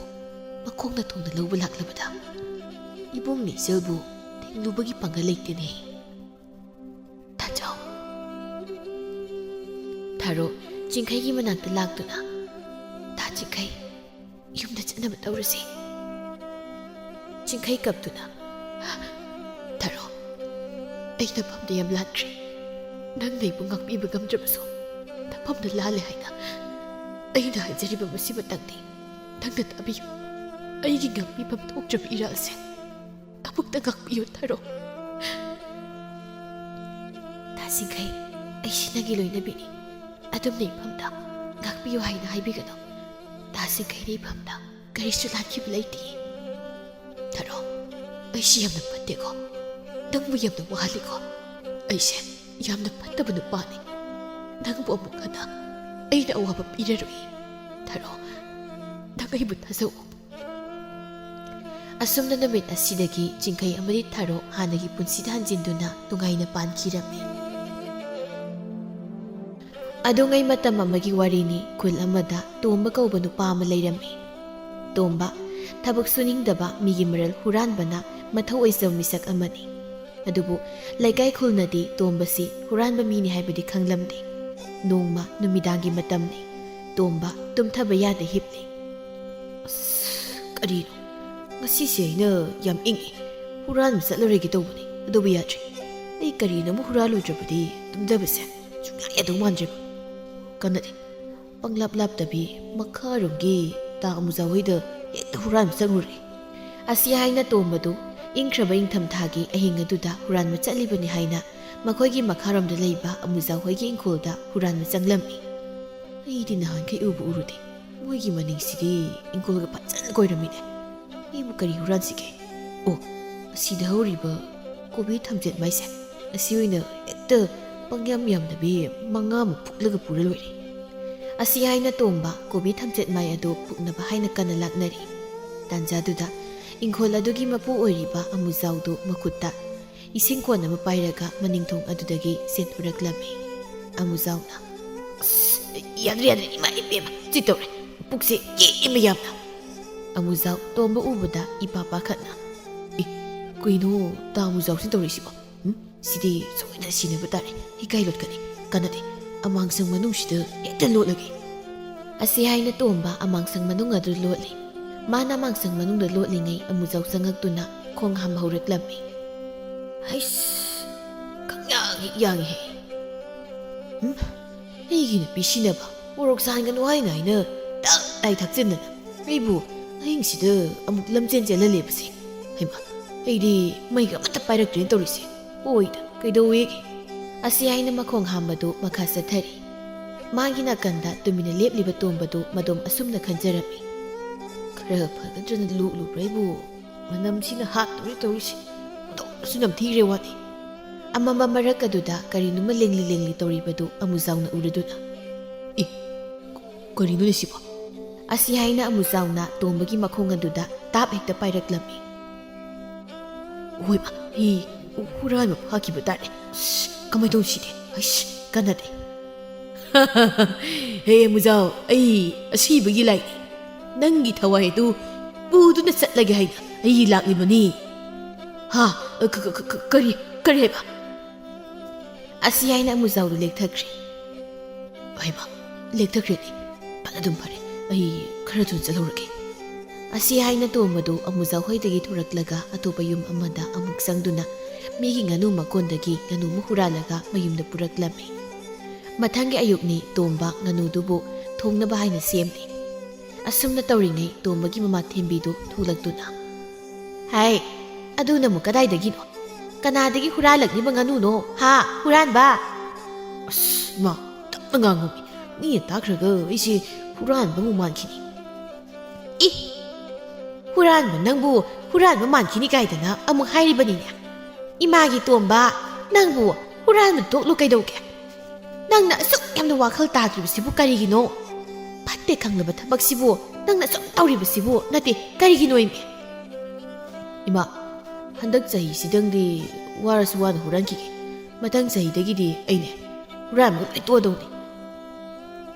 ꯃꯈꯣꯡꯅ ꯊꯣꯡꯅ ꯂꯧꯕ ꯂꯥꯛꯂꯕꯗ ꯏꯕꯨꯡꯅ ꯏꯆꯜꯕꯨ ꯊꯦꯡꯂꯨꯕꯒꯤ ꯄꯥꯡꯒꯜ ꯂꯩꯇꯦꯅꯦ꯫ ꯇꯥꯆꯧ꯫ ꯊꯥꯔꯣ ꯆꯤꯡꯈꯩꯒꯤ ꯃꯅꯥꯛꯇ ꯂꯥꯛꯇꯨꯅ ꯇꯥ ꯆꯤꯡꯈꯩ ꯌꯨꯝꯗ ꯆꯠꯅꯕ ꯇꯧꯔꯁꯤ꯫ ꯆꯤꯡꯈꯩ ꯀꯞꯇꯨꯅ ꯊꯥꯔꯣ ꯑꯩ ꯅꯐꯝꯗ ꯌꯥꯝ ꯂꯥꯟꯈ꯭ꯔꯦ꯫ ꯅꯪꯅ ꯑꯩꯕꯨ ꯉꯥꯛꯄꯤꯕ ꯉꯝꯗ꯭ꯔꯕꯁꯨ ꯅꯐꯝꯗ ꯂꯥꯜꯂꯦ ꯍꯥꯏꯅ ꯑꯩꯅ ꯍꯥꯏꯖꯔꯤꯕ ꯃꯁꯤꯃꯇꯪꯗꯤ ꯅꯪꯅ ꯇꯥꯕꯤꯌꯨ꯫ ꯑꯩꯒꯤ ꯉꯥꯛꯄꯤꯐꯝ ꯊꯣꯛꯇ꯭ꯔꯕ ꯏꯔꯥꯜꯁꯦ ꯑꯃꯨꯛꯇ ꯉꯥꯛꯄꯤꯌꯨ ꯊꯥꯔꯣ꯫ ꯇꯥ ꯆꯤꯡꯈꯩ ꯑꯩ ꯁꯤꯅꯒꯤ ꯂꯣꯏꯅꯕꯤꯅꯤ꯫ ꯑꯗꯨꯝꯅ ꯏꯐꯝꯗ ꯉꯥꯛꯄꯤꯌꯨ ꯍꯥꯏꯅ ꯍꯥꯏꯕꯤꯒꯅꯨ꯫ ꯇꯥ ꯆꯤꯡꯈꯩꯅ ꯏꯐꯝꯗ ꯀꯔꯤꯁꯨ ꯂꯥꯟꯈꯤꯕ ꯂꯩꯇꯦ꯫ ꯊꯥꯔꯣ ꯑꯩꯁꯤ ꯌꯥꯝꯅ ꯐꯠꯇꯦꯀꯣ, ꯅꯪꯕꯨ ꯌꯥꯝꯅ ꯋꯥꯍꯜꯂꯤꯀꯣ꯫ ꯑꯩꯁꯦ ꯌꯥꯝꯅ ꯐꯠꯇꯕ ꯅꯨꯄꯥꯅꯤ꯫ ꯅꯪꯕꯨ ꯑꯃꯨꯛ ꯍꯟꯅ ꯑꯩꯅ ꯑꯋꯥꯕ ꯄꯤꯔꯔꯣꯏ ꯊꯥꯔꯣ, ꯅꯪ ꯑꯩꯕꯨ ꯊꯥꯖꯧ꯫ ꯑꯁꯨꯝꯅ ꯅꯨꯃꯤꯠ ꯑꯁꯤꯗꯒꯤ ꯆꯤꯡꯈꯩ ꯑꯃꯗꯤ ꯊꯥꯔꯣ ꯍꯥꯟꯅꯒꯤ ꯄꯨꯟꯁꯤꯗ ꯍꯟꯖꯤꯟꯗꯨꯅ ꯅꯨꯡꯉꯥꯏꯅ ꯄꯥꯟꯈꯤꯔꯝꯃꯤ꯫ ꯑꯗꯨꯉꯩ ꯃꯇꯝ ꯑꯃꯒꯤ ꯋꯥꯔꯤꯅꯤ꯫ ꯈꯨꯜ ꯑꯃꯗ ꯇꯣꯝꯕ ꯀꯧꯕ ꯅꯨꯄꯥ ꯑꯃ ꯂꯩꯔꯝꯃꯤ꯫ ꯇꯣꯝꯕ ꯊꯕꯛ ꯁꯨꯅꯤꯡꯗꯕ ꯃꯤꯒꯤ ꯃꯔꯜ ꯍꯨꯔꯥꯟꯕꯅ ꯃꯊꯧ ꯑꯣꯏꯖꯕ ꯃꯤꯁꯛ ꯑꯃꯅꯤ꯫ ꯑꯗꯨꯕꯨ ꯂꯩꯀꯥꯏ ꯈꯨꯜꯅꯗꯤ ꯇꯣꯝꯕꯁꯤ ꯍꯨꯔꯥꯟꯕ ꯃꯤꯅꯤ ꯍꯥꯏꯕꯗꯤ ꯈꯪꯂꯝꯗꯦ꯫ ꯅꯣꯡꯃ ꯅꯨꯃꯤꯗꯥꯡꯒꯤ ꯃꯇꯝꯅꯤ꯫ ꯇꯣꯝꯕ ꯇꯨꯝꯊꯕ ꯌꯥꯗ ꯍꯤꯞꯂꯤ꯫ ꯀꯔꯤꯅꯣ ꯉꯁꯤꯁꯦ ꯑꯩꯅ ꯌꯥꯝ ꯏꯪꯉꯤ, ꯍꯨꯔꯥꯟꯕ ꯆꯠꯂꯔꯣꯏꯒꯦ ꯇꯧꯕꯅꯤ ꯑꯗꯨꯕꯨ ꯌꯥꯗ꯭ꯔꯤ꯫ ꯑꯩ ꯀꯔꯤꯅꯣꯃ ꯍꯨꯔꯥꯜꯂꯣꯏꯗ꯭ꯔꯕꯗꯤ ꯇꯨꯝꯗꯕꯁꯦ ꯁꯨꯡꯌꯥ ꯌꯥꯗꯧ ꯃꯥꯟꯗ꯭ꯔꯦꯕ꯫ ꯀꯟꯅꯗꯤ ꯄꯪꯂꯥꯞ ꯂꯥꯞꯇꯕꯤ ꯃꯈꯥꯔꯣꯝꯒꯤ ꯇꯥ ꯑꯃꯨꯖꯥꯎ ꯍꯣꯏꯗ ꯍꯦꯛꯇ ꯍꯨꯔꯥꯟꯕ ꯆꯪꯉꯨꯔꯦ꯫ ꯑꯁꯤ ꯍꯥꯏꯅ ꯇꯣꯝꯕꯗꯨ ꯏꯪꯈ꯭ꯔꯕ ꯏꯪꯊꯝꯊꯥꯒꯤ ꯑꯍꯤꯡ ꯑꯗꯨꯗ ꯍꯨꯔꯥꯟꯕ ꯆꯠꯂꯤꯕꯅꯤ ꯍꯥꯏꯅ ꯃꯈꯣꯏꯒꯤ ꯃꯈꯥꯔꯣꯝꯗ ꯂꯩꯕ ꯑꯃꯨꯖꯥꯎ ꯍꯣꯏꯒꯤ ꯏꯪꯈꯣꯜꯗ ꯍꯨꯔꯥꯟꯕ ꯆꯪꯂꯝꯃꯤ꯫ ꯑꯩꯗꯤ ꯅꯍꯥꯟꯈꯩ ꯎꯕ ꯎꯔꯨꯗꯦ, ꯃꯣꯏꯒꯤ ꯃꯅꯤꯡꯁꯤꯗꯤ ꯏꯪꯈꯣꯜꯒ ꯐꯖꯅ ꯀꯣꯏꯔꯝꯃꯤꯅꯦ꯫ ꯑꯩꯕꯨ ꯀꯔꯤ ꯍꯨꯔꯥꯟꯁꯤꯒꯦ? ꯑꯣ, ꯑꯁꯤꯗ ꯍꯧꯔꯤꯕ ꯀꯣꯕꯤ ꯊꯝꯆꯦꯠ ꯃꯥꯏꯁꯦ ꯑꯁꯤ ꯑꯣꯏꯅ ꯍꯦꯛꯇ ꯄꯪꯌꯥꯝ ꯌꯥꯝꯗꯕꯤ 5ꯃꯨꯛ ꯐꯨꯛꯂꯒ ꯄꯨꯔ ꯂꯣꯏꯔꯦ꯫ ꯑꯁꯤ ꯍꯥꯏꯅ ꯇꯣꯝꯕ ꯀꯣꯕꯤ ꯊꯝꯆꯦꯠ ꯃꯥꯏ ꯑꯗꯨ ꯐꯨꯛꯅꯕ ꯍꯥꯏꯅ ꯀꯟꯅ ꯂꯥꯛꯅꯔꯤ꯫ ꯇꯥꯟꯖꯥꯗꯨꯗ ꯏꯪꯈꯣꯜ ꯑꯗꯨꯒꯤ ꯃꯄꯨ ꯑꯣꯏꯔꯤꯕ ꯑꯃꯨꯖꯥꯎꯗꯨ ꯃꯈꯨꯠꯇ ꯏꯁꯤꯡ ꯀꯣꯟ ꯑꯃ ꯄꯥꯏꯔꯒ ꯃꯅꯤꯡꯊꯣꯡ ꯑꯗꯨꯗꯒꯤ ꯆꯦꯟꯊꯣꯔꯛꯂꯝꯃꯤ꯫ ꯑꯃꯨꯖꯥꯎꯅ ꯌꯥꯗ꯭ꯔꯦ ꯏꯃꯥ ꯏꯕꯦꯝꯃ ꯆꯤꯠꯇꯧꯔꯦ, ꯄꯨꯛꯁꯦ ꯌꯦꯛꯏꯃ ꯌꯥꯝꯅ꯫ ꯑꯃꯨꯖꯥꯎ ꯇꯣꯝꯕ ꯎꯕꯗ ꯏꯄꯥ ꯄꯥꯈꯠꯅ ꯀꯩꯅꯣ ꯇꯥ ꯑꯃꯨꯖꯥꯎꯁꯤꯅ ꯇꯧꯔꯤꯁꯤꯕꯣ? ꯁꯤꯗꯤ ꯁꯣꯏꯗꯅ ꯁꯤꯅꯕ ꯇꯥꯔꯦ, ꯍꯤꯀꯥꯏ ꯂꯣꯠꯀꯅꯤ꯫ ꯀꯟꯅꯗꯤ ꯑꯃꯥꯡꯁꯪ ꯃꯅꯨꯡꯁꯤꯗ ꯍꯦꯛꯇ ꯂꯣꯠꯂꯒꯦ꯫ ꯑꯁꯤ ꯍꯥꯏꯅ ꯇꯣꯝꯕ ꯑꯃꯥꯡꯁꯪ ꯃꯅꯨꯡ ꯑꯗꯨ ꯂꯣꯠꯂꯤ꯫ ꯃꯥꯅ ꯑꯃꯥꯡꯁꯪ ꯃꯅꯨꯡꯗ ꯂꯣꯠꯂꯤꯉꯩ ꯑꯃꯨꯖꯥꯎ ꯆꯪꯉꯛꯇꯨꯅ ꯈꯣꯡ ꯍꯥꯝꯕ ꯍꯧꯔꯛꯂꯝꯃꯤ꯫ ꯍꯩꯁ ꯈꯪꯌꯥꯡ ꯍꯦꯛ ꯌꯥꯡꯉꯤꯍꯦ꯫ ꯑꯩꯒꯤ ꯅꯨꯄꯤ ꯁꯤꯅꯕ ꯃꯣꯔꯣꯛ ꯁꯥꯍꯟꯒꯅꯨ ꯍꯥꯏꯅ ꯑꯩꯅ ꯇꯞ ꯇꯥꯏ ꯊꯛꯆꯤꯟꯗꯅ ꯑꯩꯕꯨ ꯑꯍꯤꯡꯁꯤꯗ ꯑꯃꯨꯛ ꯂꯝꯆꯦꯟ ꯆꯦꯜꯍꯜꯂꯦꯕꯁꯦ꯫ ꯍꯩꯃꯥ ꯑꯩꯗꯤ ꯃꯩꯒ ꯑꯃꯠꯇ ꯄꯥꯏꯔꯛꯇ꯭ꯔꯦꯅ ꯇꯧꯔꯤꯁꯦ꯫ ꯍꯣꯏꯗ ꯀꯩꯗꯧꯋꯦꯒꯦ? ꯑꯁꯤ ꯍꯥꯏꯅ ꯃꯈꯣꯡ ꯍꯥꯝꯕꯗꯨ ꯃꯈꯥ ꯆꯠꯊꯔꯤ꯫ ꯃꯥꯒꯤ ꯅꯥꯀꯟꯗ ꯇꯨꯃꯤꯟꯅ ꯂꯦꯞꯂꯤꯕ ꯇꯣꯝꯕꯗꯨ ꯃꯗꯣꯝ ꯑꯁꯨꯝꯅ ꯈꯟꯖꯔꯝꯃꯤ꯫ ꯈꯔ ꯐꯒꯗ꯭ꯔꯅ ꯂꯣꯛꯂꯨꯕ꯭ꯔꯥ ꯑꯩꯕꯨ ꯃꯅꯝꯁꯤꯅ ꯍꯥꯠꯇꯣꯔꯦ ꯇꯧꯔꯤꯁꯦ, ꯑꯣꯟꯊꯣꯛꯅꯁꯨ ꯅꯝꯊꯤꯈ꯭ꯔꯦ ꯋꯥꯅꯤ꯫ ꯑꯃꯝꯕ ꯃꯔꯛ ꯑꯗꯨꯗ ꯀꯔꯤꯅꯣꯃ ꯂꯦꯡꯂꯤ ꯂꯦꯡꯂꯤ ꯇꯧꯔꯤꯕꯗꯨ ꯑꯃꯨꯖꯥꯎꯅ ꯎꯔꯗꯨꯅ ꯀꯔꯤꯅꯣꯅꯦ ꯁꯤꯕꯣ? ꯑꯁꯤ ꯍꯥꯏꯅ ꯑꯃꯨꯖꯥꯎꯅ ꯇꯣꯝꯕꯒꯤ ꯃꯈꯣꯡ ꯑꯗꯨꯗ ꯇꯥꯞ ꯍꯦꯛꯇ ꯄꯥꯏꯔꯛꯂꯝꯃꯤ꯫ ꯍꯣꯏꯕ ꯑꯩ ꯍꯨꯔꯥꯟꯕ ꯐꯥꯈꯤꯕ ꯇꯥꯔꯦ꯫ ꯀꯃꯥꯏꯅ ꯇꯧꯁꯤꯗꯤ? ꯑꯩꯁ ꯀꯟꯅꯗꯦ ꯍꯦ ꯑꯃꯨꯖꯥꯎ, ꯑꯩ ꯑꯁꯤꯕꯒꯤ ꯂꯥꯏꯅꯤ꯫ ꯅꯪꯒꯤ ꯊꯋꯥꯏ ꯑꯗꯨ ꯄꯨꯗꯨꯅ ꯆꯠꯂꯒꯦ ꯍꯥꯏꯅ ꯑꯩ ꯂꯥꯛꯂꯤꯕꯅꯤ꯫ ꯀꯔꯤ ꯍꯥꯏꯕ? ꯑꯁꯤ ꯍꯥꯏꯅ ꯑꯃꯨꯖꯥꯎꯗꯨ ꯂꯦꯛꯊꯈ꯭ꯔꯦ꯫ ꯍꯩꯃꯥ ꯂꯦꯛꯊꯈ꯭ꯔꯦꯅꯦ, ꯑꯗꯨꯝ ꯐꯔꯦ, ꯑꯩ ꯈꯔ ꯊꯨꯅ ꯆꯠꯍꯧꯔꯒꯦ꯫ ꯑꯁꯤ ꯍꯥꯏꯅ ꯇꯣꯝꯕꯗꯨ ꯑꯃꯨꯖꯥꯎ ꯍꯣꯏꯗꯒꯤ ꯊꯣꯔꯛꯂꯒ ꯑꯇꯣꯞꯄ ꯌꯨꯝ ꯑꯃꯗ ꯑꯃꯨꯛ ꯆꯪꯗꯨꯅ ꯃꯤꯒꯤ ꯉꯥꯅꯨ ꯃꯀꯣꯟꯗꯒꯤ ꯉꯥꯅꯨꯃ ꯍꯨꯔꯥꯜꯂꯒ ꯃꯌꯨꯝꯗ ꯄꯨꯔꯛꯂꯝꯃꯤ꯫ ꯃꯊꯪꯒꯤ ꯑꯌꯨꯛꯅꯤ ꯇꯣꯝꯕ ꯉꯥꯅꯨꯗꯨꯕꯨ ꯊꯣꯡꯅꯕ ꯍꯥꯏꯅ ꯁꯦꯝꯂꯤ꯫ ꯑꯁꯨꯝꯅ ꯇꯧꯔꯤꯉꯩ ꯇꯣꯝꯕꯒꯤ ꯃꯃꯥ ꯊꯦꯝꯕꯤꯗꯨ ꯊꯣꯛꯂꯛꯇꯨꯅ ꯍꯥꯏ, ꯑꯗꯨꯅ ꯑꯃꯨꯛ ꯀꯗꯥꯏꯗꯒꯤꯅꯣ? ꯀꯅꯥꯗꯒꯤ ꯍꯨꯔꯥꯜꯂꯛꯂꯤꯕ ꯉꯥꯅꯨꯅꯣ? ꯍꯨꯔꯥꯟꯕ! ꯃꯥ ꯇꯞꯅ ꯉꯥꯡꯉꯨꯃꯤ, ꯃꯤꯅ ꯇꯥꯈ꯭ꯔꯒ ꯑꯩꯁꯦ ꯍꯨꯔꯥꯟꯕ ꯑꯃꯨꯛ ꯃꯥꯟꯈꯤꯅꯤ꯫ ꯍꯨꯔꯥꯟꯕ ꯅꯪꯕꯨ ꯍꯨꯔꯥꯟꯕ ꯃꯥꯟꯈꯤꯅꯤ ꯀꯥꯏꯗꯅ ꯑꯃꯨꯛ ꯍꯥꯏꯔꯤꯕꯅꯤꯅꯦ꯫ ꯏꯃꯥꯒꯤ ꯇꯣꯝꯕ, ꯅꯪꯕꯨ ꯍꯨꯔꯥꯟꯕ ꯇꯣꯛꯂꯨ ꯀꯩꯗꯧꯒꯦ? ꯅꯪꯅ ꯑꯁꯨꯛ ꯌꯥꯝꯅ ꯋꯥꯈꯜ ꯇꯥꯗ꯭ꯔꯤꯕꯁꯤꯕꯨ ꯀꯔꯤꯒꯤꯅꯣ? ꯐꯠꯇꯦ ꯈꯪꯂꯕ ꯊꯕꯛꯁꯤꯕꯨ ꯅꯪꯅ ꯁꯨꯝ ꯇꯧꯔꯤꯕꯁꯤꯕꯨ ꯅꯠꯇꯦ ꯀꯔꯤꯒꯤꯅꯣ? ꯏꯃꯥ Handak chahisidangdi warasu wan hurankhige. Mathang chahidagidi aine huranba loi todawni.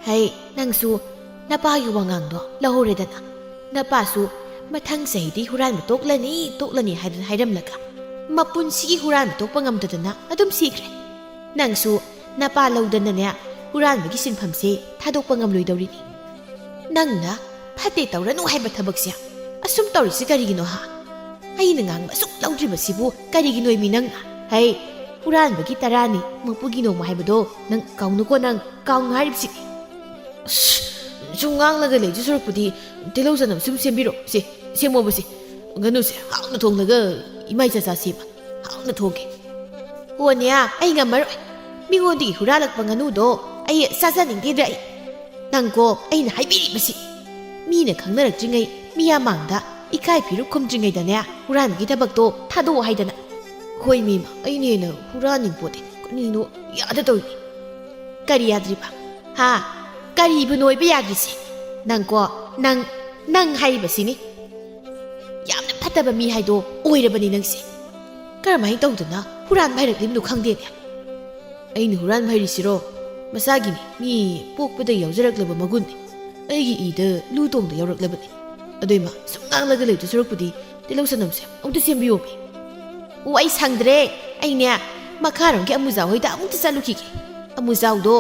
Hai nangsu napagi wangangdo lahoredana. Napasu mathang chahidi huranba toklani hairamlaga. Mapunsigi huranba tokpa ngamdadana adum sikre. Nangsu napa laudanane huranbagi sinphamse thadokpa ngamloidawrini. Nangna phate tawranu haiba thabakse asum tawrisi karigino ha. Aina ngang masuk laudribasibu karigino mi nangna. Hai huranbagi tarani mapugino mahaibado nang kaunuko nang kaung haribsi. Sungang laga leju sorpudi telausanam sum sembiro se semobasi nganu se hauna thonglaga imai chacha seba hauna thoge. Onya ai ngamar mingodi huralak panganu do ai saja ningdra ai nangko aina haibiri basi mina khangnarak jingai miya mangda ikai piru khumjingai dane huran gi tabak to thado haidana khoi mi ma aine na huran ning pote kanino yada toy kari yadriba ha kari bu noi be yagisi nangko nang haibasi ni yamna phataba mi haido oirabani nangsi karamai tawdana huran bhairak limnu khangde ne aina huran bhairi siro masagini mi pokpada yawjaraklaba magunni aigi ida ludongda yawraklabani adoima sumnanglaga leitu surukpudi telausanamse amta sembiyomi wai sangdre aine makharamki amujau hoida amta chalukhige amujaudo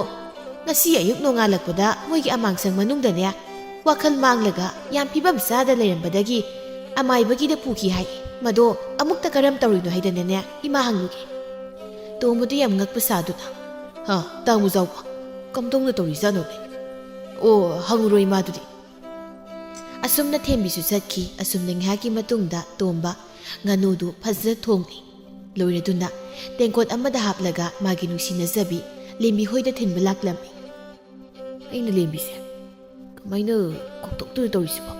ngasi ayuk nongalakpada moigi amangsang manungdane wakhal manglaga yam phibam sada leirambadagi amaibagida pukhi hai mado amukta karam tawrino haidanane ima hangluge tomudu yam ngakpa saduna ha tamujau kamdongna tawrisano o hanguroi madudi asumna thembisu sakhi asumna ngahaki matungda tomba nganudu phazza thongni loireduna tenkot amada haplaga magi nusinazabi lembi hoida thinba laklami aina lembise kamaina koktok tu tawisiba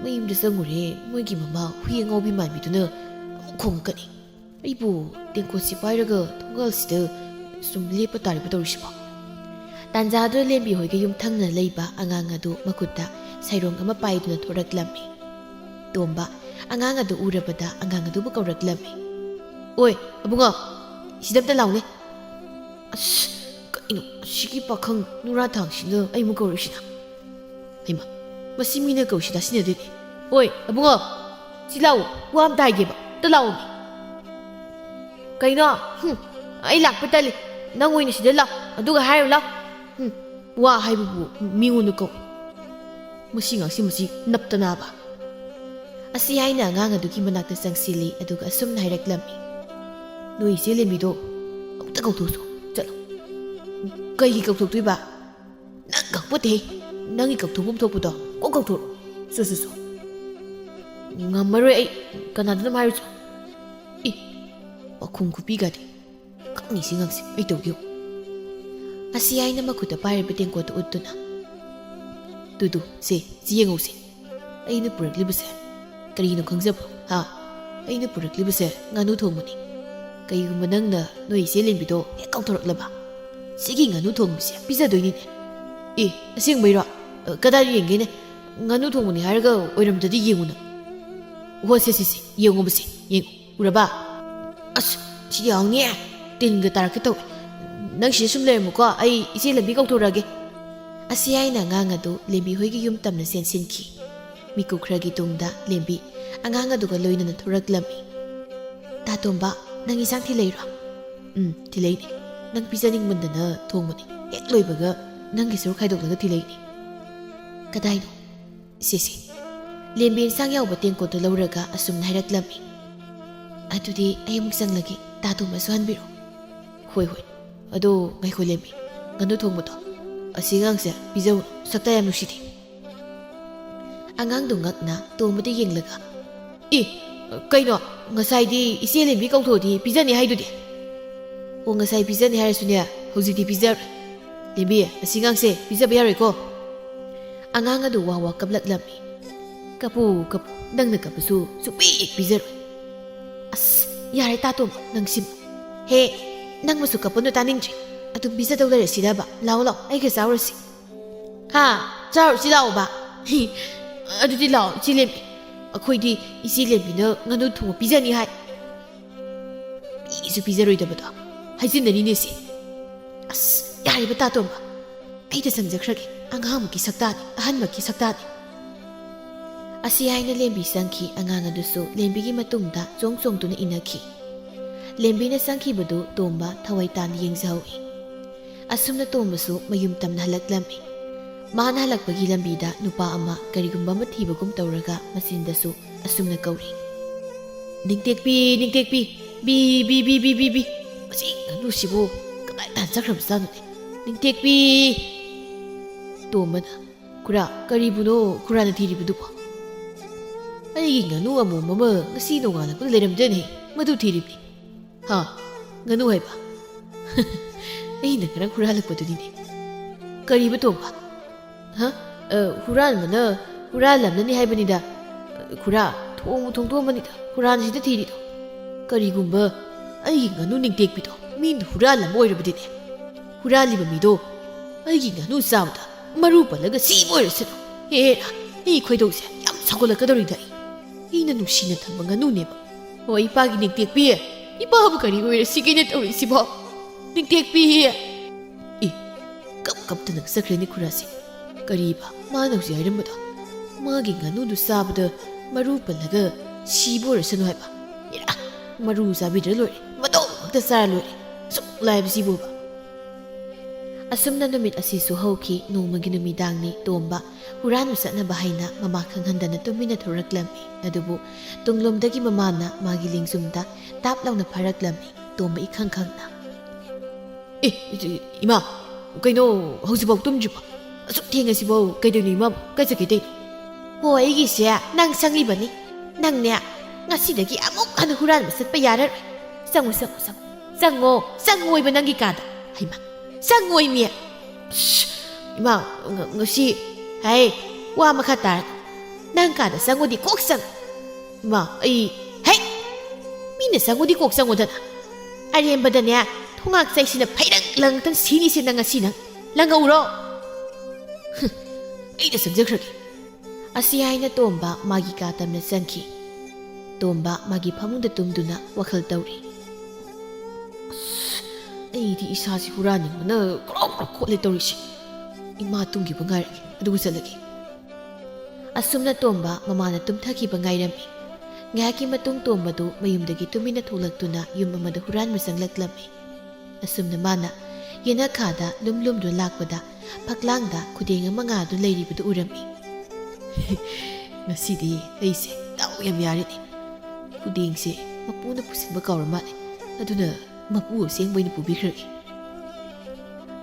mayimda sangure moigi mama hui ngaubi manbiduna khongkani aibu tenkot sipairaga thongal sida sum lepa tariba tawisiba tanjadra lembi hoiga yum thangna leiba angang adu makutta sairong ama paiduna thoraklami tomba angang adu urabada angang adu bakawraklami oi abunga sidamta laune as kaino sigi pakhang nura thangsina ai mukawrishina aima masimina kawshida sinade oi abunga silaw wam taigeba talaw kaino ai lakpa tali nang oina sida law aduga hairo law wa haibu mingun ko masingasi masi naptanaba asi haina ngang adugi manakta sangsili aduga asumna hairaklammi noi selemido amta kautoso chalo kai kauthoktuiba nang kakpote nang kauthobum thokpudo ko kauthor so ngamaro ai kanadana mairu I pakhung kupigadi kakni singangsi ai togyo asi aina makuta pare beteng ko to utuna tudu se jiengo se aina purak libase karino khangjab ha aina purak libase nganu thongmani kai gumanang na noi se lembido e kautorak laba sigi nganu thongmse pizza doini e asing baira kada yenge ne nganu thongmani harga oiram dadi yenguna wo se yengo base yengo uraba as si yangni tinga tarak to nang si sum le muko ai isi lembi kautorage asi aina ngang adu lembi hoigi yum tamna sensinki miku khragi tungda lembi angang adu ga loina na thoraklami tatomba nang isang thileira thileini nang pisaning mundana thongmani ek loibaga nang gisur khaidoklaga thileini kadai no sisi lembi sang yaw bateng ko to lauraga asum nairaklami adudi ayum sanglagi tatomba suhanbiro hoi ado ngai kholembi nganu thongmuto asingang se pizau sakta yam nushiti angang dungak na tomade yenglaga kaino ngasai di iselembi kauthodi pizani haidudi o ngasai pizani haisunya hojiti pizar lembi asingang se pizza bayaroi ko angang adu wawa kablaklammi kapu nangna kapusu supi pizar as yare tatom nangsim he nang masu kapono taningje atum bisa dawlar sidaba law ai ke sawrasi ha chaw silaw ba adu di law chilem akhoi di isi lembi na nganu thu bizani hai ꯄꯤꯁꯨ ꯄꯤꯖꯔꯣꯏꯗꯕꯗꯣ ꯍꯥꯏꯖꯤꯟꯅꯔꯤꯅꯦ ꯁꯤ ꯑꯁ ꯌꯥꯔꯤꯕ ꯇꯥꯇꯣꯝꯕ ꯑꯩꯗ ꯆꯪꯖꯈ꯭ꯔꯒꯦ ꯑꯉꯥꯡꯃꯛꯀꯤ ꯁꯛꯇꯥꯅꯤ ꯑꯍꯟꯃꯛꯀꯤ ꯁꯛꯇꯥꯅꯤ ꯑꯁꯤ ꯍꯥꯏꯅ ꯂꯦꯝꯕꯤ ꯆꯪꯈꯤ ꯑꯉꯥꯡ ꯑꯗꯨꯁꯨ ꯂꯦꯝꯕꯤꯒꯤ ꯃꯇꯨꯡꯗ ꯆꯣꯡ ꯆꯣꯡꯗꯨꯅ ꯏꯟꯅꯈꯤ ꯂꯦꯝꯕꯤꯅ ꯆꯪꯈꯤꯕꯗꯨ ꯇꯣꯝꯕ ꯊꯋꯥꯏ ꯇꯥꯅ ꯌꯦꯡꯖꯍꯧꯏ ꯑꯁꯨꯝꯅ ꯇꯣꯝꯕꯁꯨ ꯃꯌꯨꯝ ꯇꯝꯅ ꯍꯜꯂꯛꯂꯝꯃꯤ ꯃꯥꯅ ꯍꯜꯂꯛꯄꯒꯤ ꯂꯝꯕꯤꯗ ꯅꯨꯄꯥ ꯑꯃ ꯀꯔꯤꯒꯨꯝꯕ ꯑꯃ ꯊꯤꯕꯒꯨꯝ ꯇꯧꯔꯒ ꯃꯆꯤꯟꯗꯁꯨ ꯑꯁꯨꯝꯅ ꯀꯧꯔꯤ ꯅꯤꯡꯇꯦꯛꯄꯤ ꯅꯤꯡꯇꯦꯛꯄꯤ ꯕꯤ ꯕꯤ ꯕꯤ ꯕꯤ ꯕꯤ ꯕꯤ ꯃꯁꯤ ꯉꯥꯅꯨꯁꯤꯕꯨ ꯀꯗꯥꯏ ꯇꯥꯟꯖꯈ꯭ꯔꯕꯖꯥꯠꯅꯣꯅꯦ ꯅꯤꯡꯇꯦꯛꯄꯤ ꯇꯣꯝꯕꯅ ꯈꯨꯔꯥ ꯀꯔꯤꯕꯨꯅꯣ ꯈꯨꯔꯥꯅ ꯊꯤꯔꯤꯕꯗꯨꯕꯣ ꯑꯩꯒꯤ ꯉꯥꯅꯨ ꯑꯃꯣꯝ ꯑꯃ ꯉꯁꯤ ꯅꯣꯡꯉꯥꯜꯂꯛꯄꯗ ꯂꯩꯔꯝꯖꯅꯤ ꯃꯗꯨ ꯊꯤꯔꯤꯕꯅꯤ ꯍꯥ ꯉꯥꯅꯨ ꯍꯥꯏꯕ ꯑꯩꯅ ꯉꯔꯥꯡ ꯍꯨꯔꯥꯜꯂꯛꯄꯗꯨꯅꯤꯅꯦ ꯀꯔꯤꯕ ꯇꯣꯝꯕ ꯍꯥ ꯍꯨꯔꯥꯟꯕꯅ ꯍꯨꯔꯥꯜꯂꯝꯂꯅꯤ ꯍꯥꯏꯕꯅꯤꯗ ꯈꯨꯔꯥ ꯊꯣꯡꯗꯣꯛꯑꯝꯕꯅꯤꯗ ꯈꯨꯔꯥꯅ ꯁꯤꯗ ꯊꯤꯔꯤꯗꯣ ꯀꯔꯤꯒꯨꯝꯕ ꯑꯩꯒꯤ ꯉꯥꯅꯨ ꯅꯤꯡꯇꯦꯛꯄꯤꯗꯣ ꯃꯤꯅ ꯍꯨꯔꯥꯜꯂꯝꯕ ꯑꯣꯏꯔꯕꯗꯤꯅꯦ ꯍꯨꯔꯥꯜꯂꯤꯕ ꯃꯤꯗꯣ ꯑꯩꯒꯤ ꯉꯥꯅꯨ ꯆꯥꯕꯗ ꯃꯔꯨ ꯄꯜꯂꯒ ꯁꯤꯕ ꯑꯣꯏꯔꯁꯅꯨ ꯍꯦꯔꯥ ꯑꯩ ꯈꯣꯏꯗꯧꯁꯦ ꯌꯥꯝ ꯁꯥꯎꯒꯠꯂꯛꯀꯗꯧꯔꯤꯗ ꯑꯩꯅ ꯅꯨꯡꯁꯤꯅ ꯊꯝꯕ ꯉꯥꯅꯨꯅꯦꯕ ꯍꯣꯏ ꯏꯄꯥꯒꯤ ꯅꯤꯡꯇꯦꯛꯄꯤ ꯏꯄꯥꯕꯨ ꯀꯔꯤ ꯑꯣꯏꯔꯁꯤꯒꯦꯅ ꯇꯧꯔꯤꯁꯤꯕꯣ ꯅꯤꯡꯇꯦꯛꯄꯤ ꯏ ꯀꯞꯇꯅ ꯆꯠꯈ꯭ꯔꯦꯅꯦ ꯈꯨꯔꯥꯁꯤ ꯀꯔꯤꯕ ꯃꯥꯅ ꯍꯧꯖꯤꯛ ꯍꯥꯏꯔꯝꯕꯗꯣ ꯃꯥꯒꯤ ꯉꯥꯅꯨꯗꯨ ꯆꯥꯕꯗ ꯃꯔꯨ ꯄꯜꯂꯒ ꯁꯤꯕ ꯑꯣꯏꯔꯁꯅꯨ ꯍꯥꯏꯕ ꯏꯔꯥ ꯃꯔꯨ ꯆꯥꯕꯤꯗ꯭ꯔ ꯂꯣꯏꯔꯦ ꯃꯇꯣꯡ ꯈꯛꯇ ꯆꯥꯔ ꯂꯣꯏꯔꯦ ꯑꯁꯨꯛ ꯂꯥꯏꯕꯁꯤꯕꯨꯕ ꯑꯁꯨꯝꯅ ꯅꯨꯃꯤꯠ ꯑꯁꯤꯁꯨ ꯍꯧꯈꯤ ꯅꯣꯡꯃꯒꯤ ꯅꯨꯃꯤꯗꯥꯡꯅꯤ ꯇꯣꯝꯕ ꯍꯨꯔꯥꯟꯕ ꯆꯠꯅꯕ ꯍꯥꯏꯅ ꯃꯃꯥ ꯈꯪꯍꯟꯗꯅ ꯇꯨꯃꯤꯟꯅ ꯊꯣꯔꯛꯂꯝꯃꯤ ꯑꯗꯨꯕꯨ ꯇꯨꯡꯂꯣꯝꯗꯒꯤ ꯃꯃꯥꯅ ꯃꯥꯒꯤ ꯂꯦꯡꯖꯨꯝꯗ ꯇꯥꯞ ꯂꯥꯎꯅ ꯐꯥꯔꯛꯂꯝꯃꯤ ꯇꯣꯝꯕ ꯏꯈꯪ ꯈꯪꯅ ꯏꯃꯥ ꯀꯩꯅꯣ ꯍꯧꯖꯤꯛꯐꯥꯎ ꯇꯨꯝꯗ꯭ꯔꯤꯕꯣ ꯑꯁꯨꯛ ꯊꯦꯡꯉꯁꯤꯐꯥꯎ ꯀꯩꯗꯧꯅꯤ ꯏꯃꯥ ꯀꯥꯏ ꯆꯠꯀꯦ ꯇꯩꯅꯣ ꯍꯣ ꯑꯩꯒꯤꯁꯦ ꯅꯪ ꯆꯪꯂꯤꯕꯅꯤ ꯅꯪꯅꯦ ꯉꯁꯤꯗꯒꯤ ꯑꯃꯨꯛ ꯍꯟꯅ ꯍꯨꯔꯥꯟꯕ ꯆꯠꯄ ꯌꯥꯔꯔꯣꯏ ꯆꯪꯉꯣꯏꯕ ꯅꯪꯒꯤ ꯀꯥꯗ ꯍꯩꯃꯥ ꯆꯪꯉꯣꯏ ꯃꯤ ꯏꯃꯥ ꯉꯁꯤ ꯍꯥꯏ ꯋꯥ ꯃꯈꯥ ꯇꯥꯔꯅꯨ ꯅꯪ ꯀꯥꯗ ꯆꯪꯉꯣꯗꯤ ꯀꯣꯛ ꯆꯪꯉꯨ ꯏꯃꯥ ꯑꯩ ꯍꯩ ꯃꯤꯅ ꯆꯪꯉꯣꯗꯤ ꯀꯣꯛ ꯆꯪꯉꯨꯗꯅ ꯑꯔꯦꯝꯕꯗꯅꯦ ꯊꯣꯡꯉꯥꯛ ꯆꯩꯁꯤꯅ ꯐꯩꯔꯪ ꯂꯪꯇꯪ ꯁꯤꯔꯤꯁꯦ ꯅꯪ ꯉꯁꯤ ꯅꯪ ꯂꯪꯍꯧꯔꯣ ꯑꯩꯗ ꯆꯪꯖꯈ꯭ꯔꯒꯦ ꯑꯁꯤ ꯍꯥꯏꯅ ꯇꯣꯝꯕ ꯃꯥꯒꯤ ꯀꯥ ꯇꯝꯅ ꯆꯪꯈꯤ ꯇꯣꯝꯕ ꯃꯥꯒꯤ ꯐꯃꯨꯡꯗ ꯇꯨꯝꯗꯨꯅ ꯋꯥꯈꯜ ꯇꯧꯔꯤ ꯑꯩꯗꯤ ꯏꯁꯥꯁꯤ ꯍꯨꯔꯥꯟꯅꯤꯡꯕꯅ ꯀ꯭ꯔꯣꯛ ꯀ꯭ꯔꯣꯛ ꯈꯣꯠꯂꯦ ꯇꯧꯔꯤꯁꯦ ꯏꯃꯥ ꯇꯨꯝꯈꯤꯕ ꯉꯥꯏꯔꯒꯦ ꯑꯗꯨꯒ ꯆꯠꯂꯒꯦ ꯑꯁꯨꯝꯅ ꯇꯣꯝꯕ ꯃꯃꯥꯅ ꯇꯨꯝꯊꯈꯤꯕ ꯉꯥꯏꯔꯝꯃꯤ ꯉꯥꯏꯍꯥꯛꯀꯤ ꯃꯇꯨꯡ ꯇꯣꯝꯕꯗꯨ ꯃꯌꯨꯝꯗꯒꯤ ꯇꯨꯃꯤꯟꯅ ꯊꯣꯛꯂꯛꯇꯨꯅ ꯌꯨꯝ ꯑꯃꯗ ꯍꯨꯔꯥꯟꯕ ꯆꯪꯂꯛꯂꯝꯃꯤ ꯑꯁꯨꯝꯅ ꯃꯥꯅ ꯌꯦꯅꯈꯥꯗ ꯂꯨꯝ ꯂꯨꯝꯗꯨꯅ ꯂꯥꯛꯄꯗ ꯐꯛꯂꯥꯡꯗ ꯈꯨꯗꯦꯡ ꯑꯃ ꯉꯥꯗꯨ ꯂꯩꯔꯤꯕꯗꯨ ꯎꯔꯝꯃꯤ ꯉꯁꯤꯗꯤ ꯑꯩꯁꯦ ꯗꯥꯎ ꯌꯥꯝ ꯌꯥꯔꯦꯅꯦ ꯈꯨꯗꯦꯡꯁꯦ ꯃꯄꯨꯅ ꯄꯨꯁꯤꯟꯕ ꯀꯥꯎꯔ ꯃꯥꯜꯂꯦ ꯑꯗꯨꯅ ꯃꯄꯨ ꯑꯁꯦꯡꯕ ꯑꯣꯏꯅ ꯄꯨꯕꯤꯈ꯭ꯔꯒꯦ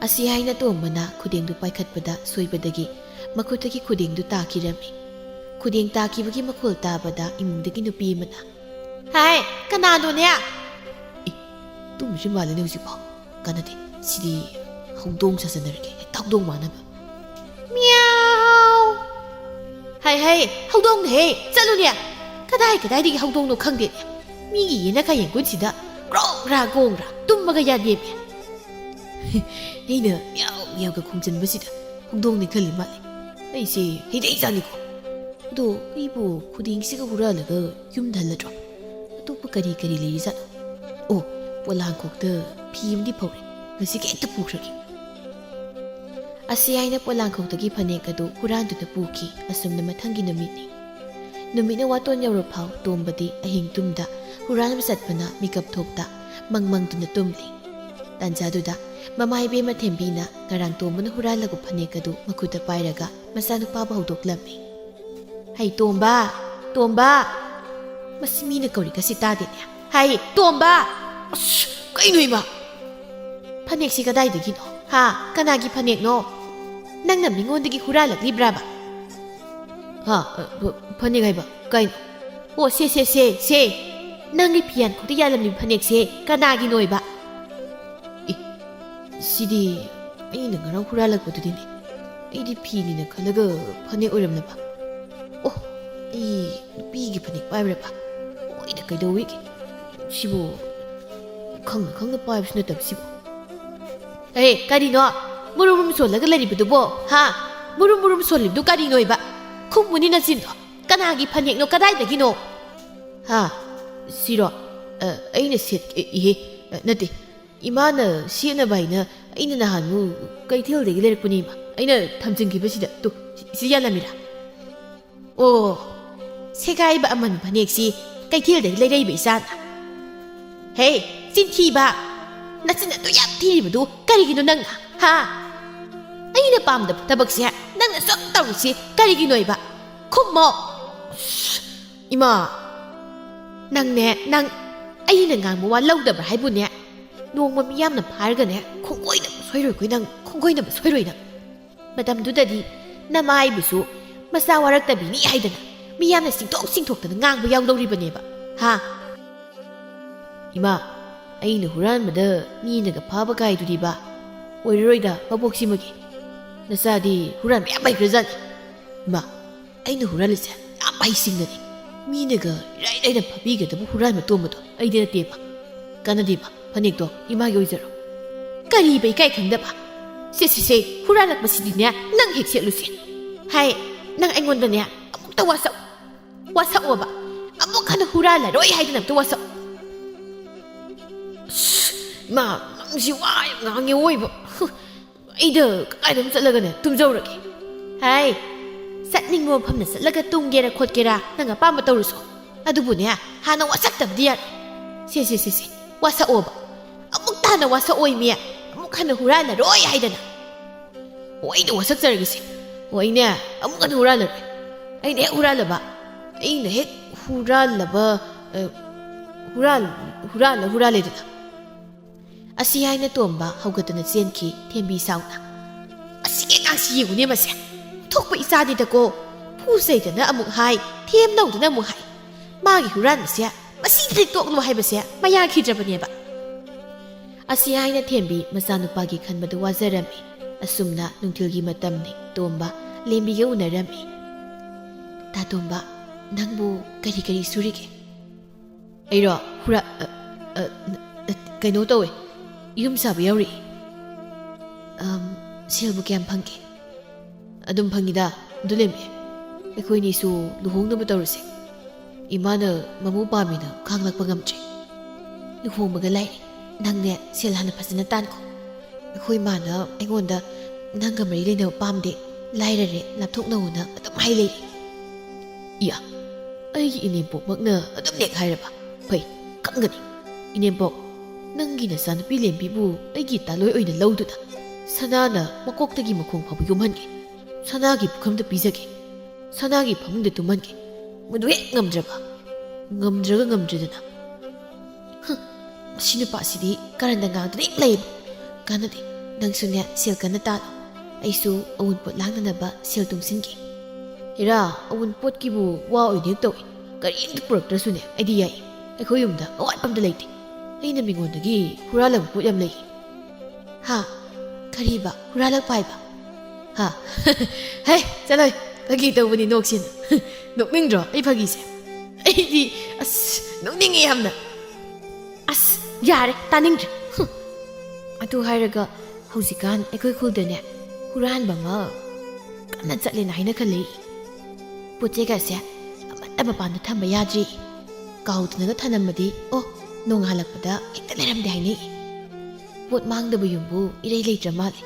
ꯑꯁꯤ ꯍꯥꯏꯅ ꯇꯣꯝꯕꯅ ꯈꯨꯗꯦꯡꯗꯨ ꯄꯥꯏꯈꯠꯄꯗ ꯁꯣꯏꯕꯗꯒꯤ ꯃꯈꯨꯠꯇꯒꯤ ꯈꯨꯗꯦꯡꯗꯨ ꯇꯥꯈꯤꯔꯝꯃꯤ ꯈꯨꯗꯦꯡ ꯇꯥꯈꯤꯕꯒꯤ ꯃꯈꯣꯜ ꯇꯥꯕꯗ ꯏꯃꯨꯡꯗꯒꯤ ꯅꯨꯄꯤ ꯑꯃꯅ ꯍꯥꯏ ꯀꯅꯥꯅꯣꯅꯦ ꯇꯨꯝꯃꯤꯁꯨ ꯃꯥꯜꯂꯦꯅꯦ ꯍꯧꯖꯤꯛꯐꯥꯎ ꯀꯥꯟꯅꯗꯦ ꯁꯤꯗꯤ ꯍꯧꯗꯣꯡ ꯁꯥꯖꯟꯅꯔꯒꯦ ꯍꯦꯛꯇ ꯍꯧꯗꯣꯡ ꯃꯥꯟꯅꯕ ꯃꯤꯌꯥꯎ ꯍꯥꯏ ꯍꯧꯗꯣꯡꯅꯦꯍꯦ ꯆꯠꯂꯨꯅꯦ ꯀꯗꯥꯏꯗꯒꯤ ꯍꯧꯗꯣꯡꯅꯣ ꯈꯪꯗꯦꯅꯦ ꯃꯤꯒꯤ ꯌꯦꯅꯈꯥ ꯌꯦꯡꯒꯨꯟꯁꯤꯗ ꯒ꯭ꯔꯣꯡꯒ꯭ꯔꯥ ꯒꯣꯡꯒ꯭ꯔꯥ ꯇꯨꯝꯃꯒ ꯌꯥꯗꯦꯃꯦ ꯑꯩꯅ ꯃꯤꯌꯥꯎ ꯃꯤꯌꯥꯎꯒ ꯈꯣꯡꯖꯤꯟꯕꯁꯤꯗ ꯍꯧꯗꯣꯡꯅꯤ ꯈꯜꯂꯤ ꯃꯥꯜꯂꯦ ꯑꯩꯁꯦ ꯍꯩꯗꯩꯖꯥꯠꯅꯤꯀꯣ ꯑꯗꯣ ꯑꯩꯕꯨ ꯈꯨꯗꯦꯡꯁꯤꯒ ꯍꯨꯔꯥꯜꯂꯒ ꯌꯨꯝꯗ ꯍꯜꯂꯗ꯭ꯔꯣ ꯑꯇꯣꯞꯄ ꯀꯔꯤ ꯂꯩꯔꯤꯖꯥꯠꯅꯣ ꯑꯣ ꯄꯣꯂꯥꯡꯈꯣꯛꯇ ꯐꯤ ꯑꯃꯗꯤ ꯐꯧꯔꯦ ꯉꯁꯤꯒꯤ ꯍꯦꯛꯇ ꯄꯨꯈ꯭ꯔꯒꯦ ꯑꯁꯤ ꯍꯥꯏꯅ ꯄꯣꯂꯥꯡꯈꯣꯛꯇꯒꯤ ꯐꯅꯦꯛ ꯑꯗꯨ ꯍꯨꯔꯥꯟꯗꯨꯅ ꯄꯨꯈꯤ ꯑꯁꯨꯝꯅ ꯃꯊꯪꯒꯤ ꯅꯨꯃꯤꯠꯅꯤ ꯅꯨꯃꯤꯠꯅ ꯋꯥꯇꯣꯟ ꯌꯧꯔꯐꯥꯎ ꯇꯣꯝꯕꯗꯤ ꯑꯍꯤꯡ ꯇꯨꯝꯗ ꯍꯨꯔꯥꯟꯕ ꯆꯠꯄꯅ ꯃꯤꯀꯞ ꯊꯣꯛꯇ ꯃꯪꯗꯨꯅ ꯇꯨꯝꯂꯤ ꯇꯥꯟꯖꯥꯗꯨꯗ ꯃꯃꯥ ꯏꯕꯦꯝꯃ ꯊꯦꯝꯕꯤꯅ ꯉꯔꯥꯡ ꯇꯣꯝꯕꯅ ꯍꯨꯔꯥꯜꯂꯒ ꯐꯅꯦꯛ ꯑꯗꯨ ꯃꯈꯨꯠꯇ ꯄꯥꯏꯔꯒ ꯃꯆꯥꯅꯨꯄꯥꯕꯨ ꯍꯧꯗꯣꯛꯂꯝꯃꯤ ꯍꯩ ꯇꯣꯝꯕ ꯃꯁꯤ ꯃꯤꯅ ꯀꯧꯔꯤꯒꯁꯤ ꯇꯥꯗꯦꯅꯦ ꯍꯩ ꯇꯣꯝꯕ ꯑꯁ ꯀꯩꯅꯣ ꯏꯃꯥ ꯐꯅꯦꯛꯁꯤ ꯀꯗꯥꯏꯗꯒꯤꯅꯣ ꯍꯥ ꯀꯅꯥꯒꯤ ꯐꯅꯦꯛꯅꯣ ꯅꯪꯅ ꯃꯤꯉꯣꯟꯗꯒꯤ ꯍꯨꯔꯥꯜꯂꯛꯂꯤꯕ꯭ꯔꯥꯕ ꯍꯥ ꯐꯅꯦꯛ ꯍꯥꯏꯕ ꯀꯩꯅꯣ ꯑꯣ ꯁꯦ ꯅꯪꯒꯤ ꯐꯤꯌꯥꯟꯈꯣꯛꯇ ꯌꯥꯜꯂꯝꯂꯤꯕ ꯐꯅꯦꯛꯁꯦ ꯀꯅꯥꯒꯤꯅꯣꯏꯕ ꯁꯤꯗꯤ ꯑꯩꯅ ꯉꯔꯥꯡ ꯍꯨꯔꯥꯜꯂꯛꯄꯗꯨꯗꯤꯅꯦ ꯑꯩꯗꯤ ꯐꯤꯅꯤꯅ ꯈꯜꯂꯒ ꯐꯅꯦꯛ ꯑꯣꯏꯔꯝꯂꯕ ꯑꯣ ꯑꯩ ꯅꯨꯄꯤꯒꯤ ꯐꯅꯦꯛ ꯄꯥꯏꯕ꯭ꯔꯕ ꯍꯣꯏꯗ ꯀꯩꯗꯧꯋꯤꯒꯦ ꯁꯤꯕꯨ ꯈꯪꯅ ꯄꯥꯏꯕꯁꯨ ꯅꯠꯇꯕ ꯁꯤꯕꯨ ꯀꯔꯤꯅꯣ ꯃꯨꯔꯨꯝ ꯁꯣꯜꯂꯒ ꯂꯩꯔꯤꯕꯗꯨꯕꯣ ꯍꯥ ꯃꯨꯔꯨꯝ ꯁꯣꯜꯂꯤꯕꯗꯨ ꯀꯔꯤꯅꯣꯏꯕ ꯈꯨꯝꯃꯨꯅꯤ ꯅꯆꯤꯟꯗꯣ ꯀꯅꯥꯒꯤ ꯐꯅꯦꯛꯅꯣ ꯀꯗꯥꯏꯗꯒꯤꯅꯣ ꯍꯥ ꯁꯤꯔꯣ ꯑꯩꯅ ꯁꯦꯠꯏꯍꯦ ꯅꯠꯇꯦ ꯏꯃꯥꯅ ꯁꯦꯠꯅꯕ ꯍꯥꯏꯅ ꯑꯩꯅ ꯅꯍꯥꯟꯃꯨ ꯀꯩꯊꯦꯜꯗꯒꯤ ꯂꯩꯔꯛꯄꯅꯤ ꯏꯃꯥ ꯑꯩꯅ ꯊꯝꯖꯤꯟꯈꯤꯕꯁꯤꯗ ꯇꯨ ꯁꯤ ꯌꯥꯜꯂꯝꯃꯤꯔꯥ ꯑꯣ ꯁꯦꯒꯥꯏꯕ ꯑꯃꯟ ꯐꯅꯦꯛꯁꯤ ꯀꯩꯊꯦꯜꯗꯒꯤ ꯂꯩꯔꯛꯏꯕ ꯏꯆꯥꯅ ꯍꯦ ꯆꯤꯟꯊꯤꯕ ꯅꯆꯤꯟ ꯑꯗꯨ ꯌꯥꯝ ꯊꯤꯔꯤꯕꯗꯨ ꯀꯔꯤꯒꯤꯅꯣ ꯅꯪꯅ ꯍꯥ ꯑꯩꯅ ꯄꯥꯝꯗꯕ ꯊꯕꯛꯁꯦ ꯅꯪꯅ ꯁꯨꯝ ꯇꯧꯔꯤꯁꯤ ꯀꯔꯤꯒꯤꯅꯣꯏꯕ ꯈꯨꯝꯃꯣ ꯏꯃꯥ ꯅꯪꯅꯦ ꯅꯪ ꯑꯩꯅ ꯉꯥꯡꯕ ꯋꯥ ꯂꯧꯗꯕ꯭ꯔꯥ ꯍꯥꯏꯕꯨꯅꯦ ꯅꯣꯡꯃ ꯃꯤ ꯌꯥꯝꯅ ꯐꯥꯔꯒꯅꯦ ꯈꯣꯡꯒꯣꯏꯅꯕ ꯁꯣꯏꯔꯣꯏꯀꯣ ꯅꯪ ꯈꯣꯡꯒꯣꯏꯅꯕ ꯁꯣꯏꯔꯣꯏ ꯅꯪ ꯃꯇꯝꯗꯨꯗꯗꯤ ꯅꯃꯥ ꯑꯩꯕꯨꯁꯨ ꯃꯆꯥ ꯋꯥꯔꯛꯇꯕꯤꯅꯤ ꯍꯥꯏꯗꯅ ꯃꯤ ꯌꯥꯝꯅ ꯆꯤꯡꯊꯣꯛꯇꯅ ꯉꯥꯡꯕ ꯌꯥꯎꯗꯧꯔꯤꯕꯅꯦꯕ ꯍꯥ ꯏꯃꯥ ꯑꯩꯅ ꯍꯨꯔꯥꯟꯕꯗ ꯃꯤꯅꯒ ꯐꯥꯕ ꯀꯥꯏꯗꯨꯗꯤꯕ ꯑꯣꯏꯔꯔꯣꯏꯗ ꯃꯕꯣꯛꯁꯤꯃꯒꯤ ꯅꯆꯥꯗꯤ ꯍꯨꯔꯥꯟꯕ ꯌꯥꯝ ꯍꯩꯈ꯭ꯔꯖꯥꯠꯅꯤ ꯏꯃꯥ ꯑꯩꯅ ꯍꯨꯔꯥꯜꯂꯤꯁꯦ ꯌꯥꯝ ꯍꯩꯁꯤꯡꯅꯅꯤ ꯃꯤꯅꯒ ꯏꯔꯥꯏ ꯂꯥꯏꯅ ꯐꯥꯕꯤꯒꯗꯕ ꯍꯨꯔꯥꯟꯕ ꯇꯣꯝꯕꯗꯣ ꯑꯩꯗꯤ ꯅꯠꯇꯦꯕ ꯀꯥꯟꯅꯗꯦꯕ ꯐꯅꯦꯛꯇꯣ ꯏꯃꯥꯒꯤ ꯑꯣꯏꯖꯔꯣ ꯀꯔꯤꯕ ꯏꯀꯥꯏ ꯈꯪꯗꯕ ꯁꯦ ꯍꯨꯔꯥꯜꯂꯛꯄꯁꯤꯗꯤꯅꯦ ꯅꯪ ꯍꯦꯛ ꯁꯦꯠꯂꯨꯁꯤ ꯍꯥꯏ ꯅꯪ ꯑꯩꯉꯣꯟꯗꯅꯦ ꯑꯃꯨꯛꯇ ꯋꯥꯁꯛꯑꯣꯕ ꯑꯃꯨꯛ ꯍꯟꯅ ꯍꯨꯔꯥꯜꯂꯔꯣꯏ ꯍꯥꯏꯗꯅ ꯑꯝꯇ ꯋꯥꯁꯛ ꯏꯃꯥ ꯅꯪꯁꯤ ꯋꯥ ꯌꯥꯝ ꯉꯥꯡꯉꯦ ꯑꯣꯏꯕ ꯑꯩꯗ ꯀꯗꯥꯏꯗ ꯆꯠꯂꯒꯅꯦ ꯇꯨꯝꯖꯧꯔꯒꯦ ꯍꯥꯏ ꯆꯠꯅꯤꯡꯕ ꯃꯐꯝꯗ ꯆꯠꯂꯒ ꯇꯨꯝꯒꯦꯔꯥ ꯈꯣꯠꯀꯦꯔꯥ ꯅꯪ ꯑꯄꯥꯝꯕ ꯇꯧꯔꯨꯁꯨ ꯑꯗꯨꯕꯨꯅꯦ ꯍꯥꯟꯅ ꯋꯥꯁꯛꯇꯕꯗꯤ ꯌꯥꯔꯦ ꯁꯦ ꯋꯥꯁꯛꯑꯣꯕ ꯑꯃꯨꯛꯇ ꯍꯟꯅ ꯋꯥꯁꯛꯑꯣꯏꯃꯤ ꯑꯃꯨꯛ ꯍꯟꯅ ꯍꯨꯔꯥꯜꯂꯔꯣꯏ ꯍꯥꯏꯗꯅ ꯑꯣ ꯑꯩꯅ ꯋꯥꯁꯛꯆꯔꯒꯦꯁꯦ ꯑꯣ ꯑꯩꯅꯦ ꯑꯃꯨꯛ ꯍꯟꯅ ꯍꯨꯔꯥꯜꯂꯔꯣꯏ ꯑꯩꯅ ꯍꯦꯛ ꯍꯨꯔꯥꯜꯂꯦꯗꯅ ꯑꯁꯤ ꯍꯥꯏꯅ ꯇꯣꯝꯕ ꯍꯧꯒꯠꯇꯨꯅ ꯆꯦꯟꯈꯤ ꯊꯦꯝꯕꯤ ꯁꯥꯎꯅ ꯑꯁꯤꯒꯤ ꯑꯉꯥꯡꯁꯤ ꯌꯦꯡꯉꯨꯅꯦ ꯃꯁꯦ ꯊꯣꯛꯄ ꯏꯆꯥꯗꯤꯗꯀꯣ ꯐꯨꯆꯩꯗꯅ ꯑꯃꯨꯛ ꯍꯥꯏ ꯊꯦꯝꯅꯧꯗꯅ ꯑꯃꯨꯛ ꯍꯥꯏ ꯃꯥꯒꯤ ꯍꯨꯔꯥꯟꯕꯁꯦ ꯃꯁꯤꯗꯩ ꯇꯣꯛꯅꯕ ꯍꯥꯏꯕꯁꯦ ꯃꯌꯥꯈꯤꯗ꯭ꯔꯕꯅꯦꯕ ꯑꯁꯤ ꯍꯥꯏꯅ ꯊꯦꯝꯕꯤ ꯃꯆꯥꯅꯨꯄꯥꯒꯤ ꯈꯟꯕꯗ ꯋꯥꯖꯔꯝꯃꯤ ꯑꯁꯨꯝꯅ ꯅꯨꯡꯊꯤꯜꯒꯤ ꯃꯇꯝꯅꯤ ꯇꯣꯝꯕ ꯂꯦꯝꯕꯤꯒ ꯎꯅꯔꯝꯃꯤ ꯇꯥ ꯇꯣꯝꯕ ꯅꯪꯕꯨ ꯀꯔꯤ ꯁꯨꯔꯤꯒꯦ ꯑꯩꯔꯣ ꯀꯩꯅꯣ ꯇꯧꯋꯦ ꯌꯨꯝ ꯁꯥꯕ ꯌꯥꯎꯔꯛꯏ ꯁꯦꯜꯕꯨ ꯀꯌꯥꯝ ꯐꯪꯒꯦ ꯑꯗꯨꯝ ꯐꯪꯉꯤꯗ ꯑꯗꯨ ꯂꯦꯝꯃꯦ ꯑꯩꯈꯣꯏꯅꯤꯁꯨ ꯂꯨꯍꯣꯡꯅꯕ ꯇꯧꯔꯁꯦ ꯏꯃꯥꯅ ꯃꯃꯧ ꯄꯥꯝꯃꯤꯅ ꯈꯥꯡꯂꯛꯄ ꯉꯝꯗ꯭ꯔꯦ ꯂꯨꯍꯣꯡꯕꯒ ꯂꯥꯏꯔꯤ ꯅꯪꯅꯦ ꯁꯦꯜ ꯍꯥꯟꯅ ꯐꯖꯅ ꯇꯥꯟꯈꯣ ꯑꯩꯈꯣꯏ ꯃꯥꯅ ꯑꯩꯉꯣꯟꯗ ꯅꯪꯒ ꯃꯔꯤ ꯂꯩꯅꯕ ꯄꯥꯝꯗꯦ ꯂꯥꯏꯔꯔꯦ ꯂꯥꯞꯊꯣꯛꯅꯧꯅ ꯑꯗꯨꯝ ꯍꯥꯏ ꯂꯩꯔꯤ ꯏꯌꯥ ꯑꯩꯒꯤ ꯏꯅꯦꯝꯄꯣꯛꯃꯛꯅ ꯑꯗꯨꯝ ꯅꯦꯛ ꯍꯥꯏꯔꯕ ꯐꯩ ꯈꯪꯒꯅꯤ ꯏꯅꯦꯝꯄꯣꯛ ꯅꯪꯒꯤ ꯅꯆꯥꯅꯨꯄꯤ ꯂꯦꯝꯕꯤꯕꯨ ꯑꯩꯒꯤ ꯇꯥꯂꯣꯏ ꯑꯣꯏꯅ ꯂꯧꯗꯨꯅ ꯁꯅꯥꯅ ꯃꯀꯣꯛꯇꯒꯤ ꯃꯈꯣꯡ ꯐꯥꯎꯕ ꯌꯣꯝꯍꯟꯒꯦ ꯁꯅꯥꯒꯤ ꯄꯨꯈꯝꯗ ꯄꯤꯖꯒꯦ ꯁꯅꯥꯒꯤ ꯐꯃꯨꯡꯗ ꯇꯨꯝꯍꯟꯒꯦ ꯃꯗꯨ ꯍꯦꯛ ꯉꯝꯗ꯭ꯔꯗꯅ ꯃꯁꯤ ꯅꯨꯄꯥꯁꯤꯗꯤ ꯀꯔꯟꯗ ꯉꯥꯡꯗꯨꯅ ꯍꯦꯛ ꯂꯩꯌꯦꯕ ꯀꯥꯟꯅꯗꯦ ꯅꯪꯁꯨꯅꯦ ꯁꯦꯜ ꯀꯟꯅ ꯇꯥꯜꯂꯣ ꯑꯩꯁꯨ ꯑꯎꯟꯄꯣꯠ ꯂꯥꯡꯅꯅꯕ ꯁꯦꯜ ꯇꯨꯡꯁꯤꯟꯒꯦ ꯍꯦꯔꯥ ꯑꯎꯟꯄꯣꯠꯀꯤꯕꯨ ꯋꯥ ꯑꯣꯏꯅ ꯍꯦꯛ ꯇꯧꯏ ꯀꯔꯤꯝꯇ ꯄꯨꯔꯛꯇ꯭ꯔꯁꯨꯅꯦ ꯑꯩꯗꯤ ꯌꯥꯏ ꯑꯩꯈꯣꯏ ꯌꯨꯝꯗ ꯑꯋꯥꯠꯄ ꯑꯝꯇ ꯂꯩꯇꯦ ꯑꯩꯅ ꯃꯤꯉꯣꯟꯗꯒꯤ ꯍꯨꯔꯥꯜꯂꯕ ꯄꯣꯠ ꯌꯥꯝ ꯂꯩ ꯍꯥ ꯀꯔꯤꯕ ꯍꯨꯔꯥꯜꯂꯛꯄ ꯍꯥꯏꯕ ꯍꯥ ꯍꯦ ꯆꯠꯂꯣꯏ ꯐꯥꯒꯤ ꯇꯧꯕꯅꯤ ꯅꯣꯛꯁꯤꯅ ꯅꯣꯛꯅꯤꯡꯗ꯭ꯔꯣ ꯑꯩ ꯐꯥꯒꯤꯁꯦ ꯑꯩꯗꯤ ꯅꯣꯛꯅꯤꯡꯉꯤ ꯌꯥꯝꯅ ꯌꯥꯔꯦ ꯇꯥꯅꯤꯡꯗ꯭ꯔꯦ ꯑꯗꯨ ꯍꯥꯏꯔꯒ ꯍꯧꯖꯤꯛꯀꯥꯟ ꯑꯩꯈꯣꯏ ꯈꯨꯜꯗꯅꯦ ꯍꯨꯔꯥꯟꯕ ꯑꯃ ꯀꯟꯅ ꯆꯠꯂꯦꯅ ꯍꯥꯏꯅ ꯈꯜꯂꯤ ꯄꯣꯠ ꯆꯩꯒꯁꯦ ꯑꯃꯠꯇ ꯃꯄꯥꯟꯗ ꯊꯝꯕ ꯌꯥꯗ꯭ꯔꯤ ꯀꯥꯎꯗꯅꯒ ꯊꯅꯝꯃꯗꯤ ꯅꯣꯡꯉꯥꯜꯂꯛꯄꯗ ꯍꯦꯛꯇ ꯂꯩꯔꯝꯗꯦ ꯍꯥꯏꯅꯩ ꯄꯣꯠ ꯃꯥꯡꯗꯕ ꯌꯨꯝꯕꯨ ꯏꯔꯩ ꯂꯩꯇ꯭ꯔ ꯃꯥꯜꯂꯦ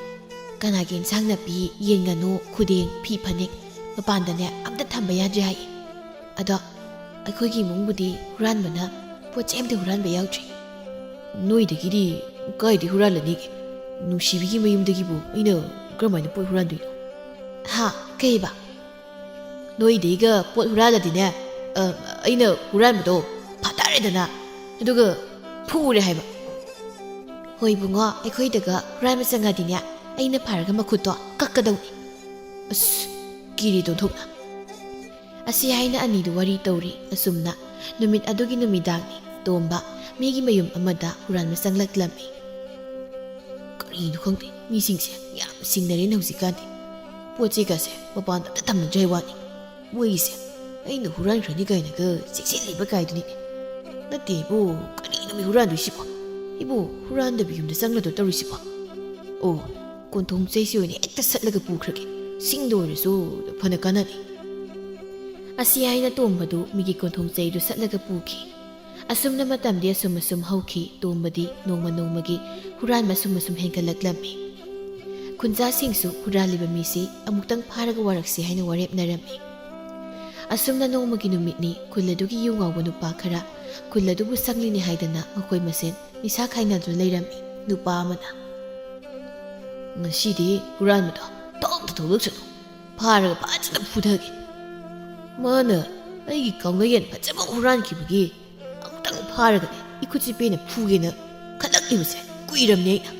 ꯀꯅꯥꯒꯤ ꯏꯟꯁꯥꯡ ꯅꯥꯄꯤ ꯌꯦꯟ ꯉꯥꯅꯨ ꯈꯨꯗꯦꯡ ꯐꯤ ꯐꯅꯦꯛ ꯃꯄꯥꯟꯗꯅꯦ ꯑꯝꯇ ꯊꯝꯕ ꯌꯥꯗ꯭ꯔꯦ ꯍꯥꯏ ꯑꯗꯣ ꯑꯩꯈꯣꯏꯒꯤ ꯏꯃꯨꯡꯕꯨꯗꯤ ꯍꯨꯔꯥꯟꯕꯅ ꯄꯣꯠ ꯆꯩ ꯑꯝꯇ ꯍꯨꯔꯥꯟꯕ ꯌꯥꯎꯗ꯭ꯔꯤ ꯅꯣꯏꯗꯒꯤꯗꯤ ꯀꯥꯏꯗꯤ ꯍꯨꯔꯥꯜꯂꯅꯤꯒꯦ ꯅꯨꯡꯁꯤꯕꯤꯒꯤ ꯃꯌꯨꯝꯗꯒꯤꯕꯨ ꯑꯩꯅ ꯀꯔꯝꯍꯥꯏꯅ ꯄꯣꯠ ꯍꯨꯔꯥꯟꯗꯣꯏꯅꯣ ꯍꯥ ꯀꯩꯕ ꯅꯣꯏꯗꯩꯒ ꯄꯣꯠ ꯍꯨꯔꯥꯜꯂꯗꯤꯅꯦ ꯑꯩꯅ ꯍꯨꯔꯥꯟꯕꯗꯣ ꯐꯥꯊꯔꯦꯗꯅ ꯑꯗꯨꯒ ꯐꯨꯔꯦ ꯍꯥꯏꯕ ꯍꯣꯏ ꯏꯕꯨꯡꯉꯣ ꯑꯩꯈꯣꯏꯗꯒ ꯍꯨꯔꯥꯟꯕ ꯆꯪꯉꯗꯤꯅꯦ ꯑꯩꯅ ꯐꯥꯔꯒ ꯃꯈꯨꯠꯇꯣ ꯀꯛꯀꯗꯧꯅꯤ ꯀꯤꯔꯤ ꯇꯣꯟꯊꯣꯛꯅ ꯑꯁꯤ ꯍꯥꯏꯅ ꯑꯅꯤꯗꯨ ꯋꯥꯔꯤ ꯇꯧꯔꯤ ꯑꯁꯨꯝꯅ ꯅꯨꯃꯤꯠ ꯑꯗꯨꯒꯤ ꯅꯨꯃꯤꯗꯥꯡꯅꯤ ꯇꯣꯝꯕ ꯃꯤꯒꯤ ꯃꯌꯨꯝ ꯑꯃꯗ ꯍꯨꯔꯥꯟꯕ ꯆꯪꯂꯛꯂꯝꯃꯤ ꯀꯔꯤꯅꯣ ꯈꯪꯗꯦ ꯃꯤꯁꯤꯡꯁꯦ ꯌꯥꯝ ꯁꯤꯡꯅꯔꯦꯅ ꯍꯧꯖꯤꯛꯀꯥꯟꯗꯤ ꯄꯣꯠ ꯆꯩꯒꯁꯦ ꯃꯄꯥꯟꯗ ꯑꯝꯇ ꯊꯝꯅꯗ꯭ꯔꯦ ꯋꯥꯅꯤ ꯃꯣꯏꯒꯤꯁꯦ ꯑꯩꯅ ꯍꯨꯔꯥꯟꯈ꯭ꯔꯅꯤ ꯀꯥꯏꯅꯒ ꯆꯦꯛꯁꯤꯜꯂꯤꯕ ꯀꯥꯏꯗꯨꯅꯤꯅꯦ ꯅꯠꯇꯦ ꯏꯕꯨ ꯀꯔꯤꯅꯣ ꯃꯤ ꯍꯨꯔꯥꯟꯗꯣꯏꯁꯤꯕꯣ ꯏꯕꯨ ꯍꯨꯔꯥꯟꯗꯕꯤ ꯌꯨꯝꯗ ꯆꯪꯂꯗꯣ ꯇꯧꯔꯤꯁꯤꯕꯣ ꯑꯣ ꯀꯣꯟꯊꯣꯡ ꯆꯩꯁꯤ ꯑꯣꯏꯅ ꯍꯦꯛꯇ ꯁꯠꯂꯒ ꯄꯨꯈ꯭ꯔꯒꯦ ꯁꯤꯡꯗ ꯑꯣꯏꯔꯁꯨ ꯐꯅ ꯀꯥꯟꯅꯅꯤ ꯑꯁꯤ ꯍꯥꯏꯅ ꯇꯣꯝꯕꯗꯨ ꯃꯤꯒꯤ ꯀꯣꯟꯊꯣꯡ ꯆꯩꯗꯨ ꯁꯠꯂꯒ ꯄꯨꯈꯤ ꯑꯁꯨꯝꯅ ꯃꯇꯝꯗꯤ ꯑꯁꯨꯝ ꯍꯧꯈꯤ ꯇꯣꯝꯕꯗꯤ ꯅꯣꯡꯃ ꯅꯣꯡꯃꯒꯤ ꯍꯨꯔꯥꯟꯕ ꯑꯁꯨꯝ ꯍꯦꯟꯒꯠꯂꯛꯂꯝꯃꯤ ꯈꯨꯟꯖꯥꯁꯤꯡꯁꯨ ꯍꯨꯔꯥꯜꯂꯤꯕ ꯃꯤꯁꯤ ꯑꯃꯨꯛꯇꯪ ꯐꯥꯔꯒ ꯋꯥꯔꯛꯁꯤ ꯍꯥꯏꯅ ꯋꯥꯔꯦꯞꯅꯔꯝꯃꯤ ꯑꯁꯨꯝꯅ ꯅꯣꯡꯃꯒꯤ ꯅꯨꯃꯤꯠꯅꯤ ꯈꯨꯜ ꯑꯗꯨꯒꯤ ꯌꯨ ꯉꯥꯎꯕ ꯅꯨꯄꯥ ꯈꯔ ꯈꯨꯜ ꯑꯗꯨꯕꯨ ꯁꯪꯂꯤꯅꯤ ꯍꯥꯏꯗꯅ ꯃꯈꯣꯏ ꯃꯁꯦꯟ ꯅꯤꯁꯥ ꯈꯥꯏꯅꯗꯨꯅ ꯂꯩꯔꯝꯃꯤ ꯅꯨꯄꯥ ꯑꯃꯅ ꯉꯁꯤꯗꯤ ꯍꯨꯔꯥꯟꯕꯗꯣ ꯇꯣꯛꯇ ꯊꯣꯛꯂꯛꯁꯅꯨ ꯐꯥꯔꯒ ꯐꯖꯅ ꯐꯨꯊꯒꯦ ꯃꯥꯅ ꯑꯩꯒꯤ ꯀꯥꯎꯅꯌꯦꯟ ꯐꯖꯕ ꯍꯨꯔꯥꯟꯈꯤꯕꯒꯤ ꯑꯃꯨꯛꯇꯪ ꯐꯥꯔꯒꯅꯦ ꯏꯈꯨꯠꯁꯤ ꯄꯦꯅ ꯐꯨꯒꯦꯅ ꯈꯜꯂꯛꯂꯤꯕꯁꯦ ꯀꯨꯏꯔꯝꯅꯦ ꯑꯩꯅ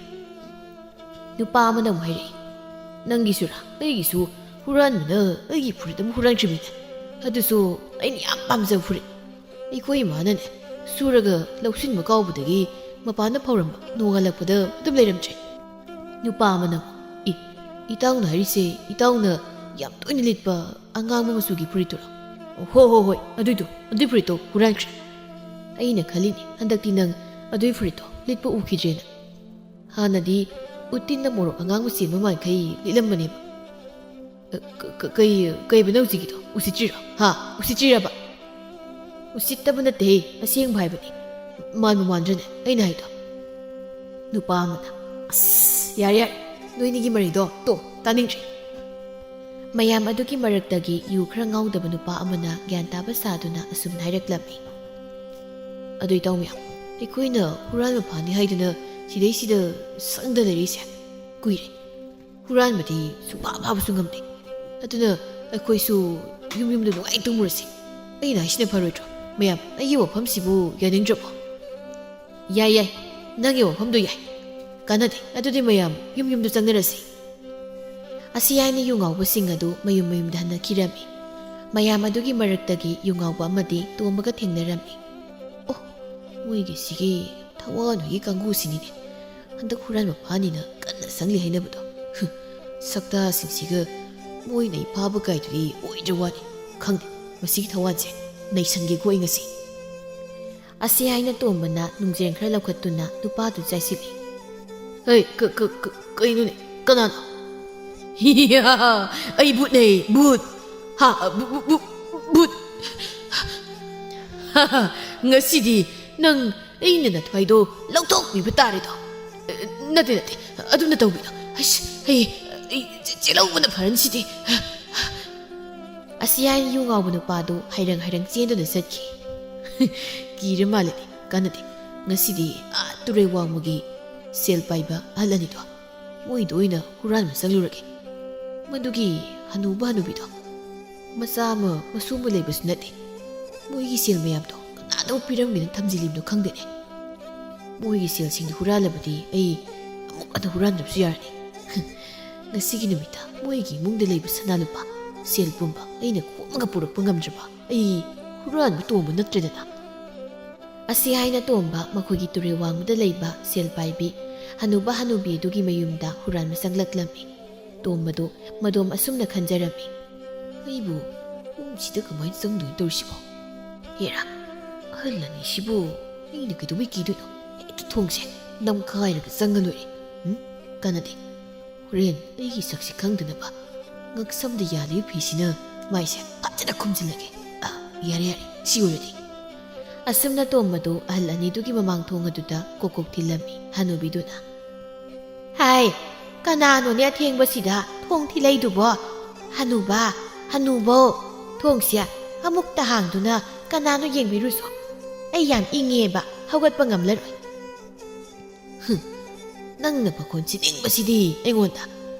ꯅꯨꯄꯥ ꯑꯃꯅ ꯑꯃꯨꯛ ꯍꯥꯏꯔꯛꯏ ꯅꯪꯒꯤꯁꯨꯔꯥ ꯑꯩꯒꯤꯁꯨ ꯍꯨꯔꯥꯟꯕꯅ ꯑꯩꯒꯤ ꯐꯨꯔꯤꯠ ꯑꯃ ꯍꯨꯔꯥꯟꯈꯤꯕꯅꯦ ꯑꯗꯨꯁꯨ ꯑꯩꯅ ꯌꯥꯝ ꯄꯥꯝꯖꯕ ꯐꯨꯔꯤꯠ ꯑꯩꯈꯣꯏ ꯏꯃꯥꯅꯅꯦ ꯁꯨꯔꯒ ꯂꯧꯁꯤꯟꯕ ꯀꯥꯎꯕꯗꯒꯤ ꯃꯄꯥꯟꯗ ꯐꯧꯔꯝꯕ ꯅꯣꯡꯉꯥꯜꯂꯛꯄꯗ ꯑꯗꯨꯝ ꯂꯩꯔꯝꯗ꯭ꯔꯦ ꯅꯨꯄꯥ ꯑꯃꯅ ꯏꯇꯥꯎꯅ ꯍꯥꯏꯔꯤꯁꯦ ꯏꯇꯥꯎꯅ ꯌꯥꯝ ꯇꯣꯏꯅ ꯂꯤꯠꯄ ꯑꯉꯥꯡꯕ ꯃꯆꯨꯒꯤ ꯐꯨꯔꯤꯠꯇꯨꯔꯣ ꯍꯣꯏ ꯑꯗꯨꯏ ꯐꯨꯔꯤꯠꯇꯣ ꯍꯨꯔꯥꯟꯈ꯭ꯔꯦ ꯑꯩꯅ ꯈꯜꯂꯤꯅꯦ ꯍꯟꯗꯛꯇꯤ ꯅꯪ ꯑꯗꯨꯏ ꯐꯨꯔꯤꯠꯇꯣ ꯂꯤꯠꯄ ꯎꯈꯤꯗ꯭ꯔꯦꯅ ꯍꯥꯟꯅꯗꯤ ꯎꯠꯇꯤꯟꯅ ꯃꯣꯔꯣꯛ ꯑꯉꯥꯡꯕ ꯆꯦꯟꯕ ꯃꯥꯟꯈꯩ ꯂꯤꯠꯂꯝꯕꯅꯦꯕ ꯀꯩꯕꯅꯣ ꯍꯧꯖꯤꯛꯀꯤꯗꯣ ꯎꯁꯤꯠꯇ꯭ꯔꯤꯔꯣ ꯎꯁꯤꯠꯇ꯭ꯔꯤꯔꯕ ꯎꯁꯤꯠꯇꯕ ꯅꯠꯇꯦ ꯑꯁꯦꯡꯕ ꯍꯥꯏꯕꯅꯤ ꯃꯥꯟꯕ ꯃꯥꯟꯗ꯭ꯔꯅꯦ ꯑꯩꯅ ꯍꯥꯏꯗꯣ ꯅꯨꯄꯥ ꯑꯃꯅ ꯑꯁ ꯌꯥꯔꯦ ꯅꯣꯏꯅꯤꯒꯤ ꯃꯔꯤꯗꯣ ꯇꯥꯅꯤꯡꯗ꯭ꯔꯤ ꯃꯌꯥꯝ ꯑꯗꯨꯒꯤ ꯃꯔꯛꯇꯒꯤ ꯌꯨ ꯈꯔ ꯉꯥꯎꯗꯕ ꯅꯨꯄꯥ ꯑꯃꯅ ꯒ꯭ꯌꯥꯟ ꯇꯥꯕ ꯁꯥꯗꯨꯅ ꯑꯁꯨꯝꯅ ꯍꯥꯏꯔꯛꯂꯝꯃꯤ ꯑꯗꯨ ꯏꯇꯥꯎ ꯃꯌꯥꯝ ꯑꯩꯈꯣꯏꯅ ꯍꯨꯔꯥꯟꯕ ꯐꯥꯅꯤ ꯍꯥꯏꯗꯨꯅ ꯁꯤꯗꯩꯁꯤꯗ ꯁꯪꯗ ꯂꯩꯔꯤꯁꯦ ꯀꯨꯏꯔꯦ ꯍꯨꯔꯥꯟꯕꯗꯤ ꯁꯨꯡꯐꯥ ꯐꯥꯕꯁꯨ ꯉꯝꯗꯦ ꯑꯗꯨꯅ ꯑꯩꯈꯣꯏꯁꯨ ꯌꯨꯝꯗ ꯅꯨꯡꯉꯥꯏ ꯇꯨꯝꯃꯨꯔꯁꯤ ꯑꯩꯅ ꯍꯥꯏꯁꯤꯅ ꯐꯔꯣꯏꯗ꯭ꯔꯣ ꯃꯌꯥꯝ ꯑꯩꯒꯤ ꯋꯥꯐꯝꯁꯤꯕꯨ ꯌꯥꯅꯤꯡꯗ꯭ꯔꯕꯣ ꯌꯥꯏ ꯅꯪꯒꯤ ꯋꯥꯐꯝꯗꯣ ꯌꯥꯏ ꯀꯥꯟꯅꯗꯦ ꯑꯗꯨꯗꯤ ꯃꯌꯥꯝ ꯌꯨꯝꯗ ꯆꯪꯅꯔꯁꯤ ꯑꯁꯤ ꯍꯥꯏꯅ ꯌꯨ ꯉꯥꯎꯕꯁꯤꯡ ꯑꯗꯨ ꯃꯌꯨꯝꯗ ꯍꯟꯅꯈꯤꯔꯝꯃꯤ ꯃꯌꯥꯝ ꯑꯗꯨꯒꯤ ꯃꯔꯛꯇꯒꯤ ꯌꯨ ꯉꯥꯎꯕ ꯑꯃꯗꯤ ꯇꯣꯝꯕꯒ ꯊꯦꯡꯅꯔꯝꯃꯤ ꯃꯣꯏꯒꯤꯁꯤꯒꯤ ꯊꯋꯥꯟ ꯍꯣꯏꯒꯤ ꯀꯥꯡꯕꯨꯁꯤꯅꯤꯅꯦ ꯍꯟꯗꯛ ꯍꯨꯔꯥꯟꯕ ꯐꯥꯅꯤꯅ ꯀꯟꯅ ꯁꯪꯂꯤ ꯍꯥꯏꯅꯕꯗꯣ ꯁꯛꯇꯥꯁꯤꯡꯁꯤꯒ ꯃꯣꯏꯅ ꯐꯥꯕ ꯀꯥꯏꯗꯨꯗꯤ ꯑꯣꯏꯗ꯭ꯔ ꯋꯥꯅꯤ ꯈꯪꯗꯦ ꯃꯁꯤꯒꯤ ꯊꯋꯥꯟꯁꯦ ꯅꯩꯁꯟꯒꯦꯀꯣ ꯑꯩ ꯉꯁꯤ ꯑꯁꯤ ꯍꯥꯏꯅ ꯇꯣꯝꯕꯅ ꯅꯨꯡꯖꯦꯡ ꯈꯔ ꯂꯧꯈꯠꯇꯨꯅ ꯅꯨꯄꯥꯗꯨ ꯆꯥꯏꯁꯤꯜꯂꯤ ꯀꯩꯅꯣꯅꯦ ꯀꯅꯥꯅꯣ ꯑꯩ ꯕꯨꯠꯅꯦ ꯕꯨꯠ ꯕꯨꯠ ꯉꯁꯤꯗꯤ ꯅꯪ ꯑꯩꯅ ꯅꯊ꯭ꯋꯥꯏꯗꯣ ꯂꯧꯊꯣꯛꯄꯤꯕ ꯇꯥꯔꯦꯗꯣ ꯅꯠꯇꯦ ꯑꯗꯨꯅ ꯇꯧꯕꯤꯗꯣ ꯑꯩ ꯆꯦꯜꯍꯧꯕꯅ ꯐꯔꯅꯤꯁꯤꯗꯤ ꯑꯁꯤ ꯍꯥꯏꯅ ꯌꯨ ꯉꯥꯎꯕ ꯅꯨꯄꯥꯗꯨ ꯍꯩꯔꯪ ꯆꯦꯟꯗꯨꯅ ꯆꯠꯈꯤ ꯀꯤꯔ ꯃꯥꯜꯂꯦꯅꯦ ꯀꯥꯟꯅꯗꯦ ꯉꯁꯤꯗꯤ ꯇꯨꯔꯦꯜ ꯋꯥꯡꯃꯒꯤ ꯁꯦꯜ ꯄꯥꯏꯕ ꯑꯍꯜ ꯑꯅꯤꯗꯣ ꯃꯣꯏꯗ ꯑꯣꯏꯅ ꯍꯨꯔꯥꯟꯕ ꯆꯪꯂꯨꯔꯒꯦ ꯃꯗꯨꯒꯤ ꯍꯅꯨꯕꯤꯗꯣ ꯃꯆꯥ ꯑꯃ ꯃꯁꯨ ꯑꯃ ꯂꯩꯕꯁꯨ ꯅꯠꯇꯦ ꯃꯣꯏꯒꯤ ꯁꯦꯜ ꯃꯌꯥꯝꯗꯣ ꯀꯅꯥꯗꯕꯨ ꯄꯤꯔꯝꯒꯦꯅ ꯊꯝꯖꯤꯜꯂꯤꯕꯅꯣ ꯈꯪꯗꯦꯅꯦ ꯃꯣꯏꯒꯤ ꯁꯦꯜꯁꯤꯡꯗꯨ ꯍꯨꯔꯥꯜꯂꯕꯗꯤ ꯑꯩ ꯑꯃꯨꯛ ꯑꯗ ꯍꯨꯔꯥꯟꯗꯕꯁꯨ ꯌꯥꯔꯅꯤ ꯉꯁꯤꯒꯤ ꯅꯨꯃꯤꯠꯇ ꯃꯣꯏꯒꯤ ꯏꯃꯨꯡꯗ ꯂꯩꯕ ꯁꯅꯥ ꯂꯨꯄꯥ ꯁꯦꯜ ꯄꯨꯝꯕ ꯑꯩꯅ ꯈꯣꯝꯃꯒ ꯄꯨꯔꯛꯄ ꯉꯝꯗ꯭ꯔꯕ ꯑꯩ ꯍꯨꯔꯥꯟꯕ ꯇꯣꯝꯕ ꯅꯠꯇ꯭ꯔꯦꯗꯅ ꯑꯁꯤ ꯍꯥꯏꯅ ꯇꯣꯝꯕ ꯃꯈꯣꯏꯒꯤ ꯇꯨꯔꯦꯜ ꯋꯥꯡꯃꯗ ꯂꯩꯕ ꯁꯦꯜ ꯄꯥꯏꯕꯤ ꯍꯅꯨꯕꯤ ꯑꯗꯨꯒꯤ ꯃꯌꯨꯝꯗ ꯍꯨꯔꯥꯟꯕ ꯆꯪꯂꯛꯂꯝꯃꯤ ꯇꯣꯝꯕꯗꯨ ꯃꯗꯣꯝ ꯑꯁꯨꯝꯅ ꯈꯟꯖꯔꯝꯃꯤ ꯑꯩꯕꯨ ꯌꯨꯝꯁꯤꯗ ꯀꯃꯥꯏꯅ ꯆꯪꯗꯣꯏꯅꯣ ꯇꯧꯔꯤꯁꯤꯕꯣ ꯍꯦꯔꯥ ꯑꯍꯜ ꯑꯅꯤꯁꯤꯕꯨ ꯑꯩꯅ ꯀꯩꯗꯧꯕꯩ ꯀꯤꯗꯣꯏꯅꯣ ꯍꯦꯛꯇ ꯊꯣꯡꯁꯦ ꯅꯝꯈꯥꯏꯔꯒ ꯆꯪꯉ ꯂꯣꯏꯔꯦ ꯀꯥꯟꯅꯗꯦ ꯍꯣꯔꯦꯟ ꯑꯩꯒꯤ ꯁꯛꯁꯤ ꯈꯪꯗꯅꯕ ꯉꯛꯁꯝꯗ ꯌꯥꯜꯂꯤꯕ ꯐꯤꯁꯤꯅ ꯃꯥꯏꯁꯦ ꯐꯖꯅ ꯈꯨꯝꯖꯤꯜꯂꯒꯦ ꯌꯥꯔꯦ ꯁꯤ ꯑꯣꯏꯔꯗꯤ ꯑꯁꯨꯝꯅ ꯇꯣꯝꯕꯗꯨ ꯑꯍꯜ ꯑꯅꯤꯗꯨꯒꯤ ꯃꯃꯥꯡ ꯊꯣꯡ ꯑꯗꯨꯗ ꯀꯣꯛ ꯊꯤꯜꯂꯝꯃꯤ ꯍꯅꯨꯕꯤꯗꯨꯅ ꯍꯥꯏ ꯀꯅꯥꯅꯣꯅꯦ ꯑꯊꯦꯡꯕꯁꯤꯗ ꯊꯣꯡ ꯊꯤꯜꯂꯩꯗꯨꯕꯣ ꯍꯅꯨꯕꯣ ꯊꯣꯡꯁꯦ ꯑꯃꯨꯛꯇ ꯍꯥꯡꯗꯨꯅ ꯀꯅꯥꯅꯣ ꯌꯦꯡꯕꯤꯔꯨꯁꯣ ꯑꯩ ꯌꯥꯝ ꯏꯪꯉꯦꯕ ꯍꯧꯒꯠꯄ ꯉꯝꯂꯔꯣꯏ ꯅꯪꯅ ꯄꯥꯈꯣꯟ ꯁꯤꯅꯤꯡꯕꯁꯤꯗꯤ ꯑꯩꯉꯣꯟꯗ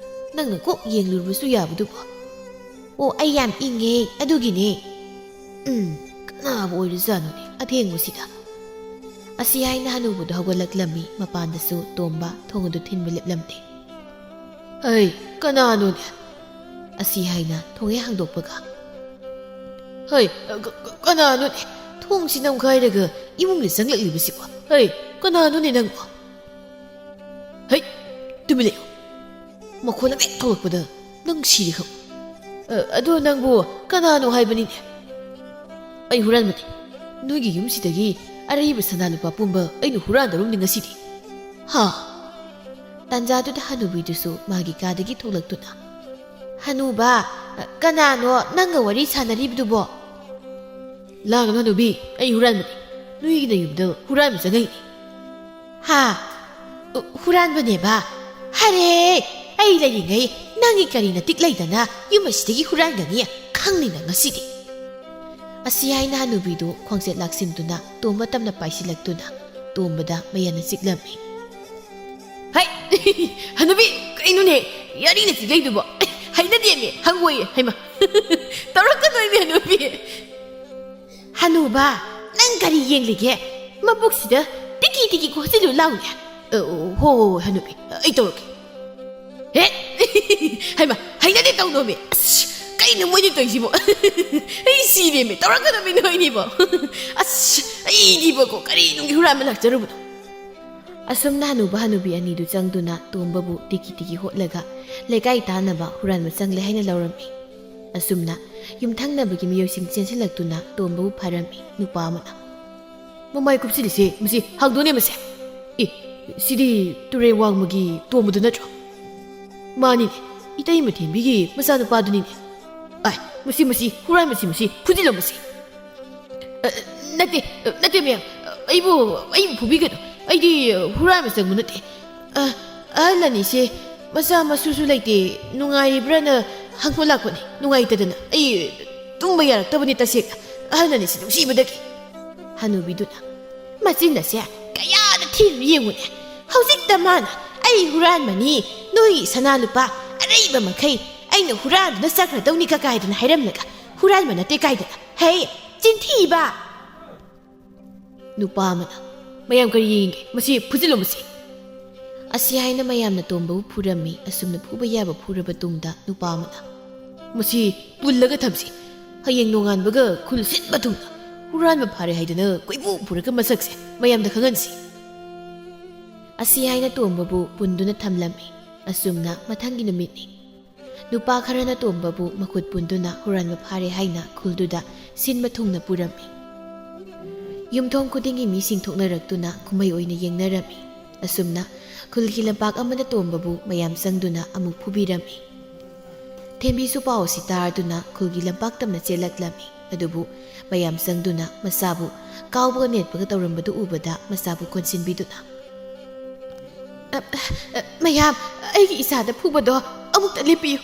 ꯅꯪꯅ ꯀꯣꯛ ꯌꯦꯡꯂꯨꯔꯕꯁꯨ ꯌꯥꯕꯗꯨꯕꯣ ꯑꯣ ꯑꯩ ꯌꯥꯝ ꯏꯪꯉꯦ ꯑꯗꯨꯒꯤꯅꯦ ꯀꯅꯥꯕꯨ ꯑꯣꯏꯔꯖꯥꯠꯅꯣꯅꯦ ꯑꯊꯦꯡꯕꯁꯤꯗ ꯑꯁꯤ ꯍꯥꯏꯅ ꯍꯅꯨꯕꯗꯨ ꯍꯧꯒꯠꯂꯛꯂꯝꯃꯤ ꯃꯄꯥꯟꯗꯁꯨ ꯇꯣꯝꯕ ꯊꯣꯡ ꯑꯗꯨ ꯊꯤꯟꯕ ꯂꯦꯞꯂꯝꯗꯦ ꯀꯅꯥꯅꯣꯅꯦ ꯑꯁꯤ ꯍꯥꯏꯅ ꯊꯣꯡ ꯍꯦꯛ ꯍꯥꯡꯗꯣꯛꯄꯒ ꯀꯅꯥꯅꯣꯅꯦ ꯊꯣꯡꯁꯤ ꯅꯝꯈꯥꯏꯔꯒ ꯏꯃꯨꯡꯗ ꯆꯪꯂꯛꯂꯤꯕꯁꯤꯕꯣ ꯀꯅꯥꯅꯣꯅꯦ ꯅꯪꯕꯣ ꯇꯨꯃꯤꯟ ꯂꯩꯌꯨ ꯃꯈꯣꯟ ꯑꯃ ꯍꯦꯛ ꯊꯣꯛꯂꯛꯄꯗ ꯅꯪ ꯁꯤꯔꯦ ꯈꯪ ꯑꯗꯣ ꯅꯪꯕꯨ ꯀꯅꯥꯅꯣ ꯍꯥꯏꯕꯅꯤꯅꯦ ꯑꯩ ꯍꯨꯔꯥꯟꯕꯅꯤ ꯅꯣꯏꯒꯤ ꯌꯨꯝꯁꯤꯗꯒꯤ ꯑꯔꯩꯕ ꯁꯅꯥ ꯂꯨꯄꯥ ꯄꯨꯝꯕ ꯑꯩꯅ ꯍꯨꯔꯥꯟꯗꯧꯔꯝꯅꯤ ꯉꯁꯤꯗꯤ ꯇꯥꯟꯖꯥꯗꯨꯗ ꯍꯅꯨꯕꯤꯗꯨꯁꯨ ꯃꯥꯒꯤ ꯀꯥꯗꯒꯤ ꯊꯣꯛꯂꯛꯇꯨꯅ ꯍꯅꯨꯕ ꯀꯅꯥꯅꯣ ꯅꯪꯒ ꯋꯥꯔꯤ ꯁꯥꯟꯅꯔꯤꯕꯗꯨꯕꯣ ꯂꯥꯡꯒꯅꯨ ꯍꯅꯨꯕꯤ ꯑꯩ ꯍꯨꯔꯥꯟꯕꯅꯤ ꯅꯣꯏꯒꯤꯅ ꯌꯨꯝꯗ ꯍꯨꯔꯥꯟꯕ ꯆꯪꯉꯛꯏꯅꯤ ꯍꯥ ꯍꯨꯔꯥꯟꯕꯅꯦꯕ ꯍꯔꯦ ꯑꯩ ꯂꯩꯔꯤꯉꯩ ꯅꯪꯒꯤ ꯀꯔꯤꯅ ꯇꯤꯛ ꯂꯩꯗꯅ ꯌꯨꯝ ꯑꯁꯤꯗꯒꯤ ꯍꯨꯔꯥꯟꯒꯅꯤ ꯈꯪꯅꯤꯅ ꯉꯁꯤꯗꯤ ꯑꯁꯤ ꯍꯥꯏꯅ ꯍꯅꯨꯕꯤꯗꯨ ꯈꯣꯡꯆꯦꯠ ꯂꯥꯛꯁꯤꯟꯗꯨꯅ ꯇꯣꯝꯕ ꯇꯝꯅ ꯄꯥꯏꯁꯤꯜꯂꯛꯇꯨꯅ ꯇꯣꯝꯕꯗ ꯃꯌꯥꯝꯅ ꯆꯤꯛꯂꯝꯃꯤ ꯍꯩ ꯍꯅꯨꯕꯤ ꯀꯩꯅꯣꯅꯦ ꯌꯥꯔꯤꯅ ꯆꯤꯛꯂꯩꯗꯨꯕꯣ ꯍꯩꯅꯗꯦꯃꯤ ꯍꯪꯒꯣꯏꯌꯦ ꯍꯩꯃ ꯇꯧꯔꯛꯀꯗꯣꯏꯃꯤ ꯍꯅꯨꯕꯤ ꯍꯅꯨꯕ ꯅꯪ ꯀꯔꯤ ꯌꯦꯡꯂꯤꯒꯦ ꯃꯕꯨꯛꯁꯤꯗ ꯇꯤꯀꯤ ꯇꯤꯀꯤ ꯈꯣꯠꯆꯤꯜꯂꯨ ꯂꯥꯎꯅꯦ ꯍꯣ ꯍꯅꯨꯕꯤ ꯑꯩ ꯇꯧꯔꯛꯀꯦ ꯍꯦ ꯍꯩꯃ ꯍꯩꯅꯗꯦ ꯇꯧꯗꯣꯃꯤ ꯑꯁ ꯀꯩꯅꯣ ꯃꯣꯏꯅ ꯇꯧꯔꯤꯁꯤꯕꯣ ꯑꯩ ꯁꯤꯔꯦꯃꯤ ꯇꯧꯔꯛꯀꯗꯕꯃꯤ ꯅꯣꯏꯅꯤꯕꯣ ꯑꯁ ꯑꯩꯗꯤꯕꯀꯣ ꯀꯔꯤꯅꯨꯡꯒꯤ ꯍꯨꯔꯥꯟꯕ ꯂꯥꯛꯆꯔꯨꯕꯅꯣ ꯑꯁꯨꯝꯅ ꯍꯅꯨꯕ ꯍꯅꯨꯕꯤ ꯑꯅꯤꯗꯨ ꯆꯪꯗꯨꯅ ꯇꯣꯝꯕꯕꯨ ꯇꯤꯀꯤ ꯇꯤꯀꯤ ꯍꯣꯠꯂꯒ ꯂꯩꯀꯥꯏ ꯇꯥꯅꯕ ꯍꯨꯔꯥꯟꯕ ꯆꯪꯂꯦ ꯍꯥꯏꯅ ꯂꯧꯔꯝꯃꯤ ꯑꯁꯨꯝꯅ ꯌꯨꯝꯊꯪꯅꯕꯒꯤ ꯃꯤꯑꯣꯏꯁꯤꯡ ꯆꯦꯟꯁꯤꯜꯂꯛꯇꯨꯅ ꯇꯣꯝꯕꯕꯨ ꯐꯥꯔꯝꯃꯤ ꯅꯨꯄꯥ ꯑꯃꯅ ꯃꯃꯥꯏ ꯀꯨꯞꯁꯤꯜꯂꯤꯁꯦ ꯃꯁꯤ ꯍꯥꯡꯗꯣꯛꯅꯦ ꯃꯁꯦ ꯁꯤꯗꯤ ꯇꯨꯔꯦꯟ ꯋꯥꯡꯃꯒꯤ ꯇꯣꯝꯕꯗꯨ ꯅꯠꯇ꯭ꯔꯣ ꯃꯥꯅꯤꯅꯦ ꯏꯇꯩꯃ ꯊꯦꯝꯕꯤꯒꯤ ꯃꯆꯥꯅꯨꯄꯥꯗꯨꯅꯤꯅꯦ ꯃꯁꯤ ꯍꯨꯔꯥꯟꯕꯁꯤ ꯃꯁꯤ ꯐꯨꯖꯤꯜꯂꯣ ꯃꯁꯤ ꯅꯠꯇꯦ ꯃꯌꯥꯝ ꯑꯩꯕꯨ ꯐꯨꯕꯤꯒꯅꯨ ꯑꯩꯗꯤ ꯍꯨꯔꯥꯟꯕ ꯆꯪꯕ ꯅꯠꯇꯦ ꯑꯍꯜ ꯑꯅꯤꯁꯦ ꯃꯆꯥ ꯃꯁꯨꯁꯨ ꯂꯩꯇꯦ ꯅꯨꯡꯉꯥꯏꯔꯤꯕ꯭ꯔꯥꯅ ꯍꯪꯕ ꯂꯥꯛꯄꯅꯤ ꯅꯨꯡꯉꯥꯏꯇꯗꯅ ꯑꯩ ꯇꯨꯝꯕ ꯌꯥꯔꯛꯇꯕꯅꯤ ꯇꯁꯦꯡꯅ ꯑꯍꯜ ꯑꯅꯤꯁꯤ ꯅꯨꯡꯁꯤꯕꯗꯒꯤ ꯍꯅꯨꯕꯤꯗꯨꯅ ꯃꯆꯤꯟ ꯑꯁꯦ ꯀꯌꯥꯗ ꯊꯤꯅ ꯌꯦꯡꯉꯨꯅꯦ ꯍꯧꯖꯤꯛꯇ ꯃꯥꯅ ꯑꯩ ꯍꯨꯔꯥꯟꯕꯅꯤ ꯅꯣꯏꯒꯤ ꯁꯅꯥ ꯂꯨꯄꯥ ꯑꯔꯩꯕ ꯃꯈꯩ ꯑꯩꯅ ꯍꯨꯔꯥꯟꯗꯨꯅ ꯆꯠꯈ꯭ꯔꯗꯧꯅꯤ ꯀꯥꯏꯗꯅ ꯍꯥꯏꯔꯝꯂꯒ ꯍꯨꯔꯥꯟꯕ ꯅꯠꯇꯦ ꯀꯥꯏꯗꯅ ꯍꯩ ꯆꯤꯟꯊꯤꯕ ꯅꯨꯄꯥ ꯑꯃꯅ ꯃꯌꯥꯝ ꯀꯔꯤ ꯌꯦꯡꯒꯦ ꯃꯁꯤ ꯐꯨꯖꯤꯜꯂꯣ ꯃꯁꯤ ꯑꯁꯤ ꯍꯥꯏꯅ ꯃꯌꯥꯝꯅ ꯇꯣꯝꯕꯕꯨ ꯐꯨꯔꯝꯃꯤ ꯑꯁꯨꯝꯅ ꯐꯨꯕ ꯌꯥꯕ ꯐꯨꯔꯕ ꯇꯨꯡꯗ ꯅꯨꯄꯥ ꯑꯃꯅ ꯃꯁꯤ ꯄꯨꯜꯂꯒ ꯊꯝꯁꯤ ꯍꯌꯦꯡ ꯅꯣꯡꯉꯥꯟꯕꯒ ꯈꯨꯜ ꯁꯤꯟꯕ ꯊꯨꯡꯅ ꯍꯨꯔꯥꯟꯕ ꯐꯥꯔꯦ ꯍꯥꯏꯗꯅ ꯀꯣꯏꯄꯨ ꯄꯨꯔꯒ ꯃꯁꯛꯁꯦ ꯃꯌꯥꯝꯗ ꯈꯪꯍꯟꯁꯤ ꯑꯁꯤ ꯍꯥꯏꯅ ꯇꯣꯝꯕꯕꯨ ꯄꯨꯟꯗꯨꯅ ꯊꯝꯂꯝꯃꯤ ꯑꯁꯨꯝꯅ ꯃꯊꯪꯒꯤ ꯅꯨꯃꯤꯠꯅꯤ ꯅꯨꯄꯥ ꯈꯔꯅ ꯇꯣꯝꯕꯕꯨ ꯃꯈꯨꯠ ꯄꯨꯟꯗꯨꯅ ꯍꯨꯔꯥꯟꯕ ꯐꯥꯔꯦ ꯍꯥꯏꯅ ꯈꯨꯜꯗꯨꯗ ꯁꯤꯟꯕ ꯊꯨꯡꯅ ꯄꯨꯔꯝꯃꯤ ꯌꯨꯝꯊꯣꯡ ꯈꯨꯗꯤꯡꯒꯤ ꯃꯤꯁꯤꯡ ꯊꯣꯛꯅꯔꯛꯇꯨꯅ ꯀꯨꯝꯍꯩ ꯑꯣꯏꯅ ꯌꯦꯡꯅꯔꯝꯃꯤ ꯑꯁꯨꯝꯅ ꯈꯨꯜꯒꯤ ꯂꯝꯄꯥꯛ ꯑꯃꯗ ꯇꯣꯝꯕꯕꯨ ꯃꯌꯥꯝ ꯆꯪꯗꯨꯅ ꯑꯃꯨꯛ ꯐꯨꯕꯤꯔꯝꯃꯤ ꯊꯦꯝꯕꯤꯁꯨ ꯄꯥꯎ ꯑꯁꯤ ꯇꯥꯔꯗꯨꯅ ꯈꯨꯜꯒꯤ ꯂꯝꯄꯥꯛ ꯇꯝꯅ ꯆꯦꯜꯂꯛꯂꯝꯃꯤ ꯑꯗꯨꯕꯨ ꯃꯌꯥꯝ ꯆꯪꯗꯨꯅ ꯃꯆꯥꯕꯨ ꯀꯥꯎꯕꯒ ꯅꯦꯠꯄꯒ ꯇꯧꯔꯝꯕꯗꯨ ꯎꯕꯗ ꯃꯆꯥꯕꯨ ꯀꯣꯟꯁꯤꯟꯕꯤꯗꯨꯅ ꯃꯌꯥꯝ ꯑꯩꯒꯤ ꯏꯆꯥꯗ ꯐꯨꯕꯗꯣ ꯑꯃꯨꯛꯇ ꯂꯦꯞꯄꯤꯌꯨ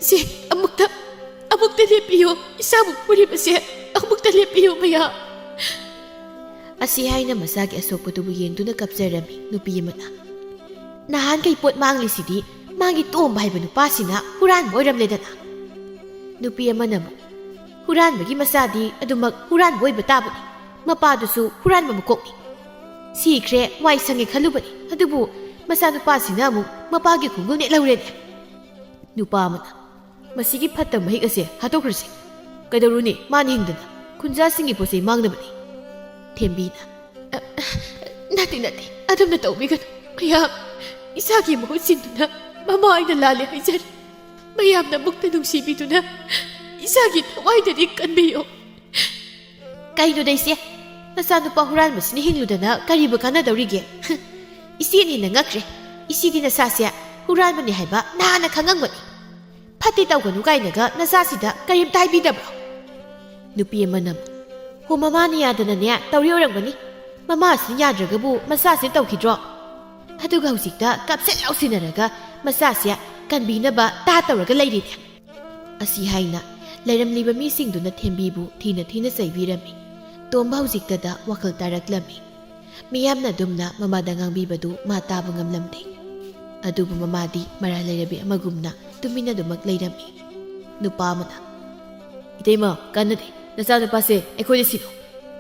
ꯁꯤ ꯑꯃꯨꯛꯇ ꯂꯦꯞꯄꯤꯌꯨ ꯏꯆꯥꯕꯨ ꯐꯨꯔꯤꯕꯁꯦ ꯑꯃꯨꯛꯇ ꯂꯦꯞꯄꯤꯌꯨ ꯃꯌꯥꯝ ꯑꯁꯤ ꯍꯥꯏꯅ ꯃꯆꯥꯒꯤ ꯑꯁꯣꯛꯄꯗꯨꯕꯨ ꯌꯦꯡꯗꯨꯅ ꯀꯞꯆꯔꯝꯃꯤ ꯅꯨꯄꯤ ꯑꯃꯅ ꯅꯍꯥꯟꯈꯩ ꯄꯣꯠ ꯃꯥꯡꯂꯤꯁꯤꯗꯤ ꯃꯥꯒꯤ ꯇꯣꯝꯕ ꯍꯥꯏꯕ ꯅꯨꯄꯥꯁꯤꯅ ꯍꯨꯔꯥꯟꯕ ꯑꯣꯏꯔꯝꯂꯦꯗꯅ ꯅꯨꯄꯤ ꯑꯃꯅ ꯑꯃꯨꯛ ꯍꯨꯔꯥꯟꯕꯒꯤ ꯃꯆꯥꯗꯤ ꯑꯗꯨꯃꯛ ꯍꯨꯔꯥꯟꯕ ꯑꯣꯏꯕ ꯇꯥꯕꯅꯤ ꯃꯄꯥꯗꯨꯁꯨ ꯍꯨꯔꯥꯟꯕ ꯃꯀꯣꯛꯅꯤ ꯁꯤꯈ꯭ꯔꯦ ꯋꯥꯏ ꯁꯪꯉꯦ ꯈꯜꯂꯨꯕꯅꯤ ꯑꯗꯨꯕꯨ ꯃꯆꯥꯅꯨꯄꯥꯁꯤꯅ ꯑꯃꯨꯛ ꯃꯄꯥꯒꯤ ꯈꯣꯡꯒꯨꯜ ꯅꯦꯠꯍꯧꯔꯦꯅꯦ ꯅꯨꯄꯥ ꯑꯃꯅ ꯃꯁꯤꯒꯤ ꯐꯠꯇꯕ ꯃꯍꯤꯛ ꯑꯁꯦ ꯍꯥꯠꯇꯣꯛꯈ꯭ꯔꯁꯤ ꯀꯩꯗꯧꯔꯨꯅꯤ ꯃꯥꯅ ꯍꯤꯡꯗꯅ ꯈꯨꯟꯖꯥꯁꯤꯡꯒꯤ ꯄꯣꯠ ꯆꯩ ꯃꯥꯡꯅꯕꯅꯤ ꯊꯦꯝꯕꯤꯅ ꯅꯠꯇꯦ ꯑꯗꯨꯝꯅ ꯇꯧꯕꯤꯒꯅꯨ ꯃꯌꯥꯝ ꯏꯆꯥꯒꯤ ꯃꯍꯨꯠ ꯁꯤꯟꯗꯨꯅ ꯃꯃꯥ ꯑꯩꯅ ꯂꯥꯜꯂꯦ ꯍꯥꯏꯖꯔꯤ ꯃꯌꯥꯝꯅ ꯑꯃꯨꯛꯇ ꯅꯨꯡꯁꯤꯕꯤꯗꯨꯅ ꯏꯆꯥꯒꯤ ꯊꯋꯥꯏꯗꯗꯤ ꯀꯟꯕꯤꯌꯨ ꯀꯩꯅꯣꯗꯩꯁꯦ ꯅꯆꯥꯅꯨꯄꯥ ꯍꯨꯔꯥꯟꯕꯁꯤꯅ ꯍꯤꯡꯂꯨꯗꯅ ꯀꯔꯤꯕꯨ ꯀꯥꯟꯅꯗꯧꯔꯤꯒꯦ ꯏꯆꯦꯅ ꯍꯦꯟꯅ ꯉꯛꯈ꯭ꯔꯦ ꯏꯆꯦꯗꯤ ꯅꯆꯥꯁꯦ ꯍꯨꯔꯥꯟꯕꯅꯤ ꯍꯥꯏꯕ ꯅꯍꯥꯟꯅ ꯈꯪꯉꯝꯒꯅꯤ ꯐꯠꯇꯦ ꯇꯧꯒꯅꯨ ꯀꯥꯏꯅꯒ ꯅꯆꯥꯁꯤꯗ ꯀꯔꯤꯝꯇ ꯍꯥꯏꯕꯤꯗꯕ꯭ꯔꯣ ꯅꯨꯄꯤ ꯑꯃꯅ ꯍꯣ ꯃꯃꯥꯅ ꯌꯥꯗꯅꯅꯦ ꯇꯧꯔꯤ ꯑꯣꯏꯔꯝꯒꯅꯤ ꯃꯃꯥꯁꯤꯅ ꯌꯥꯗ꯭ꯔꯒꯕꯨ ꯃꯆꯥꯁꯦ ꯇꯧꯈꯤꯗ꯭ꯔꯣ ꯑꯗꯨꯒ ꯍꯧꯖꯤꯛꯇ ꯀꯥꯞꯁꯤꯟ ꯂꯥꯎꯁꯤꯟꯅꯔꯒ ꯃꯆꯥꯁꯦ ꯀꯟꯕꯤꯅꯕ ꯇꯧꯔꯒ ꯂꯩꯔꯤꯅꯦ ꯑꯁꯤ ꯍꯥꯏꯅ ꯂꯩꯔꯝꯂꯤꯕ ꯃꯤꯁꯤꯡꯗꯨꯅ ꯊꯦꯝꯕꯤꯕꯨ ꯊꯤꯅ ꯆꯩꯕꯤꯔꯝꯃꯤ ꯇꯣꯝꯕ ꯍꯧꯖꯤꯛꯇꯗ ꯋꯥꯈꯜ ꯇꯥꯔꯛꯂꯝꯃꯤ ꯃꯤꯌꯥꯝꯅ ꯑꯗꯨꯝꯅ ꯃꯃꯥꯗ ꯉꯥꯡꯕꯤꯕꯗꯨ ꯃꯥ ꯇꯥꯕ ꯉꯝꯂꯝꯗꯦ ꯑꯗꯨꯕꯨ ꯃꯃꯥꯗꯤ ꯃꯔꯥ ꯂꯩꯔꯕꯤ ꯑꯃꯒꯨꯝꯅ ꯇꯨꯃꯤꯟꯅ ꯑꯗꯨꯃꯛ ꯂꯩꯔꯝꯃꯤ ꯅꯨꯄꯥ ꯑꯃꯅ ꯏꯇꯩꯃ ꯀꯥꯟꯅꯗꯦ ꯅꯆꯥꯅꯨꯄꯥꯁꯦ ꯑꯩꯈꯣꯏꯗ ꯁꯤꯅꯣ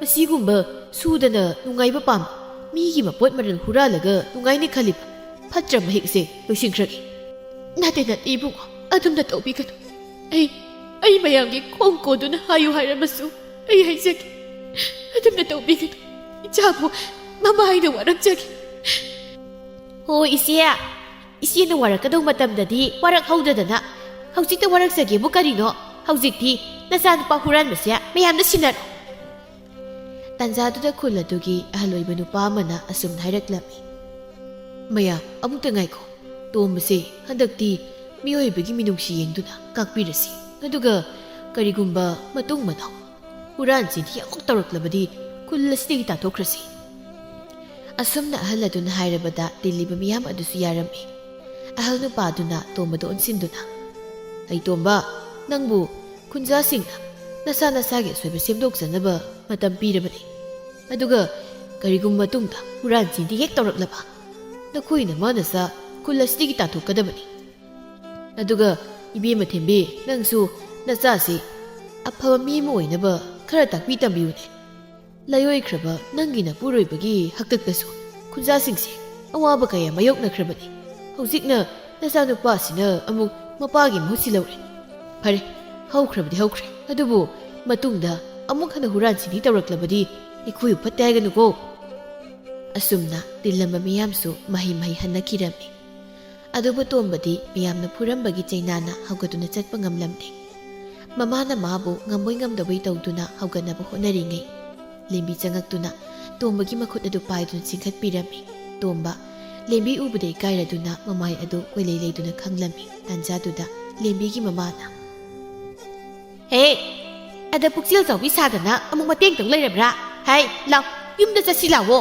ꯃꯁꯤꯒꯨꯝꯕ ꯁꯨꯗꯅ ꯅꯨꯡꯉꯥꯏꯕ ꯄꯥꯝꯕ ꯃꯤꯒꯤ ꯃꯄꯣꯠ ꯃꯔꯜ ꯍꯨꯔꯥꯜꯂꯒ ꯅꯨꯡꯉꯥꯏꯅ ꯈꯜꯂꯤꯕ ꯐꯠꯇ꯭ꯔ ꯃꯍꯤꯛꯁꯦ ꯂꯣꯏꯁꯤꯟꯈ꯭ꯔꯒꯦ ꯅꯠꯇꯦ ꯏꯕꯨꯡꯉꯣ ꯑꯗꯨꯝꯅ ꯇꯧꯕꯤꯒꯅꯨ ꯑꯩ ꯃꯌꯥꯝꯒꯤ ꯈꯣꯡ ꯀꯣꯟꯗꯨꯅ ꯍꯥꯏꯌꯨ ꯍꯥꯏꯔꯝꯃꯁꯨ ꯑꯩ ꯍꯥꯏꯖꯒꯦ ꯑꯗꯨꯝꯅ ꯇꯧꯕꯤꯒꯅꯨ ꯏꯆꯥꯕꯨ ꯃꯃꯥ ꯍꯥꯏꯅ ꯋꯥꯔꯛꯆꯒꯦ ꯍꯣ ꯏꯆꯦꯅ ꯋꯥꯔꯛꯀꯗꯧ ꯃꯇꯝꯗꯗꯤ ꯋꯥꯔꯛꯍꯧꯗꯗꯅ ꯍꯧꯖꯤꯛꯇ ꯋꯥꯔꯛꯆꯒꯦꯕꯨ ꯀꯔꯤꯅꯣ ꯍꯧꯖꯤꯛꯇꯤ ꯅꯆꯥꯅꯨꯄꯥ ꯍꯨꯔꯥꯟꯕꯁꯦ ꯃꯌꯥꯝꯗ ꯁꯤꯟꯅꯔꯣ ꯇꯥꯟꯖꯥꯗꯨꯗ ꯈꯨꯜ ꯑꯗꯨꯒꯤ ꯑꯍꯜ ꯑꯣꯏꯕ ꯅꯨꯄꯥ ꯑꯃꯅ ꯑꯁꯨꯝꯅ ꯍꯥꯏꯔꯛꯂꯝꯃꯤ ꯃꯌꯥꯝ ꯑꯃꯨꯛꯇ ꯉꯥꯏꯈꯣ ꯇꯣꯝꯕꯁꯦ ꯍꯟꯗꯛꯇꯤ ꯃꯤꯑꯣꯏꯕꯒꯤ ꯃꯤꯅꯨꯡꯁꯤ ꯌꯦꯡꯗꯨꯅ ꯀꯥꯛꯄꯤꯔꯁꯤ ꯑꯗꯨꯒ ꯀꯔꯤꯒꯨꯝꯕ ꯃꯇꯨꯡ ꯃꯅꯥꯎ ꯍꯨꯔꯥꯟ ꯆꯤꯟꯊꯤ ꯑꯃꯨꯛ ꯇꯧꯔꯛꯂꯕꯗꯤ ꯈꯨꯜ ꯑꯁꯤꯗꯒꯤ ꯇꯥꯟꯊꯣꯛꯈ꯭ꯔꯁꯤ꯫ ꯑꯁꯨꯝꯅ ꯑꯍꯜ ꯑꯗꯨꯅ ꯍꯥꯏꯔꯕꯗ ꯇꯤꯜꯂꯤꯕ ꯃꯤꯌꯥꯝ ꯑꯗꯨꯁꯨ ꯌꯥꯔꯝꯃꯤ꯫ ꯑꯍꯜ ꯅꯨꯄꯥꯗꯨꯅ ꯇꯣꯝꯕꯗ ꯑꯣꯟꯁꯤꯟꯗꯨꯅ, "ꯑꯩ ꯇꯣꯝꯕ, ꯅꯪꯕꯨ ꯈꯨꯟꯖꯥꯁꯤꯡꯅ ꯅꯁꯥ ꯅꯁꯥꯒꯤ ꯑꯁꯣꯏꯕ ꯁꯦꯝꯗꯣꯛꯆꯅꯕ ꯃꯇꯝ ꯄꯤꯔꯕꯅꯤ꯫ ꯑꯗꯨꯒ ꯀꯔꯤꯒꯨꯝꯕ ꯃꯇꯨꯡꯗ ꯍꯨꯔꯥꯟ ꯆꯤꯟꯊꯤ ꯍꯦꯛ ꯇꯧꯔꯛꯂꯕ ꯅꯈꯣꯏꯅ ꯅꯁꯥ ꯈꯨꯜ ꯑꯁꯤꯗꯒꯤ ꯇꯥꯟꯊꯣꯛꯀꯗꯕꯅꯤ꯫ ꯑꯗꯨꯒ ꯏꯕꯦꯝꯃ ꯊꯦꯝꯕꯤ, ꯅꯪꯁꯨ ꯅꯆꯥꯁꯤ ꯑꯐꯕ ꯃꯤ ꯑꯃ ꯑꯣꯏꯅꯕ ꯈꯔ ꯇꯥꯛꯄꯤ ꯇꯝꯕꯤꯌꯨꯅꯦ꯫ ꯂꯥꯏꯑꯣꯏꯈ꯭ꯔꯕ ꯅꯪꯒꯤ ꯅꯄꯨꯔꯣꯏꯕꯒꯤ ꯍꯥꯛꯇꯛꯇꯁꯨ ꯈꯨꯟꯖꯥꯁꯤꯡꯁꯦ ꯑꯋꯥꯕ ꯀꯌꯥ ꯃꯥꯌꯣꯛꯅꯈ꯭ꯔꯕꯅꯤ꯫ ꯍꯧꯖꯤꯛꯅ ꯅꯆꯥꯅꯨꯄꯥꯁꯤꯅ ꯑꯃꯨꯛ ꯃꯄꯥꯒꯤ ꯃꯍꯨꯠ ꯁꯤꯜꯍꯧꯔꯦ꯫ ꯐꯔꯦ, ꯍꯧꯈ꯭ꯔꯕꯗꯤ ꯍꯧꯈ꯭ꯔꯦ, ꯑꯗꯨꯕꯨ ꯃꯇꯨꯡꯗ ꯑꯃꯨꯛ ꯍꯟꯅ ꯍꯨꯔꯥꯟ ꯆꯤꯟꯊꯤ ꯇꯧꯔꯛꯂꯕꯗꯤ ꯑꯩꯈꯣꯏꯕꯨ ꯐꯠꯇꯦ ꯍꯥꯏꯒꯅꯨꯀꯣ." ꯑꯁꯨꯝꯅ ꯇꯤꯜꯂꯝꯕ ꯃꯤꯌꯥꯝꯁꯨ ꯃꯍꯩ ꯍꯟꯅꯈꯤꯔꯝꯃꯤ꯫ ꯑꯗꯨꯕꯨ ꯇꯣꯝꯕꯗꯤ ꯃꯤꯌꯥꯝꯅ ꯐꯨꯔꯝꯕꯒꯤ ꯆꯩꯅꯥꯅ ꯍꯧꯒꯠꯇꯨꯅ ꯆꯠꯄ ꯉꯝꯂꯝꯗꯦ꯫ ꯃꯃꯥꯅ ꯃꯥꯕꯨ ꯉꯝꯕꯣꯏ ꯉꯝꯗꯕꯣꯏ ꯇꯧꯗꯨꯅ ꯍꯧꯒꯠꯅꯕ ꯍꯣꯠꯅꯔꯤꯉꯩ ꯂꯦꯝꯕꯤ ꯆꯪꯉꯛꯇꯨꯅ ꯇꯣꯝꯕꯒꯤ ꯃꯈꯨꯠ ꯑꯗꯨ ꯄꯥꯏꯗꯨꯅ ꯆꯤꯡꯈꯠꯄꯤꯔꯝꯃꯤ꯫ ꯇꯣꯝꯕ ꯂꯦꯝꯕꯤ ꯎꯕꯗ ꯏꯀꯥꯏꯔꯗꯨꯅ ꯃꯃꯥꯏ ꯑꯗꯨ ꯀꯣꯏꯂꯩ ꯂꯩꯗꯨꯅ ꯈꯪꯂꯝꯃꯤ꯫ ꯇꯥꯟꯖꯥꯗꯨꯗ ꯂꯦꯝꯕꯤꯒꯤ ꯃꯃꯥꯅ, "ꯍꯦ, ꯑꯗ ꯄꯨꯛꯆꯦꯜ ꯆꯥꯎꯕꯤ ꯁꯥꯗꯅ ꯑꯃꯨꯛ ꯃꯇꯦꯡ ꯇꯧ ꯂꯩꯔꯕ꯭ꯔꯥ? ꯍꯥꯏ, ꯂꯥꯎ, ꯌꯨꯝꯗ ꯆꯠꯁꯤ ꯂꯥꯎꯋꯣ꯫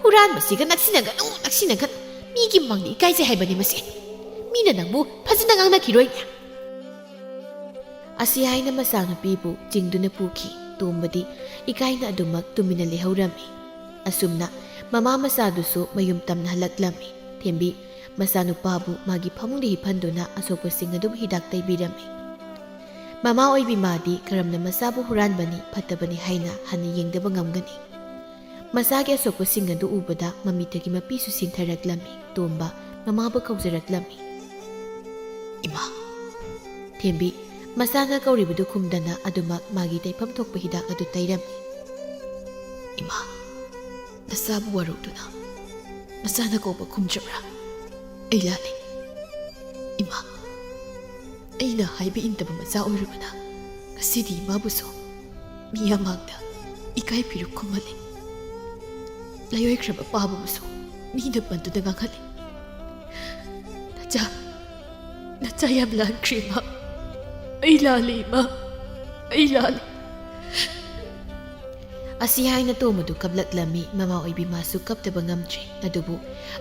ꯍꯨꯔꯥꯟꯕꯁꯤꯒ ꯅꯛꯁꯤꯟꯅꯒꯅꯨ, ꯅꯛꯁꯤꯟꯅꯒꯅꯨ. ꯃꯤꯒꯤ ꯃꯥꯡꯗ ꯏꯀꯥꯏꯖꯩ ꯍꯥꯏꯕꯅꯤ ꯃꯁꯤ. ꯃꯤꯅ ꯅꯪꯕꯨ ꯐꯖꯅ ꯉꯥꯡꯅꯈꯤꯔꯣꯏꯅꯦ." ꯑꯁꯤ ꯍꯥꯏꯅ ꯃꯆꯥꯅꯨꯄꯤꯕꯨ ꯆꯤꯡꯗꯨꯅ ꯄꯨꯈꯤ꯫ ꯇꯣꯝꯕꯗꯤ ꯏꯀꯥꯏꯅ ꯑꯗꯨꯃꯛ ꯇꯨꯃꯤꯟꯅ ꯂꯩꯍꯧꯔꯝꯃꯤ꯫ ꯑꯁꯨꯝꯅ ꯃꯃꯥ ꯃꯆꯥꯗꯨꯁꯨ ꯃꯌꯨꯝ ꯇꯝꯅ ꯍꯜꯂꯛꯂꯝꯃꯤ꯫ ꯊꯦꯝꯕꯤ ꯃꯆꯥꯅꯨꯄꯥꯕꯨ ꯃꯥꯒꯤ ꯐꯃꯨꯡꯗ ꯍꯤꯞꯍꯟꯗꯨꯅ ꯑꯁꯣꯛꯄꯁꯤꯡ ꯑꯗꯨꯕꯨ ꯍꯤꯗꯥꯛ ꯇꯩꯕꯤꯔꯝꯃꯤ꯫ ꯃꯃꯥ ꯑꯣꯏꯕꯤ ꯃꯥꯗꯤ ꯀꯔꯝꯅ ꯃꯆꯥꯕꯨ ꯍꯨꯔꯥꯟꯕꯅꯤ ꯐꯠꯇꯕꯅꯤ ꯍꯥꯏꯅ ꯍꯟꯅ ꯌꯦꯡꯗꯕ ꯉꯝꯒꯅꯤ꯫ ꯃꯆꯥꯒꯤ ꯑꯁꯣꯛꯄꯁꯤꯡ ꯑꯗꯨ ꯎꯕꯗ ꯃꯃꯤꯠꯇꯒꯤ ꯃꯄꯤꯁꯨ ꯆꯤꯡꯊꯔꯛꯂꯝꯃꯤ꯫ ꯇꯣꯝꯕ ꯃꯃꯥꯕꯨ ꯀꯧꯖꯔꯛꯂꯝꯃꯤ꯫ "ꯏꯃꯥ." ꯊꯦꯝꯕꯤ ꯃꯆꯥꯅ ꯀꯧꯔꯤꯕꯗꯨ ꯈꯨꯝꯗꯅ ꯑꯗꯨꯃꯛ ꯃꯥꯒꯤ ꯇꯩꯐꯝ ꯊꯣꯛꯄ ꯍꯤꯗꯥꯛ ꯑꯗꯨ ꯇꯩꯔꯝꯃꯤ꯫ "ꯏꯃꯥ, ꯅꯆꯥꯕꯨ ꯋꯥꯔꯧꯗꯨꯅ ꯅꯆꯥꯅ ꯀꯧꯕ ꯈꯨꯝꯗ꯭ꯔꯕ꯭ꯔꯥ? ꯑꯩ ꯂꯥꯜꯂꯤ꯫ ꯏꯃꯥ, ꯑꯩꯅ ꯍꯥꯏꯕ ꯏꯟꯗꯕ ꯃꯆꯥ ꯑꯣꯏꯔꯨꯕꯅ ꯉꯁꯤꯗꯤ ꯏꯃꯥꯕꯨꯁꯨ ꯃꯤꯌꯥꯝ ꯃꯥꯡꯗ ꯏꯀꯥꯏ ꯐꯤꯔꯨꯛ ꯈꯨꯝꯍꯜꯂꯤ. ꯂꯥꯏꯑꯣꯏꯈ꯭ꯔꯕ ꯄꯥꯕꯕꯨꯁꯨ ꯃꯤꯅ ꯄꯟꯗꯨꯅ ꯉꯥꯡꯍꯜꯂꯤ. ꯅꯆꯥ ꯌꯥꯝ ꯂꯥꯟꯈ꯭ꯔꯦ ꯏꯃꯥ. ꯑꯩ ꯂꯥꯜꯂꯤ ꯏꯃꯥ, ꯑꯩ ꯂꯥꯜꯂꯤ." ꯑꯁꯤ ꯍꯥꯏꯅ ꯇꯣꯝꯕꯗꯨ ꯀꯞꯂꯛꯂꯝꯃꯤ꯫ ꯃꯃꯥ ꯑꯣꯏꯕꯤ ꯃꯥꯁꯨ ꯀꯞꯇꯕ ꯉꯝꯗ꯭ꯔꯦ꯫ ꯑꯗꯨꯕꯨ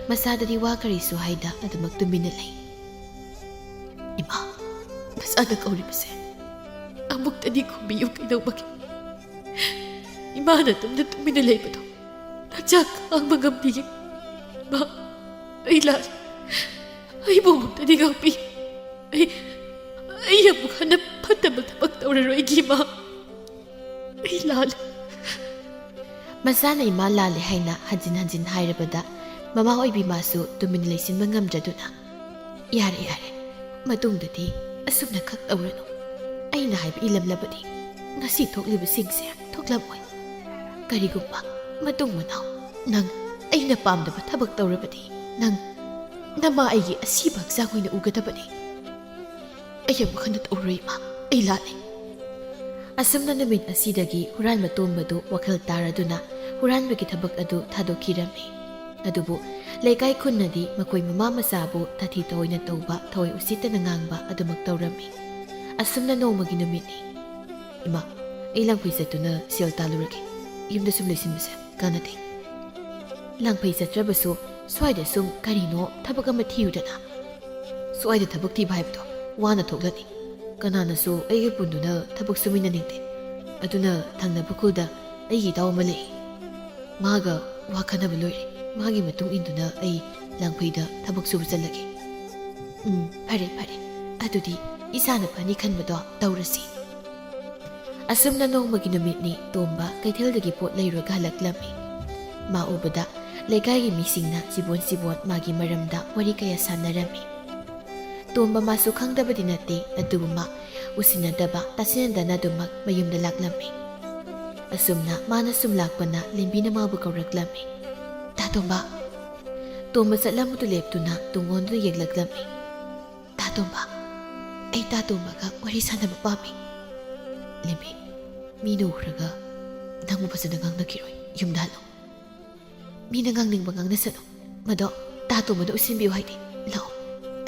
ꯃꯆꯥꯗꯗꯤ ꯋꯥ ꯀꯔꯤꯁꯨ ꯍꯥꯏꯗ ꯑꯗꯨꯃꯛ ꯇꯨꯃꯤꯟꯅ ꯂꯩ꯫ "ꯏꯃꯥ, ꯅꯆꯥꯅ ꯀꯧꯔꯤꯕꯁꯦ ꯑꯃꯨꯛꯇꯗꯤ ꯈꯨꯝꯕꯤꯌꯨ ꯀꯩꯗꯧꯕꯒꯦ? ꯏꯃꯥꯅ ꯇꯨꯃꯤꯟꯅ ꯂꯩꯕꯗꯣ ꯅꯆꯥ ꯈꯥꯡꯕ ꯉꯝꯗꯤꯌꯦ. ꯏꯃꯥ, ꯑꯩ ꯂꯥꯜꯂꯤ. ꯑꯩꯕꯨ ꯑꯃꯨꯛꯇꯗꯤ ꯉꯥꯛꯄꯤꯌꯨ. ꯑꯩ ꯑꯃꯨꯛ ꯍꯟꯅ ꯐꯠꯇꯕ ꯊꯕꯛ ꯇꯧꯔꯔꯣꯏꯒꯦ ꯏꯃꯥ. ꯑꯩ ꯂꯥꯜꯂꯤ." ꯃꯆꯥꯅ ꯏꯃꯥ ꯂꯥꯜꯂꯦ ꯍꯥꯏꯅ ꯍꯟꯖꯤꯟ ꯍꯟꯖꯤꯟ ꯍꯥꯏꯔꯕꯗ ꯃꯃꯥ ꯑꯣꯏꯕꯤ ꯃꯥꯁꯨ ꯇꯨꯃꯤꯟꯅ ꯂꯩꯁꯤꯟꯕ ꯉꯝꯗ꯭ꯔꯗꯨꯅ, "ꯌꯥꯔꯦ, ꯃꯇꯨꯡꯗꯗꯤ ꯑꯁꯨꯝꯅ ꯈꯛ ꯇꯧꯔꯅꯨ. ꯑꯩꯅ ꯍꯥꯏꯕ ꯏꯜꯂꯝꯂꯕꯗꯤ ꯉꯁꯤ ꯊꯣꯛꯂꯤꯕꯁꯤꯡꯁꯦ ꯊꯣꯛꯂꯝꯃꯣꯏ. ꯀꯔꯤꯒꯨꯝꯕ ꯃꯇꯨꯡ ꯃꯅꯥꯎ ꯅꯪ ꯑꯩꯅ ꯄꯥꯝꯗꯕ ꯊꯕꯛ ꯇꯧꯔꯕꯗꯤ ꯅꯃꯥ ꯑꯩꯒꯤ ꯑꯁꯤꯕ ꯍꯛꯆꯥꯡ ꯑꯣꯏꯅ ꯎꯒꯗꯕꯅꯤ. ꯑꯩ ꯑꯃꯨꯛ ꯍꯟꯅ ꯇꯧꯔꯣꯏ ꯏꯃꯥ, ꯑꯩ ꯂꯥꯜꯂꯤ." ꯑꯁꯨꯝꯅ ꯅꯨꯃꯤꯠ ꯑꯁꯤꯗꯒꯤ ꯍꯨꯔꯥꯟꯕ ꯇꯣꯝꯕꯗꯨ ꯋꯥꯈꯜ ꯇꯥꯔꯗꯨꯅ ꯍꯨꯔꯥꯟꯕꯒꯤ ꯊꯕꯛ ꯑꯗꯨ ꯊꯥꯗꯣꯛꯈꯤꯔꯝꯃꯤ꯫ ꯑꯗꯨꯕꯨ ꯂꯩꯀꯥꯏ ꯈꯨꯟꯅꯗꯤ ꯃꯈꯣꯏ ꯃꯃꯥ ꯃꯆꯥꯕꯨ ꯇꯥꯊꯤ ꯇꯑꯣꯏꯅ ꯇꯧꯕ, ꯊꯑꯣꯏ ꯎꯁꯤꯠꯇꯅ ꯉꯥꯡꯕ ꯑꯗꯨꯃꯛ ꯇꯧꯔꯝꯃꯤ꯫ ꯑꯁꯨꯝꯅ ꯅꯣꯡꯃꯒꯤ ꯅꯨꯃꯤꯠꯅꯤ꯫ "ꯏꯃꯥ, ꯑꯩ ꯂꯪꯐꯩ ꯆꯠꯇꯨꯅ ꯁꯦꯜ ꯇꯥꯜꯂꯨꯔꯒꯦ. ꯌꯨꯝꯗ ꯁꯨꯝ ꯂꯩꯁꯤꯟꯕꯁꯦ ꯀꯥꯟꯅꯗꯦ." "ꯂꯪꯐꯩ ꯆꯠꯇ꯭ꯔꯕꯁꯨ ꯁ꯭ꯋꯥꯏꯗ ꯁꯨꯝ ꯀꯔꯤꯅꯣ ꯊꯕꯛ ꯑꯃ ꯊꯤꯌꯨꯗꯅ." "ꯁ꯭ꯋꯥꯏꯗ ꯊꯕꯛ ꯊꯤꯕ ꯍꯥꯏꯕꯗꯣ ꯋꯥꯅ ꯊꯣꯛꯂꯅꯤ. ꯀꯅꯥꯅꯁꯨ ꯑꯩꯒ ꯄꯨꯟꯗꯨꯅ ꯊꯕꯛ ꯁꯨꯃꯤꯟꯅꯅꯤꯡꯗꯦ. ꯑꯗꯨꯅ ꯊꯪꯅꯕ ꯈꯨꯜꯗ ꯑꯩꯒꯤ ꯏꯇꯥꯎ ꯑꯃ ꯂꯩ. ꯃꯥꯒ ꯋꯥ ꯈꯟꯅꯕ ꯂꯣꯏꯔꯦ. ꯃꯥꯒꯤ ꯃꯇꯨꯡ ꯏꯟꯗꯨꯅ ꯑꯩ ꯂꯪꯐꯩꯗ ꯊꯕꯛ ꯁꯨꯕ ꯆꯠꯂꯒꯦ." "ꯐꯔꯦ. ꯑꯗꯨꯗꯤ ꯏꯁꯥꯅ ꯐꯅꯤ ꯈꯟꯕꯗꯣ ꯇꯧꯔꯁꯤ." ꯑꯁꯨꯝꯅ ꯅꯣꯡꯃꯒꯤ ꯅꯨꯃꯤꯠꯅꯤ꯫ ꯇꯣꯝꯕ ꯀꯩꯊꯦꯜꯗꯒꯤ ꯄꯣꯠ ꯂꯩꯔꯒ ꯍꯜꯂꯛꯂꯝꯃꯤ꯫ ꯃꯥ ꯎꯕꯗ ꯂꯩꯀꯥꯏꯒꯤ ꯃꯤꯁꯤꯡꯅ ꯆꯤꯕꯣꯟ ꯃꯥꯒꯤ ꯃꯔꯝꯗ ꯋꯥꯔꯤ ꯀꯌꯥ ꯁꯥꯟꯅꯔꯝꯃꯤ꯫ ꯇꯣꯝꯕ ꯃꯥꯁꯨ ꯈꯪꯗꯕꯗꯤ ꯅꯠꯇꯦ, ꯑꯗꯨꯕꯨ ꯃꯥ ꯎꯁꯤꯟꯅꯗꯕ ꯇꯥꯁꯤꯟꯅꯗꯅ ꯑꯗꯨꯃꯛ ꯃꯌꯨꯝꯗ ꯂꯥꯛꯂꯝꯃꯤ꯫ ꯑꯁꯨꯝꯅ ꯃꯥꯅ ꯁꯨꯝ ꯂꯥꯛꯄꯅ ꯂꯦꯝꯕꯤꯅ ꯃꯥꯕꯨ ꯀꯧꯔꯛꯂꯝꯃꯤ꯫ "ꯇꯥ ꯇꯣꯝꯕ." ꯇꯣꯝꯕ ꯆꯠꯂꯝꯕꯗꯨ ꯂꯦꯞꯇꯨꯅ ꯇꯨꯡꯑꯣꯟꯗꯨꯅ ꯌꯦꯡꯂꯛꯂꯝꯃꯤ꯫ "ꯇꯥ ꯇꯣꯝꯕ, ꯑꯩ ꯇꯥ ꯇꯣꯝꯕꯒ ꯋꯥꯔꯤ ꯁꯥꯟꯅꯕ ꯄꯥꯝꯃꯤ." "ꯂꯦꯝꯕꯤ, ꯃꯤꯅ ꯎꯈ꯭ꯔꯒ ꯅꯪꯕꯨ ꯐꯖꯅ ꯉꯥꯡꯅꯈꯤꯔꯣꯏ. ꯌꯨꯝꯗ ꯍꯜꯂꯣ." "ꯃꯤꯅ ꯉꯥꯡꯅꯤꯡꯕ ꯉꯥꯡꯅꯁꯅꯨ. ꯃꯗꯣ ꯇꯥ ꯇꯣꯝꯕꯗ ꯎꯠꯁꯤꯟꯕꯤꯌꯨ ꯍꯥꯏꯗꯤ. ꯂꯥꯛꯑꯣ,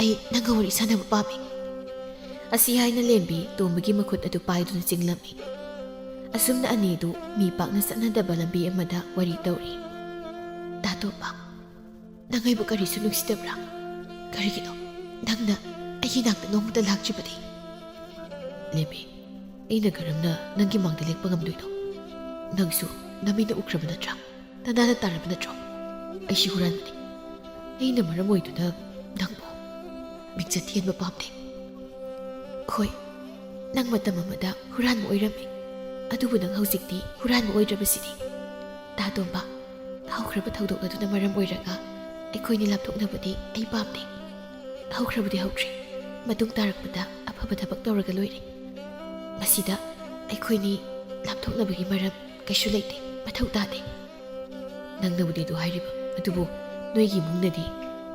ꯑꯩ ꯅꯪꯒ ꯋꯥꯔꯤ ꯁꯥꯟꯅꯕ ꯄꯥꯝꯃꯤ." ꯑꯁꯤ ꯍꯥꯏꯅ ꯂꯦꯝꯕꯤ ꯇꯣꯝꯕꯒꯤ ꯃꯈꯨꯠ ꯑꯗꯨ ꯄꯥꯏꯗꯨꯅ ꯆꯤꯡꯂꯝꯃꯤ꯫ ꯑꯁꯨꯝꯅ ꯑꯅꯤꯗꯨ ꯃꯤ ꯄꯥꯛꯅ ꯆꯠꯅꯗꯕ ꯂꯝꯕꯤ ꯑꯃꯗ ꯋꯥꯔꯤ ꯇꯧꯔꯤ꯫ ꯇꯥ ꯇꯣꯝꯕ, ꯅꯪ ꯑꯩꯕꯨ ꯀꯔꯤꯁꯨ ꯅꯨꯡꯁꯤꯗꯕ꯭ꯔꯥ? ꯀꯔꯤꯒꯤꯅꯣ ꯅꯪꯅ ꯑꯩꯒꯤ ꯅꯥꯛꯇ ꯅꯣꯡꯃꯇ ꯂꯥꯛꯇ꯭ꯔꯤꯕꯗꯤ? ꯂꯦꯝꯕꯤ, ꯑꯩꯅ ꯀꯔꯝꯅ ꯅꯪꯒꯤ ꯃꯥꯡꯗ ꯂꯦꯛꯄ ꯉꯝꯗꯣꯏꯅꯣ? ꯅꯪꯁꯨ ꯅꯃꯤꯠꯅ ꯎꯈ꯭ꯔꯕ ꯅꯠꯇ꯭ꯔꯥ? ꯇꯅꯥꯅ ꯇꯥꯔꯕ ꯅꯠꯇ꯭ꯔꯣ? ꯑꯩꯁꯤ ꯍꯨꯔꯥꯟꯕꯅꯤ꯫ ꯑꯩꯅ ꯃꯔꯝ ꯑꯣꯏꯗꯨꯅ ꯅꯪꯕꯨ ꯃꯤꯡꯆꯠ ꯊꯤꯍꯟꯕ ꯄꯥꯝꯗꯦ꯫ ꯍꯣꯏ, ꯅꯪ ꯃꯇꯝ ꯑꯃꯗ ꯍꯨꯔꯥꯟꯕ ꯑꯣꯏꯔꯝꯃꯤ, ꯑꯗꯨꯕꯨ ꯅꯪ ꯍꯧꯖꯤꯛꯇꯤ ꯍꯨꯔꯥꯟꯕ ꯑꯣꯏꯗ꯭ꯔꯕꯁꯤꯗꯤ꯫ ꯇꯥ ꯇꯣꯝꯕ, ꯍꯧꯈ꯭ꯔꯕ ꯊꯧꯗꯣꯛ ꯑꯗꯨꯅ ꯃꯔꯝ ꯑꯣꯏꯔꯒ ꯑꯩꯈꯣꯏꯅꯤ ꯂꯥꯞꯊꯣꯛꯅꯕꯗꯤ ꯑꯩ ꯄꯥꯝꯗꯦ꯫ ꯍꯧꯈ꯭ꯔꯕꯗꯤ ꯍꯧꯈ꯭ꯔꯦ, ꯃꯇꯨꯡ ꯇꯥꯔꯛꯄꯗ ꯑꯐꯕ ꯊꯕꯛ ꯇꯧꯔꯒ ꯂꯣꯏꯔꯦ꯫ ꯃꯁꯤꯗ ꯑꯩꯈꯣꯏꯅꯤ ꯂꯥꯞꯊꯣꯛꯅꯕꯒꯤ ꯃꯔꯝ ꯀꯩꯁꯨ ꯂꯩꯇꯦ, ꯃꯊꯧ ꯇꯥꯗꯦ꯫ ꯅꯪꯅꯕꯨꯗꯤ ꯑꯗꯨ ꯍꯥꯏꯔꯤꯕ, ꯑꯗꯨꯕꯨ ꯅꯣꯏꯒꯤ ꯏꯃꯨꯡꯅꯗꯤ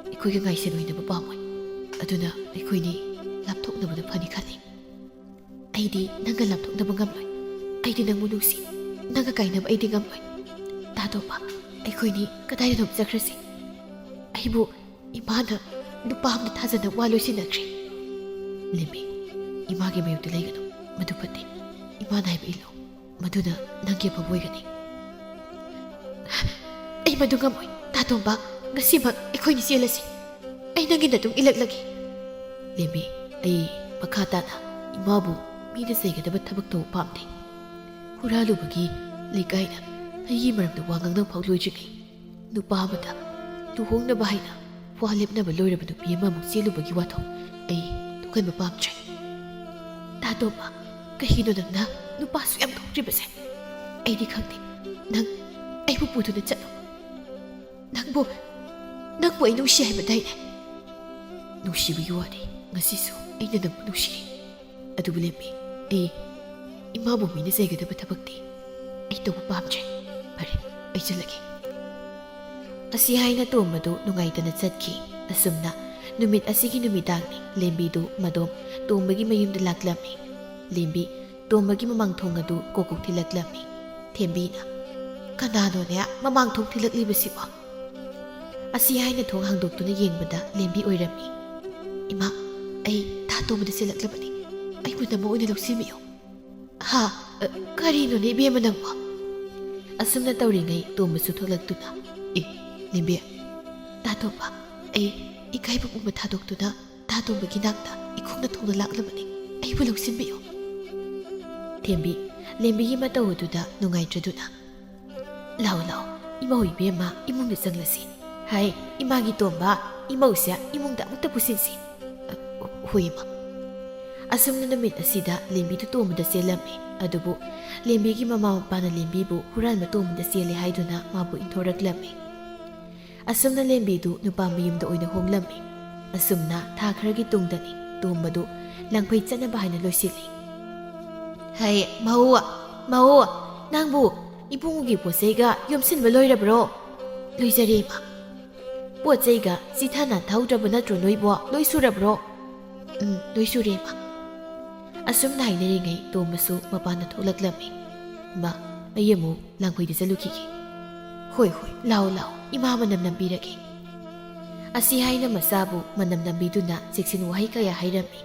ꯑꯩꯈꯣꯏꯒ ꯉꯥꯏꯁꯦꯜ ꯄꯥꯝꯃꯣꯏ, ꯑꯗꯨꯅ ꯑꯩꯈꯣꯏꯅꯤ ꯂꯥꯞꯊꯣꯛꯅꯕꯅ ꯐꯅꯤ ꯈꯜꯂꯤ꯫ ꯑꯩꯗꯤ ꯅꯪꯒ ꯂꯥꯞꯊꯣꯛꯅꯕ ꯉꯝꯂꯣꯏ꯫ ꯑꯩꯗꯤ ꯅꯪꯕꯨ ꯅꯨꯡꯁꯤ, ꯅꯪꯒ ꯀꯥꯏꯅꯕ ꯑꯩꯗꯤ ꯉꯝꯂꯣꯏ꯫ ꯇꯥ ꯇꯣꯝꯕ, ꯑꯩꯈꯣꯏꯅꯤ ꯀꯗꯥꯏꯗꯅꯣ ꯆꯠꯈ꯭ꯔꯁꯤ? ꯑꯩꯕꯨ ꯏꯃꯥꯅ ꯅꯨꯄꯥ ꯑꯃꯗ ꯊꯥꯖꯅ ꯋꯥ ꯂꯣꯏꯁꯤꯟꯅꯈ꯭ꯔꯦ꯫ ꯂꯦꯝꯕꯤ, ꯏꯃꯥꯒꯤ ꯃꯥꯌꯣꯛꯇ ꯂꯩꯒꯅꯨ, ꯃꯗꯨ ꯐꯠꯇꯦ꯫ ꯏꯃꯥꯅ ꯍꯥꯏꯕ ꯏꯜꯂꯨ, ꯃꯗꯨꯅ ꯅꯪꯒꯤ ꯑꯐꯕ ꯑꯣꯏꯒꯅꯤ꯫ ꯑꯩ ꯃꯗꯨ ꯉꯝꯃꯣꯏ꯫ ꯇꯥ ꯇꯣꯝꯕ, ꯉꯁꯤꯃꯛ ꯑꯩꯈꯣꯏꯅꯤ ꯆꯦꯜꯂꯁꯤ꯫ ꯑꯩ ꯅꯪꯒꯤ ꯅꯇꯨꯡ ꯏꯜꯂꯛꯂꯒꯦ꯫ ꯂꯦꯝꯕꯤ, ꯑꯩ ꯃꯈꯥ ꯇꯥꯅ ꯏꯃꯥꯕꯨ ꯃꯤꯅ ꯆꯩꯒꯗꯕ ꯊꯕꯛ ꯇꯧꯕ ꯄꯥꯝꯗꯦ꯫ ꯍꯨꯔꯥꯜꯂꯨꯕꯒꯤ ꯂꯩꯀꯥꯏꯅ ꯑꯩꯒꯤ ꯃꯔꯝꯗ ꯋꯥ ꯉꯥꯡꯅꯕ ꯐꯥꯎ ꯂꯣꯏꯗ꯭ꯔꯤꯉꯩ ꯅꯨꯄꯥ ꯑꯃꯗ ꯂꯨꯍꯣꯡꯅꯕ ꯍꯥꯏꯅ ꯋꯥ ꯂꯦꯞꯅꯕ ꯂꯣꯏꯔꯕ ꯅꯨꯄꯤ ꯑꯃꯃꯨꯛ ꯆꯦꯜꯂꯨꯕꯒꯤ ꯋꯥꯊꯣꯛ ꯑꯩ ꯊꯣꯛꯍꯟꯕ ꯄꯥꯝꯗ꯭ꯔꯦ꯫ ꯇꯥ ꯇꯣꯝꯕ, ꯀꯩꯒꯤꯅꯣ ꯅꯪꯅ ꯅꯨꯄꯥꯁꯨ ꯌꯥꯝ ꯊꯣꯛꯇ꯭ꯔꯤꯕꯁꯦ? ꯑꯩꯗꯤ ꯈꯪꯗꯦ, ꯅꯪ ꯑꯩꯕꯨ ꯄꯨꯗꯨꯅ ꯆꯠꯂꯣ꯫ ꯅꯪꯕꯨ ꯑꯩ ꯅꯨꯡꯁꯤ ꯍꯥꯏꯕꯗꯥꯏꯅꯦ? ꯅꯨꯡꯁꯤꯕꯒꯤ ꯋꯥꯗꯤ ꯉꯁꯤꯁꯨ ꯑꯩꯅ ꯅꯪꯕꯨ ꯅꯨꯡꯁꯤꯔꯤ, ꯑꯗꯨꯕꯨ ꯂꯦꯝꯕꯤ, ꯑꯩ ꯏꯃꯥꯕꯨ ꯃꯤꯅ ꯆꯩꯒꯗꯕ ꯊꯕꯛꯇꯤ ꯑꯩ ꯇꯧꯕ ꯄꯥꯝꯗ꯭ꯔꯦ꯫ ꯐꯔꯦ, ꯑꯩ ꯆꯠꯂꯒꯦ꯫ ꯑꯁꯤ ꯍꯥꯏꯅ ꯇꯣꯝꯕꯗꯨ ꯅꯨꯡꯉꯥꯏꯇꯅ ꯆꯠꯈꯤ꯫ ꯑꯁꯨꯝꯅ ꯅꯨꯃꯤꯠ ꯑꯁꯤꯒꯤ ꯅꯨꯃꯤꯗꯥꯡꯅꯤ ꯂꯦꯝꯕꯤꯗꯨ ꯃꯗꯣꯝ ꯇꯣꯝꯕꯒꯤ ꯃꯌꯨꯝꯗ ꯂꯥꯛꯂꯝꯃꯤ꯫ ꯂꯦꯝꯕꯤ ꯇꯣꯝꯕꯒꯤ ꯃꯃꯥꯡꯊꯣꯡ ꯑꯗꯨ ꯀꯣꯛ ꯊꯤꯜꯂꯛꯂꯝꯃꯤ꯫ ꯊꯦꯝꯕꯤꯅ, ꯀꯅꯥꯅꯣꯅꯦ ꯃꯃꯥꯡꯊꯣꯡ ꯊꯤꯜꯂꯛꯂꯤꯕꯁꯤꯕꯣ? ꯑꯁꯤ ꯍꯥꯏꯅ ꯊꯣꯡ ꯍꯥꯡꯗꯣꯛꯇꯨꯅ ꯌꯦꯡꯕꯗ ꯂꯦꯝꯕꯤ ꯑꯣꯏꯔꯝꯃꯤ꯫ ꯏꯃꯥ, ꯑꯩ ꯇꯥ ꯇꯣꯝꯕꯗ ꯆꯦꯜꯂꯛꯂꯕꯅꯤ, ꯑꯩꯕꯨ ꯅꯃ ꯑꯣꯏꯅ ꯂꯧꯁꯤꯟꯕꯤꯌꯨ꯫ ꯍꯥ, ꯀꯔꯤꯅꯣꯅꯦ ꯏꯕꯦꯝꯃ ꯅꯪꯕꯣ? ꯑꯁꯨꯝꯅ ꯇꯧꯔꯤꯉꯩ ꯇꯣꯝꯕꯁꯨ ꯊꯣꯛꯂꯛꯇꯨꯅ, ꯂꯦꯝꯕꯤ, ꯇꯥ ꯇꯣꯝꯕ, ꯑꯩ ꯏꯀꯥꯏꯕ ꯄꯨꯝꯕ ꯊꯥꯗꯣꯛꯇꯨꯅ ꯇꯥ ꯇꯣꯝꯕꯒꯤ ꯅꯥꯛꯇ ꯏꯈꯣꯡꯅ ꯊꯣꯡꯅ ꯂꯥꯛꯂꯕꯅꯤ, ꯑꯩꯕꯨ ꯂꯧꯁꯤꯟꯕꯤꯌꯨ꯫ ꯊꯦꯝꯕꯤ ꯂꯦꯝꯕꯤꯒꯤ ꯃꯇꯧ ꯑꯗꯨꯗ ꯅꯨꯡꯉꯥꯏꯇ꯭ꯔꯗꯨꯅ, ꯂꯥꯛꯑꯣ ꯂꯥꯛꯑꯣ ꯏꯃꯧ ꯏꯕꯦꯝꯃ, ꯏꯃꯨꯡꯗ ꯆꯪꯂꯁꯤ꯫ ꯍꯥꯏ ꯏꯃꯥꯒꯤ ꯇꯣꯝꯕ, ꯏꯃꯧꯁꯦ ꯏꯃꯨꯡꯗ ꯑꯃꯨꯛꯇ ꯄꯨꯁꯤꯟꯁꯤ꯫ ꯍꯣꯏ ꯏꯃꯥ꯫ ꯑꯁꯨꯝꯅ ꯅꯨꯃꯤꯠ ꯑꯁꯤꯗ ꯂꯦꯝꯕꯤꯗꯨ ꯇꯣꯝꯕꯗ ꯆꯦꯜꯂꯝꯃꯤ꯫ ꯑꯗꯨꯕꯨ ꯂꯦꯝꯕꯤꯒꯤ ꯃꯃꯥ ꯃꯄꯥꯅ ꯂꯦꯝꯕꯤꯕꯨ ꯍꯨꯔꯥꯟꯕ ꯇꯣꯝꯕꯗ ꯆꯦꯜꯂꯦ ꯍꯥꯏꯗꯨꯅ ꯃꯥꯕꯨ ꯏꯟꯊꯣꯔꯛꯂꯝꯃꯤ꯫ ꯑꯁꯨꯝꯅ ꯂꯦꯝꯕꯤꯗꯨ ꯅꯨꯄꯥ ꯃꯌꯨꯝꯗ ꯑꯣꯏꯅ ꯍꯣꯡꯂꯝꯃꯤ꯫ ꯑꯁꯨꯝꯅ ꯊꯥ ꯈꯔꯒꯤ ꯇꯨꯡꯗꯅꯤ ꯇꯣꯝꯕꯗꯨ ꯂꯪꯐꯩ ꯆꯠꯅꯕ ꯍꯥꯏꯅ ꯂꯣꯏꯁꯤꯜꯂꯤ꯫ ꯍꯩ ꯃꯍꯨ, ꯅꯪꯕꯨ ꯏꯕꯨꯡꯒꯤ ꯄꯣꯠ ꯆꯩꯒ ꯌꯣꯝꯁꯤꯟꯕ ꯂꯣꯏꯔꯕ꯭ꯔꯣ? ꯂꯣꯏꯖꯔꯦ ꯏꯃꯥ꯫ ꯄꯣꯠ ꯆꯩꯒ ꯆꯤꯊ ꯅꯥꯟꯊꯍꯧꯗ꯭ꯔꯕ ꯅꯠꯇ꯭ꯔꯣ ꯅꯣꯏꯕꯣ? ꯂꯣꯏ ꯁꯨꯔꯕ꯭ꯔꯣ? ꯂꯣꯏ ꯁꯨꯔꯦ ꯏꯃꯥ꯫ ꯑꯁꯨꯝꯅ ꯍꯥꯏꯅꯔꯤꯉꯩ ꯇꯣꯝꯕꯁꯨ ꯃꯄꯥꯟꯗ ꯊꯣꯛꯂꯛꯂꯝꯃꯤ꯫ ꯏꯃꯥ, ꯑꯩ ꯑꯃꯨꯛ ꯂꯪꯐꯩꯗ ꯆꯠꯂꯨꯈꯤꯒꯦ꯫ ꯍꯣꯏ, ꯂꯥꯛꯑꯣ, ꯏꯃꯥ ꯃꯅꯝ ꯅꯝꯕꯤꯔꯒꯦ꯫ ꯑꯁꯤ ꯍꯥꯏꯅ ꯃꯆꯥꯕꯨ ꯃꯅꯝ ꯅꯝꯕꯤꯗꯨꯅ ꯆꯦꯛꯁꯤꯟ ꯋꯥꯍꯩ ꯀꯌꯥ ꯍꯥꯏꯔꯝꯃꯤ꯫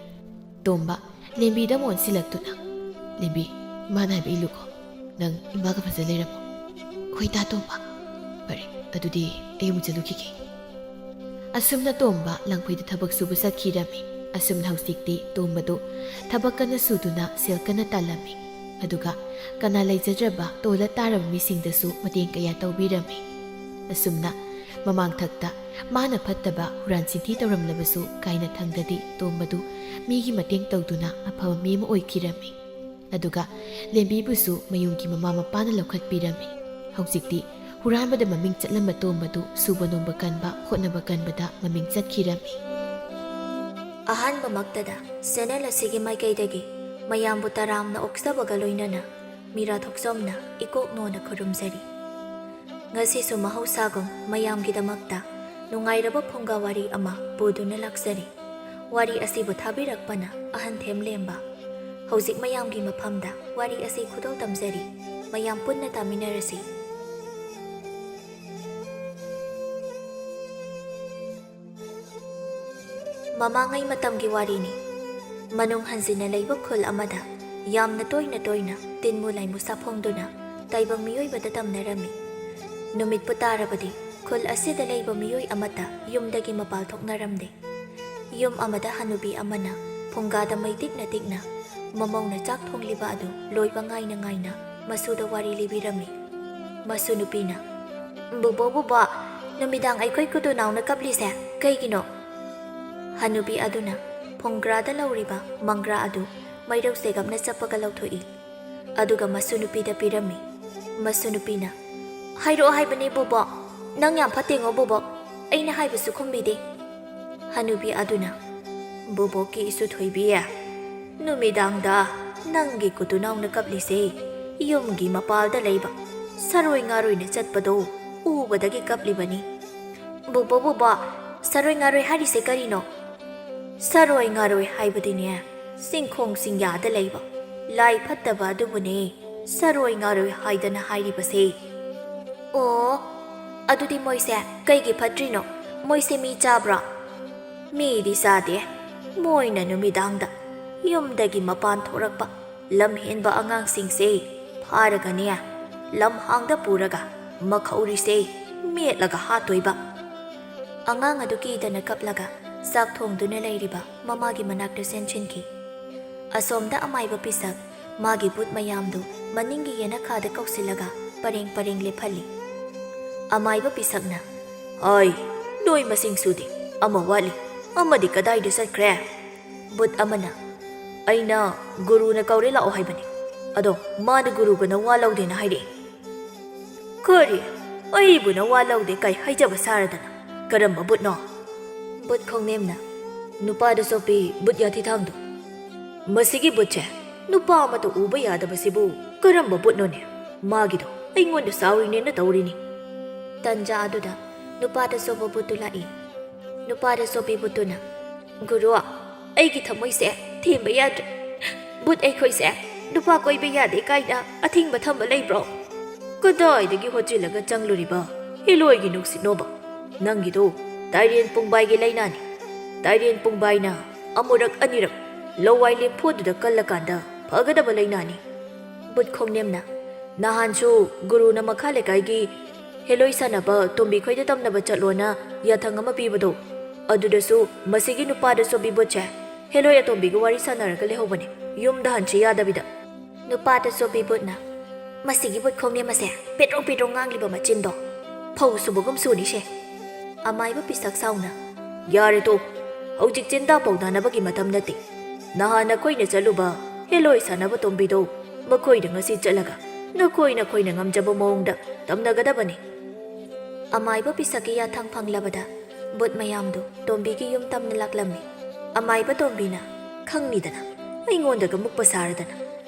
ꯇꯣꯝꯕ ꯂꯦꯝꯕꯤꯗ ꯑꯃꯨꯛ ꯑꯣꯟꯁꯤꯜꯂꯛꯇꯨꯅ, ꯂꯦꯝꯕꯤ, ꯏꯃꯥꯅ ꯍꯥꯏꯕ ꯏꯜꯂꯨꯀꯣ, ꯅꯪ ꯏꯃꯥꯒ ꯐꯖ ꯂꯩꯔꯝꯃꯣ꯫ ꯍꯣꯏ ꯇꯥ ꯇꯣꯝꯕ꯫ ꯐꯔꯦ, ꯑꯗꯨꯗꯤ ꯑꯩ ꯑꯃꯨꯛ ꯆꯠꯂꯨꯈꯤꯒꯦ꯫ ꯑꯁꯨꯝꯅ ꯇꯣꯝꯕ ꯂꯪꯐꯩꯗ ꯊꯕꯛ ꯁꯨꯕ ꯆꯠꯈꯤꯔꯝꯃꯤ꯫ ꯑꯁꯨꯝꯅ ꯍꯧꯖꯤꯛꯇꯤ ꯇꯣꯝꯕꯗꯨ ꯊꯕꯛ ꯀꯟꯅ ꯁꯨꯗꯨꯅ ꯁꯦꯜ ꯀꯟꯅ ꯇꯥꯜꯂꯝꯃꯤ꯫ ꯑꯗꯨꯒ ꯀꯅꯥ ꯂꯩꯖꯗ꯭ꯔꯕ ꯇꯣꯜꯂ ꯇꯥꯔꯕ ꯃꯤꯁꯤꯡꯗꯁꯨ ꯃꯇꯦꯡ ꯀꯌꯥ ꯇꯧꯕꯤꯔꯝꯃꯤ꯫ ꯑꯁꯨꯝꯅ ꯃꯃꯥꯡꯊꯛꯇ ꯃꯥꯅ ꯐꯠꯇꯕ ꯍꯨꯔꯥꯟ ꯆꯤꯟꯊꯤ ꯇꯧꯔꯝꯂꯕꯁꯨ ꯀꯥꯏꯅ ꯊꯪꯗꯗꯤ ꯇꯣꯝꯕꯗꯨ ꯃꯤꯒꯤ ꯃꯇꯦꯡ ꯇꯧꯗꯨꯅ ꯑꯐꯕ ꯃꯤ ꯑꯃ ꯑꯣꯏꯈꯤꯔꯝꯃꯤ꯫ ꯑꯗꯨꯒ ꯂꯦꯝꯕꯤꯕꯨꯁꯨ ꯃꯌꯨꯝꯒꯤ ꯃꯃꯥ ꯃꯄꯥꯅ ꯂꯧꯈꯠꯄꯤꯔꯝꯃꯤ꯫ ꯍꯧꯖꯤꯛꯇꯤ ꯍꯨꯔꯥꯟꯕꯗ ꯃꯃꯤꯡ ꯆꯠꯂꯝꯕ ꯇꯣꯝꯕꯗꯨ ꯁꯨꯕ ꯅꯣꯝꯕ ꯀꯟꯕ ꯍꯣꯠꯅꯕ ꯀꯟꯕꯗ ꯃꯃꯤꯡ ꯆꯠꯈꯤꯔꯝꯃꯤ꯫ ꯑꯍꯥꯟꯕꯃꯛꯇꯗ ꯆꯦꯅꯦꯜ ꯑꯁꯤꯒꯤ ꯃꯥꯏꯀꯩꯗꯒꯤ ꯃꯌꯥꯝꯕꯨ ꯇꯔꯥꯝꯅ ꯑꯣꯛꯆꯕꯒ ꯂꯣꯏꯅꯅ ꯃꯤꯔꯥ ꯊꯣꯛꯆꯣꯝꯅ ꯏꯀꯣꯛꯅꯣꯅ ꯈꯨꯔꯨꯝꯖꯔꯤ꯫ ꯉꯁꯤꯁꯨ ꯃꯍꯧꯁꯥꯒꯨꯝ ꯃꯌꯥꯝꯒꯤꯗꯃꯛꯇ ꯅꯨꯡꯉꯥꯏꯔꯕ ꯐꯨꯡꯒꯥ ꯋꯥꯔꯤ ꯑꯃ ꯄꯨꯗꯨꯅ ꯂꯥꯛꯆꯔꯤ꯫ ꯋꯥꯔꯤ ꯑꯁꯤꯕꯨ ꯊꯥꯕꯤꯔꯛꯄꯅ ꯑꯍꯟ ꯊꯦꯝꯂꯦꯝꯕ꯫ ꯍꯧꯖꯤꯛ ꯃꯌꯥꯝꯒꯤ ꯃꯐꯝꯗ ꯋꯥꯔꯤ ꯑꯁꯤ ꯈꯨꯗꯧ ꯇꯝꯖꯔꯤ꯫ ꯃꯌꯥꯝ ꯄꯨꯟꯅ ꯇꯥꯃꯤꯟꯅꯔꯁꯤ꯫ ꯃꯃꯥꯡꯉꯩ ꯃꯇꯝꯒꯤ ꯋꯥꯔꯤꯅꯤ꯫ ꯃꯅꯨꯡ ꯍꯟꯖꯤꯟꯅ ꯂꯩꯕ ꯈꯨꯜ ꯑꯃꯗ ꯌꯥꯝꯅ ꯇꯣꯏꯅ ꯇꯣꯏꯅ ꯇꯤꯟꯃꯨ ꯂꯩꯃꯨ ꯁꯥꯐꯣꯡꯗꯨꯅ ꯇꯥꯏꯕꯪ ꯃꯤꯑꯣꯏꯕꯗ ꯇꯝꯅꯔꯝꯃꯤ꯫ ꯅꯨꯃꯤꯠꯄꯨ ꯇꯥꯔꯕꯗꯤ ꯈꯨꯜ ꯑꯁꯤꯗ ꯂꯩꯕ ꯃꯤꯑꯣꯏ ꯑꯃꯠꯇ ꯌꯨꯝꯗꯒꯤ ꯃꯄꯥꯜ ꯊꯣꯛꯅꯔꯝꯗꯦ꯫ ꯌꯨꯝ ꯑꯃꯗ ꯍꯅꯨꯕꯤ ꯑꯃꯅ ꯐꯨꯡꯒꯥꯗ ꯃꯩ ꯇꯤꯛꯅ ꯇꯤꯛꯅ ꯃꯃꯧꯅ ꯆꯥꯛ ꯊꯣꯡꯂꯤꯕ ꯑꯗꯨ ꯂꯣꯏꯕ ꯉꯥꯏꯅ ꯉꯥꯏꯅ ꯃꯁꯨꯗ ꯋꯥꯔꯤ ꯂꯤꯕꯤꯔꯝꯃꯤ꯫ ꯃꯁꯨ ꯅꯨꯄꯤꯅ, "ꯕꯨꯕꯣꯛ, ꯅꯨꯃꯤꯗꯥꯡ ꯑꯩꯈꯣꯏ ꯈꯨꯗꯨꯅꯥꯎꯅ ꯀꯞꯂꯤꯁꯦ ꯀꯩꯒꯤꯅꯣ?" ꯍꯅꯨꯕꯤ ꯑꯗꯨꯅ ꯐꯨꯡꯒ꯭ꯔꯥꯗ ꯂꯧꯔꯤꯕ ꯃꯪꯒ꯭ꯔꯥ ꯑꯗꯨ ꯃꯩꯔꯧ ꯁꯦꯒꯞꯅ ꯆꯞꯄꯒ ꯂꯧꯊꯣꯛꯏ꯫ ꯑꯗꯨꯒ ꯃꯁꯨ ꯅꯨꯄꯤꯗ ꯄꯤꯔꯝꯃꯤ꯫ ꯃꯁꯨ ꯅꯨꯄꯤꯅ, "ꯍꯥꯏꯔꯛꯑꯣ ꯍꯥꯏꯕꯅꯦ ꯕꯨꯕꯣꯛ, ꯅꯪ ꯌꯥꯝ ꯐꯠꯇꯦꯉꯣ ꯕꯨꯕꯣꯛ, ꯑꯩꯅ ꯍꯥꯏꯕꯁꯨ ꯈꯨꯝꯕꯤꯗꯦ." ꯍꯅꯨꯕꯤ ꯑꯗꯨꯅ, "ꯕꯨꯕꯣꯛꯀꯤ ꯏꯁꯨ ꯊꯣꯏꯕꯤ, ꯅꯨꯃꯤꯗꯥꯡꯗ ꯅꯪꯒꯤ ꯈꯨꯗꯨꯅꯥꯎꯅ ꯀꯞꯂꯤꯁꯦ ꯌꯨꯝꯒꯤ ꯃꯄꯥꯜꯗ ꯂꯩꯕ ꯁꯔꯣꯏ ꯉꯥꯔꯣꯏꯅ ꯆꯠꯄꯗꯣ ꯎꯕꯗꯒꯤ ꯀꯞꯂꯤꯕꯅꯤ." "ꯕꯨꯕꯣꯛ, ꯁꯔꯣꯏ ꯉꯥꯔꯣꯏ ꯍꯥꯏꯔꯤꯁꯦ ꯀꯔꯤꯅꯣ?" "ꯁꯔꯣꯏ ꯉꯥꯔꯣꯏ ꯍꯥꯏꯕꯗꯤꯅꯦ, ꯆꯤꯡꯈꯣꯡ ꯆꯤꯡꯌꯥꯗ ꯂꯩꯕ ꯂꯥꯏ ꯐꯠꯇꯕ ꯑꯗꯨꯕꯨꯅꯦ ꯁꯔꯣꯏ ꯉꯥꯔꯣꯏ ꯍꯥꯏꯗꯅ ꯍꯥꯏꯔꯤꯕꯁꯦ." "ꯑꯣ, ꯑꯗꯨꯗꯤ ꯃꯣꯏꯁꯦ ꯀꯩꯒꯤ ꯐꯠꯇ꯭ꯔꯤꯅꯣ? ꯃꯣꯏꯁꯦ ꯃꯤ ꯆꯥꯕ꯭ꯔꯣ?" "ꯃꯤꯗꯤ ꯆꯥꯗꯦ, ꯃꯣꯏꯅ ꯅꯨꯃꯤꯗꯥꯡꯗ ꯌꯨꯝꯗꯒꯤ ꯃꯄꯥꯟ ꯊꯣꯔꯛꯄ ꯂꯝ ꯍꯦꯟꯕ ꯑꯉꯥꯡꯁꯤꯡꯁꯦ ꯐꯥꯔꯒꯅꯦ ꯂꯝꯍꯥꯡꯗ ꯄꯨꯔꯒ ꯃꯈꯧꯔꯤꯁꯦ ꯃꯦꯠꯂꯒ ꯍꯥꯠꯇꯣꯏꯕ." ꯑꯉꯥꯡ ꯑꯗꯨ ꯀꯤꯗꯅ ꯀꯞꯂꯒ ꯆꯥꯛ ꯊꯣꯡꯗꯨꯅ ꯂꯩꯔꯤꯕ ꯃꯃꯥꯒꯤ ꯃꯅꯥꯛꯇ ꯆꯦꯟꯁꯤꯟꯈꯤ꯫ ꯑꯁꯣꯝꯗ ꯑꯃꯥꯏꯕ ꯄꯤꯁꯛ ꯃꯥꯒꯤ ꯕꯨꯠ ꯃꯌꯥꯝꯗꯨ ꯃꯅꯤꯡꯒꯤ ꯌꯦꯅꯈꯥꯗ ꯀꯧꯁꯤꯜꯂꯒ ꯄꯔꯦꯡ ꯄꯔꯦꯡ ꯂꯦꯞꯍꯜꯂꯤ꯫ ꯑꯃꯥꯏꯕ ꯄꯤꯁꯛꯅ, "ꯍꯣꯏ, ꯅꯣꯏ ꯃꯁꯤꯡ ꯁꯨꯗꯦ, ꯑꯃ ꯋꯥꯠꯂꯤ, ꯑꯃꯗꯤ ꯀꯗꯥꯏꯗ ꯆꯠꯈ꯭ꯔꯦ?" ꯕꯨꯠ ꯑꯃꯅ, "ꯑꯩꯅ ꯒꯨꯔꯨꯅ ꯀꯧꯔꯦ ꯂꯥꯛꯑꯣ ꯍꯥꯏꯕꯅꯤ, ꯑꯗꯣ ꯃꯥꯅ ꯒꯨꯔꯨꯒ ꯅꯋꯥ ꯂꯧꯗꯦꯅ ꯍꯥꯏꯔꯛꯏ." "ꯀꯔꯤ? ꯑꯩꯕꯨ ꯅꯋꯥ ꯂꯧꯗꯦ ꯀꯥꯏ ꯍꯥꯏꯖꯕ ꯁꯥꯔꯗꯅ ꯀꯔꯝꯕ ꯕꯨꯠꯅꯣ?" ꯕꯨꯠ ꯈꯣꯡꯅꯦꯝꯅ, "ꯅꯨꯄꯥꯗ ꯆꯣꯞꯄꯤ ꯕꯨꯠ ꯌꯥꯊꯤꯊꯥꯡꯗꯣ." "ꯃꯁꯤꯒꯤ ꯕꯨꯠꯁꯦ ꯅꯨꯄꯥ ꯑꯃꯠꯇ ꯎꯕ ꯌꯥꯗꯕꯁꯤꯕꯨ ꯀꯔꯝꯕ ꯕꯨꯠꯅꯣꯅꯦ? ꯃꯥꯒꯤꯗꯣ ꯑꯩꯉꯣꯟꯗ ꯁꯥꯎꯔꯤꯅꯦꯅ ꯇꯧꯔꯤꯅꯤ." ꯇꯟꯖꯥ ꯑꯗꯨꯗ ꯅꯨꯄꯥꯗ ꯆꯣꯞꯄ ꯕꯨꯠꯇꯨ ꯂꯥꯛꯏ꯫ ꯅꯨꯄꯥꯗ ꯆꯣꯞꯄꯤ ꯕꯨꯠꯇꯨꯅ, "ꯒꯨꯔꯨ, ꯑꯩꯒꯤ ꯊꯃꯣꯏꯁꯦ ꯊꯦꯝꯕ ꯌꯥꯗ꯭ꯔꯦ. ꯕꯨꯠ ꯑꯩꯈꯣꯏꯁꯦ ꯅꯨꯄꯥ ꯀꯣꯏꯕ ꯌꯥꯗꯦ ꯀꯥꯏꯅ ꯑꯊꯤꯡꯕ ꯊꯝꯕ ꯂꯩꯕ꯭ꯔꯣ?" "ꯀꯗꯥꯏꯗꯒꯤ ꯍꯣꯠꯆꯤꯜꯂꯒ ꯆꯪꯂꯨꯔꯤꯕ ꯍꯤꯂꯣꯏꯒꯤ ꯅꯨꯡꯁꯤꯠꯅꯣꯕ? ꯅꯪꯒꯤꯗꯣ ꯇꯥꯏꯔꯦꯟ ꯄꯨꯡꯕꯥꯏꯒꯤ ꯂꯩꯅꯥꯅꯤ. ꯇꯥꯏꯔꯦꯟ ꯄꯨꯡꯕꯥꯏꯅ ꯑꯃꯨꯔꯛ ꯑꯅꯤꯔꯛ ꯂꯋꯥꯏ ꯂꯦꯝꯐꯨꯗꯨꯗ ꯀꯜꯂꯀꯥꯟꯗ ꯐꯒꯗꯕ ꯂꯩꯅꯥꯅꯤ." ꯕꯨꯠ ꯈꯣꯡꯅꯦꯝꯅ, "ꯅꯍꯥꯟꯁꯨ ꯒꯨꯔꯨꯅ ꯃꯈꯥ ꯂꯩꯀꯥꯏꯒꯤ ꯍꯦꯂꯣꯏ ꯁꯥꯟꯅꯕ ꯇꯣꯝꯕꯤꯈꯣꯏꯗ ꯇꯝꯅꯕ ꯆꯠꯂꯣꯅ ꯌꯥꯊꯪ ꯑꯃ ꯄꯤꯕꯗꯣ, ꯑꯗꯨꯗꯁꯨ ꯃꯁꯤꯒꯤ ꯅꯨꯄꯥꯗ ꯆꯣꯞꯄꯤ ꯕꯨꯠꯁꯦ ꯍꯦꯂꯣꯏ ꯑꯇꯣꯝꯕꯤꯒ ꯋꯥꯔꯤ ꯁꯥꯟꯅꯔꯒ ꯂꯩꯍꯧꯕꯅꯦ, ꯌꯨꯝꯗ ꯍꯟꯁꯤ ꯌꯥꯗꯕꯤꯗ." ꯅꯨꯄꯥꯗ ꯆꯣꯞꯄꯤ ꯕꯨꯠꯅ, "ꯃꯁꯤꯒꯤ ꯕꯨꯠ ꯈꯣꯡꯅꯦꯝ ꯑꯁꯦ ꯄꯦꯇ꯭ꯔꯣꯡ ꯄꯦꯇ꯭ꯔꯣꯡ ꯉꯥꯡꯂꯤꯕ ꯃꯆꯤꯟꯗꯣ ꯐꯧ ꯁꯨꯕꯒꯨꯝ ꯁꯨꯅꯤꯁꯦ." ꯑꯃꯥꯏꯕ ꯄꯤꯁꯛ ꯁꯥꯎꯅ, "ꯌꯥꯔꯦ ꯇꯣ, ꯍꯧꯖꯤꯛ ꯆꯤꯟꯗꯥ ꯄꯧꯅꯅꯕꯒꯤ ꯃꯇꯝ ꯅꯠꯇꯦ. ꯅꯍꯥꯟ ꯑꯩꯈꯣꯏꯅ ꯆꯠꯂꯨꯕ ꯍꯦꯂꯣꯏ ꯁꯥꯟꯅꯕ ꯇꯣꯝꯕꯤꯗꯣ ꯃꯈꯣꯏꯗ ꯉꯁꯤ ꯆꯠꯂꯒ ꯅꯈꯣꯏꯅ ꯉꯝꯖꯕ ꯃꯑꯣꯡꯗ ꯇꯝꯅꯒꯗꯕꯅꯤ." ꯑꯃꯥꯏꯕ ꯄꯤꯁꯛꯀꯤ ꯌꯥꯊꯪ ꯐꯪꯂꯕꯗ ꯕꯨꯠ ꯃꯌꯥꯝꯗꯨ ꯇꯣꯝꯕꯤꯒꯤ ꯌꯨꯝ ꯇꯝꯅ ꯂꯥꯛꯂꯝꯃꯤ꯫ ꯑꯃꯥꯏꯕ ꯇꯣꯝꯕꯤꯅ, "ꯈꯪꯅꯤꯗꯅ, ꯑꯩꯉꯣꯟꯗꯒ ꯃꯨꯛꯄ ꯁꯥꯔꯗꯅ.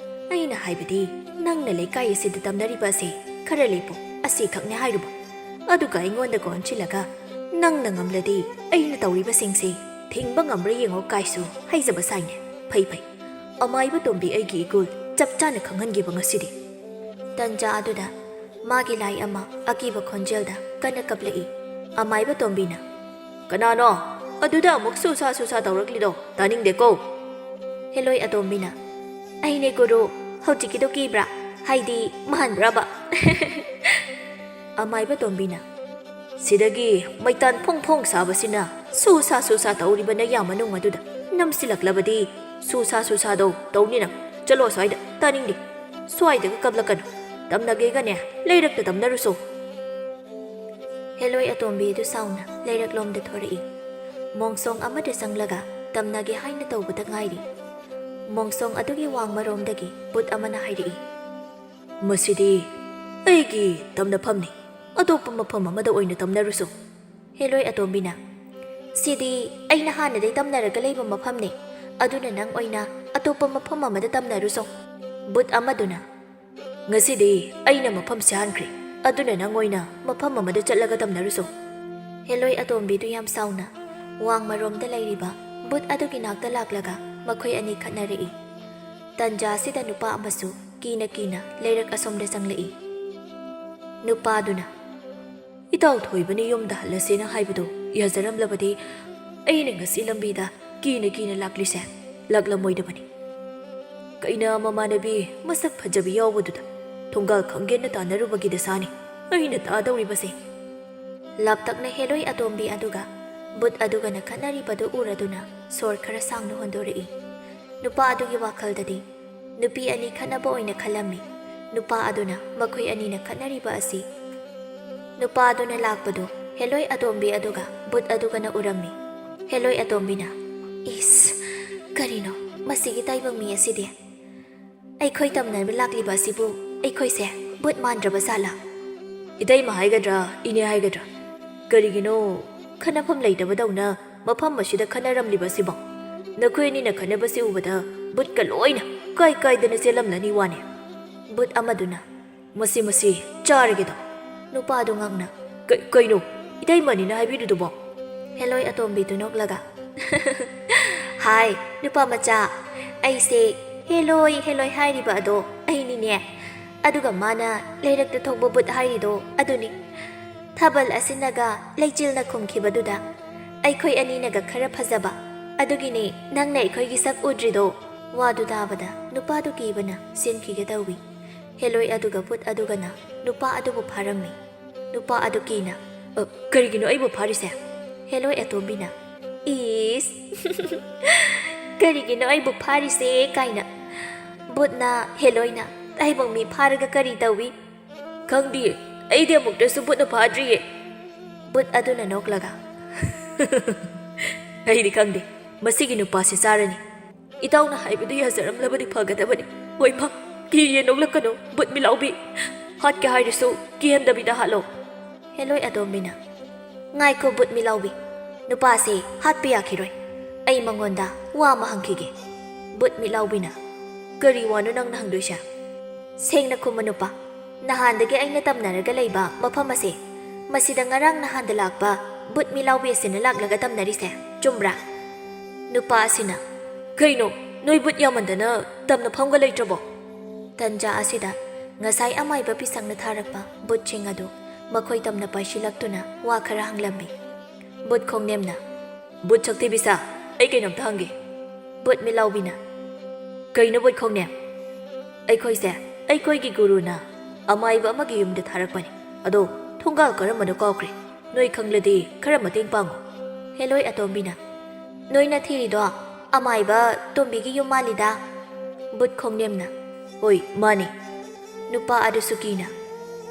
ꯑꯩꯅ ꯍꯥꯏꯕꯗꯤ ꯅꯪꯅ ꯂꯩꯀꯥꯏ ꯑꯁꯤꯗ ꯇꯝꯅꯔꯤꯕ ꯑꯁꯤ ꯈꯔ ꯂꯩꯄꯣ ꯑꯁꯤꯈꯛꯅꯦ ꯍꯥꯏꯔꯨꯕ. ꯑꯗꯨꯒ ꯑꯩꯉꯣꯟꯗ ꯀꯣꯟꯁꯤꯜꯂꯒ ꯅꯪꯅ ꯉꯝꯂꯗꯤ ꯑꯩꯅ ꯇꯧꯔꯤꯕꯁꯤꯡꯁꯦ ꯊꯤꯡꯕ ꯉꯝꯕ꯭ꯔꯥ ꯌꯦꯡꯉꯣ ꯀꯥꯏꯁꯨ ꯍꯩꯖꯕ ꯁꯥꯏꯅꯦ. ꯐꯩ ꯐꯩ, ꯑꯃꯥꯏꯕ ꯇꯣꯝꯕꯤ ꯑꯩꯒꯤ ꯏꯒꯨꯜ ꯆꯞ ꯆꯥꯅ ꯈꯪꯍꯟꯈꯤꯕ ꯉꯁꯤꯗꯤ." ꯇꯟꯖꯥ ꯑꯗꯨꯗ ꯃꯥꯒꯤ ꯂꯥꯏ ꯑꯃ ꯑꯀꯤꯕ ꯈꯣꯟꯖꯦꯜꯗ ꯀꯟꯅ ꯀꯞꯂꯛꯏ꯫ ꯑꯃꯥꯏꯕ ꯇꯣꯝꯕꯤꯅ, "ꯀꯅꯥꯅꯣ ꯑꯗꯨꯗ ꯑꯃꯨꯛ ꯁꯨꯁꯥ ꯁꯨꯁꯥ ꯇꯧꯔꯛꯂꯤꯗꯣ? ꯇꯥꯅꯤꯡꯗꯦꯀꯣ." ꯍꯦꯂꯣꯏ ꯑꯇꯣꯝꯕꯤꯅ, "ꯑꯩꯅꯦ ꯒꯨꯔꯨ, ꯍꯧꯖꯤꯛꯀꯤꯗꯣ ꯀꯤꯕ꯭ꯔꯥ? ꯍꯥꯏꯗꯤ ꯃꯥꯟꯕ꯭ꯔꯕ?" ꯑꯃꯥꯏꯕ ꯇꯣꯝꯕꯤꯅ, "ꯁꯤꯗꯒꯤ ꯃꯩꯇꯥꯟ ꯐꯣꯡ ꯐꯣꯡ ꯁꯥꯕꯁꯤꯅ ꯁꯨꯁꯥ ꯁꯨꯁꯥ ꯇꯧꯔꯤꯕ ꯅꯌꯥ ꯃꯅꯨꯡ ꯑꯗꯨꯗ ꯅꯝꯁꯤꯜꯂꯛꯂꯕꯗꯤ ꯁꯨꯁꯥ ꯁꯨꯁꯥꯗꯣ ꯇꯧꯅꯤ ꯅꯪ. ꯆꯠꯂꯣ ꯁ꯭ꯋꯥꯏꯗ, ꯇꯥꯅꯤꯡꯗꯦ. ꯁ꯭ꯋꯥꯏꯗꯒ ꯀꯞꯂꯛꯀꯅꯨ. ꯇꯝꯅꯒꯦꯒꯅꯦ ꯂꯩꯔꯛꯇ ꯇꯝꯅꯔꯨꯁꯣ." ꯍꯦꯂꯣꯏ ꯑꯇꯣꯝꯕꯤ ꯑꯗꯨ ꯁꯥꯎꯅ ꯂꯩꯔꯛꯂꯣꯝꯗ ꯊꯣꯔꯛꯏ꯫ ꯃꯣꯡꯁꯣꯡ ꯑꯃꯗ ꯆꯪꯂꯒ ꯇꯝꯅꯒꯦ ꯍꯥꯏꯅ ꯇꯧꯕꯗ ꯉꯥꯏꯔꯤ꯫ ꯃꯣꯡꯁꯣꯡ ꯑꯗꯨꯒꯤ ꯋꯥꯡꯃꯔꯣꯝꯗꯒꯤ ꯕꯨꯠ ꯑꯃꯅ ꯍꯥꯏꯔꯛꯏ, "ꯃꯁꯤꯗꯤ ꯑꯩꯒꯤ ꯇꯝꯅꯐꯝꯅꯤ. ꯑꯇꯣꯞꯄ ꯃꯐꯝ ꯑꯃꯗ ꯑꯣꯏꯅ ꯇꯝꯅꯔꯨꯁꯣ." ꯍꯦꯂꯣꯏ ꯑꯇꯣꯝꯕꯤꯅ, "ꯁꯤꯗꯤ ꯑꯩꯅ ꯍꯥꯟꯅꯗꯩ ꯇꯝꯅꯔꯒ ꯂꯩꯕ ꯃꯐꯝꯅꯤ. ꯑꯗꯨꯅ ꯅꯪ ꯑꯣꯏꯅ ꯑꯇꯣꯞꯄ ꯃꯐꯝ ꯑꯃꯗ ꯇꯝꯅꯔꯨꯁꯣ." ꯕꯨꯠ ꯑꯃꯗꯨꯅ, "ꯉꯁꯤꯗꯤ ꯑꯩꯅ ꯃꯐꯝ ꯁꯤꯍꯥꯟꯈ꯭ꯔꯦ. ꯑꯗꯨꯅ ꯅꯪ ꯑꯣꯏꯅ ꯃꯐꯝ ꯑꯃꯗ ꯆꯠꯂꯒ ꯇꯝꯅꯔꯨꯁꯣ." ꯍꯦꯂꯣꯏ ꯑꯇꯣꯝꯕꯤꯗꯨ ꯌꯥꯝ ꯁꯥꯎꯅ ꯋꯥꯡꯃꯔꯣꯝꯗ ꯂꯩꯔꯤꯕ ꯕꯨꯠ ꯑꯗꯨꯒꯤ ꯅꯥꯛꯇ ꯂꯥꯛꯂꯒ ꯃꯈꯣꯏ ꯑꯅꯤ ꯈꯠꯅꯔꯛꯏ꯫ ꯇꯟꯖꯥ ꯑꯁꯤꯗ ꯅꯨꯄꯥ ꯑꯃꯁꯨ ꯀꯤꯅ ꯀꯤꯅ ꯂꯩꯔꯛ ꯑꯁꯣꯝꯗ ꯆꯪꯂꯛꯏ꯫ ꯅꯨꯄꯥꯗꯨꯅ, "ꯏꯇꯥꯎ ꯊꯣꯏꯕꯅ ꯌꯨꯝꯗ ꯍꯜꯂꯁꯦꯅ ꯍꯥꯏꯕꯗꯣ ꯌꯥꯖꯔꯝꯂꯕꯗꯤ ꯑꯩꯅ ꯉꯁꯤ ꯂꯝꯕꯤꯗ ꯀꯤꯅ ꯀꯤꯅ ꯂꯥꯛꯂꯤꯁꯦ ꯂꯥꯛꯂꯝꯃꯣꯏꯗꯕꯅꯤ." ꯀꯩꯅ ꯃꯃꯥꯟꯅꯕꯤ ꯃꯁꯛ ꯐꯖꯕꯤ ꯌꯥꯎꯕꯗꯨꯗ ꯊꯣꯡꯒꯥꯜ ꯈꯪꯒꯦꯅ ꯇꯥꯟꯅꯔꯨꯕꯒꯤ ꯗꯁꯥꯅꯤ ꯑꯩꯅ ꯇꯥꯗꯧꯔꯤꯕꯁꯦ꯫ ꯂꯥꯞꯇꯛꯅ ꯍꯦꯂꯣꯏ ꯑꯇꯣꯝꯕꯤ ꯑꯗꯨꯒ ꯕꯨꯠ ꯑꯗꯨꯒꯅ ꯈꯠꯅꯔꯤꯕꯗꯨ ꯎꯔꯗꯨꯅ ꯁꯣꯔ ꯈꯔ ꯁꯥꯡꯅ ꯍꯣꯟꯗꯣꯔꯛꯏ꯫ ꯅꯨꯄꯥ ꯑꯗꯨꯒꯤ ꯋꯥꯈꯜꯗꯗꯤ ꯅꯨꯄꯤ ꯑꯅꯤ ꯈꯠꯅꯕ ꯑꯣꯏꯅ ꯈꯜꯂꯝꯃꯤ꯫ ꯅꯨꯄꯥ ꯑꯗꯨꯅ ꯃꯈꯣꯏ ꯑꯅꯤꯅ ꯈꯠꯅꯔꯤꯕ ꯑꯁꯤ ꯅꯨꯄꯥ ꯑꯗꯨꯅ ꯂꯥꯛꯄꯗꯨ ꯍꯦꯂꯣꯏ ꯑꯇꯣꯝꯕꯤ ꯑꯗꯨꯒ ꯕꯨꯠ ꯑꯗꯨꯒꯅ ꯎꯔꯝꯃꯤ꯫ ꯍꯦꯂꯣꯏ ꯑꯇꯣꯝꯕꯤꯅ "ꯏꯁ, ꯀꯔꯤꯅꯣ ꯃꯁꯤꯒꯤ ꯇꯥꯏꯕꯪ ꯃꯤ ꯑꯁꯤꯗꯤ? ꯑꯩꯈꯣꯏ ꯇꯝꯅꯕ ꯂꯥꯛꯂꯤꯕ ꯑꯁꯤꯕꯨ ꯑꯩꯈꯣꯏꯁꯦ ꯕꯨꯠ ꯃꯥꯟꯗ꯭ꯔꯕ ꯖꯥꯠꯂꯥ? ꯏꯇꯩꯃ ꯍꯥꯏꯒꯗ꯭ꯔꯥ ꯏꯅꯦ ꯍꯥꯏꯒꯗ꯭ꯔꯥ, ꯀꯔꯤꯒꯤꯅꯣ ꯈꯟꯅꯐꯝ ꯂꯩꯇꯕꯗꯧꯅ ꯃꯐꯝ ꯑꯁꯤꯗ ꯈꯟꯅꯔꯝꯂꯤꯕ ꯑꯁꯤꯕꯣ? ꯅꯈꯣꯏ ꯑꯅꯤꯅ ꯈꯟꯅꯕꯁꯤ ꯎꯕꯗ ꯕꯨꯠꯀ ꯂꯣꯏꯅ ꯀꯥꯏ ꯀꯥꯏꯗꯅ ꯆꯦꯜꯂꯝꯂꯅꯤ ꯋꯥꯅꯦ." ꯕꯨꯠ ꯑꯃꯗꯨꯅ "ꯃꯁꯤ ꯆꯥꯔꯒꯦꯗꯣ." ꯅꯨꯄꯥꯗꯨ ꯉꯛꯅ "ꯀꯩꯅꯣ ꯏꯇꯩꯃꯅꯤꯅ ꯍꯥꯏꯕꯤꯔꯤꯗꯨꯕꯣ?" ꯍꯦꯂꯣꯏ ꯑꯇꯣꯝꯕꯤꯗꯨ ꯅꯣꯛꯂꯒ "ꯍꯥꯏ ꯅꯨꯄꯥ ꯃꯆꯥ, ꯑꯩꯁꯦ ꯍꯦꯂꯣꯏ ꯍꯥꯏꯔꯤꯕ ꯑꯗꯣ ꯑꯩꯅꯤꯅꯦ꯫ ꯑꯗꯨꯒ ꯃꯥꯅ ꯂꯩꯔꯛꯇ ꯊꯣꯛꯄ ꯕꯨꯠ ꯍꯥꯏꯔꯤꯗꯣ ꯑꯗꯨꯅꯤ꯫ ꯊꯥꯕꯜ ꯑꯁꯤꯅꯒ ꯂꯩꯆꯤꯜꯅ ꯈꯨꯝꯈꯤꯕꯗꯨꯗ ꯑꯩꯈꯣꯏ ꯑꯅꯤꯅꯒ ꯈꯔ ꯐꯖꯕ ꯑꯗꯨꯒꯤꯅꯦ ꯅꯪꯅ ꯑꯩꯈꯣꯏꯒꯤ ꯁꯛ ꯎꯗ꯭ꯔꯤꯗꯣ." ꯋꯥꯗꯨ ꯇꯥꯕꯗ ꯅꯨꯄꯥꯗꯨ ꯀꯤꯕꯅ ꯆꯦꯟꯈꯤꯒꯦ ꯇꯧꯏ꯫ ꯍꯦꯂꯣꯏ ꯑꯗꯨꯒ ꯕꯨꯠ ꯑꯗꯨꯒꯅ ꯅꯨꯄꯥ ꯑꯗꯨꯕꯨ ꯐꯥꯔꯝꯃꯤ꯫ ꯅꯨꯄꯥ ꯑꯗꯨ ꯀꯤꯅ "ꯀꯔꯤꯒꯤꯅꯣ ꯑꯩꯕꯨ ꯐꯥꯔꯤꯁꯦ?" ꯍꯦꯂꯣꯏ ꯑꯇꯣꯝꯕꯤꯅ "ꯏꯁ ꯀꯔꯤꯒꯤꯅꯣ ꯑꯩꯕꯨ ꯐꯥꯔꯤꯁꯦ ꯀꯥꯏꯅ, ꯕꯨꯠꯅ ꯍꯦꯂꯣꯏꯅ ꯇꯥꯏꯕꯪ ꯃꯤ ꯐꯥꯔꯒ ꯀꯔꯤ ꯇꯧꯏ?" "ꯈꯪꯗꯤꯌꯦ, ꯑꯩꯗꯤ ꯑꯃꯨꯛꯇꯁꯨ ꯕꯨꯠꯅ ꯐꯥꯗ꯭ꯔꯤꯌꯦ." ꯕꯨꯠ ꯑꯗꯨꯅ ꯅꯣꯛꯂꯒ "ꯑꯩꯗꯤ ꯈꯪꯗꯦ, ꯃꯁꯤꯒꯤ ꯅꯨꯄꯥꯁꯤ ꯆꯥꯔꯅꯤ. ꯏꯇꯥꯎꯅ ꯍꯥꯏꯕꯗꯨ ꯌꯥꯖꯔꯝꯂꯕꯗꯤ ꯐꯒꯗꯕꯅꯤ." "ꯍꯣꯏ ꯐ, ꯀꯤꯌꯦ ꯅꯣꯛꯂꯛꯀꯅꯨ ꯕꯨꯠ ꯃꯤꯂꯥꯎꯕꯤ. ꯍꯥꯠꯀꯦ ꯍꯥꯏꯔꯁꯨ ꯀꯤꯍꯟꯗꯕꯤꯗ ꯍꯥꯠꯂꯣ." ꯍꯦꯂꯣꯏ ꯑꯇꯣꯝꯕꯤꯅ "ꯉꯥꯏꯈꯣ ꯕꯨꯠ ꯃꯤꯂꯥꯎꯕꯤ, ꯅꯨꯄꯥꯁꯦ ꯍꯥꯠꯄ ꯌꯥꯈꯤꯔꯣꯏ. ꯑꯩ ꯃꯉꯣꯟꯗ ꯋꯥ ꯑꯃ ꯍꯪꯈꯤꯒꯦ." ꯕꯨꯠ ꯃꯤꯠꯂꯥꯎꯕꯤꯅ "ꯀꯔꯤ ꯋꯥꯅꯣ ꯅꯪꯅ ꯍꯪꯗꯣꯏꯁꯦ?" "ꯁꯦꯡꯅ ꯈꯨꯝꯃꯨ ꯅꯨꯄꯥ, ꯅꯍꯥꯟꯗꯒꯤ ꯑꯩꯅ ꯇꯝꯅꯔꯒ ꯂꯩꯕ ꯃꯐꯝ ꯑꯁꯦ, ꯃꯁꯤꯗ ꯉꯔꯥꯡ ꯅꯍꯥꯟꯗ ꯂꯥꯛꯄ ꯕꯨꯠ ꯃꯤꯂꯥꯎꯕꯤ ꯑꯁꯤꯅ ꯂꯥꯛꯂꯒ ꯇꯝꯅꯔꯤꯁꯦ ꯆꯨꯝꯕ꯭ꯔꯥ?" ꯅꯨꯄꯥ ꯑꯁꯤꯅ "ꯀꯩꯅꯣ ꯅꯣꯏ ꯕꯨꯠ ꯌꯥꯝꯃꯟꯗꯅ ꯇꯝꯅꯐꯝꯒ ꯂꯩꯇ꯭ꯔꯕꯣ?" ꯇꯟꯖꯥ ꯑꯁꯤꯗ ꯉꯁꯥꯏ ꯑꯃꯥꯏꯕ ꯄꯤꯁꯛꯅ ꯊꯥꯔꯛꯄ ꯕꯨꯠꯁꯤꯡ ꯑꯗꯨ ꯃꯈꯣꯏ ꯇꯝꯅ ꯄꯥꯏꯁꯤꯜꯂꯛꯇꯨꯅ ꯋꯥ ꯈꯔ ꯍꯪꯂꯝꯃꯤ꯫ ꯕꯨꯠ ꯈꯣꯡꯅꯦꯝꯅ "ꯕꯨꯠ ꯁꯛꯊꯤꯕꯤꯁꯥ, ꯑꯩ ꯀꯩꯅꯣꯝꯇ ꯍꯪꯒꯦ." ꯕꯨꯠ ꯃꯤꯂꯥꯎꯕꯤꯅ "ꯀꯩꯅꯣ ꯕꯨꯠ ꯈꯣꯡꯅꯦꯝ?" "ꯑꯩꯈꯣꯏꯁꯦ ꯑꯩꯈꯣꯏꯒꯤ ꯒꯨꯔꯨꯅ ꯑꯃꯥꯏꯕ ꯑꯃꯒꯤ ꯌꯨꯝꯗ ꯊꯥꯔꯛꯄꯅꯤ, ꯑꯗꯣ ꯊꯣꯡꯒꯥꯜ ꯀꯔꯝꯕꯅꯣ ꯀꯥꯎꯈ꯭ꯔꯦ. ꯅꯣꯏ ꯈꯪꯂꯗꯤ ꯈꯔ ꯃꯇꯦꯡ ꯄꯥꯡꯉꯨ." ꯍꯦꯂꯣꯏ ꯑꯇꯣꯝꯕꯤꯅ "ꯅꯣꯏꯅ ꯊꯤꯔꯤꯗꯣ ꯑꯃꯥꯏꯕ ꯇꯣꯝꯕꯤꯒꯤ ꯌꯨꯝ ꯃꯥꯜꯂꯤꯗ." ꯕꯨꯠ ꯈꯣꯡꯅꯦꯝꯅ "ꯍꯣꯏ ꯃꯥꯅꯤ." ꯅꯨꯄꯥ ꯑꯗꯨꯁꯨ ꯀꯤꯅ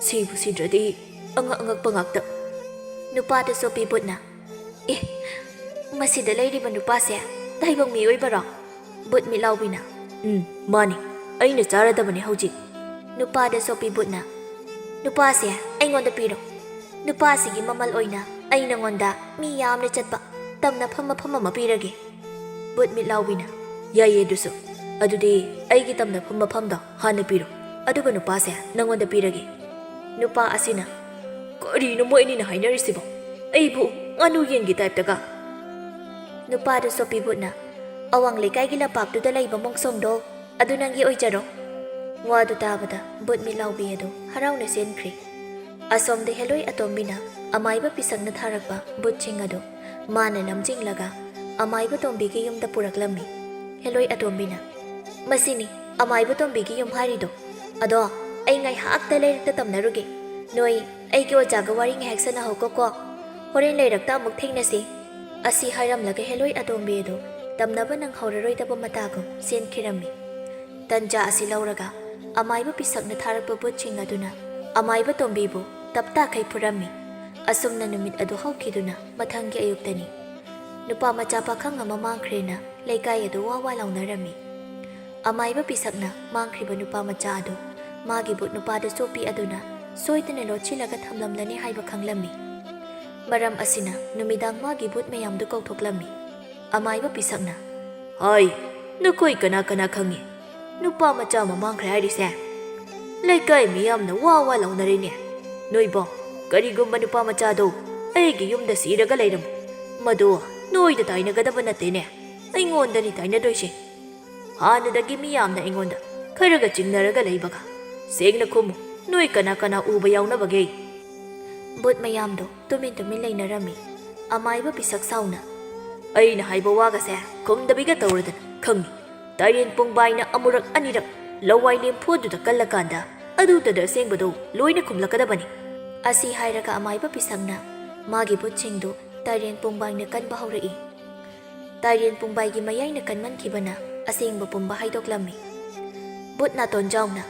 "ꯁꯤꯕꯨ ꯁꯤꯗ꯭ꯔꯗꯤ ꯑꯉꯛꯄ ꯉꯥꯛꯇ." ꯅꯨꯄꯥꯗ ꯆꯣꯞꯄꯤ ꯕꯨꯠꯅ "ꯑꯦ, ꯃꯁꯤꯗ ꯂꯩꯔꯤꯕ ꯅꯨꯄꯥꯁꯦ ꯇꯥꯏꯕꯪ ꯃꯤ ꯑꯣꯏꯕꯔꯣ?" ꯕꯨꯠ ꯃꯤꯠꯂꯥꯎꯕꯤꯅ ꯃꯥꯅꯤ, ꯑꯩꯅ ꯆꯥꯔꯗꯕꯅꯤ ꯍꯧꯖꯤꯛ." ꯅꯨꯄꯥꯗ ꯆꯣꯞꯄꯤ ꯕꯨꯠꯅ "ꯅꯨꯄꯥꯁꯦ ꯑꯩꯉꯣꯟꯗ ꯄꯤꯔꯣ. ꯅꯨꯄꯥꯁꯤꯒꯤ ꯃꯃꯜ ꯑꯣꯏꯅ ꯑꯩ ꯅꯉꯣꯟꯗ ꯃꯤ ꯌꯥꯝꯅ ꯆꯠꯄ ꯇꯝꯅꯐꯝ ꯃꯐꯝ ꯑꯃ ꯄꯤꯔꯒꯦ." ꯕꯨꯠ ꯃꯤꯠꯂꯥꯎꯕꯤꯅ "ꯌꯥꯏꯌꯦ ꯑꯗꯨꯁꯨ. ꯑꯗꯨꯗꯤ ꯑꯩꯒꯤ ꯇꯝꯅꯐꯝ ꯃꯐꯝꯗꯣ ꯍꯥꯟꯅ ꯄꯤꯔꯣ, ꯑꯗꯨꯒ ꯅꯨꯄꯥꯁꯦ ꯅꯉꯣꯟꯗ ꯄꯤꯔꯒꯦ." ꯅꯨꯄꯥ ꯑꯁꯤꯅ "ꯀꯔꯤꯅꯣ ꯃꯣꯏ ꯑꯅꯤꯅ ꯍꯥꯏꯅꯔꯤꯁꯤꯕꯣ? ꯑꯩꯕꯨ ꯉꯥꯅꯨ ꯌꯦꯟꯒꯤ ꯇꯥꯏꯞꯇꯒ." ꯅꯨꯄꯥꯗ ꯆꯣꯞꯄꯤ ꯕꯨꯠꯅ "ꯑꯋꯥꯡ ꯂꯩꯀꯥꯏꯒꯤ ꯂꯝꯄꯥꯛꯇꯨꯗ ꯂꯩꯕ ꯃꯣꯡꯁꯣꯡꯗꯣ ꯑꯗꯨ ꯅꯪꯒꯤ ꯑꯣꯏꯖꯔꯣ." ꯋꯥꯗꯨ ꯇꯥꯕꯗ ꯕꯨꯠ ꯃꯤꯠꯂꯥꯎꯕꯤ ꯑꯗꯨ ꯍꯔꯥꯎꯅ ꯆꯦꯟꯈ꯭ꯔꯤ꯫ ꯑꯁꯣꯝꯗ ꯍꯦꯂꯣꯏ ꯑꯇꯣꯝꯕꯤꯅ ꯑꯃꯥꯏꯕ ꯄꯤꯁꯛꯅ ꯊꯥꯔꯛꯄ ꯕꯨꯠꯁꯤꯡ ꯑꯗꯨ ꯃꯥꯅ ꯂꯝꯖꯤꯡꯂꯒ ꯑꯃꯥꯏꯕ ꯇꯣꯝꯕꯤꯒꯤ ꯌꯨꯝꯗ ꯄꯨꯔꯛꯂꯝꯃꯤ꯫ ꯍꯦꯂꯣꯏ ꯑꯇꯣꯝꯕꯤꯅ "ꯃꯁꯤꯅꯤ ꯑꯃꯥꯏꯕ ꯇꯣꯝꯕꯤꯒꯤ ꯌꯨꯝ ꯍꯥꯏꯔꯤꯗꯣ. ꯑꯗꯣ ꯑꯩ ꯉꯥꯏꯍꯥꯛꯇ ꯂꯩꯔꯛꯇ ꯇꯝꯅꯔꯨꯒꯦ. ꯅꯣꯏ ꯑꯩꯒꯤ ꯑꯣꯖꯥꯒ ꯋꯥꯔꯤ ꯉꯥꯏꯍꯥꯛ ꯁꯥꯟꯅꯍꯧꯀꯣ. ꯍꯣꯔꯦꯟ ꯂꯩꯔꯛꯇ ꯑꯃꯨꯛ ꯊꯦꯡꯅꯁꯤ." ꯑꯁꯤ ꯍꯥꯏꯔꯝꯂꯒ ꯍꯦꯂꯣꯏ ꯑꯇꯣꯝꯕꯤ ꯑꯗꯨ ꯇꯝꯅꯕ ꯅꯪꯍꯧꯔꯔꯣꯏꯗꯕ ꯃꯇꯥꯒꯨꯝ ꯆꯦꯟꯈꯤꯔꯝꯃꯤ꯫ ꯇꯟꯖꯥ ꯑꯁꯤ ꯂꯧꯔꯒ ꯑꯃꯥꯏꯕ ꯄꯤꯁꯛꯅ ꯊꯥꯔꯛꯄ ꯕꯨꯠꯁꯤꯡ ꯑꯗꯨꯅ ꯑꯃꯥꯏꯕ ꯇꯣꯝꯕꯤꯕꯨ ꯇꯞꯇꯥꯈꯩ ꯐꯨꯔꯝꯃꯤ꯫ ꯑꯁꯨꯝꯅ ꯅꯨꯃꯤꯠ ꯑꯗꯨ ꯍꯧꯈꯤꯗꯨꯅ ꯃꯊꯪꯒꯤ ꯑꯌꯨꯛꯇꯅꯤ꯫ ꯅꯨꯄꯥ ꯃꯆꯥ ꯄꯥꯈꯪ ꯑꯃ ꯃꯥꯡꯈ꯭ꯔꯦꯅ ꯂꯩꯀꯥꯏ ꯑꯗꯨ ꯋꯥ ꯋꯥ ꯂꯥꯎꯅꯔꯝꯃꯤ꯫ ꯑꯃꯥꯏꯕ ꯄꯤꯁꯛꯅ ꯃꯥꯡꯈ꯭ꯔꯤꯕ ꯅꯨꯄꯥ ꯃꯆꯥ ꯑꯗꯨ ꯃꯥꯒꯤ ꯕꯨꯠ ꯅꯨꯄꯥꯗ ꯆꯣꯞꯄꯤ ꯑꯗꯨꯅ ꯁꯣꯏꯗꯅ ꯂꯣꯠꯁꯤꯜꯂꯒ ꯊꯝꯂꯝꯂꯅꯤ ꯍꯥꯏꯕ ꯈꯪꯂꯝꯃꯤ꯫ ꯃꯔꯝ ꯑꯁꯤꯅ ꯅꯨꯃꯤꯗꯥꯡ ꯃꯥꯒꯤ ꯕꯨꯠ ꯃꯌꯥꯝꯗꯨ ꯀꯧꯊꯣꯛꯂꯝꯃꯤ꯫ ꯑꯃꯥꯏꯕ ꯄꯤꯁꯛꯅ "ꯍꯥꯏ, ꯅꯈꯣꯏ ꯀꯅꯥ ꯀꯅꯥ ꯈꯪꯉꯤ ꯅꯨꯄꯥ ꯃꯆꯥ ꯑꯃ ꯃꯥꯡꯈ꯭ꯔꯦ ꯍꯥꯏꯔꯤꯁꯦ? ꯂꯩꯀꯥꯏ ꯃꯤꯌꯥꯝꯅ ꯋꯥ ꯋꯥ ꯂꯥꯎꯅꯔꯤꯅꯦ꯫ ꯅꯣꯏꯕꯣ ꯀꯔꯤꯒꯨꯝꯕ ꯅꯨꯄꯥ ꯃꯆꯥꯗꯣ ꯑꯩꯒꯤ ꯌꯨꯝꯗ ꯁꯤꯔꯒ ꯂꯩꯔꯝꯃꯨ, ꯃꯗꯨ ꯅꯣꯏꯗ ꯇꯥꯏꯅꯒꯗꯕ ꯅꯠꯇꯦꯅꯦ, ꯑꯩꯉꯣꯟꯗꯅꯤ ꯇꯥꯏꯅꯗꯣꯏꯁꯦ. ꯍꯥꯟꯅꯗꯒꯤ ꯃꯤꯌꯥꯝꯅ ꯑꯩꯉꯣꯟꯗ ꯈꯔꯒ ꯆꯤꯡꯅꯔꯒ ꯂꯩꯕꯒ. ꯁꯦꯡꯅ ꯈꯨꯝꯃꯨ, ꯅꯣꯏ ꯀꯅꯥ ꯀꯅꯥ ꯎꯕ ꯌꯥꯎꯅꯕꯒꯦ?" ꯕꯨꯠ ꯃꯌꯥꯝꯗꯣ ꯇꯨꯃꯤꯟ ꯂꯩꯅꯔꯝꯃꯤ꯫ ꯑꯃꯥꯏꯕ ꯄꯤꯁꯛ ꯁꯥꯎꯅ "ꯑꯩꯅ ꯍꯥꯏꯕ ꯋꯥꯒꯁꯦ ꯈꯨꯝꯗꯕꯤꯒ ꯇꯧꯔꯗꯅ ꯈꯪꯉꯤ. ꯇꯥꯏꯔꯦꯟ ꯄꯣꯡꯕꯥꯏꯅ ꯑꯃꯨꯔꯛ ꯑꯅꯤꯔꯛ ꯂꯋꯥꯏ ꯂꯦꯝꯐꯨꯗꯨꯗ ꯀꯜꯂꯀꯥꯟꯗ ꯑꯗꯨꯗ ꯑꯁꯦꯡꯕꯗꯣ ꯂꯣꯏꯅ ꯈꯨꯝꯂꯛꯀꯗꯕꯅꯤ꯫ ꯑꯁꯤ ꯍꯥꯏꯔꯒ ꯑꯃꯥꯏꯕ ꯄꯤꯁꯛꯅ ꯃꯥꯒꯤ ꯕꯨꯠꯁꯤꯡꯗꯨ ꯇꯥꯏꯔꯦꯟ ꯄꯣꯡꯕꯥꯏꯅ ꯀꯟꯕ ꯍꯧꯔꯛꯏ꯫ ꯇꯥꯏꯔꯦꯟ ꯄꯣꯡꯕꯥꯏꯒꯤ ꯃꯌꯥꯏꯅ ꯀꯟꯃꯟꯈꯤꯕꯅ ꯑꯁꯦꯡꯕ ꯄꯨꯝꯕ ꯍꯥꯏꯗꯣꯛꯂꯝꯃꯤ꯫ ꯕꯨꯠ ꯅꯥꯇꯣꯟ ꯖꯥꯎꯅ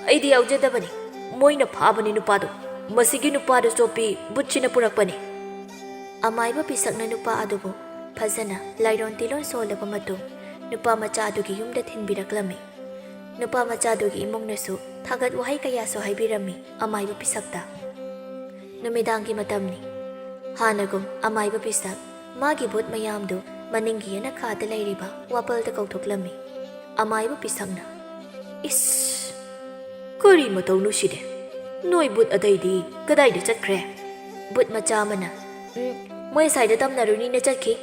ꯑꯩꯗꯤ ꯌꯥꯎꯖꯗꯕꯅꯤ, ꯃꯣꯏꯅ ꯐꯥꯕꯅꯤ ꯅꯨꯄꯥꯗꯣ, ꯃꯁꯤꯒꯤ ꯅꯨꯄꯥꯗꯣ ꯆꯣꯞꯄꯤ ꯕꯨꯠꯁꯤꯅ ꯄꯨꯔꯛꯄꯅꯤ꯫ ꯑꯃꯥꯏꯕ ꯄꯤꯁꯛꯅ ꯅꯨꯄꯥ ꯑꯗꯨꯕꯨ ꯐꯖꯅ ꯂꯥꯏꯔꯣꯟ ꯇꯤꯂꯣꯟ ꯁꯣꯜꯂꯕ ꯃꯇꯨꯡ ꯅꯨꯄꯥ ꯃꯆꯥ ꯑꯗꯨꯒꯤ ꯌꯨꯝꯗ ꯊꯤꯟꯕꯤꯔꯛꯂꯝꯃꯤ꯫ ꯅꯨꯄꯥ ꯃꯆꯥꯗꯨꯒꯤ ꯏꯃꯨꯡꯅꯁꯨ ꯊꯥꯒꯠ ꯋꯥꯍꯩ ꯀꯌꯥꯁꯨ ꯍꯥꯏꯕꯤꯔꯝꯃꯤ ꯑꯃꯥꯏꯕ ꯄꯤꯁꯛꯇ꯫ ꯅꯨꯃꯤꯗꯥꯡꯒꯤ ꯃꯇꯝꯅꯤ꯫ ꯍꯥꯟꯅꯒꯨꯝ ꯑꯃꯥꯏꯕ ꯄꯤꯁꯛ ꯃꯥꯒꯤ ꯕꯨꯠ ꯃꯌꯥꯝꯗꯨ ꯃꯅꯤꯡꯒꯤ ꯌꯦꯅꯈꯥꯗ ꯂꯩꯔꯤꯕ ꯋꯥꯄꯜꯗ ꯀꯧꯊꯣꯛꯂꯝꯃꯤ꯫ ꯑꯃꯥꯏꯕ ꯄꯤꯁꯛꯅ ꯏꯁ, ꯀꯔꯤ ꯃꯇꯧꯅꯣ ꯁꯤꯗꯤ? ꯅꯣꯏ ꯕꯨꯠ ꯑꯇꯩꯗꯤ ꯀꯗꯥꯏꯗ ꯆꯠꯈ꯭ꯔꯦ? ꯕꯨꯠ ꯃꯆꯥ ꯑꯃꯅ ꯃꯣꯏ ꯁꯥꯏꯗ ꯇꯝꯅꯔꯨꯅꯤꯅ ꯆꯠꯈꯤ꯫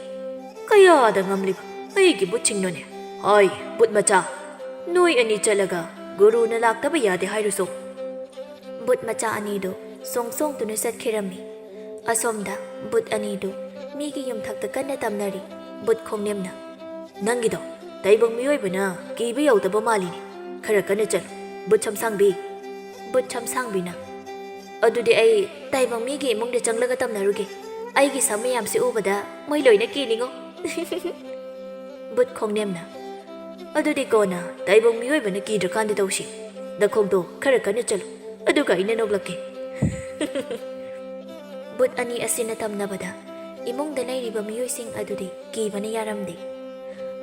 ꯀꯌꯥꯗ ꯉꯝꯂꯤꯕ ꯑꯩꯒꯤ ꯕꯨꯠꯁꯤꯡꯅꯣꯅꯦ? ꯍꯥꯏ ꯕꯨꯠ ꯃꯆꯥ, ꯅꯣꯏ ꯑꯅꯤ ꯆꯠꯂꯒ ꯒꯨꯔꯨꯅ ꯂꯥꯛꯇꯕ ꯌꯥꯗꯦ ꯍꯥꯏꯔꯨꯁꯣ꯫ ꯕꯨꯠ ꯃꯆꯥ ꯑꯅꯤꯗꯨ ꯁꯣꯡꯁꯣꯡꯇꯨꯅ ꯆꯠꯈꯤꯔꯝꯃꯤ꯫ ꯑꯁꯣꯝꯗ ꯕꯨꯠ ꯑꯅꯤꯗꯨ ꯃꯤꯒꯤ ꯌꯨꯝꯊꯛꯇ ꯀꯟꯅ ꯇꯝꯅꯔꯤ꯫ ꯕꯨꯠ ꯈꯣꯡꯅꯦꯝꯅ ꯅꯪꯒꯤꯗꯣ ꯇꯥꯏꯕꯪ ꯃꯤꯑꯣꯏꯕꯅ ꯀꯤꯕ ꯌꯧꯗꯕ ꯃꯥꯜꯂꯤꯅꯦ, ꯈꯔ ꯀꯟꯅ ꯆꯠꯂꯨ ꯕꯨꯠ ꯁꯝꯁꯥꯡꯕꯤ꯫ ꯕꯨꯠ ꯁꯝꯁꯥꯡꯕꯤꯅ ꯑꯗꯨꯗꯤ ꯑꯩ ꯇꯥꯏꯕꯪ ꯃꯤꯒꯤ ꯏꯃꯨꯡꯗ ꯆꯪꯂꯒ ꯇꯝꯅꯔꯨꯒꯦ, ꯑꯩꯒꯤ ꯁꯝ ꯃꯌꯥꯝꯁꯤ ꯎꯕꯗ ꯃꯣꯏ ꯂꯣꯏꯅ ꯀꯤꯅꯤꯉꯣ꯫ ꯕꯨꯠ ꯈꯣꯡꯅꯦꯝꯅ ꯑꯗꯨꯗꯤ ꯀꯣꯟꯅ ꯇꯥꯏꯕꯪ ꯃꯤꯑꯣꯏꯕꯅ ꯀꯤꯗ꯭ꯔꯀꯥꯟꯗ ꯇꯧꯁꯤ, ꯅꯈꯣꯡꯗꯣ ꯈꯔ ꯀꯟꯅ ꯆꯠꯂꯨ ꯑꯗꯨꯒ ꯑꯩꯅ ꯅꯣꯛꯂꯛꯀꯦ꯫ ꯕꯨꯠ ꯑꯅꯤ ꯑꯁꯤꯅ ꯇꯝꯅꯕꯗ ꯏꯃꯨꯡꯗ ꯂꯩꯔꯤꯕ ꯃꯤꯑꯣꯏꯁꯤꯡ ꯑꯗꯨꯗꯤ ꯀꯤꯕꯅ ꯌꯥꯔꯝꯗꯦ꯫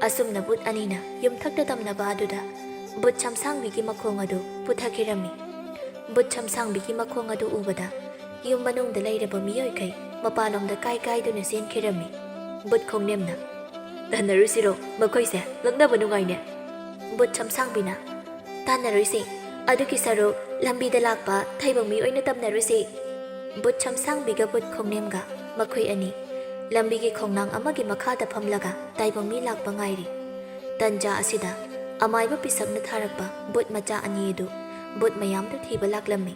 ꯑꯁꯨꯝꯅ ꯕꯨꯠ ꯑꯅꯤꯅ ꯌꯨꯝꯊꯛꯇ ꯇꯝꯅꯕ ꯑꯗꯨꯗ ꯕꯨꯠ ꯁꯝꯁꯥꯡꯕꯤꯒꯤ ꯃꯈꯣꯡ ꯑꯗꯨ ꯄꯨꯊꯈꯤꯔꯝꯃꯤ꯫ ꯕꯨꯠ ꯁꯝꯁꯥꯡꯕꯤꯒꯤ ꯃꯈꯣꯡ ꯑꯗꯨ ꯎꯕꯗ ꯌꯨꯝ ꯃꯅꯨꯡꯗ ꯂꯩꯔꯕ ꯃꯤꯑꯣꯏꯈꯩ ꯃꯄꯥꯟꯂꯣꯝꯗ ꯀꯥꯏꯗꯨꯅ ꯆꯦꯟꯈꯤꯔꯝꯃꯤ꯫ ꯕꯨꯠ ꯈꯣꯡꯅꯦꯝꯅ ꯇꯥꯟꯅꯔꯨꯁꯤꯔꯣ, ꯃꯈꯣꯏꯁꯦ ꯂꯛꯅꯕ ꯅꯨꯡꯉꯥꯏꯅꯦ꯫ ꯕꯨꯠ ꯁꯝꯁꯥꯡꯕꯤꯅ ꯇꯥꯟꯅꯔꯨꯁꯤ, ꯑꯗꯨꯒꯤ ꯁꯔꯨꯛ ꯂꯝꯕꯤꯗ ꯂꯥꯛꯄ ꯇꯥꯏꯕꯪ ꯃꯤ ꯑꯣꯏꯅ ꯇꯝꯅꯔꯨꯁꯤ꯫ ꯕꯨꯠ ꯁꯝꯁꯥꯡꯕꯤꯒ ꯕꯨꯠ ꯈꯣꯡꯅꯦꯝꯒ ꯃꯈꯣꯏ ꯑꯅꯤ ꯂꯝꯕꯤꯒꯤ ꯈꯣꯡꯅꯥꯡ ꯑꯃꯒꯤ ꯃꯈꯥꯗ ꯐꯝꯂꯒ ꯇꯥꯏꯕꯪ ꯃꯤ ꯂꯥꯛꯄ ꯉꯥꯏꯔꯤ꯫ ꯇꯟꯖꯥ ꯑꯁꯤꯗ ꯑꯃꯥꯏꯕ ꯄꯤꯁꯛꯅ ꯊꯥꯔꯛꯄ ꯕꯨꯠ ꯃꯆꯥ ꯑꯅꯤ ꯑꯗꯨ ꯕꯨꯠ ꯃꯌꯥꯝꯗꯨ ꯊꯤꯕ ꯂꯥꯛꯂꯝꯃꯤ꯫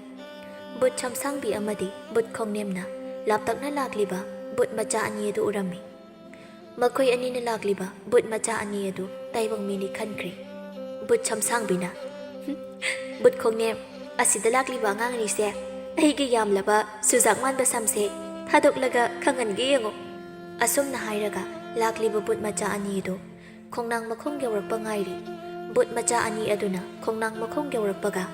ꯕꯨꯠ ꯁꯝꯁꯥꯡꯕꯤ ꯑꯃꯗꯤ ꯕꯨꯠ ꯈꯣꯡꯅꯦꯝꯅ ꯂꯥꯞꯇꯛꯅ ꯂꯥꯛꯂꯤꯕ ꯕꯨꯠ ꯃꯆꯥ ꯑꯅꯤ ꯑꯗꯨ ꯎꯔꯝꯃꯤ꯫ ꯃꯈꯣꯏ ꯑꯅꯤꯅ ꯂꯥꯛꯂꯤꯕ ꯕꯨꯠ ꯃꯆꯥ ꯑꯅꯤ ꯑꯗꯨ ꯇꯥꯏꯕꯪ ꯃꯤꯅꯤ ꯈꯟꯈ꯭ꯔꯦ꯫ ꯕꯨꯠ ꯁꯝꯁꯥꯡꯕꯤꯅ ꯕꯨꯠ ꯈꯣꯡꯅꯦꯝ, ꯑꯁꯤꯗ ꯂꯥꯛꯂꯤꯕ ꯑꯉꯥꯡ ꯑꯅꯤꯁꯦ ꯑꯩꯒꯤ ꯌꯥꯝꯂꯕ ꯆꯨꯖꯥꯛ ꯃꯥꯟꯕ ꯁꯝꯁꯦ ꯊꯥꯗꯣꯛꯂꯒ ꯈꯪꯍꯟꯒꯦ ꯌꯦꯡꯉꯣ꯫ ꯑꯁꯨꯝꯅ ꯍꯥꯏꯔꯒ ꯂꯥꯛꯂꯤꯕ ꯕꯨꯠ ꯃꯆꯥ ꯑꯅꯤ ꯑꯗꯨ ꯈꯣꯡꯅꯥꯡ ꯃꯈꯣꯡ ꯌꯧꯔꯛꯄ ꯉꯥꯏꯔꯤ꯫ ꯕꯨꯠ ꯃꯆꯥ ꯑꯅꯤ ꯑꯗꯨꯅ ꯈꯣꯡꯅꯥꯡ ꯃꯈꯣꯡ ꯌꯧꯔꯛꯄꯒ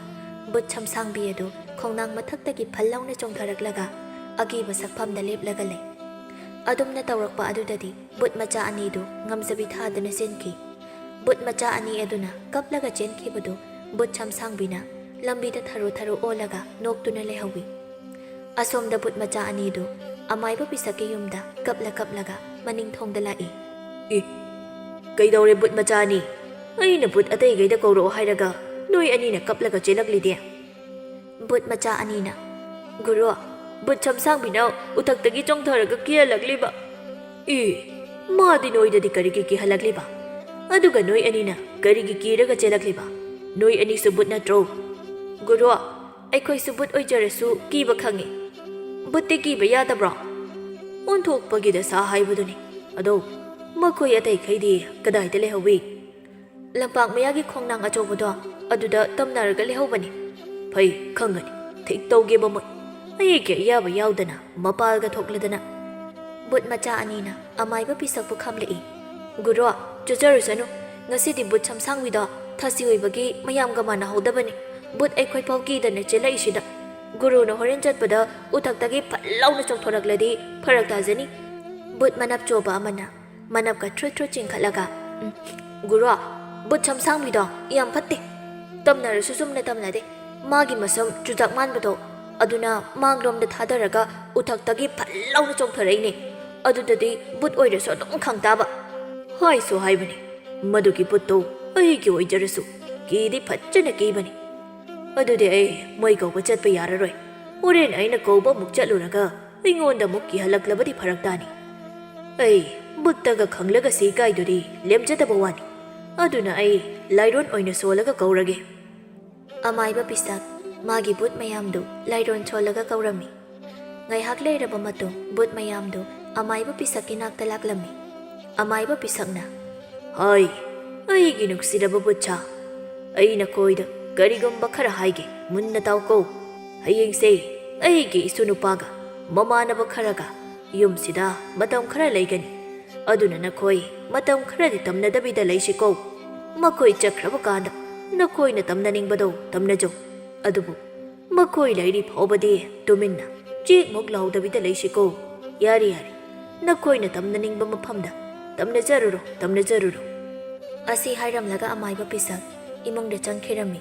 ꯕꯨꯠ ꯁꯝꯁꯥꯡꯕꯤ ꯑꯗꯨ ꯈꯣꯡꯅꯥꯡ ꯃꯊꯛꯇꯒꯤ ꯐꯜ ꯂꯥꯎꯅ ꯆꯣꯡꯊꯔꯛꯂꯒ ꯑꯀꯤꯕ ꯁꯛꯐꯝꯗ ꯂꯦꯞꯂꯒ ꯂꯩ꯫ ꯑꯗꯨꯝꯅ ꯇꯧꯔꯛꯄ ꯑꯗꯨꯗꯗꯤ ꯕꯨꯠ ꯃꯆꯥ ꯑꯅꯤꯗꯨ ꯉꯝꯖꯕꯤ ꯊꯥꯗꯨꯅ ꯆꯦꯟꯈꯤ꯫ ꯕꯨꯠ ꯃꯆꯥ ꯑꯅꯤ ꯑꯗꯨꯅ ꯀꯞꯂꯒ ꯆꯦꯟꯈꯤꯕꯗꯨ ꯕꯨꯠ ꯁꯝꯁꯥꯡꯕꯤꯅ ꯂꯝꯕꯤꯗ ꯊꯔꯣ ꯊꯔꯣ ꯑꯣꯜꯂꯒ ꯅꯣꯛꯇꯨꯅ ꯂꯩꯍꯧꯏ꯫ ꯑꯁꯣꯝꯗ ꯕꯨꯠ ꯃꯆꯥ ꯑꯅꯤꯗꯨ ꯑꯃꯥꯏꯕ ꯄꯤꯁꯛꯀꯤ ꯌꯨꯝꯗ ꯀꯞꯂꯒ ꯃꯅꯤꯡꯊꯣꯡꯗ ꯂꯥꯛꯏ꯫ ꯀꯩꯗꯧꯔꯦ ꯕꯨꯠ ꯃꯆꯥ ꯑꯅꯤ? ꯑꯩꯅ ꯕꯨꯠ ꯑꯇꯩꯈꯩꯗ ꯀꯧꯔꯛꯑꯣ ꯍꯥꯏꯔꯒ ꯅꯣꯏ ꯑꯅꯤꯅ ꯀꯞꯂꯒ ꯆꯦꯜꯂꯛꯂꯤꯗꯦ꯫ ꯕꯨꯠ ꯃꯆꯥ ꯑꯅꯤꯅ ꯒꯨꯔꯨ, ꯕꯨꯠ ꯁꯝꯁꯥꯡꯕꯤꯅ ꯎꯊꯛꯇꯒꯤ ꯆꯣꯡꯊꯔꯒ ꯀꯤꯍꯜꯂꯛꯂꯤꯕ꯫ ꯃꯥꯗꯤ ꯅꯣꯏꯗꯗꯤ ꯀꯔꯤꯒꯤ ꯀꯤꯍꯜꯂꯛꯂꯤꯕ? ꯑꯗꯨꯒ ꯅꯣꯏ ꯑꯅꯤꯅ ꯀꯔꯤꯒꯤ ꯀꯤꯔꯒ ꯆꯦꯜꯂꯛꯂꯤꯕ? ꯅꯣꯏ ꯑꯅꯤꯁꯨ ꯕꯨꯠ ꯅꯠꯇ꯭ꯔꯣ? ꯒꯨꯔꯨ, ꯑꯩꯈꯣꯏꯁꯨ ꯕꯨꯠ ꯑꯣꯏꯖꯔꯁꯨ ꯀꯤꯕ ꯈꯪꯉꯤ꯫ ꯕꯨꯠꯇꯤ ꯀꯤꯕ ꯌꯥꯗꯕ꯭ꯔꯣ? ꯑꯣꯟꯊꯣꯛꯄꯒꯤ ꯗꯁꯥ ꯍꯥꯏꯕꯗꯨꯅꯤ꯫ ꯑꯗꯣ ꯃꯈꯣꯏ ꯑꯇꯩꯈꯩꯗꯤ ꯀꯗꯥꯏꯗ ꯂꯩꯍꯧꯏ? ꯂꯝꯄꯥꯛ ꯃꯌꯥꯒꯤ ꯈꯣꯡꯅꯥꯡ ꯑꯆꯧꯕꯗꯣ ꯑꯗꯨꯗ ꯇꯝꯅꯔꯒ ꯂꯩꯍꯧꯕꯅꯤ꯫ ꯐꯩ, ꯈꯪꯒꯅꯤ, ꯊꯤꯛ ꯇꯧꯒꯦꯕ ꯃꯣꯏ, ꯑꯩꯒꯤ ꯑꯌꯥꯕ ꯌꯥꯎꯗꯅ ꯃꯄꯥꯜꯒ ꯊꯣꯛꯂꯗꯅ꯫ ꯕꯨꯠ ꯃꯆꯥ ꯑꯅꯤꯅ ꯑꯃꯥꯏꯕ ꯄꯤꯁꯛꯄꯨ ꯈꯝꯂꯛꯏ꯫ ꯒꯨꯔꯨ, ꯆꯠꯆꯔꯨꯁꯅꯨ, ꯉꯁꯤꯗꯤ ꯕꯨꯠ ꯁꯝꯁꯥꯡꯕꯤꯗꯣ ꯊꯥꯁꯤ ꯑꯣꯏꯕꯒꯤ ꯃꯌꯥꯝꯒ ꯃꯥꯟꯅꯍꯧꯗꯕꯅꯤ꯫ ꯕꯨꯠ ꯑꯩꯈꯣꯏ ꯐꯥꯎ ꯀꯤꯗꯅ ꯆꯦꯜꯂꯛꯏꯁꯤꯗ ꯒꯨꯔꯨꯅ ꯍꯣꯔꯦꯟ ꯆꯠꯄꯗ ꯎꯊꯛꯇꯒꯤ ꯐꯠ ꯂꯥꯎꯅ ꯆꯣꯡꯊꯣꯔꯛꯂꯗꯤ ꯐꯔꯛ ꯇꯥꯖꯅꯤ꯫ ꯕꯨꯠ ꯃꯅꯞ ꯆꯣꯕ ꯑꯃꯅ ꯃꯅꯞꯀ ꯊ꯭ꯔꯨꯠ ꯊ꯭ꯔꯨꯠ ꯆꯤꯡꯈꯠꯂꯒ ꯒꯨꯔꯨ, ꯕꯨꯠ ꯁꯝꯁꯥꯡꯕꯤꯗꯣ ꯌꯥꯝ ꯐꯠꯇꯦ, ꯇꯝꯅꯔꯁꯨ ꯆꯨꯝꯅ ꯇꯝꯅꯗꯦ꯫ ꯃꯥꯒꯤ ꯃꯁꯝ ꯆꯨꯖꯥꯛ ꯃꯥꯟꯕꯗꯣ ꯑꯗꯨꯅ ꯃꯥꯡꯂꯣꯝꯗ ꯊꯥꯗꯔꯒ ꯎꯊꯛꯇꯒꯤ ꯐꯠ ꯂꯥꯎꯅ ꯆꯣꯡꯊꯔꯛꯏꯅꯦ꯫ ꯑꯗꯨꯗꯗꯤ ꯕꯨꯠ ꯑꯣꯏꯔꯁꯨ ꯑꯗꯨꯝ ꯈꯪ ꯇꯥꯕ꯫ ꯍꯥꯏꯁꯨ ꯍꯥꯏꯕꯅꯤ, ꯃꯗꯨꯒꯤ ꯕꯨꯠꯇꯣ ꯑꯩꯒꯤ ꯑꯣꯏꯖꯔꯁꯨ ꯀꯤꯗꯤ ꯐꯖꯅ ꯀꯤꯕꯅꯤ꯫ ꯑꯗꯨꯗꯤ ꯑꯩ ꯃꯣꯏ ꯀꯧꯕ ꯆꯠꯄ ꯌꯥꯔꯔꯣꯏ꯫ ꯍꯣꯔꯦꯟ ꯑꯩꯅ ꯀꯧꯕ ꯑꯃꯨꯛ ꯆꯠꯂꯨꯔꯒ ꯑꯩꯉꯣꯟꯗ ꯑꯃꯨꯛ ꯀꯤꯍꯜꯂꯛꯂꯕꯗꯤ ꯐꯔꯛ ꯇꯥꯅꯤ꯫ ꯑꯩ ꯕꯨꯠꯇꯒ ꯈꯪꯂꯒ ꯁꯤ ꯀꯥꯏꯗꯨꯗꯤ ꯂꯦꯝꯖꯗꯕ ꯋꯥꯅꯤ꯫ ꯑꯗꯨꯅ ꯑꯩ ꯂꯥꯏꯔꯣꯟ ꯑꯣꯏꯅ ꯁꯣꯜꯂꯒ ꯀꯧꯔꯒꯦ꯫ ꯑꯃꯥꯏꯕ ꯄꯤꯁꯛ ꯃꯥꯒꯤ ꯕꯨꯠ ꯃꯌꯥꯝꯗꯨ ꯂꯥꯏꯔꯣꯟ ꯁꯣꯜꯂꯒ ꯀꯧꯔꯝꯃꯤ꯫ ꯉꯥꯏꯍꯥꯛ ꯂꯩꯔꯕ ꯃꯇꯨꯡ ꯕꯨꯠ ꯃꯌꯥꯝꯗꯨ ꯑꯃꯥꯏꯕ ꯄꯤꯁꯛꯀꯤ ꯅꯥꯛꯇ ꯂꯥꯛꯂꯝꯃꯤ꯫ ꯑꯃꯥꯏꯕ ꯄꯤꯁꯛꯅ ꯍꯥꯏ, ꯑꯩꯒꯤ ꯅꯨꯡꯁꯤꯔꯕ ꯕꯨꯠꯁꯥ, ꯑꯩ ꯅꯈꯣꯏꯗ ꯀꯔꯤꯒꯨꯝꯕ ꯈꯔ ꯍꯥꯏꯒꯦ, ꯃꯨꯟꯅ ꯇꯥꯎꯀꯣ꯫ ꯍꯌꯦꯡꯁꯦ ꯑꯩꯒꯤ ꯏꯁꯨ ꯅꯨꯄꯥꯒ ꯃꯃꯥꯟꯅꯕ ꯈꯔꯒ ꯌꯨꯝꯁꯤꯗ ꯃꯇꯝ ꯈꯔ ꯂꯩꯒꯅꯤ꯫ ꯑꯗꯨꯅ ꯅꯈꯣꯏ ꯃꯇꯝ ꯈꯔꯗꯤ ꯇꯝꯅꯗꯕꯤꯗ ꯂꯩꯁꯤꯀꯣ꯫ ꯃꯈꯣꯏ ꯆꯠꯈ꯭ꯔꯕ ꯀꯥꯟꯗ ꯅꯈꯣꯏꯅ ꯇꯝꯅꯅꯤꯡꯕꯗꯣ ꯇꯝꯅꯖꯧ꯫ ꯑꯗꯨꯕꯨ ꯃꯈꯣꯏ ꯂꯩꯔꯤ ꯐꯥꯎꯕꯗꯤ ꯇꯨꯃꯤꯟꯅ ꯆꯦꯛꯃꯨꯛ ꯂꯥꯎꯗꯕꯤꯗ ꯂꯩꯁꯤꯀꯣ꯫ ꯌꯥꯔꯦ ꯌꯥꯔꯦ, ꯅꯈꯣꯏꯅ ꯇꯝꯅꯅꯤꯡꯕ ꯃꯐꯝꯗ ꯇꯝꯅꯖꯔꯨꯔꯣ꯫ ꯑꯁꯤ ꯍꯥꯏꯔꯝꯂꯒ ꯑꯃꯥꯏꯕ ꯄꯤꯁꯛ ꯏꯃꯨꯡꯗ ꯆꯪꯈꯤꯔꯝꯃꯤ꯫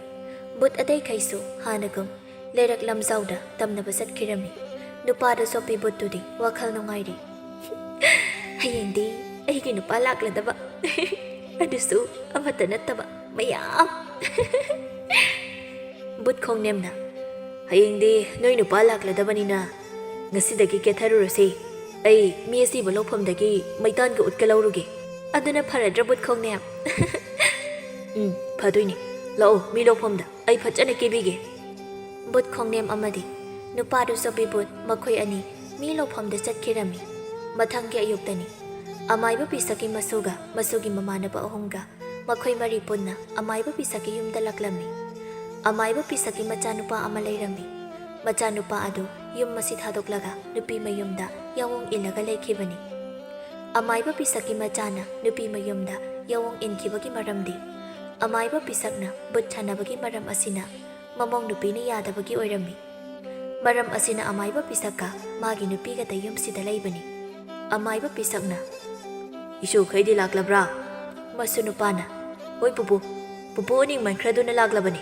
ꯕꯨꯠ ꯑꯇꯩꯈꯩꯁꯨ ꯍꯥꯟꯅꯒꯨꯝ ꯂꯩꯔꯛ ꯂꯝꯖꯥꯎꯗ ꯇꯝꯅꯕ ꯆꯠꯈꯤꯔꯝꯃꯤ꯫ ꯅꯨꯄꯥꯗ ꯆꯣꯞꯄꯤ ꯕꯨꯠꯇꯨꯗꯤ ꯋꯥꯈꯜ ꯅꯨꯡꯉꯥꯏꯔꯤ꯫ ꯍꯌꯦꯡꯗꯤ ꯑꯩꯒꯤ ꯅꯨꯄꯥ ꯂꯥꯛꯂꯗꯕ, ꯑꯗꯨꯁꯨ ꯑꯃꯠꯇ ꯅꯠꯇꯕ ꯃꯌꯥꯝ꯫ ꯕꯨꯠ ꯈꯣꯡꯅꯦꯝꯅ, ꯍꯌꯦꯡꯗꯤ ꯅꯣꯏ ꯅꯨꯄꯥ ꯂꯥꯛꯂꯗꯕꯅꯤꯅ ꯉꯁꯤꯗꯒꯤ ꯀꯦꯊꯔꯨꯔꯁꯤ꯫ ꯑꯩ ꯃꯤ ꯑꯁꯤꯕ ꯂꯧꯐꯝꯗꯒꯤ ꯃꯩꯇꯥꯟꯒ ꯎꯠꯀ ꯂꯧꯔꯨꯒꯦ꯫ ꯑꯗꯨꯅ ꯐꯔꯗ꯭ꯔ ꯕꯨꯠ ꯈꯣꯡꯅꯦꯝ? ꯐꯗꯣꯏꯅꯤ꯫ ꯂꯥꯛꯑꯣ ꯃꯤ ꯂꯧꯐꯝꯗ, ꯑꯩ ꯐꯖꯅ ꯀꯦꯕꯤꯒꯦ꯫ ꯕꯨꯠ ꯈꯣꯡꯅꯦꯝ ꯑꯃꯗꯤ ꯅꯨꯄꯥꯗꯨ ꯆꯣꯞꯄꯤ ꯕꯨꯠ ꯃꯈꯣꯏ ꯑꯅꯤ ꯃꯤ ꯂꯧꯐꯝꯗ ꯆꯠꯈꯤꯔꯝꯃꯤ꯫ ꯃꯊꯪꯒꯤ ꯑꯌꯨꯛꯇꯅꯤ꯫ ꯑꯃꯥꯏꯕ ꯄꯤꯁꯛꯀꯤ ꯃꯁꯨꯒ ꯃꯁꯨꯒꯤ ꯃꯃꯥꯟꯅꯕ ꯑꯍꯨꯝꯒ ꯃꯈꯣꯏ ꯃꯔꯤ ꯄꯨꯟꯅ ꯑꯃꯥꯏꯕ ꯄꯤꯁꯛꯀꯤ ꯌꯨꯝꯗ ꯂꯥꯛꯂꯝꯃꯤ꯫ ꯑꯃꯥꯏꯕ ꯄꯤꯁꯛꯀꯤ ꯃꯆꯥꯅꯨꯄꯥ ꯑꯃ ꯂꯩꯔꯝꯃꯤ꯫ ꯃꯆꯥꯅꯨꯄꯥ ꯑꯗꯨ ꯌꯨꯝ ꯑꯁꯤ ꯊꯥꯗꯣꯛꯂꯒ ꯅꯨꯄꯤ ꯃꯌꯨꯝꯗ ꯌꯥꯑꯣꯡ ꯏꯜꯂꯒ ꯂꯩꯈꯤꯕꯅꯤ꯫ ꯑꯃꯥꯏꯕ ꯄꯤꯁꯛꯀꯤ ꯃꯆꯥꯅ ꯅꯨꯄꯤ ꯃꯌꯨꯝꯗ ꯌꯥꯑꯣꯡ ꯏꯟꯈꯤꯕꯒꯤ ꯃꯔꯝꯗꯤ ꯑꯃꯥꯏꯕ ꯄꯤꯁꯛꯅ ꯕꯨꯠ ꯁꯥꯟꯅꯕꯒꯤ ꯃꯔꯝ ꯑꯁꯤꯅ ꯃꯃꯧ ꯅꯨꯄꯤꯅ ꯌꯥꯗꯕꯒꯤ ꯑꯣꯏꯔꯝꯃꯤ꯫ ꯃꯔꯝ ꯑꯁꯤꯅ ꯑꯃꯥꯏꯕ ꯄꯤꯁꯛꯀ ꯃꯥꯒꯤ ꯅꯨꯄꯤꯒꯗ ꯌꯨꯝꯁꯤꯗ ꯂꯩꯕꯅꯤ꯫ ꯑꯃꯥꯏꯕ ꯄꯤꯁꯛꯅ, ꯏꯁꯨꯈꯩꯗꯤ ꯂꯥꯛꯂꯕ꯭ꯔꯥ? ꯃꯁꯨ ꯅꯨꯄꯥꯅ, ꯍꯣꯏ ꯄꯨꯄꯨ ꯅꯤꯡꯃꯟꯈ꯭ꯔꯗꯨꯅ ꯂꯥꯛꯂꯕꯅꯤ꯫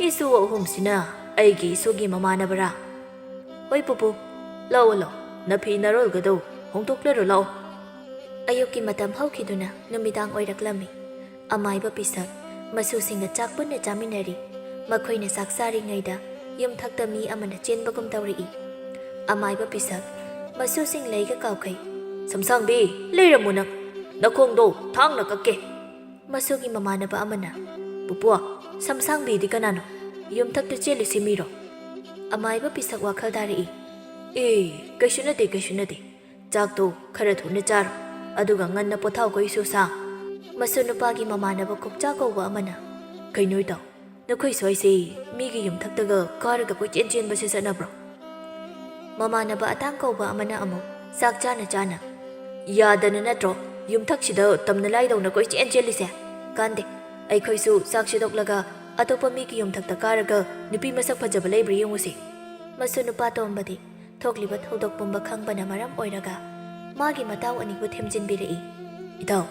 ꯏꯁꯨ ꯑꯍꯨꯝꯁꯤꯅ ꯑꯩꯒꯤ ꯏꯁꯨꯒꯤ ꯃꯃꯥꯟꯅꯕꯔꯥ? ꯍꯣꯏ ꯄꯨꯄꯨ, ꯂꯥꯛꯑꯣ ꯅꯐꯤ ꯅꯔꯣꯜꯒꯗꯣ ꯍꯣꯡꯗꯣꯛꯂꯔꯣ ꯂꯥꯛꯑꯣ꯫ ꯑꯌꯨꯛꯀꯤ ꯃꯇꯝ ꯍꯧꯈꯤꯗꯨꯅ ꯅꯨꯃꯤꯗꯥꯡ ꯑꯣꯏꯔꯛꯂꯝꯃꯤ꯫ ꯑꯃꯥꯏꯕ ꯄꯤꯁꯛ ꯃꯁꯨꯁꯤꯡꯒ ꯆꯥꯛ ꯄꯨꯟꯅ ꯆꯥꯃꯤꯟꯅꯔꯤ꯫ ꯃꯈꯣꯏꯅ ꯆꯥꯛ ꯆꯥꯔꯤꯉꯩꯗ ꯌꯨꯝꯊꯛꯇ ꯃꯤ ꯑꯃꯅ ꯆꯦꯟꯕꯒꯨꯝ ꯇꯧꯔꯛꯏ꯫ ꯑꯃꯥꯏꯕ ꯄꯤꯁꯛ ꯃꯁꯨꯁꯤꯡ ꯂꯩꯒ ꯀꯥꯎꯈꯩ꯫ ꯁꯝꯁꯥꯡꯕꯤ, ꯂꯩꯔꯝꯃꯨ ꯅꯪ, ꯅꯈꯣꯡꯗꯣ ꯊꯥꯡꯅ ꯀꯛꯀꯦ꯫ ꯃꯁꯨꯒꯤ ꯃꯃꯥꯟꯅꯕ ꯑꯃꯅ, ꯄꯨꯄꯨ, ꯁꯝꯁꯥꯡꯕꯤꯗꯤ ꯀꯅꯥꯅꯣ? ꯌꯨꯝꯊꯛꯇ ꯆꯦꯜꯂꯤꯁꯤ ꯃꯤꯔꯣ? ꯑꯃꯥꯏꯕ ꯄꯤꯁꯛ ꯋꯥꯈꯜ ꯇꯥꯔꯛꯏ꯫ ꯀꯩꯁꯨ ꯅꯠꯇꯦ꯫ ꯆꯥꯛꯇꯣ ꯈꯔ ꯊꯨꯅ ꯆꯥꯔꯣ, ꯑꯗꯨꯒ ꯉꯟꯅ ꯄꯣꯊꯥꯎꯀꯣ ꯏꯁꯨꯁꯥ꯫ ꯃꯁꯨ ꯅꯨꯄꯥꯒꯤ ꯃꯃꯥꯟꯅꯕ ꯀꯣꯛꯆꯥ ꯀꯧꯕ ꯑꯃꯅ, ꯀꯩꯅꯣ ꯏꯇꯥꯎ, ꯅꯈꯣꯏ ꯁ꯭ꯋꯥꯏꯁꯦ ꯃꯤꯒꯤ ꯌꯨꯝꯊꯛꯇꯒ ꯀꯥꯔꯒ ꯀꯣꯏꯆꯦꯟ ꯆꯦꯟꯕꯁꯦ ꯆꯠꯅꯕ꯭ꯔꯣ? ꯃꯃꯥꯟꯅꯕ ꯑꯇꯥꯡ ꯀꯧꯕ ꯑꯃꯅ ꯑꯃꯨꯛ ꯆꯥꯛ ꯆꯥꯅ, ꯌꯥꯗꯅ ꯅꯠꯇ꯭ꯔꯣ ꯌꯨꯝꯊꯛꯁꯤꯗ ꯇꯝꯅ ꯂꯥꯏꯗꯧꯅ ꯀꯣꯏꯆꯦꯟ ꯆꯦꯜꯂꯤꯁꯦ? ꯀꯥꯟꯗꯦ, ꯑꯩꯈꯣꯏꯁꯨ ꯆꯥꯛ ꯁꯤꯗꯣꯛꯂꯒ ꯑꯇꯣꯞꯄ ꯃꯤꯒꯤ ꯌꯨꯝꯊꯛꯇ ꯀꯥꯔꯒ ꯅꯨꯄꯤ ꯃꯁꯛ ꯐꯖꯕ ꯂꯩꯕ꯭ꯔꯥ ꯌꯦꯡꯉꯨꯁꯤ꯫ ꯃꯁꯨ ꯅꯨꯄꯥ ꯇꯣꯝꯕꯗꯤ ꯊꯣꯛꯂꯤꯕ ꯊꯧꯗꯣꯛ ꯄꯨꯝꯕ ꯈꯪꯕꯅ ꯃꯔꯝ ꯑꯣꯏꯔꯒ ꯃꯥꯒꯤ ꯃꯇꯥꯎ ꯑꯅꯤꯕꯨ ꯊꯦꯝꯖꯤꯟꯕꯤꯔꯛꯏ꯫ ꯏꯇꯥꯎ,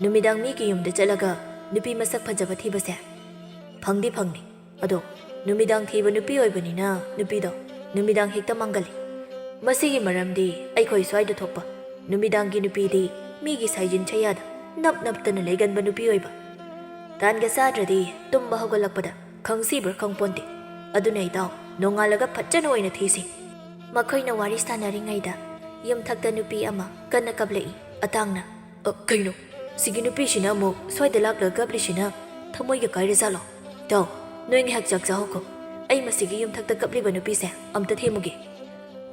ꯅꯨꯃꯤꯗꯥꯡ ꯃꯤꯒꯤ ꯌꯨꯝꯗ ꯆꯠꯂꯒ ꯅꯨꯄꯤ ꯃꯁꯛ ꯐꯖꯕ ꯊꯤꯕꯁꯦ ꯐꯪꯅꯤ꯫ ꯑꯗꯣ ꯅꯨꯃꯤꯗꯥꯡ ꯊꯤꯕ ꯅꯨꯄꯤ ꯑꯣꯏꯕꯅꯤꯅ ꯅꯨꯄꯤꯗꯣ ꯅꯨꯃꯤꯗꯥꯡ ꯍꯦꯛꯇ ꯃꯥꯡꯒꯜꯂꯤ꯫ ꯃꯁꯤꯒꯤ ꯃꯔꯝꯗꯤ ꯑꯩꯈꯣꯏ ꯁ꯭ꯋꯥꯏꯗ ꯊꯣꯛꯄ ꯅꯨꯃꯤꯗꯥꯡꯒꯤ ꯅꯨꯄꯤꯗꯤ ꯃꯤꯒꯤ ꯁꯥꯏꯖꯤꯟ ꯁꯌꯥꯗ ꯅꯞꯇꯅ ꯂꯩꯒꯟꯕ ꯅꯨꯄꯤ ꯑꯣꯏꯕ꯫ ꯇꯥꯟꯒ ꯆꯥꯗ꯭ꯔꯗꯤ ꯇꯨꯝꯕ ꯍꯧꯒꯠꯂꯛꯄꯗ ꯈꯪꯁꯤꯕ꯭ꯔꯥ ꯈꯪꯄꯣꯟꯇꯦ꯫ ꯑꯗꯨꯅ ꯏꯇꯥꯎ, ꯅꯣꯡꯉꯥꯜꯂꯒ ꯐꯖꯅ ꯑꯣꯏꯅ ꯊꯤꯁꯤ꯫ ꯃꯈꯣꯏꯅ ꯋꯥꯔꯤ ꯁꯥꯟꯅꯔꯤꯉꯩꯗ ꯌꯨꯝꯊꯛꯇ ꯅꯨꯄꯤ ꯑꯃ ꯀꯟꯅ ꯀꯞꯂꯛꯏ꯫ ꯑꯇꯥꯡꯅ, ꯀꯩꯅꯣ ꯁꯤꯒꯤ ꯅꯨꯄꯤꯁꯤꯅ ꯑꯃꯨꯛ ꯁ꯭ꯋꯥꯏꯗ ꯂꯥꯛꯂꯒ ꯀꯞꯂꯤꯁꯤꯅ ꯊꯃꯣꯏꯒ ꯀꯥꯏꯔꯖꯥꯠꯂꯣ? ꯏꯇꯥꯎ, ꯅꯣꯏ ꯉꯥꯏꯍꯥꯛ ꯆꯥꯛ ꯆꯥꯍꯧꯀꯣ, ꯑꯩ ꯃꯁꯤꯒꯤ ꯌꯨꯝꯊꯛꯇ ꯀꯞꯂꯤꯕ ꯅꯨꯄꯤꯁꯦ ꯑꯝꯇ ꯊꯦꯝꯃꯨꯒꯦ꯫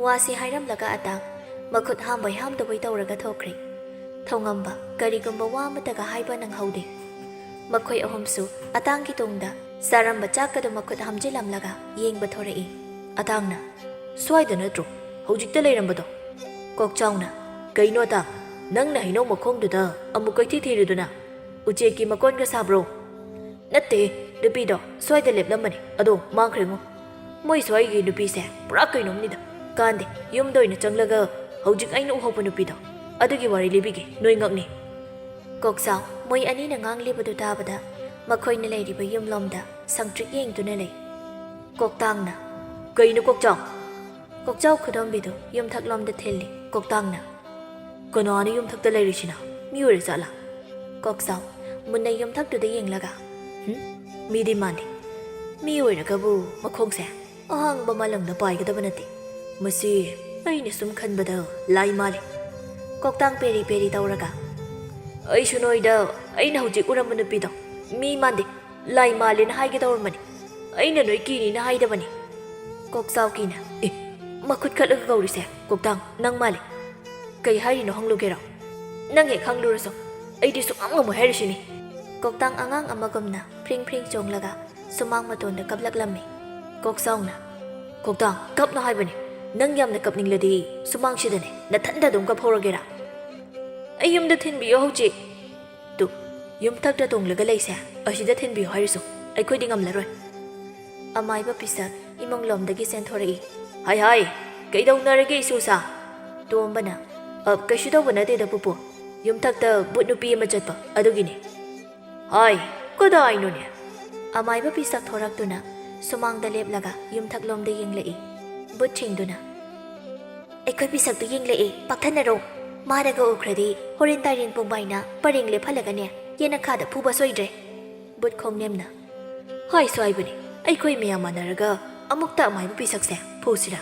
ꯋꯥꯁꯤ ꯍꯥꯏꯔꯝꯂꯒ ꯑꯇꯥꯡ ꯃꯈꯨꯠ ꯍꯥꯝꯕꯣꯏ ꯍꯥꯝꯗꯕꯣꯏ ꯇꯧꯔꯒ ꯊꯣꯛꯈ꯭ꯔꯦ꯫ ꯊꯧꯉꯝꯕ ꯀꯔꯤꯒꯨꯝꯕ ꯋꯥ ꯑꯃꯠꯇꯒ ꯍꯥꯏꯕ ꯅꯪꯍꯧꯗꯦ꯫ ꯃꯈꯣꯏ ꯑꯍꯨꯝꯁꯨ ꯑꯇꯥꯡꯒꯤ ꯇꯨꯡꯗ ꯆꯥꯔꯝꯕ ꯆꯥꯛꯀꯗꯣ ꯃꯈꯨꯠ ꯍꯥꯝꯖꯤꯜꯂꯝꯂꯒ ꯌꯦꯡꯕ ꯊꯣꯔꯛꯏ꯫ ꯑꯇꯥꯡꯅ, ꯁ꯭ꯋꯥꯏꯗ ꯅꯠꯇ꯭ꯔꯣ ꯍꯧꯖꯤꯛꯇ ꯂꯩꯔꯝꯕꯗꯣ? ꯀꯣꯛꯆꯥꯎꯅ, ꯀꯩꯅꯣ ꯑꯇꯥꯡ, ꯅꯪꯅ ꯍꯩꯅꯧ ꯃꯈꯣꯡꯗꯨꯗ ꯑꯃꯨꯛ ꯀꯩꯊꯤ ꯊꯤꯔꯤꯗꯨꯅ? ꯎꯆꯦꯛꯀꯤ ꯃꯀꯣꯟꯒ ꯁꯥꯕ꯭ꯔꯣ? ꯅꯠꯇꯦ, ꯅꯨꯄꯤꯗꯣ ꯁ꯭ꯋꯥꯏꯗ ꯂꯦꯞꯂꯝꯕꯅꯤ, ꯑꯗꯣ ꯃꯥꯡꯈ꯭ꯔꯦꯉꯣ꯫ ꯃꯣꯏ ꯁ꯭ꯋꯥꯏꯒꯤ ꯅꯨꯄꯤꯁꯦ ꯄꯨꯔꯥ ꯀꯩꯅꯣꯝꯅꯤꯗ꯫ ꯀꯥꯟꯗꯦ, ꯌꯨꯝꯗ ꯑꯣꯏꯅ ꯆꯪꯂꯒ ꯍꯧꯖꯤꯛ ꯑꯩꯅ ꯎꯍꯧꯕ ꯅꯨꯄꯤꯗꯣ ꯑꯗꯨꯒꯤ ꯋꯥꯔꯤ ꯂꯤꯕꯤꯒꯦ, ꯅꯣꯏ ꯉꯛꯅꯤ꯫ ꯀꯣꯛꯆꯥꯎ ꯃꯣꯏ ꯑꯅꯤꯅ ꯉꯥꯡꯂꯤꯕꯗꯨ ꯇꯥꯕꯗ ꯃꯈꯣꯏꯅ ꯂꯩꯔꯤꯕ ꯌꯨꯝꯂꯣꯝꯗ ꯁꯪꯇ꯭ꯔꯤꯛ ꯌꯦꯡꯗꯨꯅ ꯂꯩ꯫ ꯀꯣꯛꯇꯥꯡꯅ, ꯀꯩꯅꯣ ꯀꯣꯛꯆꯥꯎ? ꯀꯣꯛꯆꯥꯎ ꯈꯨꯗꯣꯝꯕꯤꯗꯨ ꯌꯨꯝꯊꯛꯂꯣꯝꯗ ꯊꯤꯜꯂꯤ꯫ ꯀꯣꯛꯇꯥꯡꯅ, ꯀꯅꯥꯅ ꯌꯨꯝꯊꯛꯇ ꯂꯩꯔꯤꯁꯤꯅ? ꯃꯤ ꯑꯣꯏꯔꯖꯥꯠꯂꯥ? ꯀꯣꯛꯆꯥꯎ ꯃꯨꯟꯅ ꯌꯨꯝꯊꯛꯇꯨꯗ ꯌꯦꯡꯂꯒ, ꯃꯤꯗꯤ ꯃꯥꯟꯗꯦ꯫ ꯃꯤ ꯑꯣꯏꯔꯒꯕꯨ ꯃꯈꯣꯡꯁꯦ ꯑꯍꯥꯡꯕ ꯃꯥꯂꯪꯗ ꯄꯥꯏꯒꯗꯕ ꯅꯠꯇꯦ꯫ ꯃꯁꯤ ꯑꯩꯅ ꯁꯨꯝ ꯈꯟꯕꯗ ꯂꯥꯏ ꯃꯥꯜꯂꯤ꯫ ꯀꯣꯛꯇꯥꯡ ꯄꯦꯔꯤ ꯄꯦꯔꯤ ꯇꯧꯔꯒ, ꯑꯩꯁꯨ ꯅꯣꯏꯗ ꯑꯩꯅ ꯍꯧꯖꯤꯛ ꯎꯔꯝꯕ ꯅꯨꯄꯤꯗꯣ ꯃꯤ ꯃꯥꯟꯗꯦ, ꯂꯥꯏ ꯃꯥꯜꯂꯦꯅ ꯍꯥꯏꯒꯦ ꯇꯧꯔꯝꯕꯅꯤ꯫ ꯑꯩꯅ ꯅꯣꯏ ꯀꯤꯅꯤꯅ ꯍꯥꯏꯗꯕꯅꯤ꯫ ꯀꯣꯛꯆꯥꯎ ꯀꯤꯅ, ꯃꯈꯨꯠ ꯈꯠꯂꯒ ꯀꯧꯔꯤꯁꯦ ꯀꯣꯛꯇꯥꯡ ꯅꯪ ꯃꯥꯜꯂꯤ꯫ ꯀꯩ ꯍꯥꯏꯔꯤꯅꯣ ꯍꯪꯂꯨꯒꯦꯔꯣ? ꯅꯪ ꯍꯦꯛ ꯍꯪꯂꯨꯔꯁꯨ ꯑꯩꯗꯤ ꯁꯨꯛꯉꯝ ꯉꯝꯃꯣꯏ ꯍꯥꯏꯔꯤꯁꯤꯅꯤ꯫ ꯀꯣꯛꯇꯥꯡ ꯑꯉꯥꯡ ꯑꯃꯒꯨꯝꯅ ꯐ꯭ꯔꯤꯡ ꯐ꯭ꯔꯤꯡ ꯆꯣꯡꯂꯒ ꯁꯨꯃꯥꯡ ꯃꯇꯣꯟꯗ ꯀꯞꯂꯛꯂꯝꯃꯤ꯫ ꯀꯣꯛꯆꯥꯎꯅ "ꯀꯣꯛꯇꯥꯡ ꯀꯞꯅ ꯍꯥꯏꯕꯅꯤ, ꯅꯪ ꯌꯥꯝꯅ ꯀꯞꯅꯤꯡꯂꯗꯤ ꯁꯨꯃꯥꯡꯁꯤꯗꯅꯦ ꯅꯊꯟꯗ ꯑꯗꯨꯝ ꯀꯞꯍꯧꯔꯒꯦꯔꯥ? ꯑꯩ ꯌꯨꯝꯗ ꯊꯤꯟꯕꯤꯌꯣ ꯍꯧꯖꯤꯛ꯫ ꯇꯨ ꯌꯨꯝꯊꯛꯇ ꯇꯣꯡꯂꯒ ꯂꯩꯁꯦ, ꯑꯁꯤꯗ ꯊꯤꯟꯕꯤꯌꯣ ꯍꯥꯏꯔꯁꯨ ꯑꯩꯈꯣꯏꯗꯤ ꯉꯝꯂꯔꯣꯏ꯫ ꯑꯃꯥꯏꯕ ꯄꯤꯁꯛ ꯏꯃꯨꯡꯂꯣꯝꯗꯒꯤ ꯆꯦꯟꯊꯣꯔꯛꯏ꯫ ꯍꯥꯏ ꯍꯥꯏ, ꯀꯩꯗꯧꯅꯔꯒꯦ ꯏꯁꯨꯁꯥ? ꯇꯣꯝꯕꯅ ꯀꯩꯁꯨ ꯇꯧꯕ ꯅꯠꯇꯦꯗ ꯄꯨꯄꯨ, ꯌꯨꯝꯊꯛꯇ ꯕꯨꯠ ꯅꯨꯄꯤ ꯑꯃ ꯆꯠꯄ ꯑꯗꯨꯒꯤꯅꯤ꯫ ꯍꯥꯏ, ꯀꯗꯥꯏꯅꯣꯅꯦ? ꯑꯃꯥꯏꯕ ꯄꯤꯁꯛ ꯊꯣꯔꯛꯇꯨꯅ ꯁꯨꯃꯥꯡꯗ ꯂꯦꯞꯂꯒ ꯌꯨꯝꯊꯛꯂꯣꯝꯗ ꯌꯦꯡꯂꯛꯏ꯫ ꯕꯨꯠꯁꯤꯡꯗꯨꯅ ꯑꯩꯈꯣꯏ ꯄꯤꯁꯛꯇꯨ ꯌꯦꯡꯂꯛꯏ, ꯄꯥꯛꯊꯅꯔꯣ, ꯃꯥꯅꯒ ꯎꯈ꯭ꯔꯗꯤ ꯍꯣꯔꯦꯟ ꯇꯥꯏꯔꯦꯟ ꯄꯨꯡꯕꯥꯏꯅ ꯄꯔꯦꯡ ꯂꯦꯞꯍꯜꯂꯒꯅꯦ ꯌꯦꯅꯈꯥꯗ ꯐꯨꯕ ꯁꯣꯏꯗ꯭ꯔꯦ꯫ ꯕꯨꯠ ꯈꯣꯡꯅꯦꯝꯅ ꯍꯥꯏꯁꯨ ꯍꯥꯏꯕꯅꯤ, ꯑꯩꯈꯣꯏ ꯃꯌꯥꯝ ꯃꯥꯟꯅꯔꯒ ꯑꯃꯨꯛꯇ ꯑꯃꯥꯏꯕ ꯄꯤꯁꯛꯁꯦ ꯐꯨꯁꯤꯔꯥ?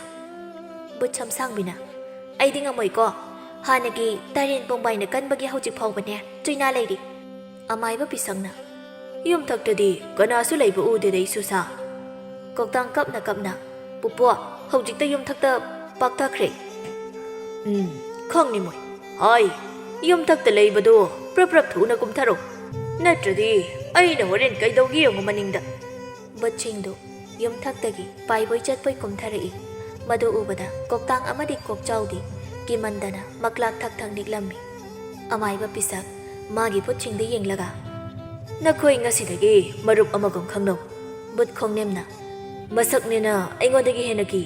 ꯕꯨꯠ ꯁꯝꯁꯥꯡꯕꯤꯅ ꯑꯩꯗꯤ ꯉꯝꯃꯣꯏꯀꯣ, ꯍꯥꯟꯅꯒꯤ ꯇꯥꯏꯔꯦꯟ ꯄꯨꯡꯕꯥꯏꯅ ꯀꯟꯕꯒꯤ ꯍꯧꯖꯤꯛ ꯐꯥꯎꯕꯅꯦ ꯆꯨꯏꯅꯥ ꯂꯩꯔꯤ꯫ ꯑꯃꯥꯏꯕ ꯄꯤꯁꯛꯅ ꯌꯨꯝꯊꯛꯇꯗꯤ ꯀꯅꯥꯁꯨ ꯂꯩꯕ ꯎꯗꯦꯗ ꯏꯁꯨꯁꯥ꯫ ꯀꯣꯛꯇꯥꯡ ꯀꯞꯅ ꯀꯞꯅ ꯄꯨꯄꯨ ꯍꯧꯖꯤꯛꯇ ꯌꯨꯝꯊꯛꯇ ꯄꯥꯛꯊꯈ꯭ꯔꯦ꯫ ꯈꯪꯅꯤ ꯃꯣꯏ꯫ ꯍꯥꯏ, ꯌꯨꯝꯊꯛꯇ ꯂꯩꯕꯗꯣ ꯄ꯭ꯔꯞ ꯊꯨꯅ ꯀꯨꯝꯊꯔꯣ, ꯅꯠꯇ꯭ꯔꯗꯤ ꯑꯩꯅ ꯍꯣꯔꯦꯟ ꯀꯩꯗꯧꯒꯦ ꯌꯦꯡꯉꯨ ꯃꯅꯤꯡꯗ꯫ ꯕꯨꯠꯁꯤꯡꯗꯨ ꯌꯨꯝꯊꯛꯇꯒꯤ ꯄꯥꯏꯕꯣꯏ ꯆꯠꯄꯣꯏ ꯀꯨꯝꯊꯔꯛꯏ꯫ ꯃꯗꯨ ꯎꯕꯗ ꯀꯣꯛꯇꯥꯡ ꯑꯃꯗꯤ ꯀꯣꯛꯆꯥꯎꯗꯤ ꯀꯤꯃꯟꯗꯅ ꯃꯀ꯭ꯂꯥꯛ ꯊꯛ ꯊꯛ ꯅꯤꯛꯂꯝꯃꯤ꯫ ꯑꯃꯥꯏꯕ ꯄꯤꯁꯛ ꯃꯥꯒꯤ ꯕꯨꯠꯁꯤꯡꯗ ꯌꯦꯡꯂꯒ ꯅꯈꯣꯏ ꯉꯁꯤꯗꯒꯤ ꯃꯔꯨꯞ ꯑꯃꯒꯨꯝ ꯈꯪꯅꯧ꯫ ꯕꯨꯠ ꯈꯣꯡꯅꯦꯝꯅ ꯃꯁꯛꯅꯦꯅ ꯑꯩꯉꯣꯟꯗꯒꯤ ꯍꯦꯟꯅ ꯀꯤ,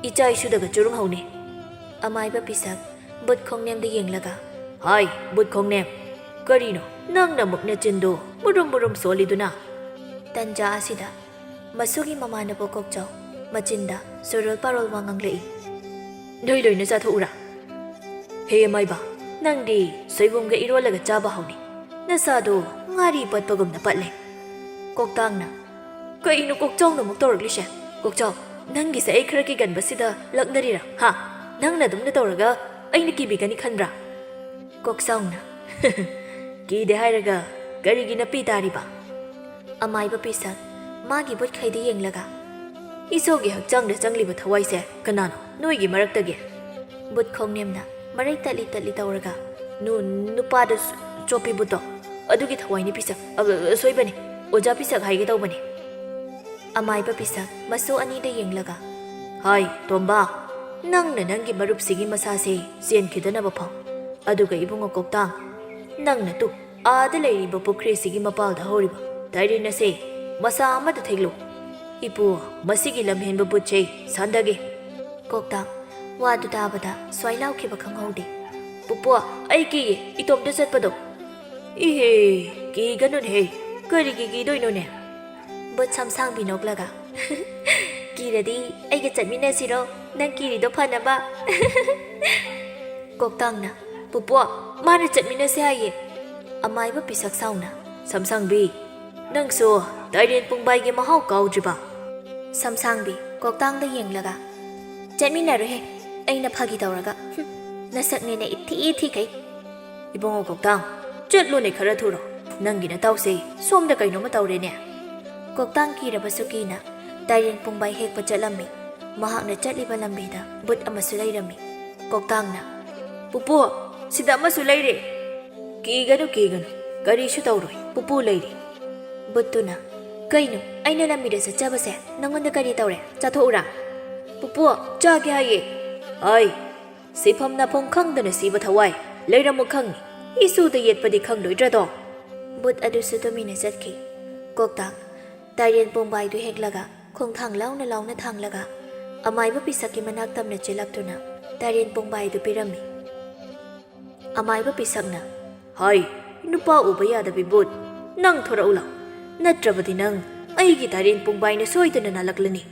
ꯏꯆꯥ ꯏꯁꯨꯗꯒ ꯆꯨꯔꯨꯡꯍꯧꯅꯤ꯫ ꯑꯃꯥꯏꯕ ꯄꯤꯁꯛ ꯕꯨꯠ ꯈꯣꯡꯅꯦꯝꯗ ꯌꯦꯡꯂꯒ ꯍꯥꯏ ꯕꯨꯠ ꯈꯣꯡꯅꯦꯝ, ꯀꯔꯤꯅꯣ ꯅꯪꯅ ꯃꯨꯛ ꯅꯆꯤꯟꯗꯣ ꯃꯨꯔꯨꯝ ꯃꯨꯔꯨꯝ ꯁꯣꯜꯂꯤꯗꯨꯅ? ꯇꯟꯖꯥ ꯑꯁꯤꯗ ꯃꯁꯨꯒꯤ ꯃꯃꯥꯟꯅꯕ ꯀꯣꯛꯆꯥꯎ ꯃꯆꯤꯟꯗ ꯁꯣꯔꯣꯜ ꯄꯥꯔꯣꯜ ꯋꯥ ꯉꯥꯡꯂꯛꯏ꯫ ꯅꯣꯏ ꯂꯣꯏꯅ ꯆꯥꯊꯣꯛꯎꯔꯥ? ꯍꯦ ꯑꯃꯥꯏꯕ, ꯅꯪꯗꯤ ꯁꯣꯏꯕꯨꯝꯒ ꯏꯔꯣꯜꯂꯒ ꯆꯥꯕ ꯍꯧꯅꯤ, ꯅꯁꯥꯗꯣ ꯉꯥꯔꯤ ꯄꯠꯄꯒꯨꯝꯅ ꯄꯠꯂꯦ꯫ ꯀꯣꯛꯇꯥꯡꯅ ꯀꯩꯅꯣ ꯀꯣꯛꯆꯥꯎꯅ ꯑꯃꯨꯛ ꯇꯧꯔꯛꯂꯤꯁꯦ? ꯀꯣꯛꯆꯥꯎ, ꯅꯪꯒꯤꯁꯦ ꯑꯩ ꯈꯔ ꯀꯤꯒꯟꯕꯁꯤꯗ ꯂꯛꯅꯔꯤꯔꯥ? ꯍꯥ, ꯅꯪꯅ ꯑꯗꯨꯝꯅ ꯇꯧꯔꯒ ꯑꯩꯅ ꯀꯤꯕꯤꯒꯅꯤ ꯈꯟꯕ꯭ꯔꯥ? ꯀꯣꯛꯆꯥꯎꯅ ꯀꯤꯗꯦ ꯍꯥꯏꯔꯒ ꯀꯔꯤꯒꯤ ꯅꯄꯤ ꯇꯥꯔꯤꯕ? ꯑꯃꯥꯏꯕ ꯄꯤꯁꯛ ꯃꯥꯒꯤ ꯕꯨꯠꯈꯩꯗ ꯌꯦꯡꯂꯒ ꯏꯁꯣꯒꯤ ꯍꯛꯆꯥꯡꯗ ꯆꯪꯂꯤꯕ ꯊꯋꯥꯏꯁꯦ ꯀꯅꯥꯅꯣ ꯅꯣꯏꯒꯤ ꯃꯔꯛꯇꯒꯤ? ꯕꯨꯠ ꯈꯣꯡꯅꯦꯝꯅ ꯃꯔꯩ ꯇꯠꯂꯤ ꯇꯠꯂꯤ ꯇꯧꯔꯒ ꯅꯨꯄꯥꯗ ꯆꯣꯞꯄꯤ ꯕꯨꯠꯇꯣ ꯑꯗꯨꯒꯤ ꯊꯋꯥꯏꯅꯤ ꯄꯤꯁꯛ, ꯑꯁꯣꯏꯕꯅꯤ, ꯑꯣꯖꯥ ꯄꯤꯁꯛ ꯍꯥꯏꯒꯦ ꯇꯧꯕꯅꯤ꯫ ꯑꯃꯥꯏꯕ ꯄꯤꯁꯛ ꯃꯁꯨ ꯑꯅꯤꯗ ꯌꯦꯡꯂꯒ ꯍꯥꯏ ꯇꯣꯝꯕꯥ, ꯅꯪꯅ ꯅꯪꯒꯤ ꯃꯔꯨꯞꯁꯤꯒꯤ ꯃꯁꯥꯁꯦ ꯆꯦꯟꯈꯤꯗꯅꯕ ꯐꯥꯎ, ꯑꯗꯨꯒ ꯏꯕꯨꯡꯉꯣ ꯀꯣꯛꯇꯥꯡ, ꯅꯪꯅ ꯇꯨ ꯑꯥꯗ ꯂꯩꯔꯤꯕ ꯄꯨꯈ꯭ꯔꯤꯁꯤꯒꯤ ꯃꯄꯥꯜꯗ ꯍꯧꯔꯤꯕ ꯇꯥꯏꯔꯦꯟ ꯑꯁꯦ ꯃꯁꯥ ꯑꯃꯗ ꯊꯦꯛꯂꯨ꯫ ꯏꯄꯨ, ꯃꯁꯤꯒꯤ ꯂꯝꯍꯦꯟꯕ ꯕꯨꯠꯁꯦ ꯁꯥꯟꯗꯒꯦ꯫ ꯀꯣꯛꯇꯥꯡ ꯋꯥꯗꯨ ꯇꯥꯕꯗ ꯁ꯭ꯋꯥꯏ ꯂꯥꯎꯈꯤꯕ ꯈꯪꯍꯧꯗꯦ꯫ ꯄꯨꯄꯨ, ꯑꯩ ꯀꯤꯌꯦ ꯏꯇꯣꯝꯇ ꯆꯠꯄꯗꯣ꯫ ꯏꯍꯦ, ꯀꯤꯒꯅꯨꯅꯦꯍꯦ, ꯀꯔꯤꯒꯤ ꯀꯤꯗꯣꯏꯅꯣꯅꯦ? ꯕꯨꯠ ꯁꯝꯁꯥꯡꯕꯤ ꯅꯣꯛꯂꯒ ꯀꯤꯔꯗꯤ ꯑꯩꯒ ꯆꯠꯃꯤꯟꯅꯁꯤꯔꯣ, ꯅꯪ ꯀꯤꯔꯤꯗꯣ ꯐꯅꯕ꯫ ꯀꯣꯛꯇꯥꯡꯅ ꯄꯨꯄꯨ, ꯃꯥꯅ ꯆꯠꯃꯤꯟꯅꯁꯦ ꯍꯥꯏꯌꯦ꯫ ꯑꯃꯥꯏꯕ ꯄꯤꯁꯛ ꯁꯥꯎꯅ ꯁꯝꯁꯥꯡꯕꯤ, ꯅꯪꯁꯨ ꯇꯥꯏꯔꯦꯟ ꯄꯨꯡꯕꯥꯏꯒꯤ ꯃꯍꯥꯎ ꯀꯥꯎꯗ꯭ꯔꯤꯕ? ꯁꯝꯁꯥꯡꯕꯤ ꯀꯣꯛꯇꯥꯡꯗ ꯌꯦꯡꯂꯒ ꯆꯠꯃꯤꯟꯅꯔꯣꯏꯍꯦ, ꯑꯩꯅ ꯐꯥꯒꯤ ꯇꯧꯔꯒ, ꯅꯁꯛꯅꯦꯅ ꯏꯊꯤ ꯊꯤꯈꯩ꯫ ꯏꯕꯨꯡꯉꯣ ꯀꯣꯛꯇꯥꯡ, ꯆꯠꯂꯨꯅꯦ ꯈꯔ ꯊꯨꯔꯣ, ꯅꯪꯒꯤ ꯅꯇꯥꯎꯁꯦ ꯁꯣꯝꯗ ꯀꯩꯅꯣꯝꯃ ꯇꯧꯔꯦꯅꯦ꯫ ꯀꯣꯛꯇꯥꯡ ꯀꯤꯔꯕꯁꯨ ꯀꯤꯅ ꯇꯥꯏꯔꯦꯟ ꯄꯨꯡꯕꯥꯏ ꯍꯦꯛꯄ ꯆꯠꯂꯝꯃꯤ꯫ ꯃꯍꯥꯛꯅ ꯆꯠꯂꯤꯕ ꯂꯝꯕꯤꯗ ꯕꯨꯠ ꯑꯃꯁꯨ ꯂꯩꯔꯝꯃꯤ꯫ ꯀꯣꯛꯇꯥꯡꯅ ꯄꯨꯄꯨ, ꯁꯤꯗ ꯑꯃꯁꯨ ꯂꯩꯔꯦ꯫ ꯀꯤꯒꯅꯨ ꯀꯤꯒꯅꯨ, ꯀꯔꯤꯁꯨ ꯇꯧꯔꯣꯏ, ꯄꯨꯄꯨ ꯂꯩꯔꯤ꯫ ꯕꯨꯠꯇꯨꯅ ꯀꯩꯅꯣ ꯑꯩꯅ ꯂꯝꯕꯤꯗ ꯆꯠꯆꯕꯁꯦ ꯅꯪꯉꯣꯟꯗ ꯀꯔꯤ ꯇꯧꯔꯦ? ꯆꯥꯊꯣꯛꯎꯔꯥ? ꯄꯨꯄꯨ, ꯆꯥꯒꯦ ꯍꯥꯏꯌꯦ꯫ ꯍꯥꯏ, ꯁꯤꯐꯝ ꯅꯥꯐꯝ ꯈꯪꯗꯅ ꯁꯤꯕ ꯊꯋꯥꯏ ꯂꯩꯔꯝꯃꯨ ꯈꯪꯉꯤ, ꯏꯁꯨꯗ ꯌꯦꯠꯄꯗꯤ ꯈꯪꯂꯣꯏꯗ꯭ꯔꯗꯣ꯫ ꯕꯨꯠ ꯑꯗꯨꯁꯨ ꯇꯨꯃꯤꯟꯅ ꯆꯠꯈꯤ꯫ ꯀꯣꯛꯇꯥꯡ ꯇꯥꯏꯔꯦꯟ ꯄꯨꯡꯕꯥꯏꯗꯨ ꯍꯦꯛꯂꯒ ꯈꯣꯡꯊꯥꯡ ꯂꯥꯎꯅ ꯂꯥꯎꯅ ꯊꯥꯡꯂꯒ ꯑꯃꯥꯏꯕ ꯄꯤꯁꯛꯀꯤ ꯃꯅꯥꯛ ꯇꯝꯅ ꯆꯦꯜꯂꯛꯇꯨꯅ ꯇꯥꯏꯔꯦꯟ ꯄꯨꯡꯕꯥꯏꯗꯨ ꯄꯤꯔꯝꯃꯤ꯫ ꯑꯃꯥꯏꯕ ꯄꯤꯁꯛꯅ ꯍꯥꯏ ꯅꯨꯄꯥ ꯎꯕ ꯌꯥꯗꯕꯤ ꯕꯨꯠ, ꯅꯪ ꯊꯣꯔꯛꯎ ꯂꯥꯎ, ꯅꯠꯇ꯭ꯔꯕꯗꯤ ꯅꯪ ꯑꯩꯒꯤ ꯇꯥꯏꯔꯦꯟ ꯄꯨꯡꯕꯥꯏꯅ ꯁꯣꯏꯗꯅ ꯅꯥꯜꯂꯛꯂꯅꯤ꯫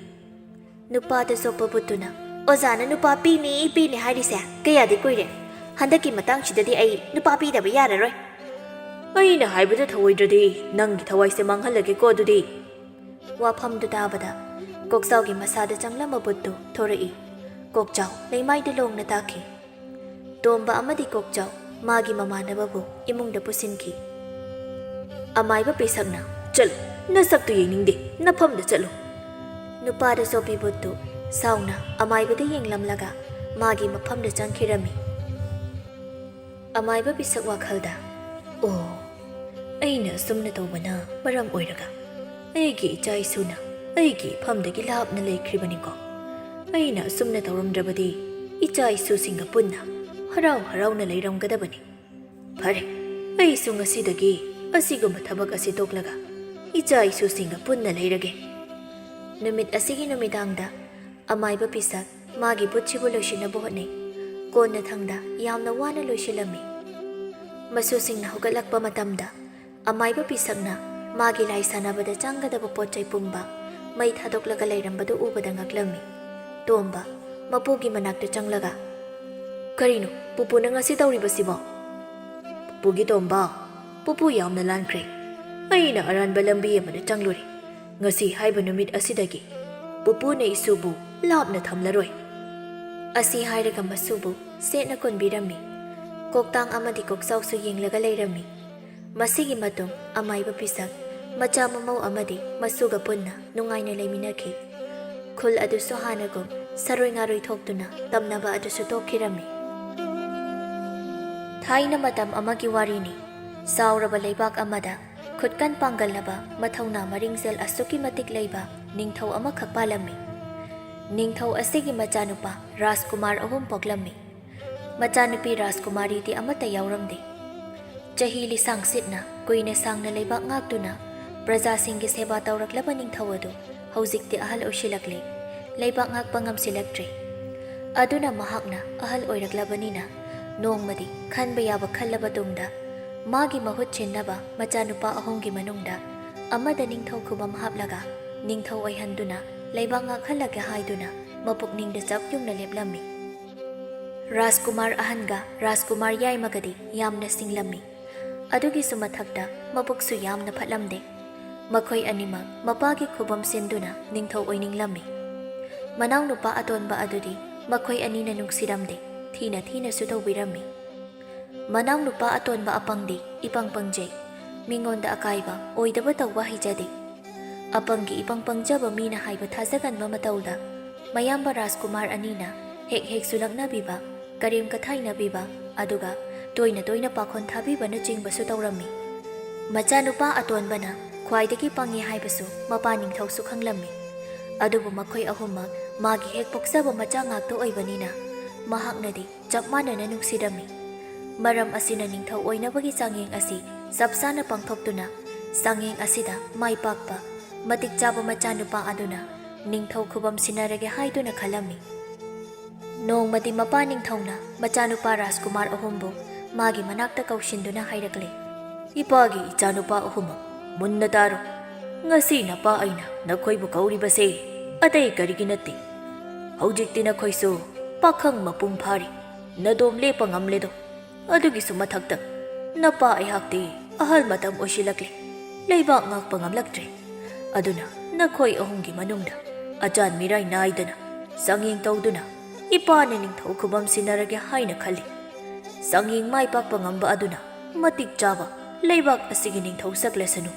ꯅꯨꯄꯥꯗ ꯆꯣꯞꯄ ꯕꯨꯠꯇꯨꯅ ꯑꯣꯖꯥꯅ ꯅꯨꯄꯥ ꯄꯤꯅꯤ ꯄꯤꯅꯤ ꯍꯥꯏꯔꯤꯁꯦ ꯀꯌꯥꯗꯤ ꯀꯨꯏꯔꯦ, ꯍꯟꯗꯛꯀꯤ ꯃꯇꯥꯡꯁꯤꯗꯗꯤ ꯑꯩ ꯅꯨꯄꯥ ꯄꯤꯗꯕ ꯌꯥꯔꯔꯣꯏ꯫ ꯑꯩꯅ ꯍꯥꯏꯕꯗ ꯊꯧꯑꯣꯏꯗ꯭ꯔꯗꯤ ꯅꯪꯒꯤ ꯊꯋꯥꯏꯁꯦ ꯃꯥꯡꯍꯜꯂꯒꯦꯀꯣ ꯑꯗꯨꯗꯤ꯫ ꯋꯥꯐꯝꯗꯨ ꯇꯥꯕꯗ ꯀꯣꯛꯆꯥꯎꯒꯤ ꯃꯁꯥꯗ ꯆꯪꯂꯝꯕ ꯕꯨꯠꯇꯨ ꯊꯣꯔꯛꯏ꯫ ꯀꯣꯛꯆꯥꯎ ꯂꯩꯃꯥꯏꯗ ꯂꯣꯡꯅ ꯇꯥꯈꯤ꯫ ꯇꯣꯝꯕ ꯑꯃꯗꯤ ꯀꯣꯛꯆꯥꯎ ꯃꯥꯒꯤ ꯃꯃꯥꯟꯅꯕꯕꯨ ꯏꯃꯨꯡꯗ ꯄꯨꯁꯤꯟꯈꯤ꯫ ꯑꯃꯥꯏꯕ ꯄꯤꯁꯛꯅ ꯆꯠꯂꯨ, ꯅꯁꯛꯇꯨ ꯌꯦꯡꯅꯤꯡꯗꯦ, ꯅꯐꯝꯗ ꯆꯠꯂꯨ꯫ ꯅꯨꯄꯥꯗ ꯆꯣꯞꯄꯤ ꯕꯨꯠꯇꯨ ꯁꯥꯎꯅ ꯑꯃꯥꯏꯕꯗ ꯌꯦꯡꯂꯝꯂꯒ ꯃꯥꯒꯤ ꯃꯐꯝꯗ ꯆꯪꯈꯤꯔꯝꯃꯤ꯫ ꯑꯃꯥꯏꯕ ꯄꯤꯁꯛ ꯋꯥꯈꯜꯗ ꯑꯣ, ꯑꯩꯅ ꯑꯁꯨꯝꯅ ꯇꯧꯕꯅ ꯃꯔꯝ ꯑꯣꯏꯔꯒ ꯑꯩꯒꯤ ꯏꯆꯥ ꯏꯁꯨꯅ ꯑꯩꯒꯤ ꯏꯐꯝꯗꯒꯤ ꯂꯥꯞꯅ ꯂꯩꯈ꯭ꯔꯤꯕꯅꯤꯀꯣ꯫ ꯑꯩꯅ ꯑꯁꯨꯝꯅ ꯇꯧꯔꯝꯗ꯭ꯔꯕꯗꯤ ꯏꯆꯥ ꯏꯁꯨꯁꯤꯡꯒ ꯄꯨꯟꯅ ꯍꯔꯥꯎ ꯍꯔꯥꯎꯅ ꯂꯩꯔꯝꯒꯗꯕꯅꯤ꯫ ꯐꯔꯦ, ꯑꯩꯁꯨ ꯉꯁꯤꯗꯒꯤ ꯑꯁꯤꯒꯨꯝꯕ ꯊꯕꯛ ꯑꯁꯤ ꯇꯣꯛꯂꯒ ꯏꯆꯥ ꯏꯁꯨꯁꯤꯡꯒ ꯄꯨꯟꯅ ꯂꯩꯔꯒꯦ꯫ ꯅꯨꯃꯤꯠ ꯑꯁꯤꯒꯤ ꯅꯨꯃꯤꯗꯥꯡꯗ ꯑꯃꯥꯏꯕ ꯄꯤꯁꯛ ꯃꯥꯒꯤ ꯕꯨꯠꯁꯤꯕꯨ ꯂꯣꯏꯁꯤꯟꯅꯕ ꯍꯣꯠꯅꯩ꯫ ꯀꯣꯟꯅꯊꯪꯗ ꯌꯥꯝꯅ ꯋꯥꯅ ꯂꯣꯏꯁꯤꯜꯂꯝꯃꯤ꯫ ꯃꯁꯨꯁꯤꯡꯅ ꯍꯧꯒꯠꯂꯛꯄ ꯃꯇꯝꯗ ꯑꯃꯥꯏꯕ ꯄꯤꯁꯛꯅ ꯃꯥꯒꯤ ꯂꯥꯏ ꯁꯥꯟꯅꯕꯗ ꯆꯪꯒꯗꯕ ꯄꯣꯠꯆꯩ ꯄꯨꯝꯕ ꯃꯩ ꯊꯥꯗꯣꯛꯂꯒ ꯂꯩꯔꯝꯕꯗꯨ ꯎꯕꯗ ꯉꯛꯂꯝꯃꯤ꯫ ꯇꯣꯝꯕ ꯃꯄꯨꯒꯤ ꯃꯅꯥꯛꯇ ꯆꯪꯂꯒ, "ꯀꯔꯤꯅꯣ ꯄꯨꯄꯨꯅ ꯉꯁꯤ ꯇꯧꯔꯤꯕꯁꯤꯕꯣ?" "ꯄꯨꯄꯨꯒꯤ ꯇꯣꯝꯕ, ꯄꯨꯄꯨ ꯌꯥꯝꯅ ꯂꯥꯟꯈ꯭ꯔꯦ꯫ ꯑꯩꯅ ꯑꯔꯥꯟꯕ ꯂꯝꯕꯤ ꯑꯃꯗ ꯆꯪꯂꯨꯔꯦ꯫ ꯉꯁꯤ ꯍꯥꯏꯕ ꯅꯨꯃꯤꯠ ꯑꯁꯤꯗꯒꯤ ꯄꯨꯄꯨꯅ ꯏꯁꯨꯕꯨ ꯂꯥꯞꯅ ꯊꯝꯂꯔꯣꯏ." ꯑꯁꯤ ꯍꯥꯏꯔꯒ ꯃꯁꯨꯕꯨ ꯁꯦꯠꯅ ꯀꯣꯟꯕꯤꯔꯝꯃꯤ꯫ ꯀꯣꯛꯇꯥꯡ ꯑꯃꯗꯤ ꯀꯣꯛꯆꯥꯎꯁꯨ ꯌꯦꯡꯂꯒ ꯂꯩꯔꯝꯃꯤ꯫ ꯃꯁꯤꯒꯤ ꯃꯇꯨꯡ ꯑꯃꯥꯏꯕ ꯄꯤꯁꯛ ꯃꯆꯥ ꯃꯃꯧ ꯑꯃꯗꯤ ꯃꯁꯨꯒ ꯄꯨꯟꯅ ꯅꯨꯡꯉꯥꯏꯅ ꯂꯩꯃꯤꯟꯅꯈꯤ꯫ ꯈꯨꯜ ꯑꯗꯨꯁꯨ ꯍꯥꯟꯅꯒꯨꯝ ꯁꯔꯣꯏ ꯉꯥꯔꯣꯏ ꯊꯣꯛꯇꯨꯅ ꯇꯝꯅꯕ ꯑꯗꯨꯁꯨ ꯇꯣꯛꯈꯤꯔꯝꯃꯤ꯫ ꯊꯥꯏꯅ ꯃꯇꯝ ꯑꯃꯒꯤ ꯋꯥꯔꯤꯅꯤ꯫ ꯆꯥꯎꯔꯕ ꯂꯩꯕꯥꯛ ꯑꯃꯗ ꯈꯨꯠꯀꯟ ꯄꯥꯡꯒꯜꯂꯕ ꯃꯊꯧꯅꯥ ꯃꯔꯤꯡꯖꯦꯜ ꯑꯁꯨꯛꯀꯤ ꯃꯇꯤꯛ ꯂꯩꯕ ꯅꯤꯡꯊꯧ ꯑꯃꯈꯛ ꯄꯥꯜꯂꯝꯃꯤ꯫ ꯅꯤꯡꯊꯧ ꯑꯁꯤꯒꯤ ꯃꯆꯥꯅꯨꯄꯥ ꯔꯥꯖꯀꯨꯃꯥꯔ 3 ꯄꯣꯛꯂꯝꯃꯤ꯫ ꯃꯆꯥꯅꯨꯄꯤ ꯔꯥꯖꯀꯨꯃꯥꯔꯤꯗꯤ ꯑꯃꯠꯇ ꯌꯥꯎꯔꯝꯗꯦ꯫ ꯆꯍꯤ ꯂꯤꯁꯥꯡ ꯁꯤꯠꯅ ꯀꯨꯏꯅ ꯁꯥꯡꯅ ꯂꯩꯕꯥꯛ ꯉꯥꯛꯇꯨꯅ ꯄ꯭ꯔꯖꯥꯁꯤꯡꯒꯤ ꯁꯦꯕꯥ ꯇꯧꯔꯛꯂꯕ ꯅꯤꯡꯊꯧ ꯑꯗꯨ ꯍꯧꯖꯤꯛꯇꯤ ꯑꯍꯜ ꯑꯣꯏꯁꯤꯜꯂꯛꯂꯦ, ꯂꯩꯕꯥꯛ ꯉꯥꯛꯄ ꯉꯝꯁꯤꯜꯂꯛꯇ꯭ꯔꯦ꯫ ꯑꯗꯨꯅ ꯃꯍꯥꯛꯅ ꯑꯍꯜ ꯑꯣꯏꯔꯛꯂꯕꯅꯤꯅ ꯅꯣꯡꯃꯗꯤ ꯈꯟꯕ ꯌꯥꯕ ꯈꯜꯂꯕ ꯇꯨꯡꯗ ꯃꯥꯒꯤ ꯃꯍꯨꯠ ꯁꯤꯟꯅꯕ ꯃꯆꯥꯅꯨꯄꯥ 3ꯒꯤ ꯃꯅꯨꯡꯗ ꯑꯃꯗ ꯅꯤꯡꯊꯧ ꯈꯨꯕꯝ ꯍꯥꯞꯂꯒ ꯅꯤꯡꯊꯧ ꯑꯣꯏꯍꯟꯗꯨꯅ ꯂꯩꯕꯥꯛ ꯉꯥꯛꯍꯜꯂꯒꯦ ꯍꯥꯏꯗꯨꯅ ꯃꯄꯨꯛꯅꯤꯡꯗ ꯆꯞ ꯌꯨꯡꯅ ꯂꯦꯞꯂꯝꯃꯤ꯫ ꯔꯥꯖꯀꯨꯃꯥꯔ ꯑꯍꯟꯒ ꯔꯥꯖꯀꯨꯃꯥꯔ ꯌꯥꯏꯃꯒꯗꯤ ꯌꯥꯝꯅ ꯁꯤꯡꯂꯝꯃꯤ꯫ ꯑꯗꯨꯒꯤꯁꯨ ꯃꯊꯛꯇ ꯃꯕꯨꯛꯁꯨ ꯌꯥꯝꯅ ꯐꯠꯂꯝꯗꯦ꯫ ꯃꯈꯣꯏ ꯑꯅꯤꯃꯛ ꯃꯄꯥꯒꯤ ꯈꯨꯕꯝ ꯁꯤꯟꯗꯨꯅ ꯅꯤꯡꯊꯧ ꯑꯣꯏꯅꯤꯡꯂꯝꯃꯤ꯫ ꯃꯅꯥꯎꯅꯨꯄꯥ ꯑꯇꯣꯟꯕ ꯑꯗꯨꯗꯤ ꯃꯈꯣꯏ ꯑꯅꯤꯅ ꯅꯨꯡꯁꯤꯔꯝꯗꯦ, ꯊꯤꯅ ꯊꯤꯅꯁꯨ ꯇꯧꯕꯤꯔꯝꯃꯤ꯫ ꯃꯅꯥꯎꯅꯨꯄꯥ ꯑꯇꯣꯟꯕ ꯑꯄꯪꯗꯤ ꯏꯄꯪ ꯄꯪꯖꯩ, ꯃꯤꯉꯣꯟꯗ ꯑꯀꯥꯏꯕ ꯑꯣꯏꯗꯕ ꯇꯧꯕ ꯍꯩꯖꯗꯦ꯫ ꯑꯄꯪꯒꯤ ꯏꯄꯪ ꯄꯪꯖꯕ ꯃꯤꯅ ꯍꯥꯏꯕ ꯊꯥꯖꯒꯟꯕ ꯃꯇꯧꯗ ꯃꯌꯥꯝꯕ ꯔꯥꯖꯀꯨꯃꯥꯔ ꯑꯅꯤꯅ ꯍꯦꯛ ꯍꯦꯛꯁꯨ ꯂꯛꯅꯕꯤꯕ, ꯀꯔꯦꯝ ꯀꯊꯥꯏꯅꯕꯤꯕ, ꯑꯗꯨꯒ ꯇꯣꯏꯅ ꯇꯣꯏꯅ ꯄꯥꯈꯣꯟ ꯊꯥꯕꯤꯕꯅꯆꯤꯡꯕꯁꯨ ꯇꯧꯔꯝꯃꯤ꯫ ꯃꯆꯥꯅꯨꯄꯥ ꯑꯇꯣꯟꯕꯅ ꯈ꯭ꯋꯥꯏꯗꯒꯤ ꯄꯪꯉꯤ ꯍꯥꯏꯕꯁꯨ ꯃꯄꯥ ꯅꯤꯡꯊꯧꯁꯨ ꯈꯪꯂꯝꯃꯤ꯫ ꯑꯗꯨꯕు ꯃꯈꯣꯏ ꯑꯍꯨꯝꯃꯛ ꯃꯥꯒꯤ ꯍꯦꯛ ꯄꯣꯛꯆꯕ ꯃꯆꯥ ꯉꯥꯛꯇ ꯑꯣꯏꯕꯅꯤꯅ ꯃꯍꯥꯛꯅꯗꯤ ꯆꯞ ꯃꯥꯟꯅꯅ ꯅꯨꯡꯁꯤꯔꯝꯃꯤ꯫ ꯃꯔꯝ ꯑꯁꯤꯅ ꯅꯤꯡꯊꯧ ꯑꯣꯏꯅꯕꯒꯤ ꯆꯥꯡꯌꯦꯡ ꯑꯁꯤ ꯆꯞ ꯆꯥꯅ ꯄꯥꯡꯊꯣꯛꯇꯨꯅ ꯆꯥꯡꯌꯦꯡ ꯑꯁꯤꯗ ꯃꯥꯏ ꯄꯥꯛꯄ ꯃꯇꯤꯛ ꯆꯥꯕ ꯃꯆꯥꯅꯨꯄꯥ ꯑꯗꯨꯅ ꯅꯤꯡꯊꯧ ꯈꯨꯕꯝ ꯁꯤꯟꯅꯔꯒꯦ ꯍꯥꯏꯗꯨꯅ ꯈꯜꯂꯝꯃꯤ꯫ ꯅꯣꯡꯃꯗꯤ ꯃꯄꯥ ꯅꯤꯡꯊꯧꯅ ꯃꯆꯥꯅꯨꯄꯥ ꯔꯥꯖꯀꯨꯃꯥꯔ 3ꯕꯨ ꯃꯥꯒꯤ ꯃꯅꯥꯛꯇ ꯀꯧꯁꯤꯟꯗꯨꯅ ꯍꯥꯏꯔꯛꯂꯦ, "ꯏꯄꯥꯒꯤ ꯏꯆꯥꯅꯨꯄꯥ 3 ꯃꯨꯟꯅ ꯇꯥꯔꯣ꯫ ꯉꯁꯤ ꯅꯄꯥ ꯑꯩꯅ ꯅꯈꯣꯏꯕꯨ ꯀꯧꯔꯤꯕꯁꯦ ꯑꯇꯩ ꯀꯔꯤꯒꯤ ꯅꯠꯇꯦ꯫ ꯍꯧꯖꯤꯛꯇꯤ ꯅꯈꯣꯏꯁꯨ ꯄꯥꯈꯪ ꯃꯄꯨꯡ ꯐꯥꯔꯤ, ꯅꯗꯣꯝ ꯂꯦꯞꯄ ꯉꯝꯂꯦꯗꯣ꯫ ꯑꯗꯨꯒꯤꯁꯨ ꯃꯊꯛꯇ ꯅꯄꯥ ꯑꯩꯍꯥꯛꯇꯤ ꯑꯍꯜ ꯃꯇꯝ ꯑꯣꯏꯁꯤꯜꯂꯛꯂꯦ, ꯂꯩꯕꯥꯛ ꯉꯥꯛꯄ ꯉꯝꯂꯛꯇ꯭ꯔꯦ꯫ ꯑꯗꯨꯅ ꯅꯈꯣꯏ 3ꯒꯤ ꯃꯅꯨꯡꯗ ꯑꯆꯥꯟ ꯃꯤꯔꯥꯏ ꯅꯥꯏꯗꯅ ꯆꯥꯡꯌꯦꯡ ꯇꯧꯗꯨꯅ ꯏꯄꯥꯅ ꯅꯤꯡꯊꯧ ꯈꯨꯕꯝ ꯁꯤꯟꯅꯔꯒꯦ ꯍꯥꯏꯅ ꯈꯜꯂꯤ꯫ ꯆꯥꯡꯌꯦꯡ ꯃꯥꯏ ꯄꯥꯛꯄ ꯉꯝꯕ ꯑꯗꯨꯅ ꯃꯇꯤꯛ ꯆꯥꯕ ꯂꯩꯕꯥꯛ ꯑꯁꯤꯒꯤ ꯅꯤꯡꯊꯧ ꯁꯛꯂꯁꯅꯨ꯫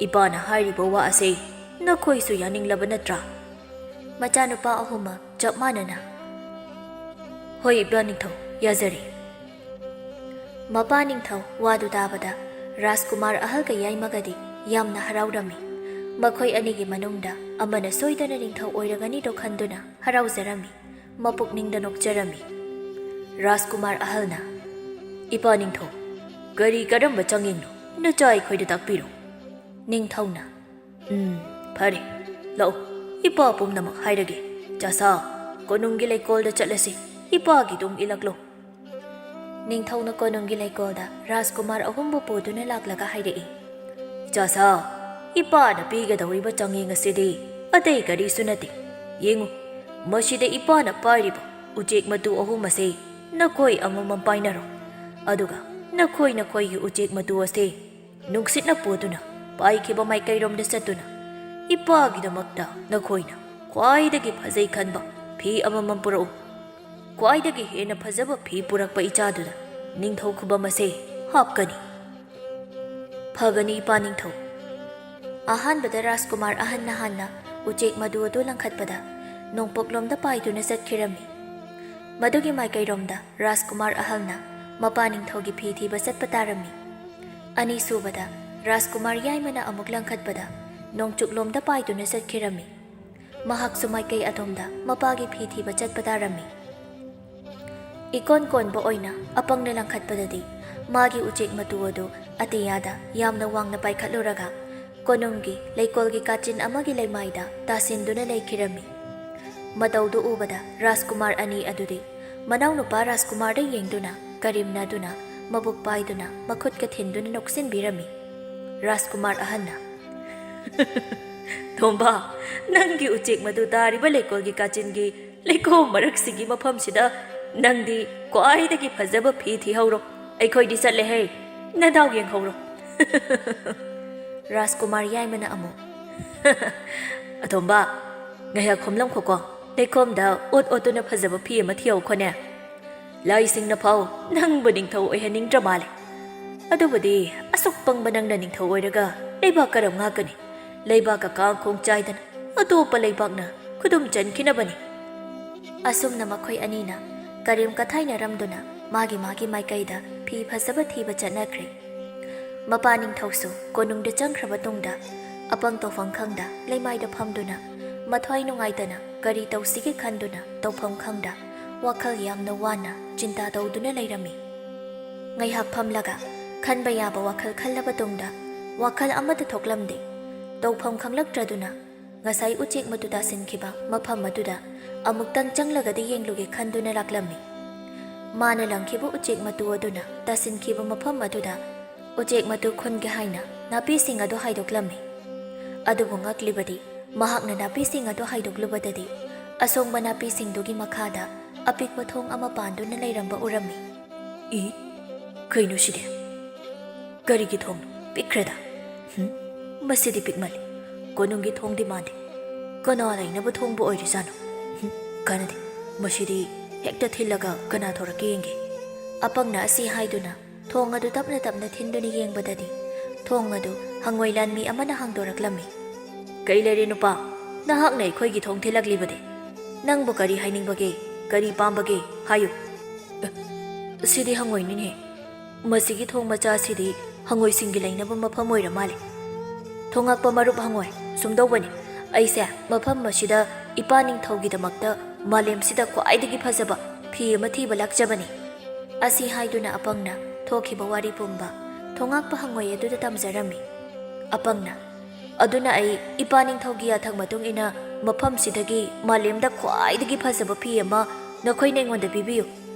ꯏꯄꯥꯅ ꯍꯥꯏꯔꯤꯕ ꯋꯥ ꯑꯁꯤ ꯅꯈꯣꯏꯁꯨ ꯌꯥꯅꯤꯡꯂꯕ ꯅꯠꯇ꯭ꯔꯥ?" ꯃꯆꯥꯅꯨꯄꯥ 3ꯃꯛ ꯆꯞ ꯃꯥꯟꯅꯅ "ꯍꯣꯏ ꯏꯄꯥ ꯅꯤꯡꯊꯧ, ꯌꯥꯖꯔꯦ." ꯃꯄꯥ ꯅꯤꯡꯊꯧ ꯋꯥꯗꯨ ꯇꯥꯕꯗ ꯔꯥꯖꯀꯨꯃꯥꯔ ꯑꯍꯜꯒ ꯌꯥꯏꯃꯒꯗꯤ ꯌꯥꯝꯅ ꯍꯔꯥꯎꯔꯝꯃꯤ꯫ ꯃꯈꯣꯏ ꯑꯅꯤꯒꯤ ꯃꯅꯨꯡꯗ ꯑꯃꯅ ꯁꯣꯏꯗꯅ ꯅꯤꯡꯊꯧ ꯑꯣꯏꯔꯒꯅꯤꯗꯣ ꯈꯟꯗꯨꯅ ꯍꯔꯥꯎꯖꯔꯝꯃꯤ, ꯃꯄꯨꯛꯅꯤꯡꯗ ꯅꯣꯛꯆꯔꯝꯃꯤ꯫ ꯔꯥꯖꯀꯨꯃꯥꯔ ꯑꯍꯜꯅ, "ꯏꯄꯥ ꯅꯤꯡꯊꯧ, ꯀꯔꯤ ꯀꯔꯝꯕ ꯆꯥꯡꯌꯦꯡꯅꯣ ꯅꯆꯥ ꯑꯩꯈꯣꯏꯗ ꯇꯥꯛꯄꯤꯔꯣ." ꯅꯤꯡꯊꯧꯅ, "ꯐꯔꯦ, ꯂꯥꯛꯑꯣ, ꯏꯄꯥ ꯄꯨꯝꯅꯃꯛ ꯍꯥꯏꯔꯒꯦ꯫ ꯆꯥꯁꯥ, ꯀꯣꯅꯨꯡꯒꯤ ꯂꯩꯀꯣꯜꯗ ꯆꯠꯂꯁꯤ, ꯏꯄꯥꯒꯤ ꯇꯨꯡ ꯏꯜꯂꯛꯂꯣ." ꯅꯤꯡꯊꯧꯅ ꯀꯣꯅꯨꯡꯒꯤ ꯂꯩꯀꯣꯜꯗ ꯔꯥꯖꯀꯨꯃꯥꯔ 3ꯕꯨ ꯄꯨꯗꯨꯅ ꯂꯥꯛꯂꯒ ꯍꯥꯏꯔꯛꯏ, "ꯆꯥꯁꯥ, ꯏꯄꯥꯅ ꯄꯤꯒꯗꯧꯔꯤꯕ ꯆꯥꯡꯌꯦꯡ ꯑꯁꯤꯗꯤ ꯑꯇꯩ ꯀꯔꯤꯁꯨ ꯅꯠꯇꯦ꯫ ꯌꯦꯡꯉꯨ, ꯃꯁꯤꯗ ꯏꯄꯥꯅ ꯄꯥꯏꯔꯤꯕ ꯎꯆꯦꯛ ꯃꯇꯨ 3 ꯑꯁꯤ ꯅꯈꯣꯏ ꯑꯃꯃꯝ ꯄꯥꯏꯅꯔꯣ꯫ ꯑꯗꯨꯒ ꯅꯈꯣꯏꯒꯤ ꯎꯆꯦꯛ ꯃꯇꯨ ꯑꯁꯤ ꯅꯨꯡꯁꯤꯠꯅ ꯄꯨꯗꯨꯅ ꯄꯥꯏꯈꯤꯕ ꯃꯥꯏꯀꯩꯔꯣꯝꯗ ꯆꯠꯇꯨꯅ ꯏꯄꯥꯒꯤꯗꯃꯛꯇ ꯅꯈꯣꯏꯅ ꯈ꯭ꯋꯥꯏꯗꯒꯤ ꯐꯖꯩ ꯈꯟꯕ ꯐꯤ ꯑꯃꯃꯝ ꯄꯨꯔꯛꯎ꯫ ꯈ꯭ꯋꯥꯏꯗꯒꯤ ꯍꯦꯟꯅ ꯐꯖꯕ ꯐꯤ ꯄꯨꯔꯛꯄ ꯏꯆꯥꯗꯨꯗ ꯅꯤꯡꯊꯧ ꯈꯨꯕꯝ ꯑꯁꯤ ꯍꯥꯞꯀꯅꯤ." "ꯐꯒꯅꯤ ꯏꯄꯥ ꯅꯤꯡꯊꯧ." ꯑꯍꯥꯟꯕꯗ ꯔꯥꯖꯀꯨꯃꯥꯔ ꯑꯍꯟꯅ ꯍꯥꯟꯅ ꯎꯆꯦꯛ ꯃꯗꯨ ꯑꯗꯨ ꯂꯪꯈꯠꯄꯗ ꯅꯣꯡꯄꯣꯛꯂꯣꯝꯗ ꯄꯥꯏꯗꯨꯅ ꯆꯠꯈꯤꯔꯝꯃꯤ꯫ ꯃꯗꯨꯒꯤ ꯃꯥꯏꯀꯩꯔꯣꯝꯗ ꯔꯥꯖꯀꯨꯃꯥꯔ ꯑꯍꯜꯅ ꯃꯄꯥ ꯅꯤꯡꯊꯧꯒꯤ ꯐꯤ ꯊꯤꯕ ꯆꯠꯄ ꯇꯥꯔꯝꯃꯤ꯫ ꯑꯅꯤꯁꯨꯕꯗ ꯔꯥꯖꯀꯨꯃꯥꯔ ꯌꯥꯏꯃꯅ ꯑꯃꯨꯛ ꯂꯪꯈꯠꯄꯗ ꯅꯣꯡꯆꯨꯞꯂꯣꯝꯗ ꯄꯥꯏꯗꯨꯅ ꯆꯠꯈꯤꯔꯝꯃꯤ꯫ ꯃꯍꯥꯛꯁꯨ ꯃꯥꯏꯀꯩ ꯑꯗꯣꯝꯗ ꯃꯄꯥꯒꯤ ꯐꯤ ꯊꯤꯕ ꯆꯠꯄ ꯇꯥꯔꯝꯃꯤ꯫ ꯏꯀꯣꯟ ꯀꯣꯟꯕ ꯑꯣꯏꯅ ꯑꯄꯪꯅ ꯂꯪꯈꯠꯄꯗꯗꯤ ꯃꯥꯒꯤ ꯎꯆꯦꯛ ꯃꯇꯨ ꯑꯗꯨ ꯑꯇꯤꯌꯥꯗ ꯌꯥꯝꯅ ꯋꯥꯡꯅ ꯄꯥꯏꯈꯠꯂꯨꯔꯒ ꯀꯣꯅꯨꯡꯒꯤ ꯂꯩꯀꯣꯜꯒꯤ ꯀꯥꯆꯤꯟ ꯑꯃꯒꯤ ꯂꯩꯃꯥꯏꯗ ꯇꯥꯁꯤꯟꯗꯨꯅ ꯂꯩꯈꯤꯔꯝꯃꯤ꯫ ꯃꯇꯧꯗꯨ ꯎꯕꯗ ꯔꯥꯖꯀꯨꯃꯥꯔ ꯑꯅꯤ ꯑꯗꯨꯗꯤ ꯃꯅꯥꯎꯅꯨꯄꯥ ꯔꯥꯖꯀꯨꯃꯥꯔꯗ ꯌꯦꯡꯗꯨꯅ ꯀꯔꯦꯝꯅꯗꯨꯅ ꯃꯕꯨꯛ ꯄꯥꯏꯗꯨꯅ ꯃꯈꯨꯠꯀ ꯊꯤꯟꯗꯨꯅ ꯅꯣꯛꯁꯤꯟꯕꯤꯔꯝꯃꯤ꯫ ꯔꯥꯖꯀꯨꯃꯥꯔ ꯑꯍꯟꯅ "ꯇꯣꯝꯕꯥ, ꯅꯪꯒꯤ ꯎꯆꯦꯛ ꯃꯗꯨ ꯇꯥꯔꯤꯕ ꯂꯩꯀꯣꯜꯒꯤ ꯀꯥꯆꯤꯟꯒꯤ ꯂꯩꯈꯣꯝ ꯃꯔꯛꯁꯤꯒꯤ ꯃꯐꯝꯁꯤꯗ ꯅꯪꯗꯤ ꯈ꯭ꯋꯥꯏꯗꯒꯤ ꯐꯖꯕ ꯐꯤ ꯊꯤꯍꯧꯔꯣ, ꯑꯩꯈꯣꯏꯗꯤ ꯆꯠꯂꯦꯍꯦ, ꯅꯗꯥꯎ ꯌꯦꯡꯍꯧꯔꯣ"꯫ ꯔꯥꯖꯀꯨꯃꯥꯔ ꯌꯥꯏꯃꯅ ꯑꯃꯨꯛ "ꯑꯇꯣꯝꯕꯥ, ꯉꯥꯏꯍꯥꯛ ꯈꯣꯝꯂꯝꯈꯣꯀꯣ, ꯂꯩꯈꯣꯝꯗ ꯑꯣꯠ ꯑꯣꯠꯇꯨꯅ ꯐꯖꯕ ꯐꯤ ꯑꯃ ꯊꯤꯍꯧꯈꯣꯅꯦ꯫ ꯂꯥꯏꯁꯤꯡꯅ ꯐꯥꯎ ꯅꯪꯕꯨ ꯅꯤꯡꯊꯧ ꯑꯣꯏꯍꯟꯅꯤꯡꯗ꯭ꯔ ꯃꯥꯜꯂꯦ꯫ ꯑꯗꯨꯕꯨꯗꯤ ꯑꯁꯨꯛ ꯄꯪꯕ ꯅꯪꯅ ꯅꯤꯡꯊꯧ ꯑꯣꯏꯔꯒ ꯂꯩꯕꯥꯛ ꯀꯔꯝ ꯉꯥꯛꯀꯅꯤ? ꯂꯩꯕꯥꯛꯀ ꯀꯥꯡꯈꯣꯡ ꯆꯥꯏꯗꯅ ꯑꯇꯣꯞꯄ ꯂꯩꯕꯥꯛꯅ ꯈꯨꯗꯨꯝ ꯆꯟꯈꯤꯅꯕꯅꯤ꯫ ꯑꯁꯨꯝꯅ ꯃꯈꯣꯏ ꯑꯅꯤꯅ ꯀꯔꯦꯝ ꯀꯊꯥꯏꯅꯔꯝꯗꯨꯅ ꯃꯥꯒꯤ ꯃꯥꯏꯀꯩꯗ ꯐꯤ ꯐꯖꯕ ꯊꯤꯕ ꯆꯠꯅꯈ꯭ꯔꯦ꯫ ꯃꯄꯥ ꯅꯤꯡꯊꯧꯁꯨ ꯀꯣꯅꯨꯡꯗ ꯆꯪꯈ꯭ꯔꯕ ꯇꯨꯡꯗ ꯑꯄꯪ ꯇꯧꯐꯝ ꯈꯪꯗ ꯂꯩꯃꯥꯏꯗ ꯐꯝꯗꯨꯅ ꯃꯊ꯭ꯋꯥꯏ ꯅꯨꯡꯉꯥꯏꯇꯅ ꯀꯔꯤ ꯇꯧꯁꯤꯒꯦ ꯈꯟꯗꯨꯅ ꯇꯧꯐꯝ ꯈꯪꯗ ꯋꯥꯈꯜ ꯌꯥꯝꯅ ꯋꯥꯅ ꯆꯤꯟꯇꯥ ꯇꯧꯗꯨꯅ ꯂꯩꯔꯝꯃꯤ꯫ ꯉꯥꯏꯍꯥꯛ ꯐꯝꯂꯒ ꯈꯟꯕ ꯌꯥꯕ ꯋꯥꯈꯜ ꯈꯜꯂꯕ ꯇꯨꯡꯗ ꯋꯥꯈꯜ ꯑꯃꯠꯇ ꯊꯣꯛꯂꯝꯗꯦ꯫ ꯇꯧꯐꯝ ꯈꯪꯂꯛꯇ꯭ꯔꯗꯨꯅ ꯉꯁꯥꯏ ꯎꯆꯦꯛ ꯃꯇꯨ ꯇꯥꯁꯤꯟꯈꯤꯕ ꯃꯐꯝ ꯑꯗꯨꯗ ꯑꯃꯨꯛꯇꯪ ꯆꯪꯂꯒꯗꯤ ꯌꯦꯡꯂꯨꯒꯦ ꯈꯟꯗꯨꯅ ꯂꯥꯛꯂꯝꯃꯤ꯫ ꯃꯥꯅ ꯂꯪꯈꯤꯕ ꯎꯆꯦꯛ ꯃꯇꯨ ꯑꯗꯨꯅ ꯇꯥꯁꯤꯟꯈꯤꯕ ꯃꯐꯝ ꯑꯗꯨꯗ ꯎꯆꯦꯛ ꯃꯇꯨ ꯈꯨꯟꯒꯦ ꯍꯥꯏꯅ ꯅꯥꯄꯤꯁꯤꯡ ꯑꯗꯨ ꯍꯥꯏꯗꯣꯛꯂꯝꯃꯤ꯫ ꯑꯗꯨꯕꯨ ꯉꯛꯂꯤꯕꯗꯤ ꯃꯍꯥꯛꯅ ꯅꯥꯄꯤꯁꯤꯡ ꯑꯗꯨ ꯍꯥꯏꯗꯣꯛꯂꯨꯕꯗꯗꯤ ꯑꯁꯣꯡꯕ ꯅꯥꯄꯤꯁꯤꯡꯗꯨꯒꯤ ꯃꯈꯥꯗ ꯑꯄꯤꯛꯄ ꯊꯣꯡ ꯑꯃ ꯄꯥꯟꯗꯨꯅ ꯂꯩꯔꯝꯕ ꯎꯔꯝꯃꯤ꯫ ꯀꯩꯅꯣ ꯁꯤꯗꯤ? ꯀꯔꯤꯒꯤ ꯊꯣꯡꯅꯣ? ꯄꯤꯛꯈ꯭ꯔꯦꯗ꯫ ꯃꯁꯤꯗꯤ ꯄꯤꯛꯃꯜꯂꯤ, ꯀꯣꯅꯨꯡꯒꯤ ꯊꯣꯡꯗꯤ ꯃꯥꯟꯗꯦ꯫ ꯀꯅꯥ ꯂꯩꯅꯕ ꯊꯣꯡꯕꯨ ꯑꯣꯏꯔꯤꯖꯥꯠꯅꯣ? ꯀꯥꯟꯅꯗꯦ, ꯃꯁꯤꯗꯤ ꯍꯦꯛꯇ ꯊꯤꯜꯂꯒ ꯀꯅꯥ ꯊꯣꯔꯛꯀꯦ ꯌꯦꯡꯒꯦ꯫ ꯑꯄꯪꯅ ꯑꯁꯤ ꯍꯥꯏꯗꯨꯅ ꯊꯣꯡ ꯑꯗꯨ ꯇꯞꯅ ꯇꯞꯅ ꯊꯤꯟꯗꯨꯅ ꯌꯦꯡꯕꯗꯗꯤ ꯊꯣꯡ ꯑꯗꯨ ꯍꯪꯉꯣꯏ ꯂꯥꯟꯃꯤ ꯑꯃꯅ ꯍꯥꯡꯗꯣꯔꯛꯂꯝꯃꯤ꯫ "ꯀꯩ ꯂꯩꯔꯦ ꯅꯨꯄꯥ? ꯅꯍꯥꯛꯅ ꯑꯩꯈꯣꯏꯒꯤ ꯊꯣꯡ ꯊꯤꯜꯂꯛꯂꯤꯕꯗꯤ? ꯅꯪꯕꯨ ꯀꯔꯤ ꯍꯥꯏꯅꯤꯡꯕꯒꯦ? ꯀꯔꯤ ꯄꯥꯝꯕꯒꯦ? ꯍꯥꯏꯌꯨ." "ꯁꯤꯗꯤ ꯍꯪꯉꯣꯏꯅꯤꯅꯦ. ꯃꯁꯤꯒꯤ ꯊꯣꯡ ꯃꯆꯥꯁꯤꯗꯤ ꯍꯪꯉꯣꯏꯁꯤꯡꯒꯤ ꯂꯩꯅꯕ ꯃꯐꯝ ꯑꯣꯏꯔ ꯃꯥꯜꯂꯦ꯫ ꯊꯣꯉꯛꯄ ꯃꯔꯨꯞ ꯍꯪꯉꯣꯏ, ꯁꯨꯝꯗꯧꯕꯅꯤ, ꯑꯩꯁꯦ ꯃꯐꯝ ꯑꯁꯤꯗ ꯏꯄꯥ ꯅꯤꯡꯊꯧꯒꯤꯗꯃꯛꯇ ꯃꯥꯂꯦꯝꯁꯤꯗ ꯈ꯭ꯋꯥꯏꯗꯒꯤ ꯐꯖꯕ ꯐꯤ ꯑꯃ ꯊꯤꯕ ꯂꯥꯛꯆꯕꯅꯤ." ꯑꯁꯤ ꯍꯥꯏꯗꯨꯅ ꯑꯄꯪꯅ ꯊꯣꯛꯈꯤꯕ ꯋꯥꯔꯤ ꯄꯨꯝꯕ ꯊꯣꯉꯛꯄ ꯍꯪꯉꯣꯏ ꯑꯗꯨꯗ ꯇꯝꯖꯔꯝꯃꯤ꯫ ꯑꯄꯪꯅ "ꯑꯗꯨꯅ ꯑꯩ ꯏꯄꯥ ꯅꯤꯡꯊꯧꯒꯤ ꯌꯥꯊꯪ ꯃꯇꯨꯡ ꯏꯟꯅ ꯃꯐꯝꯁꯤꯗꯒꯤ ꯃꯥꯂꯦꯝꯗ ꯈ꯭ꯋꯥꯏꯗꯒꯤ ꯐꯖꯕ ꯐꯤ ꯑꯃ ꯅꯈꯣꯏꯅ ꯑꯩꯉꯣꯟꯗ ꯄꯤꯕꯤꯌꯨ,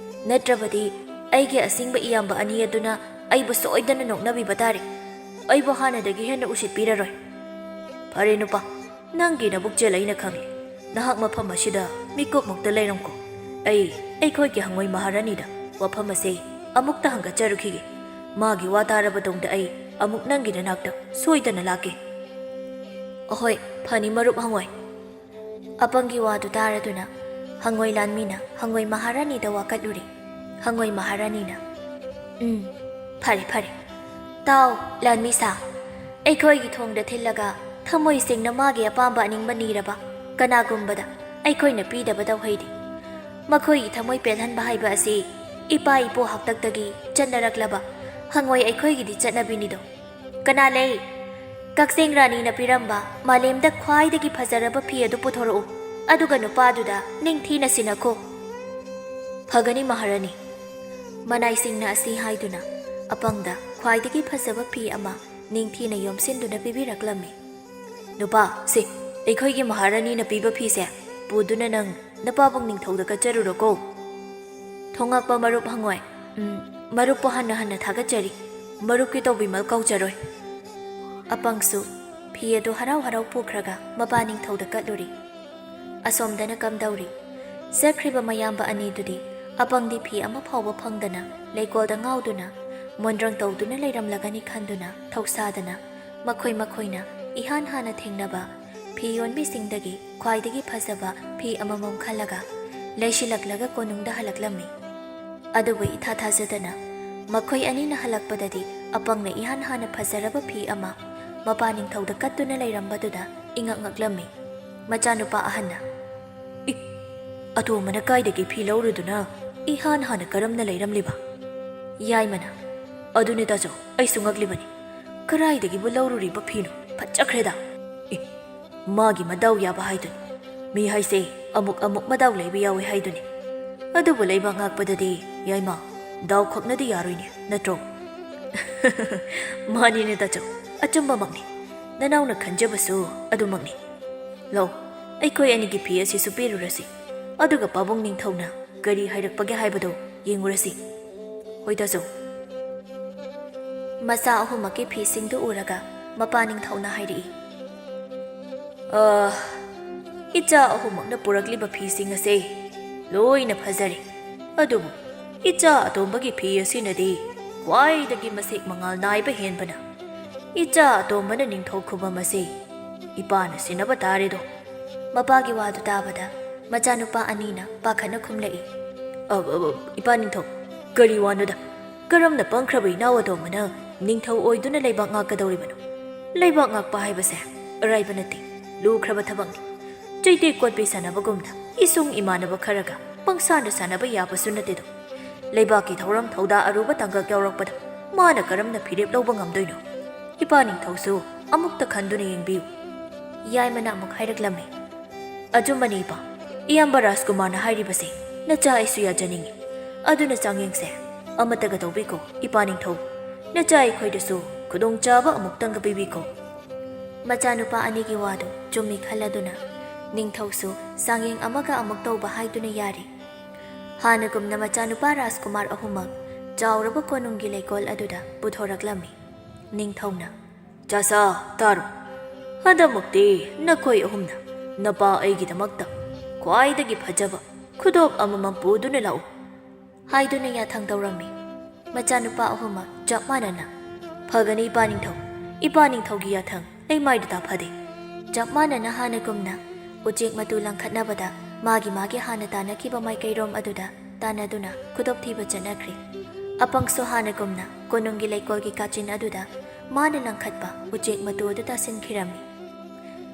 ꯅꯠꯇ꯭ꯔꯕꯗꯤ ꯑꯩꯒꯤ ꯑꯁꯤꯡꯕ ꯏꯌꯥꯝꯕ ꯑꯅꯤ ꯑꯗꯨꯅ ꯑꯩꯕꯨ ꯁꯣꯏꯗꯅ ꯅꯣꯛꯅꯕꯤꯕ ꯇꯥꯔꯦ. ꯑꯩꯕꯨ ꯍꯥꯟꯅꯗꯒꯤ ꯍꯦꯟꯅ ꯎꯁꯤꯠꯄꯤꯔꯔꯣꯏ." "ꯐꯔꯦ ꯅꯨꯄꯥ, ꯅꯪꯒꯤ ꯅꯕꯨꯛꯆꯦꯜ ꯑꯩꯅ ꯈꯪꯂꯦ. ꯅꯍꯥꯛ ꯃꯐꯝ ꯑꯁꯤꯗ ꯃꯤꯀꯨꯞꯃꯨꯛꯇ ꯂꯩꯔꯝꯀꯣ. ꯑꯩꯈꯣꯏꯒꯤ ꯍꯪꯉꯣꯏ ꯃꯍꯥꯔꯥꯅꯤꯗ ꯋꯥꯐꯝ ꯑꯁꯦ ꯑꯃꯨꯛꯇ ꯍꯪꯒꯠꯆꯔꯨꯈꯤꯒꯦ. ꯃꯥꯒꯤ ꯋꯥ ꯇꯥꯔꯕ ꯇꯨꯡꯗ ꯑꯩ ꯑꯃꯨꯛ ꯅꯪꯒꯤ ꯅꯅꯥꯛꯇ ꯁꯣꯏꯗꯅ ꯂꯥꯛꯀꯦ." "ꯑꯍꯣꯏ, ꯐꯅꯤ ꯃꯔꯨꯞ ꯍꯪꯉꯣꯏ." ꯑꯄꯪꯒꯤ ꯋꯥꯗꯨ ꯇꯥꯔꯗꯨꯅ ꯍꯪꯉꯣꯏ ꯂꯥꯟꯃꯤꯅ ꯍꯪꯉꯣꯏ ꯃꯍꯥꯔꯥꯅꯤꯗ ꯋꯥꯀꯠꯂꯨꯔꯤ꯫ ꯍꯪꯉꯣꯏ ꯃꯍꯥꯔꯥꯅꯤꯅ "ꯐꯔꯦ ꯐꯔꯦ. ꯇꯥꯎ ꯂꯥꯟꯃꯤ ꯁꯥ, ꯑꯩꯈꯣꯏꯒꯤ ꯊꯣꯡꯗ ꯊꯤꯜꯂꯒ ꯊꯃꯣꯏ ꯁꯦꯡꯅ ꯃꯥꯒꯤ ꯑꯄꯥꯝꯕ ꯑꯅꯤꯡꯕ ꯅꯤꯔꯕ ꯀꯅꯥꯒꯨꯝꯕꯗ ꯑꯩꯈꯣꯏꯅ ꯄꯤꯗꯕ ꯇꯧꯍꯩꯗꯦ. ꯃꯈꯣꯏꯒꯤ ꯊꯃꯣꯏ ꯄꯦꯜꯍꯟꯕ ꯍꯥꯏꯕ ꯑꯁꯤ ꯏꯄꯥ ꯏꯄꯨ ꯍꯥꯛꯇꯛꯇꯒꯤ ꯆꯠꯅꯔꯛꯂꯕ ꯍꯪꯉꯣꯏ ꯑꯩꯈꯣꯏꯒꯤꯗꯤ ꯆꯠꯅꯕꯤꯅꯤꯗꯣ. ꯀꯅꯥ ꯂꯩ? ꯀꯛꯆꯦꯡ ꯔꯥꯅꯤꯅ ꯄꯤꯔꯝꯕ ꯃꯥꯂꯦꯝꯗ ꯈ꯭ꯋꯥꯏꯗꯒꯤ ꯐꯖꯔꯕ ꯐꯤ ꯑꯗꯨ ꯄꯨꯊꯣꯔꯛꯎ, ꯑꯗꯨꯒ ꯅꯨꯄꯥꯗꯨꯗ ꯅꯤꯡꯊꯤꯅ ꯁꯤꯟꯅꯈꯣ." "ꯐꯒꯅꯤ ꯃꯍꯥꯔꯥꯅꯤ." ꯃꯅꯥꯏꯁꯤꯡꯅ ꯑꯁꯤ ꯍꯥꯏꯗꯨꯅ ꯑꯄꯪꯗ ꯈ꯭ꯋꯥꯏꯗꯒꯤ ꯐꯖꯕ ꯐꯤ ꯑꯃ ꯅꯤꯡꯊꯤꯅ ꯌꯣꯝꯁꯤꯟꯗꯨꯅ ꯄꯤꯕꯤꯔꯛꯂꯝꯃꯤ꯫ "ꯅꯨꯄꯥ, ꯁꯤ ꯑꯩꯈꯣꯏꯒꯤ ꯃꯍꯥꯔꯥꯅꯤꯅ ꯄꯤꯕ ꯐꯤꯁꯦ ꯄꯨꯗꯨꯅ ꯅꯪ ꯅꯄꯥꯕꯨꯡ ꯅꯤꯡꯊꯧꯗ ꯀꯠꯆꯔꯨꯔꯣꯀꯣ." ꯊꯣꯉꯛꯄ ꯃꯔꯨꯞ ꯍꯪꯉꯣꯏ, ꯃꯔꯨꯞꯄꯨ ꯍꯟꯅ ꯍꯟꯅ ꯊꯥꯒꯠꯆꯔꯤ. ꯃꯔꯨꯞꯀꯤ ꯇꯧꯕꯤꯃꯜ ꯀꯥꯎꯖꯔꯣꯏ." ꯑꯄꯪꯁꯨ ꯐꯤ ꯑꯗꯨ ꯍꯔꯥꯎ ꯍꯔꯥꯎ ꯄꯨꯈ꯭ꯔꯒ ꯃꯄꯥ ꯅꯤꯡꯊꯧꯗ ꯀꯠꯂꯨꯔꯤ꯫ ꯑꯁꯣꯝꯗꯅ ꯀꯝꯗꯧꯔꯤ? ꯆꯠꯈ꯭ꯔꯤꯕ ꯃꯌꯥꯝꯕ ꯑꯅꯤꯗꯨꯗꯤ ꯑꯄꯪꯗꯤ ꯐꯤ ꯑꯃ ꯐꯥꯎꯕ ꯐꯪꯗꯅ ꯂꯩꯀꯣꯜꯗ ꯉꯥꯎꯗꯨꯅ ꯃꯣꯟꯗ꯭ꯔꯪ ꯇꯧꯗꯨꯅ ꯂꯩꯔꯝꯂꯒꯅꯤ ꯈꯟꯗꯨꯅ ꯊꯧꯁꯥꯗꯅ ꯃꯈꯣꯏꯅ ꯏꯍꯥꯟ ꯍꯥꯟꯅ ꯊꯦꯡꯅꯕ ꯐꯤ ꯌꯣꯟꯕꯤꯁꯤꯡꯗꯒꯤ ꯈ꯭ꯋꯥꯏꯗꯒꯤ ꯐꯖꯕ ꯐꯤ ꯑꯃꯃꯝ ꯈꯜꯂꯒ ꯂꯩꯁꯤꯜꯂꯛꯂꯒ ꯀꯣꯅꯨꯡꯗ ꯍꯜꯂꯛꯂꯝꯃꯤ꯫ ꯑꯗꯨꯕꯨ ꯏꯊꯥ ꯊꯥꯖꯗꯅ ꯃꯈꯣꯏ ꯑꯅꯤꯅ ꯍꯜꯂꯛꯄꯗꯗꯤ ꯑꯄꯪꯅ ꯏꯍꯥꯟ ꯍꯥꯟꯅ ꯐꯖꯔꯕ ꯐꯤ ꯑꯃ ꯃꯄꯥ ꯅꯤꯡꯊꯧꯗ ꯀꯠꯇꯨꯅ ꯂꯩꯔꯝꯕꯗꯨꯗ ꯏꯉꯛ ꯉꯛꯂꯝꯃꯤ꯫ ꯃꯆꯥꯅꯨꯄꯥ ꯑꯍꯟꯅ "ꯑꯇꯣꯝꯕꯅ ꯀꯥꯏꯗꯒꯤ ꯐꯤ ꯂꯧꯔꯨꯗꯨꯅ ꯏꯍꯥꯟ ꯍꯥꯟꯅ ꯀꯔꯝꯅ ꯂꯩꯔꯝꯂꯤꯕ?" ꯌꯥꯏꯃꯅ "ꯑꯗꯨꯅꯤ ꯇꯥꯖꯧ, ꯑꯩꯁꯨ ꯉꯛꯂꯤꯕꯅꯤ. ꯀꯔꯥꯏꯗꯒꯤꯕꯨ ꯂꯧꯔꯨꯔꯤꯕ ꯐꯤꯅꯣ? ꯐꯠꯆꯈ꯭ꯔꯦꯗ. ꯃꯥꯒꯤ ꯃꯗꯥꯎ ꯌꯥꯕ ꯍꯥꯏꯗꯨꯅꯤ. ꯃꯤ ꯍꯥꯏꯁꯦ ꯑꯃꯨꯛ ꯃꯗꯥꯎ ꯂꯩꯕ ꯌꯥꯎꯋꯦ ꯍꯥꯏꯗꯨꯅꯤ. ꯑꯗꯨꯕꯨ ꯂꯩꯕꯥꯛ ꯉꯥꯛꯄꯗꯗꯤ ꯌꯥꯏꯃ ꯗꯥꯎ ꯈꯛꯅꯗꯤ ꯌꯥꯔꯣꯏꯅꯦ, ꯅꯠꯇ꯭ꯔꯣ? ꯃꯥꯅꯤꯅꯦ ꯇꯥꯆꯧ, ꯑꯆꯨꯝꯕꯃꯛꯅꯤ. ꯅꯅꯥꯎꯅ ꯈꯟꯖꯕꯁꯨ ꯑꯗꯨꯃꯛꯅꯤ. ꯂꯧ, ꯑꯩꯈꯣꯏ ꯑꯅꯤꯒꯤ ꯐꯤ ꯑꯁꯤꯁꯨ ꯄꯤꯔꯨꯔꯁꯤ. ꯑꯗꯨꯒ ꯄꯥꯕꯨꯡ ꯅꯤꯡꯊꯧꯅ ꯀꯔꯤ ꯍꯥꯏꯔꯛꯄꯒꯦ ꯍꯥꯏꯕꯗꯣ ꯌꯦꯡꯉꯨꯔꯁꯤ. ꯍꯣꯏ ꯇꯥꯆꯧ. ꯃꯆꯥ ꯑꯍꯨꯝꯃꯛꯀꯤ ꯐꯤꯁꯤꯡꯗꯨ ꯎꯔꯒ ꯃꯄꯥ ꯅꯤꯡꯊꯧꯅ ꯍꯥꯏꯔꯛꯏ, ꯏꯆꯥ ꯑꯍꯨꯝꯃꯛꯅ ꯄꯨꯔꯛꯂꯤꯕ ꯐꯤꯁꯤꯡ ꯑꯁꯦ ꯂꯣꯏꯅ ꯐꯖꯔꯦ. ꯑꯗꯨꯕꯨ ꯏꯆꯥ ꯑꯇꯣꯝꯕꯒꯤ ꯐꯤ ꯑꯁꯤꯅꯗꯤ ꯈ꯭ꯋꯥꯏꯗꯒꯤ ꯃꯁꯦꯛ ꯃꯉꯥꯜ ꯅꯥꯏꯕ ꯍꯦꯟꯕꯅ ꯏꯆꯥ ꯑꯇꯣꯝꯕꯅ ꯅꯤꯡꯊꯧ ꯈꯨꯕꯝ ꯑꯁꯤ ꯏꯄꯥꯅ ꯁꯤꯟꯅꯕ ꯇꯥꯔꯦꯗꯣ. ꯃꯄꯥꯒꯤ ꯋꯥꯗꯨ ꯇꯥꯕꯗ ꯃꯆꯥꯅꯨꯄꯥ ꯑꯅꯤꯅ ꯄꯥꯈꯠꯅ ꯈꯨꯝꯂꯛꯏ, ꯏꯄꯥ ꯅꯤꯡꯊꯧ, ꯀꯔꯤ ꯋꯥꯅꯣꯗ? ꯀꯔꯝꯅ ꯄꯪꯈ꯭ꯔꯕ ꯏꯅꯥꯎ ꯑꯇꯣꯝꯕꯅ ꯅꯤꯡꯊꯧ ꯑꯣꯏꯗꯨꯅ ꯂꯩꯕꯥꯛ ꯉꯥꯛꯀꯗꯧꯔꯤꯕꯅꯣ? ꯂꯩꯕꯥꯛ ꯉꯥꯛꯄ ꯍꯥꯏꯕꯁꯦ ꯑꯔꯥꯏꯕ ꯅꯠꯇꯦ, ꯂꯨꯈ꯭ꯔꯕ ꯊꯕꯛꯅꯤ. ꯆꯩꯇꯦꯛ ꯀꯣꯠꯄꯤ ꯁꯥꯟꯅꯕꯒꯨꯝꯅ ꯏꯁꯨꯡ ꯏꯃꯥꯟꯅꯕ ꯈꯔꯒ ꯄꯪꯁꯥꯟꯗ ꯁꯥꯟꯅꯕ ꯌꯥꯕꯁꯨ ꯅꯠꯇꯦꯗꯣ. ꯂꯩꯕꯥꯛꯀꯤ ꯊꯧꯔꯝ ꯊꯧꯗꯥ ꯑꯔꯨꯕ ꯇꯥꯡꯀꯛ ꯌꯥꯎꯔꯛꯄꯗ ꯃꯥꯅ ꯀꯔꯝꯅ ꯐꯤꯔꯦꯞ ꯂꯧꯕ ꯉꯝꯗꯣꯏꯅꯣ? ꯏꯄꯥ ꯅꯤꯡꯊꯧꯁꯨ ꯑꯃꯨꯛꯇ ꯈꯟꯗꯨꯅ ꯌꯦꯡꯕꯤꯌꯨ. ꯌꯥꯏꯃꯅ ꯑꯃꯨꯛ ꯍꯥꯏꯔꯛꯂꯝꯃꯤ, ꯑꯆꯨꯝꯕꯅꯤ ꯏꯄꯥ. ꯏꯌꯥꯝꯕ ꯔꯥꯖꯀꯨꯃꯥꯔꯅ ꯍꯥꯏꯔꯤꯕꯁꯦ ꯅꯆꯥ ꯑꯩꯁꯨ ꯌꯥꯖꯅꯤꯡꯉꯤ. ꯑꯗꯨꯅ ꯆꯥꯡꯌꯦꯡꯁꯦ ꯑꯃꯠꯇꯒ ꯇꯧꯕꯤꯀꯣ ꯏꯄꯥ ꯅꯤꯡꯊꯧ. ꯅꯆꯥ ꯑꯩꯈꯣꯏꯗꯁꯨ ꯈꯨꯗꯣꯡꯆꯥꯕ ꯑꯃꯨꯛꯇꯪꯒ ꯄꯤꯕꯤꯀꯣ. ꯃꯆꯥꯅꯨꯄꯥ ꯑꯅꯤꯒꯤ ꯋꯥꯗꯨ ꯆꯨꯝꯃꯤ ꯈꯜꯂꯗꯨꯅ ꯅꯤꯡꯊꯧꯁꯨ ꯆꯥꯡꯌꯦꯡ ꯑꯃꯒ ꯑꯃꯨꯛ ꯇꯧꯕ ꯍꯥꯏꯗꯨꯅ ꯌꯥꯔꯤ. ꯍꯥꯟꯅꯒꯨꯝꯅ ꯃꯆꯥꯅꯨꯄꯥ ꯔꯥꯖꯀꯨꯃꯥꯔ ꯑꯍꯨꯝꯃꯛ ꯆꯥꯎꯔꯕ ꯀꯣꯅꯨꯡꯒꯤ ꯂꯩꯀꯣꯜ ꯑꯗꯨꯗ ꯄꯨꯊꯣꯔꯛꯂꯝꯃꯤ. ꯅꯤꯡꯊꯧꯅ, ꯆꯥꯁꯥ ꯇꯥꯔꯣ. ꯍꯟꯗꯛꯃꯨꯛꯇꯤ ꯅꯈꯣꯏ ꯑꯍꯨꯝꯅ ꯅꯄꯥ ꯑꯩꯒꯤꯗꯃꯛꯇ ꯈ꯭ꯋꯥꯏꯗꯒꯤ ꯐꯖꯕ ꯈꯨꯗꯣꯞ ꯑꯃꯃꯝ ꯄꯨꯗꯨꯅ ꯂꯥꯛꯎ ꯍꯥꯏꯗꯨꯅ ꯌꯥꯊꯪ ꯇꯧꯔꯝꯃꯤ. ꯃꯆꯥꯅꯨꯄꯥ ꯑꯍꯨꯝꯃꯛ ꯆꯞ ꯃꯥꯟꯅꯅ, ꯐꯒꯅꯤ ꯏꯄꯥ ꯅꯤꯡꯊꯧ. ꯏꯄꯥ ꯅꯤꯡꯊꯧꯒꯤ ꯌꯥꯊꯪ ꯂꯩꯃꯥꯏꯗ ꯇꯥꯐꯗꯦ. ꯆꯞ ꯃꯥꯟꯅꯅ ꯍꯥꯟꯅꯒꯨꯝꯅ ꯎꯆꯦꯛ ꯃꯇꯨ ꯂꯪꯈꯠꯅꯕꯗ ꯃꯥꯒꯤ ꯍꯥꯟꯅ ꯇꯥꯟꯅꯈꯤꯕ ꯃꯥꯏꯀꯩꯔꯣꯝ ꯑꯗꯨꯗ ꯇꯥꯟꯅꯗꯨꯅ ꯈꯨꯗꯣꯞ ꯊꯤꯕ ꯆꯠꯅꯈ꯭ꯔꯦ. ꯑꯄꯪꯁꯨ ꯍꯥꯟꯅꯒꯨꯝꯅ ꯀꯣꯅꯨꯡꯒꯤ ꯂꯩꯀꯣꯜꯒꯤ ꯀꯥꯆꯤꯟ ꯑꯗꯨꯗ ꯃꯥꯅ ꯂꯪꯈꯠꯄ ꯎꯆꯦꯛ ꯃꯇꯨ ꯑꯗꯨ ꯇꯥꯁꯤꯟꯈꯤꯔꯝꯃꯤ.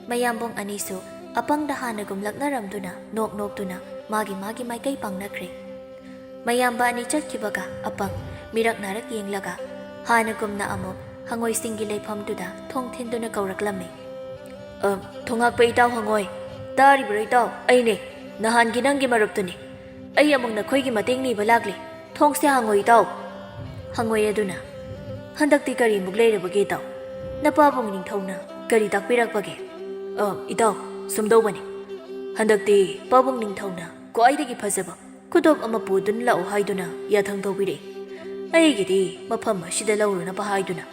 ꯃꯌꯥꯝꯕꯣꯡ ꯑꯅꯤꯁꯨ ꯑꯄꯪꯗ ꯍꯥꯟꯅꯒꯨꯝ ꯂꯛꯅꯔꯝꯗꯨꯅ ꯅꯣꯛꯇꯨꯅ ꯃꯥꯒꯤ ꯃꯥꯏꯀꯩ ꯄꯥꯡꯅꯈ꯭ꯔꯦ. ꯃꯌꯥꯝꯕ ꯑꯅꯤ ꯆꯠꯈꯤꯕꯒ ꯑꯄꯪ ꯃꯤꯔꯛ ꯅꯥꯔꯛ ꯌꯦꯡꯂꯒ ꯍꯥꯟꯅꯒꯨꯝꯅ ꯑꯃꯨꯛ ꯍꯪꯉꯣꯏꯁꯤꯡꯒꯤ ꯂꯩꯐꯝꯗꯨꯗ ꯊꯣꯡ ꯊꯤꯟꯗꯨꯅ ꯀꯧꯔꯛꯂꯝꯃꯤ. ꯊꯣꯉꯥꯛꯄ ꯏꯇꯥꯎ ꯍꯪꯉꯣꯏ, ꯇꯥꯔꯤꯕ꯭ꯔꯣ ꯏꯇꯥꯎ? ꯑꯩꯅꯦ, ꯅꯍꯥꯟꯒꯤ ꯅꯪꯒꯤ ꯃꯔꯨꯞꯇꯨꯅꯤ. ꯑꯩ ꯑꯃꯨꯛ ꯅꯈꯣꯏꯒꯤ ꯃꯇꯦꯡ ꯅꯤꯕ ꯂꯥꯛꯂꯤ. ꯊꯣꯡꯁꯦ ꯍꯪꯉꯣꯏ ꯏꯇꯥꯎ. ꯍꯪꯉꯣꯏ ꯑꯗꯨꯅ, ꯍꯟꯗꯛꯇꯤ ꯀꯔꯤꯃꯨꯛ ꯂꯩꯔꯕꯒꯦ ꯏꯇꯥꯎ? ꯅꯄꯥꯕꯨꯡ ꯅꯤꯡꯊꯧꯅ ꯀꯔꯤ ꯇꯥꯛꯄꯤꯔꯛꯄꯒꯦ? ꯏꯇꯥꯎ, ꯁꯨꯝꯗꯧꯕꯅꯤ. ꯍꯟꯗꯛꯇꯤ ꯄꯥꯕꯨꯡ ꯅꯤꯡꯊꯧꯅ ꯈ꯭ꯋꯥꯏꯗꯒꯤ ꯐꯖꯕ ꯈꯨꯗꯣꯞ ꯑꯃ ꯄꯨꯗꯨꯅ ꯂꯥꯛꯎ ꯍꯥꯏꯗꯨꯅ ꯌꯥꯊꯪ ꯇꯧꯕꯤꯔꯛꯏ. ꯑꯩꯒꯤꯗꯤ ꯃꯐꯝ ꯑꯁꯤꯗ ꯂꯧꯔꯨꯅꯕ ꯍꯥꯏꯗꯨꯅ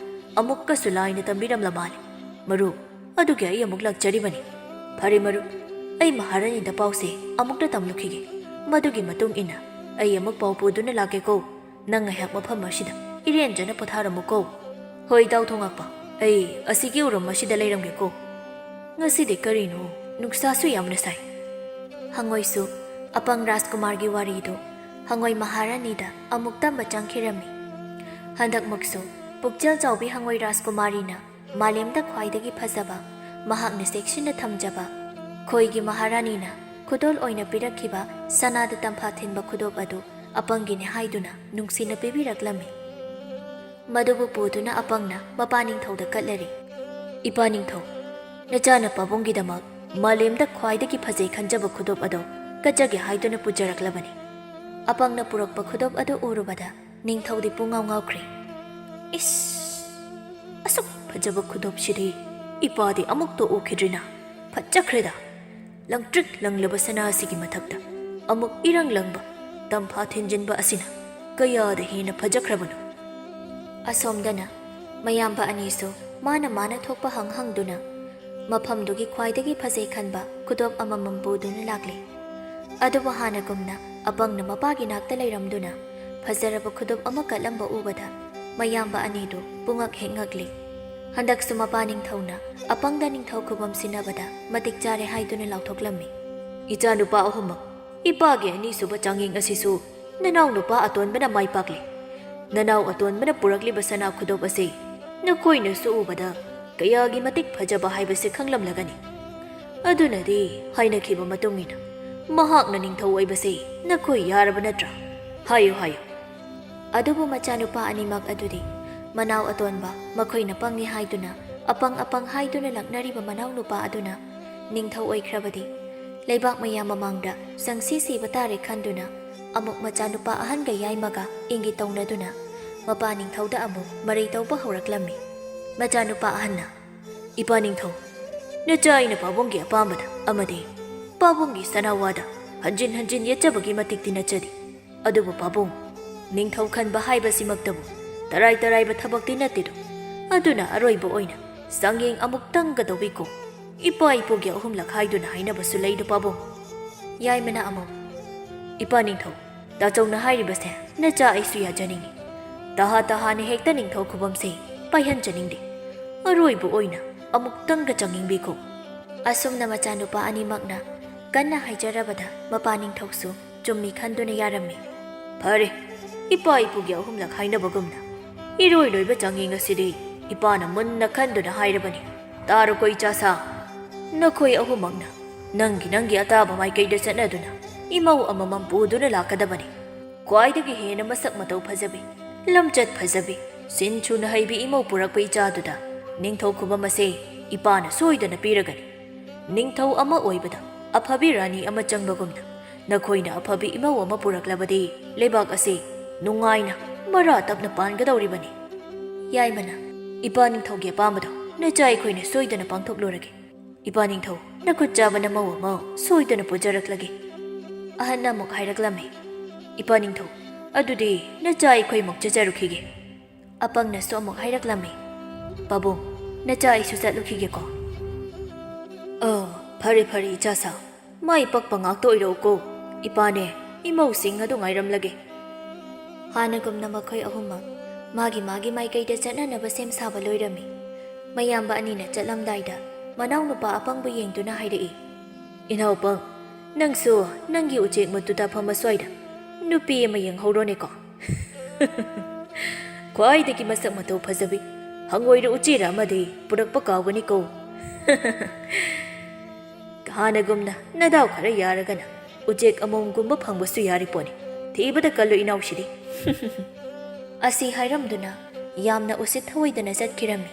ꯑꯃꯨꯛꯀꯁꯨ ꯂꯥꯏꯅ ꯇꯝꯕꯤꯔꯝꯂ ꯃꯥꯜꯂꯦ. ꯃꯔꯨꯞ, ꯑꯗꯨꯒꯤ ꯑꯩ ꯑꯃꯨꯛ ꯂꯥꯛꯆꯔꯤꯕꯅꯤ. ꯐꯔꯦ ꯃꯔꯨꯞ, ꯑꯩ ꯃꯍꯥꯔꯥꯅꯤꯗ ꯄꯥꯎꯁꯦ ꯑꯃꯨꯛꯇ ꯇꯝꯂꯨꯈꯤꯒꯦ. ꯃꯗꯨꯒꯤ ꯃꯇꯨꯡ ꯏꯟꯅ ꯑꯩ ꯑꯃꯨꯛ ꯄꯥꯎ ꯄꯨꯗꯨꯅ ꯂꯥꯛꯀꯦꯀꯣ. ꯅꯪ ꯉꯥꯏꯍꯥꯛ ꯃꯐꯝ ꯑꯁꯤꯗ ꯏꯔꯦꯟꯖꯅ ꯄꯣꯊꯥꯔꯝꯃꯨꯀꯣ. ꯍꯣꯏ ꯏꯇꯥꯎ ꯊꯣꯉꯛꯄ, ꯑꯩ ꯑꯁꯤꯒꯤ ꯎꯔꯨꯝ ꯑꯁꯤꯗ ꯂꯩꯔꯝꯒꯦꯀꯣ. ꯉꯁꯤꯗꯤ ꯀꯔꯤꯅꯣ, ꯅꯨꯡꯁꯥꯁꯨ ꯌꯥꯝꯅ ꯁꯥꯏ. ꯍꯪꯉꯣꯏꯁꯨ ꯑꯄꯪ ꯔꯥꯖꯀꯨꯃꯥꯔꯒꯤ ꯋꯥꯔꯤꯗꯨ ꯍꯪꯉꯣꯏ ꯃꯍꯥꯔꯥꯅꯤꯗ ꯑꯃꯨꯛ ꯇꯝꯕ ꯆꯪꯈꯤꯔꯝꯃꯤ. ꯍꯟꯗꯛꯃꯨꯛꯁꯨ ꯄꯨꯛꯆꯦꯜ ꯆꯥꯎꯕꯤ ꯍꯪꯉꯣꯏ ꯔꯥꯖꯀꯨꯃꯥꯔꯤꯅ ꯃꯥꯂꯦꯝꯗ ꯈ꯭ꯋꯥꯏꯗꯒꯤ ꯐꯖꯕ, ꯃꯍꯥꯛꯅ ꯆꯦꯛꯁꯤꯟꯅ ꯊꯝꯖꯕ ꯈꯣꯏꯒꯤ ꯃꯍꯥꯔꯥꯅꯤꯅ ꯈꯨꯗꯣꯜ ꯑꯣꯏꯅ ꯄꯤꯔꯛꯈꯤꯕ ꯁꯅꯥꯗ ꯇꯝꯐꯥ ꯊꯤꯟꯕ ꯈꯨꯗꯣꯞ ꯑꯗꯨ ꯑꯄꯪꯒꯤꯅꯤ ꯍꯥꯏꯗꯨꯅ ꯅꯨꯡꯁꯤꯅ ꯄꯤꯕꯤꯔꯛꯂꯝꯃꯤ. ꯃꯗꯨꯕꯨ ꯄꯨꯗꯨꯅ ꯑꯄꯪꯅ ꯃꯄꯥ ꯅꯤꯡꯊꯧꯗ ꯀꯠꯂꯔꯤ. ꯏꯄꯥ ꯅꯤꯡꯊꯧ, ꯅꯆꯥꯅ ꯄꯥꯕꯨꯡꯒꯤꯗꯃꯛ ꯃꯥꯂꯦꯝꯗ ꯈ꯭ꯋꯥꯏꯗꯒꯤ ꯐꯖꯩ ꯈꯟꯖꯕ ꯈꯨꯗꯣꯞ ꯑꯗꯣ ꯀꯠꯆꯒꯦ ꯍꯥꯏꯗꯨꯅ ꯄꯨꯖꯔꯛꯂꯕꯅꯤ. ꯑꯄꯪꯅ ꯄꯨꯔꯛꯄ ꯈꯨꯗꯣꯞ ꯑꯗꯨ ꯎꯔꯨꯕꯗ ꯅꯤꯡꯊꯧꯗꯤ ꯄꯨꯡꯉꯥꯎ ꯉꯥꯎꯈ꯭ꯔꯦ. ꯑꯁꯨꯛ ꯐꯖꯕ ꯈꯨꯗꯣꯞꯁꯤꯗꯤ ꯏꯄꯥꯗꯤ ꯑꯃꯨꯛꯇ ꯎꯈꯤꯗ꯭ꯔꯤꯅ. ꯐꯠꯆꯈ꯭ꯔꯦꯗ. ꯂꯪꯇ꯭ꯔꯤꯛ ꯂꯪꯂꯕ ꯁꯅꯥ ꯑꯁꯤꯒꯤ ꯃꯊꯛꯇ ꯑꯃꯨꯛ ꯏꯔꯪ ꯂꯪꯕ ꯇꯝꯐꯥ ꯊꯤꯟꯖꯤꯟꯕ ꯑꯁꯤꯅ ꯀꯌꯥꯗ ꯍꯦꯟꯅ ꯐꯖꯈ꯭ꯔꯕꯅꯣ. ꯑꯁꯣꯝꯗꯅ ꯃꯌꯥꯝꯕ ꯑꯅꯤꯁꯨ ꯃꯥꯅ ꯊꯣꯛꯄ ꯍꯪꯗꯨꯅ ꯃꯐꯝꯗꯨꯒꯤ ꯈ꯭ꯋꯥꯏꯗꯒꯤ ꯐꯖꯩ ꯈꯟꯕ ꯈꯨꯗꯣꯞ ꯑꯃꯃꯝ ꯄꯨꯗꯨꯅ ꯂꯥꯛꯂꯤ. ꯑꯗꯨꯕꯨ ꯍꯥꯟꯅꯒꯨꯝꯅ ꯑꯄꯪꯅ ꯃꯄꯥꯒꯤ ナꯛꯇ ꯂꯩꯔꯝꯗꯨꯅ ꯐꯖꯔꯕ ꯈꯨꯗꯣꯞ ꯑꯃ ꯀꯠꯂꯝꯕ ꯎꯕꯗ ꯃꯌꯥꯝꯕ ꯑꯅꯤꯗꯨ ꯄꯨꯡꯉꯛ ꯍꯦꯛ ꯉꯛꯂꯤ. ꯍꯟꯗꯛꯁꯨ ꯃꯄꯥ ꯅꯤꯡꯊꯧꯅ ꯑꯄꯪꯗ ꯅꯤꯡꯊꯧ ꯈꯨꯕꯝ ꯁꯤꯟꯅꯕꯗ ꯃꯇꯤꯛ ꯆꯥꯔꯦ ꯍꯥꯏꯗꯨꯅ ꯂꯥꯎꯊꯣꯛꯂꯝꯃꯤ. ꯏꯆꯥ ꯅꯨꯄꯥ ꯑꯍꯨꯝꯃꯛ, ꯏꯄꯥꯒꯤ ꯑꯅꯤꯁꯨꯕ ꯆꯥꯡꯌꯦꯡ ꯑꯁꯤꯁꯨ ꯅꯅꯥꯎ ꯅꯨꯄꯥ ꯑꯇꯣꯟꯕꯅ ꯃꯥꯏ ꯄꯥꯛꯂꯤ. ꯅꯅꯥꯎ ꯑꯇꯣꯟꯕꯅ ꯄꯨꯔꯛꯂꯤꯕ ꯁꯅꯥ ꯈꯨꯗꯣꯞ ꯑꯁꯤ ꯅꯈꯣꯏꯅꯁꯨ ꯎꯕꯗ ꯀꯌꯥꯒꯤ ꯃꯇꯤꯛ ꯐꯖꯕ ꯍꯥꯏꯕꯁꯤ ꯈꯪꯂꯝꯂꯒꯅꯤ. ꯑꯗꯨꯅꯗꯤ ꯍꯥꯏꯅꯈꯤꯕ ꯃꯇꯨꯡ ꯏꯟꯅ ꯃꯍꯥꯛꯅ ꯅꯤꯡꯊꯧ ꯑꯣꯏꯕꯁꯤ ꯅꯈꯣꯏ ꯌꯥꯔꯕ ꯅꯠꯇ꯭ꯔꯥ? ꯍꯥꯏꯌꯨ. ꯑꯗꯨꯕꯨ ꯃꯆꯥꯅꯨꯄꯥ ꯑꯅꯤꯃꯛ ꯑꯗꯨꯗꯤ Manau atonba makhoi na pangi haiduna apang haiduna laknariba manau nupa aduna ningthau oikhrabadi leibak mayam mamangda sangsi siba tare khanduna amuk macha nupa ahan ga yaimaga ingi taunaduna mapa ningthauda amuk marai tauba horaklammi macha nupa ahanna ipa ningthau nacha aina pabonggi apambada amadi pabonggi sanawada hanjin yachabagi matikti nachadi adubu pabong ningthau khanba haibasimaktabu tarai ba thabakti natidu aduna aroiba oina sangyeng amuktang gadawiko ipa ipogi ahumlak haiduna hainabasu leidu pabong yaimana amuk ipa ningthau dachongna hairibase nacha aisu yajaningi taha ne hekta ningthau khubamse paihan janingde aroiba oina amuktang ga changingbiko asumna macha nupa animakna kanna haijarabada mapa ningthausu chummi khanduna yarammi phare ipa ipugi ahumlak hainabagumna iroi loiba changinga sidi ipana munna khanduna hairabani taru koi chasa nakhoi ahumakna nangi ataba mai kaida chanaduna imau amamam buduna lakadabani kwaidagi hena masak matau phajabi lamchat phajabi sinchuna haibi imau purakpa ichaduda ningthau khubamase ipana soidana piragani ningthau ama oibada aphabi rani ama changbagumna nakhoina aphabi imau ama puraklabadi lebak ase nungaina mara tapna pangadawribani yaimana ipa ningthau ge pamado nachai khoina soidana pangthoklorage ipa ningthau nakhut chabana mawama soidana pujaraklage ahanna muk hairaklamme ipa ningthau adudi nachai khoi muk chajarukhige apangna so muk hairaklamme babong nachai su chatlukhige ko phare ichasa mai pakpa ngak to iro ko ipane imau sing adu ngairamlage hanagumna makhoi ahumma magi mai kaida chananaba sem saba loirami mayamba anina chatlamdaida manau nupa apangbu yengduna haidai inhaupang nangsu nangi ujek matuta phama soida nupi ama yenghorone ko kwaidagi masak matau phajabi hangoira uchira amadi purakpa kawgani ko hanagumna nadau khara yaragana ujek amongumba phangbasu yariponi thibada kallu inaushiri asi hairamduna yamna usit thawaidana chatkirami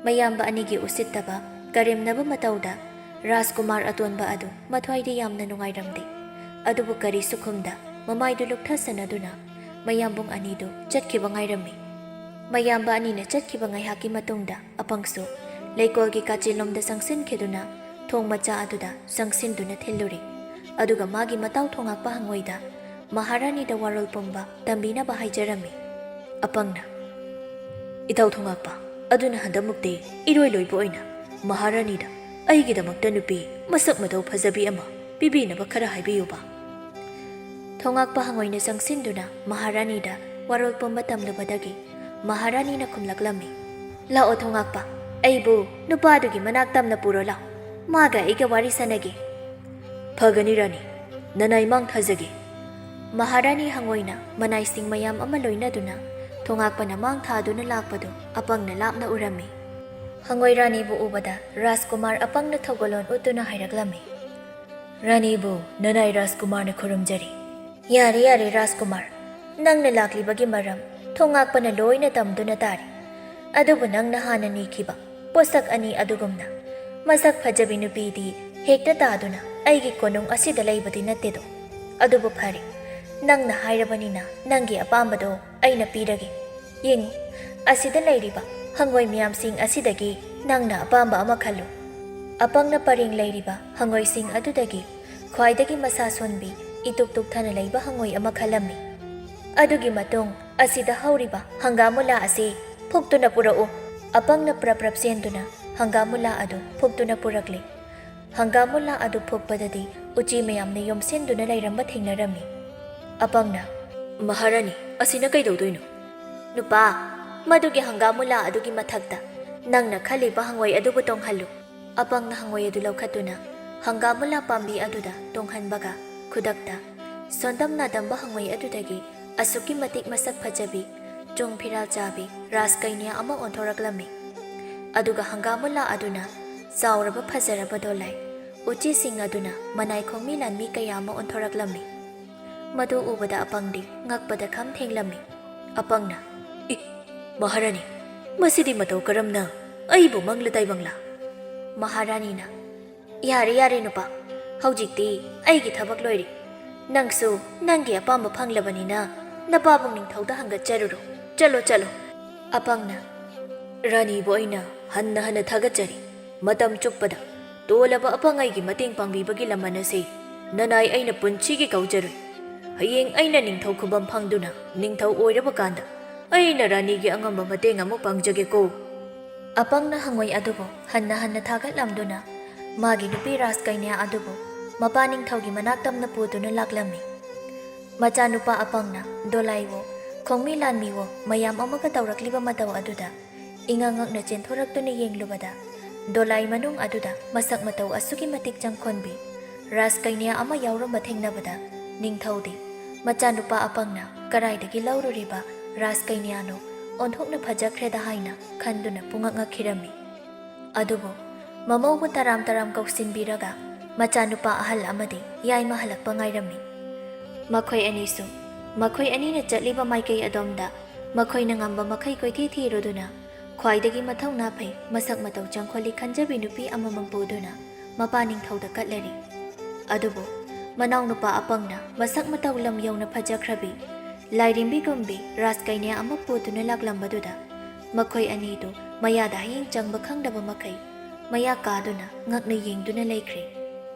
mayamba anigi usittaba karimnaba matauda Rajkumar atonba adu mathwaidi yamna nungairamde adubu kari sukhumda mamaidu lukthasanaduna mayambung anidu chatkhiba ngairammi mayamba anina chatkhiba ngaihaki matungda apangsu leikolgi kachilomda sangsinkheduna thong macha aduda sangsinduna thilluri aduga magi matau thongakpa hangoida Maharani da warol pomba tambina bahaijarami apangna itaw thongakpa aduna handamukte iroi loibo oina Maharani da aigidamakta nupi masak matau phajabi ama pibinaba khara haibiyuba thongakpa hangoina sangsinduna Maharani da warol pomba tamlabadagi Maharani na khumlaklami lao thongakpa aibu nupadugi manak tamna puro lao maga aiga wari sanage phagani rani nanai mang thajage Maharani hangoina manai sing mayam ama loinaduna thongakpana mang thaduna lakpadu apangna lapna urami hangoi rani bu ubada Rajkumar apangna thogolon utuna hairaklammi rani bu nanai Rajkumar na khurumjari yare Rajkumar nangna laklibagi maram thongakpana loina tamduna tari adubu nangna hana nikhiba posak ani adugumna masak phajabi nupidi hekta taduna aigi konung asida leibadi nattedo adubu phari nangna hairabanina nangi apambado aina pirage yengu asida leiriba hangoi miyam sing asidagi nangna apamba ama khallu apangna paring leiriba hangoi sing adudagi khwaidagi masa sonbi ituk thana leiba hangoi ama khalammi adugi matung asida hauriba hangamula ase phuktuna purau apangna praprap senduna hangamula adu phuktuna purakle hangamula adu phukpadadi uchi mayamna yom senduna leiramba thingnarami apangna Maharani asina kaidaudoino nupa madugi hangamula adugi mathakta nangna khaliba hangoi adubu tonghallu apangna hangoi adu laukhatuna hangamula pambi aduda tonghanbaga khudakta sondamna damba hangoi adudagi asuki matik masak phajabi chung phiral chabi raskainia ama onthoraklami aduga hangamula aduna chauraba phajaraba dolai uchi sing aduna manai khongmi lanmi kayama onthoraklami madu ubada apangdi ngakpada kham thenglami apangna ꯃꯍꯥꯔꯥꯅꯤ, ꯃꯁꯤꯗꯤ ꯃꯇꯧ ꯀꯔꯝꯅ ꯑꯩꯕꯨ ꯃꯪꯂ ꯇꯥꯏꯕꯪꯂꯥ? ꯃꯍꯥꯔꯥꯅꯤꯅ ꯌꯥꯔꯦ ꯌꯥꯔꯦ ꯅꯨꯄꯥ, ꯍꯧꯖꯤꯛꯇꯤ ꯑꯩꯒꯤ ꯊꯕꯛ ꯂꯣꯏꯔꯦ. ꯅꯪꯁꯨ ꯅꯪꯒꯤ ꯑꯄꯥꯝꯕ ꯐꯪꯂꯕꯅꯤꯅ ꯅꯄꯥꯕꯨꯡ ꯅꯤꯡꯊꯧꯗ ꯍꯪꯒꯠꯆꯔꯨꯔꯣ. ꯆꯠꯂꯣ ꯆꯠꯂꯣ. ꯑꯄꯪꯅ ꯔꯥꯅꯤꯕꯨ ꯑꯩꯅ ꯍꯟꯅ ꯍꯟꯅ ꯊꯥꯒꯠꯆꯔꯤ. ꯃꯇꯝ ꯆꯨꯞꯄꯗ ꯇꯣꯜꯂꯕ ꯑꯄꯪ ꯑꯩꯒꯤ ꯃꯇꯦꯡ ꯄꯥꯡꯕꯤꯕꯒꯤ ꯂꯃꯟ ꯑꯁꯤ ꯅꯅꯥꯏ ꯑꯩꯅ ꯄꯨꯟꯁꯤꯒꯤ ꯀꯧꯖꯔꯨꯏ. ꯍꯌꯦꯡ ꯑꯩꯅ ꯅꯤꯡꯊꯧ ꯈꯨꯕꯝ ꯐꯪꯗꯨꯅ ꯅꯤꯡꯊꯧ ꯑꯣꯏꯔꯕ ꯀꯥꯟꯗ ꯑꯩꯅ ꯔꯥꯅꯤꯒꯤ ꯑꯉꯝꯕ ꯃꯇꯦꯡ ꯑꯃꯨꯛ ꯄꯥꯡꯖꯒꯦꯀꯣ. ꯑꯄꯪꯅ ꯍꯪꯉꯣꯏ ꯑꯗꯨꯕꯨ ꯍꯟꯅ ꯍꯟꯅ ꯊꯥꯒꯠꯂꯝꯗꯨꯅ ꯃꯥꯒꯤ ꯅꯨꯄꯤ ꯔꯥꯁꯀꯩꯅ꯭ꯌ ꯑꯗꯨꯕꯨ ꯃꯄꯥ ꯅꯤꯡꯊꯧꯒꯤ ꯃꯅꯥꯛ ꯇꯝꯅ ꯄꯨꯗꯨꯅ ꯂꯥꯛꯂꯝꯃꯤ. ꯃꯆꯥꯅꯨꯄꯥ ꯑꯄꯪꯅ ꯗꯣꯂꯥꯏꯋꯣ ꯈꯣꯡꯃꯤ ꯂꯥꯟꯃꯤꯋꯣ ꯃꯌꯥꯝ ꯑꯃꯒ ꯇꯧꯔꯛꯂꯤꯕ ꯃꯇꯧ ꯑꯗꯨꯗ ꯏꯉꯛ ꯉꯛꯅ ꯆꯦꯟꯊꯣꯔꯛꯇꯨꯅ ꯌꯦꯡꯂꯨꯕꯗ ꯗꯣꯂꯥꯏ ꯃꯅꯨꯡ ꯑꯗꯨꯗ ꯃꯁꯛ ꯃꯇꯧ ꯑꯁꯨꯛꯀꯤ ꯃꯇꯤꯛ ꯆꯪꯈꯣꯟꯕꯤ ꯔꯥꯁꯀꯩꯅ꯭ꯌ ꯑꯃ ꯌꯥꯎꯔꯝꯕ ꯊꯦꯡꯅꯕꯗ ꯅꯤꯡꯊꯧꯗꯤ ꯃꯆꯥꯅꯨꯄꯥ ꯑꯄꯪꯅ ꯀꯔꯥꯏꯗꯒꯤ ꯂꯧꯔꯨꯔꯤꯕ ꯔꯥꯁꯀꯩꯅ꯭ꯌꯅꯣ ꯑꯣꯟꯊꯣꯛꯅ ꯐꯖꯈ꯭ꯔꯦꯗ ꯍꯥꯏꯅ ꯈꯟꯗꯨꯅ ꯄꯨꯡꯉꯛ ꯉꯛꯈꯤꯔꯝꯃꯤ. ꯑꯗꯨꯕꯨ ꯃꯃꯧꯕꯨ ꯇꯔꯥꯝ ꯇꯔꯥꯝ ꯀꯧꯁꯤꯟꯕꯤꯔꯒ ꯃꯆꯥꯅꯨꯄꯥ ꯑꯍꯜ ꯑꯃꯗꯤ ꯌꯥꯏꯃ ꯍꯜꯂꯛꯄ ꯉꯥꯏꯔꯝꯃꯤ. ꯃꯈꯣꯏ ꯑꯅꯤꯁꯨ ꯃꯈꯣꯏ ꯑꯅꯤꯅ ꯆꯠꯂꯤꯕ ꯃꯥꯏꯀꯩ ꯑꯗꯣꯝꯗ ꯃꯈꯣꯏꯅ ꯉꯝꯕ ꯃꯈꯩ ꯀꯣꯏꯊꯤ ꯊꯤꯔꯨꯗꯨꯅ ꯈ꯭ꯋꯥꯏꯗꯒꯤ ꯃꯊꯧꯅꯥ ꯐꯩ ꯃꯁꯛ ꯃꯇꯧ ꯆꯪꯈꯣꯜꯂꯤ ꯈꯟꯖꯕꯤ ꯅꯨꯄꯤ ꯑꯃꯃꯝ ꯄꯨꯗꯨꯅ ꯃꯄꯥ ꯅꯤꯡꯊꯧꯗ ꯀꯠꯂꯔꯤ. ꯑꯗꯨꯕꯨ ꯃꯅꯥꯎꯅꯨꯄꯥ ꯑꯄꯪꯅ ꯃꯁꯛ ꯃꯇꯧ ꯂꯝ ꯌꯧꯅ ꯐꯖꯈ꯭ꯔꯕꯤ ꯂꯥꯏꯔꯦꯝꯕꯤꯒꯨꯝꯕꯤ ꯔꯥꯁꯀꯩꯅ꯭ꯌ ꯑꯃ ꯄꯨꯗꯨꯅ ꯂꯥꯛꯂꯝꯕꯗꯨꯗ ꯃꯈꯣꯏ ꯑꯅꯤꯗꯨ ꯃꯌꯥꯗ ꯍꯌꯦꯡ ꯆꯪꯕ ꯈꯪꯗꯕ ꯃꯈꯩ ꯃꯌꯥ ꯀꯥꯗꯨꯅ ꯉꯛꯅ ꯌꯦꯡꯗꯨꯅ ꯂꯩꯈ꯭ꯔꯦ.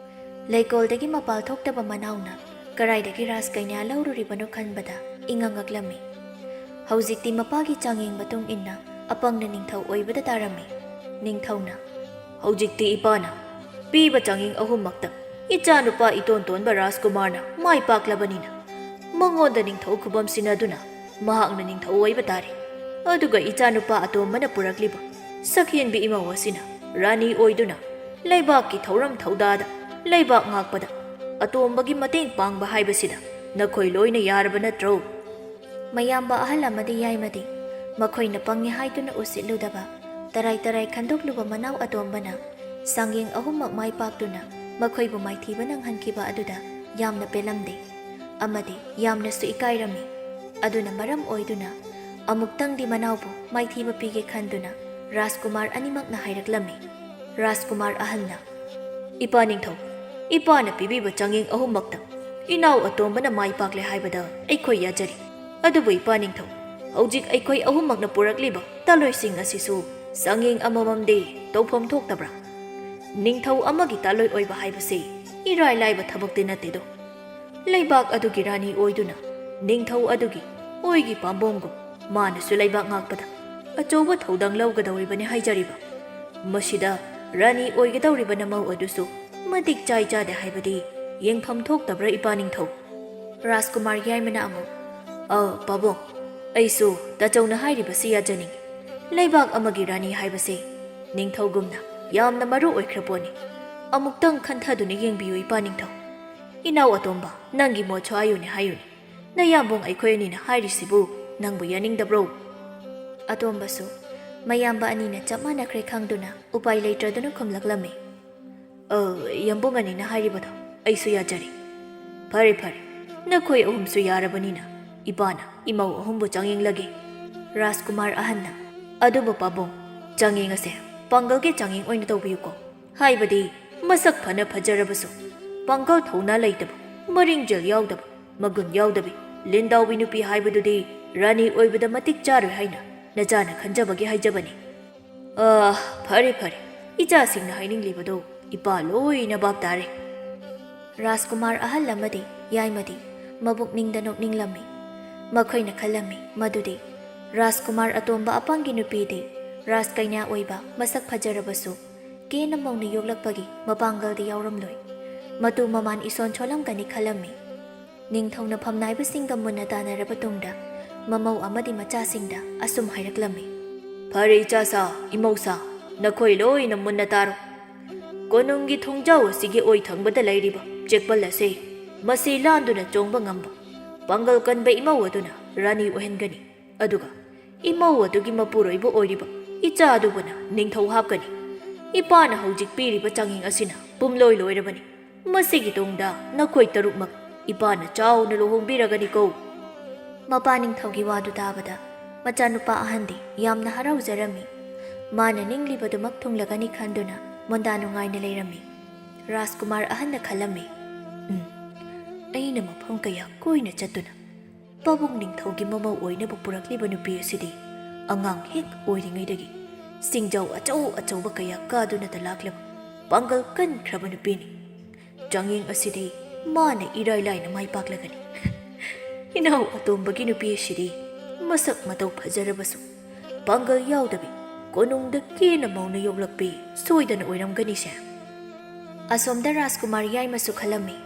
ꯂꯩꯀꯣꯜꯗꯒꯤ ꯃꯄꯥꯜ ꯊꯣꯛꯇꯕ ꯃꯅꯥꯎꯅ ꯀꯔꯥꯏꯗꯒꯤ ꯔꯥꯁꯀꯩꯅ꯭ꯌ ꯂꯧꯔꯨꯔꯤꯕꯅꯣ ꯈꯟꯕꯗ ꯏꯉꯛ ꯉꯛꯂꯝꯃꯤ. ꯍꯧꯖꯤꯛꯇꯤ ꯃꯄꯥꯒꯤ ꯆꯥꯡꯌꯦꯡ ꯃꯇꯨꯡ ꯏꯟꯅ ꯑꯄꯪꯅ ꯅꯤꯡꯊꯧ ꯑꯣꯏꯕꯗ ꯇꯥꯔꯝꯃꯤ. ꯅꯤꯡꯊꯧꯅ ꯍꯧꯖꯤꯛꯇꯤ ꯏꯄꯥꯅ ꯄꯤꯕ ꯆꯥꯡꯌꯦꯡ ꯑꯍꯨꯝꯃꯛꯇ ꯏꯆꯥꯅꯨꯄꯥ ꯏꯇꯣꯟ ꯇꯣꯟꯕ ꯔꯥꯖꯀꯨꯃꯥꯔꯅ ꯃꯥꯏ ꯄꯥꯛꯂꯕꯅꯤꯅ ꯃꯉꯣꯟꯗ ꯅꯤꯡꯊꯧ ꯈꯨꯕꯝ ꯁꯤꯟꯅꯗꯨꯅ ꯃꯍꯥꯛꯅ ꯅꯤꯡꯊꯧ ꯑꯣꯏꯕ ꯇꯥꯔꯦ. ꯑꯗꯨꯒ ꯏꯆꯥꯅꯨꯄꯥ ꯑꯇꯣꯝꯕꯅ ꯄꯨꯔꯛꯂꯤꯕ ꯁꯈꯦꯟꯕꯤ ꯏꯃꯧ ꯑꯁꯤꯅ ꯔꯥꯅꯤ ꯑꯣꯏꯗꯨꯅ ꯂꯩꯕꯥꯛꯀꯤ ꯊꯧꯔꯝ ꯊꯧꯗꯥꯗ ꯂꯩꯕꯥꯛ ꯉꯥꯛꯄꯗ ꯑꯇꯣꯝꯕꯒꯤ ꯃꯇꯦꯡ ꯄꯥꯡꯕ ꯍꯥꯏꯕꯁꯤꯗ ꯅꯈꯣꯏ ꯂꯣꯏꯅ ꯌꯥꯔꯕ ꯅꯠꯇ꯭ꯔꯣ? ꯃꯌꯥꯝꯕ ꯑꯍꯜ ꯑꯃꯗꯤ ꯌꯥꯏꯃꯗꯤ ꯃꯈꯣꯏꯅ ꯄꯪꯉꯦ ꯍꯥꯏꯗꯨꯅ ꯎꯁꯤꯠꯂꯨꯗꯕ ꯇꯔꯥꯏ ꯇꯔꯥꯏ ꯈꯟꯗꯣꯛꯂꯨꯕ ꯃꯅꯥꯎ ꯑꯇꯣꯝꯕꯅ ꯆꯥꯡꯌꯦꯡ ꯑꯍꯨꯝꯃꯛ ꯃꯥꯏ ꯄꯥꯛꯇꯨꯅ ꯃꯈꯣꯏꯕꯨ ꯃꯥꯏꯊꯤꯕ ꯅꯪꯍꯟꯈꯤꯕ ꯑꯗꯨꯗ ꯌꯥꯝꯅ ꯄꯦꯜꯂꯝꯗꯦ ꯑꯃꯗꯤ ꯌꯥꯝꯅꯁꯨ ꯏꯀꯥꯏꯔꯝꯃꯤ. ꯑꯗꯨꯅ ꯃꯔꯝ ꯑꯣꯏꯗꯨꯅ ꯑꯃꯨꯛꯇꯪꯗꯤ ꯃꯅꯥꯎꯕꯨ ꯃꯥꯏꯊꯤꯕ ꯄꯤꯒꯦ ꯈꯟꯗꯨꯅ ꯔꯥꯖꯀꯨꯃꯥꯔ ꯑꯅꯤꯃꯛꯅ ꯍꯥꯏꯔꯛꯂꯝꯃꯤ. ꯔꯥꯖꯀꯨꯃꯥꯔ ꯑꯍꯜꯅ ꯏꯄꯥ ꯅꯤꯡꯊꯧ, ꯏꯄꯥꯅ ꯄꯤꯕꯤꯕ ꯆꯥꯡꯌꯦꯡ ꯑꯍꯨꯝꯃꯛꯇ ꯏꯅꯥꯎ ꯑꯇꯣꯝꯕꯅ ꯃꯥꯏ ꯄꯥꯛꯂꯦ ꯍꯥꯏꯕꯗ ꯑꯩꯈꯣꯏ ꯌꯥꯖꯔꯤ. ꯑꯗꯨꯕꯨ ꯏꯄꯥ ꯅꯤꯡꯊꯧ, ꯍꯧꯖꯤꯛ ꯑꯩꯈꯣꯏ ꯑꯍꯨꯝꯃꯛꯅ ꯄꯨꯔꯛꯂꯤꯕ ꯇꯥꯂꯣꯏꯁꯤꯡ ꯑꯁꯤꯁꯨ ꯆꯥꯡꯌꯦꯡ ꯑꯃꯃꯝꯗꯤ ꯇꯧꯐꯝ ꯊꯣꯛꯇꯕ꯭ꯔꯥ? ꯅꯤꯡꯊꯧ ꯑꯃꯒꯤ ꯇꯥꯂꯣꯏ ꯑꯣꯏꯕ ꯍꯥꯏꯕꯁꯤ ꯏꯔꯥꯏ ꯂꯥꯏꯕ ꯊꯕꯛꯇꯤ ꯅꯠꯇꯦꯗꯣ. ꯂꯩꯕꯥꯛ ꯑꯗꯨꯒꯤ ꯔꯥꯅꯤ ꯑꯣꯏꯗꯨꯅ ꯅꯤꯡꯊꯧ ꯑꯗꯨꯒꯤ ꯑꯣꯏꯒꯤ ꯄꯥꯝꯕꯣꯝꯒꯨꯝ ꯃꯥꯅꯁꯨ ꯂꯩꯕꯥꯛ ꯉꯥꯛꯄꯗ ꯑꯆꯧꯕ ꯊꯧꯗꯥꯡ ꯂꯧꯒꯗꯧꯔꯤꯕꯅꯤ ꯍꯥꯏꯖꯔꯤꯕ. ꯃꯁꯤꯗ ꯔꯥꯅꯤ ꯑꯣꯏꯒꯗꯧꯔꯤꯕ ꯅꯃꯧ ꯑꯗꯨꯁꯨ ꯃꯇꯤꯛ ꯆꯥꯏ ꯆꯥꯗꯦ ꯍꯥꯏꯕꯗꯤ ꯌꯦꯡꯐꯝ ꯊꯣꯛꯇꯕ꯭ꯔꯥ ꯏꯄꯥ ꯅꯤꯡꯊꯧ? ꯔꯥꯖꯀꯨꯃꯥꯔ ꯌꯥꯏꯃꯅ ꯑꯃꯨꯛ ꯄꯥꯕꯨꯡ, ꯑꯩꯁꯨ ꯇꯥꯆꯧꯅ ꯍꯥꯏꯔꯤꯕꯁꯤ ꯌꯥꯖꯅꯤꯡꯉꯤ. ꯂꯩꯕꯥꯛ ꯑꯃꯒꯤ ꯔꯥꯅꯤ ꯍꯥꯏꯕꯁꯤ ꯅꯤꯡꯊꯧꯒꯨꯝꯅ ꯌꯥꯝꯅ ꯃꯔꯨ ꯑꯣꯏꯈ꯭ꯔ ꯄꯣꯠꯅꯤ. ꯑꯃꯨꯛꯇꯪ ꯈꯟꯊꯗꯨꯅ ꯌꯦꯡꯕꯤꯌꯨ ꯏꯄꯥ ꯅꯤꯡꯊꯧ. ꯏꯅꯥꯎ ꯑꯇꯣꯝꯕ, ꯅꯪꯒꯤ ꯃꯣꯠꯁꯨ ꯍꯥꯏꯌꯨꯅꯦ ꯍꯥꯏꯌꯨꯅꯦ. ꯅꯌꯥꯝꯕꯨꯡ ꯑꯩꯈꯣꯏ ꯑꯅꯤꯅ ꯍꯥꯏꯔꯤꯁꯤꯕꯨ ꯅꯪꯕꯨ ꯌꯥꯅꯤꯡꯗꯕ꯭ꯔꯣ? ꯑꯇꯣꯝꯕꯁꯨ ꯃꯌꯥꯝꯕ ꯑꯅꯤꯅ ꯆꯞ ꯃꯥꯟꯅꯈ꯭ꯔꯦ ꯈꯪꯗꯨꯅ ꯎꯄꯥꯏ ꯂꯩꯇ꯭ꯔꯗꯨꯅ ꯈꯨꯝꯂꯛꯂꯝꯃꯤ. ꯌꯥꯝꯕꯨꯡ ꯑꯅꯤꯅ ꯍꯥꯏꯔꯤꯕꯗꯣ ꯑꯩꯁꯨ ꯌꯥꯖꯔꯤ. ꯐꯔꯦ ꯐꯔꯦ, ꯅꯈꯣꯏ ꯑꯍꯨꯝꯁꯨ ꯌꯥꯔꯕꯅꯤꯅ ꯏꯄꯥꯅ ꯏꯃꯧ ꯑꯍꯨꯝꯕꯨ ꯆꯥꯡꯌꯦꯡꯂꯒꯦ. ꯔꯥꯖꯀꯨꯃꯥꯔ ꯑꯍꯟꯅ ꯑꯗꯨꯕꯨ ꯄꯥꯕꯨꯡ, ꯆꯥꯡꯌꯦꯡ ꯑꯁꯦ ꯄꯥꯡꯒꯜꯒꯤ ꯆꯥꯡꯌꯦꯡ ꯑꯣꯏꯅ ꯇꯧꯕꯤꯌꯨꯀꯣ. ꯍꯥꯏꯕꯗꯤ ꯃꯁꯛ ꯐꯅ ꯐꯖꯔꯕꯁꯨ ꯄꯥꯡꯒꯜ ꯊꯧꯅꯥ ꯂꯩꯇꯕ, ꯃꯔꯤꯡꯖꯦꯜ ꯌꯥꯎꯗꯕ, ꯃꯒꯨꯟ ꯌꯥꯎꯗꯕꯤ ꯂꯤꯟꯗꯥꯎꯕꯤ ꯅꯨꯄꯤ ꯍꯥꯏꯕꯗꯨꯗꯤ ꯔꯥꯅꯤ ꯑꯣꯏꯕꯗ ꯃꯇꯤꯛ ꯆꯥꯔꯣꯏ ꯍꯥꯏꯅ ꯅꯆꯥꯅ ꯈꯟꯖꯕꯒꯤ ꯍꯥꯏꯖꯕꯅꯤ. ꯐꯔꯦ ꯐꯔꯦ, ꯏꯆꯥꯁꯤꯡꯅ ꯍꯥꯏꯅꯤꯡꯂꯤꯕꯗꯣ ꯏꯄꯥ ꯂꯣꯏꯅ ꯚꯥꯞ ꯇꯥꯔꯦ. ꯔꯥꯖꯀꯨꯃꯥꯔ ꯑꯍꯜ ꯑꯃꯗꯤ ꯌꯥꯏꯃꯗꯤ ꯃꯕꯨꯛꯅꯤꯡꯗ ꯅꯣꯛꯅꯤꯡꯂꯝꯃꯤ. ꯃꯈꯣꯏꯅ ꯈꯜꯂꯝꯃꯤ ꯃꯗꯨꯗꯤ ꯔꯥꯖꯀꯨꯃꯥꯔ ꯑꯇꯣꯝꯕ ꯑꯄꯪꯒꯤ ꯅꯨꯄꯤꯗꯤ ꯔꯥꯖꯀꯩꯅ꯭ꯌ ꯑꯣꯏꯕ ꯃꯁꯛ ꯐꯖꯔꯕꯁꯨ ꯀꯦꯅ ꯃꯧꯅ ꯌꯣꯛꯂꯛꯄꯒꯤ ꯃꯄꯥꯡꯒꯜꯗꯤ ꯌꯥꯎꯔꯝꯂꯣꯏ. ꯃꯇꯨ ꯃꯃꯥꯟ ꯏꯁꯣꯟ ꯁꯣꯜꯂꯝꯒꯅꯤ ꯈꯜꯂꯝꯃꯤ. ꯅꯤꯡꯊꯧꯅ ꯐꯝꯅꯥꯏꯕꯁꯤꯡꯒ ꯃꯨꯟꯅ ꯇꯥꯟꯅꯔꯕ ꯇꯨꯡꯗ ꯃꯃꯧ ꯑꯃꯗꯤ ꯃꯆꯥꯁꯤꯡꯗ ꯑꯁꯨꯝ ꯍꯥꯏꯔꯛꯂꯝꯃꯤ. ꯐꯔꯦ ꯏꯆꯥꯁꯥ, ꯏꯃꯧꯁꯥ, ꯅꯈꯣꯏ ꯂꯣꯏꯅ ꯃꯨꯟꯅ ꯇꯥꯔꯣ. ꯀꯣꯅꯨꯡꯒꯤ ꯊꯣꯡꯖꯥꯎ ꯑꯁꯤꯒꯤ ꯑꯣꯏ ꯊꯪꯕꯗ ꯂꯩꯔꯤꯕ ꯆꯦꯛꯄꯜ ꯑꯁꯤ ꯃꯁꯤ ꯂꯥꯟꯗꯨꯅ ꯆꯣꯡꯕ ꯉꯝꯕ ꯄꯥꯡꯒꯜ ꯀꯟꯕ ꯏꯃꯧ ꯑꯗꯨꯅ ꯔꯥꯅꯤ ꯑꯣꯏꯍꯟꯒꯅꯤ. ꯑꯗꯨꯒ ꯏꯃꯧ ꯑꯗꯨꯒꯤ ꯃꯄꯨꯔꯣꯏꯕ ꯑꯣꯏꯔꯤꯕ ꯏꯆꯥ ꯑꯗꯨꯕꯨꯅ ꯅꯤꯡꯊꯧ ꯍꯥꯞꯀꯅꯤ. ꯏꯄꯥꯅ ꯍꯧꯖꯤक ꯄꯤꯔꯤꯕ ꯆꯥꯡꯌꯦꯡ ꯑꯁꯤꯅ ꯄꯨꯝꯂꯣꯏ ꯂꯣꯏꯔꯕꯅꯤ. ꯃꯁꯤꯒꯤ ꯇꯨꯡꯗ ꯅꯈꯣꯏ ꯇꯔꯨꯛꯃꯛ ꯏꯄꯥꯅ ꯆꯥꯎꯅ ꯂꯨꯍꯣꯡꯕꯤꯔꯒꯅꯤꯀꯣ. ꯃꯄꯥ ꯅꯤꯡꯊꯧꯒꯤ ꯋꯥꯗꯨ ꯇꯥꯕꯗ ꯃꯆꯥꯅꯨꯄꯥ ꯑꯍꯟꯗꯤ ꯌꯥꯝꯅ ꯍꯔꯥꯎꯖꯔꯝꯃꯤ꯫ ꯃꯥꯅ ꯅꯤꯡꯂꯤꯕꯗꯨꯃꯛ ꯊꯨꯡꯂꯒꯅꯤ ꯈꯟꯗꯨꯅ ꯃꯣꯟꯗꯥ ꯅꯨꯡꯉꯥꯏꯅ ꯂꯩꯔꯝꯃꯤ꯫ ꯔꯥꯖꯀꯨꯃꯥꯔ ꯑꯍꯟꯅ ꯈꯜꯂꯝꯃꯤ, ꯑꯩꯅ ꯃꯐꯝ ꯀꯌꯥ ꯀꯣꯏꯅ ꯆꯠꯇꯨꯅ ꯄꯥꯕꯨꯡ ꯅꯤꯡꯊꯧꯒꯤ ꯃꯃꯧ ꯑꯣꯏꯅꯕ ꯄꯨꯔꯛꯂꯤꯕ ꯅꯨꯄꯤ ꯑꯁꯤꯗꯤ ꯑꯉꯥꯡ ꯍꯦꯛ ꯑꯣꯏꯔꯤꯉꯩꯗꯒꯤ ꯁꯤꯡꯖꯥꯎ ꯑꯆꯧ ꯑꯆꯧꯕ ꯀꯌꯥ ꯀꯥꯗꯨꯅꯇ ꯂꯥꯛꯂꯕ ꯄꯥꯡꯒꯜ ꯀꯟꯈ꯭ꯔꯕ ꯅꯨꯄꯤꯅꯤ꯫ ꯆꯥꯡꯌꯦꯡ ꯑꯁꯤꯗꯤ ꯃꯥꯅ ꯏꯔꯥꯏ ꯂꯥꯏꯅ ꯃꯥꯏ ꯄꯥꯛꯂꯒꯅꯤ꯫ ꯏꯅꯥꯎ ꯑꯇꯣꯝꯕꯒꯤ ꯅꯨꯄꯤ ꯑꯁꯤꯗꯤ ꯃꯁꯛ ꯃꯇꯧ ꯐꯖꯔꯕꯁꯨ ꯄꯥꯡꯒꯜ ꯌꯥꯎꯗꯕꯤ ꯀꯣꯅꯨꯡꯗ ꯀꯦꯅ ꯃꯧꯅ ꯌꯣꯛꯂꯛꯄꯤ ꯁꯣꯏꯗꯅ ꯑꯣꯏꯔꯝꯒꯅꯤꯁꯦ꯫ ꯑꯁꯣꯝꯗ ꯔꯥꯖꯀꯨꯃꯥꯔ ꯌꯥꯏꯃꯁꯨ ꯈꯜꯂꯝꯃꯤ,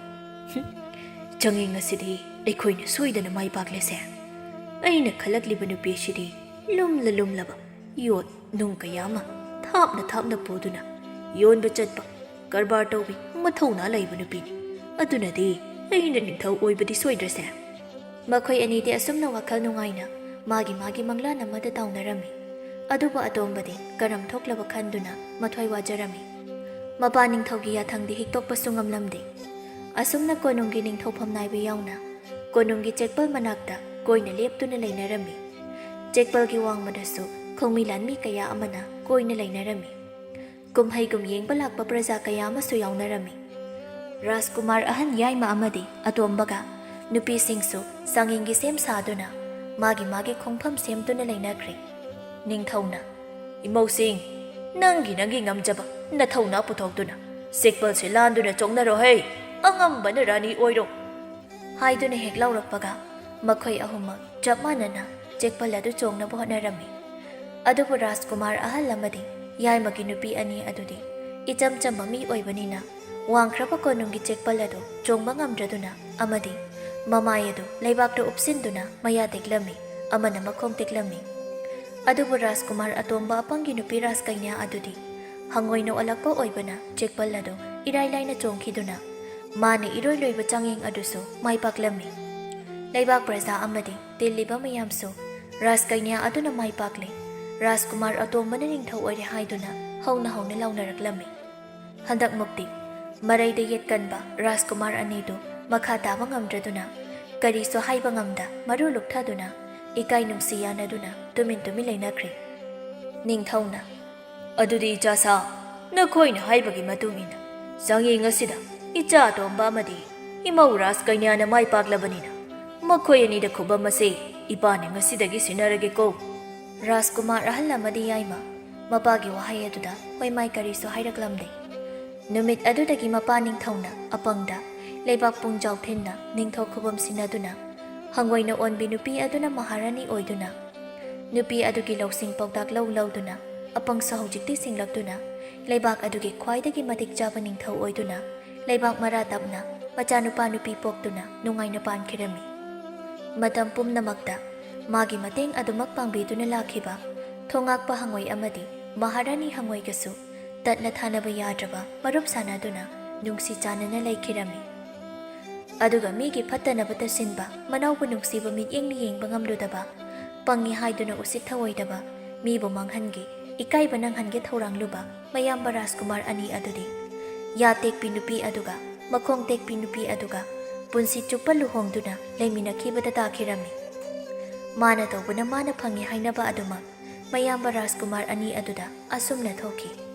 ꯆꯥꯡꯌꯦꯡ ꯑꯁꯤꯗꯤ ꯑꯩꯈꯣꯏꯅ ꯁꯣꯏꯗꯅ ꯃꯥꯏ ꯄꯥꯛꯂꯦꯁꯦ꯫ ꯑꯩꯅ ꯈꯜꯂꯛꯂꯤꯕ ꯅꯨꯄꯤ ꯑꯁꯤꯗꯤ ꯂꯨꯝꯂꯕ ꯌꯣꯠ ꯅꯨꯡ ꯀꯌꯥ ꯑꯃ ꯊꯥꯞꯅ ꯄꯨꯗꯨꯅ ꯌꯣꯟꯕ ꯆꯠꯄ ꯀꯔꯕꯥꯔ ꯇꯧꯕꯤ ꯃꯊꯧꯅꯥ ꯂꯩꯕ ꯅꯨꯄꯤꯅꯤ꯫ ꯑꯗꯨꯅꯗꯤ ꯑꯩꯅ ꯅꯤꯡꯊꯧ ꯑꯣꯏꯕꯗꯤ ꯁꯣꯏꯗ꯭ꯔꯁꯦ꯫ ꯃꯈꯣꯏ ꯑꯅꯤꯗꯤ ꯑꯁꯨꯝꯅ ꯋꯥꯈꯜ ꯅꯨꯡꯉꯥꯏꯅ ꯃꯥꯒꯤ ꯃꯪꯂꯥꯟ ꯑꯃꯗ ꯇꯥꯎꯅꯔꯝꯃꯤ꯫ ꯑꯗꯨꯕꯨ ꯑꯇꯣꯝꯕꯗꯤ ꯀꯔꯝ ꯊꯣꯛꯂꯕ ꯈꯟꯗꯨꯅ ꯃꯊ꯭ꯋꯥꯏ ꯋꯥꯖꯔꯝꯃꯤ꯫ ꯃꯄꯥ ꯅꯤꯡꯊꯧꯒꯤ ꯌꯥꯊꯪꯗꯤ ꯍꯤꯛꯇꯣꯛꯄꯁꯨ ꯉꯝꯂꯝꯗꯦ꯫ ꯑꯁꯨꯝꯅ ꯀꯣꯅꯨꯡꯒꯤ ꯅꯤꯡꯊꯧꯐꯝ ꯅꯥꯏꯕ ꯌꯥꯎꯅ ꯀꯣꯅꯨꯡꯒꯤ ꯆꯦꯛꯄꯜ ꯃꯅꯥꯛꯇ ꯀꯣꯏꯅ ꯂꯦꯞꯇꯨꯅ ꯂꯩꯅꯔꯝꯃꯤ꯫ ꯆꯦꯛꯄꯜꯒꯤ ꯋꯥꯡꯃꯗꯁꯨ ꯈꯣꯡꯃꯤ ꯂꯥꯟꯃꯤ ꯀꯌꯥ ꯑꯃꯅ ꯀꯣꯏꯅ ꯂꯩꯅꯔꯝꯃꯤ꯫ ꯀꯨꯝꯍꯩꯒꯨꯝ ꯌꯦꯡꯕ ꯂꯥꯛꯄ ꯄ꯭ꯔꯖꯥ ꯀꯌꯥ ꯑꯃꯁꯨ ꯌꯥꯎꯅꯔꯝꯃꯤ꯫ ꯔꯥꯖꯀꯨꯃꯥꯔ ꯑꯍꯟ ꯌꯥꯏꯃ ꯑꯃꯗꯤ ꯑꯇꯣꯝꯕꯒ ꯅꯨꯄꯤꯁꯤꯡꯁꯨ ꯆꯥꯡꯌꯦꯡꯒꯤ ꯁꯦꯝ ꯁꯥꯗꯨꯅ ꯃꯥꯒꯤ ꯈꯣꯡꯐꯝ ꯁꯦꯝꯗꯨꯅ ꯂꯩꯅꯈ꯭ꯔꯦ꯫ ꯅꯤꯡꯊꯧꯅ, ꯏꯃꯧꯁꯤꯡ, ꯅꯪꯒꯤ ꯉꯝꯖꯕ ꯅꯊꯧꯅꯥ ꯄꯨꯊꯣꯛꯇꯨꯅ ꯆꯦꯛꯄꯜꯁꯦ ꯂꯥꯟꯗꯨꯅ ꯆꯣꯡꯅꯔꯣꯍꯦ, ꯑꯉꯝꯕꯅ ꯔꯥꯅꯤ ꯑꯣꯏꯔꯣ ꯍꯥꯏꯗꯨꯅ ꯍꯦꯛ ꯂꯥꯎꯔꯛꯄꯒ ꯃꯈꯣꯏ ꯑꯍꯨꯝꯃꯛ ꯆꯞ ꯃꯥꯟꯅꯅ ꯆꯦꯛꯄꯜ ꯑꯗꯨ ꯆꯣꯡꯅꯕ ꯍꯣꯠꯅꯔꯝꯃꯤ꯫ ꯑꯗꯨꯕꯨ ꯔꯥꯖꯀꯨꯃꯥꯔ ꯑꯍꯜ ꯑꯃꯗꯤ ꯌꯥꯏꯃꯒꯤ ꯅꯨꯄꯤ ꯑꯅꯤ ꯑꯗꯨꯗꯤ ꯏꯆꯝ ꯆꯝꯕ ꯃꯤ ꯑꯣꯏꯕꯅꯤನ ꯋꯥꯡꯈ꯭ꯔꯕ ꯀꯣꯅꯨꯡꯒꯤ ꯆꯦꯛꯄꯜ ꯑꯗꯨ ꯆꯣꯡꯕ ꯉꯝꯗ꯭ꯔꯗꯨꯅ ꯑꯃꯗꯤ ꯃꯃꯥꯏ ꯑꯗꯨ ꯂꯩꯕꯥꯛꯇ ꯎꯞꯁꯤꯟꯗꯨꯅ ꯃꯌꯥ ꯇꯦꯛꯂꯝꯃꯤ, ꯑꯃꯅ ꯃꯈꯣꯡ ꯇꯦꯛꯂꯝꯃꯤ꯫ ꯑꯗꯨꯕꯨ ꯔꯥꯖꯀꯨꯃꯥꯔ ꯑꯇꯣꯝꯕ ꯑꯄꯪꯒꯤ ꯅꯨꯄꯤ ꯔꯥꯖꯀꯩꯅ꯭ꯌꯥ ꯑꯗꯨꯗꯤ ꯍꯪꯉꯣꯏꯅ ꯑꯣꯜꯂꯛꯄ ꯑꯣꯏꯕꯅ ꯆꯦꯛꯄꯜ ꯑꯗꯨ ꯏꯔꯥꯏ ꯂꯥꯏꯅ ꯆꯣꯡꯈꯤꯗꯨꯅ ꯃꯥꯅ ꯏꯔꯣꯏ ꯂꯣꯏꯕ ꯆꯥꯡꯌꯦꯡ ꯑꯗꯨꯁꯨ ꯃꯥꯏ ꯄꯥꯛꯂꯝꯃꯤ꯫ ꯂꯩꯕꯥꯛ ꯄ꯭ꯔꯖꯥ ꯑꯃꯗꯤ ꯇꯤꯜꯂꯤꯕ ꯃꯌꯥꯝꯁꯨ ꯔꯥꯖꯀꯩꯅ꯭ꯌꯥ ꯑꯗꯨꯅ ꯃꯥꯏ ꯄꯥꯛꯂꯦ, ꯔꯥꯖꯀꯨꯃꯥꯔ ꯑꯇꯣꯝꯕꯅ ꯅꯤꯡꯊꯧ ꯑꯣꯏꯔꯦ ꯍꯥꯏꯗꯨꯅ ꯍꯧꯅ ꯂꯥꯎꯅꯔꯛꯂꯝꯃꯤ꯫ ꯍꯟꯗꯛꯃꯨꯛꯇꯤ ꯃꯔꯩꯗ ꯌꯦꯠꯀꯟꯕ ꯔꯥꯖꯀꯨꯃꯥꯔ ꯑꯅꯤꯗꯨ ꯃꯈꯥ ꯇꯥꯕ ꯉꯝꯗ꯭ꯔꯗꯨꯅ ꯀꯔꯤꯁꯨ ꯍꯥꯏꯕ ꯉꯝꯗ ꯃꯔꯨ ꯂꯨꯞꯊꯗꯨꯅ ꯏꯀꯥꯏ ꯅꯨꯡꯁꯤ ꯌꯥꯅꯗꯨꯅ ꯇꯨꯃꯤꯟ ꯂꯩꯅꯈ꯭ꯔꯦ꯫ ꯅꯤꯡꯊꯧꯅ, ꯑꯗꯨꯗꯤ ꯏꯆꯥꯁꯥ, ꯅꯈꯣꯏꯅ ꯍꯥꯏꯕꯒꯤ ꯃꯇꯨꯡ ꯏꯟꯅ ꯆꯥꯡꯌꯦꯡ ꯑꯁꯤꯗ ꯏꯆꯥ ꯑꯇꯣꯝꯕ ꯑꯃꯗꯤ ꯏꯃꯧ ꯔꯥꯖꯀꯩꯅ꯭ꯌꯥꯅ ꯃꯥꯏ ꯄꯥꯛꯂꯕꯅꯤꯅ ꯃꯈꯣꯏ ꯑꯅꯤꯗ ꯈꯨꯕꯝ ꯑꯁꯤ ꯏꯄꯥꯅ ꯉꯁꯤꯗꯒꯤ ꯁꯤꯟꯅꯔꯒꯦꯀꯣ꯫ ꯔꯥꯖꯀꯨꯃꯥꯔ ꯑꯍꯜ ꯑꯃꯗꯤ ꯌꯥꯏꯃ ꯃꯄꯥꯒꯤ ꯋꯥꯍꯩ ꯑꯗꯨꯗ ꯍꯣꯏ ꯃꯥꯏ ꯀꯔꯤꯁꯨ ꯍꯥꯏꯔꯛꯂꯝꯗꯦ꯫ ꯅꯨꯃꯤꯠ ꯑꯗꯨꯗꯒꯤ ꯃꯄꯥ ꯅꯤꯡꯊꯧꯅ ꯑꯄꯪꯗ ꯂꯩꯕꯥꯛ ꯄꯨꯡꯖꯥꯎ ꯊꯤꯟꯅ ꯅꯤꯡꯊꯧ ꯈꯨꯕꯝ ꯁꯤꯟꯅꯗꯨꯅ ꯍꯪꯉꯣꯏꯅ ꯑꯣꯟꯕꯤ ꯅꯨꯄꯤ ꯑꯗꯨꯅ ꯃꯍꯥꯔꯥꯅꯤ ꯑꯣꯏꯗꯨꯅ ꯅꯨꯄꯤ ꯑꯗꯨꯒꯤ ꯂꯧꯁꯤꯡ ꯄꯥꯎꯇꯥꯛ ꯂꯧꯗꯨꯅ ꯑꯄꯪꯁꯨ ꯍꯧꯖꯤꯛꯇꯤ ꯁꯤꯡꯂꯛꯇꯨꯅ ꯂꯩꯕꯥꯛ ꯑꯗꯨꯒꯤ ꯈ꯭ꯋꯥꯏꯗꯒꯤ ꯃꯇꯤꯛ ꯆꯥꯕ ꯅꯤꯡꯊꯧ ꯑꯣꯏꯗꯨꯅ ꯂꯩꯕꯥꯛ ꯃꯔꯥ ꯇꯞꯅ ꯃꯆꯥꯅꯨꯄꯥ ꯅꯨꯄꯤ ꯄꯣꯛꯇꯨꯅ ꯅꯨꯡꯉꯥꯏꯅ ꯄꯥꯟꯈꯤꯔꯝꯃꯤ꯫ ꯃꯇꯝ ꯄꯨꯝꯅꯃꯛꯇ ꯃꯥꯒꯤ ꯃꯇꯦꯡ ꯑꯗꯨꯃꯛ ꯄꯥꯡꯕꯤꯗꯨꯅ ꯂꯥꯛꯈꯤꯕ ꯊꯣꯉꯥꯛꯄ ꯍꯪꯉꯣꯏ ꯑꯃꯗꯤ ꯃꯍꯥꯔꯥꯅꯤ ꯍꯪꯉꯣꯏꯒꯁꯨ ꯇꯠꯅ ꯊꯥꯅꯕ ꯌꯥꯗ꯭ꯔꯕ ꯃꯔꯨꯞ ꯁꯥꯟꯅꯗꯨꯅ ꯅꯨꯡꯁꯤ ꯆꯥꯟꯅꯅ ꯂꯩꯈꯤꯔꯝꯃꯤ꯫ ꯑꯗꯨꯒ ꯃꯤꯒꯤ ꯐꯠꯇꯅꯕꯇ ꯁꯤꯟꯕ ꯃꯅꯥꯎꯕꯨ ꯅꯨꯡꯁꯤꯕ ꯃꯤꯠꯌꯦꯡꯅ ꯌꯦꯡꯕ ꯉꯝꯂꯨꯗꯕ, ꯄꯪꯉꯤ ꯍꯥꯏꯗꯨꯅ ꯎꯁꯤꯠ ꯊꯑꯣꯏꯗꯕ, ꯃꯤꯕꯨ ꯃꯥꯡꯍꯟꯒꯦ ꯏꯀꯥꯏꯕ ꯅꯪꯍꯟꯒꯦ ꯊꯧꯔꯥꯡꯂꯨꯕ ꯃꯌꯥꯝꯕ ꯔꯥꯖꯀꯨꯃꯥꯔ ꯑꯅꯤ ꯑꯗꯨꯗꯤ ꯌꯥ ꯇꯦꯛꯄꯤ ꯅꯨꯄꯤ ꯑꯗꯨꯒ ꯃꯈꯣꯡ ꯇꯦꯛꯄꯤ ꯅꯨꯄꯤ ꯑꯗꯨꯒ ꯄꯨꯟꯁꯤ ꯆꯨꯞꯄ ꯂꯨꯍꯣꯡꯗꯨꯅ ꯂꯩꯃꯤꯟꯅꯈꯤꯕꯗ ꯇꯥꯈꯤꯔꯝꯃꯤ꯫ ꯃꯥꯅ ꯇꯧꯕꯅ ꯃꯥꯅ ꯐꯪꯉꯤ ꯍꯥꯏꯅꯕ ꯑꯗꯨꯃꯛ ꯃꯌꯥꯝꯕ ꯔꯥꯖꯀꯨꯃꯥꯔ ꯑꯅꯤ ꯑꯗꯨꯗ ꯑꯁꯨꯝꯅ ꯊꯣꯛꯈꯤ꯫